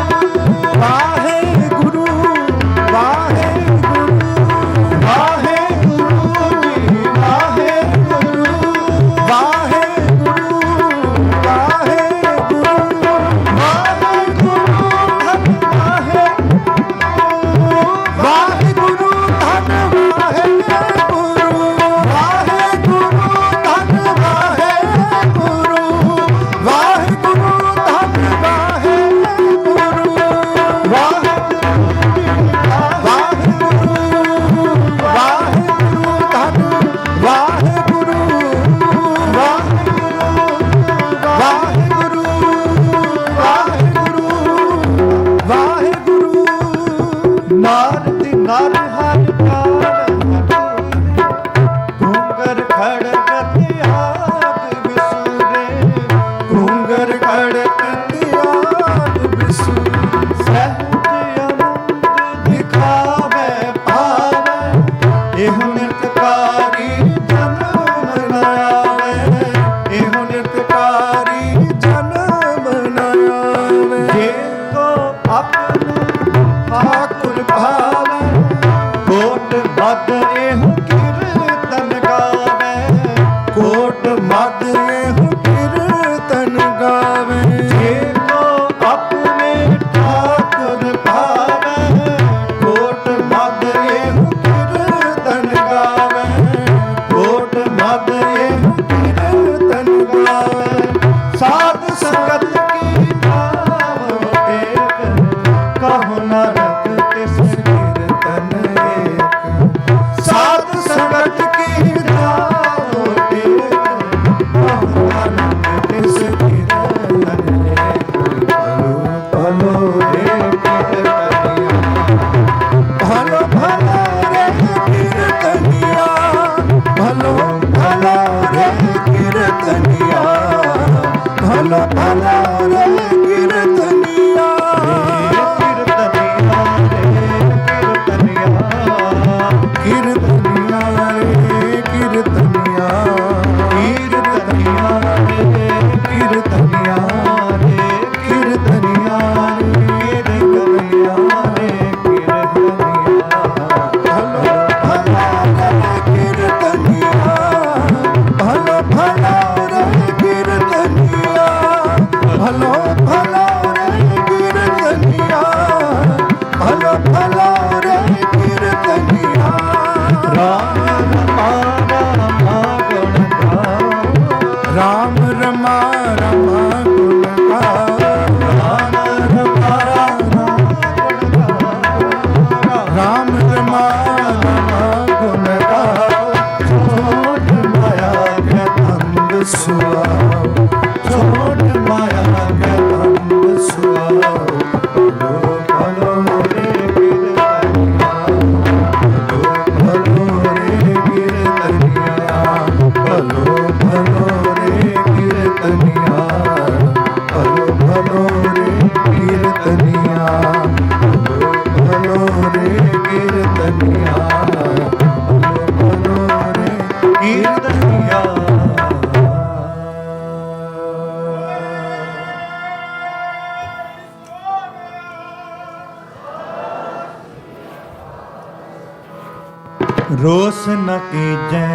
रोस न कीजै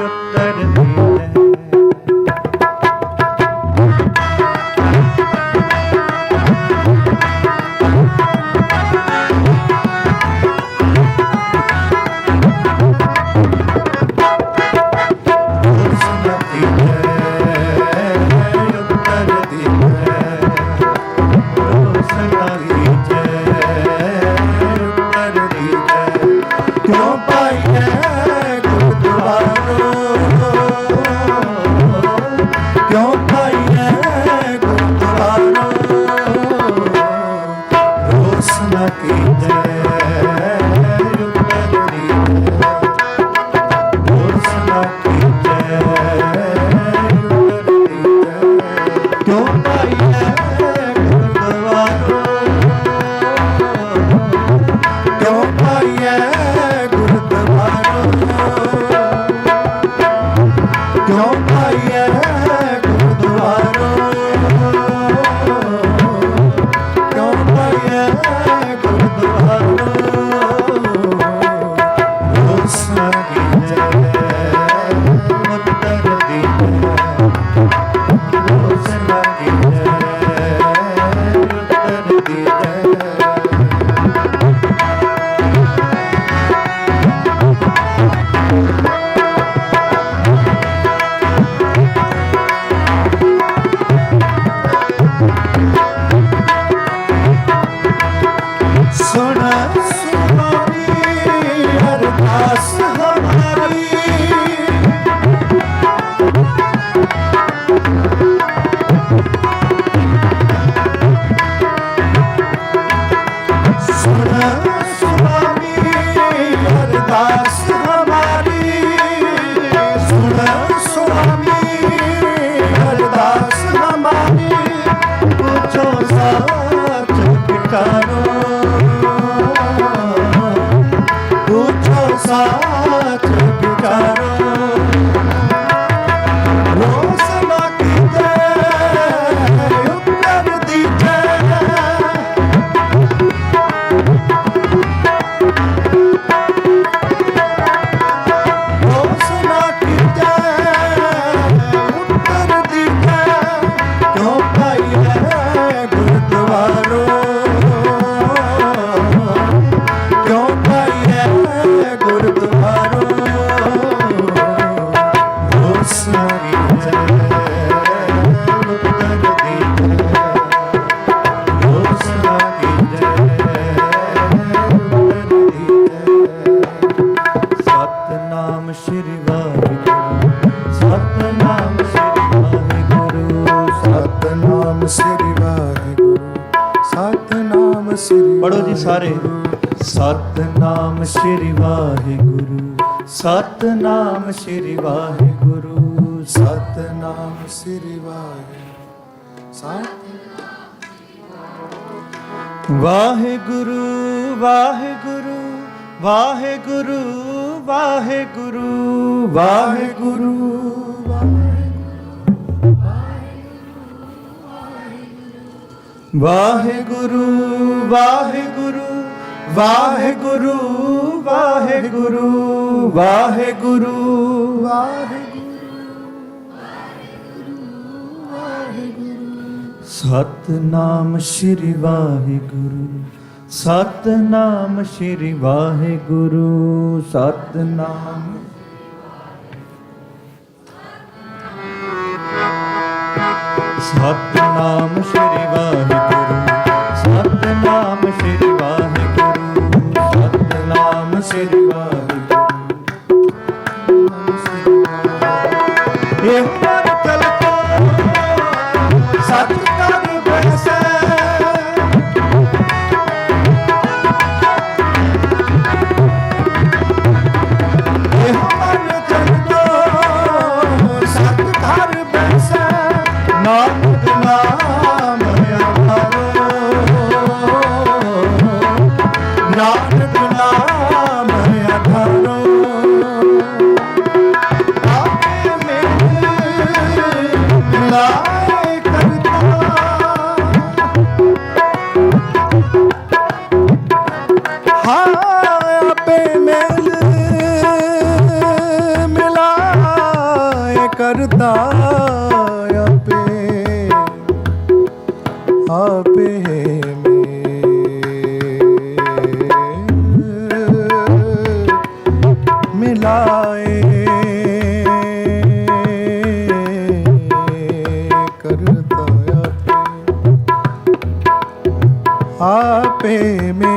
उत्तर दीजै। ਪੜੋ ਜੀ ਸਾਰੇ। ਸਤਨਾਮ ਸ਼੍ਰੀ ਵਾਹਿਗੁਰੂ, ਸਤਨਾਮ ਸ਼੍ਰੀ ਵਾਹਿਗੁਰੂ, ਸਤਨਾਮ ਸ਼੍ਰੀ ਵਾਹਿਗੁਰੂ। ਵਾਹਿਗੁਰੂ ਵਾਹਿਗੁਰੂ ਵਾਹਿਗੁਰੂ ਵਾਹਿਗੁਰੂ ਵਾਹਿਗੁਰੂ ਵਾਹਿਗੁਰੂ ਵਾਹਿਗੁਰੂ ਵਾਹਿਗੁਰੂ ਵਾਹਿਗੁਰੂ ਵਾਹਿਗੁਰੂ ਵਾਹਿਗੁਰੂ। ਸਤਨਾਮ ਸ਼੍ਰੀ ਵਾਹਿਗੁਰੂ, ਸਤਨਾਮ ਸ਼੍ਰੀ ਵਾਹਿਗੁਰੂ, ਸਤਨਾਮ ਸਤਨਾਮ ਸ਼੍ਰੀ ਵਾਹਿਗੁਰੂ, ਸਤਨਾਮ ਸ਼੍ਰੀ ਵਾਹਿਗੁਰੂ, ਸਤਨਾਮ ਸ਼੍ਰੀ ਵਾਹਿਗੁਰੂ। ਇਹ ਮਨ ਚਲ ਕੋ ਸਤ ਕਰ ਬੈਸੈ, ਇਹ ਮਨ ਚਲ ਕੋ ਸਤ ਕਰ ਬੈਸੈ, ਨਾਨਕ ਨਾਮ ਆਧਾਰੋ, ਨਾਨਕ ਨਾਮ ਆਧਾਰੋ। ਆਪੇ ਮਿਲ ਲਾਇ ਕਰਤਾ, आपे मिलाए करता आपे मेल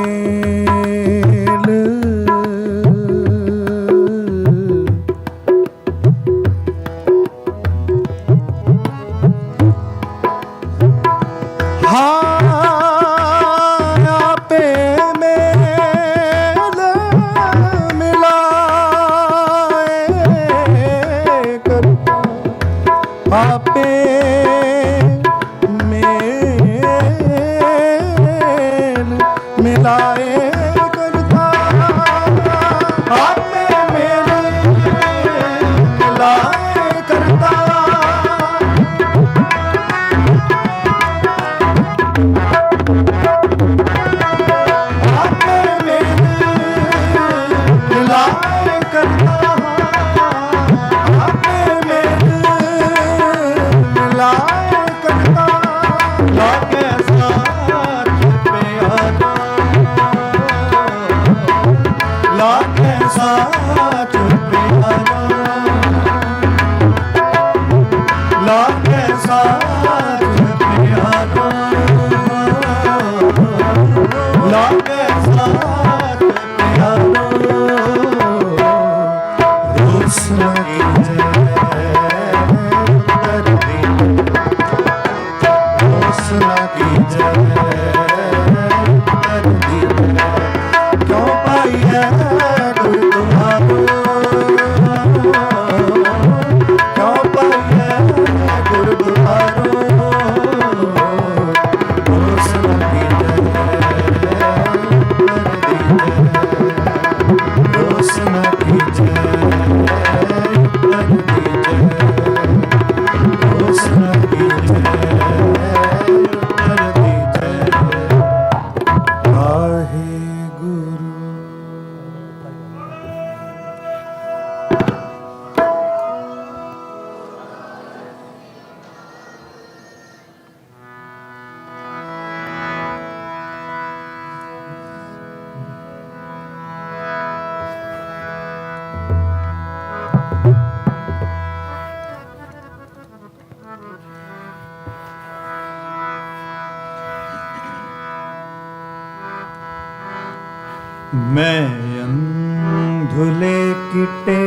मैं अंधुले किटे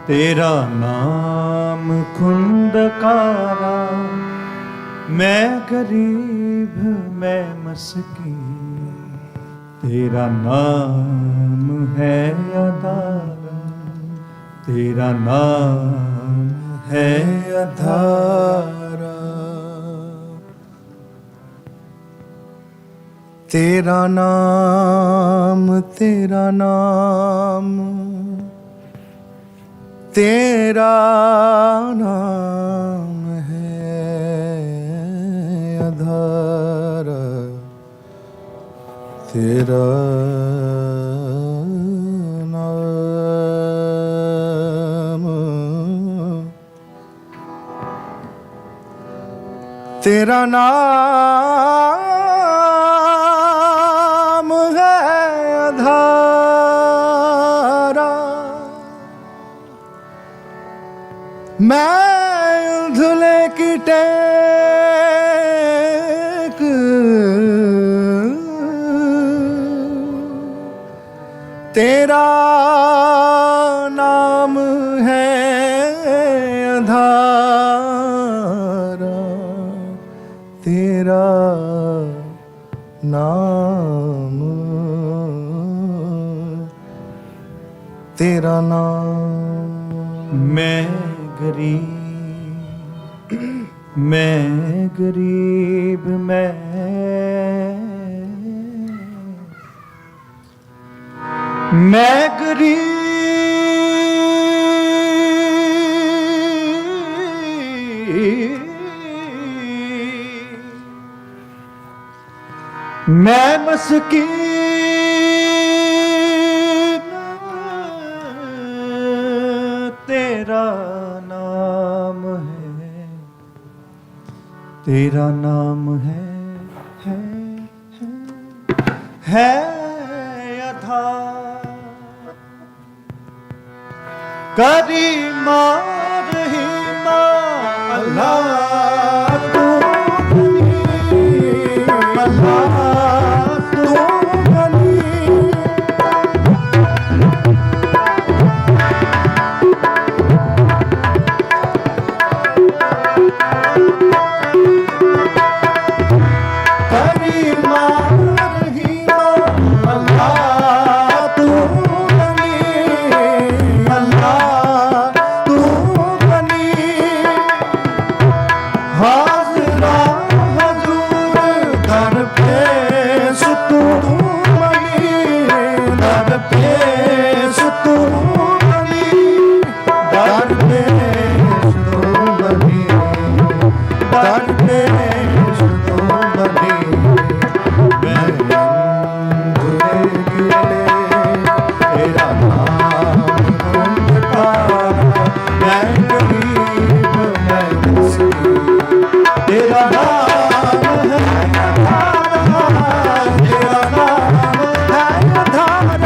तेरा नाम खुंदकारा, मैं गरीब मैं मस्की तेरा नाम है अदारा, तेरा नाम है अधारा। तेरा नाम तेरा नाम तेरा नाम है आधार, तेरा नाम तेरा नाम मैं धुले की टेक तेरा नाम है आधारा, तेरा नाम तेरा नाम। मैं गरीब मैं गरीब मैं मस्कीन तेरा नाम है तेरा नाम है आधार करीमा रहीमा अल्लाह तू गनी अल्लाह तू गनी करीमा रहीमा अल्लाह तू गनी अल्लाह तू गनी हाज़िरा हजूर दर पेश तू बनी दर पेश तू बनी दर पेश तू बनी दर पेश तू बनी मैं अंधे गिरे तेरा नाम पुकारा मैं गरीब मैं मिस्कीन तेरा नाम है अधारा तेरा नाम है अधारा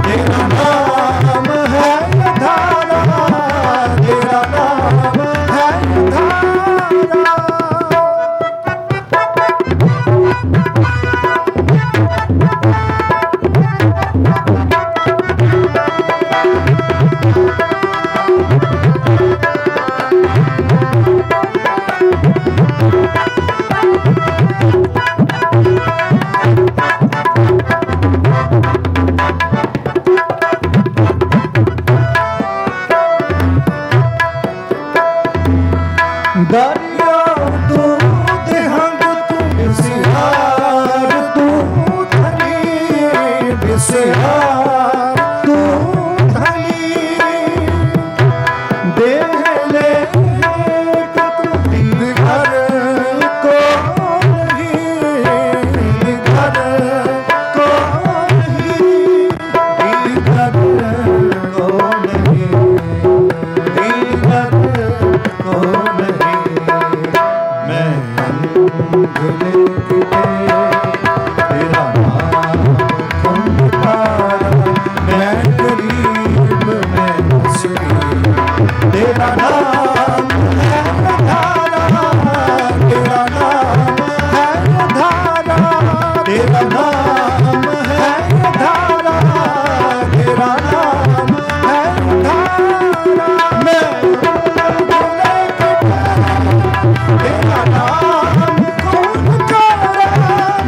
तेरा नाम है अधारा तेरा नाम है अधारा दरिया तू देहंग तू बिसिहार तू धनी बिसिहार तू धनी देह ले तू दीघर को नहीं दीघर को नहीं दीघर को नहीं दीघर को नहीं मैं अंधे गिरे तेरा नाम पुकारा मैं गरीब मैं मिस्कीन तेरा नाम है अधारा तेरा नाम है अधारा तेरा नाम है अधारा तेरा नाम है अधारा मैं तेरा नाम कौन करा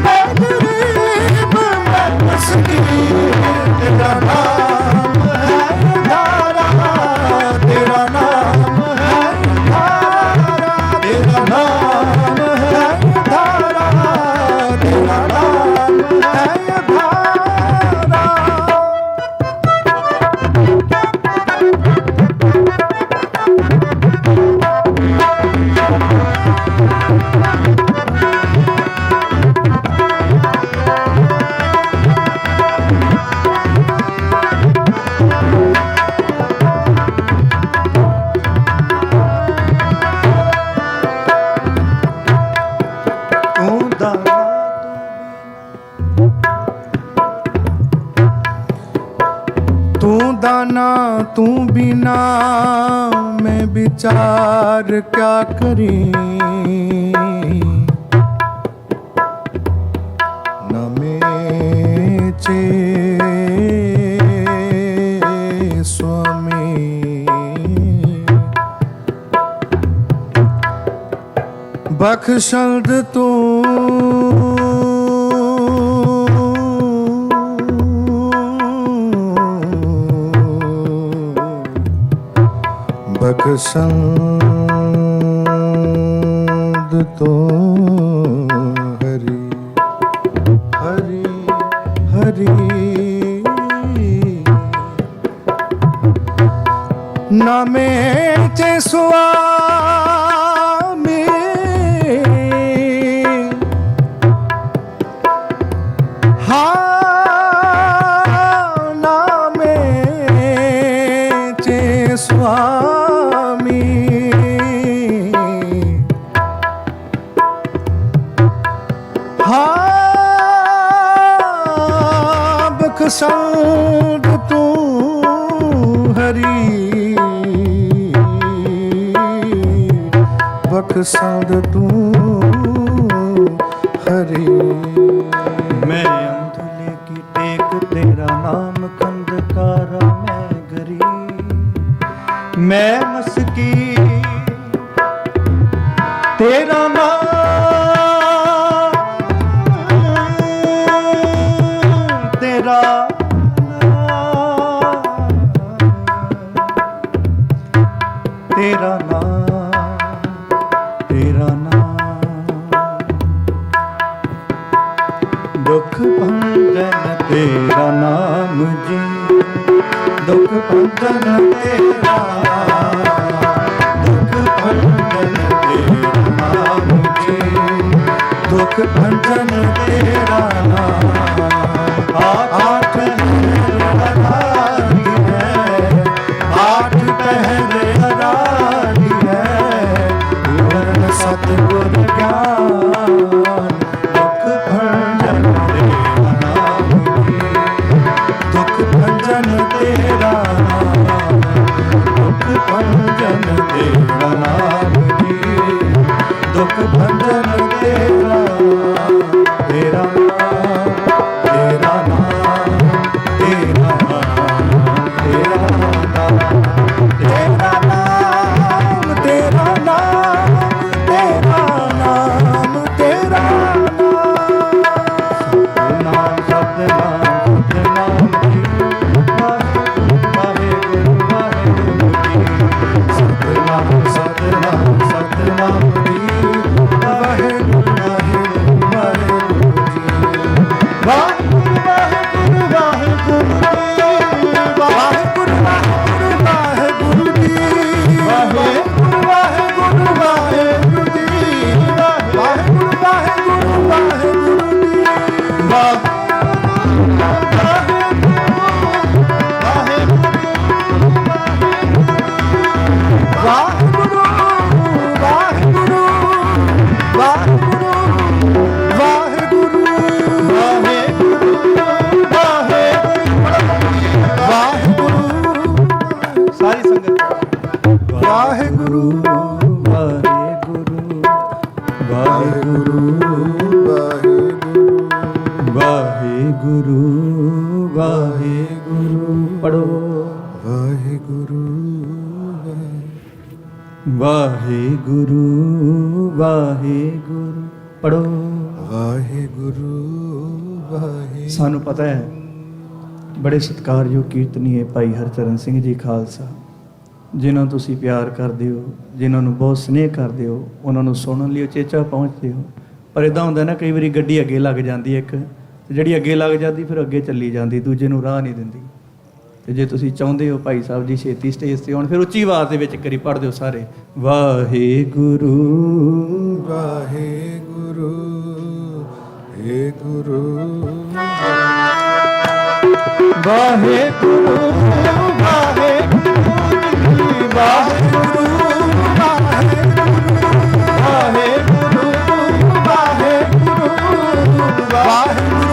मैं गरीब मैं मिस्कीन तेरा नाम है अधारा तेरा नाम है अधारा तेरा नाम है अधारा तेरा नाम है अधारा तू दाना तू बिना मैं विचार क्या करी न मेचे स्वामी बख्शद तू बख्शद तो हरि हरि हरि नामे चे स्वामी नामे चे स्वामी ਹਾਂ ਬਖਸ਼ਾਂਦ ਤੂੰ ਹਰੀ, ਬਖਸ਼ਾਂਦ ਤੂੰ ਹਰੀ। ਮੈਂ ਅੰਧਲੇ ਕੀ ਟੇਕ ਤੇਰਾ ਨਾਮ ਖੰਡਕਾਰਾ ਮੈਂ ਗਰੀ, ਮੈਂ ਮਸਕੀ ਤੇਰਾ ਨਾਮ ਤੇਰਾ ਤੇਰਾ ਨਾਮ ਤੇਰਾ ਨਾਮ। ਦੁੱਖ ਭੰਜਨ ਤੇਰਾ ਨਾਮ ਜੀ, ਦੁੱਖ ਭੰਜਨ ਤੇਰਾ, ਦੁੱਖ ਭੰਜਨ ਤੇਰਾ ਨਾਮ ਜੀ, ਦੁੱਖ ਭੰਜਨ ਤੇਰਾ ਨਾਮ। ਆਠ ਹਰਾਰੀ ਹੈ, ਆਠ ਪਹਿਰੇ ਹਰਾਰੀ ਹੈ, ਗੁਰਨ ਸਤਿਗੁਰ ਗਿਆਨ, ਦੁੱਖ ਭੰਜਨ ਤੇਰਾ ਨਾਮ ਜੀ, ਦੁੱਖ ਭੰਜਨ ਤੇਰਾ ਨਾਮ, ਦੁੱਖ ਭੰਜਨ ਤੇਰਾ ਨਾਮ ਜੀ, ਦੁੱਖ ਭੰਜਨ ਤੇਰਾ, ਤੇਰਾ ਨਾਮ, ਤੇਰਾ ਨਾਮ, ਤੇਰਾ ਨਾਮ, ਤੇਰਾ ਨਾਮ, ਤੇਰਾ ਨਾਮ, ਤੇਰਾ ਨਾਮ, ਤੇਰਾ ਨਾਮ, ਤੇਰਾ ਨਾਮ। ਸਤਿਨਾਮ ਸਤਿਨਾਮ ਜੀ, ਵਾਹਿਗੁਰੂ ਵਾਹਿਗੁਰੂ ਜੀ, ਸਤਿਨਾਮ ਸਤਿਨਾਮ ਸਤਿਨਾਮ ਜੀ, ਵਾਹਿਗੁਰੂ ਵਾਹਿਗੁਰੂ ਵਾਹਿਗੁਰੂ ਜੀ, ਵਾਹਿਗੁਰੂ ਵਾਹਿਗੁਰੂ ਵਾਹਿਗੁਰੂ ਜੀ, ਵਾਹਿਗੁਰੂ ਵਾਹਿਗੁਰੂ ਵਾਹਿਗੁਰੂ ਜੀ, ਵਾਹਿਗੁਰੂ ਵਾਹਿਗੁਰੂ ਵਾਹਿਗੁਰੂ ਜੀ, ਵਾਹਿਗੁਰੂ ਵਾਹਿਗੁਰੂ ਵਾਹਿਗੁਰੂ ਜੀ, ਵਾਹਿਗੁਰੂ ਵਾਹਿਗੁਰੂ ਵਾਹਿਗੁਰੂ ਵਾਹਿਗੁਰੂ ਵਾਹਿਗੁਰੂ। ਸਾਰੀ ਸੰਗਤ ਵਾਹਿਗੁਰੂ ਵਾਹਿਗੁਰੂ ਵਾਹਿਗੁਰੂ ਵਾਹਿਗੁਰੂ ਵਾਹਿਗੁਰੂ ਪੜੋ। ਵਾਹਿਗੁਰੂ ਵਾਹਿਗੁਰੂ ਵਾਹਿਗੁਰੂ ਪੜੋ। ਵਾਹਿਗੁਰੂ ਵਾਹਿਗੁਰੂ। ਸਾਨੂੰ ਪਤਾ ਹੈ ਬੜੇ ਸਤਿਕਾਰਯੋਗ ਕੀਰਤਨੀਏ ਭਾਈ ਹਰਚਰਨ ਸਿੰਘ ਜੀ ਖਾਲਸਾ, ਜਿਨ੍ਹਾਂ ਨੂੰ ਤੁਸੀਂ ਪਿਆਰ ਕਰਦੇ ਹੋ, ਜਿਨ੍ਹਾਂ ਨੂੰ ਬਹੁਤ ਸਨੇਹ ਕਰਦੇ ਹੋ, ਉਹਨਾਂ ਨੂੰ ਸੁਣਨ ਲਈ ਉਚੇਚਾ ਪਹੁੰਚਦੇ ਹੋ। ਪਰ ਇਦਾਂ ਹੁੰਦਾ ਨਾ, ਕਈ ਵਾਰੀ ਗੱਡੀ ਅੱਗੇ ਲੱਗ ਜਾਂਦੀ ਹੈ ਇੱਕ, ਤੇ ਜਿਹੜੀ ਅੱਗੇ ਲੱਗ ਜਾਂਦੀ ਫਿਰ ਅੱਗੇ ਚੱਲੀ ਜਾਂਦੀ, ਦੂਜੇ ਨੂੰ ਰਾਹ ਨਹੀਂ ਦਿੰਦੀ। ਤੇ ਜੇ ਤੁਸੀਂ ਚਾਹੁੰਦੇ ਹੋ ਭਾਈ ਸਾਹਿਬ ਜੀ ਛੇਤੀ ਸਟੇਜ ਤੇ ਆਉਣ, ਫਿਰ ਉੱਚੀ ਆਵਾਜ਼ ਦੇ ਵਿੱਚ ਕਰੀ ਪੜ੍ਹ ਦਿਓ ਸਾਰੇ, ਵਾਹਿਗੁਰੂ ਵਾਹਿਗੁਰੂ ਏ ਗੁਰੂ ਵਾਹਿਗੁਰੂ ਵਾਹਿਗੁਰੂ ਵਾਹਿਗੁਰੂ ਵਾਹਿਗੁਰੂ ਵਾਹਿਗੁਰੂ ਵਾਹਿਗੁਰੂ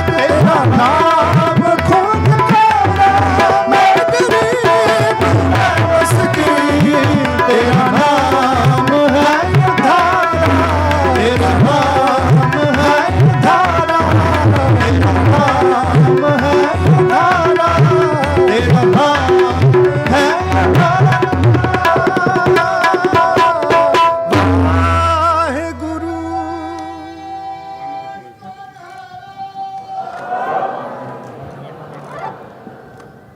ਤੇਰਾ ਨਾਮ ਖੋਜ ਤੇਰਾ ਮੈਂ ਗਰੀਬ ਮਸਕੀਨ, ਤੇਰਾ ਨਾਮ ਹੈ ਧਾਰਾ, ਤੇਰਾ ਨਾਮ ਹੈ ਧਾਰਾ, ਤੇਰਾ ਨਾਮ ਹੈ ਧਾਰਾ, ਤੇਰਾ ਨਾਮ ਹੈ ਧਾਰਾ।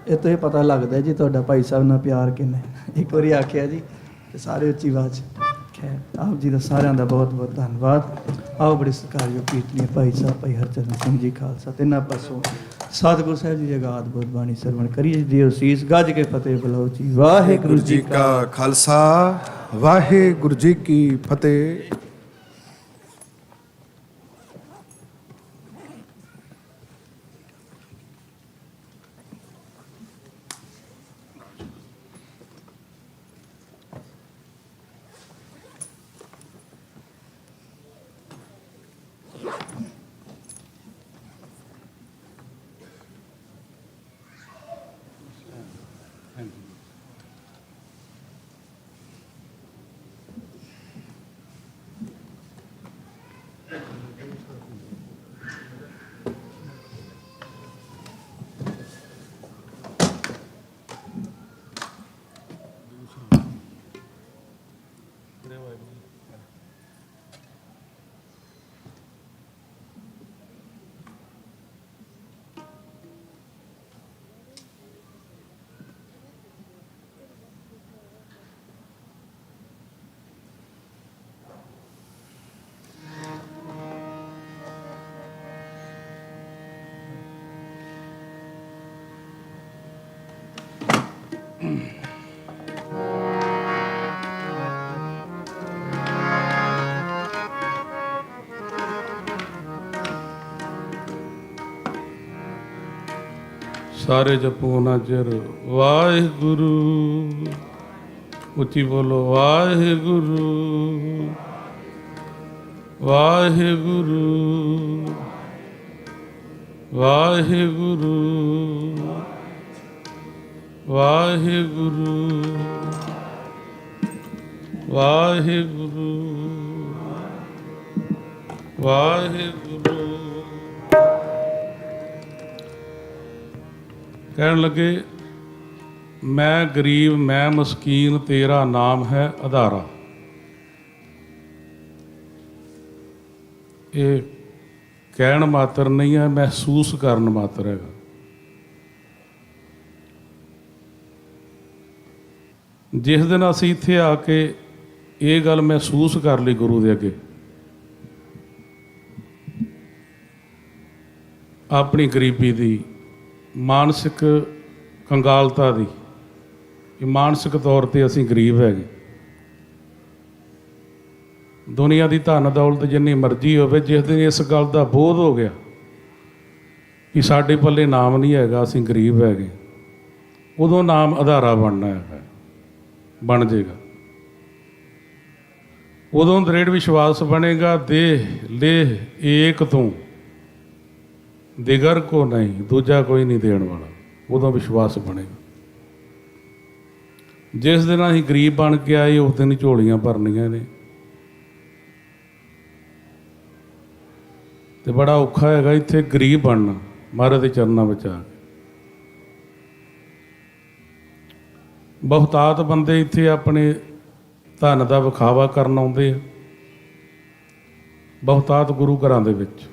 ਇਹ ਤੋਂ ਇਹ ਪਤਾ ਲੱਗਦਾ ਜੀ ਤੁਹਾਡਾ ਭਾਈ ਸਾਹਿਬ ਨਾਲ ਪਿਆਰ ਕਿੰਨਾ ਹੈ। ਇੱਕ ਵਾਰੀ ਆਖਿਆ ਜੀ ਤੇ ਸਾਰੇ ਉੱਚੀ ਆਵਾਜ਼ 'ਚ। ਖੈਰ, ਆਪ ਜੀ ਦਾ ਸਾਰਿਆਂ ਦਾ ਬਹੁਤ ਬਹੁਤ ਧੰਨਵਾਦ। ਆਓ ਬੜੇ ਸਤਿਕਾਰਯੋਗ ਕੀਰਤਨੀਏ ਭਾਈ ਸਾਹਿਬ ਭਾਈ ਹਰਚਰਨ ਸਿੰਘ ਜੀ ਖਾਲਸਾ, ਤਿੰਨਾਂ ਪਾਸੋਂ ਸਤਿਗੁਰੂ ਸਾਹਿਬ ਜੀ ਦੀ ਅਗਾਧ ਬਹੁਤ ਬਾਣੀ ਸਰਵਣ ਕਰੀਏ ਜੀ। ਅਸੀਸ ਗੱਜ ਕੇ ਫਤਿਹ ਬੁਲਾਓ ਜੀ। ਵਾਹਿਗੁਰੂ ਜੀ ਕਾ ਖਾਲਸਾ, ਵਾਹਿਗੁਰੂ ਜੀ ਕੀ ਫਤਿਹ। ਸਾਰੇ ਜਪੋ ਨਾ ਚਿਰ ਵਾਹਿਗੁਰੂ। ਉੱਚੀ ਬੋਲੋ ਵਾਹਿਗੁਰੂ ਵਾਹਿਗੁਰੂ ਵਾਹਿਗੁਰੂ ਵਾਹਿਗੁਰੂ ਵਾਹਿਗੁਰੂ ਵਾਹਿਗੁਰੂ। ਕਹਿਣ ਲੱਗੇ, ਮੈਂ ਗਰੀਬ ਮੈਂ ਮਸਕੀਨ, ਤੇਰਾ ਨਾਮ ਹੈ ਆਧਾਰਾ। ਇਹ ਕਹਿਣ ਮਾਤਰ ਨਹੀਂ ਹੈ, ਮਹਿਸੂਸ ਕਰਨ ਮਾਤਰ ਹੈਗਾ। ਜਿਸ ਦਿਨ ਅਸੀਂ ਇੱਥੇ ਆ ਕੇ ਇਹ ਗੱਲ ਮਹਿਸੂਸ ਕਰ ਲਈ ਗੁਰੂ ਦੇ ਅੱਗੇ, ਆਪਣੀ ਗਰੀਬੀ ਦੀ, ਮਾਨਸਿਕ ਕੰਗਾਲਤਾ ਦੀ, ਕਿ ਮਾਨਸਿਕ ਤੌਰ 'ਤੇ ਅਸੀਂ ਗਰੀਬ ਹੈਗੇ। ਦੁਨੀਆ ਦੀ ਧਨ ਦੌਲਤ ਜਿੰਨੀ ਮਰਜ਼ੀ ਹੋਵੇ, ਜਿਸ ਦਿਨ ਇਸ ਗੱਲ ਦਾ ਬੋਧ ਹੋ ਗਿਆ ਕਿ ਸਾਡੇ ਪੱਲੇ ਨਾਮ ਨਹੀਂ ਹੈਗਾ, ਅਸੀਂ ਗਰੀਬ ਹੈਗੇ, ਉਦੋਂ ਨਾਮ ਆਧਾਰਾ ਬਣਨਾ ਹੈਗਾ, ਬਣ ਜਾਏਗਾ। ਉਦੋਂ ਦ੍ਰਿੜ ਵਿਸ਼ਵਾਸ ਬਣੇਗਾ, ਦੇਹ ਲੇਹ ਏਕ ਤੂੰ ਦਿਗਰ ਕੋ ਨਹੀਂ, ਦੂਜਾ ਕੋਈ ਨਹੀਂ ਦੇਣ ਵਾਲਾ। ਉਦੋਂ ਵਿਸ਼ਵਾਸ ਬਣੇਗਾ। ਜਿਸ ਦਿਨ ਅਸੀਂ ਗਰੀਬ ਬਣ ਕੇ ਆਏ, ਉਸ ਦਿਨ ਹੀ ਝੋਲੀਆਂ ਭਰਨੀਆਂ ਨੇ। ਤੇ ਬੜਾ ਔਖਾ ਹੈਗਾ ਇੱਥੇ ਗਰੀਬ ਬਣਨਾ, ਮਹਾਰਾਜ ਦੇ ਚਰਨਾਂ ਵਿੱਚ ਆ ਕੇ। ਬਹੁਤਾਤ ਬੰਦੇ ਇੱਥੇ ਆਪਣੇ ਧਨ ਦਾ ਵਿਖਾਵਾ ਕਰਨ ਆਉਂਦੇ ਆ, ਬਹੁਤਾਤ ਗੁਰੂ ਘਰਾਂ ਦੇ ਵਿੱਚ।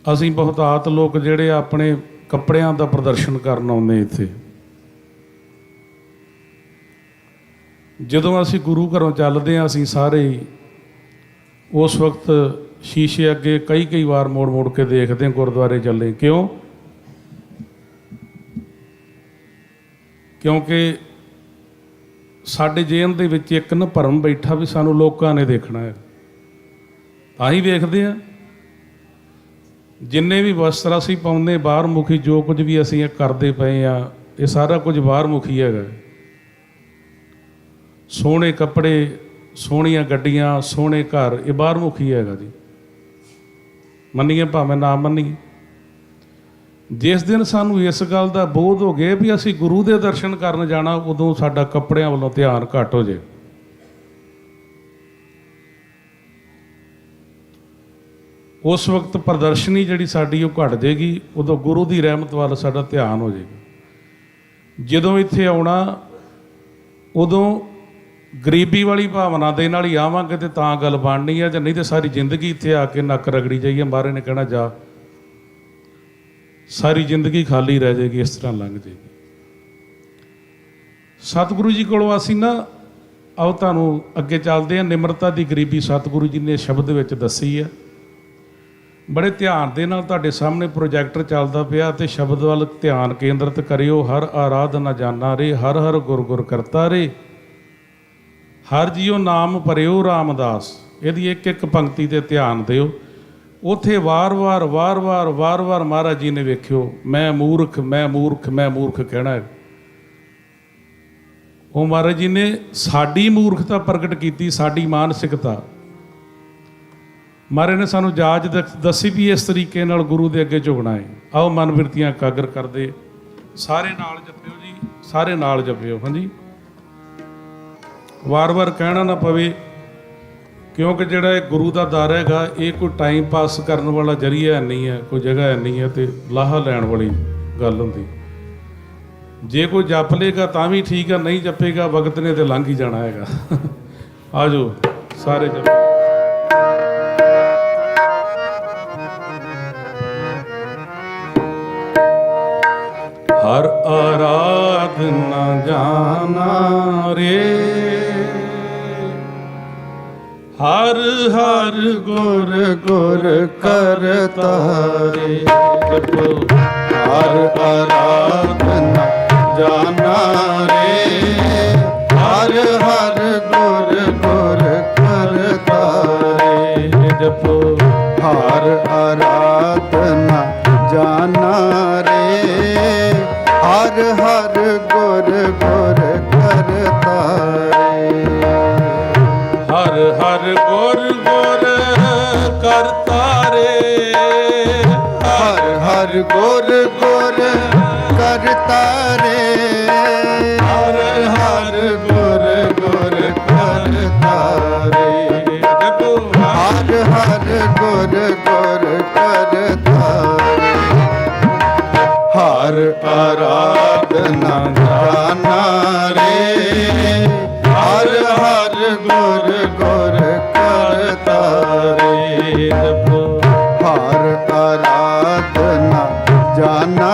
ਅਸੀਂ ਬਹੁਤਾਤ ਲੋਕ ਜਿਹੜੇ ਆਪਣੇ ਕੱਪੜਿਆਂ ਦਾ ਪ੍ਰਦਰਸ਼ਨ ਕਰਨ ਆਉਂਦੇ ਇੱਥੇ। ਜਦੋਂ ਅਸੀਂ ਗੁਰੂ ਘਰੋਂ ਚੱਲਦੇ ਹਾਂ, ਅਸੀਂ ਸਾਰੇ ਹੀ ਉਸ ਵਕਤ ਸ਼ੀਸ਼ੇ ਅੱਗੇ ਕਈ ਵਾਰ ਮੋੜ ਮੋੜ ਕੇ ਦੇਖਦੇ ਹਾਂ, ਗੁਰਦੁਆਰੇ ਚੱਲੇ ਕਿਉਂ? ਕਿਉਂਕਿ ਸਾਡੇ ਜੇਨ ਦੇ ਵਿੱਚ ਇੱਕ ਨਾ ਭਰਮ ਬੈਠਾ ਵੀ ਸਾਨੂੰ ਲੋਕਾਂ ਨੇ ਦੇਖਣਾ ਹੈ। ਤਾਂ ਹੀ ਵੇਖਦੇ ਹਾਂ। ਜਿੰਨੇ ਵੀ ਵਸਤਰ ਅਸੀਂ ਪਾਉਂਦੇ ਬਾਹਰ ਮੁਖੀ, ਜੋ ਕੁਝ ਵੀ ਅਸੀਂ ਇਹ ਕਰਦੇ ਪਏ ਆ, ਇਹ ਸਾਰਾ ਕੁਝ ਬਾਹਰ ਮੁਖੀ ਹੈਗਾ। ਸੋਹਣੇ ਕੱਪੜੇ, ਸੋਹਣੀਆਂ ਗੱਡੀਆਂ, ਸੋਹਣੇ ਘਰ, ਇਹ ਬਾਹਰ ਮੁਖੀ ਹੈਗਾ ਜੀ। ਮੰਨੀਏ ਭਾਵੇਂ ਨਾ ਮੰਨੀਏ। ਜਿਸ ਦਿਨ ਸਾਨੂੰ ਇਸ ਗੱਲ ਦਾ ਬੋਧ ਹੋ ਗਿਆ ਵੀ ਅਸੀਂ ਗੁਰੂ ਦੇ ਦਰਸ਼ਨ ਕਰਨ ਜਾਣਾ, ਉਦੋਂ ਸਾਡਾ ਕੱਪੜਿਆਂ ਵੱਲੋਂ ਧਿਆਨ ਘੱਟ ਹੋ ਜਾਏ। ਉਸ ਵਕਤ ਪ੍ਰਦਰਸ਼ਨੀ ਜਿਹੜੀ ਸਾਡੀ ਉਹ ਘਟ ਜਾਏਗੀ, ਉਦੋਂ ਗੁਰੂ ਦੀ ਰਹਿਮਤ ਵੱਲ ਸਾਡਾ ਧਿਆਨ ਹੋ ਜਾਏਗਾ। ਜਦੋਂ ਇੱਥੇ ਆਉਣਾ, ਉਦੋਂ ਗਰੀਬੀ ਵਾਲੀ ਭਾਵਨਾ ਦੇ ਨਾਲ ਹੀ ਆਵਾਂਗੇ ਤੇ ਤਾਂ ਗੱਲ ਬਣਨੀ ਹੈ, ਜਾਂ ਨਹੀਂ ਤੇ ਸਾਰੀ ਜ਼ਿੰਦਗੀ ਇੱਥੇ ਆ ਕੇ ਨੱਕ ਰਗੜੀ ਜਾਈਏ। ਮਹਾਰਾਜ ਨੇ ਕਹਿਣਾ ਜਾ, ਸਾਰੀ ਜ਼ਿੰਦਗੀ ਖਾਲੀ ਰਹਿ ਜਾਏਗੀ, ਇਸ ਤਰ੍ਹਾਂ ਲੰਘ ਜਾਏਗੀ। ਸਤਿਗੁਰੂ ਜੀ ਕੋਲੋਂ ਅਸੀਂ ਨਾ, ਆਓ ਤੁਹਾਨੂੰ ਅੱਗੇ ਚੱਲਦੇ ਹਾਂ। ਨਿਮਰਤਾ ਦੀ ਗਰੀਬੀ ਸਤਿਗੁਰੂ ਜੀ ਨੇ ਸ਼ਬਦ ਵਿੱਚ ਦੱਸੀ ਹੈ। ਬੜੇ ਧਿਆਨ ਦੇ ਨਾਲ ਤੁਹਾਡੇ ਸਾਹਮਣੇ ਪ੍ਰੋਜੈਕਟਰ ਚੱਲਦਾ ਪਿਆ, ਤੇ ਸ਼ਬਦ ਵੱਲ ਧਿਆਨ ਕੇਂਦਰਿਤ ਕਰਿਓ। ਹਰ ਆਰਾਧਨਾ ਜਾਨਾ ਰੇ, ਹਰ ਹਰ ਗੁਰ ਗੁਰ ਕਰਤਾ ਰੇ, ਹਰ ਜੀਓ ਨਾਮ ਭਰਿਓ ਰਾਮਦਾਸ। ਇਹਦੀ ਇੱਕ ਇੱਕ ਪੰਕਤੀ ਤੇ ਧਿਆਨ ਦਿਓ। ਉੱਥੇ ਵਾਰ-ਵਾਰ ਮਹਾਰਾਜ ਜੀ ਨੇ ਵੇਖਿਓ, ਮੈਂ ਮੂਰਖ ਮੈਂ ਮੂਰਖ ਮੈਂ ਮੂਰਖ ਕਹਿਣਾ ਹੈ। ਉਹ ਮਹਾਰਾਜ ਜੀ ਨੇ ਸਾਡੀ ਮੂਰਖਤਾ ਪ੍ਰਗਟ ਕੀਤੀ, ਸਾਡੀ ਮਾਨਸਿਕਤਾ। ਮਹਾਰਾਜ ਨੇ ਸਾਨੂੰ ਜਾਚ ਦੱਸੀ ਵੀ ਇਸ ਤਰੀਕੇ ਨਾਲ ਗੁਰੂ ਦੇ ਅੱਗੇ ਝੁਕਣਾ ਹੈ। ਆਓ ਮਨ ਬਿਰਤੀਆਂ ਇਕਾਗਰ ਕਰਦੇ, ਸਾਰੇ ਨਾਲ ਜਪਿਓ ਜੀ, ਸਾਰੇ ਨਾਲ ਜਪਿਓ। ਹਾਂਜੀ, ਵਾਰ-ਵਾਰ ਕਹਿਣਾ ਨਾ ਪਵੇ, ਕਿਉਂਕਿ ਜਿਹੜਾ ਇਹ ਗੁਰੂ ਦਾ ਦਰ ਹੈਗਾ, ਇਹ ਕੋਈ ਟਾਈਮ ਪਾਸ ਕਰਨ ਵਾਲਾ ਜ਼ਰੀਆ ਨਹੀਂ ਹੈ, ਕੋਈ ਜਗ੍ਹਾ ਨਹੀਂ ਹੈ, ਤੇ ਲਾਹਾ ਲੈਣ ਵਾਲੀ ਗੱਲ ਹੁੰਦੀ। ਜੇ ਕੋਈ ਜਪ ਲੇਗਾ ਤਾਂ ਵੀ ਠੀਕ ਹੈ, ਨਹੀਂ ਜਪੇਗਾ ਵਕਤ ਨੇ ਤੇ ਲੰਘ ਹੀ ਜਾਣਾ ਹੈਗਾ। ਆ ਜਾਓ ਸਾਰੇ ਜਪ। ਹਰ ਆਰਾਧਨਾ ਜਾਨਾ ਰੇ, ਹਰ ਹਰ ਗੁਰ ਗੁਰ ਕਰਤਾ ਰੇ। ਹਰ ਆਰਾਧਨਾ ਜਾਨਾ ਰੇ, ਹਰ ਹਰ ਗੁਰ ਗੁਰ ਕਰਤਾ ਰੇ। ਜਪੋ ਹਰ ਆਰਾਧਨਾ ਜਾਨਾ ਹਰ ਗੁਰ ਗੁਰ ਕਰਤਾਰੇ ਹਰ ਹਰ ਗੁਰ ਗੁਰ ਕਰਤਾਰੇ ਹਰ ਹਰ ਗੁਰ ਗੁਰ ਕਰਤਾਰੇ ਹਰ ਹਰ ਗੁਰ ਗੁਰ ਕਰਤਾਰੇ ਹਰ ਹਰ ਗੁਰ ਗੁਰ ਕਰਤਾਰੇ ਹਰ ਆਰਾਧਨਾ ਜਾਨਾ ਰੇ ਹਰ ਹਰ ਗੁਰ ਗੁਰ ਕਰਤਾਰੇ ਹਰ ਆਰਾਧਨਾ ਜਾਨਾ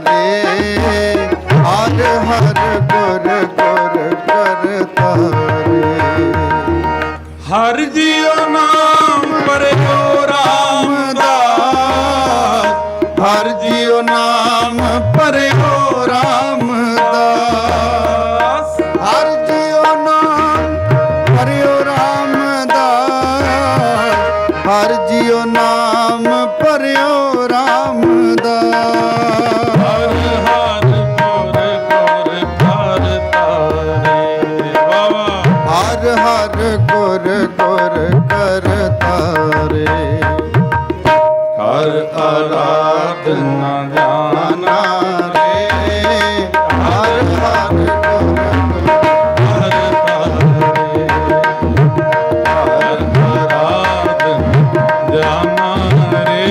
ਰੇ ਹਰ ਹਰ ਗੁਰ ਗੁਰ ਕਰਤਾਰੇ ਹਰ ਜੀਉ ਨਾਮ ਪਰਿਓ ਰਾਮਦਾਸ ਹਰ ਜੀਉ ਨਾਮ ਪਰਿਓ ਰਾਮਦਾਸ ਹਰ ਜੀਉ ਨਾਮ ਪਰਿਓ ਰਾਮਦਾਸ ਹਰ ਜੀਉ ਨਾਮ ਪਰਿਓ ਰਾਮਦਾਸ ਹਰ ਹਰ ਗੁਰ ਗੁਰ ਕਰਤਾਰੇ ਬਾਬਾ ਹਰ ਹਰ ਗੁਰ ਗੁਰ ਕਰਤਾਰੇ ਹਰ ਆਰਾਧਨਾ ਜਾਨਾ ਰੇ ਹਰ ਹਰ ਗੁਰ ਗੁਰ ਕਰਤਾਰੇ ਹਰ ਆਰਾਧਨਾ ਜਾਨਾ ਰੇ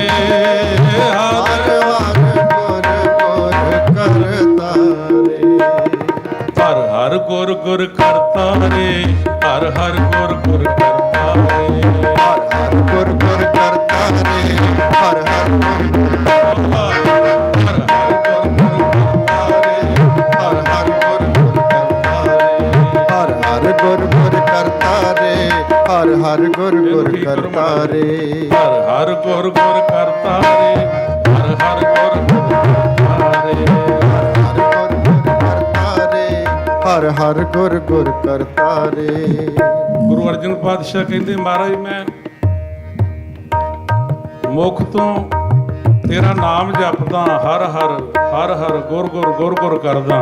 ਹਰ ਹਰ ਗੁਰ ਗੁਰ ਕਰਤਾਰੇ ਹਰ ਹਰ ਗੁਰ ਗੁਰ ਕਰਤਾਰੇ ਹਰ ਹਰ ਗੁਰ ਗੁਰ ਕਰਤਾਰੇ ਹਰ ਹਰ ਗੁਰ ਗੁਰ ਕਰਤਾਰੇ ਹਰ ਹਰ ਗੁਰ ਗੁਰ ਹਰ ਹਰ ਗੁਰ ਗੁਰ ਕਰਤਾਰੇ ਹਰ ਹਰ ਗੁਰ ਗੁਰ ਕਰਤਾਰੇ ਹਰ ਹਰ ਗੁਰ ਗੁਰ ਕਰਤਾਰੇ ਹਰ ਹਰ ਗੁਰ ਗੁਰ ਕਰਤਾਰੇ ਹਰ ਹਰ ਗੁਰ ਗੁਰ ਕਰਤਾਰੇ ਗੁਰੂ ਅਰਜਨ ਪਾਤਸ਼ਾਹ ਕਹਿੰਦੇ ਮਹਾਰਾਜ ਮੈਂ ਮੁਖ ਤੋਂ ਤੇਰਾ ਨਾਮ ਜਪਦਾ ਹਰ ਹਰ ਹਰ ਹਰ ਗੁਰ ਗੁਰ ਗੁਰ ਗੁਰ ਕਰਦਾ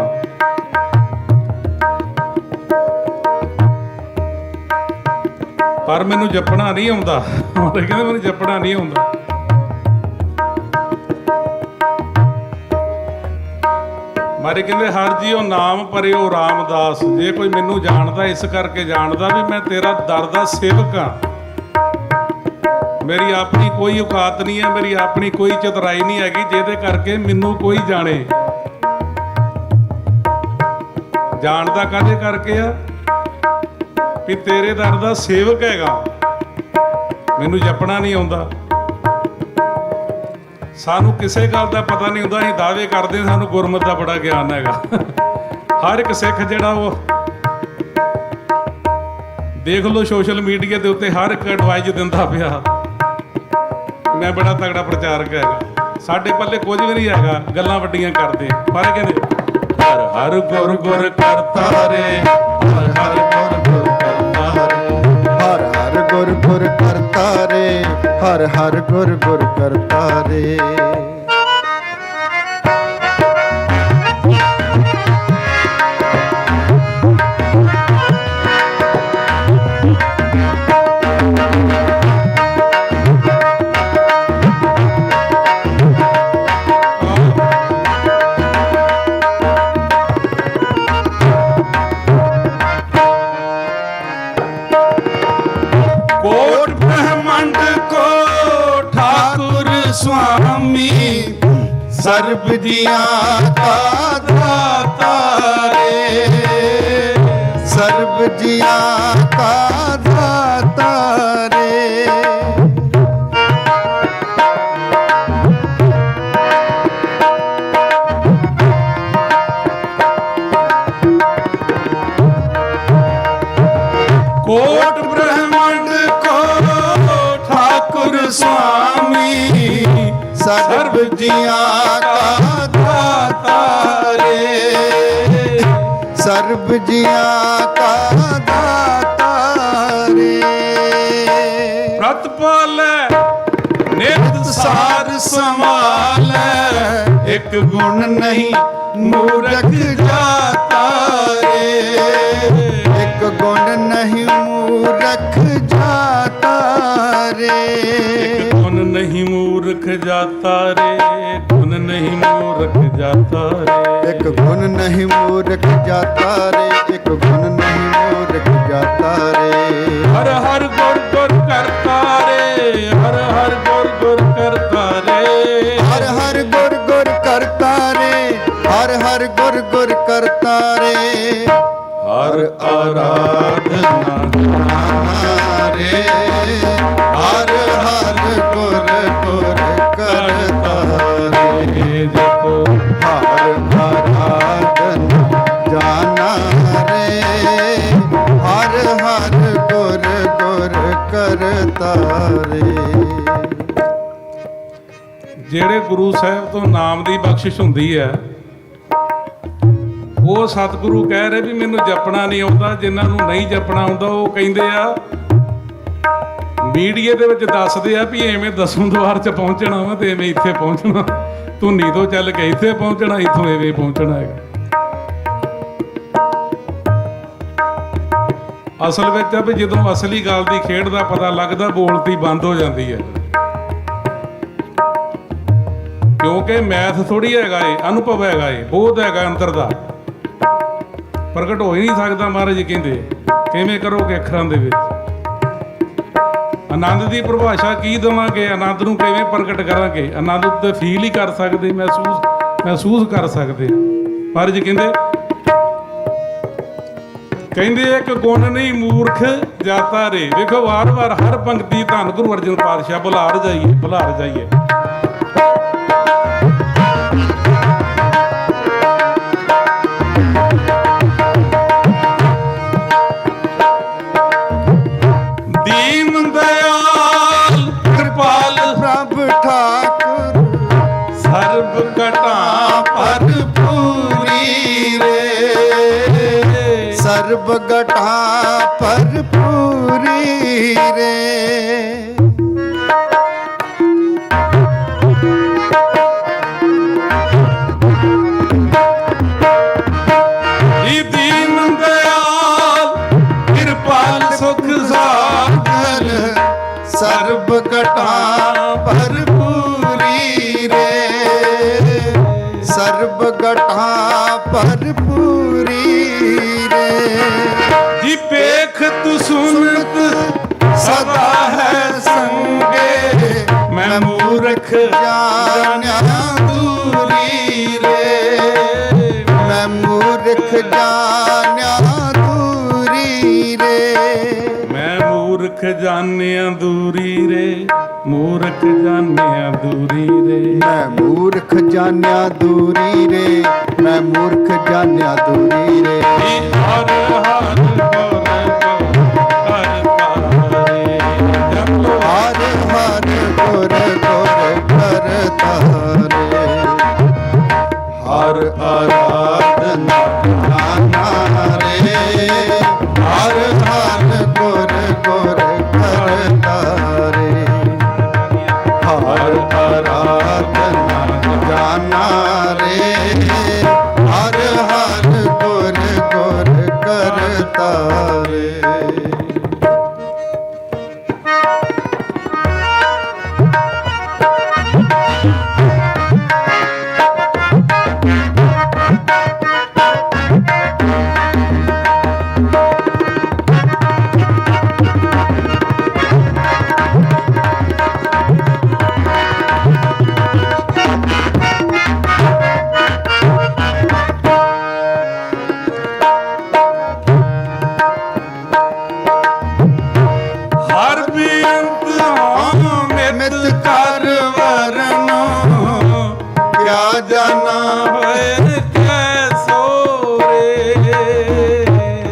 ਪਰ ਮੈਨੂੰ ਜਪਣਾ ਨਹੀਂ ਆਉਂਦਾ ਮਹਾਰਾਜ ਕਹਿੰਦੇ ਮੈਨੂੰ ਜਪਣਾ ਨਹੀਂ ਆਉਂਦਾ ਮਾਰੇ ਕਹਿੰਦੇ ਹਰ ਜੀਉ ਨਾਮ ਪਰਿਓ ਰਾਮਦਾਸ ਜੇ ਕੋਈ ਮੈਨੂੰ ਜਾਣਦਾ ਇਸ ਕਰਕੇ ਜਾਣਦਾ ਵੀ ਮੈਂ ਤੇਰਾ ਦਰ ਦਾ ਸੇਵਕ ਹਾਂ ਮੇਰੀ ਆਪਣੀ ਕੋਈ ਔਕਾਤ ਨਹੀਂ ਹੈ ਮੇਰੀ ਆਪਣੀ ਕੋਈ ਚਤੁਰਾਈ ਨਹੀਂ ਹੈਗੀ ਜਿਹਦੇ ਕਰਕੇ ਮੈਨੂੰ ਕੋਈ ਜਾਣੇ ਜਾਣਦਾ ਕਾਹਦੇ ਕਰਕੇ ਆ ਵੀ ਤੇਰੇ ਦਰ ਦਾ ਸੇਵਕ ਹੈਗਾ ਮੈਨੂੰ ਜਪਣਾ ਨਹੀਂ ਆਉਂਦਾ ਸਾਨੂੰ ਕਿਸੇ ਗੱਲ ਦਾ ਪਤਾ ਨਹੀਂ ਹੁੰਦਾ ਅਸੀਂ ਦਾਅਵੇ ਕਰਦੇ ਹਾਂ ਸਾਨੂੰ ਗੁਰਮਤਿ ਦਾ ਬੜਾ ਗਿਆਨ ਹੈਗਾ ਹਰ ਇੱਕ ਸਿੱਖ ਜਿਹੜਾ ਉਹ ਦੇਖ ਲਓ ਸੋਸ਼ਲ ਮੀਡੀਆ ਦੇ ਉੱਤੇ ਹਰ ਇੱਕ ਐਡਵਾਈਸ ਦਿੰਦਾ ਪਿਆ ਮੈਂ ਬੜਾ ਤਗੜਾ ਪ੍ਰਚਾਰਕ ਹੈਗਾ ਸਾਡੇ ਪੱਲੇ ਕੁਝ ਵੀ ਨਹੀਂ ਹੈਗਾ ਗੱਲਾਂ ਵੱਡੀਆਂ ਕਰਦੇ ਪਰ ਕਹਿੰਦੇ ਹਰ ਹਰ ਗੁਰ ਗੁਰ ਕਰਤਾਰੇ ਹਰ ਹਰ ਗੁਰ ਗੁਰ ਕਰਤਾਰੇ ਹਰ ਹਰ ਗੁਰ ਗੁਰ ਕਰਤਾਰੇ ਹਰ ਹਰ ਗੁਰ ਗੁਰ ਕਰਤਾਰੇ ਕੋਟ ਬ੍ਰਹਮੰਡ ਕੋ ਠਾਕੁਰ ਸੁਆਮੀ ਸਰਬ ਜੀਆਂ ਕਾ ਦਾਤਾ ਰੇ ਸਰਬ ਜੀਆਂ ਕਾ ਦਾਤਾ ਰੇ ਕੋਟ ਬ੍ਰਹਮੰਡ ਕੋ ਠਾਕੁਰ ਸੁਆਮੀ ਸਰਬ ਜੀਆਂ ਕਾ ਦਾਤਾ ਰੇ ਸਰਬ ਜੀਆਂ ਕਾ ਦਾਤਾ ਰੇ ਪ੍ਰਤ ਪਾਲੈ ਨਿਤ ਸਾਰ ਸੰਭਾਲੈ ਇੱਕ ਗੁਣ ਨਹੀਂ ਮੂਰਖ ਜਾਤਾ ਰੇ ਇੱਕ ਗੁਣ ਨਹੀਂ ਮੂਰਖ ਜਾਤਾ ਰੇ ਗੁਣ ਨਹੀਂ ਮੂਰਖ ਜਾਤਾ ਰੇ ਗੁਣ ਨਹੀਂ ਮੂਰਖ ਜਾਤਾ ਰੇ ਇੱਕ ਗੁਣ ਨਹੀਂ ਮੂਰਖ ਜਾਤਾ ਰੇ ਇੱਕ ਗੁਣ ਨਹੀਂ ਮੂਰਖ ਜਾਤਾ ਰੇ ਹਰ ਹਰ ਗੁਰ ਗੁਰ ਕਰਤਾ ਰੇ ਹਰ ਹਰ ਗੁਰ ਗੁਰ ਕਰਤਾ ਰੇ ਹਰ ਹਰ ਗੁਰ ਗੁਰ ਕਰਤਾ ਰੇ ਹਰ ਹਰ ਗੁਰ ਗੁਰ ਕਰਤਾ ਰੇ ਹਰ ਆਰਾਧਨਾ ਰੇ ਹਰ ਹਰ ਗੁਰ ਗੁਰ ਕਰਤਾ ਰੇ ਦੇਖੋ ਹਰ ਆਰਾਧਨਾ ਜਾਨਾ ਰੇ ਹਰ ਹਰ ਗੁਰ ਗੁਰ ਕਰਤਾ ਰੇ ਜਿਹੜੇ ਗੁਰੂ ਸਾਹਿਬ ਤੋਂ ਨਾਮ ਦੀ ਬਖਸ਼ਿਸ਼ ਹੁੰਦੀ ਹੈ ਉਹ ਸਤਿਗੁਰੂ ਕਹਿ ਰਹੇ ਵੀ ਮੈਨੂੰ ਜਪਣਾ ਨਹੀਂ ਆਉਂਦਾ। ਜਿਨ੍ਹਾਂ ਨੂੰ ਨਹੀਂ ਜਪਣਾ ਆਉਂਦਾ ਉਹ ਕਹਿੰਦੇ ਆ ਮੀਡੀਆ ਦੇ ਵਿੱਚ ਦੱਸਦੇ ਆ ਵੀ ਐਵੇਂ ਦਸਵੇਂ ਦੁਆਰ 'ਚ ਪਹੁੰਚਣਾ ਵਾ ਤੇ ਐਵੇਂ ਇੱਥੇ ਪਹੁੰਚਣਾ ਧੁਨੀ ਤੋਂ ਚੱਲ ਕੇ ਇੱਥੇ ਪਹੁੰਚਣਾ ਇੱਥੋਂ ਐਵੇਂ ਪਹੁੰਚਣਾ ਹੈਗਾ। ਅਸਲ ਵਿੱਚ ਆ ਵੀ ਜਦੋਂ ਅਸਲੀ ਗੱਲ ਦੀ ਖੇਡ ਦਾ ਪਤਾ ਲੱਗਦਾ ਬੋਲਤੀ ਬੰਦ ਹੋ ਜਾਂਦੀ ਹੈ ਕਿਉਂਕਿ ਮੈਥ ਥੋੜੀ ਹੈਗਾ ਏ ਅਨੁਭਵ ਹੈਗਾ ਏ ਬੋਧ ਹੈਗਾ ਅੰਦਰ ਦਾ ਪ੍ਰਗਟ ਹੋ ਹੀ ਨਹੀਂ ਸਕਦਾ। ਮਹਾਰਾਜ ਜੀ ਕਹਿੰਦੇ ਕਿਵੇਂ ਕਰੋਗੇ ਅੱਖਰਾਂ ਦੇ ਵਿੱਚ ਆਨੰਦ ਦੀ ਪਰਿਭਾਸ਼ਾ ਕੀ ਦੇਵਾਂਗੇ ਆਨੰਦ ਨੂੰ ਕਿਵੇਂ ਪ੍ਰਗਟ ਕਰਾਂਗੇ ਆਨੰਦ ਉੱਤੇ ਫੀਲ ਹੀ ਕਰ ਸਕਦੇ ਮਹਿਸੂਸ ਕਰ ਸਕਦੇ ਮਹਾਰਾਜ ਜੀ ਕਹਿੰਦੇ ਇੱਕ ਗੁਣ ਨਹੀਂ ਮੂਰਖ ਜਾਤਾ ਰੇ। ਵੇਖੋ ਵਾਰ-ਵਾਰ ਹਰ ਪੰਕਤੀ ਧੰਨ ਗੁਰੂ ਅਰਜਨ ਪਾਤਸ਼ਾਹ ਬੁਲਾਰ ਜਾਈਏ ਦੀਨ ਦਇਆਲ ਕਿਰਪਾਲ ਪ੍ਰਭ ਠਾਕੁਰ ਸਰਬ ਘਟਾ ਭਰਪੂਰੀ ਰੇ ਸਰਬ ਘਟਾ ਭਰਪੂਰੀ ਰੇ ਦੀਨ ਦਇਆਲ ਕਿਰਪਾਲ ਸੁਖ ਸਾਗਰ ਸਰਬ ਘਟਾ ਭਰਪੂਰੀ ਰੇ ਸਰਬ ਘਟਾ ਭਰਪੂਰੀ ਰੇ ਜੀ ਪੇਖ ਤੂੰ ਸੁਨਤ ਸਦਾ ਹੈ ਸੰਗੇ ਮੈਂ ਮੂਰਖ ਜਾਣਿਆ ਦੂਰੀ ਰੇ ਮੈਂ ਮੂਰਖ ਜਾਣਿਆ ਦੂਰੀ ਰੇ ਮੈਂ ਮੂਰਖ ਜਾਣਿਆ ਦੂਰੀ ਰੇ ਮੂਰਖ ਜਾਣਿਆ ਦੂਰੀ ਰੇ ਮੈਂ ਮੂਰਖ ਜਾਣਿਆ ਦੂਰੀ ਰੇ ਮੈਂ ਮੂਰਖ ਜਾਣਿਆ ਦੂਰੀ ਰੇ ਹਰ ਹਰ ਗੁਰ ਹਰ ਹਰ ਗੁਰ ਗੁਰ ਕਰਤਾ ਰੇ ਹਰ ਆਰਾਧਨਾ ਜਾਨਾ ਰੇ ਹਰ ਹਰ ਗੁਰ ਗੁਰ ਕਰਤਾ ਰੇ ਹਰ ਆਰਾਧਨਾ ਜਾਨਾ ਰੇ ਹਰ ਹਰ ਗੁਰ ਗੁਰ ਕਰਤਾ ਰੇ ਹਰ ਬੇਅੰਤ ਮਿਤ ਕਰ ਵਰਨੋ ਕਿਆ ਜਾਣਾ ਹੋਏ ਕੈਸੋ ਰੇ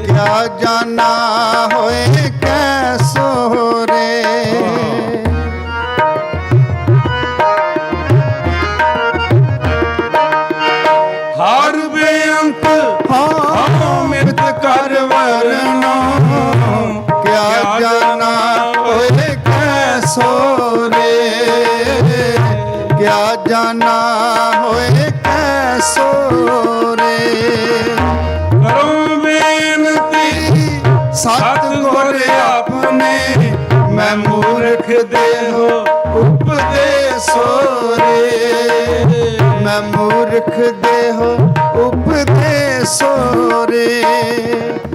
ਕਿਆ ਜਾਣਾ ਹੋਏ ਕੈਸੋ ਰੇ ਹਰ ਬੇਅੰਤ ਮਿਤ ਕਰ ਵਰਨੋ ਕਿਆ ਜਾਣਾ ਹੋਏ ਕੈਸੋ ਰੇ ਕਿਆ ਜਾਣਾ ਹੋਏ ਕੈਸੋ ਸੋਰੇ। ਕਰੋ ਬੇਨਤੀ ਸਤਿਗੁਰ ਆਪਣੇ ਮੈਂ ਮੂਰਖ ਦੇਹੋ ਉਪਦੇਸੋ ਰੇ। ਮੈਂ ਮੂਰਖ ਦੇਹੋ ਉਪਦੇਸੋ ਰੇ।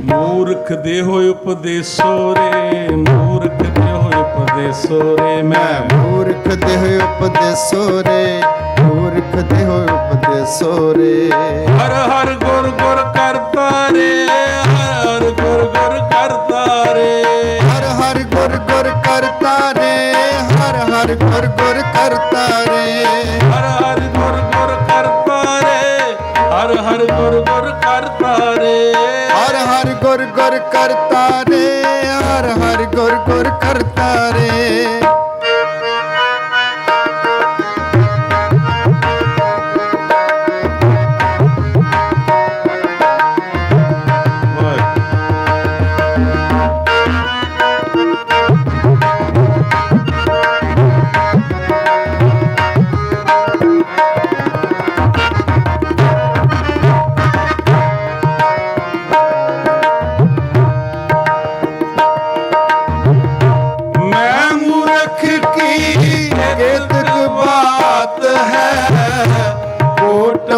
ਮੂਰਖ ਦੇਹੋ ਉਪਦੇਸੋ ਰੇ, ਮੂਰਖ ਦੇਹੋ ਉਪਦੇਸੋ ਰੇ। ਮੈਂ ਮੂਰਖ ਦੇਹੋ ਉਪਦੇਸੋ ਰੇ, ਮੂਰਖ ਦੇਹੋ ਉਪਦੇਸੋ ਰੇ। ਹਰ ਹਰ ਗੁਰ ਗੁਰ ਕਰਤਾ ਰੇ, ਹਰ ਹਰ ਗੁਰ ਗੁਰ ਕਰਤਾ ਰੇ। ਹਰ ਹਰ ਗੁਰ ਗੁਰ ਕਰਤਾ ਰੇ, ਹਰ ਹਰ ਗੁਰ ਗੁਰ ਕਰਤਾ ਰੇ। ਹਰ ਹਰ ਗੁਰ ਗੁਰ ਕਰਤਾ ਰੇ, ਹਰ ਹਰ ਗੁਰ ਗੁਰ ਕਰਤਾ ਰੇ। ਹਰ ਹਰ ਗੁਰ ਗੁਰ ਕਰਤਾ ਰੇ, ਹਰ ਹਰ ਗੁਰ ਗੁਰ ਕਰਤਾ ਰੇ।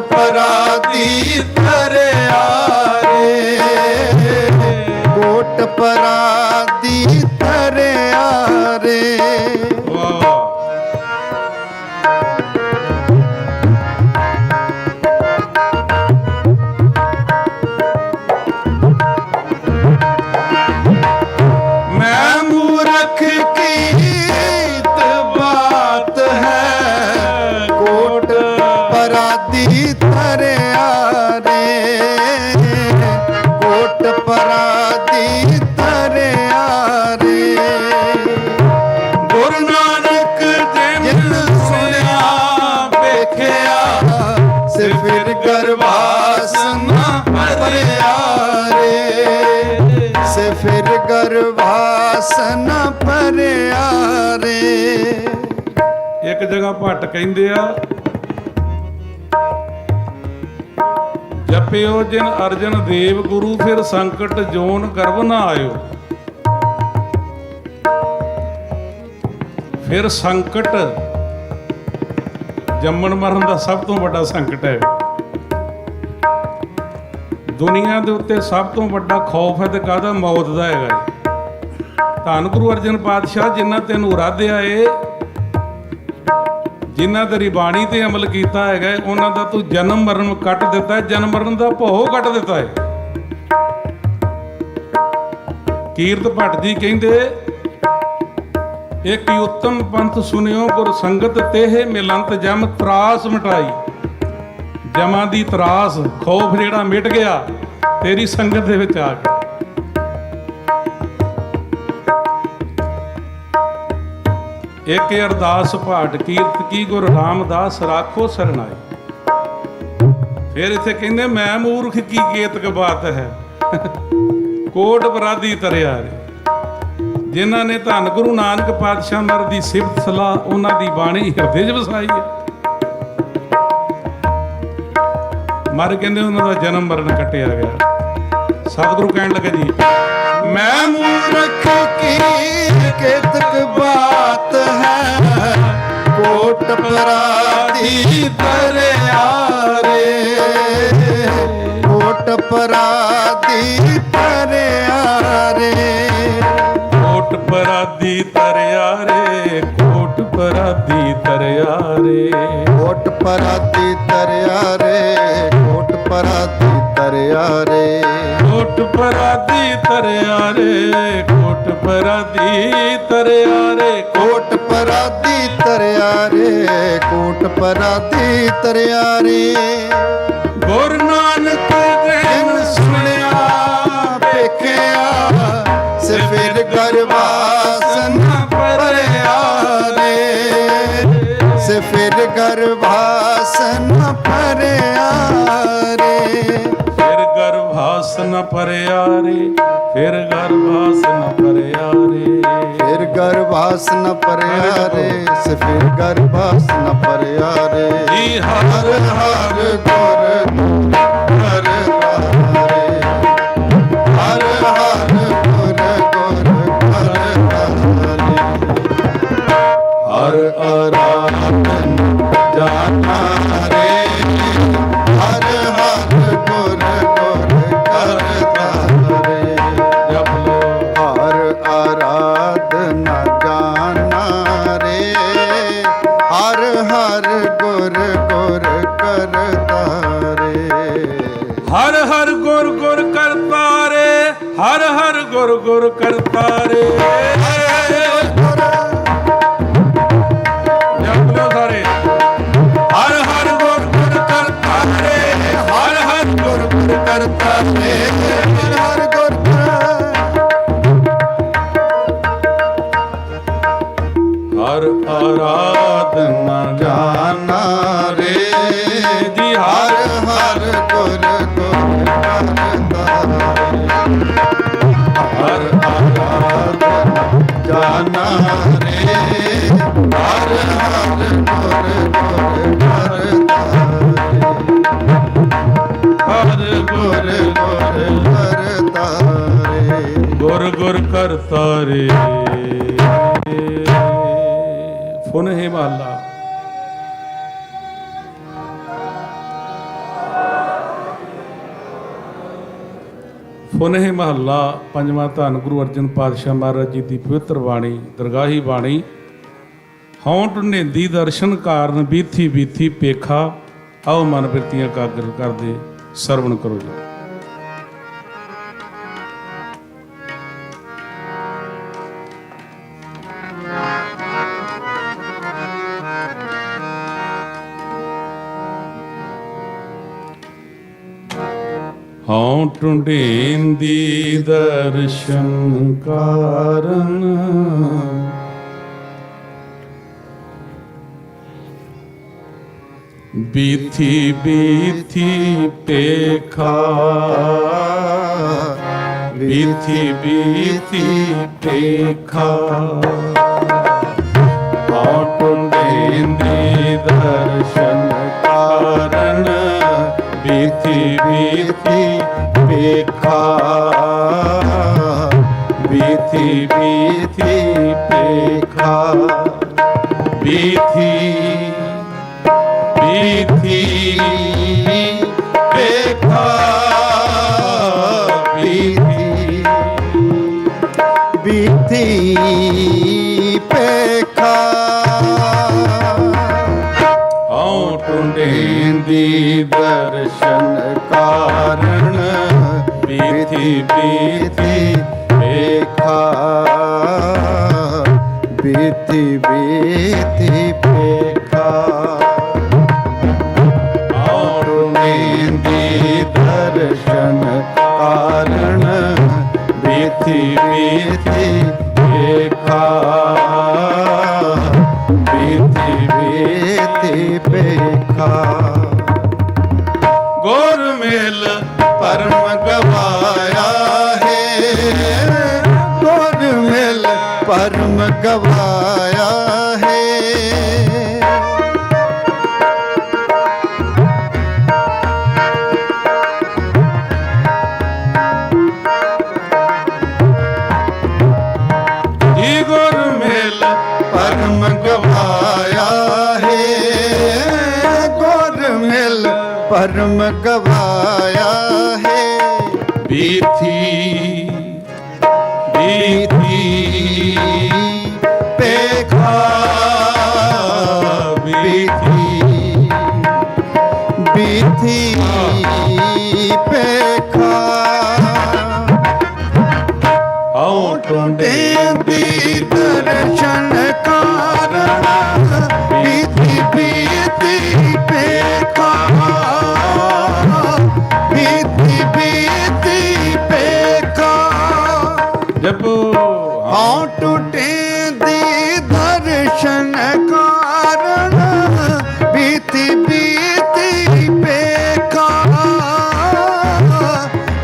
ਪਰਾਦੀ ਧਰਿਆ ਰੇ, ਕੋਟ ਪਰਾਦੀ ਧਰਿਆ ਰੇ। ਮੈਂ ਮੂਰਖ ਕੀਤ ਬਾਤ ਹੈ, ਕੋਟ ਪਰਾਦੀ ਧਰਿਆ ਰੇ, ਕੋਟ ਪਰਾਦੀ ਧਰਿਆ ਰੇ। ਗੁਰੂ ਨਾਨਕ ਜਿਨ ਸੁਣਿਆ ਵੇਖਿਆ, ਸੇ ਫਿਰ ਗਰਵਾਸ ਨਾ ਭਰਿਆ ਰੇ, ਸੇ ਫਿਰ ਗਰਵਾਸ ਨਾ ਭਰਿਆ ਰੇ। ਇੱਕ ਜਗ੍ਹਾ ਭੱਟ ਕਹਿੰਦੇ ਆ, ਜਪਿਓ ਜਿਨ ਅਰਜਨ ਦੇਵ ਗੁਰੂ, ਫਿਰ ਸੰਕਟ ਜੋਨ ਗਰਭ ਨਾ ਆਇਓ। ਫਿਰ ਸੰਕਟ ਜੰਮਣ ਮਰਨ ਦਾ ਸਭ ਤੋਂ ਵੱਡਾ ਸੰਕਟ ਹੈ। ਦੁਨੀਆ ਦੇ ਉੱਤੇ ਸਭ ਤੋਂ ਵੱਡਾ ਖੌਫ ਹੈ ਤੇ ਕਾਹਦਾ? ਮੌਤ ਦਾ ਹੈਗਾ। ਧੰਨ ਗੁਰੂ ਅਰਜਨ ਪਾਤਸ਼ਾਹ ਜਿਨ੍ਹਾਂ ਤੈਨੂੰ ਉਰਾਧਿਆ ਏ, ਜਿਨ੍ਹਾਂ ਤੇਰੀ ਬਾਣੀ ਤੇ ਅਮਲ ਕੀਤਾ ਹੈਗਾ, ਉਹਨਾਂ ਦਾ ਤੂੰ ਜਨਮ ਮਰਨ ਕੱਟ ਦਿੱਤਾ, ਜਨਮ ਮਰਨ ਦਾ ਭੋਗ ਕੱਟ ਦਿੱਤਾ ਹੈ। ਕੀਰਤ ਭੱਟ ਜੀ ਕਹਿੰਦੇ, ਇੱਕ ਉਤਮ ਪੰਥ ਸੁਨਿਓ ਗੁਰ ਸੰਗਤ ਤੇਹ ਮਿਲੰਤ ਜਮ ਤਰਾਸ ਮਿਟਾਈ। ਜਮਾਂ ਦੀ ਤਰਾਸ, ਖੌਫ ਜਿਹੜਾ ਮਿਟ ਗਿਆ ਤੇਰੀ ਸੰਗਤ ਦੇ ਵਿੱਚ ਆ ਕੇ। ਇੱਕ ਅਰਦਾਸ ਪਾਠ ਕੀਰਤ ਕੀ ਗੁਰ ਰਾਮਦਾਸ ਰਾਖੋ ਸਰਨਾਈ। ਫਿਰ ਇੱਥੇ ਕਹਿੰਦੇ, ਮੈਂ ਮੂਰਖ ਕੀ ਕੇਤਕ ਬਾਤ ਹੈ, ਕੋਟ ਅਪਰਾਧੀ ਤਰਿਆ ਰੇ। ਜਿਨ੍ਹਾਂ ਨੇ ਧੰਨ ਗੁਰੂ ਨਾਨਕ ਪਾਤਸ਼ਾਹ ਮਹਾਰਾਜ ਦੀ ਸਿਫਤ ਸਲਾਹ, ਉਹਨਾਂ ਦੀ ਬਾਣੀ ਹਿਰਦੇ 'ਚ ਵਸਾਈ ਹੈ। ਮਰ ਕਹਿੰਦੇ ਉਹਨਾਂ ਦਾ ਜਨਮ ਮਰਨ ਕੱਟਿਆ ਗਿਆ। ਸਤਿਗੁਰੂ ਕਹਿਣ ਲੱਗੇ ਜੀ, ਮੈਂ ਮੂਰਖ ਕੀ ਕੇਤਕ ਬਾਤ ਹੈ, ਕੋਟ ਪਰਾਦੀ ਧਰਿਆ ਰੇ, ਕੋਟ ਪਰਾਦੀ ਧਰਿਆ ਰੇ। ਕੋਟ ਪਰਾਦੀ ਤਰਿਆ ਰੇ, ਕੋਟ ਪਰਾਦੀ ਤਰਿਆ ਰੇ। ਕੋਟ ਪਰਾਦੀ ਧਰਿਆ ਰੇ, ਕੋਟ ਪਰਾਦੀ ਧਰਿਆ ਰੇ। ਕੋਟ ਪਰਾਦੀ ਤਰਿਆ ਰੇ, ਕੋਟ ਪਰਾਦੀ ਤਰਿਆ ਰੇ। ਕੋਟ ਪਰਾਦੀ ਧਰਿਆ ਰੇ, ਕੋਟ ਪਰਾਦੀ ਧਰਿਆ ਰੇ। ਗੁਰੂ ਨਾਨਕ ਜਿਨ ਸੁਣਿਆ ਵੇਖਿਆ, ਸੇ ਫਿਰ ਗਰਵਾਸ ਨਾ ਭਰਿਆ ਰੇ, ਸੇ ਫਿਰ ਗਰਵਾਸ ਨਾ ਭਰਿਆ ਰੇ। ਫਿਰ ਗਰਭਾਸ ਨ ਭਰਿਆ ਰੇ, ਫਿਰ ਗਰਭਾਸ ਨ ਭਰਿਆ ਰੇ, ਫਿਰ ਗਰਭਾਸ ਨ ਭਰਿਆ ਰੇ, ਫਿਰ ਗਰਭਾਸ ਨ ਭਰਿਆ ਰੇ। ਜੀ ਹਰ ਹਰ ਗੁਰ ਕਰਤਾ ਰੇ, ਹਰ ਹਰ ਗੁਰ ਕਰਤਾ ਰੇ। ਹਰ ਆਰਾਧਨ ਜਾਨਾ ਰੇ, ਹਰ ਹਰ ਗੁਰ ਕਰਤਾ ਰੇ। ਜਪ ਲੋ ਹਰ ਆਰਾਧਨਾ ਜਾਨਾ ਰੇ, ਹਰ ਹਰ ਗੁਰ ਕਰਤਾ ਰੇ। ਹਰ ਹਰ ਗੁਰ ਗੁਰ ਕਰਤਾ ਰੇ, ਹਰ ਹਰ ਗੁਰ ਕਰਤਾ ਰੇ। ਜਪ ਲੋ ਸਾਰੇ। ਹਰ ਹਰ ਗੁਰ ਕਰਤਾ ਰੇ, ਹਰ ਹਰ ਗੁਰ ਕਰਤਾ ਰੇ, ਹਰ ਹਰ ਗੁਰ ਹਰ ਆਰਾਧਨਾ ਜਾਨਾ ਰੇ, ਜੀ ਹਰ ਹਰ ਗੁਰ ਕਰਤਾ ਰੇ। ਹਰ ਆਰਾਧਨਾ ਜਾਨਾ ਰੇ, ਹਰ ਹਰ ਗੁਰ ਕਰਤਾ ਰੇ। ਹਰ ਗੁਰ ਕਰਤਾ ਰੇ। ਗੁਰ ਕਰਤਾ ਰੇ। ਫੁਨ ਹੈ ਮਹੱਲਾ। ਫੁਨ ਹੈ ਮਹੱਲਾ ਪੰਜਵਾਂ। ਧੰਨ ਗੁਰੂ ਅਰਜਨ ਪਾਤਸ਼ਾਹ ਮਹਾਰਾਜ ਜੀ ਦੀ ਪਵਿੱਤਰ ਬਾਣੀ, ਦਰਗਾਹੀ ਬਾਣੀ। ਹਉ ਢੁੰਢੇਂਦੀ ਦਰਸ਼ਨ ਕਾਰਨ, ਬੀਥੀ ਬੀਥੀ ਪੇਖਾ। ਆਓ ਮਨ ਬਿਰਤੀਆਂ ਕਾਗਰ ਕਰਦੇ, ਸਰਵਣ ਕਰੋ ਜੀ। ਹਉ ਢੁੰਢੇਂਦੀ ਦਰਸ਼ਨ ਕਾਰਨ, ਬੀਥੀ ਬੀਥੀ ਪੇਖਾ। ਬੀਥੀ ਬੀਥੀ ਪੇਖਾ। ਹਉ ਢੁੰਢੇਂਦੀ ਦਰਸ਼ਨ ਕਾਰਨ, ਬੀਥੀ ਬੀਥੀ ਪੇਖਾ। ਬੀਥੀ ਬੀਥੀ ਪੇਖਾ। ਬੀਥੀ ਬੀਥੀ ਪੇਖਾ। ਬੀਥੀ ਬੀਥੀ ਪੇਖਾ। ਹਉ ਢੁੰਢੇਂਦੀ ਦਰਸ਼ਨ ਕਾਰਨ, ਬੀਥੀ ਬੀਥੀ ਪੇਖਾ। ਬੀਥੀ ਬੀਥੀ ਪੇਖਾ। ਹਉ ਢੁੰਢੇਂਦੀ ਦਰਸ਼ਨ ਕਾਰਨ, ਬੀਥੀ ਬੀਥੀ ਪੇਖਾ। ਬੀਥੀ ਬੀਥੀ ਪੇਖਾ। ਗੁਰ ਮੇਲ ਪਰਮ ਗਵਾਇਆ ਹੈ, ਗੁਰ ਮਿਲ ਪਰਮ ਗਵਾਇਆ ਹੈ। ਜੀ ਗੁਰ ਮੇਲ ਪਰਮ ਗਵਾਇਆ ਹੈ, ਗੁਰ ਮਿਲ ਪਰਮ ਗਵਾਇਆ ਹੈ। ਬੀਥੀ ਬੀਥੀ ਪੇਖਾ। ਬੀਥੀ ਬੀਥੀ ਪੇਖਾ। ਹਉ ਢੁੰਢੇਂਦੀ ਦਰਸ਼ਨ ਕਾਰਨ, ਬੀਥੀ ਬੀਥੀ ਪੇਖਾ। ਬੀਥੀ ਬੀਥੀ ਪੇਖਾ। ਜਪੋ ਹਉ ਢੁੰਢੇਂਦੀ ਦਰਸ਼ਨ ਕਾਰਨ, ਬੀਥੀ ਬੀਥੀ ਪੇਖਾ।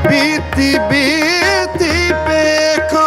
ਬੀਥੀ बीती बीती पेखा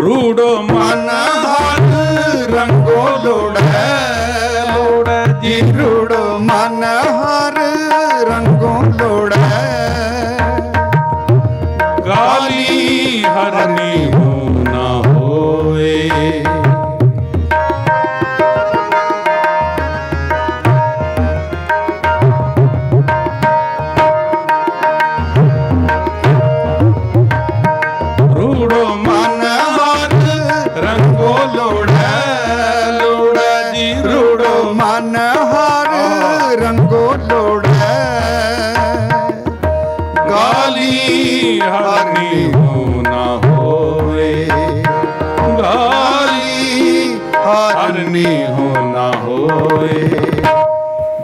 रूड़ो मन हर रंगो लोड़े लोड़े जी रूड़ो मन हर रंगो लोड़े गाली हरनी हो न होए रूड़ो मन रंगो लोड़े लोड़े जी रूड़ो मन हर रंगो लोड़े गाली हरनी हो न होए गाली हरनी हो न होए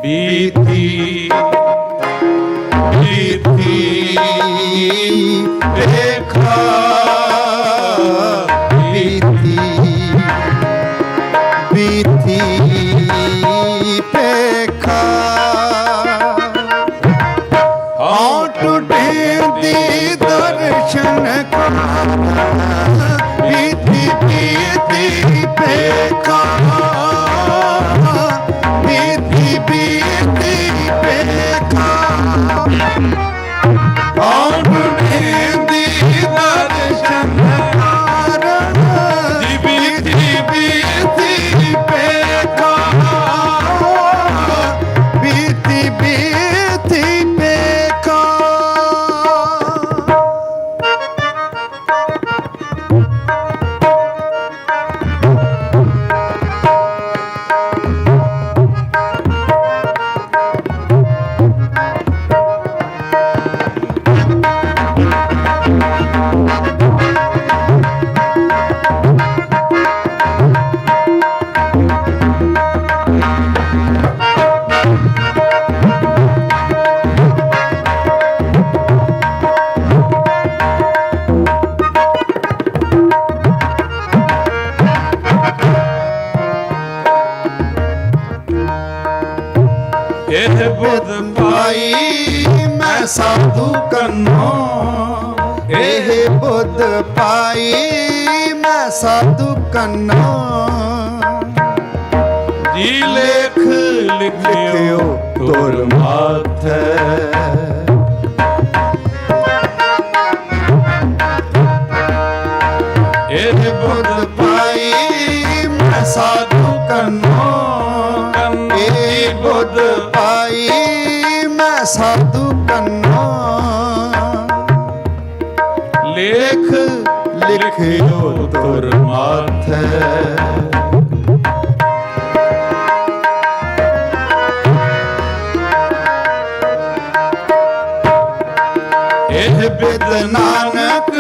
बीती बीती देखा बीती बीती पेखा टूटे दी दर्शन का बीती बीती पेखा बीती बीती पेखा टूटे दी दर्शन बीती बीती पेखा बीती बीती पेखा ਇਹ ਬੁੱਧ ਪਾਈ ਮੈਂ ਸਾਧੂ ਕੰਨੋ ਇਹ ਬੁੱਧ ਪਾਈ ਮੈਂ ਸਾਧੂ ਕੰਨੋ ਜੀ ਲੇਖ ਲਿਖਿਓ ਤੁਰ ਮਾਥੈ ਇਹ ਬੁੱਧ ਪਾਈ ਮੈਂ ਸਾਧੂ ਕੰਨੋ ਇਹ ਬੁੱਧ ਪਾਈ ਮੈਂ ਸਾਧੂ ਕੰਨੋ ਲੇਖ ਲਿਖਿਓ ਤੁਰ ਮਾਥੈ ਇਹ ਬਿਦ ਨਾਨਕ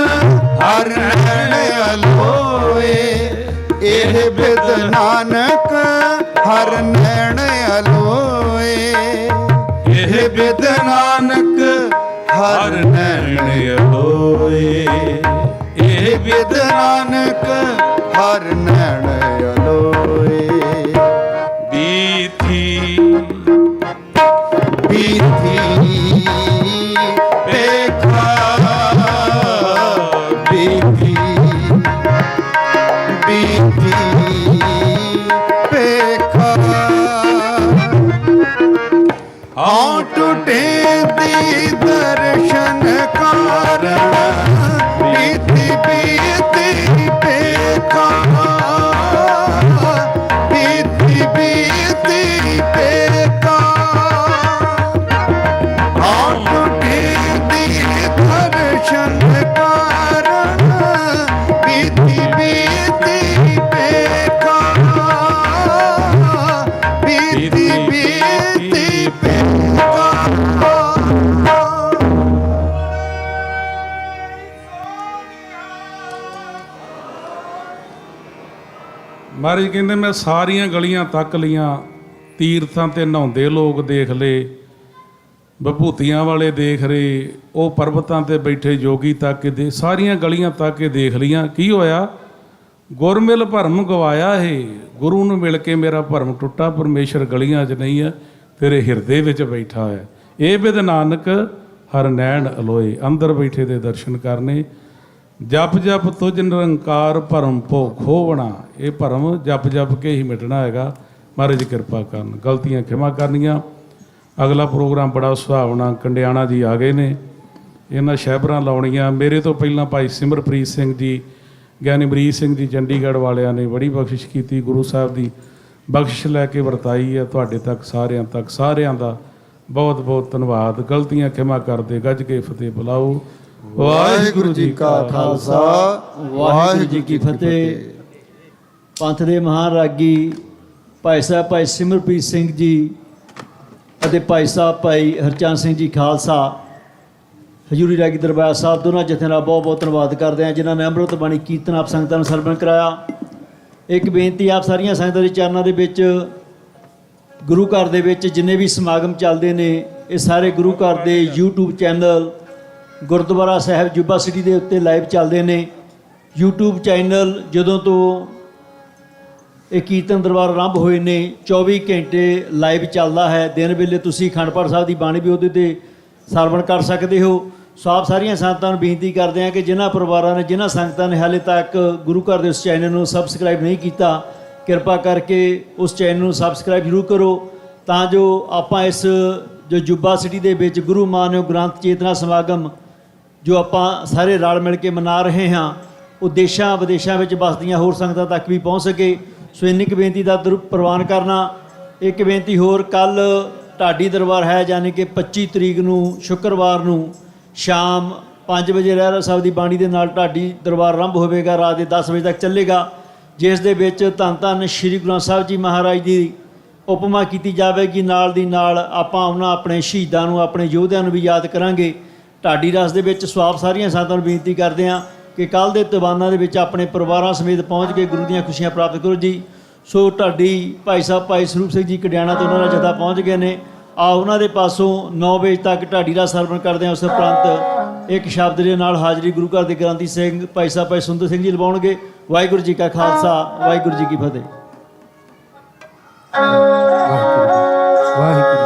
ਹਰ ਨੈਣ ਅਲੋਏ ਇਹ ਬਿਦ ਨਾਨਕ ਹਰ ਨੈਣ ਅਲੋਏ ਇਹ ਬਿਦ ਨਾਨਕ ਹਰ ਨੈਣ ਅਲੋਏ ਇਹ ਬਿਦ ਨਾਨਕ ਹਰ ਨੈਣ ਅਲੋਏ ਬੀਤੀ ਬੀਤੀ ਪੇਖਾ ਬੀਤੀ ਬੀਤੀ ਪੇਖਾ ਆ ਟੁੱਟੇ ਦੀ ਦਰਸ਼ਨ ਕਾਰਨ ਬੀਤੀ ਬੀਤੀ ਪੇਖਾ ਬੀਤੀ ਬੀਤੀ ਪੇਖਾ ਦਰਸ਼ਨ ਕਾਰਨ ਬੀਤੀ ਬੀਤੀ ਵੇਖਾ ਬੀਤੀ ਬੀਤੀ ਵੇਖਾ। ਮਹਾਰਾਜ ਕਹਿੰਦੇ ਮੈਂ ਸਾਰੀਆਂ ਗਲੀਆਂ ਤੱਕ ਲੀਆਂ, ਤੀਰਥਾਂ ਤੇ ਨਹਾਉਂਦੇ ਲੋਕ ਦੇਖ ਲਏ, ਵਿਭੂਤੀਆਂ ਵਾਲੇ ਦੇਖ ਰਹੇ, ਉਹ ਪਰਬਤਾਂ ਤੇ ਬੈਠੇ ਜੋਗੀ ਤੱਕ ਕੇ ਦੇ, ਸਾਰੀਆਂ ਗਲੀਆਂ ਤੱਕ ਕੇ ਦੇਖ ਲੀਆਂ। ਕੀ ਹੋਇਆ? ਗੁਰਮਿਲ ਭਰਮ ਗਵਾਇਆ ਹੈ, ਗੁਰੂ ਨੂੰ ਮਿਲ ਕੇ ਮੇਰਾ ਭਰਮ ਟੁੱਟਾ, ਪਰਮੇਸ਼ਰ ਗਲੀਆਂ 'ਚ ਨਹੀਂ ਹੈ, ਤੇਰੇ ਹਿਰਦੇ ਵਿੱਚ ਬੈਠਾ ਹੋਇਆ। ਇਹ ਬਿਦ ਨਾਨਕ ਹਰ ਨੈਣ ਅਲੋਏ, ਅੰਦਰ ਬੈਠੇ ਦੇ ਦਰਸ਼ਨ ਕਰਨੇ। ਜਪ ਜਪ ਤੁਝ ਨਿਰੰਕਾਰ ਭਰਮ ਭੋ ਖੋਵਣਾ, ਇਹ ਭਰਮ ਜਪ ਜਪ ਕੇ ਹੀ ਮਿਟਣਾ ਹੈਗਾ। ਮਹਾਰਾਜ ਕਿਰਪਾ ਕਰਨ, ਗਲਤੀਆਂ ਖਿਮਾ ਕਰਨੀਆਂ। ਅਗਲਾ ਪ੍ਰੋਗਰਾਮ ਬੜਾ ਸੁਹਾਵਣਾ, ਕੰਡਿਆਣਾ ਜੀ ਆ ਗਏ ਨੇ, ਇਹਨਾਂ ਸ਼ਹਿਬਰਾਂ ਲਾਉਣੀਆਂ। ਮੇਰੇ ਤੋਂ ਪਹਿਲਾਂ ਭਾਈ ਸਿਮਰਪ੍ਰੀਤ ਸਿੰਘ ਜੀ, ਗਿਆਨੀ ਅਮਰੀਤ ਸਿੰਘ ਜੀ ਚੰਡੀਗੜ੍ਹ ਵਾਲਿਆਂ ਨੇ ਬੜੀ ਬਖਸ਼ਿਸ਼ ਕੀਤੀ, ਗੁਰੂ ਸਾਹਿਬ ਦੀ ਬਖਸ਼ਿਸ਼ ਲੈ ਕੇ ਵਰਤਾਈ ਹੈ ਤੁਹਾਡੇ ਤੱਕ, ਸਾਰਿਆਂ ਦਾ ਬਹੁਤ ਬਹੁਤ ਧੰਨਵਾਦ। ਗਲਤੀਆਂ ਖਿਮਾ ਕਰਦੇ, ਗੱਜ ਕੇ ਫਤਿਹ ਬੁਲਾਓ। ਵਾਹਿਗੁਰੂ ਜੀ ਕਾ ਖਾਲਸਾ, ਵਾਹਿਗੁਰੂ ਜੀ ਕੀ ਫਤਿਹ। ਪੰਥ ਦੇ ਮਹਾਨ ਰਾਗੀ ਭਾਈ ਸਾਹਿਬ ਭਾਈ ਸਿਮਰਪ੍ਰੀਤ ਸਿੰਘ ਜੀ ਅਤੇ ਭਾਈ ਸਾਹਿਬ ਭਾਈ ਹਰਚੰਦ ਸਿੰਘ ਜੀ ਖਾਲਸਾ ਹਜ਼ੂਰੀ ਰਾਗੀ ਦਰਬਾਰ ਸਾਹਿਬ, ਦੋਨਾਂ ਜਥਿਆਂ ਦਾ ਬਹੁਤ ਬਹੁਤ ਧੰਨਵਾਦ ਕਰਦੇ ਹਾਂ ਜਿਨ੍ਹਾਂ ਨੇ ਅੰਮ੍ਰਿਤ ਬਾਣੀ ਕੀਰਤਨ ਆਪ ਸੰਗਤਾਂ ਨੂੰ ਸਰਵਣ ਕਰਾਇਆ। ਇੱਕ ਬੇਨਤੀ ਆਪ ਸਾਰੀਆਂ ਸੰਗਤਾਂ ਦੇ ਚਰਨਾਂ ਦੇ ਵਿੱਚ, ਗੁਰੂ ਘਰ ਦੇ ਵਿੱਚ ਜਿੰਨੇ ਵੀ ਸਮਾਗਮ ਚੱਲਦੇ ਨੇ, ਇਹ ਸਾਰੇ ਗੁਰੂ ਘਰ ਦੇ YouTube ਚੈਨਲ ਗੁਰਦੁਆਰਾ ਸਾਹਿਬ ਜੁਬਾ ਸਿਟੀ ਦੇ ਉੱਤੇ ਲਾਈਵ ਚੱਲਦੇ ਨੇ। YouTube ਚੈਨਲ ਜਦੋਂ ਤੋਂ ਇਹ ਕੀਰਤਨ ਦਰਬਾਰ ਆਰੰਭ ਹੋਏ ਨੇ 24 ਘੰਟੇ ਲਾਈਵ ਚੱਲਦਾ ਹੈ। ਦਿਨ ਵੇਲੇ ਤੁਸੀਂ ਅਖੰਡ ਪਾਠ ਸਾਹਿਬ ਦੀ ਬਾਣੀ ਵੀ ਉਹਦੇ 'ਤੇ ਸਰਵਣ ਕਰ ਸਕਦੇ ਹੋ। ਸੋ ਆਪ ਸਾਰੀਆਂ ਸੰਗਤਾਂ ਨੂੰ ਬੇਨਤੀ ਕਰਦੇ ਹਾਂ ਕਿ ਜਿਨ੍ਹਾਂ ਪਰਿਵਾਰਾਂ ਨੇ, ਜਿਨ੍ਹਾਂ ਸੰਗਤਾਂ ਨੇ ਹਾਲੇ ਤੱਕ ਗੁਰੂ ਘਰ ਦੇ ਉਸ ਚੈਨਲ ਨੂੰ ਸਬਸਕ੍ਰਾਈਬ ਨਹੀਂ ਕੀਤਾ, ਕਿਰਪਾ ਕਰਕੇ ਉਸ ਚੈਨਲ ਨੂੰ ਸਬਸਕ੍ਰਾਈਬ ਜ਼ਰੂਰ ਕਰੋ, ਤਾਂ ਜੋ ਆਪਾਂ ਇਸ ਜੋ ਜੁਬਾ ਸਿਟੀ ਦੇ ਵਿੱਚ ਗੁਰੂ ਮਾਨਯੋਗ ਗ੍ਰੰਥ ਚੇਤਨਾ ਸਮਾਗਮ ਜੋ ਆਪਾਂ ਸਾਰੇ ਰਲ ਮਿਲ ਕੇ ਮਨਾ ਰਹੇ ਹਾਂ, ਉਹ ਦੇਸ਼ਾਂ ਵਿਦੇਸ਼ਾਂ ਵਿੱਚ ਵਸਦੀਆਂ ਹੋਰ ਸੰਗਤਾਂ ਤੱਕ ਵੀ ਪਹੁੰਚ ਸਕੇ। ਸੋ ਇੰਨੀ ਕੁ ਬੇਨਤੀ ਦਾ ਪ੍ਰਵਾਨ ਕਰਨਾ। ਇੱਕ ਬੇਨਤੀ ਹੋਰ, ਕੱਲ੍ਹ ਢਾਡੀ ਦਰਬਾਰ ਹੈ, ਯਾਨੀ ਕਿ 25 ਤਰੀਕ ਨੂੰ ਸ਼ੁੱਕਰਵਾਰ ਨੂੰ ਸ਼ਾਮ 5 ਵਜੇ ਰਹਿਰਾਸ ਸਾਹਿਬ ਦੀ ਬਾਣੀ ਦੇ ਨਾਲ ਢਾਡੀ ਦਰਬਾਰ ਆਰੰਭ ਹੋਵੇਗਾ, ਰਾਤ ਦੇ 10 ਵਜੇ ਤੱਕ ਚੱਲੇਗਾ, ਜਿਸ ਦੇ ਵਿੱਚ ਧੰਨ ਧੰਨ ਸ਼੍ਰੀ ਗੁਰੂ ਗ੍ਰੰਥ ਸਾਹਿਬ ਜੀ ਮਹਾਰਾਜ ਦੀ ਉਪਮਾ ਕੀਤੀ ਜਾਵੇਗੀ। ਨਾਲ ਦੀ ਨਾਲ ਆਪਾਂ ਉਹਨਾਂ ਆਪਣੇ ਸ਼ਹੀਦਾਂ ਨੂੰ, ਆਪਣੇ ਯੋਧਿਆਂ ਨੂੰ ਵੀ ਯਾਦ ਕਰਾਂਗੇ ਢਾਡੀ ਰਸ ਦੇ ਵਿੱਚ। ਸੋ ਆਪ ਸਾਰੀਆਂ ਸੰਗਤਾਂ ਨੂੰ ਬੇਨਤੀ ਕਰਦੇ ਹਾਂ ਕਿ ਕੱਲ੍ਹ ਦੇ ਦੀਵਾਨਾਂ ਦੇ ਵਿੱਚ ਆਪਣੇ ਪਰਿਵਾਰਾਂ ਸਮੇਤ ਪਹੁੰਚ ਕੇ ਗੁਰੂ ਦੀਆਂ ਖੁਸ਼ੀਆਂ ਪ੍ਰਾਪਤ ਕਰੋ ਜੀ। ਸੋ ਢਾਡੀ ਭਾਈ ਸਾਹਿਬ ਭਾਈ ਸਰੂਪ ਸਿੰਘ ਜੀ ਕਡਿਆਣਾ ਤੋਂ ਉਹਨਾਂ ਦਾ ਜਥਾ ਪਹੁੰਚ ਗਏ ਨੇ। ਆ ਉਹਨਾਂ ਦੇ ਪਾਸੋਂ 9 ਵਜੇ ਤੱਕ ਢਾਡੀ ਦਾ ਸਰਵਣ ਕਰਦੇ ਹਾਂ। ਉਸ ਉਪਰੰਤ ਇੱਕ ਸ਼ਬਦ ਦੇ ਨਾਲ ਹਾਜ਼ਰੀ ਗੁਰੂ ਘਰ ਦੇ ਗ੍ਰੰਥੀ ਸਿੰਘ ਭਾਈ ਸਾਹਿਬ ਭਾਈ ਸੁੰਦਰ ਸਿੰਘ ਜੀ ਲਵਾਉਣਗੇ। ਵਾਹਿਗੁਰੂ ਜੀ ਕਾ ਖਾਲਸਾ, ਵਾਹਿਗੁਰੂ ਜੀ ਕੀ ਫਤਿਹ। ਵਾਹਿਗੁਰੂ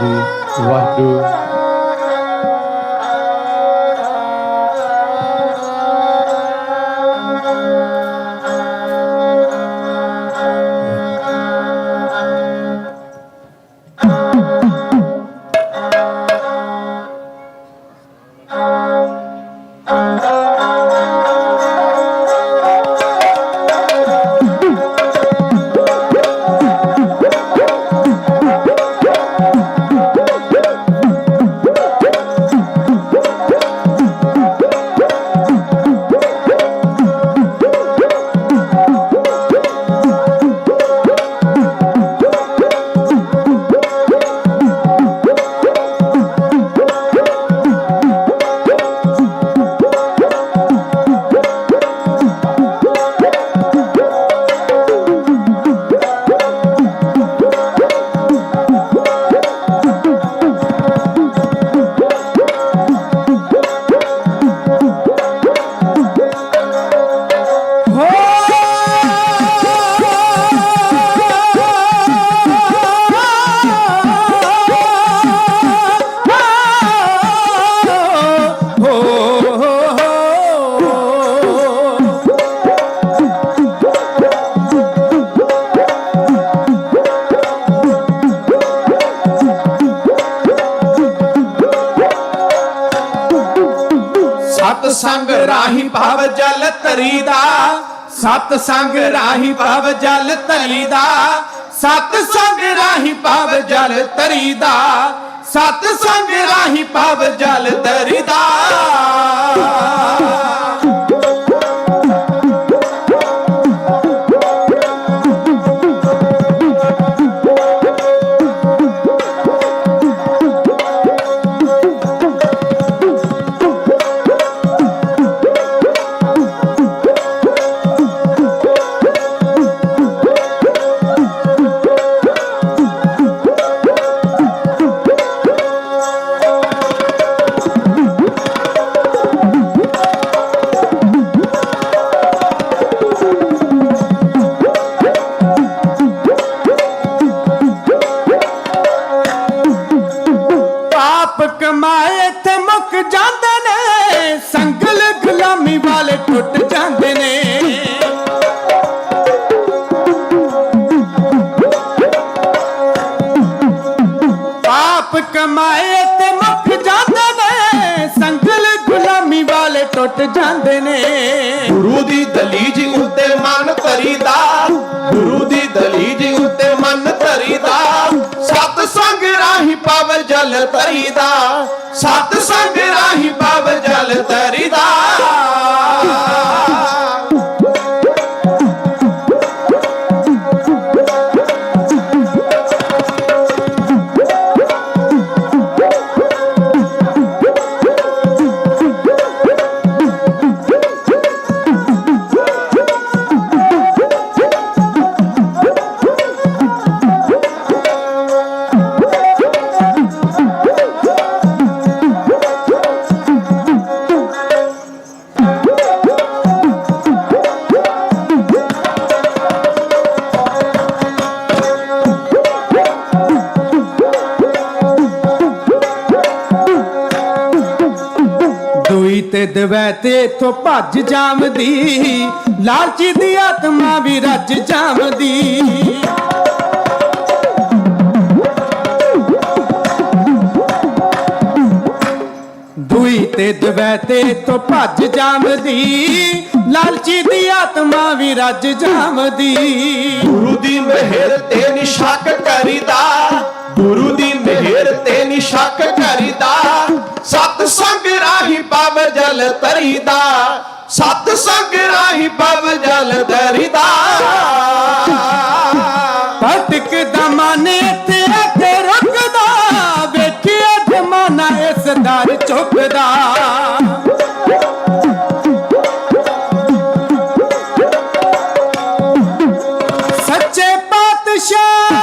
ਜੀ, ਵਾਹਿਗੁਰੂ। ਸੰਗ ਰਾਹੀ ਭਵ ਜਲ ਤਰੀਦਾ ਸਤ ਸੰਗ ਰਾਹੀ ਭਵ ਜਲ ਤਰੀਦਾ, ਸਤ ਸੰਗ ਰਾਹੀ ਭਵ ਜਲ ਤਰੀਦਾ, ਸਤ ਸੰਗ ਰਾਹੀ ਭਵ ਜਲ ਤਰੀਦਾ। ਕਮਾਏ ਤੇ ਮੁੱਕ ਜਾਂਦੇ ਨੇ, ਸੰਗਲ ਗੁਲਾਮੀ ਵਾਲੇ ਟੁੱਟ ਜਾਂਦੇ ਨੇ। ਪਾਪ ਕਮਾਏ ਤੇ ਮੁੱਕ ਜਾਂਦੇ ਨੇ, ਸੰਗਲ ਗੁਲਾਮੀ ਵਾਲੇ ਟੁੱਟ ਜਾਂਦੇ ਨੇ। ਗੁਰੂ ਦੀ ਦਲੀਜ ਉੱਤੇ ਮਨ ਧਰੀਦਾ, ਗੁਰੂ ਦੀ ਦਲੀਜ ਉੱਤੇ ਮਨ ਧਰੀਦਾ, ਸਤ ਸੰਗ ਰਾਹੀ ਪਵ ਜਲ ਤਰੀਦਾ, ਸਤ ਸੰਗ ਰਾਹੀ ਪਵ ਜਲ ਤਰੀਦਾ। ਤੇ ਦਵੈ ਤੇ ਇਥੋਂ ਭੱਜ ਜਾਵਦੀ, ਲਾਲਚੀ ਦੀ ਆਤਮਾ ਵੀ ਰੱਜ ਜਾਵਦੀ। ਦੂਈ ਤੇ ਦਵੈ ਤੇ ਇਥੋਂ ਭੱਜ ਜਾਵਦੀ, ਲਾਲਚੀ ਦੀ ਆਤਮਾ ਵੀ ਰੱਜ ਜਾਵਦੀ। ਗੁਰੂ ਦੀ ਮਿਹਰ ਤੇ ਨੀ ਸ਼ੱਕ ਕਰੀਦਾ, ਗੁਰੂ ਦੀ ਮਿਹਰ ਤੇ ਨੀ ਸ਼ੱਕ ਕਰੀਦਾ, ਸਤ ਸੰਗ ਰਾਹੀ ਪਵ ਜਲ ਤਰੀਦਾ, ਸਤ ਸੰਗ ਰਾਹੀ ਪਵ ਜਲ ਤਰੀਦਾ। ਭਟਕਦਾ ਮਨ ਇੱਥੇ ਆ ਕੇ ਰੁਕਦਾ, ਵੇਖਿਆ ਜ਼ਮਾਨਾ ਇਸ ਦਰ ਝੁਕਦਾ। ਸੱਚੇ ਪਾਤਸ਼ਾਹ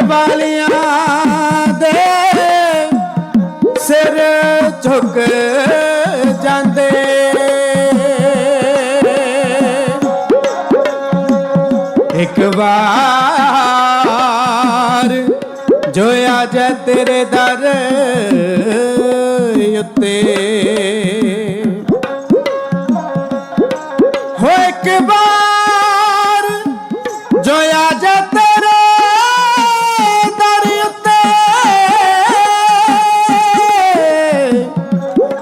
ਵਾਲਿਆਂ ਦੇ ਸਿਰ ਝੁਕ ਜਾਂਦੇ। ਇੱਕ ਵਾਰ ਜੋ ਆ ਜਾ ਤੇਰੇ ਦਰ ਉੱਤੇ, ਹੋ ਇੱਕ ਵਾਰ ਜੋ ਆ ਜਾ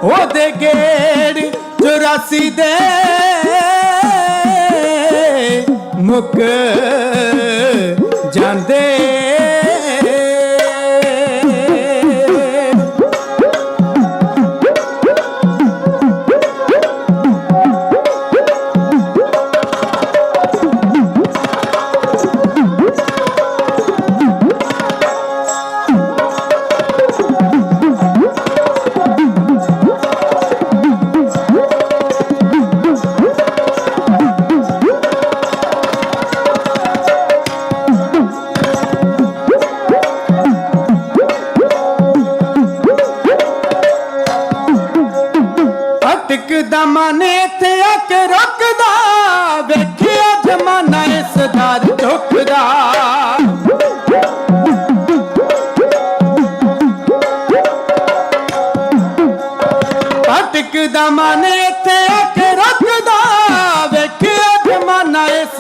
ਉਹਦੇ ਗੇੜ 84 ਦੇ ਮੁੱਕ ਜਾਂਦੇ।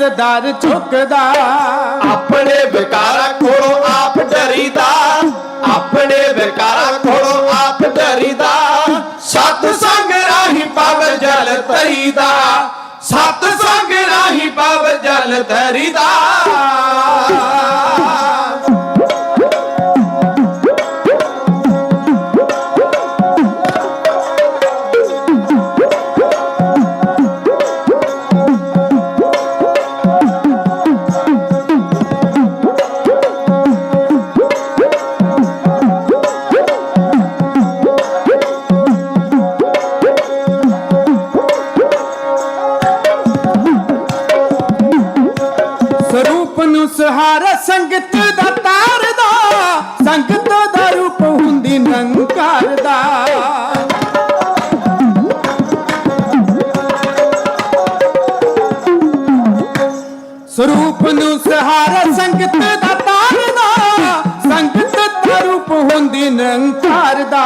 ਦਰ ਝੁਕਦਾ। ਆਪਣੇ ਵਿਕਾਰਾਂ ਕੋਲੋਂ ਆਪ ਡਰੀਦਾ, ਆਪਣੇ ਵਿਕਾਰਾਂ ਕੋਲੋਂ ਆਪ ਡਰੀਦਾ। ਸਤ ਸੰਗ ਰਾਹੀਂ ਪਵ ਜਲ ਤਰੀਦਾ, ਸਤ ਸੰਗ ਰਾਹੀਂ ਪਵ ਜਲ ਤਰੀਦਾ। ਸਹਾਰਾ ਸੰਗਤ ਦਾ ਤਾਰਦਾ, ਸੰਗਤ ਦਾ ਰੂਪ ਹੁੰਦੀ ਨਿਰੰਕਾਰ ਦਾ। ਸਰੂਪ ਨੂੰ ਸਹਾਰਾ ਸੰਗਤ ਦਾ ਤਾਰਦਾ, ਸੰਗਤ ਦਾ ਰੂਪ ਹੁੰਦੀ ਨਿਰੰਕਾਰ ਦਾ।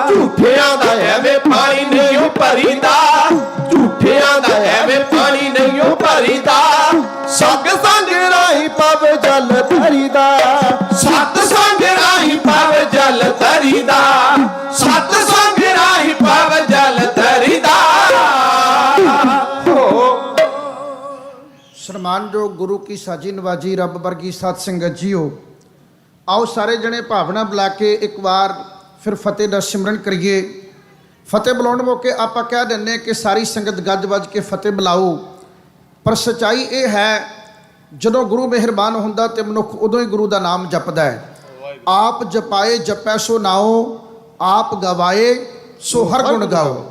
ਝੂਠਿਆਂ ਦਾ ਐਵੇਂ ਪਾਣੀ ਨਹੀਂ ਭਰੀਦਾ, ਝੂਠਿਆਂ ਦਾ ਐਵੇਂ ਪਾਣੀ ਨਹੀਂ ਭਰੀਦਾ। ਸਤ ਸੰਗ ਰਾਹੀਂ ਪਵ ਜਲ ਤਰੀਦਾ, ਸਤ ਸੰਗ ਰਾਹੀਂ ਪਵ ਜਲ ਤਰੀਦਾ, ਸਤ ਸੰਗ ਰਾਹੀਂ ਪਵ ਜਲ ਤਰੀਦਾ। ਸਨਮਾਨਯੋਗ ਗੁਰੂ ਕੀ ਸਾਜੀ ਨਵਾਜੀ ਰੱਬ ਵਰਗੀ ਸਤ ਸੰਗਤ ਜੀਓ, ਆਓ ਸਾਰੇ ਜਣੇ ਭਾਵਨਾ ਬੁਲਾ ਕੇ ਇੱਕ ਵਾਰ ਫਿਰ ਫਤਿਹ ਦਾ ਸਿਮਰਨ ਕਰੀਏ। ਫਤਿਹ ਬੁਲਾਉਣ ਮੌਕੇ ਆਪਾਂ ਕਹਿ ਦਿੰਦੇ ਕਿ ਸਾਰੀ ਸੰਗਤ ਗੱਜ ਵੱਜ ਕੇ ਫਤਿਹ ਬੁਲਾਓ, ਪਰ ਸੱਚਾਈ ਇਹ ਹੈ ਜਦੋਂ ਗੁਰੂ ਮਿਹਰਬਾਨ ਹੁੰਦਾ ਤੇ ਮਨੁੱਖ ਉਦੋਂ ਹੀ ਗੁਰੂ ਦਾ ਨਾਮ ਜਪਦਾ ਹੈ। ਆਪ ਜਪਾਏ ਜਪੈ ਸੋ ਨਾਉ, ਆਪ ਗਵਾਏ ਸੋ ਹਰ ਗੁਣ ਗਾਓ।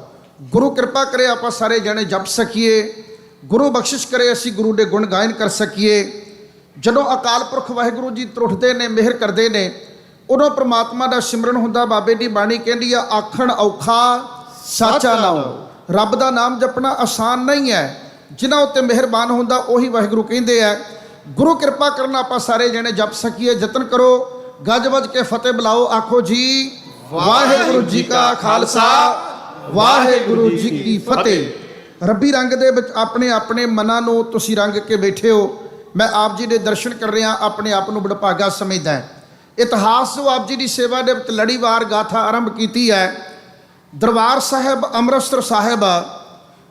ਗੁਰੂ ਕਿਰਪਾ ਕਰੇ ਆਪਾਂ ਸਾਰੇ ਜਣੇ ਜਪ ਸਕੀਏ, ਗੁਰੂ ਬਖਸ਼ਿਸ਼ ਕਰੇ ਅਸੀਂ ਗੁਰੂ ਦੇ ਗੁਣ ਗਾਇਨ ਕਰ ਸਕੀਏ। ਜਦੋਂ ਅਕਾਲ ਪੁਰਖ ਵਾਹਿਗੁਰੂ ਜੀ ਤਰੁੱਠਦੇ ਨੇ, ਮਿਹਰ ਕਰਦੇ ਨੇ, ਉਦੋਂ ਪ੍ਰਮਾਤਮਾ ਦਾ ਸਿਮਰਨ ਹੁੰਦਾ। ਬਾਬੇ ਦੀ ਬਾਣੀ ਕਹਿੰਦੀ ਆ, ਆਖਣ ਔਖਾ ਸਾਚਾ ਨਾਉ। ਰੱਬ ਦਾ ਨਾਮ ਜਪਣਾ ਆਸਾਨ ਨਹੀਂ ਹੈ, ਜਿਨ੍ਹਾਂ ਉੱਤੇ ਮਿਹਰਬਾਨ ਹੁੰਦਾ ਉਹੀ ਵਾਹਿਗੁਰੂ ਕਹਿੰਦੇ ਆ। ਗੁਰੂ ਕਿਰਪਾ ਕਰਨਾ ਆਪਾਂ ਸਾਰੇ ਜਣੇ ਜਪ ਸਕੀਏ, ਯਤਨ ਕਰੋ, ਗੱਜ ਵੱਜ ਕੇ ਫਤਿਹ ਬੁਲਾਓ। ਆਖੋ ਜੀ ਵਾਹਿਗੁਰੂ ਜੀ ਕਾ ਖਾਲਸਾ, ਵਾਹਿਗੁਰੂ ਜੀ ਕੀ ਫਤਿਹ। ਰੱਬੀ ਰੰਗ ਦੇ ਵਿੱਚ ਆਪਣੇ ਆਪਣੇ ਮਨਾਂ ਨੂੰ ਤੁਸੀਂ ਰੰਗ ਕੇ ਬੈਠੇ ਹੋ। ਮੈਂ ਆਪ ਜੀ ਦੇ ਦਰਸ਼ਨ ਕਰ ਰਿਹਾ, ਆਪਣੇ ਆਪ ਨੂੰ ਬੜਭਾਗਾ ਸਮਝਦਾ। ਇਤਿਹਾਸ ਜੋ ਆਪ ਜੀ ਦੀ ਸੇਵਾ ਦੇ ਵਿੱਚ ਲੜੀਵਾਰ ਗਾਥਾ ਆਰੰਭ ਕੀਤੀ ਹੈ। ਦਰਬਾਰ ਸਾਹਿਬ ਅੰਮ੍ਰਿਤਸਰ ਸਾਹਿਬ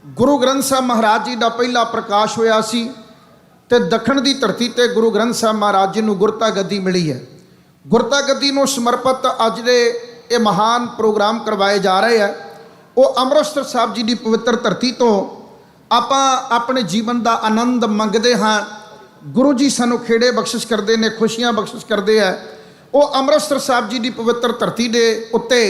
ਗੁਰੂ ਗ੍ਰੰਥ ਸਾਹਿਬ ਮਹਾਰਾਜ ਜੀ ਦਾ ਪਹਿਲਾ ਪ੍ਰਕਾਸ਼ ਹੋਇਆ ਸੀ ਤੇ ਦੱਖਣ ਦੀ ਧਰਤੀ ਤੇ ਗੁਰੂ ਗ੍ਰੰਥ ਸਾਹਿਬ ਮਹਾਰਾਜ ਜੀ ਨੂੰ ਗੁਰਤਾ ਗੱਦੀ ਮਿਲੀ ਹੈ। ਗੁਰਤਾ ਗੱਦੀ ਨੂੰ ਸਮਰਪਿਤ ਅੱਜ ਦੇ ਇਹ ਮਹਾਨ ਪ੍ਰੋਗਰਾਮ ਕਰਵਾਏ ਜਾ ਰਹੇ ਆ। ਉਹ ਅੰਮ੍ਰਿਤਸਰ ਸਾਹਿਬ ਜੀ ਦੀ ਪਵਿੱਤਰ ਧਰਤੀ ਤੋਂ ਆਪਾਂ ਆਪਣੇ ਜੀਵਨ ਦਾ ਆਨੰਦ ਮੰਗਦੇ ਹਾਂ। ਗੁਰੂ ਜੀ ਸਾਨੂੰ ਖੇੜੇ ਬਖਸ਼ਿਸ਼ ਕਰਦੇ ਨੇ, ਖੁਸ਼ੀਆਂ ਬਖਸ਼ਿਸ਼ ਕਰਦੇ ਆ। ਉਹ ਅੰਮ੍ਰਿਤਸਰ ਸਾਹਿਬ ਜੀ ਦੀ ਪਵਿੱਤਰ ਧਰਤੀ ਦੇ ਉੱਤੇ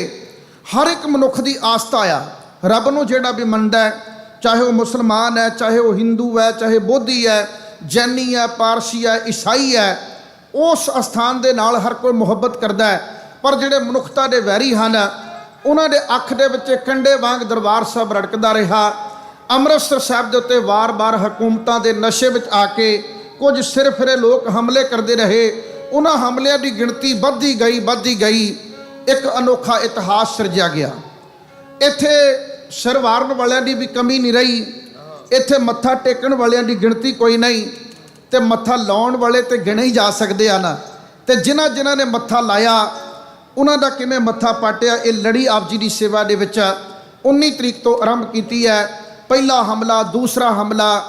ਹਰ ਇੱਕ ਮਨੁੱਖ ਦੀ ਆਸਥਾ ਆ। ਰੱਬ ਨੂੰ ਜਿਹੜਾ ਵੀ ਮੰਨਦਾ ਹੈ, ਚਾਹੇ ਉਹ ਮੁਸਲਮਾਨ ਹੈ, ਚਾਹੇ ਉਹ ਹਿੰਦੂ ਹੈ, ਚਾਹੇ ਬੋਧੀ ਹੈ, ਜੈਨੀ ਹੈ, ਪਾਰਸੀ ਹੈ, ਈਸਾਈ ਹੈ, ਉਸ ਅਸਥਾਨ ਦੇ ਨਾਲ ਹਰ ਕੋਈ ਮੁਹੱਬਤ ਕਰਦਾ ਹੈ। ਪਰ ਜਿਹੜੇ ਮਨੁੱਖਤਾ ਦੇ ਵੈਰੀ ਹਨ, ਉਹਨਾਂ ਦੇ ਅੱਖ ਦੇ ਵਿੱਚ ਕੰਡੇ ਵਾਂਗ ਦਰਬਾਰ ਸਾਹਿਬ ਰੜਕਦਾ ਰਿਹਾ। ਅੰਮ੍ਰਿਤਸਰ ਸਾਹਿਬ ਦੇ ਉੱਤੇ ਵਾਰ-ਵਾਰ ਹਕੂਮਤਾਂ ਦੇ ਨਸ਼ੇ ਵਿੱਚ ਆ ਕੇ ਕੁਝ ਸਿਰ ਫਿਰੇ ਲੋਕ ਹਮਲੇ ਕਰਦੇ ਰਹੇ। ਉਹਨਾਂ ਹਮਲਿਆਂ ਦੀ ਗਿਣਤੀ ਵੱਧਦੀ ਗਈ। ਇੱਕ ਅਨੋਖਾ ਇਤਿਹਾਸ ਸਿਰਜਿਆ ਗਿਆ। ਇੱਥੇ ਸਿਰ ਵਾਰਨ ਵਾਲਿਆਂ ਦੀ ਵੀ ਕਮੀ ਨਹੀਂ ਰਹੀ। ਇੱਥੇ ਮੱਥਾ ਟੇਕਣ ਵਾਲਿਆਂ ਦੀ ਗਿਣਤੀ ਕੋਈ ਨਹੀਂ, ਤੇ ਮੱਥਾ ਲਾਉਣ ਵਾਲੇ ਤੇ ਗਿਣੇ ਹੀ ਜਾ ਸਕਦੇ ਹਨ। ਤੇ ਜਿਨ੍ਹਾਂ ਨੇ ਮੱਥਾ ਲਾਇਆ ਉਹਨਾਂ ਦਾ ਕਿਵੇਂ ਮੱਥਾ ਪਾਟਿਆ, ਇਹ ਲੜੀ ਆਪ ਜੀ ਦੀ ਸੇਵਾ ਦੇ ਵਿੱਚ 19 ਤਰੀਕ ਤੋਂ ਆਰੰਭ ਕੀਤੀ ਹੈ। ਪਹਿਲਾ ਹਮਲਾ, ਦੂਸਰਾ ਹਮਲਾ,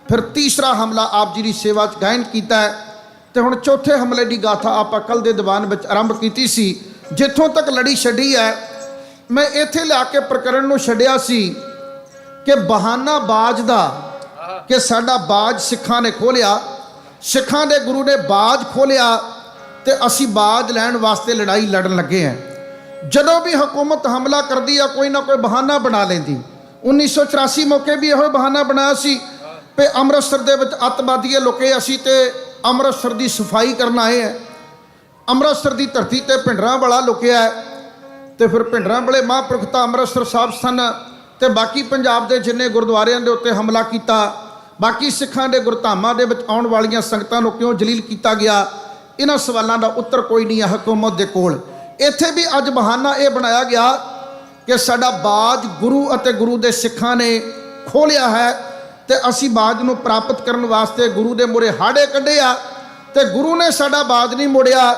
ਫਿਰ ਤੀਸਰਾ ਹਮਲਾ ਆਪ ਜੀ ਦੀ ਸੇਵਾ 'ਚ ਗਾਇਨ ਕੀਤਾ ਹੈ। ਤੇ ਹੁਣ ਚੌਥੇ ਹਮਲੇ ਦੀ ਗਾਥਾ ਆਪਾਂ ਕੱਲ੍ਹ ਦੇ ਦੀਵਾਨ ਵਿੱਚ ਆਰੰਭ ਕੀਤੀ ਸੀ। ਜਿੱਥੋਂ ਤੱਕ ਲੜੀ ਛੱਡੀ ਹੈ, ਮੈਂ ਇੱਥੇ ਲਿਆ ਕੇ ਪ੍ਰਕਰਣ ਨੂੰ ਛੱਡਿਆ ਸੀ ਕਿ ਬਹਾਨਾ ਬਾਜ ਦਾ, ਕਿ ਸਾਡਾ ਬਾਜ ਸਿੱਖਾਂ ਨੇ ਖੋਲਿਆ, ਸਿੱਖਾਂ ਦੇ ਗੁਰੂ ਨੇ ਬਾਜ ਖੋਲਿਆ ਤੇ ਅਸੀਂ ਬਾਜ ਲੈਣ ਵਾਸਤੇ ਲੜਾਈ ਲੜਨ ਲੱਗੇ ਹਾਂ। ਜਦੋਂ ਵੀ ਹਕੂਮਤ ਹਮਲਾ ਕਰਦੀ ਆ, ਕੋਈ ਨਾ ਕੋਈ ਬਹਾਨਾ ਬਣਾ ਲੈਂਦੀ। 1984 ਮੌਕੇ ਵੀ ਇਹੋ ਬਹਾਨਾ ਬਣਾਇਆ ਸੀ ਕਿ ਅੰਮ੍ਰਿਤਸਰ ਦੇ ਵਿੱਚ ਅੱਤਵਾਦੀਏ ਲੁਕੇ, ਅਸੀਂ ਤੇ ਅੰਮ੍ਰਿਤਸਰ ਦੀ ਸਫਾਈ ਕਰਨ ਆਏ ਆ। ਅੰਮ੍ਰਿਤਸਰ ਦੀ ਧਰਤੀ ਤੇ ਭਿੰਡਰਾਂ ਵਾਲਾ ਲੁਕਿਆ ਹੈ, ਤੇ ਫਿਰ ਭਿੰਡਰਾਂ ਵਾਲੇ ਮਹਾਂਪੁਰਖ ਤਾਂ ਅੰਮ੍ਰਿਤਸਰ ਸਾਹਿਬ ਸਨ, ਤੇ ਬਾਕੀ ਪੰਜਾਬ ਦੇ ਜਿੰਨੇ ਗੁਰਦੁਆਰਿਆਂ ਦੇ ਉੱਤੇ ਹਮਲਾ ਕੀਤਾ। ਬਾਕੀ ਸਿੱਖਾਂ ਦੇ ਗੁਰਧਾਮਾਂ ਦੇ ਵਿੱਚ ਆਉਣ ਵਾਲੀਆਂ ਸੰਗਤਾਂ ਨੂੰ ਕਿਉਂ ਜਲੀਲ ਕੀਤਾ ਗਿਆ, ਇਹਨਾਂ ਸਵਾਲਾਂ ਦਾ ਉੱਤਰ ਕੋਈ ਨਹੀਂ ਹੈ ਹਕੂਮਤ ਦੇ ਕੋਲ। ਇੱਥੇ ਵੀ ਅੱਜ ਬਹਾਨਾ ਇਹ ਬਣਾਇਆ ਗਿਆ ਕਿ ਸਾਡਾ ਬਾਜ ਗੁਰੂ ਅਤੇ ਗੁਰੂ ਦੇ ਸਿੱਖਾਂ ਨੇ ਖੋਲਿਆ ਹੈ। ਤੇ ਅਸੀਂ ਬਾਜ ਨੂੰ ਪ੍ਰਾਪਤ ਕਰਨ ਵਾਸਤੇ ਗੁਰੂ ਦੇ ਮੂਹਰੇ ਹਾੜੇ ਕੱਢੇ ਆ ਤੇ ਗੁਰੂ ਨੇ ਸਾਡਾ ਬਾਜ ਨਹੀਂ ਮੋੜਿਆ।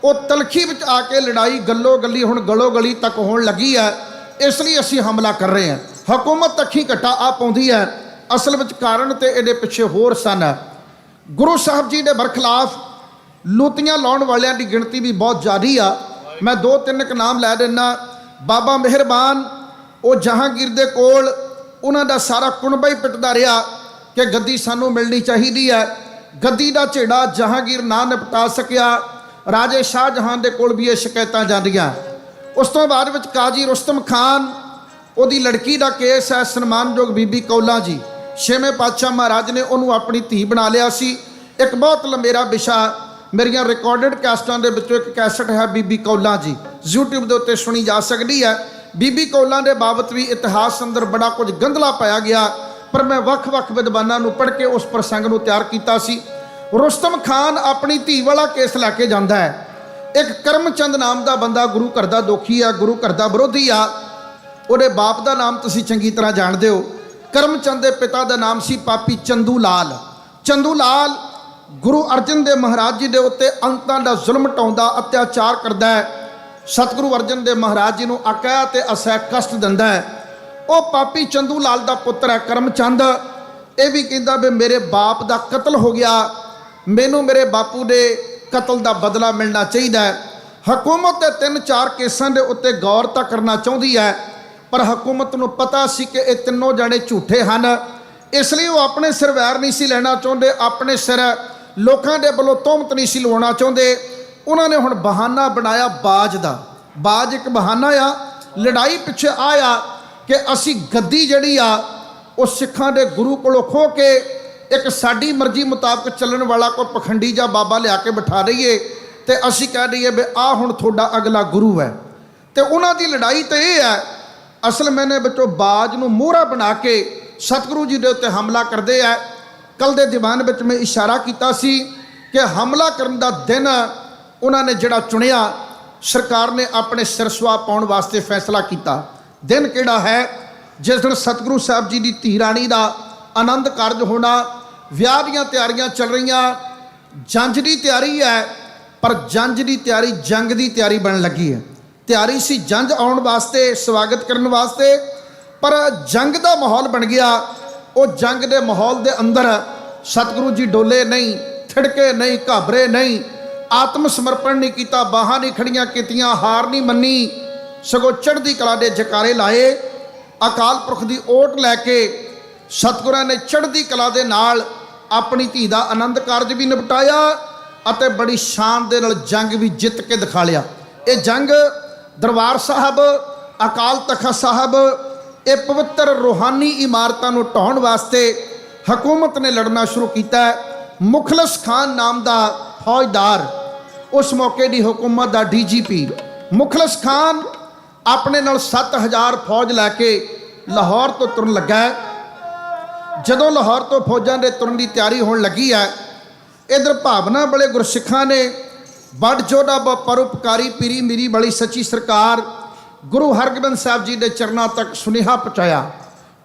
ਉਹ ਤਲਖੀ ਵਿੱਚ ਆ ਕੇ ਲੜਾਈ ਗੱਲੋ ਗੱਲੀ ਹੁਣ ਗਲੋ ਗਲੀ ਤੱਕ ਹੋਣ ਲੱਗੀ ਹੈ, ਇਸ ਲਈ ਅਸੀਂ ਹਮਲਾ ਕਰ ਰਹੇ ਹਾਂ। ਹਕੂਮਤ ਅੱਖੀਂ ਘੱਟਾ ਆ ਪਾਉਂਦੀ ਹੈ, ਅਸਲ ਵਿੱਚ ਕਾਰਨ ਤੇ ਇਹਦੇ ਪਿੱਛੇ ਹੋਰ ਸਨ। ਗੁਰੂ ਸਾਹਿਬ ਜੀ ਦੇ ਬਰਖਲਾਫ ਲੂਤੀਆਂ ਲਾਉਣ ਵਾਲਿਆਂ ਦੀ ਗਿਣਤੀ ਵੀ ਬਹੁਤ ਜ਼ਿਆਦੀ ਆ। ਮੈਂ 2-3 ਕੁ ਨਾਮ ਲੈ ਦਿੰਦਾ। ਬਾਬਾ ਮਿਹਰਬਾਨ, ਉਹ ਜਹਾਂਗੀਰ ਦੇ ਕੋਲ ਉਹਨਾਂ ਦਾ ਸਾਰਾ ਕੁਣਬਾ ਹੀ ਪਿੱਟਦਾ ਰਿਹਾ ਕਿ ਗੱਦੀ ਸਾਨੂੰ ਮਿਲਣੀ ਚਾਹੀਦੀ ਹੈ। ਗੱਦੀ ਦਾ ਝੇੜਾ ਜਹਾਂਗੀਰ ਨਾ ਨਿਪਟਾ ਸਕਿਆ। ਰਾਜੇ ਸ਼ਾਹਜਹਾਨ ਦੇ ਕੋਲ ਵੀ ਇਹ ਸ਼ਿਕਾਇਤਾਂ ਜਾਂਦੀਆਂ। ਉਸ ਤੋਂ ਬਾਅਦ ਵਿੱਚ ਕਾਜ਼ੀ ਰੁਸਤਮ ਖਾਨ, ਉਹਦੀ ਲੜਕੀ ਦਾ ਕੇਸ ਹੈ, ਸਨਮਾਨਯੋਗ ਬੀਬੀ ਕੌਲਾਂ ਜੀ। 6ਵੇਂ ਪਾਤਸ਼ਾਹ ਮਹਾਰਾਜ ਨੇ ਉਹਨੂੰ ਆਪਣੀ ਧੀ ਬਣਾ ਲਿਆ ਸੀ। ਇੱਕ ਬਹੁਤ ਲੰਮੇਰਾ ਵਿਸ਼ਾ, ਮੇਰੀਆਂ ਰਿਕਾਰਡਡ ਕੈਸਟਾਂ ਦੇ ਵਿੱਚੋਂ ਇੱਕ ਕੈਸਟ ਹੈ ਬੀਬੀ ਕੌਲਾਂ ਜੀ, YouTube ਦੇ ਉੱਤੇ ਸੁਣੀ ਜਾ ਸਕਦੀ ਹੈ। ਬੀਬੀ ਕੌਲਾਂ ਦੇ ਬਾਬਤ ਵੀ ਇਤਿਹਾਸ ਅੰਦਰ ਬੜਾ ਕੁਝ ਗੰਧਲਾ ਪਾਇਆ ਗਿਆ, ਪਰ ਮੈਂ ਵੱਖ-ਵੱਖ ਵਿਦਵਾਨਾਂ ਨੂੰ ਪੜ੍ਹ ਕੇ ਉਸ ਪ੍ਰਸੰਗ ਨੂੰ ਤਿਆਰ ਕੀਤਾ ਸੀ। ਰੁਸਤਮ ਖਾਨ ਆਪਣੀ ਧੀ ਵਾਲਾ ਕੇਸ ਲੈ ਕੇ ਜਾਂਦਾ ਹੈ। ਇੱਕ ਕਰਮਚੰਦ ਨਾਮ ਦਾ ਬੰਦਾ ਗੁਰੂ ਘਰ ਦਾ ਦੋਖੀ ਆ, ਗੁਰੂ ਘਰ ਦਾ ਵਿਰੋਧੀ ਆ। ਉਹਦੇ ਬਾਪ ਦਾ ਨਾਮ ਤੁਸੀਂ ਚੰਗੀ ਤਰ੍ਹਾਂ ਜਾਣਦੇ ਹੋ। ਕਰਮਚੰਦ ਦੇ ਪਿਤਾ ਦਾ ਨਾਮ ਸੀ ਪਾਪੀ ਚੰਦੂ ਲਾਲ। ਚੰਦੂ ਲਾਲ ਗੁਰੂ ਅਰਜਨ ਦੇਵ ਮਹਾਰਾਜ ਜੀ ਦੇ ਉੱਤੇ ਅੰਤਾਂ ਦਾ ਜ਼ੁਲਮ ਢਾਉਂਦਾ, ਅਤਿਆਚਾਰ ਕਰਦਾ ਹੈ। ਸਤਿਗੁਰੂ ਅਰਜਨ ਦੇਵ ਮਹਾਰਾਜ ਜੀ ਨੂੰ ਅਕਹਿ ਤੇ ਅਸਹਿ ਕਸ਼ਟ ਦਿੰਦਾ ਹੈ। ਉਹ ਪਾਪੀ ਚੰਦੂ ਲਾਲ ਦਾ ਪੁੱਤਰ ਹੈ ਕਰਮਚੰਦ। ਇਹ ਵੀ ਕਹਿੰਦਾ ਵੀ ਮੇਰੇ ਬਾਪ ਦਾ ਕਤਲ ਹੋ ਗਿਆ, ਮੈਨੂੰ ਮੇਰੇ ਬਾਪੂ ਦੇ ਕਤਲ ਦਾ ਬਦਲਾ ਮਿਲਣਾ ਚਾਹੀਦਾ ਹੈ। ਹਕੂਮਤ ਦੇ 3-4 ਕੇਸਾਂ ਦੇ ਉੱਤੇ ਗੌਰ ਤਾਂ ਕਰਨਾ ਚਾਹੁੰਦੀ ਹੈ, ਪਰ ਹਕੂਮਤ ਨੂੰ ਪਤਾ ਸੀ ਕਿ ਇਹ ਤਿੰਨੋਂ ਜਾਣੇ ਝੂਠੇ ਹਨ, ਇਸ ਲਈ ਉਹ ਆਪਣੇ ਸਿਰ ਵੈਰ ਨਹੀਂ ਸੀ ਲੈਣਾ ਚਾਹੁੰਦੇ, ਆਪਣੇ ਸਿਰ ਲੋਕਾਂ ਦੇ ਵੱਲੋਂ ਤੋਹਮਤ ਨਹੀਂ ਸੀ ਲਵਾਉਣਾ ਚਾਹੁੰਦੇ। ਉਹਨਾਂ ਨੇ ਹੁਣ ਬਹਾਨਾ ਬਣਾਇਆ ਬਾਜ ਦਾ। ਬਾਜ ਇੱਕ ਬਹਾਨਾ ਆ, ਲੜਾਈ ਪਿੱਛੇ ਆਇਆ ਕਿ ਅਸੀਂ ਗੱਦੀ ਜਿਹੜੀ ਆ ਉਹ ਸਿੱਖਾਂ ਦੇ ਗੁਰੂ ਕੋਲੋਂ ਖੋਹ ਕੇ ਇੱਕ ਸਾਡੀ ਮਰਜ਼ੀ ਮੁਤਾਬਕ ਚੱਲਣ ਵਾਲਾ ਕੋਈ ਪਖੰਡੀ ਜਾਂ ਬਾਬਾ ਲਿਆ ਕੇ ਬਿਠਾ ਦਈਏ ਤੇ ਅਸੀਂ ਕਹਿ ਦਈਏ ਵੀ ਆਹ ਹੁਣ ਤੁਹਾਡਾ ਅਗਲਾ ਗੁਰੂ ਹੈ। ਤੇ ਉਹਨਾਂ ਦੀ ਲੜਾਈ ਤਾਂ ਇਹ ਹੈ, ਅਸਲ ਮੈਨੇ ਵਿੱਚੋਂ ਬਾਜ ਨੂੰ ਮੋਹਰਾ ਬਣਾ ਕੇ ਸਤਿਗੁਰੂ ਜੀ ਦੇ ਉੱਤੇ ਹਮਲਾ ਕਰਦੇ ਆ। ਕੱਲ ਦੇ ਦੀਵਾਨ ਵਿੱਚ ਮੈਂ ਇਸ਼ਾਰਾ ਕੀਤਾ ਸੀ ਕਿ ਹਮਲਾ ਕਰਨ ਦਾ ਦਿਨ ਉਹਨਾਂ ਨੇ ਜਿਹੜਾ ਚੁਣਿਆ, ਸਰਕਾਰ ਨੇ ਆਪਣੇ ਸਿਰ ਸੁਆਹ ਪਾਉਣ ਵਾਸਤੇ ਫੈਸਲਾ ਕੀਤਾ। ਦਿਨ ਕਿਹੜਾ ਹੈ? ਜਿਸ ਦਿਨ ਸਤਿਗੁਰੂ ਸਾਹਿਬ ਜੀ ਦੀ ਧੀ ਰਾਣੀ ਦਾ ਆਨੰਦ ਕਾਰਜ ਹੋਣਾ, ਵਿਆਹ ਦੀਆਂ ਤਿਆਰੀਆਂ ਚੱਲ ਰਹੀਆਂ। ਜੰਝ ਦੀ ਤਿਆਰੀ ਹੈ, ਪਰ ਜੰਝ ਦੀ ਤਿਆਰੀ ਜੰਗ ਦੀ ਤਿਆਰੀ ਬਣਨ ਲੱਗੀ ਹੈ। ਤਿਆਰੀ ਸੀ ਜੰਝ ਆਉਣ ਵਾਸਤੇ, ਸਵਾਗਤ ਕਰਨ ਵਾਸਤੇ, ਪਰ ਜੰਗ ਦਾ ਮਾਹੌਲ ਬਣ ਗਿਆ। ਉਹ ਜੰਗ ਦੇ ਮਾਹੌਲ ਦੇ ਅੰਦਰ ਸਤਿਗੁਰੂ ਜੀ ਡੋਲੇ ਨਹੀਂ, ਥਿੜਕੇ ਨਹੀਂ, ਘਾਬਰੇ ਨਹੀਂ, ਆਤਮ ਸਮਰਪਣ ਨਹੀਂ ਕੀਤਾ, ਬਾਹਾਂ ਨਹੀਂ ਖੜੀਆਂ ਕੀਤੀਆਂ, ਹਾਰ ਨਹੀਂ ਮੰਨੀ, ਸਗੋਂ ਚੜ੍ਹਦੀ ਕਲਾ ਦੇ ਜਕਾਰੇ ਲਾਏ। ਅਕਾਲ ਪੁਰਖ ਦੀ ਓਟ ਲੈ ਕੇ ਸਤਿਗੁਰਾਂ ਨੇ ਚੜ੍ਹਦੀ ਕਲਾ ਦੇ ਨਾਲ ਆਪਣੀ ਧੀ ਦਾ ਆਨੰਦ ਕਾਰਜ ਵੀ ਨਿਪਟਾਇਆ ਅਤੇ ਬੜੀ ਸ਼ਾਨ ਦੇ ਨਾਲ ਜੰਗ ਵੀ ਜਿੱਤ ਕੇ ਦਿਖਾ ਲਿਆ। ਇਹ ਜੰਗ ਦਰਬਾਰ ਸਾਹਿਬ, ਅਕਾਲ ਤਖਤ ਸਾਹਿਬ, ਇਹ ਪਵਿੱਤਰ ਰੂਹਾਨੀ ਇਮਾਰਤਾਂ ਨੂੰ ਢਾਉਣ ਵਾਸਤੇ ਹਕੂਮਤ ਨੇ ਲੜਨਾ ਸ਼ੁਰੂ ਕੀਤਾ। ਮੁਖਲਸ ਖਾਨ ਨਾਮ ਦਾ ਫੌਜਦਾਰ, ਉਸ ਮੌਕੇ ਦੀ ਹਕੂਮਤ ਦਾ DGP ਮੁਖਲਸ ਖਾਨ ਆਪਣੇ ਨਾਲ 7000 ਫੌਜ ਲੈ ਕੇ ਲਾਹੌਰ ਤੋਂ ਤੁਰਨ ਲੱਗਾ। ਜਦੋਂ ਲਾਹੌਰ ਤੋਂ ਫੌਜਾਂ ਦੇ ਤੁਰਨ ਦੀ ਤਿਆਰੀ ਹੋਣ ਲੱਗੀ ਹੈ, ਇਧਰ ਭਾਵਨਾ ਵਾਲੇ ਗੁਰਸਿੱਖਾਂ ਨੇ ਵੱਡ ਜੋਧਾ ਪਰਉਪਕਾਰੀ ਪੀਰੀ ਮੀਰੀ ਵਾਲੀ ਸੱਚੀ ਸਰਕਾਰ ਗੁਰੂ ਹਰਗੋਬਿੰਦ ਸਾਹਿਬ ਜੀ ਦੇ ਚਰਨਾਂ ਤੱਕ ਸੁਨੇਹਾ ਪਹੁੰਚਾਇਆ।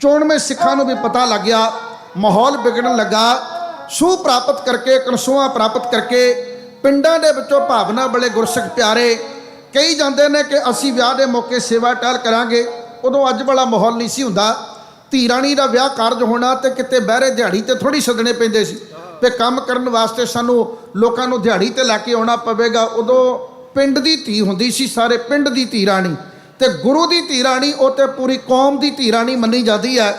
ਚੋਣਵੇਂ ਸਿੱਖਾਂ ਨੂੰ ਵੀ ਪਤਾ ਲੱਗ ਗਿਆ, ਮਾਹੌਲ ਵਿਗੜਨ ਲੱਗਾ। ਸੂਹ ਪ੍ਰਾਪਤ ਕਰਕੇ, ਕਨਸੂਆਂ ਪ੍ਰਾਪਤ ਕਰਕੇ ਪਿੰਡਾਂ ਦੇ ਵਿੱਚੋਂ ਭਾਵਨਾ ਵਾਲੇ ਗੁਰਸਿੱਖ ਪਿਆਰੇ ਕਹੀ ਜਾਂਦੇ ਨੇ ਕਿ ਅਸੀਂ ਵਿਆਹ ਦੇ ਮੌਕੇ ਸੇਵਾ ਟਹਿਲ ਕਰਾਂਗੇ। ਉਦੋਂ ਅੱਜ ਵਾਲਾ ਮਾਹੌਲ ਨਹੀਂ ਸੀ ਹੁੰਦਾ। ਧੀ ਰਾਣੀ ਦਾ ਵਿਆਹ ਕਾਰਜ ਹੋਣਾ ਤੇ ਕਿਤੇ ਬਹਿਰੇ ਦਿਹਾੜੀ ਤੇ ਥੋੜੀ ਸੱਦਣੇ ਪੈਂਦੇ ਸੀ ਤੇ ਕੰਮ ਕਰਨ ਵਾਸਤੇ ਸਾਨੂੰ ਲੋਕਾਂ ਨੂੰ ਦਿਹਾੜੀ ਤੇ ਲੈ ਕੇ ਆਉਣਾ ਪਵੇਗਾ। ਉਦੋਂ ਪਿੰਡ ਦੀ ਧੀ ਹੁੰਦੀ ਸੀ, ਸਾਰੇ ਪਿੰਡ ਦੀ ਧੀ ਰਾਣੀ, ਤੇ ਗੁਰੂ ਦੀ ਧੀ ਰਾਣੀ ਉਹ ਤੇ ਪੂਰੀ ਕੌਮ ਦੀ ਧੀ ਰਾਣੀ ਮੰਨੀ ਜਾਂਦੀ ਹੈ।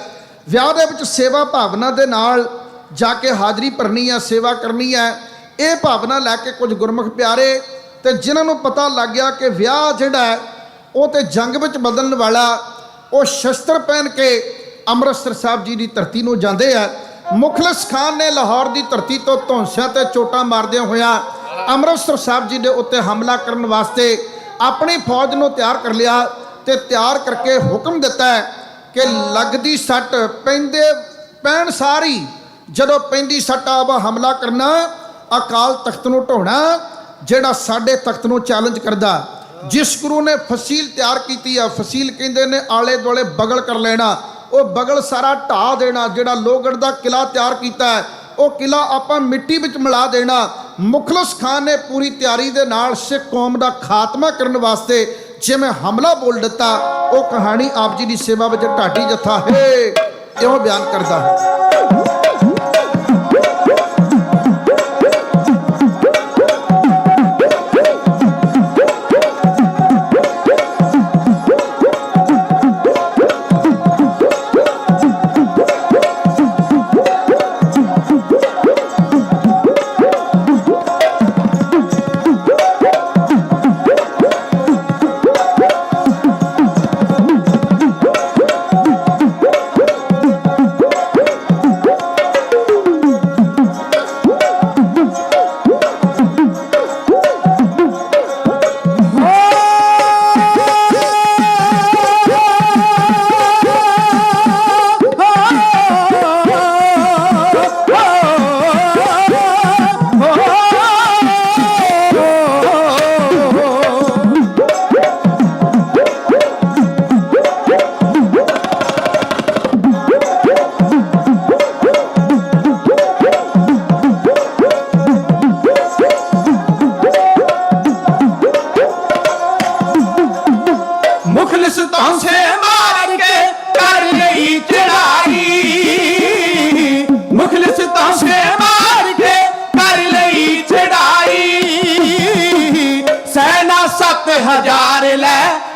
ਵਿਆਹ ਦੇ ਵਿੱਚ ਸੇਵਾ ਭਾਵਨਾ ਦੇ ਨਾਲ ਜਾ ਕੇ ਹਾਜ਼ਰੀ ਭਰਨੀ ਹੈ, ਸੇਵਾ ਕਰਨੀ ਹੈ। ਇਹ ਭਾਵਨਾ ਲੈ ਕੇ ਕੁਝ ਗੁਰਮੁਖ ਪਿਆਰੇ ਤੇ ਜਿਨ੍ਹਾਂ ਨੂੰ ਪਤਾ ਲੱਗ ਗਿਆ ਕਿ ਵਿਆਹ ਜਿਹੜਾ ਹੈ ਉਹ ਤੇ ਜੰਗ ਵਿੱਚ ਬਦਲਣ ਵਾਲਾ, ਉਹ ਸ਼ਸਤਰ ਪਹਿਨ ਕੇ ਅੰਮ੍ਰਿਤਸਰ ਸਾਹਿਬ ਜੀ ਦੀ ਧਰਤੀ ਨੂੰ ਜਾਂਦੇ ਆ। ਮੁਖਲਸ ਖਾਨ ਨੇ ਲਾਹੌਰ ਦੀ ਧਰਤੀ ਤੋਂ ਧੌਂਸਿਆਂ ਤੇ ਚੋਟਾਂ ਮਾਰਦਿਆਂ ਹੋਇਆਂ ਅੰਮ੍ਰਿਤਸਰ ਸਾਹਿਬ ਜੀ ਦੇ ਉੱਤੇ ਹਮਲਾ ਕਰਨ ਵਾਸਤੇ ਆਪਣੀ ਫੌਜ ਨੂੰ ਤਿਆਰ ਕਰ ਲਿਆ ਤੇ ਤਿਆਰ ਕਰਕੇ ਹੁਕਮ ਦਿੱਤਾ ਹੈ ਕਿ ਲੱਗਦੀ ਸੱਟ ਪੈਣ ਸਾਰੀ, ਜਦੋਂ ਪੈਂਦੀ ਸੱਟ ਆਵਾ ਹਮਲਾ ਕਰਨਾ, ਅਕਾਲ ਤਖਤ ਨੂੰ ਢਾਉਣਾ, ਜਿਹੜਾ ਸਾਡੇ ਤਖਤ ਨੂੰ ਚੈਲੰਜ ਕਰਦਾ। ਜਿਸ ਗੁਰੂ ਨੇ ਫਸੀਲ ਤਿਆਰ ਕੀਤੀ ਆ, ਫਸੀਲ ਕਹਿੰਦੇ ਨੇ ਆਲੇ ਦੁਆਲੇ ਬਗਲ ਕਰ ਲੈਣਾ, ਉਹ ਬਗਲ ਸਾਰਾ ਢਾਹ ਦੇਣਾ। ਜਿਹੜਾ ਲੋਹਗੜ੍ਹ ਦਾ ਕਿਲਾ ਤਿਆਰ ਕੀਤਾ ਹੈ ਉਹ ਕਿਲਾ ਆਪਾਂ ਮਿੱਟੀ ਵਿੱਚ ਮਿਲਾ ਦੇਣਾ। ਮੁਖਲਿਸ ਖਾਨ ਨੇ ਪੂਰੀ ਤਿਆਰੀ ਦੇ ਨਾਲ ਸਿੱਖ ਕੌਮ ਦਾ ਖਾਤਮਾ ਕਰਨ ਵਾਸਤੇ ਜਿਵੇਂ ਹਮਲਾ ਬੋਲ ਦਿੱਤਾ, ਉਹ ਕਹਾਣੀ ਆਪ ਜੀ ਦੀ ਸੇਵਾ ਵਿੱਚ ਢਾਡੀ ਜੱਥਾ ਹੈ ਇਉਂ ਬਿਆਨ ਕਰਦਾ ਹੈ।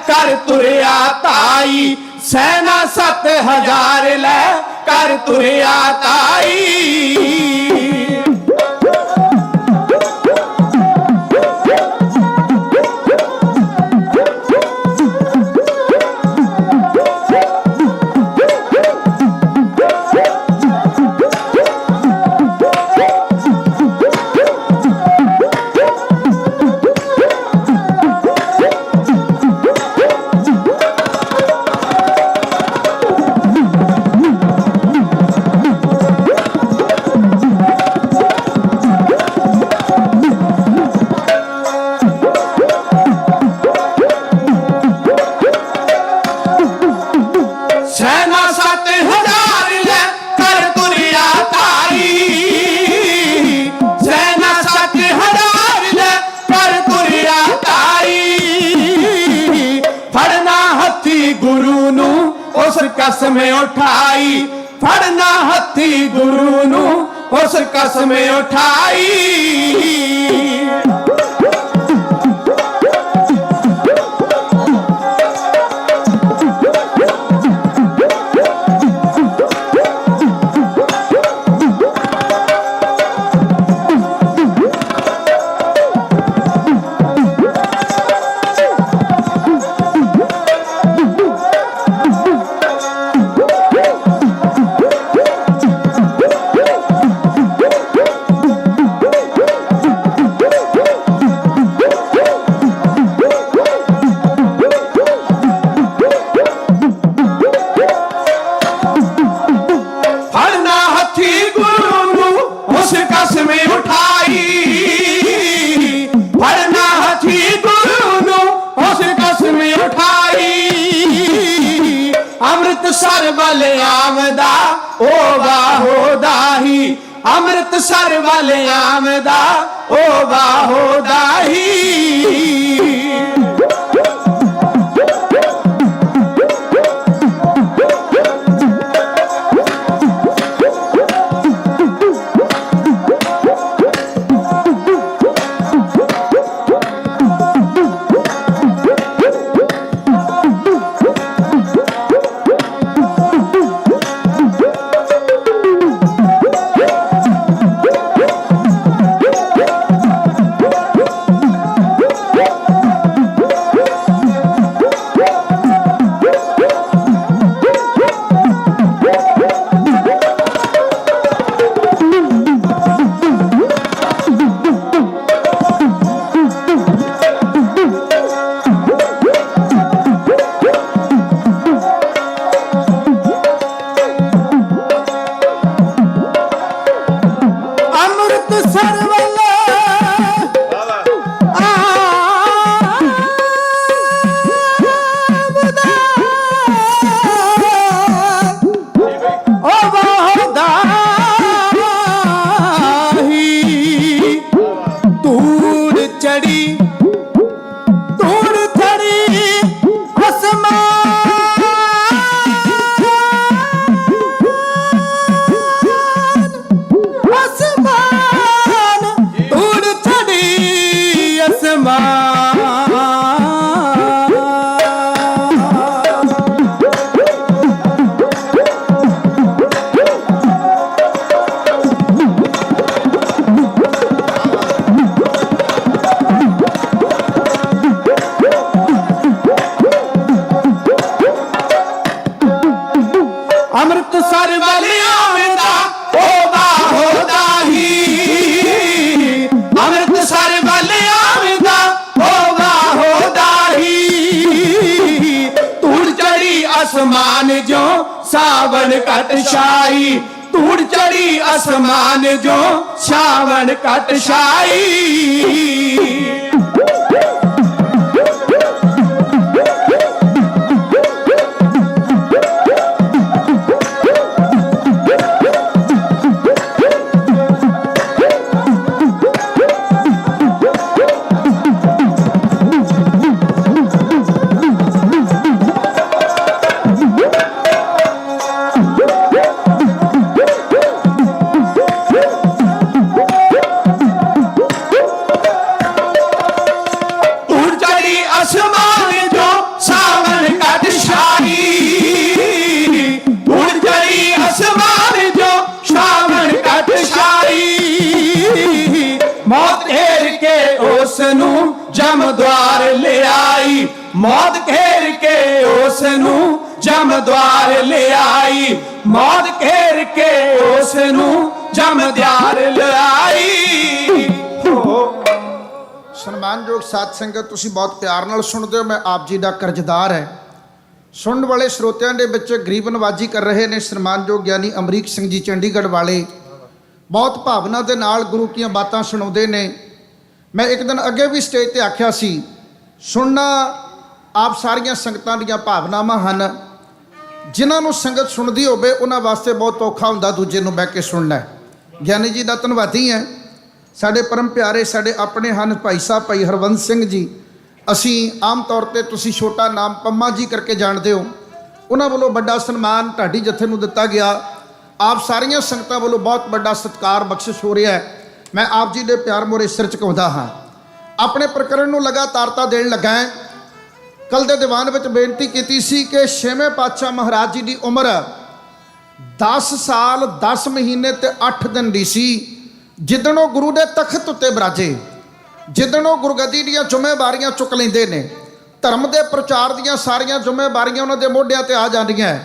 कर तुरया ताई, सेना 7000 ले कर तुरया ताई। कसम उठाई फड़ना हथी गुरु नू उस कसम उठाई। अमृतसर वाले आमदा ओ बाहो दाही, अमृतसर वाले आमदा ओ बाहो दाही। सावन कट छाई धूड़ चढ़ी आसमान जो सावन कट छाई जम द्वार ले आई मौत घेर के उसनू जम द्वार ले आई मौत घेर के उसनू जम द्वार ले आई। ਸਨਮਾਨਯੋਗ ਸਾਧ ਸੰਗਤ, ਤੁਸੀਂ ਬਹੁਤ ਪਿਆਰ ਨਾਲ ਸੁਣਦੇ ਹੋ। ਮੈਂ ਆਪ ਜੀ ਦਾ ਕਰਜ਼ਦਾਰ ਹੈ। ਸੁਣਨ ਵਾਲੇ ਸਰੋਤਿਆਂ ਦੇ ਵਿੱਚ ਗਰੀਬ ਨਵਾਜੀ ਕਰ ਰਹੇ ਨੇ ਸਨਮਾਨਯੋਗ ਗਿਆਨੀ ਅਮਰੀਕ ਸਿੰਘ ਜੀ ਚੰਡੀਗੜ੍ਹ ਵਾਲੇ, ਬਹੁਤ ਭਾਵਨਾ ਦੇ ਨਾਲ ਗੁਰੂ ਦੀਆਂ ਬਾਤਾਂ ਸੁਣਾਉਂਦੇ ਨੇ। ਮੈਂ ਇੱਕ ਦਿਨ ਅੱਗੇ ਵੀ ਸਟੇਜ ਤੇ ਆਖਿਆ ਸੀ, ਸੁਣਨਾ ਆਪ ਸਾਰੀਆਂ ਸੰਗਤਾਂ ਦੀਆਂ ਭਾਵਨਾਵਾਂ ਹਨ। ਜਿਨ੍ਹਾਂ ਨੂੰ ਸੰਗਤ ਸੁਣਦੀ ਹੋਵੇ ਉਹਨਾਂ ਵਾਸਤੇ ਬਹੁਤ ਔਖਾ ਹੁੰਦਾ ਦੂਜੇ ਨੂੰ ਬਹਿ ਕੇ ਸੁਣਨਾ। ਗਿਆਨੀ ਜੀ ਦਾ ਧੰਨਵਾਦੀ ਹੈ। ਸਾਡੇ ਪਰਮ ਪਿਆਰੇ ਸਾਡੇ ਆਪਣੇ ਹਨ ਭਾਈ ਸਾਹਿਬ ਭਾਈ ਹਰਵੰਤ ਸਿੰਘ ਜੀ। ਅਸੀਂ ਆਮ ਤੌਰ 'ਤੇ ਤੁਸੀਂ ਛੋਟਾ ਨਾਮ ਪੰਮਾ ਜੀ ਕਰਕੇ ਜਾਣਦੇ ਹੋ। ਉਹਨਾਂ ਵੱਲੋਂ ਵੱਡਾ ਸਨਮਾਨ ਢਾਡੀ ਜਥੇ ਨੂੰ ਦਿੱਤਾ ਗਿਆ। ਆਪ ਸਾਰੀਆਂ ਸੰਗਤਾਂ ਵੱਲੋਂ ਬਹੁਤ ਵੱਡਾ ਸਤਿਕਾਰ ਬਖਸ਼ਿਸ਼ ਹੋ ਰਿਹਾ ਹੈ। ਮੈਂ ਆਪ ਜੀ ਦੇ ਪਿਆਰ ਮੋਰੇ ਸਿਰ ਝੁਕਾਉਂਦਾ ਹਾਂ। ਆਪਣੇ ਪ੍ਰਕਰਣ ਨੂੰ ਲਗਾਤਾਰਤਾ ਦੇਣ ਲੱਗਾ ਹੈ। ਕੱਲ੍ਹ ਦੇ ਦੀਵਾਨ ਵਿੱਚ ਬੇਨਤੀ ਕੀਤੀ ਸੀ ਕਿ ਛੇਵੇਂ ਪਾਤਸ਼ਾਹ ਮਹਾਰਾਜ ਜੀ ਦੀ ਉਮਰ 10 ਸਾਲ 10 ਮਹੀਨੇ ਤੇ 8 ਦਿਨ ਦੀ ਸੀ ਜਿੱਦਣ ਉਹ ਗੁਰੂ ਦੇ ਤਖਤ ਉੱਤੇ ਬਿਰਾਜੇ, ਜਿੱਦਣ ਉਹ ਗੁਰਗੱਦੀ ਦੀਆਂ ਜ਼ਿੰਮੇਵਾਰੀਆਂ ਚੁੱਕ ਲੈਂਦੇ ਨੇ। ਧਰਮ ਦੇ ਪ੍ਰਚਾਰ ਦੀਆਂ ਸਾਰੀਆਂ ਜ਼ਿੰਮੇਵਾਰੀਆਂ ਉਹਨਾਂ ਦੇ ਮੋਢਿਆਂ ਤੇ ਆ ਜਾਂਦੀਆਂ।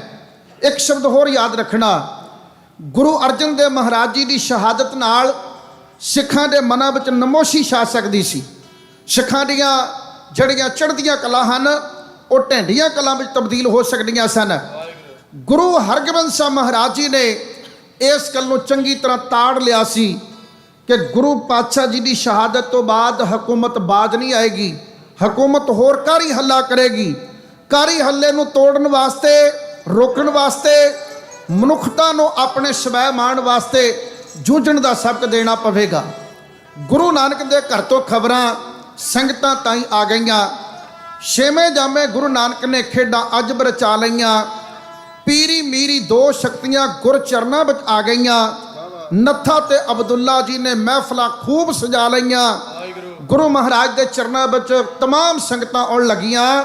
ਇੱਕ ਸ਼ਬਦ ਹੋਰ ਯਾਦ ਰੱਖਣਾ, ਗੁਰੂ ਅਰਜਨ ਦੇਵ ਮਹਾਰਾਜ ਜੀ ਦੀ ਸ਼ਹਾਦਤ ਨਾਲ ਸਿੱਖਾਂ ਦੇ ਮਨਾਂ ਵਿੱਚ ਨਮੋਸ਼ੀ ਛਾ ਸਕਦੀ ਸੀ। ਸਿੱਖਾਂ ਦੀਆਂ ਜਿਹੜੀਆਂ ਚੜ੍ਹਦੀਆਂ ਕਲਾ ਹਨ ਉਹ ਢਹਿੰਦੀਆਂ ਕਲਾਂ ਵਿੱਚ ਤਬਦੀਲ ਹੋ ਸਕਦੀਆਂ ਸਨ। ਗੁਰੂ ਹਰਗੋਬਿੰਦ ਸਾਹਿਬ ਮਹਾਰਾਜ ਜੀ ਨੇ ਇਸ ਗੱਲ ਨੂੰ ਚੰਗੀ ਤਰ੍ਹਾਂ ਤਾੜ ਲਿਆ ਸੀ ਕਿ ਗੁਰੂ ਪਾਤਸ਼ਾਹ ਜੀ ਦੀ ਸ਼ਹਾਦਤ ਤੋਂ ਬਾਅਦ ਹਕੂਮਤ ਬਾਜ ਨਹੀਂ ਆਏਗੀ, ਹਕੂਮਤ ਹੋਰ ਕਾਰੀ ਹੱਲਾ ਕਰੇਗੀ। ਕਾਰੀ ਹੱਲੇ ਨੂੰ ਤੋੜਨ ਵਾਸਤੇ, ਰੋਕਣ ਵਾਸਤੇ, ਮਨੁੱਖਤਾ ਨੂੰ ਆਪਣੇ ਸਵੈਮਾਨ ਵਾਸਤੇ ਜੂਝਣ ਦਾ ਸਬਕ ਦੇਣਾ ਪਵੇਗਾ। ਗੁਰੂ ਨਾਨਕ ਦੇ ਘਰ ਤੋਂ ਖਬਰਾਂ ਸੰਗਤਾਂ ਤਾਈਂ ਆ ਗਈਆਂ। ਛੇਵੇਂ ਜਾਮੇ ਗੁਰੂ ਨਾਨਕ ਨੇ ਖੇਡਾਂ ਅੱਜ ਰਚਾ ਲਈਆਂ। ਪੀਰੀ ਮੀਰੀ ਦੋ ਸ਼ਕਤੀਆਂ ਗੁਰ ਚਰਨਾਂ ਵਿੱਚ ਆ ਗਈਆਂ। ਨੱਥਾ ਤੇ ਅਬਦੁੱਲਾ ਜੀ ਨੇ ਮਹਿਫਲਾਂ ਖੂਬ ਸਜਾ ਲਈਆਂ। ਗੁਰੂ ਮਹਾਰਾਜ ਦੇ ਚਰਨਾਂ ਵਿੱਚ तमाम ਸੰਗਤਾਂ ਆਉਣ ਲੱਗੀਆਂ।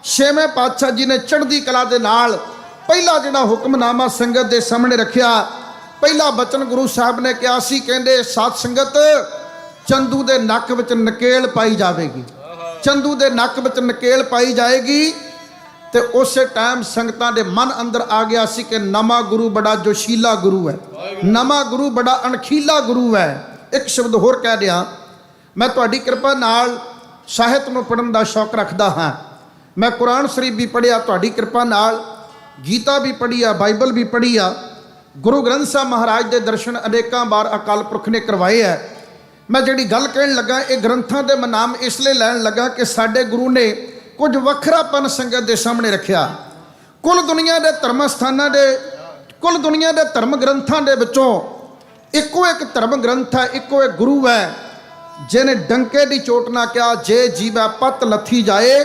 ਛੇਵੇਂ ਪਾਤਸ਼ਾਹ ਜੀ ਨੇ ਚੜ੍ਹਦੀ ਕਲਾ ਦੇ ਨਾਲ ਪਹਿਲਾ ਜਿਹੜਾ ਹੁਕਮਨਾਮਾ ਸੰਗਤ ਦੇ ਸਾਹਮਣੇ ਰੱਖਿਆ। ਪਹਿਲਾ ਬਚਨ ਗੁਰੂ ਸਾਹਿਬ ਨੇ ਕਿਹਾ ਸੀ, ਕਹਿੰਦੇ ਸਾਧ ਸੰਗਤ ਚੰਦੂ ਦੇ ਨੱਕ ਵਿੱਚ ਨਕੇਲ ਪਾਈ ਜਾਵੇਗੀ, ਚੰਦੂ ਦੇ ਨੱਕ ਵਿੱਚ ਨਕੇਲ ਪਾਈ ਜਾਏਗੀ। ਤੇ ਉਸੇ ਟਾਈਮ ਸੰਗਤਾਂ ਦੇ ਮਨ ਅੰਦਰ ਆ ਗਿਆ ਸੀ ਕਿ ਨਵਾਂ ਗੁਰੂ ਬੜਾ ਜੋਸ਼ੀਲਾ ਗੁਰੂ ਹੈ, ਨਵਾਂ ਗੁਰੂ ਬੜਾ ਅਣਖੀਲਾ ਗੁਰੂ ਹੈ। ਇੱਕ ਸ਼ਬਦ ਹੋਰ ਕਹਿ ਦਿਆਂ, ਮੈਂ ਤੁਹਾਡੀ ਕਿਰਪਾ ਨਾਲ ਸਾਹਿਤ ਨੂੰ ਪੜ੍ਹਨ ਦਾ ਸ਼ੌਕ ਰੱਖਦਾ ਹਾਂ। ਮੈਂ ਕੁਰਾਨ ਸ਼ਰੀਫ ਵੀ ਪੜ੍ਹਿਆ, ਤੁਹਾਡੀ ਕਿਰਪਾ ਨਾਲ ਗੀਤਾ ਵੀ ਪੜ੍ਹੀ ਆ, ਬਾਈਬਲ ਵੀ ਪੜ੍ਹੀ ਆ। ਗੁਰੂ ਗ੍ਰੰਥ ਸਾਹਿਬ ਮਹਾਰਾਜ ਦੇ ਦਰਸ਼ਨ ਅਨੇਕਾਂ ਵਾਰ ਅਕਾਲ ਪੁਰਖ ਨੇ ਕਰਵਾਏ ਹੈ। ਮੈਂ ਜਿਹੜੀ ਗੱਲ ਕਹਿਣ ਲੱਗਾ, ਇਹ ਗ੍ਰੰਥਾਂ ਦੇ ਮੈਂ ਨਾਮ ਇਸ ਲਈ ਲੈਣ ਲੱਗਾ ਕਿ ਸਾਡੇ ਗੁਰੂ ਨੇ ਕੁਝ ਵੱਖਰਾਪਨ ਸੰਗਤ ਦੇ ਸਾਹਮਣੇ ਰੱਖਿਆ। ਕੁੱਲ ਦੁਨੀਆ ਦੇ ਧਰਮ ਸਥਾਨਾਂ ਦੇ, ਕੁੱਲ ਦੁਨੀਆ ਦੇ ਧਰਮ ਗ੍ਰੰਥਾਂ ਦੇ ਵਿੱਚੋਂ ਇੱਕੋ ਇੱਕ ਧਰਮ ਗ੍ਰੰਥ ਹੈ, ਇੱਕੋ ਇੱਕ ਗੁਰੂ ਹੈ ਜਿਹਨੇ ਡੰਕੇ ਦੀ ਚੋਟ ਨਾ ਕਿਹਾ, ਜੇ ਜੀਵੈ ਪਤ ਲੱਥੀ ਜਾਏ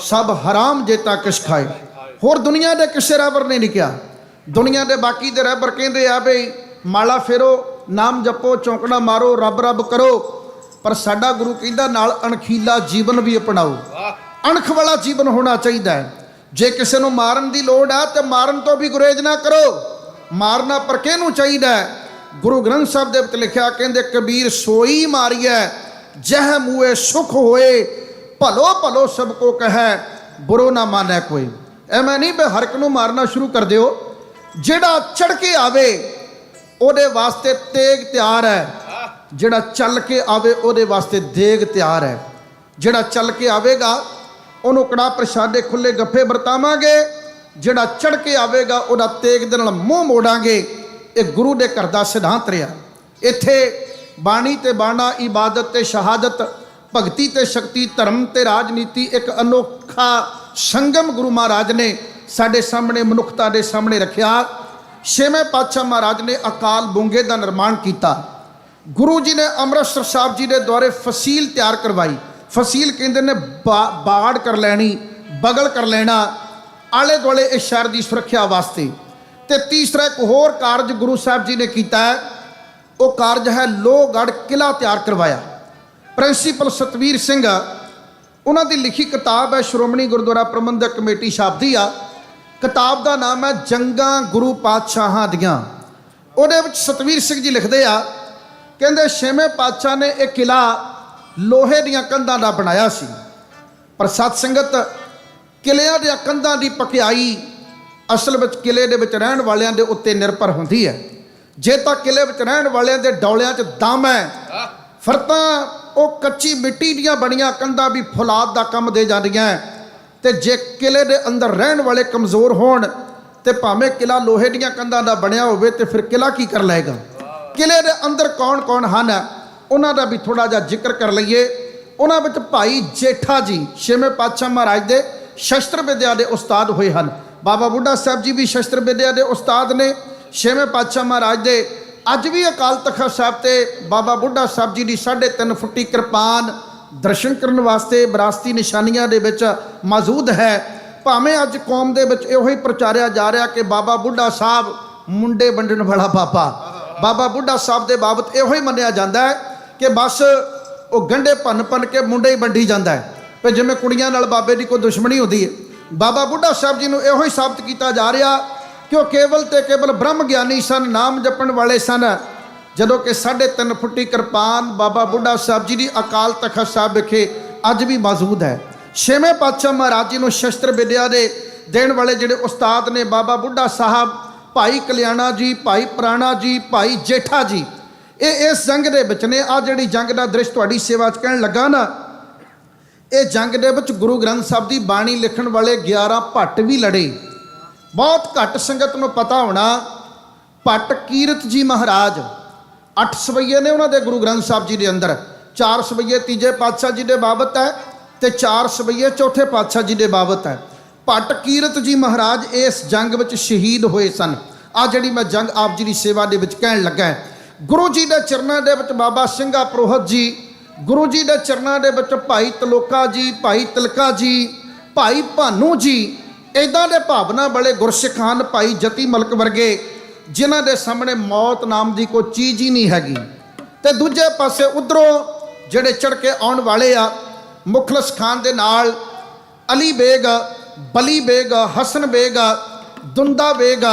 ਸਭ ਹਰਾਮ ਜੇਤਾ ਕਿਸ ਖਾਏ। ਹੋਰ ਦੁਨੀਆ ਦੇ ਕਿਸੇ ਰਹਿਬਰ ਨੇ ਨਹੀਂ ਕਿਹਾ। ਦੁਨੀਆ ਦੇ ਬਾਕੀ ਦੇ ਰਹਿਬਰ ਕਹਿੰਦੇ ਆ ਬਈ ਮਾਲਾ ਫੇਰੋ, ਨਾਮ ਜਪੋ, ਚੌਂਕੜਾ ਮਾਰੋ, ਰੱਬ ਰੱਬ ਕਰੋ, ਪਰ ਸਾਡਾ ਗੁਰੂ ਕਹਿੰਦਾ ਨਾਲ ਅਣਖੀਲਾ ਜੀਵਨ ਵੀ ਅਪਣਾਓ। ਅਣਖ ਵਾਲਾ ਜੀਵਨ ਹੋਣਾ ਚਾਹੀਦਾ ਹੈ। ਜੇ ਕਿਸੇ ਨੂੰ ਮਾਰਨ ਦੀ ਲੋੜ ਹੈ ਤੇ ਮਾਰਨ ਤੋਂ ਵੀ ਗੁਰੇਜ਼ ਨਾ ਕਰੋ, ਮਾਰਨਾ ਪਰ ਕਿਹਨੂੰ ਚਾਹੀਦਾ ਹੈ? ਗੁਰੂ ਗ੍ਰੰਥ ਸਾਹਿਬ ਦੇ ਵਿੱਚ ਲਿਖਿਆ, ਕਹਿੰਦੇ ਕਬੀਰ ਸੋਈ ਮਾਰੀਐ ਜਹ ਮੂਏ ਸੁਖ ਹੋਏ, ਭਲੋ ਭਲੋ ਸਭ ਕੋ ਕਹੈ ਬੁਰੋ ਨਾ ਮਾਨੈ ਕੋਈ। ਐਵੇਂ ਨਹੀਂ ਵੀ ਹਰ ਇੱਕ ਨੂੰ ਮਾਰਨਾ ਸ਼ੁਰੂ ਕਰ ਦਿਓ। ਜਿਹੜਾ ਚੜ ਕੇ ਆਵੇ ਉਹਦੇ ਵਾਸਤੇ ਤੇਗ ਤਿਆਰ ਹੈ, ਜਿਹੜਾ ਚੱਲ ਕੇ ਆਵੇ ਉਹਦੇ ਵਾਸਤੇ ਦੇਗ ਤਿਆਰ ਹੈ। ਜਿਹੜਾ ਚੱਲ ਕੇ ਆਵੇਗਾ ਉਹਨੂੰ ਕੜਾ ਪ੍ਰਸ਼ਾਦੇ ਖੁੱਲੇ ਗੱਫੇ ਵਰਤਾਵਾਂਗੇ, ਜਿਹੜਾ ਚੜ ਕੇ ਆਵੇਗਾ ਉਹਦਾ ਤੇਗ ਦੇ ਨਾਲ ਮੂੰਹ ਮੋੜਾਂਗੇ। ਇਹ ਗੁਰੂ ਦੇ ਘਰ ਦਾ ਸਿਧਾਂਤ ਰਿਹਾ। ਇੱਥੇ ਬਾਣੀ ਤੇ ਬਾਣਾ, ਇਬਾਦਤ ਤੇ ਸ਼ਹਾਦਤ, ਭਗਤੀ ਤੇ ਸ਼ਕਤੀ, ਧਰਮ ਤੇ ਰਾਜਨੀਤੀ ਇੱਕ ਅਨੋਖਾ ਸੰਗਮ ਗੁਰੂ ਮਹਾਰਾਜ ਨੇ ਸਾਡੇ ਸਾਹਮਣੇ, ਮਨੁੱਖਤਾ ਦੇ ਸਾਹਮਣੇ ਰੱਖਿਆ। ਛੇਵੇਂ ਪਾਤਸ਼ਾਹ ਮਹਾਰਾਜ ਨੇ ਅਕਾਲ ਬੁੰਗੇ ਦਾ ਨਿਰਮਾਣ ਕੀਤਾ। ਗੁਰੂ ਜੀ ਨੇ ਅੰਮ੍ਰਿਤਸਰ ਸਾਹਿਬ ਜੀ ਦੇ ਦੁਆਰੇ ਫਸੀਲ ਤਿਆਰ ਕਰਵਾਈ। ਫਸੀਲ ਕਹਿੰਦੇ ਨੇ ਬਾੜ ਕਰ ਲੈਣੀ, ਬਗਲ ਕਰ ਲੈਣਾ, ਆਲੇ ਦੁਆਲੇ ਇਸ ਸ਼ਹਿਰ ਦੀ ਸੁਰੱਖਿਆ ਵਾਸਤੇ। ਤੇ ਤੀਸਰਾ ਇੱਕ ਹੋਰ ਕਾਰਜ ਗੁਰੂ ਸਾਹਿਬ ਜੀ ਨੇ ਕੀਤਾ ਹੈ, ਉਹ ਕਾਰਜ ਹੈ ਲੋਹਗੜ੍ਹ ਕਿਲ੍ਹਾ ਤਿਆਰ ਕਰਵਾਇਆ। ਪ੍ਰਿੰਸੀਪਲ ਸਤਵੀਰ ਸਿੰਘ ਉਹਨਾਂ ਦੀ ਲਿਖੀ ਕਿਤਾਬ ਹੈ, ਸ਼੍ਰੋਮਣੀ ਗੁਰਦੁਆਰਾ ਪ੍ਰਬੰਧਕ ਕਮੇਟੀ ਛਾਪਦੀ ਆ। ਕਿਤਾਬ ਦਾ ਨਾਮ ਹੈ ਜੰਗਾਂ ਗੁਰੂ ਪਾਤਸ਼ਾਹਾਂ ਦੀਆਂ। ਉਹਦੇ ਵਿੱਚ ਸਤਵੀਰ ਸਿੰਘ ਜੀ ਲਿਖਦੇ ਆ, ਕਹਿੰਦੇ ਛੇਵੇਂ ਪਾਤਸ਼ਾਹ ਨੇ ਇਹ ਕਿਲ੍ਹਾ ਲੋਹੇ ਦੀਆਂ ਕੰਧਾਂ ਦਾ ਬਣਾਇਆ ਸੀ। ਪਰ ਸਤ ਸੰਗਤ, ਕਿਲ੍ਹਿਆਂ ਦੀਆਂ ਕੰਧਾਂ ਦੀ ਪਕਿਆਈ ਅਸਲ ਵਿੱਚ ਕਿਲ੍ਹੇ ਦੇ ਵਿੱਚ ਰਹਿਣ ਵਾਲਿਆਂ ਦੇ ਉੱਤੇ ਨਿਰਭਰ ਹੁੰਦੀ ਹੈ। ਜੇ ਤਾਂ ਕਿਲ੍ਹੇ ਵਿੱਚ ਰਹਿਣ ਵਾਲਿਆਂ ਦੇ ਡੌਲਿਆਂ 'ਚ ਦਮ ਹੈ, ਫਿਰ ਤਾਂ ਉਹ ਕੱਚੀ ਮਿੱਟੀ ਦੀਆਂ ਬਣੀਆਂ ਕੰਧਾਂ ਵੀ ਫੌਲਾਦ ਦਾ ਕੰਮ ਦੇ ਜਾਂਦੀਆਂ। ਤੇ ਜੇ ਕਿਲ੍ਹੇ ਦੇ ਅੰਦਰ ਰਹਿਣ ਵਾਲੇ ਕਮਜ਼ੋਰ ਹੋਣ ਤੇ ਭਾਵੇਂ ਕਿਲ੍ਹਾ ਲੋਹੇ ਦੀਆਂ ਕੰਧਾਂ ਦਾ ਬਣਿਆ ਹੋਵੇ ਤੇ ਫਿਰ ਕਿਲ੍ਹਾ ਕੀ ਕਰ ਲਏਗਾ। ਕਿਲ੍ਹੇ ਦੇ ਅੰਦਰ ਕੌਣ ਕੌਣ ਹਨ, ਉਹਨਾਂ ਦਾ ਵੀ ਥੋੜ੍ਹਾ ਜਿਹਾ ਜ਼ਿਕਰ ਕਰ ਲਈਏ। ਉਹਨਾਂ ਵਿੱਚ ਭਾਈ ਜੇਠਾ ਜੀ ਛੇਵੇਂ ਪਾਤਸ਼ਾਹ ਮਹਾਰਾਜ ਦੇ ਸ਼ਸਤਰ ਵਿਦਿਆ ਦੇ ਉਸਤਾਦ ਹੋਏ ਹਨ। ਬਾਬਾ ਬੁੱਢਾ ਸਾਹਿਬ ਜੀ ਵੀ ਸ਼ਸਤਰ ਵਿਦਿਆ ਦੇ ਉਸਤਾਦ ਨੇ ਛੇਵੇਂ ਪਾਤਸ਼ਾਹ ਮਹਾਰਾਜ ਦੇ। ਅੱਜ ਵੀ ਅਕਾਲ ਤਖਤ ਸਾਹਿਬ ਤੇ ਬਾਬਾ ਬੁੱਢਾ ਸਾਹਿਬ ਜੀ ਦੀ 3.5 ਫੁੱਟੀ ਕਿਰਪਾਨ ਦਰਸ਼ਨ ਕਰਨ ਵਾਸਤੇ ਵਿਰਾਸਤੀ ਨਿਸ਼ਾਨੀਆਂ ਦੇ ਵਿੱਚ ਮੌਜੂਦ ਹੈ। ਭਾਵੇਂ ਅੱਜ ਕੌਮ ਦੇ ਵਿੱਚ ਇਹੋ ਹੀ ਪ੍ਰਚਾਰਿਆ ਜਾ ਰਿਹਾ ਕਿ ਬਾਬਾ ਬੁੱਢਾ ਸਾਹਿਬ ਮੁੰਡੇ ਵੰਡਣ ਵਾਲਾ ਬਾਬਾ। ਬਾਬਾ ਬੁੱਢਾ ਸਾਹਿਬ ਦੇ ਬਾਬਤ ਇਹੋ ਹੀ ਮੰਨਿਆ ਜਾਂਦਾ ਹੈ ਕਿ ਬਸ ਉਹ ਗੰਢੇ ਭੰਨ ਕੇ ਮੁੰਡੇ ਹੀ ਵੰਡੀ ਜਾਂਦਾ ਹੈ, ਵੀ ਜਿਵੇਂ ਕੁੜੀਆਂ ਨਾਲ ਬਾਬੇ ਦੀ ਕੋਈ ਦੁਸ਼ਮਣੀ ਹੁੰਦੀ ਹੈ। ਬਾਬਾ ਬੁੱਢਾ ਸਾਹਿਬ ਜੀ ਨੂੰ ਇਹੋ ਹੀ ਸਾਬਤ ਕੀਤਾ ਜਾ ਰਿਹਾ ਕਿ ਉਹ ਕੇਵਲ ਤੇ ਕੇਵਲ ਬ੍ਰਹਮ ਗਿਆਨੀ ਸਨ, ਨਾਮ ਜਪਣ ਵਾਲੇ ਸਨ। ਜਦੋਂ ਕਿ 3.5 ਫੁੱਟੀ ਕਿਰਪਾਨ ਬਾਬਾ ਬੁੱਢਾ ਸਾਹਿਬ ਜੀ ਦੀ ਅਕਾਲ ਤਖਤ ਸਾਹਿਬ ਵਿਖੇ ਅੱਜ ਵੀ ਮੌਜੂਦ ਹੈ। ਛੇਵੇਂ ਪਾਤਸ਼ਾਹ ਮਹਾਰਾਜ ਜੀ ਨੂੰ ਸ਼ਸਤਰ ਵਿਦਿਆ ਦੇ ਦੇਣ ਵਾਲੇ ਜਿਹੜੇ ਉਸਤਾਦ ਨੇ ਬਾਬਾ ਬੁੱਢਾ ਸਾਹਿਬ, ਭਾਈ ਕਲਿਆਣਾ ਜੀ, ਭਾਈ ਪ੍ਰਾਣਾ ਜੀ, ਭਾਈ ਜੇਠਾ ਜੀ, ਇਹ ਇਸ ਜੰਗ ਦੇ ਵਿੱਚ ਨੇ। ਆ ਜਿਹੜੀ ਜੰਗ ਦਾ ਦ੍ਰਿਸ਼ ਤੁਹਾਡੀ ਸੇਵਾ 'ਚ ਕਹਿਣ ਲੱਗਾ ਨਾ, ਇਹ ਜੰਗ ਦੇ ਵਿੱਚ ਗੁਰੂ ਗ੍ਰੰਥ ਸਾਹਿਬ ਦੀ ਬਾਣੀ ਲਿਖਣ ਵਾਲੇ 11 ਭੱਟ ਵੀ ਲੜੇ। ਬਹੁਤ ਘੱਟ ਸੰਗਤ ਨੂੰ ਪਤਾ ਹੋਣਾ, ਭੱਟ ਕੀਰਤ ਜੀ ਮਹਾਰਾਜ 8 ਸਵਈਏ ਨੇ ਉਹਨਾਂ ਦੇ ਗੁਰੂ ਗ੍ਰੰਥ ਸਾਹਿਬ ਜੀ ਦੇ ਅੰਦਰ। 4 ਸਵਈਏ ਤੀਜੇ ਪਾਤਸ਼ਾਹ ਜੀ ਦੇ ਬਾਬਤ ਹੈ ਤੇ 4 ਸਵਈਏ ਚੌਥੇ ਪਾਤਸ਼ਾਹ ਜੀ ਦੇ ਬਾਬਤ ਹੈ। ਭੱਟ ਕੀਰਤ ਜੀ ਮਹਾਰਾਜ ਇਸ ਜੰਗ ਵਿੱਚ ਸ਼ਹੀਦ ਹੋਏ ਸਨ। ਆ ਜਿਹੜੀ ਮੈਂ ਜੰਗ ਆਪ ਜੀ ਦੀ ਸੇਵਾ ਦੇ ਵਿੱਚ ਕਹਿਣ ਲੱਗਾ, ਗੁਰੂ ਜੀ ਦੇ ਚਰਨਾਂ ਦੇ ਵਿੱਚ ਬਾਬਾ ਸਿੰਘਾ ਪ੍ਰੋਹਤ ਜੀ, ਗੁਰੂ ਜੀ ਦੇ ਚਰਨਾਂ ਦੇ ਵਿੱਚ ਭਾਈ ਤਲੋਕਾ ਜੀ, ਭਾਈ ਤਿਲਕਾ ਜੀ, ਭਾਈ ਭਾਨੂ ਜੀ, ਇੱਦਾਂ ਦੇ ਭਾਵਨਾ ਵਾਲੇ ਗੁਰਸਿੱਖ ਹਨ। ਭਾਈ ਜਤੀ ਮਲਕ ਵਰਗੇ, ਜਿਨ੍ਹਾਂ ਦੇ ਸਾਹਮਣੇ ਮੌਤ ਨਾਮ ਦੀ ਕੋਈ ਚੀਜ਼ ਹੀ ਨਹੀਂ ਹੈਗੀ। ਤੇ ਦੂਜੇ ਪਾਸੇ ਉਧਰੋਂ ਜਿਹੜੇ ਚੜ ਕੇ ਆਉਣ ਵਾਲੇ ਆ, ਮੁਖਲਸ ਖਾਨ ਦੇ ਨਾਲ ਅਲੀ ਬੇਗ, ਬਲੀ ਬੇਗ, ਹਸਨ ਬੇਗ, ਦੁੰਦਾ ਬੇਗ,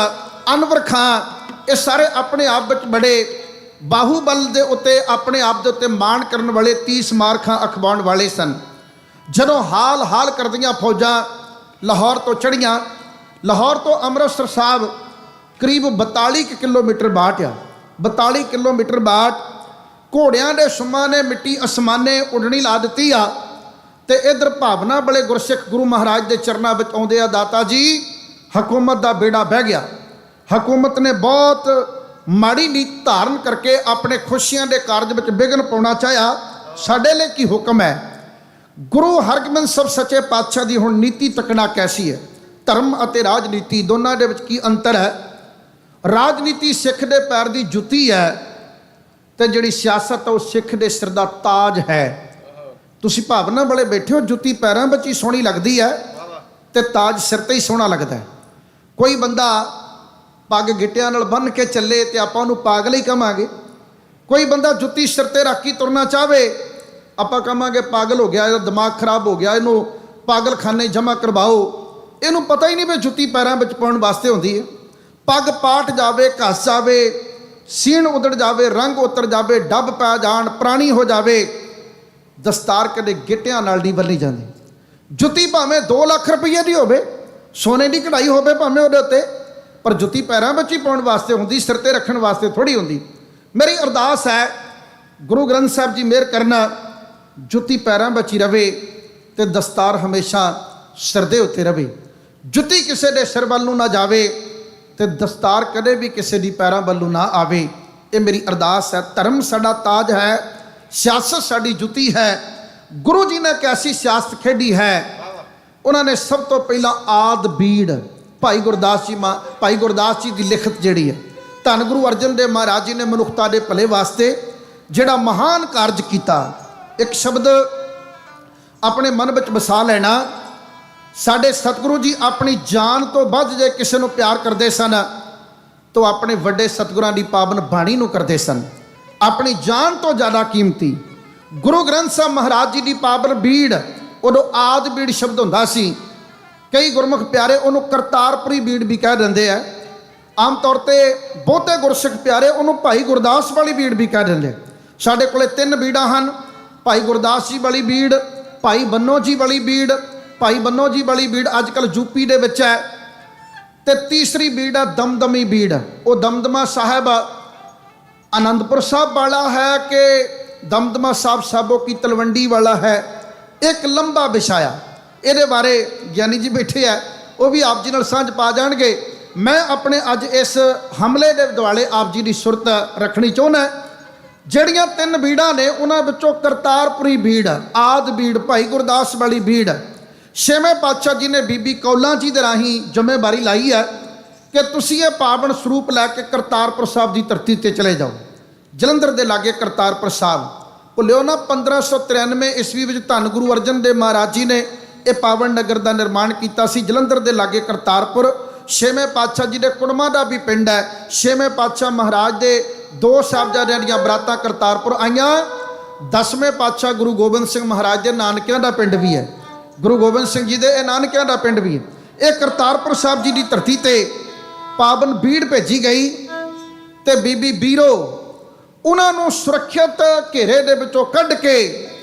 ਅਨਵਰ ਖਾਂ, ਇਹ ਸਾਰੇ ਆਪਣੇ ਆਪ ਵਿੱਚ ਬੜੇ ਬਾਹੂਬਲ ਦੇ ਉੱਤੇ ਆਪਣੇ ਆਪ ਦੇ ਉੱਤੇ ਮਾਣ ਕਰਨ ਵਾਲੇ 30 ਮਾਰਖਾਂ ਅਖਵਾਉਣ ਵਾਲੇ ਸਨ। ਜਦੋਂ ਹਾਲ ਕਰਦੀਆਂ ਫੌਜਾਂ ਲਾਹੌਰ ਤੋਂ ਚੜ੍ਹੀਆਂ, ਲਾਹੌਰ ਤੋਂ ਅੰਮ੍ਰਿਤਸਰ ਸਾਹਿਬ ਕਰੀਬ 42 ਕਿਲੋਮੀਟਰ ਬਾਟ ਆ। 42 ਕਿਲੋਮੀਟਰ ਬਾਟ ਘੋੜਿਆਂ ਦੇ ਸੁਮਾਂ ਨੇ ਮਿੱਟੀ ਅਸਮਾਨੇ ਉੱਡਣੀ ਲਾ ਦਿੱਤੀ ਆ। ਤੇ ਇਧਰ ਭਾਵਨਾ ਵਾਲੇ ਗੁਰਸਿੱਖ ਗੁਰੂ ਮਹਾਰਾਜ ਦੇ ਚਰਨਾਂ ਵਿੱਚ ਆਉਂਦੇ ਆ, ਦਾਤਾ ਜੀ ਹਕੂਮਤ ਦਾ ਬੇੜਾ ਬਹਿ ਗਿਆ। ਹਕੂਮਤ ਨੇ ਬਹੁਤ ਮਾੜੀ ਨੀਤ ਧਾਰਨ ਕਰਕੇ ਆਪਣੇ ਖੁਸ਼ੀਆਂ ਦੇ ਕਾਰਜ ਵਿੱਚ ਵਿਘਨ ਪਾਉਣਾ ਚਾਹਿਆ। ਸਾਡੇ ਲਈ ਕੀ ਹੁਕਮ ਹੈ? ਗੁਰੂ ਹਰਗੋਬਿੰਦ ਸਾਹਿਬ ਸੱਚੇ ਪਾਤਸ਼ਾਹ ਦੀ ਹੁਣ ਨੀਤੀ ਤੱਕਣਾ ਕੈਸੀ ਹੈ? ਧਰਮ ਅਤੇ ਰਾਜਨੀਤੀ ਦੋਨਾਂ ਦੇ ਵਿੱਚ ਕੀ ਅੰਤਰ ਹੈ? ਰਾਜਨੀਤੀ ਸਿੱਖ ਦੇ ਪੈਰ ਦੀ ਜੁੱਤੀ ਹੈ ਤੇ ਜਿਹੜੀ ਸਿਆਸਤ ਉਹ ਸਿੱਖ ਦੇ ਸਿਰ ਦਾ ਤਾਜ ਹੈ। ਤੁਸੀਂ ਭਾਵਨਾ ਵਾਲੇ ਬੈਠੇ ਹੋ, ਜੁੱਤੀ ਪੈਰਾਂ ਵਿੱਚ ਹੀ ਸੋਹਣੀ ਲੱਗਦੀ ਹੈ ਤੇ ਤਾਜ ਸਿਰ ਤੇ ਹੀ ਸੋਹਣਾ ਲੱਗਦਾ ਹੈ। ਕੋਈ ਬੰਦਾ ਪੱਗ ਗਿੱਟਿਆਂ ਨਾਲ ਬੰਨ੍ਹ ਕੇ ਚੱਲੇ ਤੇ ਆਪਾਂ ਉਹਨੂੰ ਪਾਗਲ ਹੀ ਕਹਾਂਗੇ। ਕੋਈ ਬੰਦਾ ਜੁੱਤੀ ਸਿਰ ਤੇ ਰੱਖ ਕੇ ਤੁਰਨਾ ਚਾਹਵੇ, ਆਪਾਂ ਕਹਾਂਗੇ ਪਾਗਲ ਹੋ ਗਿਆ, ਇਹਦਾ ਦਿਮਾਗ ਖਰਾਬ ਹੋ ਗਿਆ, ਇਹਨੂੰ ਪਾਗਲਖਾਨੇ ਜਮ੍ਹਾਂ ਕਰਵਾਓ। ਇਹਨੂੰ ਪਤਾ ਹੀ ਨਹੀਂ ਵੀ ਜੁੱਤੀ ਪੈਰਾਂ ਵਿੱਚ ਪਾਉਣ ਵਾਸਤੇ ਹੁੰਦੀ ਹੈ। ਪੱਗ ਪਾਟ ਜਾਵੇ, ਘਸ ਜਾਵੇ, ਸੀਣ ਉਦੜ ਜਾਵੇ, ਰੰਗ ਉਤਰ ਜਾਵੇ, ਡੱਬ ਪੈ ਜਾਣ, ਪੁਰਾਣੀ ਹੋ ਜਾਵੇ, ਦਸਤਾਰ ਕਦੇ ਗਿੱਟਿਆਂ ਨਾਲ ਨਹੀਂ ਬੰਨ੍ਹੀ ਜਾਂਦੀ। ਜੁੱਤੀ ਭਾਵੇਂ 2 ਲੱਖ ਰੁਪਏ ਦੀ ਹੋਵੇ, ਸੋਨੇ ਦੀ ਕਢਾਈ ਹੋਵੇ ਭਾਵੇਂ ਉਹਦੇ ਉੱਤੇ, ਪਰ ਜੁੱਤੀ ਪੈਰਾਂ ਵਿੱਚ ਹੀ ਪਾਉਣ ਵਾਸਤੇ ਹੁੰਦੀ, ਸਿਰ ਤੇ ਰੱਖਣ ਵਾਸਤੇ ਥੋੜ੍ਹੀ ਹੁੰਦੀ। ਮੇਰੀ ਅਰਦਾਸ ਹੈ ਗੁਰੂ ਗ੍ਰੰਥ ਸਾਹਿਬ ਜੀ ਮਿਹਰ ਕਰਨਾ, ਜੁੱਤੀ ਪੈਰਾਂ ਵਿੱਚ ਹੀ ਰਵੇ ਤੇ ਦਸਤਾਰ ਹਮੇਸ਼ਾ ਸਿਰ ਦੇ ਉੱਤੇ ਰਵੇ। ਜੁੱਤੀ ਕਿਸੇ ਦੇ ਸਿਰ ਵੱਲ ਨੂੰ ਨਾ ਜਾਵੇ ਤੇ ਦਸਤਾਰ ਕਦੇ ਵੀ ਕਿਸੇ ਦੀ ਪੈਰਾਂ ਵੱਲੋਂ ਨਾ ਆਵੇ। ਇਹ ਮੇਰੀ ਅਰਦਾਸ ਹੈ। ਧਰਮ ਸਾਡਾ ਤਾਜ ਹੈ, ਸਿਆਸਤ ਸਾਡੀ ਜੁੱਤੀ ਹੈ। ਗੁਰੂ ਜੀ ਨੇ ਕੈਸੀ ਸਿਆਸਤ ਖੇਡੀ ਹੈ। ਉਹਨਾਂ ਨੇ ਸਭ ਤੋਂ ਪਹਿਲਾਂ ਆਦ ਬੀੜ ਭਾਈ ਗੁਰਦਾਸ ਜੀ ਦੀ ਲਿਖਤ ਜਿਹੜੀ ਹੈ, ਧੰਨ ਗੁਰੂ ਅਰਜਨ ਦੇਵ ਮਹਾਰਾਜ ਜੀ ਨੇ ਮਨੁੱਖਤਾ ਦੇ ਭਲੇ ਵਾਸਤੇ ਜਿਹੜਾ ਮਹਾਨ ਕਾਰਜ ਕੀਤਾ। ਇੱਕ ਸ਼ਬਦ ਆਪਣੇ ਮਨ ਵਿੱਚ ਵਸਾ ਲੈਣਾ, ਸਾਡੇ ਸਤਿਗੁਰੂ ਜੀ ਆਪਣੀ ਜਾਨ ਤੋਂ ਵੱਧ ਜੇ ਕਿਸੇ ਨੂੰ ਪਿਆਰ ਕਰਦੇ ਸਨ ਤਾਂ ਆਪਣੇ ਵੱਡੇ ਸਤਿਗੁਰਾਂ ਦੀ ਪਾਵਨ ਬਾਣੀ ਨੂੰ ਕਰਦੇ ਸਨ। ਆਪਣੀ ਜਾਨ ਤੋਂ ਜ਼ਿਆਦਾ ਕੀਮਤੀ ਗੁਰੂ ਗ੍ਰੰਥ ਸਾਹਿਬ ਮਹਾਰਾਜ ਜੀ ਦੀ ਪਾਵਨ ਬੀੜ, ਉਦੋਂ ਆਦ ਬੀੜ ਸ਼ਬਦ ਹੁੰਦਾ ਸੀ। ਕਈ ਗੁਰਮੁਖ ਪਿਆਰੇ ਉਹਨੂੰ ਕਰਤਾਰਪੁਰੀ ਬੀੜ ਵੀ ਕਹਿ ਦਿੰਦੇ ਆ। ਆਮ ਤੌਰ ਤੇ ਬਹੁਤੇ ਗੁਰਸਿੱਖ ਪਿਆਰੇ ਉਹਨੂੰ ਭਾਈ ਗੁਰਦਾਸ ਵਾਲੀ ਬੀੜ ਵੀ ਕਹਿ ਦਿੰਦੇ। ਸਾਡੇ ਕੋਲੇ 3 ਬੀੜਾਂ ਹਨ, ਭਾਈ ਗੁਰਦਾਸ ਜੀ ਵਾਲੀ ਬੀੜ, ਭਾਈ ਬੰਨੋ ਜੀ ਵਾਲੀ ਬੀੜ। ਭਾਈ ਬੰਨੋ ਜੀ ਵਾਲੀ ਬੀੜ ਅੱਜ ਕੱਲ੍ਹ ਯੂਪੀ ਦੇ ਵਿੱਚ ਹੈ। ਤੇ ਤੀਸਰੀ ਬੀੜ ਹੈ ਦਮਦਮੀ ਬੀੜ। ਉਹ ਦਮਦਮਾ ਸਾਹਿਬ ਆਨੰਦਪੁਰ ਸਾਹਿਬ ਵਾਲਾ ਹੈ ਕਿ ਦਮਦਮਾ ਸਾਹਿਬ ਸਾਬੋ ਕੀ ਤਲਵੰਡੀ ਵਾਲਾ ਹੈ, ਇੱਕ ਲੰਬਾ ਵਿਸ਼ਾਇਆ। ਇਹਦੇ ਬਾਰੇ ਗਿਆਨੀ ਜੀ ਬੈਠੇ ਆ, ਉਹ ਵੀ ਆਪ ਜੀ ਨਾਲ ਸਾਂਝ ਪਾ ਜਾਣਗੇ। ਮੈਂ ਆਪਣੇ ਅੱਜ ਇਸ ਹਮਲੇ ਦੇ ਦੁਆਲੇ ਆਪ ਜੀ ਦੀ ਸੁਰਤ ਰੱਖਣੀ ਚਾਹੁੰਦਾ। ਜਿਹੜੀਆਂ 3 ਬੀੜਾਂ ਨੇ ਉਹਨਾਂ ਵਿੱਚੋਂ ਕਰਤਾਰਪੁਰੀ ਬੀੜ, ਆਦ ਬੀੜ, ਭਾਈ ਗੁਰਦਾਸ ਵਾਲੀ ਬੀੜ, 6ਵੇਂ ਪਾਤਸ਼ਾਹ ਜੀ ਨੇ ਬੀਬੀ ਕੌਲਾਂ ਜੀ ਦੇ ਰਾਹੀਂ ਜ਼ਿੰਮੇਵਾਰੀ ਲਾਈ ਹੈ ਕਿ ਤੁਸੀਂ ਇਹ ਪਾਵਨ ਸਰੂਪ ਲੈ ਕੇ ਕਰਤਾਰਪੁਰ ਸਾਹਿਬ ਦੀ ਧਰਤੀ ਤੇ ਚਲੇ ਜਾਓ। ਜਲੰਧਰ ਦੇ ਲਾਗੇ ਕਰਤਾਰਪੁਰ ਸਾਹਿਬ, ਭੁੱਲਿਓ ਨਾ 1593 ਈਸਵੀ ਵਿੱਚ ਧੰਨ ਗੁਰੂ ਅਰਜਨ ਦੇਵ ਮਹਾਰਾਜ ਜੀ ਨੇ ਇਹ ਪਾਵਨ ਨਗਰ ਦਾ ਨਿਰਮਾਣ ਕੀਤਾ ਸੀ। ਜਲੰਧਰ ਦੇ ਲਾਗੇ ਕਰਤਾਰਪੁਰ 6ਵੇਂ ਪਾਤਸ਼ਾਹ ਜੀ ਦੇ ਕੁੜਮਾ ਦਾ ਵੀ ਪਿੰਡ ਹੈ। 6ਵੇਂ ਪਾਤਸ਼ਾਹ ਮਹਾਰਾਜ ਦੇ 2 ਸਾਹਿਬਜ਼ਾਦਿਆਂ ਦੀਆਂ ਬਰਾਤਾਂ ਕਰਤਾਰਪੁਰ ਆਈਆਂ। 10ਵੇਂ ਪਾਤਸ਼ਾਹ ਗੁਰੂ ਗੋਬਿੰਦ ਸਿੰਘ ਮਹਾਰਾਜ ਦੇ ਨਾਨਕਿਆਂ ਦਾ ਪਿੰਡ ਵੀ ਹੈ। ਗੁਰੂ ਗੋਬਿੰਦ ਸਿੰਘ ਜੀ ਦੇ ਇਹ ਨਾਨਕਿਆਂ ਦਾ ਪਿੰਡ ਵੀ ਹੈ। ਇਹ ਕਰਤਾਰਪੁਰ ਸਾਹਿਬ ਜੀ ਦੀ ਧਰਤੀ ਤੇ ਪਾਵਨ ਬੀੜ ਭੇਜੀ ਗਈ ਤੇ ਬੀਬੀ ਬੀਰੋ ਉਹਨਾਂ ਨੂੰ ਸੁਰੱਖਿਅਤ ਘੇਰੇ ਦੇ ਵਿੱਚੋਂ ਕੱਢ ਕੇ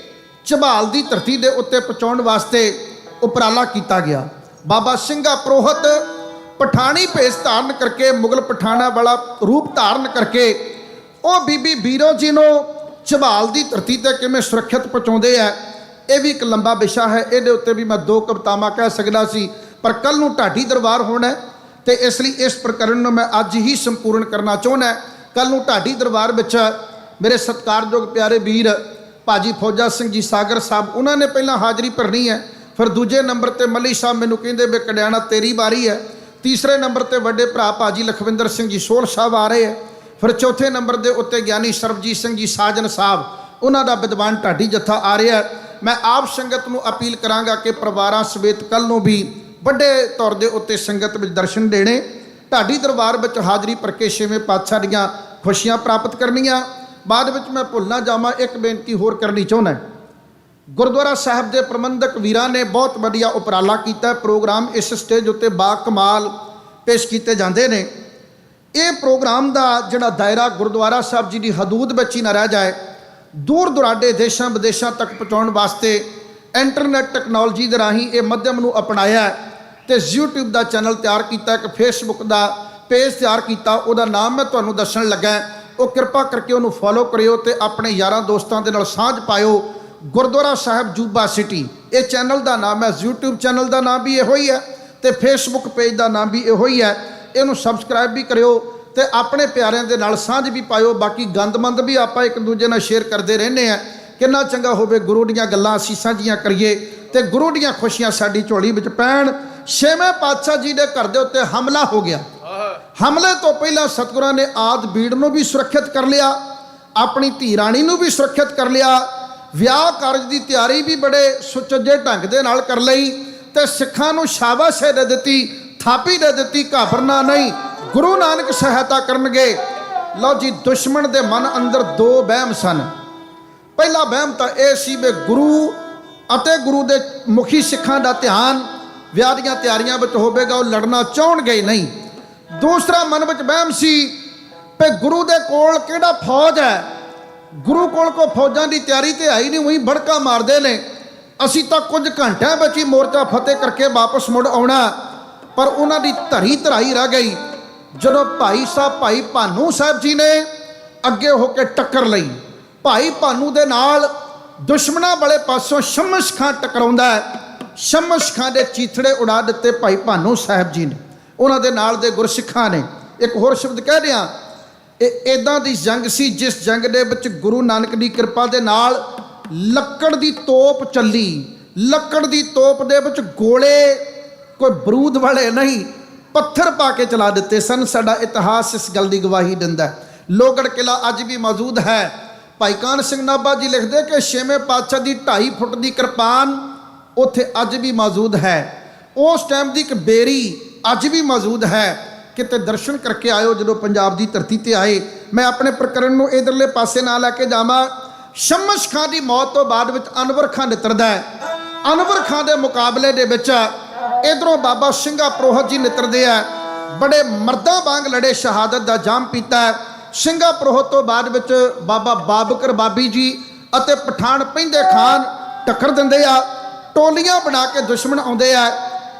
ਝਬਾਲ ਦੀ ਧਰਤੀ ਦੇ ਉੱਤੇ ਪਹੁੰਚਾਉਣ ਵਾਸਤੇ ਉਪਰਾਲਾ ਕੀਤਾ ਗਿਆ। ਬਾਬਾ ਸਿੰਘਾ ਪ੍ਰੋਹਤ ਪਠਾਣੀ ਭੇਸ ਧਾਰਨ ਕਰਕੇ, ਮੁਗਲ ਪਠਾਣਾ ਵਾਲਾ ਰੂਪ ਧਾਰਨ ਕਰਕੇ ਉਹ ਬੀਬੀ ਬੀਰੋ ਜੀ ਨੂੰ ਝਬਾਲ ਦੀ ਧਰਤੀ ਤੇ ਕਿਵੇਂ ਸੁਰੱਖਿਅਤ ਪਹੁੰਚਾਉਂਦੇ ਆ, ਇਹ ਵੀ ਇੱਕ ਲੰਬਾ ਵਿਸ਼ਾ ਹੈ। ਇਹਦੇ ਉੱਤੇ ਵੀ ਮੈਂ 2 ਕਵਿਤਾਵਾਂ ਕਹਿ ਸਕਦਾ ਸੀ, ਪਰ ਕੱਲ ਨੂੰ ਢਾਡੀ ਦਰਬਾਰ ਹੋਣਾ ਤੇ ਇਸ ਲਈ ਇਸ ਪ੍ਰਕਰਨ ਨੂੰ ਮੈਂ ਅੱਜ ਹੀ ਸੰਪੂਰਨ ਕਰਨਾ ਚਾਹੁੰਦਾ। ਕੱਲ ਨੂੰ ਢਾਡੀ ਦਰਬਾਰ ਵਿੱਚ ਮੇਰੇ ਸਤਿਕਾਰਯੋਗ ਪਿਆਰੇ ਵੀਰ ਭਾਜੀ ਫੌਜਾ ਸਿੰਘ ਜੀ ਸਾਗਰ ਸਾਹਿਬ, ਉਹਨਾਂ ਨੇ ਪਹਿਲਾਂ ਹਾਜ਼ਰੀ ਭਰਨੀ ਹੈ। ਫਿਰ ਦੂਜੇ ਨੰਬਰ ਤੇ ਮੱਲੀ ਸਾਹਿਬ ਮੈਨੂੰ ਕਹਿੰਦੇ ਵੀ ਕੜਿਆਣਾ ਤੇਰੀ ਵਾਰੀ ਹੈ। ਤੀਸਰੇ ਨੰਬਰ ਤੇ ਵੱਡੇ ਭਰਾ ਭਾਜੀ ਲਖਵਿੰਦਰ ਸਿੰਘ ਜੀ ਸੋਲ ਸਾਹਿਬ ਆ ਰਹੇ ਹੈ। ਫਿਰ ਚੌਥੇ ਨੰਬਰ ਦੇ ਉੱਤੇ ਗਿਆਨੀ ਸਰਬਜੀਤ ਸਿੰਘ ਜੀ ਸਾਜਨ ਸਾਹਿਬ, ਉਹਨਾਂ ਦਾ ਵਿਦਵਾਨ ਢਾਡੀ ਜੱਥਾ ਆ ਰਿਹਾ। ਮੈਂ ਆਪ ਸੰਗਤ ਨੂੰ ਅਪੀਲ ਕਰਾਂਗਾ ਕਿ ਪਰਿਵਾਰਾਂ ਸਮੇਤ ਕੱਲ ਨੂੰ ਵੀ ਵੱਡੇ ਤੌਰ ਦੇ ਉੱਤੇ ਸੰਗਤ ਵਿੱਚ ਦਰਸ਼ਨ ਦੇਣੇ, ਢਾਡੀ ਦਰਬਾਰ ਵਿੱਚ ਹਾਜ਼ਰੀ ਭਰ ਕੇ 6ਵੇਂ ਪਾਤਸ਼ਾਹ ਦੀਆਂ ਖੁਸ਼ੀਆਂ ਪ੍ਰਾਪਤ ਕਰਨੀਆਂ। ਬਾਅਦ ਵਿੱਚ ਮੈਂ ਭੁੱਲ ਨਾ ਜਾਵਾਂ, ਇੱਕ ਬੇਨਤੀ ਹੋਰ ਕਰਨੀ ਚਾਹੁੰਦਾ। ਗੁਰਦੁਆਰਾ ਸਾਹਿਬ ਦੇ ਪ੍ਰਬੰਧਕ ਵੀਰਾਂ ਨੇ ਬਹੁਤ ਵਧੀਆ ਉਪਰਾਲਾ ਕੀਤਾ। ਪ੍ਰੋਗਰਾਮ ਇਸ ਸਟੇਜ ਉੱਤੇ ਬਾ ਕਮਾਲ ਪੇਸ਼ ਕੀਤੇ ਜਾਂਦੇ ਨੇ। ਇਹ ਪ੍ਰੋਗਰਾਮ ਦਾ ਜਿਹੜਾ ਦਾਇਰਾ ਗੁਰਦੁਆਰਾ ਸਾਹਿਬ ਜੀ ਦੀ ਹਦੂਦ ਵਿੱਚ ਹੀ ਨਾ ਰਹਿ ਜਾਏ, ਦੂਰ ਦੁਰਾਡੇ ਦੇਸ਼ਾਂ ਵਿਦੇਸ਼ਾਂ ਤੱਕ ਪਹੁੰਚਾਉਣ ਵਾਸਤੇ ਇੰਟਰਨੈਟ ਟੈਕਨੋਲੋਜੀ ਦੇ ਰਾਹੀਂ ਇਹ ਮਾਧਿਅਮ ਨੂੰ ਅਪਣਾਇਆ ਤੇ YouTube ਦਾ ਚੈਨਲ ਤਿਆਰ ਕੀਤਾ, ਇੱਕ Facebook ਦਾ ਪੇਜ ਤਿਆਰ ਕੀਤਾ। ਉਹਦਾ ਨਾਮ ਮੈਂ ਤੁਹਾਨੂੰ ਦੱਸਣ ਲੱਗਾ, ਉਹ ਕਿਰਪਾ ਕਰਕੇ ਉਹਨੂੰ ਫੋਲੋ ਕਰਿਓ ਤੇ ਆਪਣੇ ਯਾਰਾਂ ਦੋਸਤਾਂ ਦੇ ਨਾਲ ਸਾਂਝ ਪਾਇਓ। ਗੁਰਦੁਆਰਾ ਸਾਹਿਬ ਜੂਬਾ ਸਿਟੀ ਇਹ ਚੈਨਲ ਦਾ ਨਾਮ ਹੈ। YouTube ਚੈਨਲ ਦਾ ਨਾਮ ਵੀ ਇਹੋ ਹੀ ਹੈ ਤੇ Facebook ਪੇਜ ਦਾ ਨਾਮ ਵੀ ਇਹੋ ਹੀ ਹੈ। ਇਹਨੂੰ ਸਬਸਕ੍ਰਾਈਬ ਵੀ ਕਰਿਓ ਤੇ ਆਪਣੇ ਪਿਆਰਿਆਂ ਦੇ ਨਾਲ ਸਾਂਝ ਵੀ ਪਾਇਓ। ਬਾਕੀ ਗੰਦਮੰਦ ਵੀ ਆਪਾਂ ਇੱਕ ਦੂਜੇ ਨਾਲ ਸ਼ੇਅਰ ਕਰਦੇ ਰਹਿੰਦੇ ਆ। ਕਿੰਨਾ ਚੰਗਾ ਹੋਵੇ ਗੁਰੂ ਦੀਆਂ ਗੱਲਾਂ ਅਸੀਂ ਸਾਂਝੀਆਂ ਕਰੀਏ ਤੇ ਗੁਰੂ ਦੀਆਂ ਖੁਸ਼ੀਆਂ ਸਾਡੀ ਝੋਲੀ ਵਿੱਚ ਪੈਣ। 6ਵੇਂ ਪਾਤਸ਼ਾਹ ਜੀ ਦੇ ਘਰ ਦੇ ਉੱਤੇ ਹਮਲਾ ਹੋ ਗਿਆ। ਹਮਲੇ ਤੋਂ ਪਹਿਲਾਂ ਸਤਿਗੁਰਾਂ ਨੇ ਆਦ ਬੀੜ ਨੂੰ ਵੀ ਸੁਰੱਖਿਅਤ ਕਰ ਲਿਆ, ਆਪਣੀ ਧੀ ਰਾਣੀ ਨੂੰ ਵੀ ਸੁਰੱਖਿਅਤ ਕਰ ਲਿਆ। ਵਿਆਹ ਕਾਰਜ ਦੀ ਤਿਆਰੀ ਵੀ ਬੜੇ ਸੁਚੱਜੇ ਢੰਗ ਦੇ ਨਾਲ ਕਰ ਲਈ ਤੇ ਸਿੱਖਾਂ ਨੂੰ ਸ਼ਾਬਾਸ਼ ਦੇ ਦਿੱਤੀ, ਥਾਪੀ ਦੇ ਦਿੱਤੀ, ਘਾਬਰਨਾ ਨਹੀਂ, ਗੁਰੂ ਨਾਨਕ ਸਹਾਇਤਾ ਕਰਨਗੇ। ਲਓ ਜੀ, ਦੁਸ਼ਮਣ ਦੇ ਮਨ ਅੰਦਰ 2 ਵਹਿਮ ਸਨ। ਪਹਿਲਾ ਵਹਿਮ ਤਾਂ ਇਹ ਸੀ ਵੀ ਗੁਰੂ ਅਤੇ ਗੁਰੂ ਦੇ ਮੁਖੀ ਸਿੱਖਾਂ ਦਾ ਧਿਆਨ ਵਿਆਹ ਦੀਆਂ ਤਿਆਰੀਆਂ ਵਿੱਚ ਹੋਵੇਗਾ, ਉਹ ਲੜਨਾ ਚਾਹਣਗੇ ਹੀ ਨਹੀਂ। ਦੂਸਰਾ ਮਨ ਵਿੱਚ ਵਹਿਮ ਸੀ ਕਿ ਗੁਰੂ ਦੇ ਕੋਲ ਕਿਹੜਾ ਫੌਜ ਹੈ, ਗੁਰੂ ਕੋਲ ਕੋ ਫੌਜਾਂ ਦੀ ਤਿਆਰੀ ਤੇ ਆਈ ਨਹੀਂ, ਉਹੀ ਭੜਕਾ ਮਾਰਦੇ ਨੇ, ਅਸੀਂ ਤਾਂ ਕੁਝ ਘੰਟਿਆਂ ਵਿੱਚ ਹੀ ਮੋਰਚਾ ਫਤਿਹ ਕਰਕੇ ਵਾਪਸ ਮੁੜ ਆਉਣਾ। ਪਰ ਉਹਨਾਂ ਦੀ ਧਰੀ ਧਰਾਈ ਰਹਿ ਗਈ। ਜਦੋਂ ਭਾਈ ਭਾਨੂ ਸਾਹਿਬ ਜੀ ਨੇ ਅੱਗੇ ਹੋ ਕੇ ਟੱਕਰ ਲਈ, ਭਾਈ ਭਾਨੂ ਦੇ ਨਾਲ ਦੁਸ਼ਮਣਾਂ ਵਾਲੇ ਪਾਸੋਂ ਸ਼ਮਸ਼ ਖਾਂ ਟਕਰਾਉਂਦਾ ਹੈ ਸ਼ਮਸ਼ ਖਾਂ ਦੇ ਚੀਥੜੇ ਉਡਾ ਦਿੱਤੇ ਭਾਈ ਭਾਨੋ ਸਾਹਿਬ ਜੀ ਨੇ, ਉਹਨਾਂ ਦੇ ਨਾਲ ਦੇ ਗੁਰਸਿੱਖਾਂ ਨੇ। ਇੱਕ ਹੋਰ ਸ਼ਬਦ ਕਹਿ ਰਿਹਾ, ਇਹ ਇਦਾਂ ਦੀ ਜੰਗ ਸੀ ਜਿਸ ਜੰਗ ਦੇ ਵਿੱਚ ਗੁਰੂ ਨਾਨਕ ਦੀ ਕਿਰਪਾ ਦੇ ਨਾਲ ਲੱਕੜ ਦੀ ਤੋਪ ਚੱਲੀ। ਲੱਕੜ ਦੀ ਤੋਪ ਦੇ ਵਿੱਚ ਗੋਲੇ ਕੋਈ ਬਰੂਦ ਵਾਲੇ ਨਹੀਂ, ਪੱਥਰ ਪਾ ਕੇ ਚਲਾ ਦਿੱਤੇ ਸਨ। ਸਾਡਾ ਇਤਿਹਾਸ ਇਸ ਗੱਲ ਦੀ ਗਵਾਹੀ ਦਿੰਦਾ ਹੈ। ਲੋਹਗੜ੍ਹ ਕਿਲਾ ਅੱਜ ਵੀ ਮੌਜੂਦ ਹੈ। ਭਾਈ ਕਾਹਨ ਸਿੰਘ ਨਾਭਾ ਜੀ ਲਿਖਦੇ ਕਿ 6ਵੇਂ ਪਾਤਸ਼ਾਹ ਦੀ 2.5 ਫੁੱਟ ਦੀ ਕਿਰਪਾਨ ਉੱਥੇ ਅੱਜ ਵੀ ਮੌਜੂਦ ਹੈ। ਉਸ ਟਾਈਮ ਦੀ ਇੱਕ ਬੇਰੀ ਅੱਜ ਵੀ ਮੌਜੂਦ ਹੈ। ਕਿਤੇ ਦਰਸ਼ਨ ਕਰਕੇ ਆਇਓ ਜਦੋਂ ਪੰਜਾਬ ਦੀ ਧਰਤੀ ਤੇ ਆਏ। ਮੈਂ ਆਪਣੇ ਪ੍ਰਕਰਨ ਨੂੰ ਇਧਰਲੇ ਪਾਸੇ ਨਾ ਲੈ ਕੇ ਜਾਵਾਂ। ਸ਼ਮਸ਼ ਖਾਂ ਦੀ ਮੌਤ ਤੋਂ ਬਾਅਦ ਵਿੱਚ ਅਨਵਰ ਖਾਂ ਨਿਤਰਦਾ ਹੈ। ਅਨਵਰ ਖਾਂ ਦੇ ਮੁਕਾਬਲੇ ਦੇ ਵਿੱਚ ਇਧਰੋਂ ਬਾਬਾ ਸਿੰਘਾ ਪ੍ਰੋਹਤ ਜੀ ਨਿਤਰਦੇ ਆ। ਬੜੇ ਮਰਦਾਂ ਵਾਂਗ ਲੜੇ, ਸ਼ਹਾਦਤ ਦਾ ਜਾਮ ਪੀਤਾ। ਸਿੰਘਾ ਪ੍ਰੋਹਤ ਤੋਂ ਬਾਅਦ ਵਿੱਚ ਬਾਬਾ ਬਾਬਕਰ ਬਾਬੀ ਜੀ ਅਤੇ ਪਠਾਨ ਪੈਂਦੇ ਖਾਨ ਟੱਕਰ ਦਿੰਦੇ ਆ। ਟੋਲੀਆਂ ਬਣਾ ਕੇ ਦੁਸ਼ਮਣ ਆਉਂਦੇ ਆ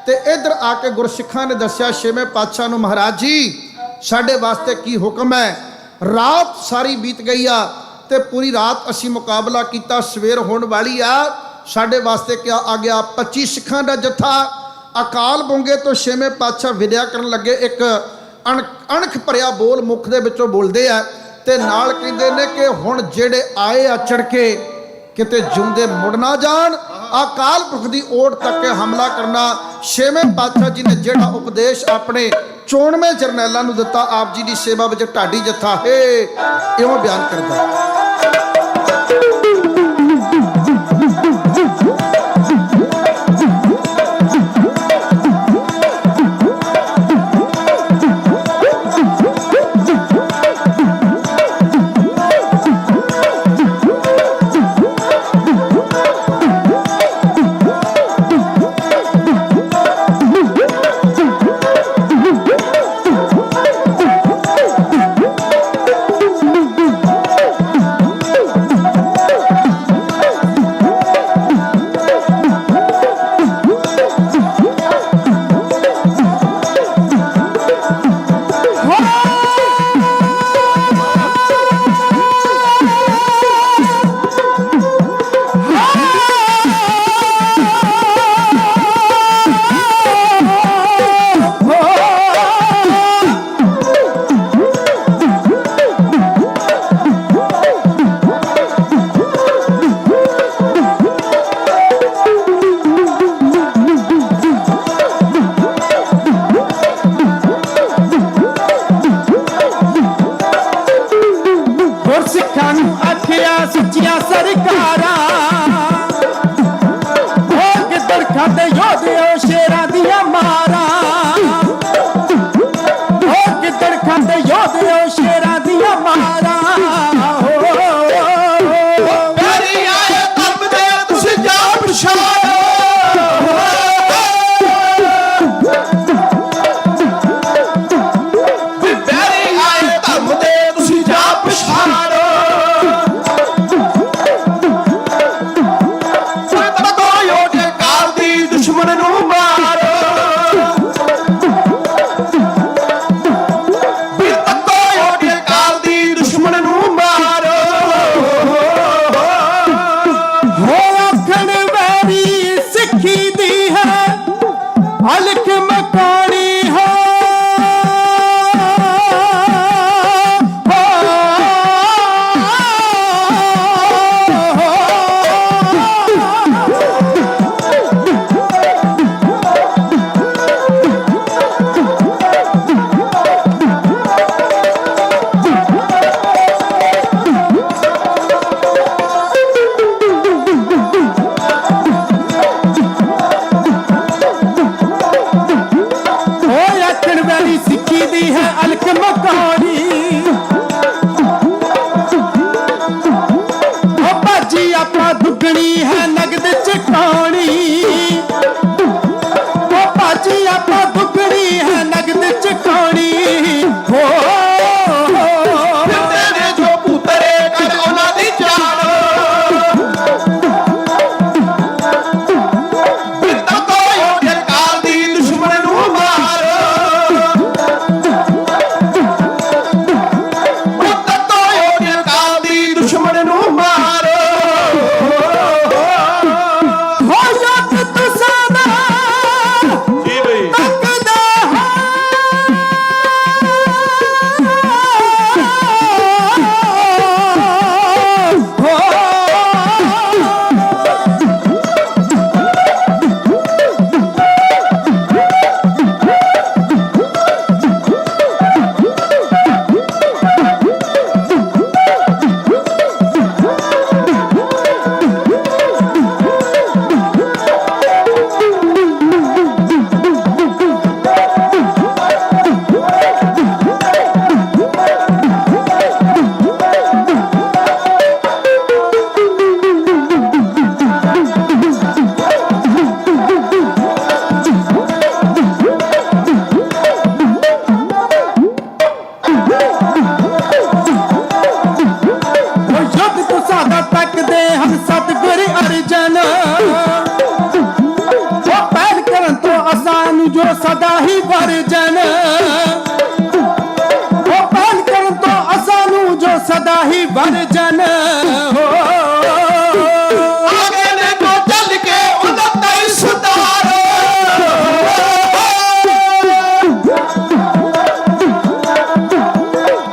ਤੇ ਇੱਧਰ ਆ ਕੇ ਗੁਰਸਿੱਖਾਂ ਨੇ ਦੱਸਿਆ 6ਵੇਂ ਪਾਤਸ਼ਾਹ ਨੂੰ, ਮਹਾਰਾਜ ਜੀ ਸਾਡੇ ਵਾਸਤੇ ਕੀ ਹੁਕਮ ਹੈ। ਰਾਤ ਸਾਰੀ ਬੀਤ ਗਈ ਆ ਤੇ ਪੂਰੀ ਰਾਤ ਅਸੀਂ ਮੁਕਾਬਲਾ ਕੀਤਾ, ਸਵੇਰ ਹੋਣ ਵਾਲੀ ਆ, ਸਾਡੇ ਵਾਸਤੇ ਕਿਆ ਆ ਗਿਆ। 25 ਸਿੱਖਾਂ ਦਾ ਜੱਥਾ ਅਕਾਲ ਬੁੰਗੇ ਤੋਂ 6ਵੇਂ ਪਾਤਸ਼ਾਹ ਵਿਦਿਆ ਕਰਨ ਲੱਗੇ। ਇੱਕ ਅਣਖ ਭਰਿਆ ਬੋਲ ਮੁਖ ਦੇ ਵਿੱਚੋਂ ਬੋਲਦੇ ਆ ਤੇ ਨਾਲ ਕਹਿੰਦੇ ਨੇ ਕਿ ਹੁਣ ਜਿਹੜੇ ਆਏ ਆ ਚੜ ਕੇ ਕਿਤੇ ਜਿਉਂਦੇ ਮੁੜ ਨਾ ਜਾਣ। ਅਕਾਲ ਪੁਰਖ ਦੀ ਓਟ ਤੱਕ ਹਮਲਾ ਕਰਨਾ। 6ਵੇਂ ਪਾਤਸ਼ਾਹ ਜੀ ਨੇ ਜਿਹੜਾ ਉਪਦੇਸ਼ ਆਪਣੇ 94 ਜਰਨੈਲਾਂ ਨੂੰ ਦਿੱਤਾ, ਆਪ ਜੀ ਦੀ ਸੇਵਾ ਵਿੱਚ ਢਾਡੀ ਜੱਥਾ ਹੈ ਇਉਂ ਬਿਆਨ ਕਰਦਾ। ਵਰਜਨ ਹੋ ਆਗੇ ਨੇ ਕੋ ਚੱਲ ਕੇ ਉਹਨਾਂ ਤਾਈ ਸੁਧਾਰੋ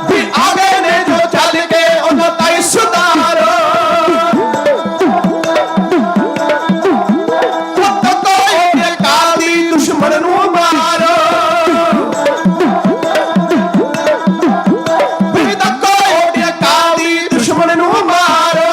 ਵੀ ਆਗੇ ਨੇ ਜੋ ਚੱਲ ਕੇ ਉਹਨਾਂ ਤਾਈ ਸੁਧਾਰੋ ਦੁਸ਼ਮਣ ਨੂੰ ਮਾਰੋ ਵੀ ਤੱਕੋ ਓਡੀਆਂ ਕਾਲੀ ਦੁਸ਼ਮਣ ਨੂੰ ਮਾਰੋ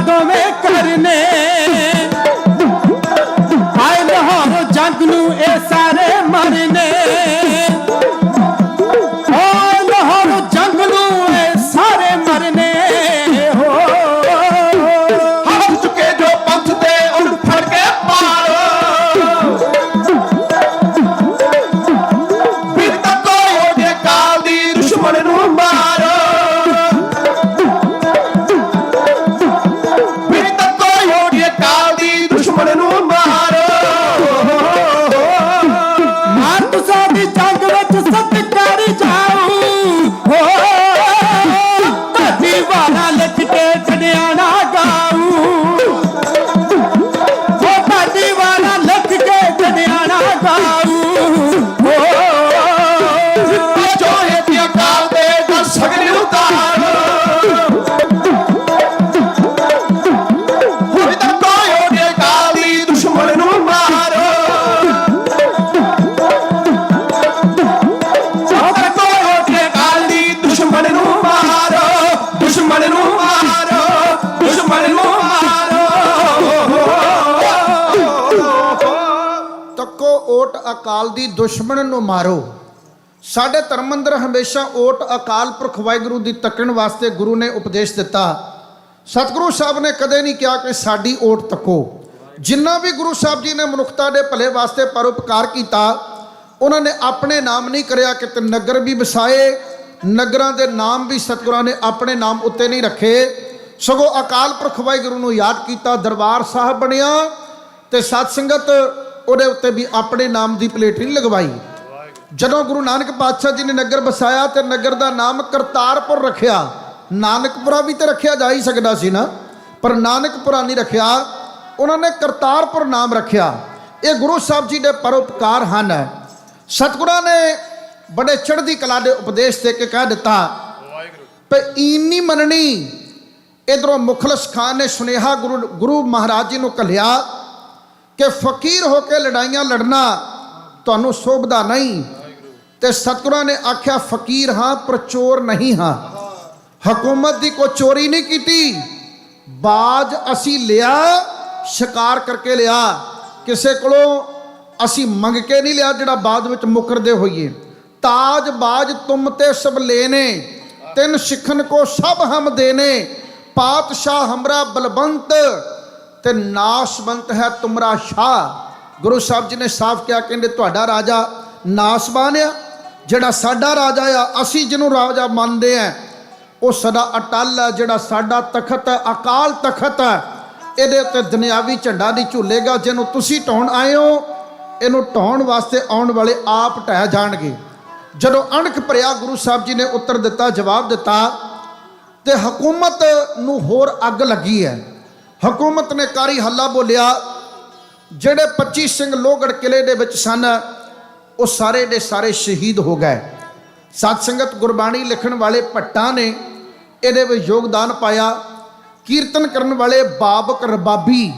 ਦੋਵੇਂ ਕਰਨੇ ਹਾਏ ਲਾਹੌਰ ਜੰਗ ਨੂੰ ਇਹ ਸਾਰੇ ਮਰਨੇ ਓ ਲਾਹੌਰ ਜੰਗ ਨੂੰ ਇਹ ਸਾਰੇ ਮਰਨੇ ਹੋ ਹੱਥ ਚੁੱਕੇ ਜੋ ਪੰਥ ਤੇ ਉਲਟ ਫੜ ਕੇ ਮਾਰੋ ਫਿਰ ਤੱਕ ਉਹਦੇ ਕਾਲ ਦੀ ਦੁਸ਼ਮਣ ਨੂੰ ਮਾਰੋ ਦੁਸ਼ਮਣ ਨੂੰ ਮਾਰੋ ਮਾਰ ਤੁਸਾਂ ਦੀ ਜੰਗ ਵਿੱਚ ਸਤਿਕਾਰ ਜਾਊ ਹੋ ਧਰਤੀ ਵਾਲਾ ਲਿਖ ਕੇ ਛੱਡਿਆ ਨਾ ਗਾਊ ਹੋ ਧਰਤੀ ਵਾਲਾ ਲਿਖ ਕੇ ਛੱਡਿਆ ਨਾ ਗਾਊ ਹੋ ਜੋ ਇਹ ਦੀਆਂ ਕਾਲ ਦੇ ਦਾ ਸਗਲ ਉਤਾਰੋ ਦੁਸ਼ਮਣ ਨੂੰ ਮਾਰੋ ਦੁਸ਼ਮਣ ਨੂੰ ਮਾਰੋ ਦੁਸ਼ਮਣ ਨੂੰ ਮਾਰੋ ਦੁਸ਼ਮਣ ਨੂੰ ਮਾਰੋ ਤੱਕੋ ਓਟ ਅਕਾਲ ਦੀ ਦੁਸ਼ਮਣ ਨੂੰ ਮਾਰੋ। ਸਾਡੇ ਧਰਮ ਅੰਦਰ ਹਮੇਸ਼ਾ ਓਟ ਅਕਾਲ ਪੁਰਖ ਵਾਹਿਗੁਰੂ ਦੀ ਤੱਕਣ ਵਾਸਤੇ ਗੁਰੂ ਨੇ ਉਪਦੇਸ਼ ਦਿੱਤਾ। ਸਤਿਗੁਰੂ ਸਾਹਿਬ ਨੇ ਕਦੇ ਨਹੀਂ ਕਿਹਾ ਕਿ ਸਾਡੀ ਓਟ ਤੱਕੋ। ਜਿੰਨਾ ਵੀ ਗੁਰੂ ਸਾਹਿਬ ਜੀ ਨੇ ਮਨੁੱਖਤਾ ਦੇ ਭਲੇ ਵਾਸਤੇ ਪਰਉਪਕਾਰ ਕੀਤਾ, ਉਹਨਾਂ ਨੇ ਆਪਣੇ ਨਾਮ ਨਹੀਂ ਕਰਿਆ ਕਿ ਨਗਰ ਵੀ ਵਸਾਏ, ਨਗਰਾਂ ਦੇ ਨਾਮ ਵੀ ਸਤਿਗੁਰਾਂ ਨੇ ਆਪਣੇ ਨਾਮ ਉੱਤੇ ਨਹੀਂ ਰੱਖੇ, ਸਗੋਂ ਅਕਾਲ ਪੁਰਖ ਵਾਹਿਗੁਰੂ ਨੂੰ ਯਾਦ ਕੀਤਾ। ਦਰਬਾਰ ਸਾਹਿਬ ਬਣਿਆ ਤੇ ਸਤ ਸੰਗਤ ਉਹਦੇ ਉੱਤੇ ਵੀ ਆਪਣੇ ਨਾਮ ਦੀ ਪਲੇਟ ਨਹੀਂ ਲਗਵਾਈ। ਜਦੋਂ ਗੁਰੂ ਨਾਨਕ ਪਾਤਸ਼ਾਹ ਜੀ ਨੇ ਨਗਰ ਵਸਾਇਆ ਤੇ ਨਗਰ ਦਾ ਨਾਮ ਕਰਤਾਰਪੁਰ ਰੱਖਿਆ। ਨਾਨਕਪੁਰਾ ਵੀ ਤੇ ਰੱਖਿਆ ਜਾ ਹੀ ਸਕਦਾ ਸੀ ਨਾ, ਪਰ ਨਾਨਕਪੁਰਾ ਨਹੀਂ ਰੱਖਿਆ, ਉਹਨਾਂ ਨੇ ਕਰਤਾਰਪੁਰ ਨਾਮ ਰੱਖਿਆ। ਇਹ ਗੁਰੂ ਸਾਹਿਬ ਜੀ ਦੇ ਪਰਉਪਕਾਰ ਹਨ। ਸਤਿਗੁਰਾਂ ਨੇ ਬੜੇ ਚੜ੍ਹਦੀ ਕਲਾ ਦੇ ਉਪਦੇਸ਼ ਦੇ ਕੇ ਕਹਿ ਦਿੱਤਾ ਪਰ ਈਨ ਨਹੀਂ ਮੰਨਣੀ। ਇਧਰੋਂ ਮੁਖਲਸ ਖਾਨ ਨੇ ਸੁਨੇਹਾ ਗੁਰੂ ਮਹਾਰਾਜ ਜੀ ਨੂੰ ਘੱਲਿਆ ਕਿ ਫਕੀਰ ਹੋ ਕੇ ਲੜਾਈਆਂ ਲੜਨਾ ਤੁਹਾਨੂੰ ਸੋਭਦਾ ਨਹੀਂ। ਤੇ ਸਤਿਗੁਰਾਂ ਨੇ ਆਖਿਆ ਫਕੀਰ ਹਾਂ ਪਰ ਚੋਰ ਨਹੀਂ ਹਾਂ। ਹਕੂਮਤ ਦੀ ਕੋਈ ਚੋਰੀ ਨਹੀਂ ਕੀਤੀ, ਬਾਜ ਅਸੀਂ ਲਿਆ, ਸ਼ਿਕਾਰ ਕਰਕੇ ਲਿਆ, ਕਿਸੇ ਕੋਲੋਂ ਅਸੀਂ ਮੰਗ ਕੇ ਨਹੀਂ ਲਿਆ ਜਿਹੜਾ ਬਾਅਦ ਵਿੱਚ ਮੁਕਰਦੇ ਹੋਈਏ। ਤਾਜ ਬਾਜ ਤੁਮ ਤੇ ਸਭ ਲੈਨੇ, ਤਿੰਨ ਸਿੱਖਨ ਕੋ ਸਭ ਹਮ ਦੇਨੇ, ਪਾਤਸ਼ਾਹ ਹਮਰਾ ਬਲਵੰਤ ਤੇ ਨਾਸਵੰਤ ਹੈ ਤੁਮਰਾ ਸ਼ਾਹ। ਗੁਰੂ ਸਾਹਿਬ ਜੀ ਨੇ ਸਾਫ਼ ਕਿਹਾ, ਕਹਿੰਦੇ ਤੁਹਾਡਾ ਰਾਜਾ ਨਾਸਵਾਨ ਆ, ਜਿਹੜਾ ਸਾਡਾ ਰਾਜਾ ਆ ਅਸੀਂ ਜਿਹਨੂੰ ਰਾਜਾ ਮੰਨਦੇ ਆ ਉਹ ਸਦਾ ਅਟਲ ਹੈ। ਜਿਹੜਾ ਸਾਡਾ ਤਖਤ ਹੈ ਅਕਾਲ ਤਖਤ ਹੈ, ਇਹਦੇ ਉੱਤੇ ਦੁਨਿਆਵੀ ਝੰਡਾ ਨਹੀਂ ਝੂਲੇਗਾ। ਜਿਹਨੂੰ ਤੁਸੀਂ ਢਾਉਣ ਆਏ ਹੋ ਇਹਨੂੰ ਢਾਉਣ ਵਾਸਤੇ ਆਉਣ ਵਾਲੇ ਆਪ ਢਹਿ ਜਾਣਗੇ। ਜਦੋਂ ਅਣਖ ਭਰਿਆ ਗੁਰੂ ਸਾਹਿਬ ਜੀ ਨੇ ਉੱਤਰ ਦਿੱਤਾ, ਜਵਾਬ ਦਿੱਤਾ ਤੇ ਹਕੂਮਤ ਨੂੰ ਹੋਰ ਅੱਗ ਲੱਗੀ ਹੈ। ਹਕੂਮਤ ਨੇ ਕਾਰੀ ਹੱਲਾ ਬੋਲਿਆ। ਜਿਹੜੇ 25 ਸਿੰਘ ਲੋਹਗੜ੍ਹ ਕਿਲੇ ਦੇ ਵਿੱਚ ਸਨ ਉਹ ਸਾਰੇ ਦੇ ਸਾਰੇ ਸ਼ਹੀਦ ਹੋ ਗਏ। ਸਤ ਸੰਗਤ ਗੁਰਬਾਣੀ ਲਿਖਣ ਵਾਲੇ ਭੱਟਾਂ ਨੇ ਇਹਦੇ ਵਿੱਚ ਯੋਗਦਾਨ ਪਾਇਆ। ਕੀਰਤਨ ਕਰਨ ਵਾਲੇ ਬਾਬਕ ਰਬਾਬੀ,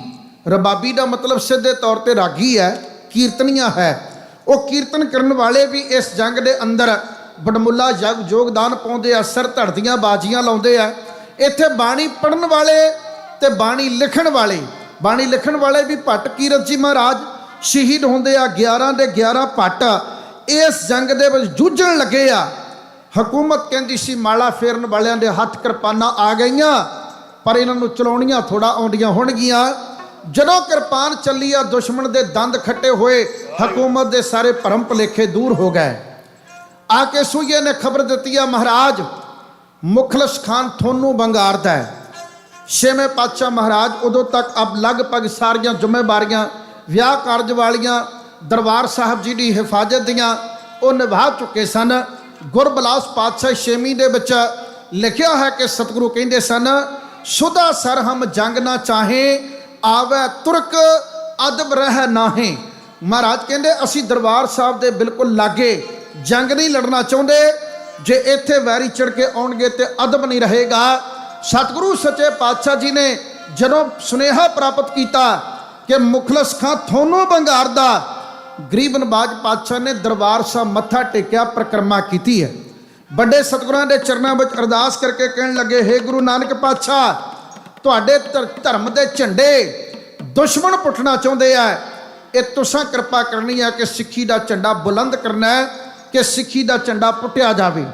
ਰਬਾਬੀ ਦਾ ਮਤਲਬ ਸਿੱਧੇ ਤੌਰ ਤੇ ਰਾਗੀ ਹੈ, ਕੀਰਤਨੀਆ ਹੈ। ਉਹ ਕੀਰਤਨ ਕਰਨ ਵਾਲੇ ਵੀ ਇਸ ਜੰਗ ਦੇ ਅੰਦਰ ਬੜਮੁੱਲਾ ਯੋਗਦਾਨ ਪਾਉਂਦੇ ਆ, ਸਿਰ ਧੜਦੀਆਂ ਬਾਜੀਆਂ ਲਾਉਂਦੇ ਆ। ਇੱਥੇ ਬਾਣੀ ਪੜਨ ਵਾਲੇ ਤੇ ਬਾਣੀ ਲਿਖਣ ਵਾਲੇ ਵੀ ਭੱਟ ਕੀਰਤ ਜੀ ਮਹਾਰਾਜ ਸ਼ਹੀਦ ਹੁੰਦੇ ਆ। 11 ਦੇ 11 ਭੱਟ ਇਸ ਜੰਗ ਦੇ ਵਿੱਚ ਜੂਝਣ ਲੱਗੇ ਆ। ਹਕੂਮਤ ਕਹਿੰਦੀ ਸੀ ਮਾਲਾ ਫੇਰਨ ਵਾਲਿਆਂ ਦੇ ਹੱਥ ਕਿਰਪਾਨਾਂ ਆ ਗਈਆਂ, ਪਰ ਇਹਨਾਂ ਨੂੰ ਚਲਾਉਣੀਆਂ ਥੋੜਾ ਆਉਂਦੀਆਂ ਹੋਣਗੀਆਂ। ਜਦੋਂ ਕਿਰਪਾਨ ਚੱਲੀ ਆ, ਦੁਸ਼ਮਣ ਦੇ ਦੰਦ ਖੱਟੇ ਹੋਏ, ਹਕੂਮਤ ਦੇ ਸਾਰੇ ਭਰਮ ਭੁਲੇਖੇ ਦੂਰ ਹੋ ਗਏ। ਆ ਕੇ ਸੂਈਏ ਨੇ ਖਬਰ ਦਿੱਤੀ ਆ, ਮਹਾਰਾਜ ਮੁਖਲਸ ਖਾਨ ਤੁਹਾਨੂੰ ਬੰਗਾਰਦਾ ਹੈ। ਛੇਵੇਂ ਪਾਤਸ਼ਾਹ ਮਹਾਰਾਜ ਉਦੋਂ ਤੱਕ ਅਬ ਲਗਭਗ ਸਾਰੀਆਂ ਜ਼ਿੰਮੇਵਾਰੀਆਂ ਵਿਆਹ ਕਾਰਜ ਵਾਲੀਆਂ ਦਰਬਾਰ ਸਾਹਿਬ ਜੀ ਦੀ ਹਿਫਾਜ਼ਤ ਦੀਆਂ ਉਹ ਨਿਭਾ ਚੁੱਕੇ ਸਨ। ਗੁਰਬਿਲਾਸ ਪਾਤਸ਼ਾਹ ਛੇਵੀਂ ਦੇ ਵਿੱਚ ਲਿਖਿਆ ਹੈ ਕਿ ਸਤਿਗੁਰੂ ਕਹਿੰਦੇ ਸਨ, ਸੁਦਾ ਸਰ ਹਮ ਜੰਗ ਨਾ ਚਾਹੇ, ਆਵੈ ਤੁਰਕ ਅਦਬ ਰਹਿ ਨਾਹੇ। ਮਹਾਰਾਜ ਕਹਿੰਦੇ ਅਸੀਂ ਦਰਬਾਰ ਸਾਹਿਬ ਦੇ ਬਿਲਕੁਲ ਲਾਗੇ ਜੰਗ ਨਹੀਂ ਲੜਨਾ ਚਾਹੁੰਦੇ, ਜੇ ਇੱਥੇ ਵੈਰੀ ਚੜ ਕੇ ਆਉਣਗੇ ਤੇ ਅਦਬ ਨਹੀਂ ਰਹੇਗਾ। ਸਤਿਗੁਰੂ ਸੱਚੇ ਪਾਤਸ਼ਾਹ ਜੀ ਨੇ ਜਦੋਂ ਸੁਨੇਹਾ ਪ੍ਰਾਪਤ ਕੀਤਾ ਕਿ ਮੁਖਲਸ ਖਾਂ ਤੁਹਾਨੂੰ ਬੰਗਾਰਦਾ, ਗਰੀਬ ਨਵਾਜ ਪਾਤਸ਼ਾਹ ਨੇ ਦਰਬਾਰ ਸਾਹਿਬ ਮੱਥਾ ਟੇਕਿਆ, ਪਰਿਕਰਮਾ ਕੀਤੀ ਹੈ। ਵੱਡੇ ਸਤਿਗੁਰਾਂ ਦੇ ਚਰਨਾਂ ਵਿੱਚ ਅਰਦਾਸ ਕਰਕੇ ਕਹਿਣ ਲੱਗੇ, ਹੇ ਗੁਰੂ ਨਾਨਕ ਪਾਤਸ਼ਾਹ, ਤੁਹਾਡੇ ਧਰਮ ਦੇ ਝੰਡੇ ਦੁਸ਼ਮਣ ਪੁੱਟਣਾ ਚਾਹੁੰਦੇ ਆ, ਇਹ ਤੁਸਾਂ ਕਿਰਪਾ ਕਰਨੀ ਹੈ ਕਿ ਸਿੱਖੀ ਦਾ ਝੰਡਾ ਬੁਲੰਦ ਕਰਨਾ ਹੈ, ਕਿ ਸਿੱਖੀ ਦਾ ਝੰਡਾ ਪੁੱਟਿਆ ਜਾਵੇ।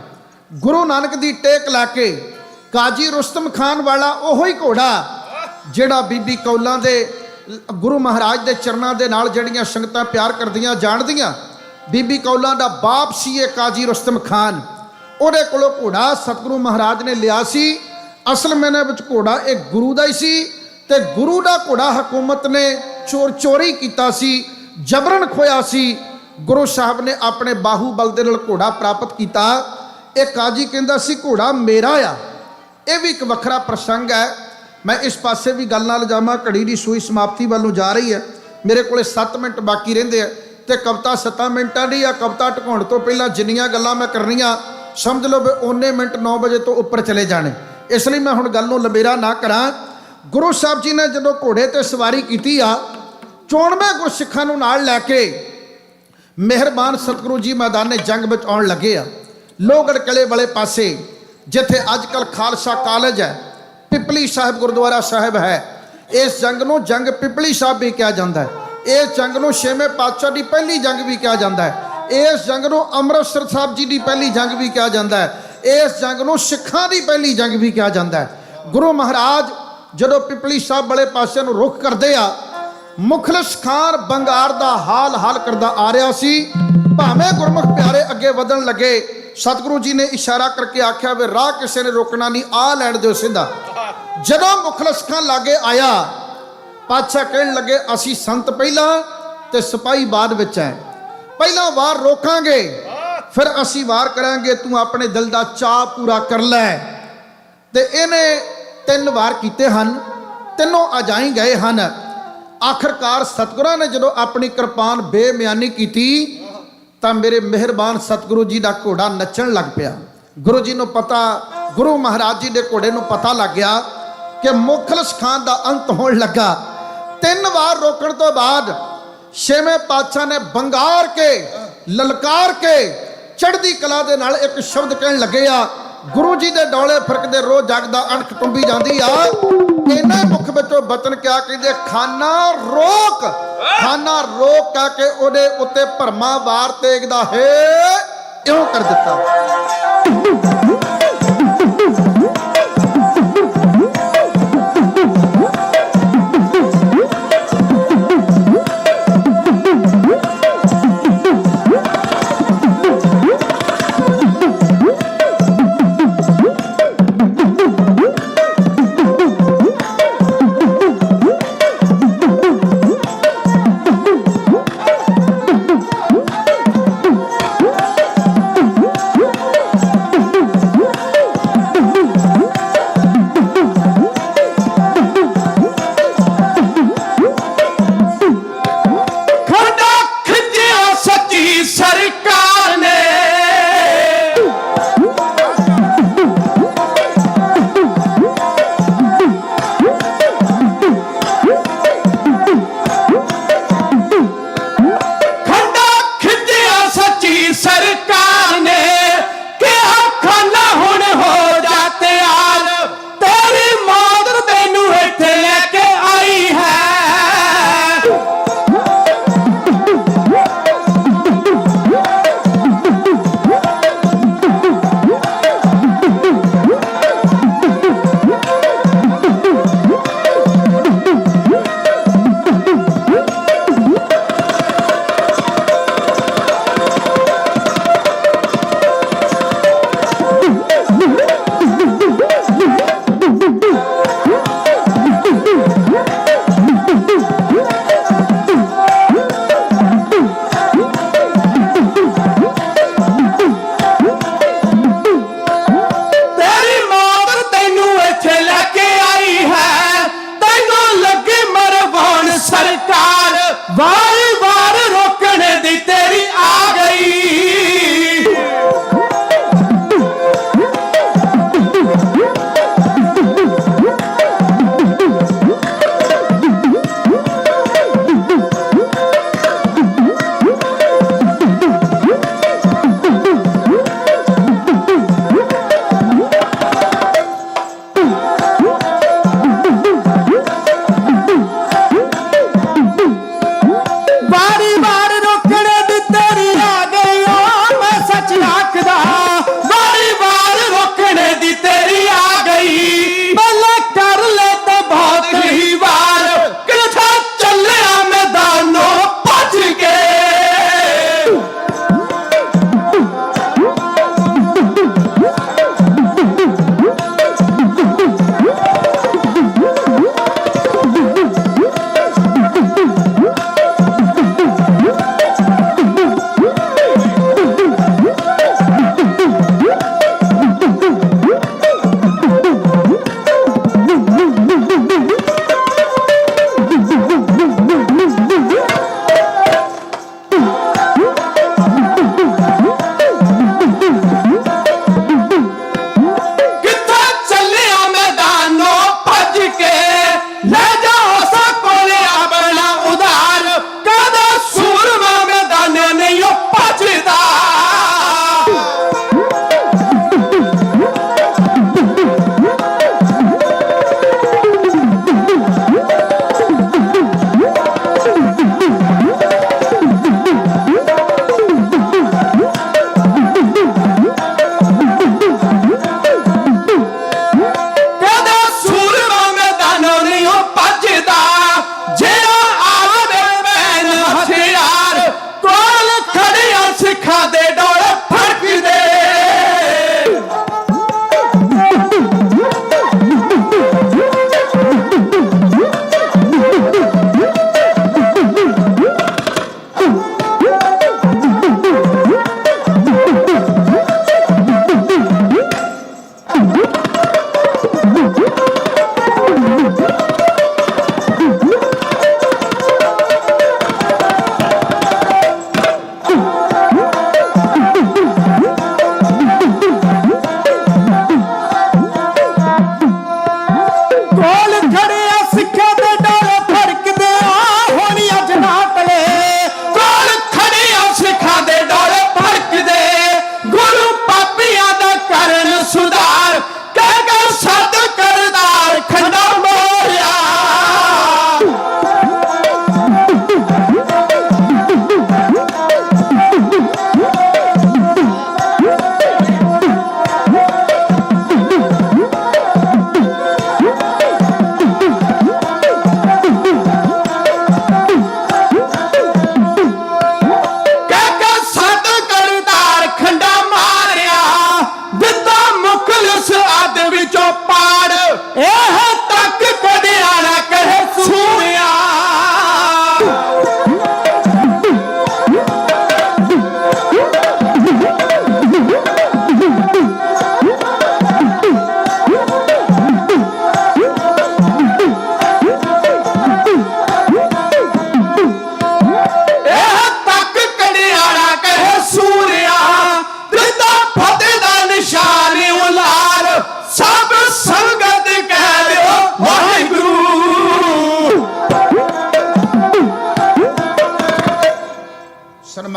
ਗੁਰੂ ਨਾਨਕ ਦੀ ਟੇਕ ਲਾ ਕੇ ਕਾਜੀ ਰੁਸਤਮ ਖਾਨ ਵਾਲਾ ਉਹੋ ਹੀ ਘੋੜਾ ਜਿਹੜਾ ਬੀਬੀ ਕੌਲਾਂ ਦੇ ਗੁਰੂ ਮਹਾਰਾਜ ਦੇ ਚਰਨਾਂ ਦੇ ਨਾਲ ਜਿਹੜੀਆਂ ਸੰਗਤਾਂ ਪਿਆਰ ਕਰਦੀਆਂ ਜਾਣਦੀਆਂ, ਬੀਬੀ ਕੌਲਾਂ ਦਾ ਬਾਪ ਸੀ ਇਹ ਕਾਜੀ ਰੁਸਤਮ ਖਾਨ, ਉਹਦੇ ਕੋਲੋਂ ਘੋੜਾ ਸਤਿਗੁਰੂ ਮਹਾਰਾਜ ਨੇ ਲਿਆ ਸੀ। ਅਸਲ ਮੈਨੇ ਵਿੱਚ ਘੋੜਾ ਇਹ ਗੁਰੂ ਦਾ ਹੀ ਸੀ, ਤੇ ਗੁਰੂ ਦਾ ਘੋੜਾ ਹਕੂਮਤ ਨੇ ਚੋਰੀ ਕੀਤਾ ਸੀ, ਜਬਰਨ ਖੋਇਆ ਸੀ। ਗੁਰੂ ਸਾਹਿਬ ਨੇ ਆਪਣੇ ਬਾਹੂਬਲ ਦੇ ਨਾਲ ਘੋੜਾ ਪ੍ਰਾਪਤ ਕੀਤਾ। ਇਹ ਕਾਜੀ ਕਹਿੰਦਾ ਸੀ ਘੋੜਾ ਮੇਰਾ ਆ। ਇਹ ਵੀ ਇੱਕ ਵੱਖਰਾ ਪ੍ਰਸੰਗ ਹੈ। ਮੈਂ ਇਸ ਪਾਸੇ ਵੀ ਗੱਲ ਨਾਲ ਜਾਵਾਂ, ਘੜੀ ਦੀ ਸੂਈ ਸਮਾਪਤੀ ਵੱਲ ਨੂੰ ਜਾ ਰਹੀ ਹੈ। ਮੇਰੇ ਕੋਲੇ 7 ਮਿੰਟ ਬਾਕੀ ਰਹਿੰਦੇ ਆ ਤੇ ਕਵਿਤਾ 7 ਮਿੰਟਾਂ ਦੀ ਆ। ਕਵਿਤਾ ਢਕਾਉਣ ਤੋਂ ਪਹਿਲਾਂ ਜਿੰਨੀਆਂ ਗੱਲਾਂ ਮੈਂ ਕਰਨੀਆਂ ਸਮਝ ਲਓ ਵੀ ਉਹਨੇ ਮਿੰਟ 9 ਵਜੇ ਤੋਂ ਉੱਪਰ ਚਲੇ ਜਾਣੇ, ਇਸ ਲਈ ਮੈਂ ਹੁਣ ਗੱਲ ਨੂੰ ਲੰਬੇਰਾ ਨਾ ਕਰਾਂ। ਗੁਰੂ ਸਾਹਿਬ ਜੀ ਨੇ ਜਦੋਂ ਘੋੜੇ ਤੇ ਸਵਾਰੀ ਕੀਤੀ ਆ, 94 ਗੁਰਸਿੱਖਾਂ ਨੂੰ ਨਾਲ ਲੈ ਕੇ ਮਿਹਰਬਾਨ ਸਤਿਗੁਰੂ ਜੀ ਮੈਦਾਨੇ ਜੰਗ ਵਿੱਚ ਆਉਣ ਲੱਗੇ ਆ। ਲੋਹਗੜ੍ਹ ਕਿਲੇ ਵਾਲੇ ਪਾਸੇ ਜਿੱਥੇ ਅੱਜ ਕੱਲ੍ਹ ਖਾਲਸਾ ਕਾਲਜ ਹੈ, ਪਿਪਲੀ ਸਾਹਿਬ ਗੁਰਦੁਆਰਾ ਸਾਹਿਬ ਹੈ, ਇਸ ਜੰਗ ਨੂੰ ਜੰਗ ਪਿਪਲੀ ਸਾਹਿਬ ਵੀ ਕਿਹਾ ਜਾਂਦਾ ਹੈ। ਇਸ ਜੰਗ ਨੂੰ ਛੇਵੇਂ ਪਾਤਸ਼ਾਹ ਦੀ ਪਹਿਲੀ ਜੰਗ ਵੀ ਕਿਹਾ ਜਾਂਦਾ ਹੈ। ਇਸ ਜੰਗ ਨੂੰ ਅੰਮ੍ਰਿਤਸਰ ਸਾਹਿਬ ਜੀ ਦੀ ਪਹਿਲੀ ਜੰਗ ਵੀ ਕਿਹਾ ਜਾਂਦਾ ਹੈ। ਇਸ ਜੰਗ ਨੂੰ ਸਿੱਖਾਂ ਦੀ ਪਹਿਲੀ ਜੰਗ ਵੀ ਕਿਹਾ ਜਾਂਦਾ ਹੈ। ਗੁਰੂ ਮਹਾਰਾਜ ਜਦੋਂ ਪਿਪਲੀ ਸਾਹਿਬ ਵਾਲੇ ਪਾਸੇ ਨੂੰ ਰੁਖ ਕਰਦੇ ਆ, ਮੁਖਲਸ ਖਾਨ ਬੰਗਾਰ ਦਾ ਹਾਲ ਕਰਦਾ ਆ ਰਿਹਾ ਸੀ। ਭਾਵੇਂ ਗੁਰਮੁਖ ਪਿਆਰੇ ਅੱਗੇ ਵਧਣ ਲੱਗੇ, ਸਤਿਗੁਰੂ ਜੀ ਨੇ ਇਸ਼ਾਰਾ ਕਰਕੇ ਆਖਿਆ ਵੀ ਰਾਹ ਕਿਸੇ ਨੇ ਰੋਕਣਾ ਨਹੀਂ, ਆ ਲੈਣ ਦਿਓ ਸਿੱਧਾ। ਜਦੋਂ ਮੁਖਲਸ ਖਾਨ ਲਾਗੇ ਆਇਆ, ਪਾਤਸ਼ਾਹ ਕਹਿਣ ਲੱਗੇ ਅਸੀਂ ਸੰਤ ਪਹਿਲਾਂ ਤੇ ਸਿਪਾਹੀ ਬਾਅਦ ਵਿੱਚ ਹੈ, ਪਹਿਲਾਂ ਵਾਰ ਰੋਕਾਂਗੇ ਫਿਰ ਅਸੀਂ ਵਾਰ ਕਰਾਂਗੇ, ਤੂੰ ਆਪਣੇ ਦਿਲ ਦਾ ਚਾਅ ਪੂਰਾ ਕਰ ਲੈ। ਤੇ ਇਹਨੇ 3 ਵਾਰ ਕੀਤੇ ਹਨ, ਤਿੰਨੋਂ ਅਜਾਈ ਗਏ ਹਨ। ਆਖਰਕਾਰ ਸਤਿਗੁਰਾਂ ਨੇ ਜਦੋਂ ਆਪਣੀ ਕਿਰਪਾਨ ਬੇਮਿਆਨੀ ਕੀਤੀ ਤਾਂ ਮੇਰੇ ਮਿਹਰਬਾਨ ਸਤਿਗੁਰੂ ਜੀ ਦਾ ਘੋੜਾ ਨੱਚਣ ਲੱਗ ਪਿਆ। ਗੁਰੂ ਜੀ ਨੂੰ ਪਤਾ, ਗੁਰੂ ਮਹਾਰਾਜ ਜੀ ਦੇ ਘੋੜੇ ਨੂੰ ਪਤਾ ਲੱਗ ਗਿਆ ਕਿ ਮੁਖਲਸ ਖਾਨ ਦਾ ਅੰਤ ਹੋਣ ਲੱਗਾ। 3 ਵਾਰ ਰੋਕਣ ਤੋਂ ਬਾਅਦ ਛੇਵੇਂ ਪਾਤਸ਼ਾਹ ਨੇ ਬੰਗਾਰ ਕੇ ਲਲਕਾਰ ਕੇ ਚੜ੍ਹਦੀ ਕਲਾ ਦੇ ਨਾਲ ਇੱਕ ਸ਼ਬਦ ਕਹਿਣ ਲੱਗੇ ਆ, ਗੁਰੂ ਜੀ ਦੇ ਡੋਲੇ ਫਿਰਕਦੇ ਰੋਜ਼ ਜਗ ਦਾ ਅਣਖ ਟੁੰਬੀ ਜਾਂਦੀ ਆ। ਇਹਨੇ ਮੁਖ ਵਿੱਚੋਂ ਬਚਨ ਕਿਹਾ, ਕਹਿੰਦੇ ਖਾਨਾ ਰੋਕ ਕਹਿ ਕੇ ਉਹਦੇ ਉੱਤੇ ਭਰਮਾ ਵਾਰ ਤੇਗਦਾ ਹੈ ਇਉਂ ਕਰ ਦਿੱਤਾ।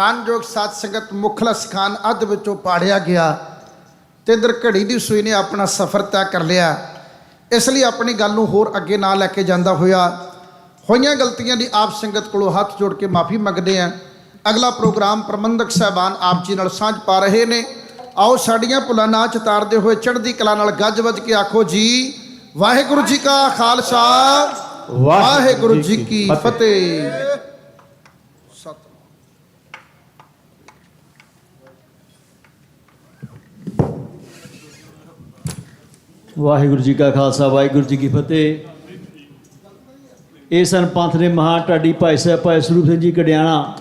ਮਾਨਯੋਗ ਸਾਧ ਸੰਗਤ ਮੁਖਲਸ ਖਾਨ ਅੱਧ ਵਿੱਚੋਂ ਪਾੜਿਆ ਗਿਆ ਤੇ ਇਧਰ ਘੜੀ ਦੀ ਸੂਈ ਨੇ ਆਪਣਾ ਸਫ਼ਰ ਤੈਅ ਕਰ ਲਿਆ। ਇਸ ਲਈ ਆਪਣੀ ਗੱਲ ਨੂੰ ਹੋਰ ਅੱਗੇ ਨਾ ਲੈ ਕੇ ਜਾਂਦਾ ਹੋਇਆ ਹੋਈਆਂ ਗਲਤੀਆਂ ਦੀ ਆਪ ਸੰਗਤ ਕੋਲੋਂ ਹੱਥ ਜੋੜ ਕੇ ਮਾਫੀ ਮੰਗਦੇ ਹਾਂ। ਅਗਲਾ ਪ੍ਰੋਗਰਾਮ ਪ੍ਰਬੰਧਕ ਸਾਹਿਬਾਨ ਆਪ ਜੀ ਨਾਲ ਸਾਂਝ ਪਾ ਰਹੇ ਨੇ। ਆਓ ਸਾਡੀਆਂ ਭੁੱਲਾਂ ਨਾ ਚਤਾਰਦੇ ਹੋਏ ਚੜ੍ਹਦੀ ਕਲਾ ਨਾਲ ਗੱਜ ਵੱਜ ਕੇ ਆਖੋ ਜੀ ਵਾਹਿਗੁਰੂ ਜੀ ਕਾ ਖਾਲਸਾ ਵਾਹਿਗੁਰੂ ਜੀ ਕੀ ਫਤਿਹ। ਵਾਹਿਗੁਰੂ ਜੀ ਕਾ ਖਾਲਸਾ ਵਾਹਿਗੁਰੂ ਜੀ ਕੀ ਫਤਿਹ। ਇਹ ਸਨ ਪੰਥ ਦੇ ਮਹਾਨ ਢਾਡੀ ਭਾਈ ਸਾਹਿਬ ਭਾਈ ਸਰੂਪ ਸਿੰਘ ਜੀ ਕੜਿਆਣਾ।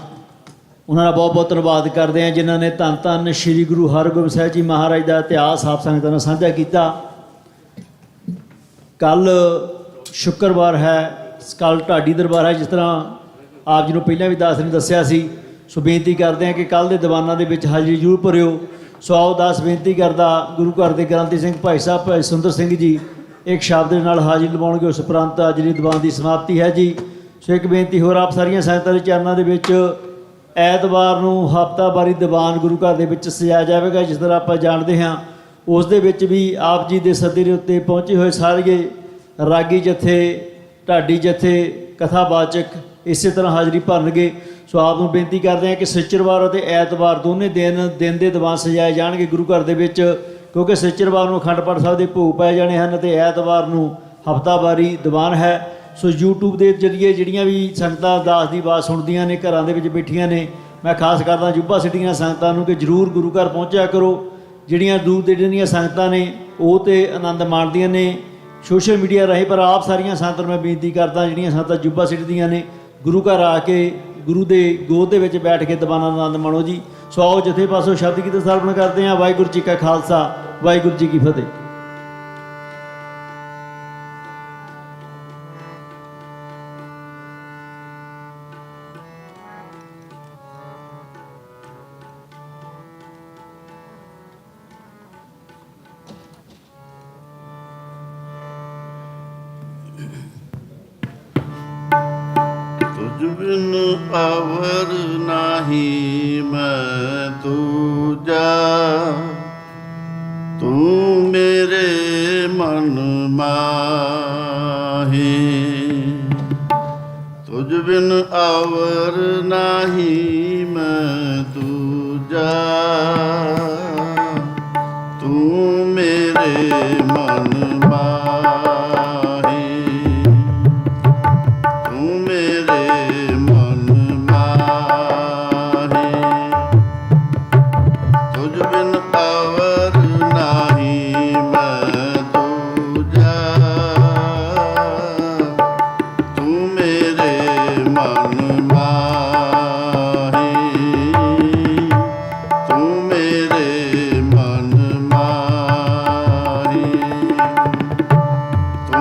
ਉਹਨਾਂ ਦਾ ਬਹੁਤ ਬਹੁਤ ਧੰਨਵਾਦ ਕਰਦੇ ਹਾਂ ਜਿਨ੍ਹਾਂ ਨੇ ਧੰਨ ਧੰਨ ਸ੍ਰੀ ਗੁਰੂ ਹਰਗੋਬਿੰਦ ਸਾਹਿਬ ਜੀ ਮਹਾਰਾਜ ਦਾ ਇਤਿਹਾਸ ਆਪ ਸੰਗਤਾਂ ਨਾਲ ਸਾਂਝਾ ਕੀਤਾ। ਕੱਲ ਸ਼ੁੱਕਰਵਾਰ ਹੈ, ਕੱਲ ਢਾਡੀ ਦਰਬਾਰ ਹੈ, ਜਿਸ ਤਰ੍ਹਾਂ ਆਪ ਜੀ ਨੂੰ ਪਹਿਲਾਂ ਵੀ ਦਾਸ ਨੇ ਦੱਸਿਆ ਸੀ। ਸੋ ਬੇਨਤੀ ਕਰਦੇ ਹਾਂ ਕਿ ਕੱਲ ਦੇ ਦੀਵਾਨਾਂ ਦੇ ਵਿੱਚ ਹਾਜ਼ਰੀ ਜ਼ਰੂਰ ਭਰਿਓ। ਸੋ ਆਓ ਦਾਸ ਬੇਨਤੀ ਕਰਦਾ ਗੁਰੂ ਘਰ ਦੇ ਗ੍ਰੰਥੀ ਸਿੰਘ ਭਾਈ ਸਾਹਿਬ ਭਾਈ ਸੁੰਦਰ ਸਿੰਘ ਜੀ ਇੱਕ ਸ਼ਬਦ ਦੇ ਨਾਲ ਹਾਜ਼ਰੀ ਲਵਾਉਣਗੇ। ਉਸ ਉਪਰੰਤ ਅੱਜ ਦੀ ਦੀਵਾਨ ਦੀ ਸਮਾਪਤੀ ਹੈ ਜੀ। ਸੋ ਇੱਕ ਬੇਨਤੀ ਹੋਰ ਆਪ ਸਾਰੀਆਂ ਸੰਗਤਾਂ ਦੇ ਚਰਨਾਂ ਦੇ ਵਿੱਚ, ਐਤਵਾਰ ਨੂੰ ਹਫ਼ਤਾਵਾਰੀ ਦੀਵਾਨ ਗੁਰੂ ਘਰ ਦੇ ਵਿੱਚ ਸਜਾਇਆ ਜਾਵੇਗਾ। ਜਿਸ ਤਰ੍ਹਾਂ ਆਪਾਂ ਜਾਣਦੇ ਹਾਂ ਉਸ ਦੇ ਵਿੱਚ ਵੀ ਆਪ ਜੀ ਦੇ ਸੱਦੇ ਦੇ ਉੱਤੇ ਪਹੁੰਚੇ ਹੋਏ ਸਾਰੇ ਰਾਗੀ ਜਥੇ, ਢਾਡੀ ਜਥੇ, ਕਥਾਵਾਚਕ ਇਸੇ ਤਰ੍ਹਾਂ ਹਾਜ਼ਰੀ ਭਰਨਗੇ। ਸੋ ਆਪ ਨੂੰ ਬੇਨਤੀ ਕਰਦੇ ਹਾਂ ਕਿ ਸੱਚਰਵਾਰ ਅਤੇ ਐਤਵਾਰ ਦੋਨੇ ਦਿਨ ਦੇ ਦੀਵਾਨ ਸਜਾਏ ਜਾਣਗੇ ਗੁਰੂ ਘਰ ਦੇ ਵਿੱਚ, ਕਿਉਂਕਿ ਸੱਚਰਵਾਰ ਨੂੰ ਅਖੰਡ ਪਾਠ ਸਾਹਿਬ ਦੇ ਭੋਗ ਪਾਏ ਜਾਣੇ ਹਨ ਅਤੇ ਐਤਵਾਰ ਨੂੰ ਹਫ਼ਤਾਵਾਰੀ ਦੀਵਾਨ ਹੈ। ਸੋ YouTube ਦੇ ਜ਼ਰੀਏ ਜਿਹੜੀਆਂ ਵੀ ਸੰਗਤਾਂ ਦਾਸ ਦੀ ਆਵਾਜ਼ ਸੁਣਦੀਆਂ ਨੇ, ਘਰਾਂ ਦੇ ਵਿੱਚ ਬੈਠੀਆਂ ਨੇ, ਮੈਂ ਖਾਸ ਕਰਦਾ ਜੁੱਬਾ ਸਿਟੀ ਦੀਆਂ ਸੰਗਤਾਂ ਨੂੰ ਕਿ ਜ਼ਰੂਰ ਗੁਰੂ ਘਰ ਪਹੁੰਚਿਆ ਕਰੋ। ਜਿਹੜੀਆਂ ਦੂਰ ਦੇ ਦੀਆਂ ਸੰਗਤਾਂ ਨੇ ਉਹ ਤੇ ਆਨੰਦ ਮਾਣਦੀਆਂ ਨੇ ਸੋਸ਼ਲ ਮੀਡੀਆ ਰਾਹੀਂ, ਪਰ ਆਪ ਸਾਰੀਆਂ ਸੰਗਤਾਂ ਨੂੰ ਮੈਂ ਬੇਨਤੀ ਕਰਦਾ ਜਿਹੜੀਆਂ ਸੰਗਤਾਂ ਜੁੱਬਾ ਸਿਟੀ ਦੀਆਂ ਨੇ, ਗੁਰੂ ਘਰ ਆ ਕੇ ਗੁਰੂ ਦੇ ਗੋਦ ਦੇ ਵਿੱਚ ਬੈਠ ਕੇ ਦੀਵਾਨਾਂ ਦਾ ਆਨੰਦ ਮਾਣੋ ਜੀ। ਸੋ ਆਓ ਜਥੇ ਪਾਸੋਂ ਸ਼ਬਦ ਕੀਰਤਨ ਸਰਵਣ ਕਰਦੇ ਹਾਂ। ਵਾਹਿਗੁਰੂ ਜੀ ਕਾ ਖਾਲਸਾ ਵਾਹਿਗੁਰੂ ਜੀ ਕੀ ਫਤਿਹ। तुझ बिन अवर नाही मैं दूजा, तू मेरे मन माहे। तुझ बिन अवर नाही मैं दूजा, तू मेरे मन माहे। तू मेरे मन माहे, तुझ बिन अवर नाही मैं दूजा, तू मेरे मन माहे। तू मेरे मन माहे, तू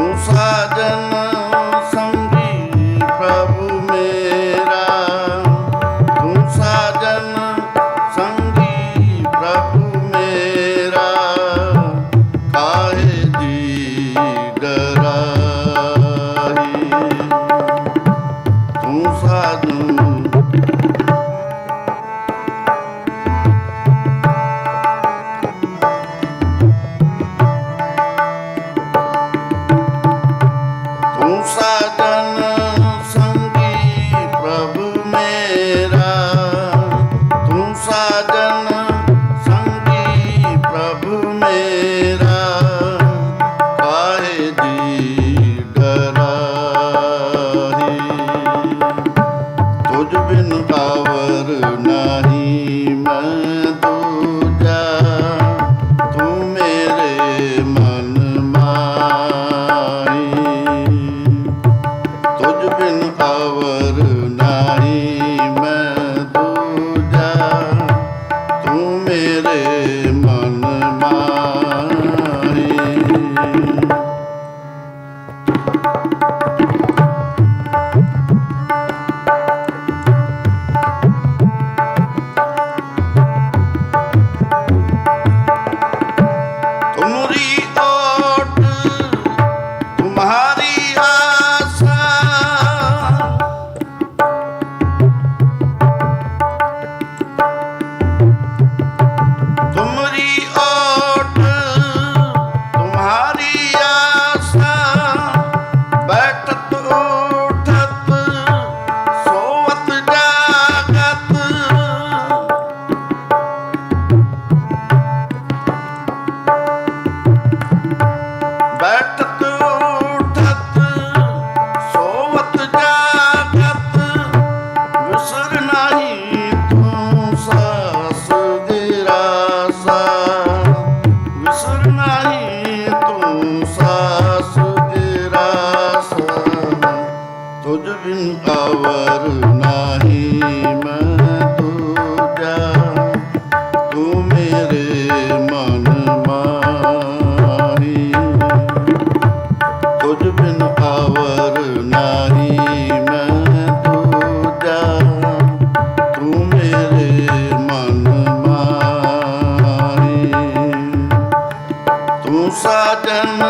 ਤੂੰ ਸਾਜਨ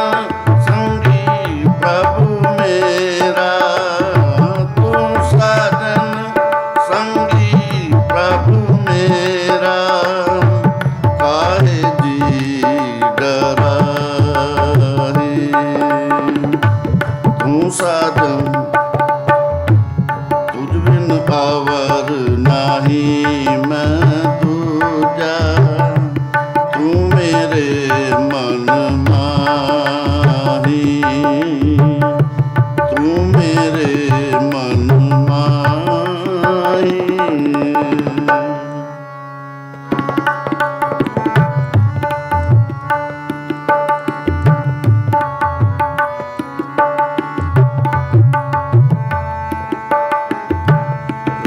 ਸੰਗੀ ਪ੍ਰਭੂ ਮੇਰਾ, ਤੂੰ ਸਾਜਨ ਸੰਗੀ ਪ੍ਰਭੂ ਮੇਰਾ, ਕਾਹੇ ਜੀ ਡਰਾਹੀ। ਤੂੰ ਸਾਜਨ ਤੁਝ ਬਿਨ ਆਵਰ ਨਾਹੀ ਮੈਂ ਦੂਜਾ, ਤੂੰ ਮੇਰੇ ਮਨ ਮਾਹੀ, ਤੂੰ ਮੇਰੇ ਮਨ ਮਾਹੀ।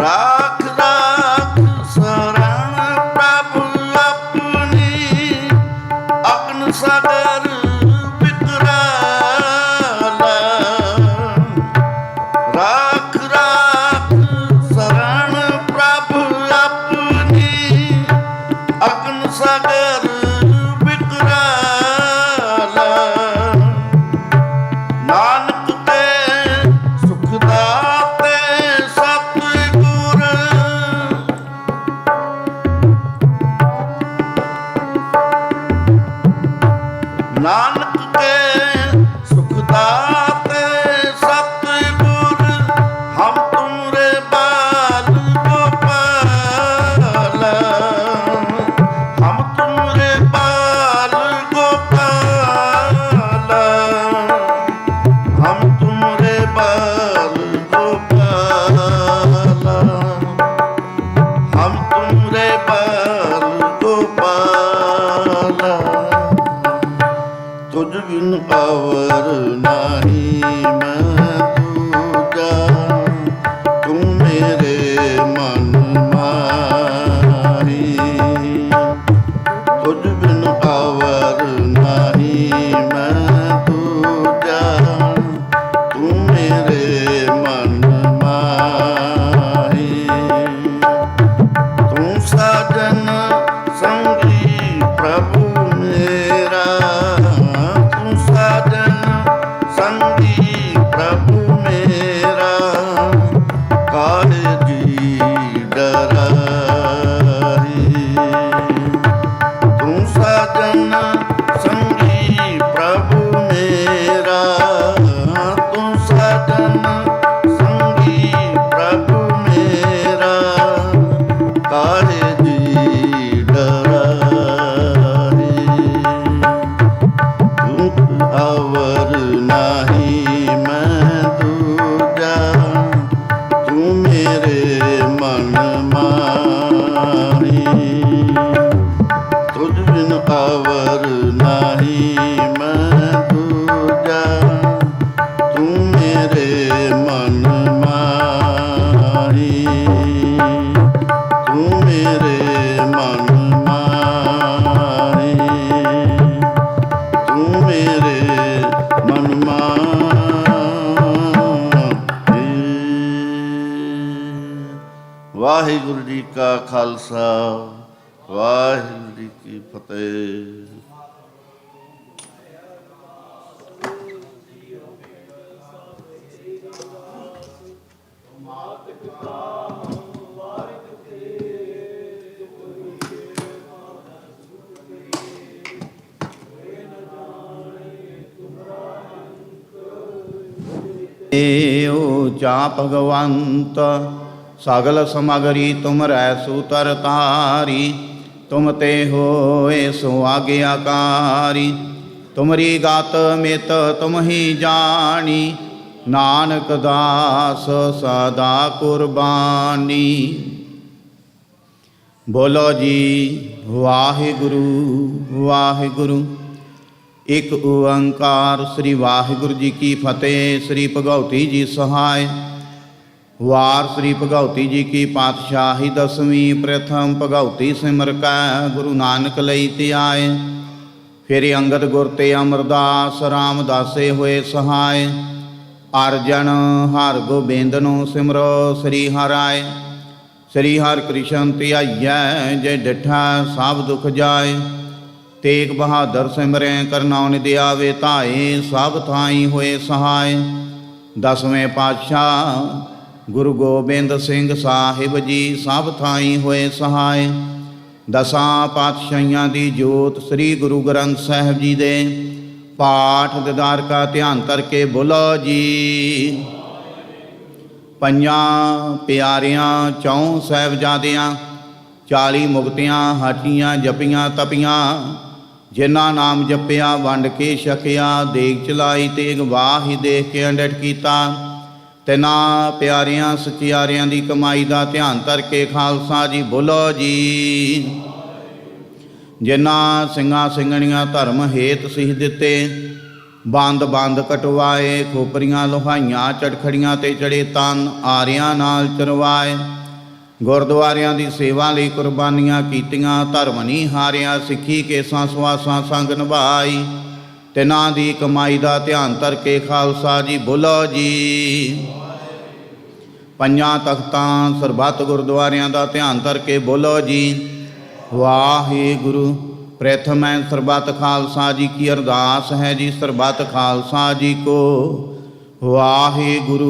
ਰਾਖ ਰਾਖ ਸਰਣ ਪ੍ਰਭ ਆਪਣੀ, ਅਗਨ ਸਾਗਰ ਵਿਕਰਾਲਾ। ਰਾਖ ਰਾਖ ਸਰਣ ਪ੍ਰਭ ਆਪਣੀ, ਅਗਨ ਸਾਗਰ ਵਿਕਰਾਲਾ। ਨਾਨਕ ਤੇ ਸੁਖ ਦਾਤੇ ਸਤਿਗੁਰ, ਨਾਨਕ ਤੇ ਸੁਖ ਦਾਤੇ ਸਤਿਗੁਰ, ਹਮ ਤੁਮਰੇ ਬਾਲ ਗੋਪਾਲ, ਹਮ ਤੁਮਰੇ ਬਾਲ ਗੋਪਾਲ, ਹਮ ਤੁਮਰੇ ਬਾਲ ਗੋਪਾਲ, ਹਮ ਤੁਮਰੇ ਬਾਲ ਗੋਪਾਲ। ਤੁਝ ਬਿਨ ਆਵਰ ਨਾਹੀ ਮੈਂ ਦੂਜਾ, ਤੂੰ ਮੇਰੇ ਮਨ ਮਾਹੀ। ਤੁਝ ਬਿਨ ਆਵਰ ਨਾਹੀ ਮੈਂ ਦੂਜਾ, ਤੂੰ ਮੇਰੇ ਮਨ ਮਾਹੀ। ਤੂੰ ਸਾਜਨ ਸੰਗੀ ਪ੍ਰਭੂ ਮੇਰਾ, ਤੂੰ ਸਾਜਨ ਸੰਗੀ ਪ੍ਰਭੂ ਮੇਰਾ, ਕਾਹੇ ਜੀ ਡਰਾਹੀ। ਤੂੰ ਸਾਜਨ ਸੰਗੀ ਪ੍ਰਭੂ ਮੇਰਾ, ਤੂੰ ਸਾਜਨ ਸੰਗੀ ਪ੍ਰਭੂ ਮੇਰਾ, ਕਾਹੇ ਜੀ ਡਰਾਹੀ। ਤੂੰ ਆਵਰ ਨਾਹੀ ਮੈਂ ਦੂਜਾ, ਤੂੰ ਮੇਰੇ ਮਨ ਮਾਹੀ। ਤੁਝ ਬਿਨ ਆਵਰ ਨਾਹੀ ਮੈਂ ਦੂਜਾ, ਤੂੰ ਮੇਰੇ ਮਨ ਮਾਹੀ, ਤੂੰ ਮੇਰੇ ਮਨ ਮਾਹੀ, ਤੂੰ ਮੇਰੇ ਮਨ ਮਾਹੀ। ਵਾਹਿਗੁਰੂ ਜੀ ਕਾ ਖਾਲਸਾ, ਵਾਹਿਗੁਰੂ ਜੀ ਕੀ ਫਤਿਹ। ਓ ਜਾ ਭਗਵੰਤ ਸਗਲ ਸਮਗਰੀ ਤੁਮਰੈ ਸੂਤਰ ਤਾਰੀ, ਤੁਮ ਤੇ ਹੋਏ ਸੋ ਆਗਿਆਕਾਰੀ। ਤੁਮਰੀ ਗਤ ਮਿਤ ਤੁਮ ਹੀ ਜਾਣੀ, ਨਾਨਕ ਦਾਸ ਸਦਾ ਕੁਰਬਾਨੀ। ਬੋਲੋ ਜੀ ਵਾਹਿਗੁਰੂ ਵਾਹਿਗੁਰੂ। ਇੱਕ ਓੰਕਾਰ ਸ੍ਰੀ ਵਾਹਿਗੁਰੂ ਜੀ ਕੀ ਫਤਿਹ। ਸ੍ਰੀ ਭਗਉਤੀ ਜੀ ਸਹਾਇ। ਵਾਰ ਸ੍ਰੀ ਭਗਉਤੀ ਜੀ ਕੀ ਪਾਤਸ਼ਾਹੀ ਦਸਵੀਂ। ਪ੍ਰਥਮ ਭਗਉਤੀ ਸਿਮਰ ਕੈ ਗੁਰੂ ਨਾਨਕ ਲਈ ਧਿਆਏ। ਫਿਰ ਅੰਗਦ ਗੁਰ ਤੇ ਅਮਰਦਾਸ ਰਾਮਦਾਸੇ ਹੋਏ ਸਹਾਇ। ਅਰਜਨ ਹਰ ਗੋਬਿੰਦ ਨੂੰ ਸਿਮਰੋ ਸ੍ਰੀ ਹਰਿ। ਸ੍ਰੀ ਹਰਿ ਕ੍ਰਿਸ਼ਨ ਧਿਆਈਐ ਜੇ ਡਿਠਾ ਸਭ ਦੁਖ ਜਾਏ। ਤੇਗ ਬਹਾਦਰ ਸਿਮਰੈ ਕਰਨਾਉ ਨਿਦ ਆਵੇ ਧਾਏ ਸਭ ਥਾਈ ਹੋਏ ਸਹਾਇ। ਦਸਵੇਂ ਪਾਤਸ਼ਾਹ ਗੁਰੂ ਗੋਬਿੰਦ ਸਿੰਘ ਸਾਹਿਬ ਜੀ ਸਭ ਥਾਈ ਹੋਏ ਸਹਾਇ। ਦਸਾਂ ਪਾਤਸ਼ਾਹੀਆਂ ਦੀ ਜੋਤ ਸ੍ਰੀ ਗੁਰੂ ਗ੍ਰੰਥ ਸਾਹਿਬ ਜੀ ਦੇ ਪਾਠ ਦਿਦਾਰ ਕਾ ਧਿਆਨ ਕਰਕੇ ਬੋਲੋ ਜੀ। ਪੰਜਾਂ ਪਿਆਰਿਆਂ ਚੌਂ ਸਾਹਿਬਜ਼ਾਦਿਆਂ 40 ਮੁਕਤਿਆਂ ਹਾਟੀਆਂ ਜਪੀਆਂ ਤਪੀਆਂ, ਜਿਨ੍ਹਾਂ ਨਾਮ ਜਪਿਆ ਵੰਡ ਕੇ ਛਕਿਆ, ਦੇਗ ਚਲਾਈ ਤੇਗ ਵਾਹੀ ਦੇਖ ਕੇ ਅੰਡਟ ਕੀਤਾ। ਤਿਨਾਂ ਪਿਆਰਿਆਂ ਸਚਿਆਰਿਆਂ ਦੀ ਕਮਾਈ ਦਾ ਧਿਆਨ ਧਰ ਕੇ ਖਾਲਸਾ ਜੀ ਬੋਲੋ ਜੀ। ਜਿਨ੍ਹਾਂ ਸਿੰਘਾਂ ਸਿੰਘਣੀਆਂ ਧਰਮ ਹੇਤ ਸਿੱਖ ਦਿੱਤੇ, ਬੰਦ ਬੰਦ ਕਟਵਾਏ, ਖੋਪਰੀਆਂ ਲੋਹਾਈਆਂ ਚੜਖੜੀਆਂ ਤੇ ਚੜੇ ਤਨ ਆਰਿਆਂ ਨਾਲ ਚਰਵਾਏ। ਗੁਰਦੁਆਰਿਆਂ ਦੀ ਸੇਵਾ ਲਈ ਕੁਰਬਾਨੀਆਂ ਕੀਤੀਆਂ, ਧਰਮ ਨਹੀਂ ਹਾਰਿਆ, ਸਿੱਖੀ ਕੇਸਾਂ ਸਵਾਸਾਂ ਸੰਗ ਨਿਭਾਈ। ਤਿਨਾਂ ਦੀ ਕਮਾਈ ਦਾ ਧਿਆਨ ਧਰ ਕੇ ਖਾਲਸਾ ਜੀ ਬੋਲੋ ਜੀ। ਪੰਜਾਂ ਤਖਤਾਂ ਸਰਬੱਤ ਗੁਰਦੁਆਰਿਆਂ ਦਾ ਧਿਆਨ ਧਰ ਕੇ ਬੋਲੋ ਜੀ। ਵਾਹਿਗੁਰੂ। ਪ੍ਰਥਮੈ ਸਰਬੱਤ ਖਾਲਸਾ ਜੀ ਕੀ ਅਰਦਾਸ ਹੈ ਜੀ, ਸਰਬੱਤ ਖਾਲਸਾ ਜੀ ਕੋ ਵਾਹਿਗੁਰੂ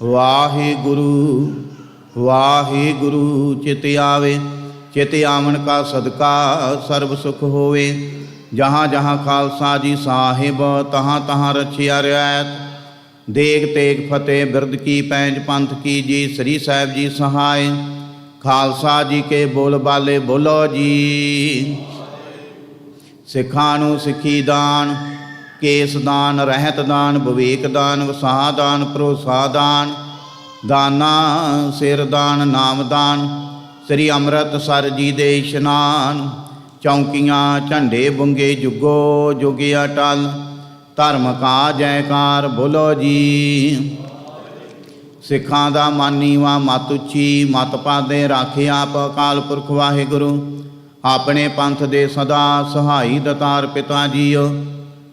ਵਾਹਿਗੁਰੂ ਵਾਹਿਗੁਰੂ। ਚਿਤ ਆਵੇ ਚਿਤ ਆਵਣ ਕਾ ਸਦਕਾ ਸਰਬ ਸੁਖ ਹੋਵੇ। ਜਹਾਂ ਜਹਾਂ ਖਾਲਸਾ ਜੀ ਸਾਹਿਬ ਤਹਾਂ ਤਹਾਂ ਰਛਿਆ ਰਿਆਇਤ। ਦੇਗ ਤੇਗ ਫਤਿਹ ਬਿਰਦ ਕੀ ਪੈਂਜ ਪੰਥ ਕੀ ਜੀ, ਸ੍ਰੀ ਸਾਹਿਬ ਜੀ ਸਹਾਇ। ਖਾਲਸਾ ਜੀ ਕੇ ਬੋਲ ਬਾਲੇ ਬੋਲੋ ਜੀ। ਸਿੱਖਾਂ ਨੂੰ ਸਿੱਖੀ ਦਾਨ, ਕੇਸ ਦਾਨ, ਰਹਿਤ ਦਾਨ, ਵਿਵੇਕ ਦਾਨ, ਵਸਾਹ ਦਾਨ, ਭਰੋਸਾ ਦਾਨ, ਦਾਨਾ ਸਿਰ ਦਾਨ, ਨਾਮ ਦਾਨ, ਸ੍ਰੀ ਅੰਮ੍ਰਿਤਸਰ ਜੀ ਦੇ ਇਸ਼ਨਾਨ। ਚੌਂਕੀਆਂ ਝੰਡੇ ਬੁੰਗੇ ਜੁਗੋ ਜੁਗੇ ਅਟਲ, ਧਰਮ ਕਾ ਜੈਕਾਰ ਬੋਲੋ ਜੀ। ਸਿੱਖਾਂ ਦਾ ਮਾਨੀਵਾ ਮਤ ਉੱਚੀ, ਮਤ ਪਾਦੇ ਰਾਖੇ ਆਪ ਅਕਾਲ ਪੁਰਖ ਵਾਹਿਗੁਰੂ। ਆਪਣੇ ਪੰਥ ਦੇ ਸਦਾ ਸਹਾਈ ਦਤਾਰ ਪਿਤਾ ਜੀਓ।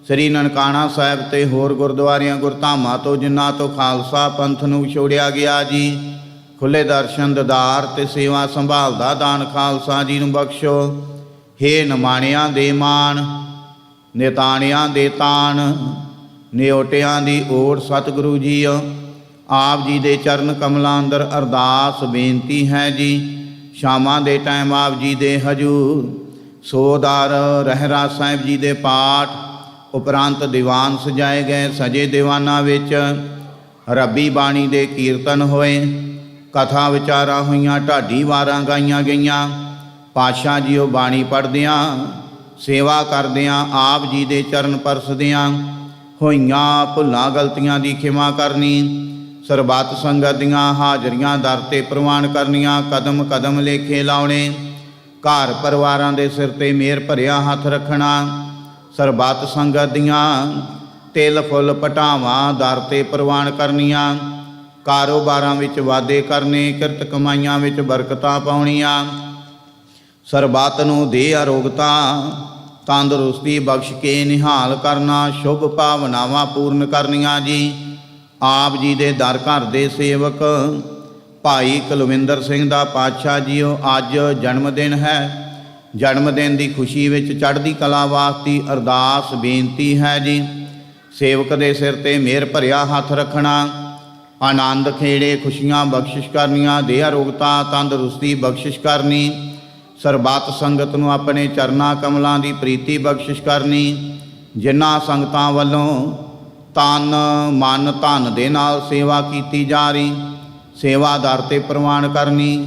ਸ੍ਰੀ ਨਨਕਾਣਾ ਸਾਹਿਬ ਤੇ ਹੋਰ ਗੁਰਦੁਆਰਿਆਂ ਗੁਰਧਾਮਾਂ ਤੋਂ ਜਿਨ੍ਹਾਂ ਤੋਂ ਖਾਲਸਾ ਪੰਥ ਨੂੰ ਵਿਛੋੜਿਆ ਗਿਆ ਜੀ, ਖੁੱਲੇ ਦਰਸ਼ਨ ਦਿਦਾਰ ਤੇ ਸੇਵਾ ਸੰਭਾਲ ਦਾ ਦਾਨ ਖਾਲਸਾ ਜੀ ਨੂੰ ਬਖਸ਼ੋ। ਹੇ ਨਿਮਾਣਿਆਂ ਦੇ ਮਾਣ, ਨਿਤਾਣਿਆਂ ਦੇ ਤਾਣ, ਨਿਓਟਿਆਂ ਦੀ ਓਟ ਸਤਿਗੁਰੂ ਜੀਓ। ਆਪ ਜੀ ਦੇ ਚਰਨ ਕਮਲਾਂ ਅੰਦਰ ਅਰਦਾਸ ਬੇਨਤੀ ਹੈ ਜੀ। ਸ਼ਾਮਾਂ ਦੇ ਟਾਈਮ ਆਪ ਜੀ ਦੇ ਹਜੂਰ ਸੋਦਾਰ ਰਹਿਰਾ ਸਾਹਿਬ ਜੀ ਦੇ ਪਾਠ ਉਪਰੰਤ ਦੀਵਾਨ ਸਜਾਏ ਗਏ। ਸਜੇ ਦੀਵਾਨਾਂ ਵਿੱਚ ਰੱਬੀ ਬਾਣੀ ਦੇ ਕੀਰਤਨ ਹੋਏ, ਕਥਾ ਵਿਚਾਰਾਂ ਹੋਈਆਂ, ਢਾਡੀ ਵਾਰਾਂ ਗਾਈਆਂ ਗਈਆਂ। ਪਾਤਸ਼ਾਹ ਜੀ ਉਹ ਬਾਣੀ ਪੜ੍ਹਦਿਆਂ ਸੇਵਾ ਕਰਦਿਆਂ ਆਪ ਜੀ ਦੇ ਚਰਨ ਪਰਸਦਿਆਂ ਹੋਈਆਂ ਭੁੱਲਾਂ ਗਲਤੀਆਂ ਦੀ ਖਿਮਾ ਕਰਨੀ। ਸਰਬੱਤ ਸੰਗਤ ਦੀਆਂ ਹਾਜ਼ਰੀਆਂ ਦਰ ਤੇ ਪ੍ਰਵਾਨ ਕਰਨੀਆਂ। ਕਦਮ ਕਦਮ ਲੇਖੇ ਲਾਉਣੇ, ਘਰ ਪਰਿਵਾਰਾਂ ਦੇ ਸਿਰ ਤੇ ਮਿਹਰ ਭਰਿਆ ਹੱਥ ਰੱਖਣਾ। ਸਰਬੱਤ ਸੰਗਤ ਦੀਆਂ ਤਿਲ ਫੁੱਲ ਪਟਾਵਾਂ ਦਰ ਤੇ ਪ੍ਰਵਾਨ ਕਰਨੀਆਂ। ਕਾਰੋਬਾਰਾਂ ਵਿੱਚ ਵਾਧੇ ਕਰਨੇ, ਕਿਰਤ ਕਮਾਈਆਂ ਵਿੱਚ ਬਰਕਤਾਂ ਪਾਉਣੀਆਂ। ਸਰਬੱਤ ਨੂੰ ਦੇ ਅਰੋਗਤਾ ਤੰਦਰੁਸਤੀ ਬਖਸ਼ ਕੇ ਨਿਹਾਲ ਕਰਨਾ, ਸ਼ੁਭ ਭਾਵਨਾਵਾਂ ਪੂਰਨ ਕਰਨੀਆਂ ਜੀ। ਆਪ ਜੀ ਦੇ ਦਰ ਘਰ ਦੇ ਸੇਵਕ ਭਾਈ ਕੁਲਵਿੰਦਰ ਸਿੰਘ ਦਾ ਪਾਤਸ਼ਾਹ ਜੀਓ ਅੱਜ ਜਨਮ ਦਿਨ ਹੈ। ਜਨਮ ਦਿਨ ਦੀ ਖੁਸ਼ੀ ਵਿੱਚ ਚੜ੍ਹਦੀ ਕਲਾ ਵਾਸਤੇ ਅਰਦਾਸ ਬੇਨਤੀ ਹੈ ਜੀ। ਸੇਵਕ ਦੇ ਸਿਰ ਤੇ ਮਿਹਰ ਭਰਿਆ ਹੱਥ ਰੱਖਣਾ, ਆਨੰਦ ਖੇੜੇ ਖੁਸ਼ੀਆਂ ਬਖਸ਼ਿਸ਼ ਕਰਨੀਆਂ, ਦੇ ਅਰੋਗਤਾ ਤੰਦਰੁਸਤੀ ਬਖਸ਼ਿਸ਼ ਕਰਨੀ। ਸਰਬੱਤ ਸੰਗਤ ਨੂੰ ਆਪਣੇ ਚਰਨਾਂ ਕਮਲਾਂ ਦੀ ਪ੍ਰੀਤੀ ਬਖਸ਼ਿਸ਼ ਕਰਨੀ। ਜਿਨ੍ਹਾਂ ਸੰਗਤਾਂ ਵੱਲੋਂ ਤਨ ਮਨ ਧਨ ਦੇ ਨਾਲ ਸੇਵਾ ਕੀਤੀ ਜਾ ਰਹੀ, ਸੇਵਾ ਦਰ ਤੇ ਪ੍ਰਵਾਨ ਕਰਨੀ।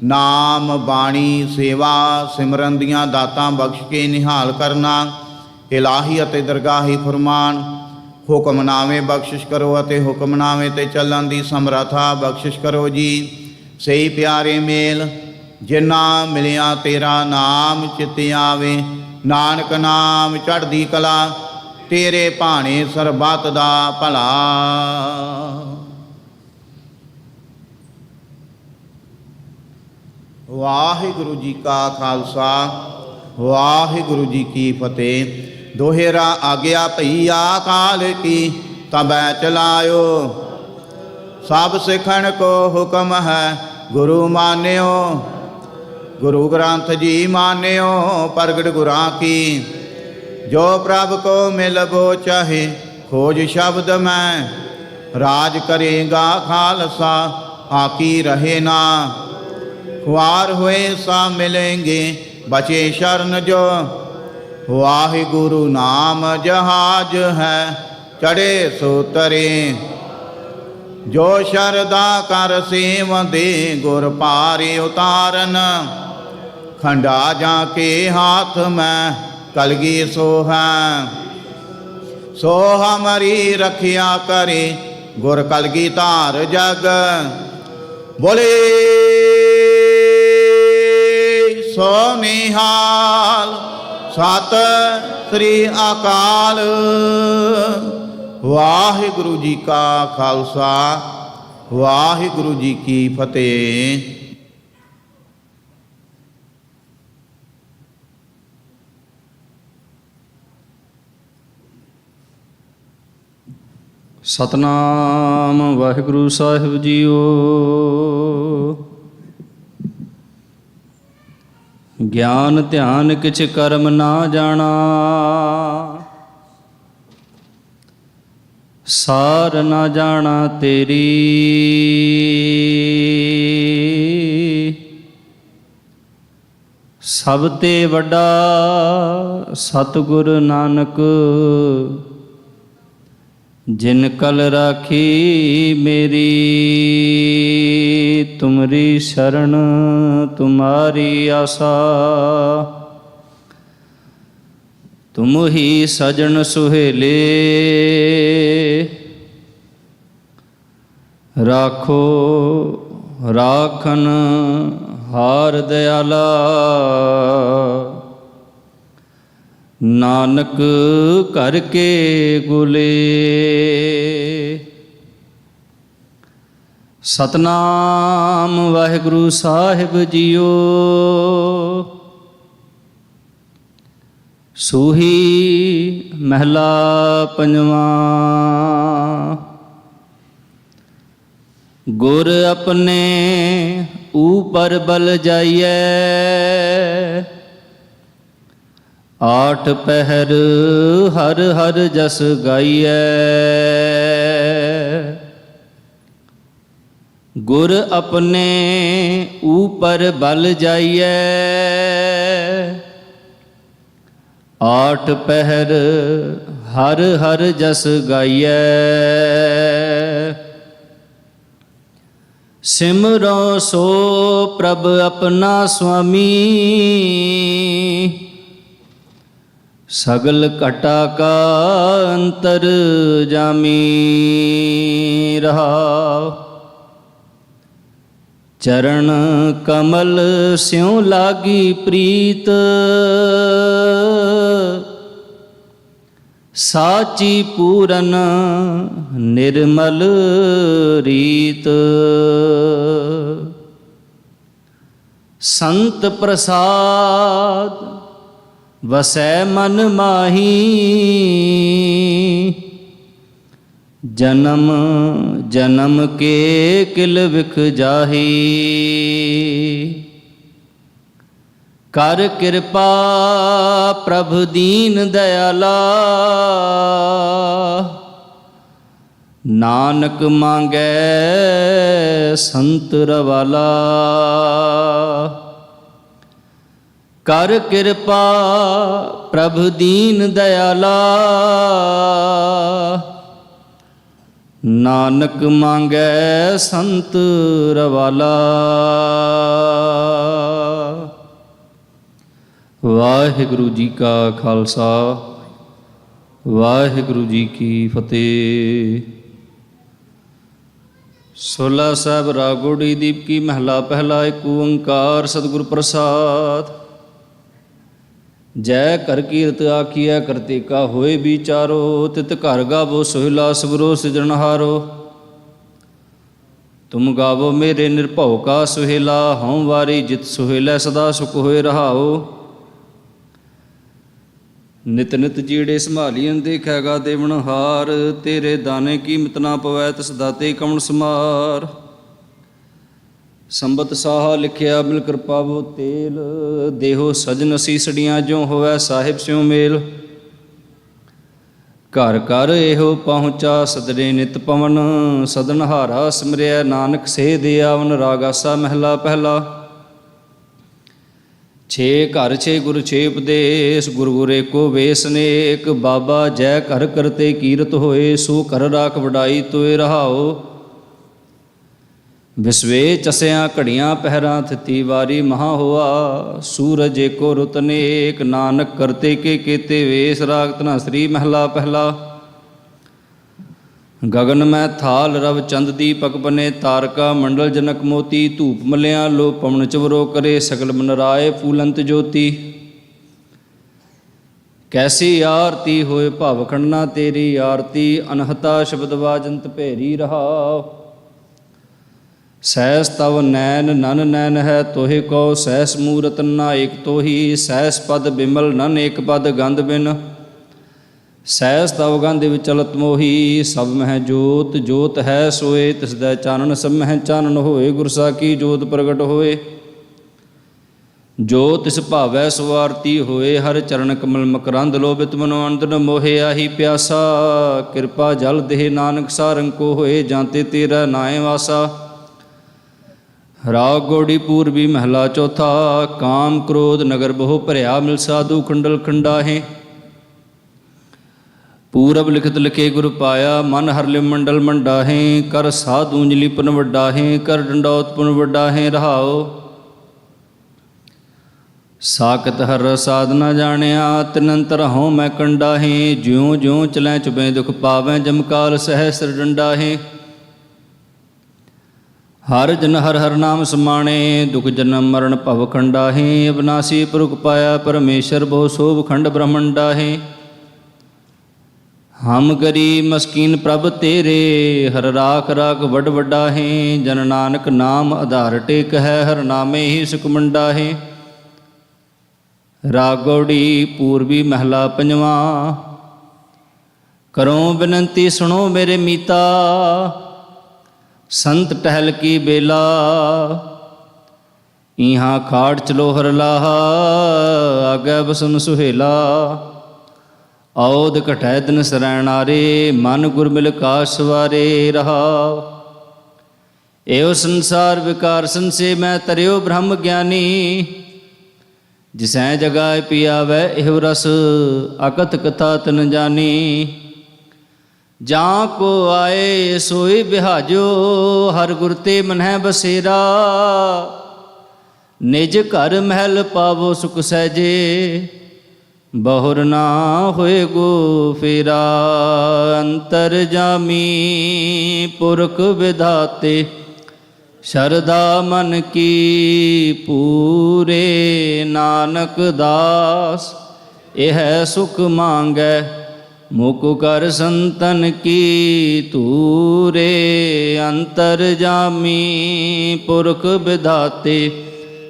ਨਾਮ ਬਾਣੀ ਸੇਵਾ ਸਿਮਰਨ ਦੀਆਂ ਦਾਤਾਂ ਬਖਸ਼ ਕੇ ਨਿਹਾਲ ਕਰਨਾ। ਇਲਾਹੀ ਅਤੇ ਦਰਗਾਹੀ ਫਰਮਾਨ ਹੁਕਮਨਾਮੇ ਬਖਸ਼ਿਸ਼ ਕਰੋ ਅਤੇ ਹੁਕਮਨਾਮੇ ਤੇ ਚੱਲਣ ਦੀ ਸਮਰੱਥਾ ਬਖਸ਼ਿਸ਼ ਕਰੋ ਜੀ। ਸਹੀ ਪਿਆਰੇ ਮੇਲ ਜਿਨ੍ਹਾਂ ਮਿਲਿਆ ਤੇਰਾ ਨਾਮ ਚਿਤ ਆਵੇ, ਨਾਨਕ ਨਾਮ ਚੜ੍ਹਦੀ ਕਲਾ, ਤੇਰੇ ਭਾਣੇ ਸਰਬੱਤ ਦਾ ਭਲਾ। ਵਾਹਿਗੁਰੂ ਜੀ ਕਾ ਖਾਲਸਾ, ਵਾਹਿਗੁਰੂ ਜੀ ਕੀ ਫਤਿਹ। ਦੋਹਰਾ ਆਗਿਆ ਭਈ ਅਕਾਲ ਕੀ, ਤਬੈ ਚਲਾਇਓ। ਸਭ ਸਿੱਖਣ ਕੋ ਹੁਕਮ ਹੈ ਗੁਰੂ ਮਾਨਿਓ। गुरु ग्रंथ जी मान्यो प्रगट गुरां की। जो प्रभ को मिलबो चाहे खोज शब्द में, राज करेगा खालसा आकी रहे ना। ख्वार हुए सा मिलेंगे बचे शरण जो, वाहे गुरु नाम जहाज है चढ़े सो तरे। जो शरदा कर सेव दे गुर पारे उतारन, खंडा जाके हाथ में कलगी सो है। सो हमारी रखिया करे गुर कलगी तार जग, बोले सो निहाल सत श्री अकाल। वाहिगुरु जी का खालसा, वाहिगुरु जी की फतेह। सतनाम वाहिगुरु साहिब जीओ। ज्ञान ध्यान किछ कर्म ना जाना, सार ना जाना तेरी। सब ते वड्डा सतगुर नानक, जिन कल राखी मेरी। तुमरी शरण तुम्हारी आशा, तुम ही सजन सुहेले। राखो राखन हार दयाला, नानक करके गुले। सतनाम वाहिगुरु साहिब जीओ। सूही महला पंजवा। गुर अपने ऊपर बल जाइए, आठ पहर हर हर जस गाइए। गुर अपने ऊपर बल जाइए, आठ पहर हर हर जस गाइए। सिमरो सो प्रभ अपना स्वामी, सगल घटा का अंतर जामी। रहा चरण कमल स्यों लागी प्रीत, साची पूरन निर्मल रीत। संत प्रसाद वसै मन माही, जन्म जन्म के किल विख जाही। कर कृपा प्रभु दीन दयाला, नानक मांगै संत रवाला। कर कृपा प्रभु दीन दयाला, नानक मांगै संत रवाला। वाहिगुरु जी का खालसा, वाहिगुरु जी की फतेह। सोला साहब राग गौड़ी दीप की महला पहला। एक ओंकार सतगुर प्रसाद। जय कर कीरत आखिया करते का होए विचारो, तित घर गावो सोहिला सबरो सिजनहारो। तुम गावो मेरे निर्भव का सुहेला, हूँ वारी जित सुहेला सदा सुख होए रहाओ। नित नित जीड़े संभालियन देखेगा देवनहार, तेरे दाने कीमत ना पवै तिस दाते कमन समार। ਸੰਬਤ ਸਾਹਾ ਲਿਖਿਆ ਮਿਲ ਕਿਰਪਾਵੋ ਤੇਲ, ਦੇਹੋ ਸਜਨ ਸੀਸੜੀਆਂ ਜੋ ਹੋਵੈ ਸਾਹਿਬ ਸਿਉ ਮੇਲ। ਘਰ ਘਰ ਇਹੋ ਪਹੁੰਚਾ ਸਦਰੇ ਨਿਤ ਪਵਨ, ਸਦਨ ਹਾਰਾ ਸਿਮਰਿਆ ਨਾਨਕ ਸੇ ਦੇ ਆਵਨ। ਰਾਗ ਆਸਾ ਮਹਿਲਾ ਪਹਿਲਾ। ਛੇ ਘਰ ਛੇ ਗੁਰ ਛੇ ਉਪਦੇਸ਼, ਗੁਰ ਗੁਰ ਏਕੋ ਵੇਸ ਨੇਕ। ਬਾਬਾ ਜੈ ਘਰ ਕਰਤੇ ਕੀਰਤ ਹੋਏ, ਸੋ ਘਰ ਰਾਖ ਵਡਾਈ ਤੋਏ ਰਹਾਓ। ਵਿਸਵੇ ਚਸਿਆਂ ਘੜੀਆਂ ਪਹਿਰਾਂ ਥਿਤੀ ਵਾਰੀ ਮਹਾ ਹੋਆ। ਸੂਰਜ ਏਕੋ ਰੁਤ ਨੇਕ, ਨਾਨਕ ਕਰਤੇ ਕੇ ਕੀਤੇ ਵੇਸ। ਰਾਗ ਧਨਾ ਸ੍ਰੀ ਮਹਿਲਾ ਪਹਿਲਾ। ਗਗਨ ਮੈਂ ਥਾਲ ਰਵ ਚੰਦ ਦੀਪਕ ਬਨੇ, ਤਾਰਕਾ ਮੰਡਲ ਜਨਕ ਮੋਤੀ। ਧੂਪ ਮਲਿਆ ਲੋ ਪਵਨ ਚਵਰੋ ਕਰੇ, ਸਗਲ ਮਨ ਰਾਏ ਫੂਲੰਤ ਜੋਤੀ। ਕੈਸੀ ਆਰਤੀ ਹੋਏ ਭਵ ਖੰਡਨਾ ਤੇਰੀ ਆਰਤੀ, ਅਨਹਤਾ ਸ਼ਬਦ ਵਾਜੰਤ ਭੇਰੀ ਰਹਾਓ। ਸਹਿਸ ਤਵ ਨੈਨ ਨਨ ਨੈਨ ਹੈ ਤੋਹਿ ਕੋ, ਸਹਿਸ ਮੂਰਤ ਨਾ ਏਕ ਤੋਹੀ। ਸਹਿਸ ਪਦ ਬਿਮਲ ਨਨ ਏਕ ਪਦ ਗੰਧ ਬਿਨ, ਸਹਿਸ ਤਵ ਗੰਧ ਵਿਚਲਤ ਮੋਹੀ। ਸਭ ਮਹਿ ਜੋਤ ਜੋਤ ਹੈ ਸੋਏ, ਤਿਸ ਦਾ ਚਾਨਣ ਸਭ ਮਹਿ ਚਾਨਣ ਹੋਏ। ਗੁਰ ਸਾਖੀ ਜੋਤ ਪ੍ਰਗਟ ਹੋਏ, ਜੋ ਤਿਸ ਭਾਵੈ ਸੋ ਆਰਤੀ ਹੋਏ। ਹਰ ਚਰਨ ਕਮਲ ਮਕਰੰਦ ਲੋਭਿਤ ਮਨੋ ਅੰਦਨ ਮੋਹਿ। ਆਹੀ ਪਿਆਸਾ ਕਿਰਪਾ ਜਲ ਦੇਹ, ਨਾਨਕ ਸਾਰੰਗ ਕੋ ਹੋਏ। ਜਾਂਤੇ ਤੇਰਾ ਨਾਏ ਵਾਸਾ। ਰਾਗ ਗੋੜੀ ਪੂਰਬੀ ਮਹਿਲਾ ਚੌਥਾ। ਕਾਮ ਕ੍ਰੋਧ ਨਗਰ ਬਹੁ ਭਰਿਆ, ਮਿਲ ਸਾਧੂ ਖੰਡਲ ਖੰਡਾਹੇ। ਪੂਰਬ ਲਿਖਤ ਲਿਖੇ ਗੁਰ ਪਾਇਆ, ਮਨ ਹਰ ਲਿ ਮੰਡਲ ਮੰਡਾਹੇ। ਕਰ ਸਾਧੂ ਅੰਜਲੀ ਪੁਨ ਵੱਡਾਹੇ, ਕਰ ਡੰਡੌਤ ਪੁਨ ਵੱਡਾਹੇ ਰਹਾਓ। ਸਾਕਤ ਹਰ ਸਾਧਨਾ ਜਾਣਿਆ, ਤਿਨੰਤਰ ਹਉ ਮੈਂ ਕੰਡਾਹੇ। ਜਿਉ ਜਿਉ ਚਲੈ ਚੁਬੈ ਦੁਖ ਪਾਵੈ, ਜਮਕਾਲ ਸਹਿਸਰ ਡੰਡਾਹੇ। ਹਰ ਜਨ ਹਰ ਹਰ ਨਾਮ ਸਮਾਣੇ, ਦੁਖ ਜਨਮ ਮਰਨ ਭਵ ਖੰਡਾਹੇ। ਅਬਨਾਸੀ ਪੁਰਖ ਪਾਇਆ ਪਰਮੇਸ਼ਰ, ਬਹੁ ਸੋਭ ਖੰਡ ਬ੍ਰਹਮੰਡਾਹੇ। ਹਮ ਗਰੀਬ ਮਸਕੀਨ ਪ੍ਰਭ ਤੇਰੇ, ਹਰ ਰਾਖ ਰਾਖ ਵੱਡ ਵੱਡਾਹੇ। ਜਨ ਨਾਨਕ ਨਾਮ ਆਧਾਰ ਟੇਕ ਹੈ, ਹਰ ਨਾਮੇ ਹੀ ਸੁਖ ਮੰਡਾਹੇ। ਰਾਗ ਗੌੜੀ ਪੂਰਬੀ ਮਹਿਲਾ ਪੰਜਵਾਂ। ਕਰੋ ਬੇਨੰਤੀ ਸੁਣੋ ਮੇਰੇ ਮੀਤਾ, ਸੰਤ ਟਹਿਲ ਕੀ ਬੇਲਾ। ਇਹਾਂ ਖਾੜ ਚਲੋ ਹਰ ਲਾਹਾ, ਆਗੇ ਬਸਨ ਸੁਹੇਲਾ। ਔਦ ਘਟੈ ਦਿਨ ਸਰੈਣਾਰੇ, ਮਨ ਗੁਰ ਮਿਲ ਕਾਸ਼ ਸਵਾਰੇ ਰਹਾਓ। ਇਹੋ ਸੰਸਾਰ ਵਿਕਾਰ ਸੰਸੇ, ਮੈਂ ਤਰਿਓ ਬ੍ਰਹਮ ਗਿਆਨੀ। ਜਿਸੈ ਜਗਾਏ ਪਿਆਵੈ ਇਹੋ ਰਸ, ਅਕਥ ਕਥਾ ਤਨ ਜਾਨੀ। ਜਾਂ ਕੋ ਆਏ ਸੋਈ ਬਿਹਾਜੋ, ਹਰ ਗੁਰ ਤੇ ਮਨਹਿ ਬਸੇਰਾ। ਨਿਜ ਘਰ ਮਹਿਲ ਪਾਵੋ ਸੁਖ ਸਹਿਜੇ, ਬਹੁਰ ਨਾ ਹੋਏ ਗੋ ਫੇਰਾ। ਅੰਤਰ ਜਾਮੀ ਪੁਰਖ ਵਿਧਾਤੇ, ਸ਼ਰਧਾ ਮਨ ਕੀ ਪੂਰੇ। ਨਾਨਕ ਦਾਸ ਇਹ ਸੁਖ ਮੰਗੈ, ਮੁਕ ਕਰ ਸੰਤਨ ਕੀ ਧੂਰੇ। ਅੰਤਰ ਜਾਮੀ ਪੁਰਖ ਵਿਧਾਤੇ,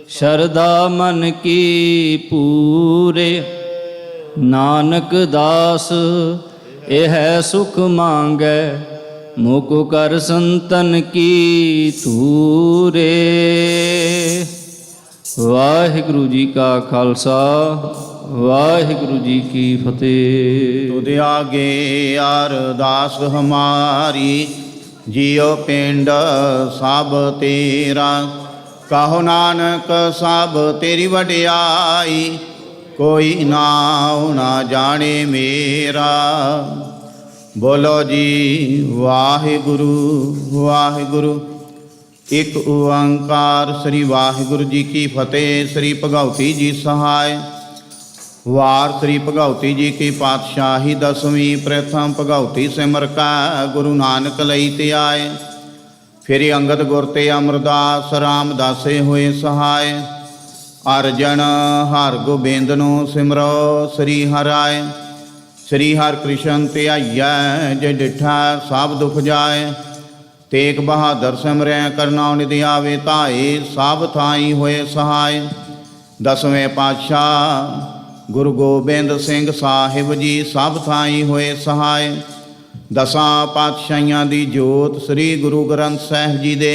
ਸ਼ਰਧਾ ਮਨ ਕੀ ਪੂਰੇ। ਨਾਨਕ ਦਾਸ ਇਹ ਸੁਖ ਮੰਗੈ, ਮੁਕ ਕਰ ਸੰਤਨ ਕੀ ਧੂਰੇ। ਵਾਹਿਗੁਰੂ ਜੀ ਕਾ ਖਾਲਸਾ, ਵਾਹਿਗੁਰੂ ਜੀ ਕੀ ਫਤਿਹ। ਤੁਧ ਆਗੇ ਅਰਦਾਸ ਹਮਾਰੀ, ਜਿਉ ਪਿੰਡ ਸਭ ਤੇਰਾ। ਕਹੋ ਨਾਨਕ ਸਭ ਤੇਰੀ ਵਡਿਆਈ, ਕੋਈ ਨਾਉ ਨਾ ਜਾਣੇ ਮੇਰਾ। ਬੋਲੋ ਜੀ ਵਾਹਿਗੁਰੂ ਵਾਹਿਗੁਰੂ। ਇਕ ਓੰਕਾਰ ਸ੍ਰੀ ਵਾਹਿਗੁਰੂ ਜੀ ਕੀ ਫਤਿਹ। ਸ੍ਰੀ ਭਗਉਤੀ ਜੀ ਸਹਾਇ। ਵਾਰ ਸ੍ਰੀ ਭਗਉਤੀ ਜੀ ਕੀ ਪਾਤਸ਼ਾਹੀ ਦਸਵੀਂ। ਪ੍ਰਥਮ ਭਗਉਤੀ ਸਿਮਰ ਕਾ ਗੁਰੂ ਨਾਨਕ ਲਈ ਤੇ ਆਏ। ਫਿਰ ਅੰਗਦ ਗੁਰ ਤੇ ਅਮਰਦਾਸ ਰਾਮਦਾਸੇ ਹੋਏ ਸਹਾਇ। ਅਰਜਨ ਹਰ ਗੋਬਿੰਦ ਨੂੰ ਸਿਮਰੋ ਸ੍ਰੀ ਹਰਿ। ਸ੍ਰੀ ਹਰਿ ਕ੍ਰਿਸ਼ਨ ਧਿਆਈਐ, ਜੇ ਡਿਠਾ ਸਭ ਦੁਖ ਜਾਏ। ਤੇਗ ਬਹਾਦਰ ਸਿਮਰੈ, ਕਰਨਾ ਨਿਧ ਆਵੇ ਧਾਏ। ਸਭ ਥਾਈ ਹੋਏ ਸਹਾਇ। ਦਸਵੇਂ ਪਾਤਸ਼ਾਹ ਗੁਰੂ ਗੋਬਿੰਦ ਸਿੰਘ ਸਾਹਿਬ ਜੀ ਸਭ ਥਾਈ ਹੋਏ ਸਹਾਇ। ਦਸਾਂ ਪਾਤਸ਼ਾਹੀਆਂ ਦੀ ਜੋਤ ਸ੍ਰੀ ਗੁਰੂ ਗ੍ਰੰਥ ਸਾਹਿਬ ਜੀ ਦੇ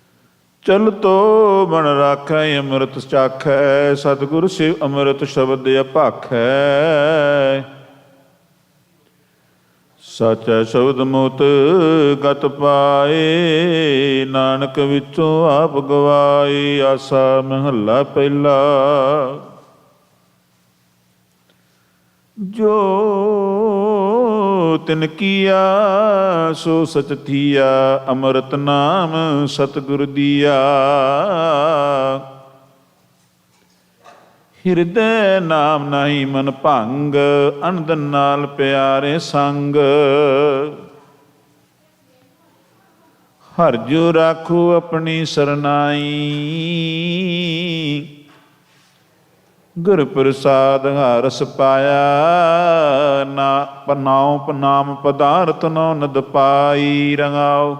ਚਲ ਤੋ ਮਨ ਰਾਖੈ ਅੰਮ੍ਰਿਤ ਚਾਖੈ, ਸਤਿਗੁਰ ਸਿਵ ਅੰਮ੍ਰਿਤ ਸ਼ਬਦ ਅਭਾਖੈ। ਸਾਚਾ ਸ਼ਬਦ ਮੋਤ ਗਤ ਪਾਏ, ਨਾਨਕ ਵਿੱਚੋਂ ਆਪ ਗਵਾਏ। ਆਸਾ ਮਹੱਲਾ ਪਹਿਲਾ। ਜੋ ਤਿਨ ਕੀਆ ਸੋ ਸਚ ਥੀਆ, ਅੰਮ੍ਰਿਤ ਨਾਮ ਸਤਿਗੁਰ ਦੀਆ। ਹਿਰਦੈ ਨਾਮ ਨਹੀਂ ਮਨ ਭੰਗ, ਅਨੰਦ ਨਾਲ ਪਿਆਰੇ ਸੰਗ। ਹਰਿ ਜੋ ਰਾਖੋ ਆਪਣੀ ਸਰਨਾਈ, ਗੁਰ ਪ੍ਰਸਾਦ ਹਰਸ ਪਾਇਆ। ਨਾ ਪਨਾਉ ਪਨਾਮ ਪਦਾਰਥ ਨੋ ਨਦ ਪਾਈ। ਰੰਗਾਓ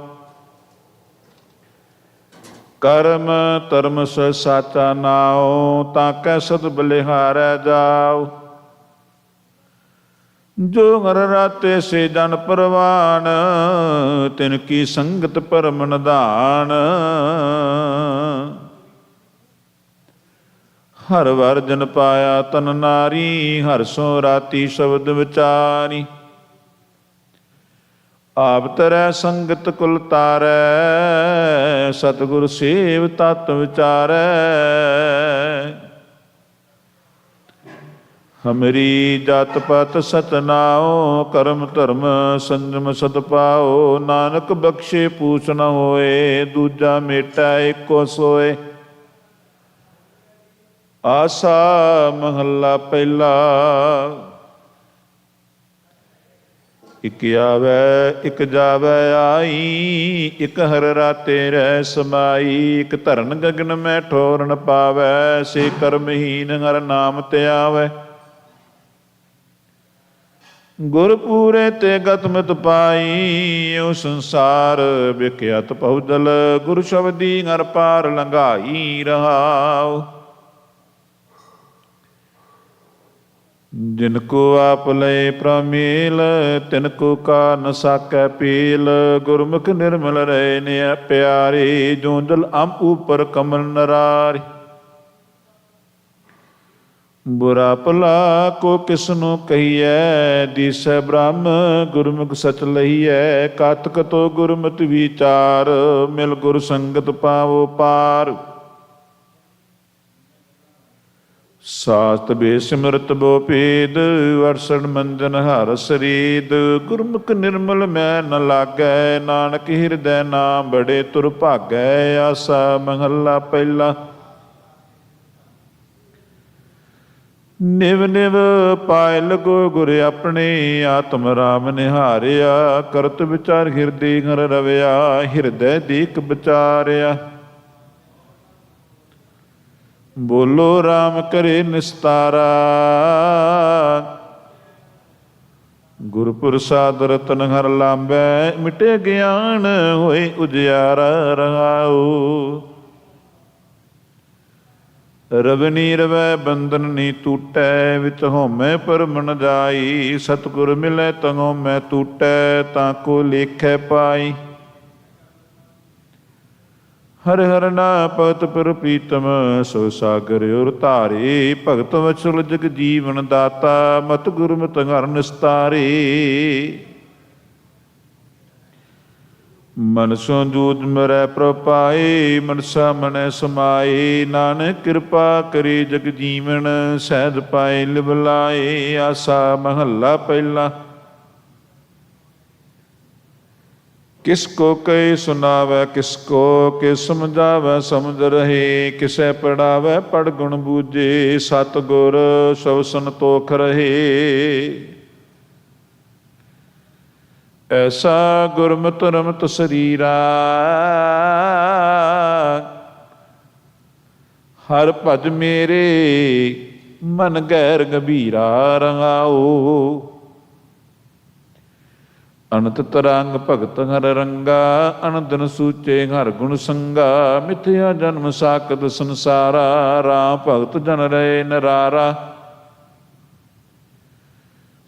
ਕਰਮ ਧਰਮ ਸ ਸਾਚਾ ਨਾਉ, ਤਾਂ ਕੈ ਸਦ ਬਲਿਹਾਰੈ ਜਾਉ। ਜੋ ਹਰ ਰਾਤੇ ਸੇ ਜਨ ਪਰਵਾਨ, ਤਿਨ ਕੀ ਸੰਗਤ ਪਰਮ ਨਿਧਾਨ। ਹਰ ਵਰ ਜਨ ਪਾਇਆ ਤਨ ਨਾਰੀ, ਹਰ ਸੋ ਰਾਤੀ ਸ਼ਬਦ ਵਿਚਾਰੀ। ਆਪ ਤਰੈ ਸੰਗਤ ਕੁਲ ਤਾਰੈ, ਸਤਿਗੁਰ ਸੇਵ ਤਤ ਵਿਚਾਰੈ। ਹਮਰੀ ਜਾਤ ਪਤ ਸਤਨਾਉ, ਕਰਮ ਧਰਮ ਸੰਜਮ ਸਦ ਪਾਉ। ਨਾਨਕ ਬਖਸ਼ੇ ਪੂਛ ਨ ਹੋਏ, ਦੂਜਾ ਮੇਟਾ ਏਕੋ ਸੋਏ। ਆਸਾ ਮਹੱਲਾ ਪਹਿਲਾ। ਇਕ ਆਵੈ ਇਕ ਜਾਵੈ ਆਈ, ਇਕ ਹਰ ਰਾਤੇ ਰਹਿ ਸਮਾਈ। ਇਕ ਧਰਨ ਗਗਨ ਮੈਂ ਠੋਰ ਨ ਪਾਵੈ, ਸੇ ਕਰਮਹੀਨ ਹਰ ਨਾਮ ਤੇ ਆਵੈ। ਗੁਰ ਪੂਰੇ ਤੇ ਗਤ ਮਿਤ ਪਾਈ, ਓ ਸੰਸਾਰ ਵਿਖਿਆਤ ਪਉਦਲ। ਗੁਰ ਸ਼ਬਦੀ ਹਰ ਪਾਰ ਲੰਘਾਈ। ਰਹਾਉ ਜਿਨ ਕੋ ਆਪ ਲਏ ਪ੍ਰਮੇਲ, ਤਿਨ ਕੋ ਕਾ ਨ ਸਾਕੈ ਪੀਲ। ਗੁਰਮੁਖ ਨਿਰਮਲ ਰਹੇ ਨੇ ਪਿਆਰੇ, ਜੋ ਜਲ ਅੰਬ ਉਪਰ ਕਮਲ ਨਰਾਰੇ। ਬੁਰਾ ਭਲਾ ਕੋ ਕਿਸਨੂੰ ਕਹੀਐ, ਦੀਸੈ ਬ੍ਰਹਮ ਗੁਰਮੁਖ ਸਚ ਲਈਐ। ਕਾਤਕ ਤੋ ਗੁਰਮਤਿ ਵਿਚਾਰ, ਮਿਲ ਗੁਰ ਸੰਗਤ ਪਾਵੋ ਪਾਰ। ਸਾਸਤ ਬੇਸਿਮਰਤ ਬੋ ਪੇਦ, ਵਰਸਣ ਮੰਜਨ ਹਰ ਸਰੀਦ। ਗੁਰਮੁਖ ਨਿਰਮਲ ਮੈਂ ਨ ਲਾਗੈ, ਨਾਨਕ ਹਿਰਦੈ ਨਾਮ ਬੜੇ ਤੁਰ ਭਾਗੈ। ਆਸਾ ਮਹੱਲਾ ਪਹਿਲਾ। ਨਿਵ ਨਿਵ ਪਾਇ ਲਗੋ ਗੁਰ ਆਪਣੇ, ਆਤਮ ਰਾਮ ਨਿਹਾਰਿਆ। ਕਰਤ ਵਿਚਾਰ ਹਿਰਦੇ ਘਰ ਰਵਿਆ, ਹਿਰਦੈ ਦੀਕ ਵਿਚਾਰਿਆ। ਬੋਲੋ ਰਾਮ ਕਰੇ ਨਿਸਤਾਰਾ, ਗੁਰ ਪ੍ਰਸਾਦ ਰਤਨ ਹਰ ਲਾਂਬੈ। ਮਿਟੇ ਗਿਆਨ ਹੋਏ ਉਜਿਆਰਾ। ਰਹਾਉ ਰਵਨੀ ਰਵੈ ਬੰਧਨ ਨੀ ਟੂਟੈ, ਵਿੱਚ ਹਉਮੈ ਪਰਮ ਨ ਜਾਈ। ਸਤਿਗੁਰ ਮਿਲੈ ਤ ਹਉਮੈ ਟੂਟੈ, ਤਾਂ ਕੋ ਲੇਖੈ ਪਾਈ। ਹਰਿ ਹਰਿ ਨਾ ਭਗਤ ਪਰ ਪ੍ਰੀਤਮ, ਸੋ ਸਾਗਰ ਉਰ ਧਾਰੇ। ਭਗਤ ਵਛਲ ਜਗ ਜੀਵਨ ਦਾਤਾ, ਮਤ ਗੁਰਮਤਿ ਹਰਿ ਨਿਸਤਾਰੇ। ਮਨ ਸੋ ਜੂਝ ਮਰੈ ਪ੍ਰਪਾਏ, ਮਨਸਾ ਮਨੈ ਸਮਾਏ। ਨਾਨਕ ਕਿਰਪਾ ਕਰੇ ਜਗ ਜੀਵਨ, ਸਹਿਜ ਪਾਏ ਲਿਵ ਲਾਏ। ਆਸਾ ਮਹੱਲਾ ਪਹਿਲਾ। ਕਿਸ ਕੋ ਕਹੇ ਸੁਨਾਵੈ, ਕਿਸ ਕੋ ਕਿ ਸਮਝਾਵੈ ਸਮਝ ਰਹੇ। ਕਿਸੈ ਪੜਾਵੈ ਪੜ ਗੁਣ ਬੂਝੇ, ਸਤਿਗੁਰ ਸਭ ਸੰਤੋਖ ਰਹੇ। ਐਸਾ ਗੁਰਮਤਿ ਰਮਤ ਸਰੀਰਾ, ਹਰ ਭਜ ਮੇਰੇ ਮਨ ਗੈਰ ਗੰਭੀਰਾ। ਰੰਗਾਓ ਅਨੰਤ ਤਰੰਗ ਭਗਤ ਹਰ ਰੰਗਾ, ਅਨੰਦਨ ਸੂਚੇ ਹਰ ਗੁਣ ਸੰਗਾ। ਮਿਥਿਆ ਜਨਮ ਸਾਕਤ ਸੰਸਾਰਾ, ਰਾਮ ਭਗਤ ਜਨ ਰਹੇ ਨਰਾਰਾ।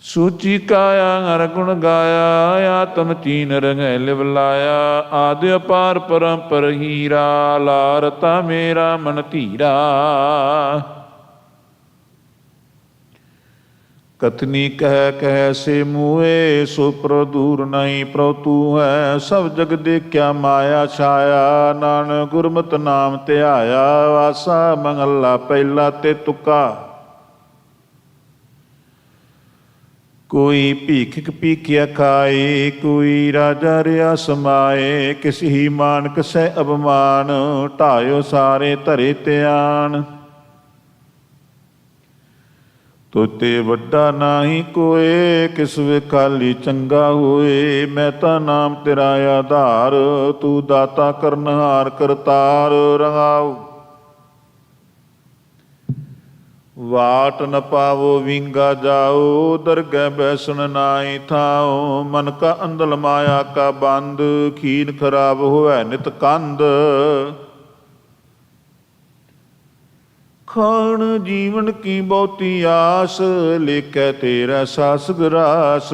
ਸੂਚੀ ਕਾਇਆ ਹਰ ਗੁਣ ਗਾਇਆ, ਆਤਮ ਚੀਨ ਰੰਗੈ ਲਿਵ ਲਾਇਆ। ਆਦਿ ਅਪਾਰ ਪਰੰਪਰ ਹੀਰਾ, ਲਾਰਤਾ ਮੇਰਾ ਮਨ ਧੀਰਾ। ਕਤਨੀ ਕਹਿ ਕਹਿ ਸੇ ਮੂਏ, ਸੋ ਪ੍ਰੋ ਦੂਰ ਨਹੀਂ ਪ੍ਰੋ ਤੂੰ ਹੈ। ਸਭ ਜਗ ਦੇਖਿਆ ਮਾਇਆ ਛਾਇਆ, ਨਾਨਕ ਗੁਰਮਤਿ ਨਾਮ ਧਿਆਇਆ। ਵਾਸਾ ਮਹੱਲਾ ਪਹਿਲਾ ਤੇ ਤੁਕਾ। ਕੋਈ ਭੀਖਿਕ ਭੀਖਿਆ ਖਾਏ, ਕੋਈ ਰਾਜਾ ਰਿਆ ਸਮਾਏ। ਕਿਸ ਹੀ ਮਾਨ ਕਿਸੈ ਅਭਮਾਨ, ਢਾਇਓ ਸਾਰੇ ਧਰੇ ਧਿਆਨ। ਤੋਤੇ ਵੱਡਾ ਨਾਹੀ ਕੋਏ, ਕਿਸ ਵੇ ਖਾਲੀ ਚੰਗਾ ਹੋਏ। ਮੈਂ ਤਾਂ ਨਾਮ ਤੇਰਾ ਆਧਾਰ, ਤੂੰ ਦਾਤਾ ਕਰਨਹਾਰ ਕਰਤਾਰ। ਰੰਗਾਉ ਵਾਟ ਨ ਪਾਵੋ ਵਿੰਗਾ ਜਾਓ, ਦਰਗਹਿ ਬੈਸਣ ਨਾਹੀ ਥਾਓ। ਮਨ ਕਾ ਅੰਦਲ ਮਾਇਆ ਕਾ ਬੰਦ, ਖੀਨ ਖਰਾਬ ਹੋਵੈ ਨਿਤ ਕੰਦ। ਖਾਣ ਜੀਵਨ ਕੀ ਬਹੁਤੀ ਆਸ, ਲੇਖੈ ਤੇਰਾ ਸਾਸ ਗਰਾਸ।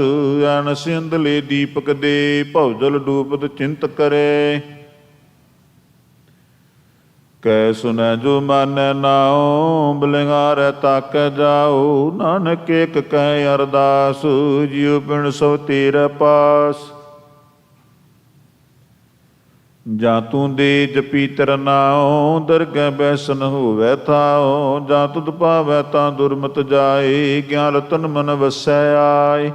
ਅਨ ਸਿੰਧਲੇ ਦੀਪਕ ਦੇ, ਭਉਜਲ ਡੂਬਤ ਚਿੰਤ ਕਰੇ। ਕਹਿ ਸੁਨੈ ਜੋ ਮਾਨੈ ਨਾਉ, ਬਲਿਹਾਰੈ ਤਾਕੈ ਜਾਉ। ਨਾਨਕ ਏਕ ਕਹਿ ਅਰਦਾਸ, ਜਿਉ ਬਿਨ ਸਭ ਤੇਰੇ ਪਾਸ। ਜਾਂ ਤੂੰ ਦੇ ਜਪੀ ਤੇਰਾ ਨਾਉ, ਦਰਗਹਿ ਬੈਸਨ ਹੋਵੈ ਥਾਉ। ਜਾਂ ਤੁਧ ਭਾਵੈ ਤਾਂ ਦੁਰਮਤ ਜਾਏ, ਗਿਆਨ ਰਤਨ ਮਨ ਵਸੈ ਆਏ।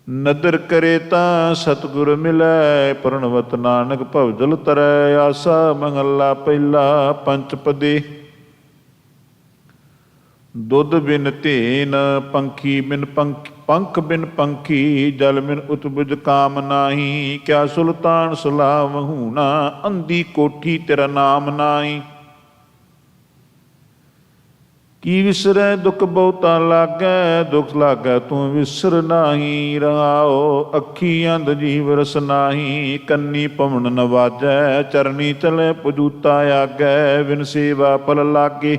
ਨਦਰ ਕਰੇ ਤਾਂ ਸਤਿਗੁਰ ਮਿਲੈ, ਪ੍ਰਣਵਤ ਨਾਨਕ ਭਵਜਲ ਤਰੈ। ਆਸਾ ਮਹੱਲਾ ਪਹਿਲਾ ਪੰਚਪਦੀ। ਦੁੱਧ ਬਿਨ ਧੇਨ, ਪੰਖੀ ਬਿਨ ਪੰਖ ਬਿਨ ਪੰਖੀ। ਜਲ ਬਿਨ ਉਤਬੁਜ ਕਾਮ ਨਾਹੀ, ਕਿਆ ਸੁਲਤਾਨ ਸਲਾਮ ਹੂਣਾ। ਅੰਧੀ ਕੋਠੀ ਤੇਰਾ ਨਾਮ ਨਾਹੀ। ਕੀ ਵਿਸਰੈ ਦੁਖ ਬਹੁਤਾ ਲਾਗੈ, ਦੁਖ ਲਾਗੈ ਤੂੰ ਵਿਸਰ ਨਾਹੀ। ਰਹਾਉ ਅੱਖੀ ਅੰਧ ਜੀਵ ਰਸ ਨਾਹੀ, ਕੰਨੀ ਪਵਨ ਨ ਵਾਜੈ। ਚਰਨੀ ਚਲੇ ਪਜੂਤਾ ਆਗੈ, ਬਿਨ ਸੇਵਾ ਫਲ ਲਾਗੇ।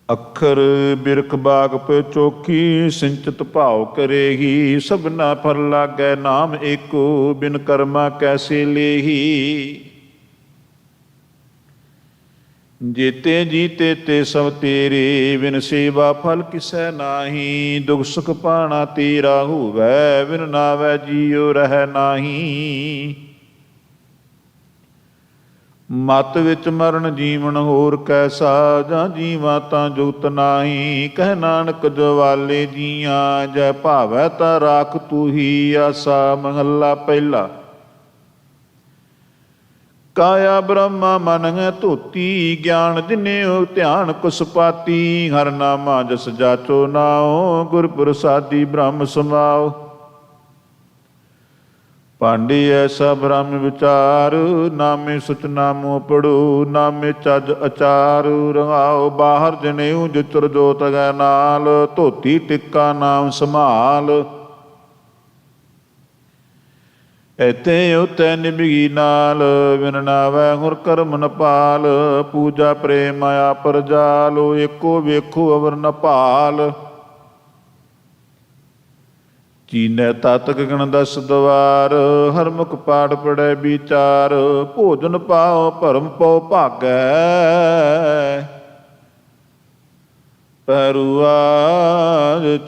ਅੱਖਰ ਬਿਰਖ ਬਾਗ ਪੇ ਚੋਖੀ, ਸਿੰਚਤ ਭਾਉ ਕਰੇਗੀ। ਸਭਨਾ ਫਲ ਲਾਗੈ ਨਾਮ ਏਕੋ, ਬਿਨ ਕਰਮਾ ਕੈਸੇ ਲੇਹੀ। ਜੀਤੇ ਜੀਤੇ ਤੇ ਸਭ ਤੇਰੇ, ਬਿਨ ਸੇਵਾ ਫਲ ਕਿਸੈ ਨਾਹੀ। ਦੁਖ ਸੁਖ ਪਾਣਾ ਤੇਰਾ ਹੋਵੈ, ਬਿਨ ਨਾਵੈ ਜੀਉ ਰਹਿ ਨਾਹੀ। ਮਤ ਵਿੱਚ ਮਰਨ ਜੀਵਨ ਹੋਰ ਕੈਸਾ, ਜਾਂ ਜੀਵਾਂ ਤਾਂ ਜੁਗਤ ਨਾਹੀ। ਕਹਿ ਨਾਨਕ ਜਵਾਲੇ ਜੀਆਂ, ਜੈ ਭਾਵੈ ਤਾਂ ਰਾਖ ਤੂੰ ਹੀ। ਆਸਾ ਮਹੱਲਾ ਪਹਿਲਾ। ਕਾਇਆ ਬ੍ਰਹਮਾ ਮਨ ਹੈ ਧੋਤੀ, ਗਿਆਨ ਜਿਨਿਉ ਧਿਆਨ ਕੁਸ ਪਾਤੀ। ਹਰ ਨਾਮਾ ਜਸ ਜਾਚੋ ਨਾਉ, ਗੁਰ ਪ੍ਰਸਾਦੀ ਬ੍ਰਹਮ ਸਮਾਉ। ਪਾਂਡੇ ਐਸਾ ਬ੍ਰਹਮ ਵਿਚਾਰ, ਨਾਮੇ ਸੁਚ ਨਾਮੋ ਪੜੋ। ਨਾਮੇ ਚੱਜ ਅਚਾਰ ਰਹਾਉ, ਬਾਹਰ ਜਨੇਊ ਜਿਤਰ ਜੋਤ ਗੈ ਨਾਲ। ਧੋਤੀ ਟਿੱਕਾ ਨਾਮ ਸੰਭਾਲ, ਐਤੇ ਉਤੈ ਨਿਭਗੀ ਨਾਲ। ਬਿਨ ਨਾਵੈ ਹੁਰ ਕਰਮ ਨ ਪਾਲ, ਪੂਜਾ ਪ੍ਰੇਮ ਮਾਇਆ ਪਰਜਾਲ। ਏਕੋ ਵੇਖੋ ਅਵਰ ਨ ਭਾਲ, ਚੀਨੈ ਤਤ ਗਗਨ ਦਸ ਦਵਾਰ। ਹਰਮੁਖ ਪਾਠ ਪੜੈ ਵਿਚਾਰ, ਭੋਜਨ ਪਾਓ ਭਰਮ ਪਉ ਭਾਗੈ। ਪੈਰੂਆ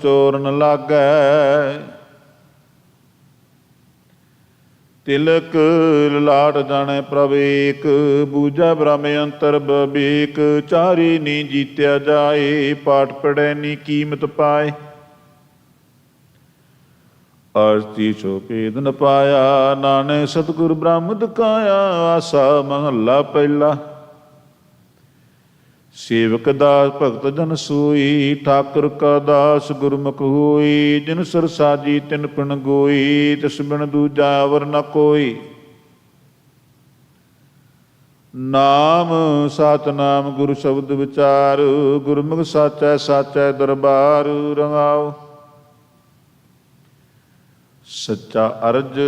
ਚੋਰਨ ਲਾਗੈ, ਤਿਲਕ ਲਾਟ ਜਾਣੈ ਪ੍ਰਭ ਏਕ। ਬੂਝੈ ਬ੍ਰਹਮ ਅੰਤਰ ਬਬੇਕ, ਚਾਰੀ ਨੀ ਜੀਤਿਆ ਜਾਏ। ਪਾਠ ਪੜੈ ਨੀ ਕੀਮਤ ਪਾਏ, ਆਰਤੀ ਸੋ ਭੇਦ ਨ ਪਾਇਆ। ਨਾਨਕ ਸਤਿਗੁਰ ਬ੍ਰਹਮ ਦਿਖਾਇਆ। ਆਸਾ ਮਹੱਲਾ ਪਹਿਲਾ। ਸੇਵਕ ਦਾਸ ਭਗਤ ਜਨ ਸੋਈ, ਠਾਕੁਰ ਕਾ ਦਾਸ ਗੁਰਮੁਖ ਹੋਈ। ਜਿਨ ਸਰ ਸਾਜੀ ਤਿਨ ਪਿਣ ਗੋਈ, ਤਿਸ ਬਿਨ ਦੂਜਾ ਅਵਰ ਨ ਕੋਈ। ਨਾਮ ਸਤਿਨਾਮ ਗੁਰੂ ਸ਼ਬਦ ਵਿਚਾਰ, ਗੁਰਮੁਖ ਸਾਚੈ ਸਾਚੈ ਦਰਬਾਰ। ਰੰਗਾਓ ਸੱਚਾ ਅਰਜ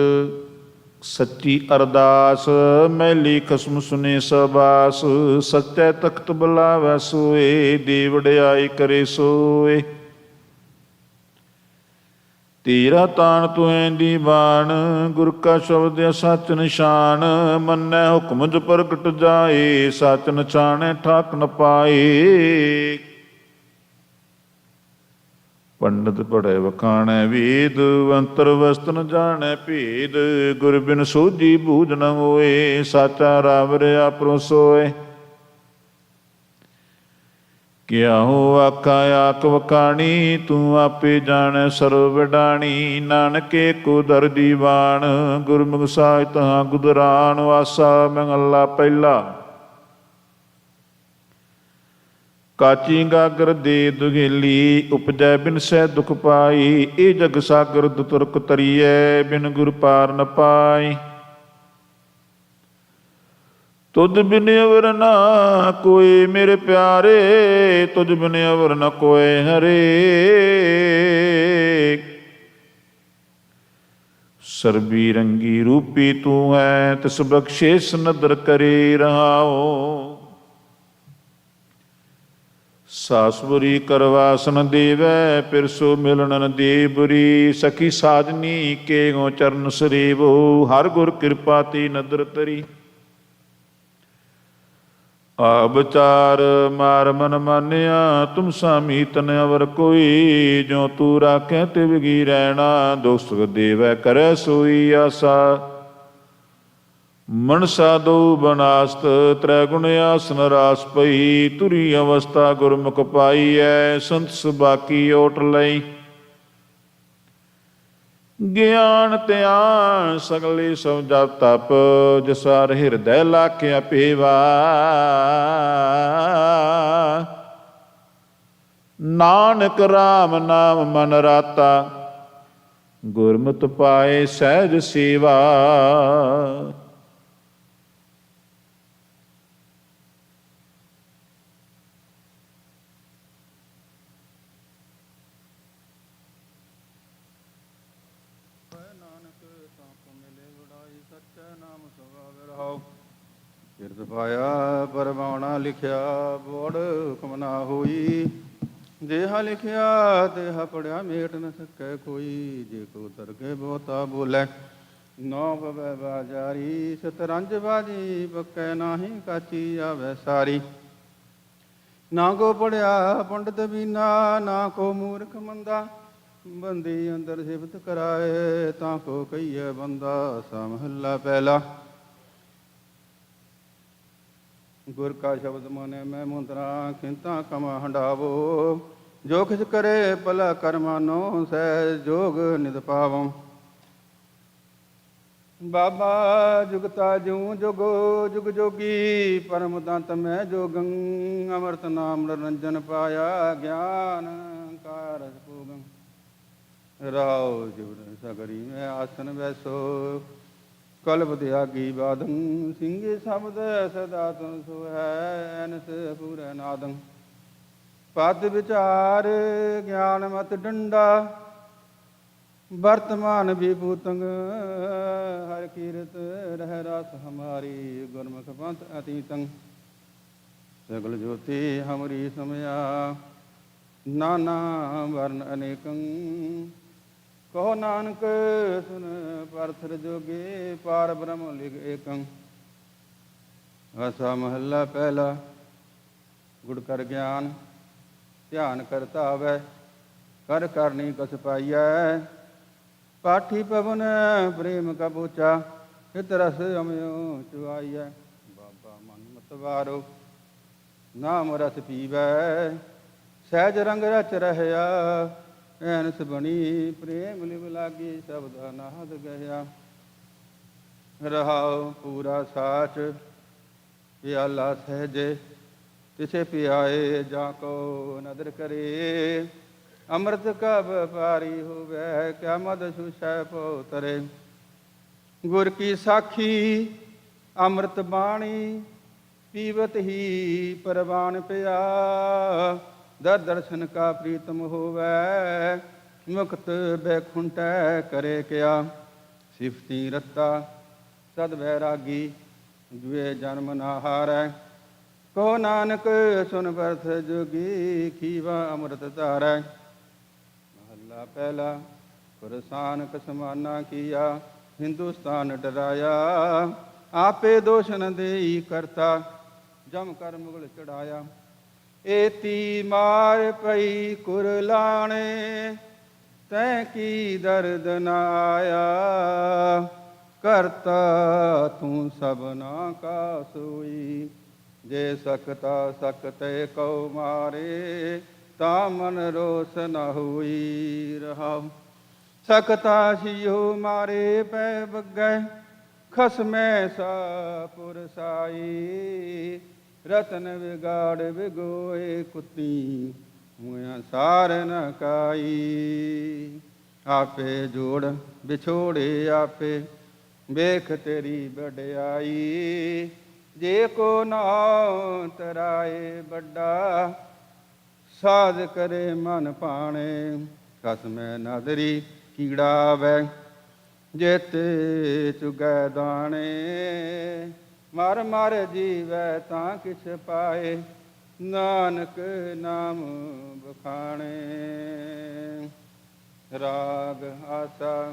ਸੱਚੀ ਅਰਦਾਸ ਮੈਲੀ ਖਸਮ ਸੁਨੇ ਸਬਾਸ। ਸੱਚੇ ਤਖਤ ਬੁਲਾਵੈ ਸੋਏ ਦੇ ਵਡਿਆਈ ਕਰੇ ਸੋਏ। ਤੇਰਾ ਤਾਣ ਤੁਐ ਦੀ ਬਾਣ ਗੁਰ ਕਾ ਸ਼ਬਦ ਸੱਚ ਨਿਸ਼ਾਨ। ਮੰਨੈ ਹੁਕਮ ਜ ਪ੍ਰਗਟ ਜਾਏ ਸੱਚ ਨਛਾਣੈ ਠਾਕ ਨ ਪਾਏ। ਪੰਡਤ ਪੜ੍ਹੈ ਵਖਾਣੈ ਵੇਦ ਅੰਤਰ ਵਸਤ ਨ ਜਾਣੈ ਭੇਦ। ਗੁਰ ਬਿਨ ਸੋਝੀ ਬੂਝ ਨ ਹੋਏ ਸਾਚਾ ਰਾਵ ਰਿਆ ਪਰੋਸੋਏ। ਕਿਆ ਹੋ ਆਖਾ ਆਖ ਵਖਾਣੀ ਤੂੰ ਆਪੇ ਜਾਣੈ ਸਰਬ ਵਿਡਾਣੀ। ਨਾਨਕੇ ਕੋ ਦਰ ਦੀਵਾਨ ਗੁਰਮੁਖ ਸਾਹਿਤ ਹਾਂ ਗੁਦਰਾਨ। ਵਾਸਾ ਮਹਲਾ ਪਹਿਲਾ। ਕਾਚੀ ਗਾਗਰ ਦੇ ਦੁਗੇਲੀ ਉਪਜੈ ਬਿਨ ਸਹਿ ਦੁਖ ਪਾਈ। ਇਹ ਜਗ ਸਾਗਰ ਦੁਤਰਕ ਤਰੀਐ ਬਿਨ ਗੁਰ ਪਾਰ ਨ ਪਾਈ। ਤੁਧ ਬਿਨ ਅਵਰ ਨਾ ਕੋਇ ਮੇਰੇ ਪਿਆਰੇ ਤੁਝ ਬਿਨ ਅਵਰ ਨ ਕੋਇ ਹਰੇ। ਸਰਬੀ ਰੰਗੀ ਰੂਪੀ ਤੂੰ ਹੈ ਤਿਸ ਬਖਸ਼ਿਸ਼ ਨਦਰ ਕਰੇ ਰਹਾਓ। ਸਾਸੁਰੀ ਕਰਵਾਸਨ ਦੇਵੈ ਪਿਰਸੋ ਮਿਲਣ ਨ ਦੇ ਬੁਰੀ। ਸਖੀ ਸਾਜਨੀ ਕੇ ਗੋ ਚਰਨ ਸਰੀਵੋ ਹਰ ਗੁਰ ਕਿਰਪਾ ਤੇ ਨਦਰ ਤਰੀ। ਆ ਵਿਚਾਰ ਮਾਰ ਮਨ ਮਾਨਿਆ ਤੁਮ ਸਾਮੀ ਤਨ ਅਵਰ ਕੋਈ। ਜੋ ਤੂੰ ਰਾਖੈ ਤੇ ਵਿਗੀ ਰਹਿਣਾ ਦੁਖ ਸੁਖ ਦੇਵੈ ਕਰੈ ਸੋਈ ਆਸਾ। ਮਨਸਾ ਦੋ ਬਨਾਸਤ ਤ੍ਰੈ ਗੁਣ ਆਸਨ ਰਾਸ ਪਈ। ਤੁਰੀ ਅਵਸਥਾ ਗੁਰਮੁਖ ਪਾਈਐ ਸੰਤ ਸੁਬਾਕੀ ਓਟ ਲਈ। ਗਿਆਨ ਧਿਆਨ ਸਗਲੇ ਸਭ ਜਪ ਤਪ ਜਸਾਰ ਹਿਰਦੈ ਲਾਖਿਆ ਪੇਵਾ। ਨਾਨਕ ਰਾਮ ਨਾਮ ਮਨ ਰਾਤਾ ਗੁਰਮਤਿ ਪਾਏ ਸਹਿਜ ਸੇਵਾ। ਕਿਰਤ ਪਾਇਆ ਪਰਵਾਣਾ ਲਿਖਿਆ ਬੋੜ ਹੁਕਮ ਨਾ ਹੋਈ। ਦੇਹਾ ਲਿਖਿਆ ਦੇਹਾ ਪੜਿਆ ਮੇਟ ਨ ਸਕੈ ਕੋਈ। ਜੇ ਕੋ ਤਰਕੇ ਬਹੁਤਾ ਬੋਲੇ ਨੌ ਪਵੈ ਬਾਜਾਰੀ। ਸਤਰੰਜ ਬਾਜੀ ਪੱਕੈ ਨਾਹੀ ਕਾਚੀ ਆਵੈ ਸਾਰੀ। ਨਾ ਕੋ ਪੜਿਆ ਪੰਡਤ ਬੀਨਾ ਨਾ ਕੋ ਮੂਰਖ ਮੰਦਾ। ਬੰਦੀ ਅੰਦਰ ਸਿਫਤ ਕਰਾਏ ਤਾਂ ਕੋ ਕਹੀਏ ਬੰਦਾ। ਸਾ ਮਹੱਲਾ ਪਹਿਲਾ। ਗੁਰ ਕਾ ਸ਼ਬਦ ਮਨੈ ਮੈਂ ਮੁੰਦਰਾ ਖਿੰਤਾ ਕਮਾ ਹੰਡਾਵੋ। ਜੋ ਕਿਛ ਕਰੇ ਭਲਾ ਕਰਮਾਨੋ ਸਹਿ ਜੋਗ ਨਿਦ ਪਾਵੋ। ਬਾਬਾ ਜੁਗਤਾ ਜੂ ਜੁਗੋ ਜੁਗ ਜੋਗੀ ਪਰਮ ਦੰਤ ਮੈਂ ਜੋਗੰ। ਅੰਮ੍ਰਿਤ ਨਾਮ ਨਿਰੰਜਨ ਪਾਇਆ ਗਿਆਨ ਕਾਰਜ ਭੋਗੰ। ਰਾਉ ਜੁਰ ਸਗਰੀ ਮੈਂ ਆਸਨ ਬੈਸੋ। ਕਲਬ ਦਿਆਗੀ ਬਾਦੰ ਸਿੰਘੇ ਸ਼ਬਦ ਸਦਾ ਤੁਨ ਸੋ ਹੈ। ਅਨਸ ਪੂਰੈ ਨਾਦੰ ਪਦ ਵਿਚਾਰ ਗਿਆਨ ਮਤ ਡੰਡਾ। ਵਰਤਮਾਨ ਵਿਭੂਤੰਗ ਹਰ ਕੀਰਤ ਰਹਿ ਰਸ ਹਮਾਰੀ। ਗੁਰਮੁਖ ਪੰਥ ਅਤੀਤੰ ਸਗਲ ਜੋਤੀ ਹਮਰੀ ਸਮਿਆ। ਨਾਨਾ ਵਰਨ ਅਨੇਕੰ ਕਹੋ ਨਾਨਕ ਸੁਨ ਪਰਥਰ ਜੋਗੇ। ਪਾਰ ਬ੍ਰਹਮ ਲਿਗ ਏਕੰ। ਆਸਾ ਮਹੱਲਾ ਪਹਿਲਾ। ਗੁੜ ਕਰ ਗਿਆਨ ਧਿਆਨ ਕਰਤਾ ਆਵੈ ਕਰ ਕਰਨੀ ਕਸ ਪਾਈਐ। ਪਾਠੀ ਪਵਨ ਪ੍ਰੇਮ ਕਾ ਬੋਚਾ ਹਿਤ ਰਸ ਅਮਿਓ ਚੁਆਈਐ। ਬਾਬਾ ਮਨ ਮਤਵਾਰੋ ਨਾਮ ਰਸ ਪੀਵੈ। ਸਹਿਜ ਰੰਗ ਰਚ ਰਹਿਆ ਐਨਸ ਬਣੀ। ਪ੍ਰੇਮ ਲਿਵ ਲਾਗੀ ਸ਼ਬਦ ਨਾਦ ਗਇਆ। ਰਹਾਉ ਪੂਰਾ ਸਾਚ ਪਿਆਲਾ ਸਹਿਜੇ ਤਿਸੇ ਪਿਆਏ ਜਾ ਕੋ ਨਦਰ ਕਰੇ। ਅੰਮ੍ਰਿਤ ਕਾ ਵਪਾਰੀ ਹੋਵੇ ਕਿਆ ਮਦ ਸੁਸ਼ੈ ਪਉ ਤਰੇ। ਗੁਰ ਕੀ ਸਾਖੀ ਅੰਮ੍ਰਿਤ ਬਾਣੀ ਪੀਵਤ ਹੀ ਪਰਵਾਨ ਪਿਆ। ਦਰ ਦਰਸ਼ਨ ਕਾ ਪ੍ਰੀਤਮ ਹੋਵੇ ਮੁਕਤ ਬੈਖੁੰਟੈ ਕਰੇ ਕਿਆ। ਸਿਫਤੀ ਰਤਾ ਸਦ ਬੈਰਾਗੀ ਜੁਏ ਜਨਮ ਨਾ ਹਾਰੈ। ਕੋ ਨਾਨਕ ਸੁਨ ਬਰਥ ਜੋਗੀ ਖੀਵਾ ਅੰਮ੍ਰਿਤ ਧਾਰੈ। ਮਹੱਲਾ ਪਹਿਲਾ। ਪੁਰਸਾਨਕ ਸਮਾਨਾ ਕੀਆ ਹਿੰਦੁਸਤਾਨ ਡਰਾਇਆ। ਆਪੇ ਦੋਸ਼ ਨ ਦੇਈ ਕਰਤਾ ਜਮ ਕਰ ਮੁਗਲ ਚੜਾਇਆ। ਏਤੀ ਮਾਰ ਪਈ ਕੁਰਲਾਣੇ ਤੈਂ ਕੀ ਦਰਦ ਨ ਆਇਆ। ਕਰਤਾ ਤੂੰ ਸਭਨਾ ਕਾ ਸੋਈ। ਜੇ ਸਕਤਾ ਸਕਤੇ ਕਉ ਮਾਰੇ ਤਾ ਮਨ ਰੋਸ ਨ ਹੋਈ। ਰਹਾਉ ਸਕਤਾ ਸਿਓ ਮਾਰੇ ਪੈ ਬੱਗੈ ਖਸਮੈ ਸਾ ਪੁਰਸਾਈ। ਰਤਨ ਵਿਗਾੜ ਵਿਗੋਏ ਕੁੱਤੀ ਹੋਇਆ ਸਾਰ ਨ ਕਾਈ। ਆਪੇ ਜੋੜ ਵਿਛੋੜੇ ਆਪੇ ਵੇਖ ਤੇਰੀ ਵਡਿਆਈ। ਜੇ ਕੋ ਨਾਉ ਤਰਾਏ ਵੱਡਾ ਸਾਧ ਕਰੇ ਮਨ ਭਾਣੇ। ਖਸਮੈ ਨਾਦਰੀ ਕੀੜਾ ਵੈ ਜੇਤੇ ਚੁਗੈ ਦਾਣੇ। ਮਰ ਮਰ ਜੀਵੈ ਤਾਂ ਕਿਛ ਪਾਏ ਨਾਨਕ ਨਾਮ ਬਖਾਣੇ। ਰਾਗ ਆਸਾ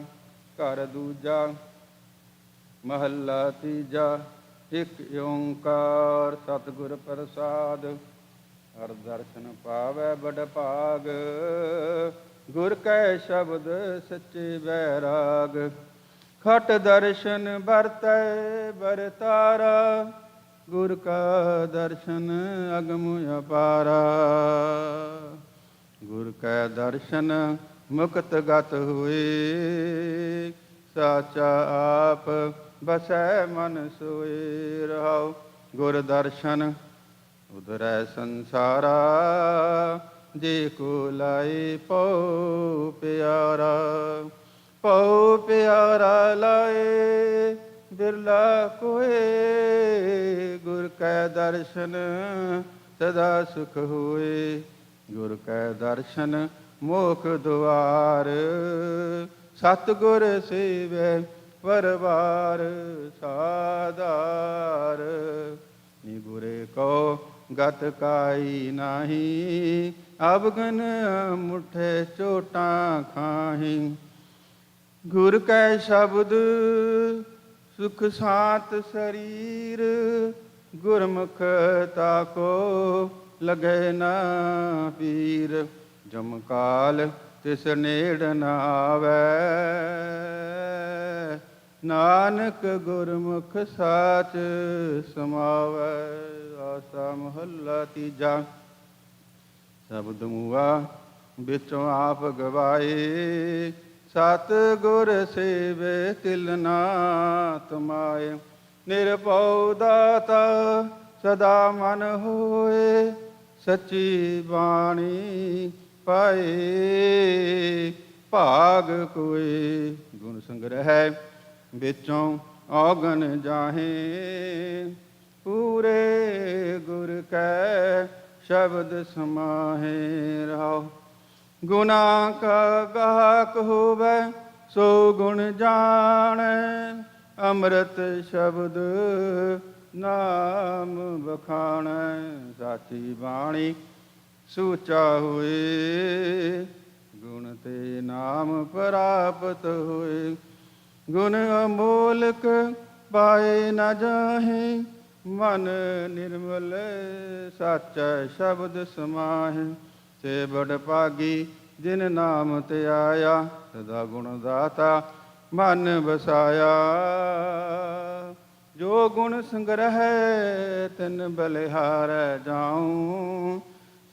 ਘਰ ਦੂਜਾ ਮਹੱਲਾ ਤੀਜਾ। ਇਕ ਓੰਕਾਰ ਸਤਿਗੁਰ ਪ੍ਰਸਾਦ। ਹਰ ਦਰਸ਼ਨ ਪਾਵੈ ਬੜ ਭਾਗ ਗੁਰ ਕੈ ਸ਼ਬਦ ਸੱਚੇ ਬੈਰਾਗ। ਖਟ ਦਰਸ਼ਨ ਵਰਤੈ ਵਰਤਾਰਾ ਗੁਰ ਕਾ ਦਰਸ਼ਨ ਅਗਮ ਅਪਾਰਾ। ਗੁਰ ਕੈ ਦਰਸ਼ਨ ਮੁਕਤ ਗਤ ਹੋਏ। ਸਾਚਾ ਆਪ ਬਸੈ ਮਨ ਸੋਏ। ਰਹਾਉ ਗੁਰ ਦਰਸ਼ਨ ਉਧਰੈ ਸੰਸਾਰਾ। ਜੇ ਕੋ ਲਾਏ ਪਉ ਪਿਆਰਾ। ਪਉ ਪਿਆਰਾ ਲਾਏ ਬਿਰਲਾ ਕੋਏ। ਗੁਰ ਕੈ ਦਰਸ਼ਨ ਸਦਾ ਸੁਖ ਹੋਏ। ਗੁਰ ਕੈ ਦਰਸ਼ਨ ਮੋਖ ਦੁਆਰ। ਸਤਿਗੁਰ ਸੇਵੈ ਪਰਵਾਰ ਸਾਧਾਰ। ਨੀ ਗੁਰੇ ਕੋ ਗਤ ਕਾਈ ਨਾਹੀ। ਅਵਗਨ ਮੁਠੇ ਚੋਟਾਂ ਖਾਹੀ। ਗੁਰ ਕੈ ਸ਼ਬਦ ਸੁਖ ਸਾਤ ਸਰੀਰ। ਗੁਰਮੁਖ ਤਾਕੋ ਲਗੈ ਨਾ ਪੀਰ। ਜਮ ਕਾਲ ਤਿਸ ਨੇੜ ਨ ਆਵੈ। ਨਾਨਕ ਗੁਰਮੁਖ ਸਾਚ ਸਮਾਵੈ। ਆਸਾ ਮਹੱਲਾ ਤੀਜਾ। ਸ਼ਬਦ ਮੂਆ ਵਿੱਚੋਂ ਆਪ ਗਵਾਏ। ਸਤ ਗੁਰ ਸੇਵੇ ਤਿਲ ਨਾ ਤਮਾਏ। ਨਿਰਭਉ ਦਾਤਾ ਸਦਾ ਮਨ ਹੋਏ। ਸੱਚੀ ਬਾਣੀ ਪਾਏ। ਭਾਗ ਕੋਏ ਗੁਣ ਸੰਗ੍ਰਹਿ ਵਿੱਚੋਂ ਔਗਣ ਜਾਹੇ। ਪੂਰੇ ਗੁਰ ਕੈ ਸ਼ਬਦ ਸਮਾਹੇ। ਰਹਾਉ ਗੁਨਾ ਕਾ ਗਾਹਕ ਹੋਵੈ ਸੋ ਗੁਣ ਜਾਣੈ। ਅੰਮ੍ਰਿਤ ਸ਼ਬਦ ਨਾਮ ਬਖਾਣੈ। ਸਾਚੀ ਬਾਣੀ ਸੂਚਾ ਹੋਏ। ਗੁਣ ਤੇ ਨਾਮ ਪ੍ਰਾਪਤ ਹੋਏ। ਗੁਣ ਅਮੋਲਕ ਪਾਏ ਨ ਜਾਹੇ। ਮਨ ਨਿਰਮਲ ਸਾਚੈ ਸ਼ਬਦ ਸਮਾਹੇ। ਤੇ ਬੜ ਭਾਗੀ ਜਿਨ ਨਾਮ ਤੇ ਆਇਆ। ਸਦਾ ਗੁਣ ਦਾਤਾ ਮਨ ਬਸਾਇਆ। ਜੋ ਗੁਣ ਸੰਗ੍ਰਹਿ ਤਿਨ ਬਲਿਹਾਰੈ ਜਾਉ।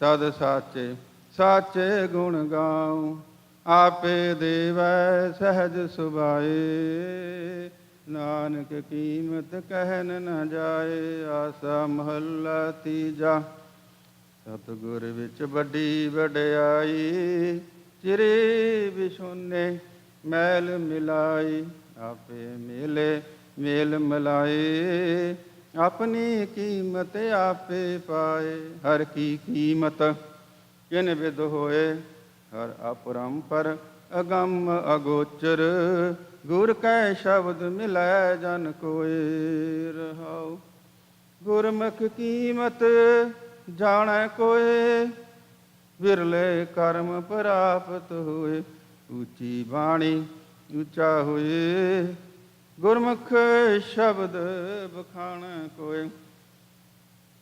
ਸਦ ਸਾਚੇ ਸਾਚੇ ਗੁਣ ਗਾਉ। ਆਪੇ ਦੇਵੈ ਸਹਿਜ ਸੁਭਾਏ। ਨਾਨਕ ਕੀਮਤ ਕਹਿਨ ਨ ਜਾਏ। ਆਸਾ ਮਹੱਲਾ ਤੀਜਾ। ਸਤਿਗੁਰ ਵਿੱਚ ਵੱਡੀ ਵਡਿਆਈ। ਚਿਰੇ ਵਿਛੁੰਨੇ ਮੈਲ ਮਿਲਾਈ। ਆਪੇ ਮੇਲੇ ਮੇਲ ਮਿਲਾਏ। ਆਪਣੀ ਕੀਮਤ ਆਪੇ ਪਾਏ। ਹਰ ਕੀ ਕੀਮਤ ਕਿਨ ਵਿਦ ਹੋਏ। ਹਰ ਅਪਰੰਪਰ ਅਗੰਮ ਅਗੋਚਰ ਗੁਰ ਕੈ ਸ਼ਬਦ ਮਿਲੈ ਜਨ ਕੋਇ ਰਹਾਉ। ਗੁਰਮੁਖ ਕੀਮਤ ਜਾਣੈ ਕੋਇ ਵਿਰਲੇ ਕਰਮ ਪ੍ਰਾਪਤ ਹੋਏ। ਉੱਚੀ ਬਾਣੀ ਉੱਚਾ ਹੋਏ ਗੁਰਮੁਖ ਸ਼ਬਦ ਬਖਾਣੈ ਕੋਇ।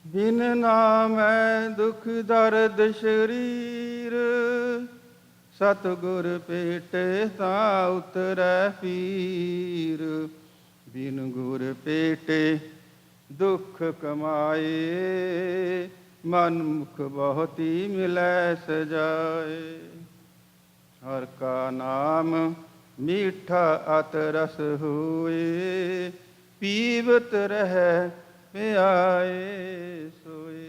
ਬਿਨ ਨਾਮੈ ਦੁਖ ਦਰਦ ਸ਼ਰੀਰ ਸਤਿਗੁਰ ਭੇਟੇ ਤਾਂ ਉਤਰੈ ਪੀਰ। ਬਿਨ ਗੁਰ ਭੇਟੇ ਦੁਖ ਕਮਾਏ ਮਨ ਮੁਖ ਬਹੁਤੀ ਮਿਲੈ ਸਜਾਏ। ਹਰ ਕਾ ਨਾਮ ਮੀਠਾ ਅਤ ਰਸ ਹੋਏ ਪੀਵਤ ਰਹਿ ਪਿਆਏ ਸੋਏ।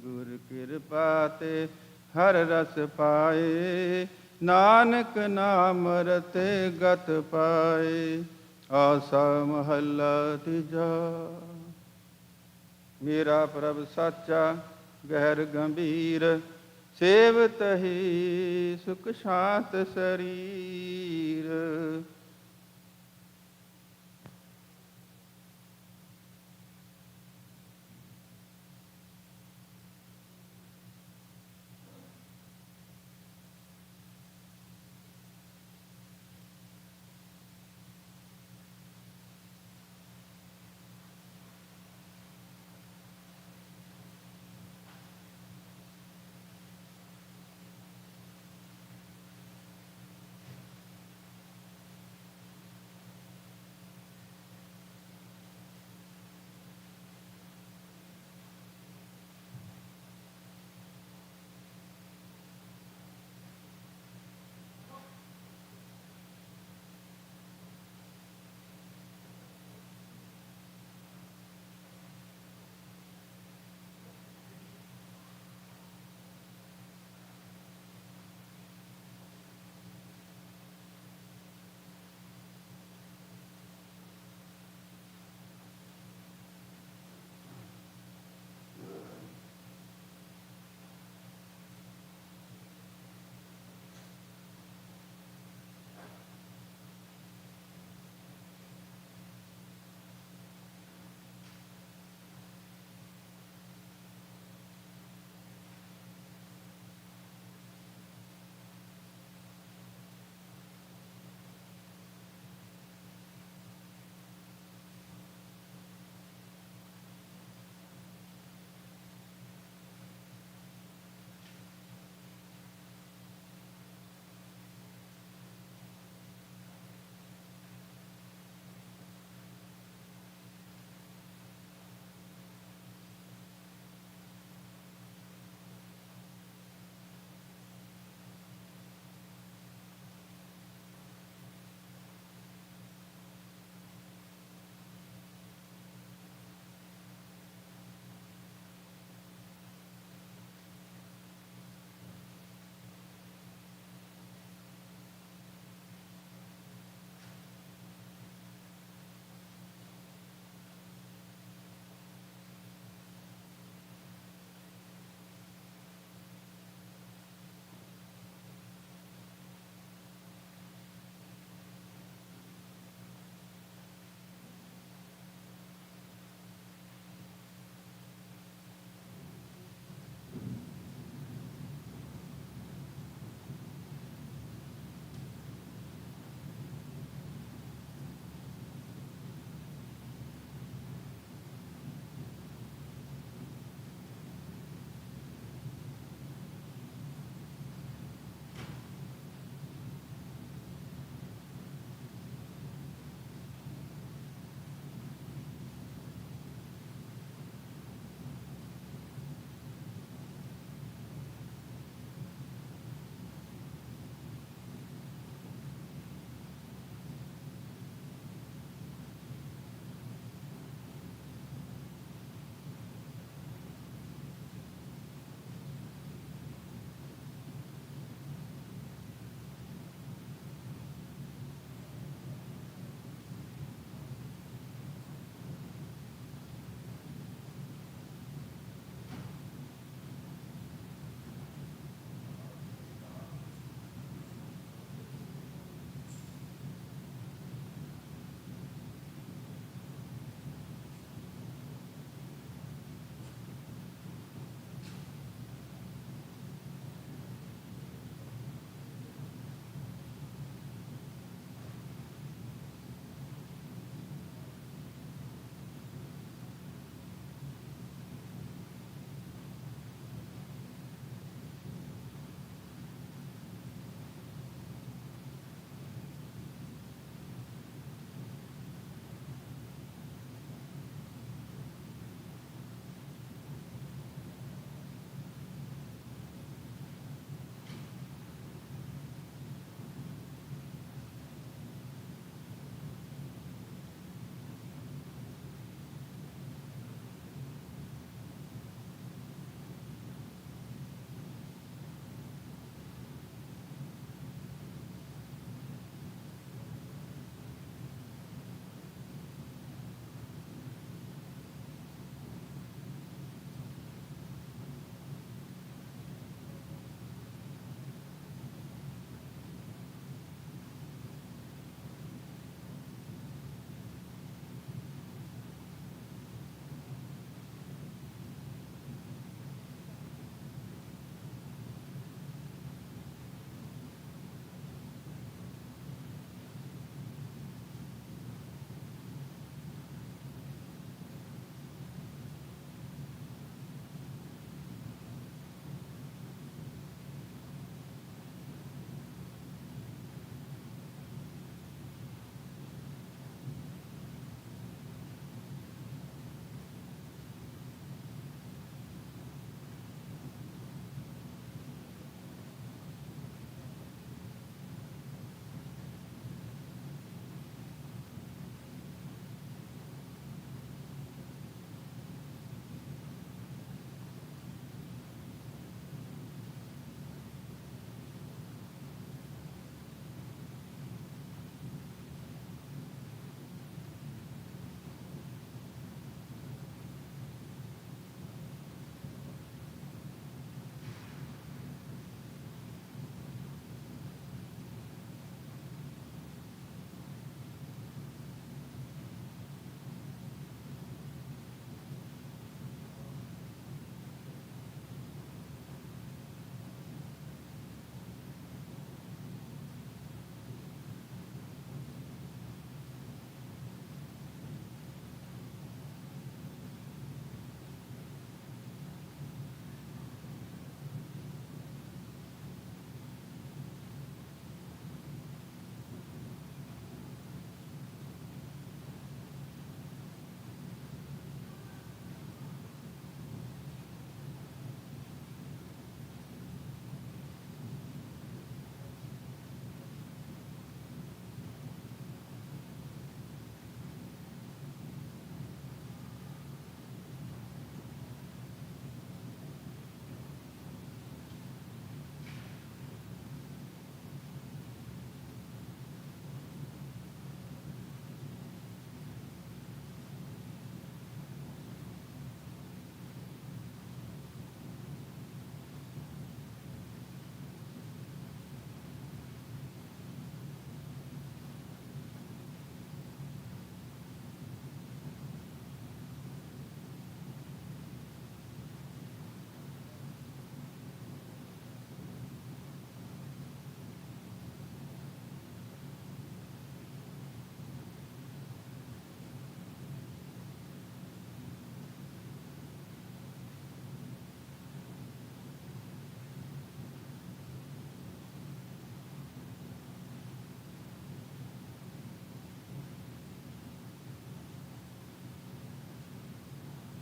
ਗੁਰ ਕਿਰਪਾ ਤੇ ਹਰ ਰਸ ਪਾਏ ਨਾਨਕ ਨਾਮ ਰਤੇ ਗਤ ਪਾਏ। ਆਸਾ ਮਹੱਲਾ ਤੀਜਾ। ਮੇਰਾ ਪ੍ਰਭ ਸਾਚਾ ਗਹਿਰ ਗੰਭੀਰ ਸੇਵਤ ਹੀ ਸੁਖ ਸ਼ਾਂਤ ਸਰੀਰ।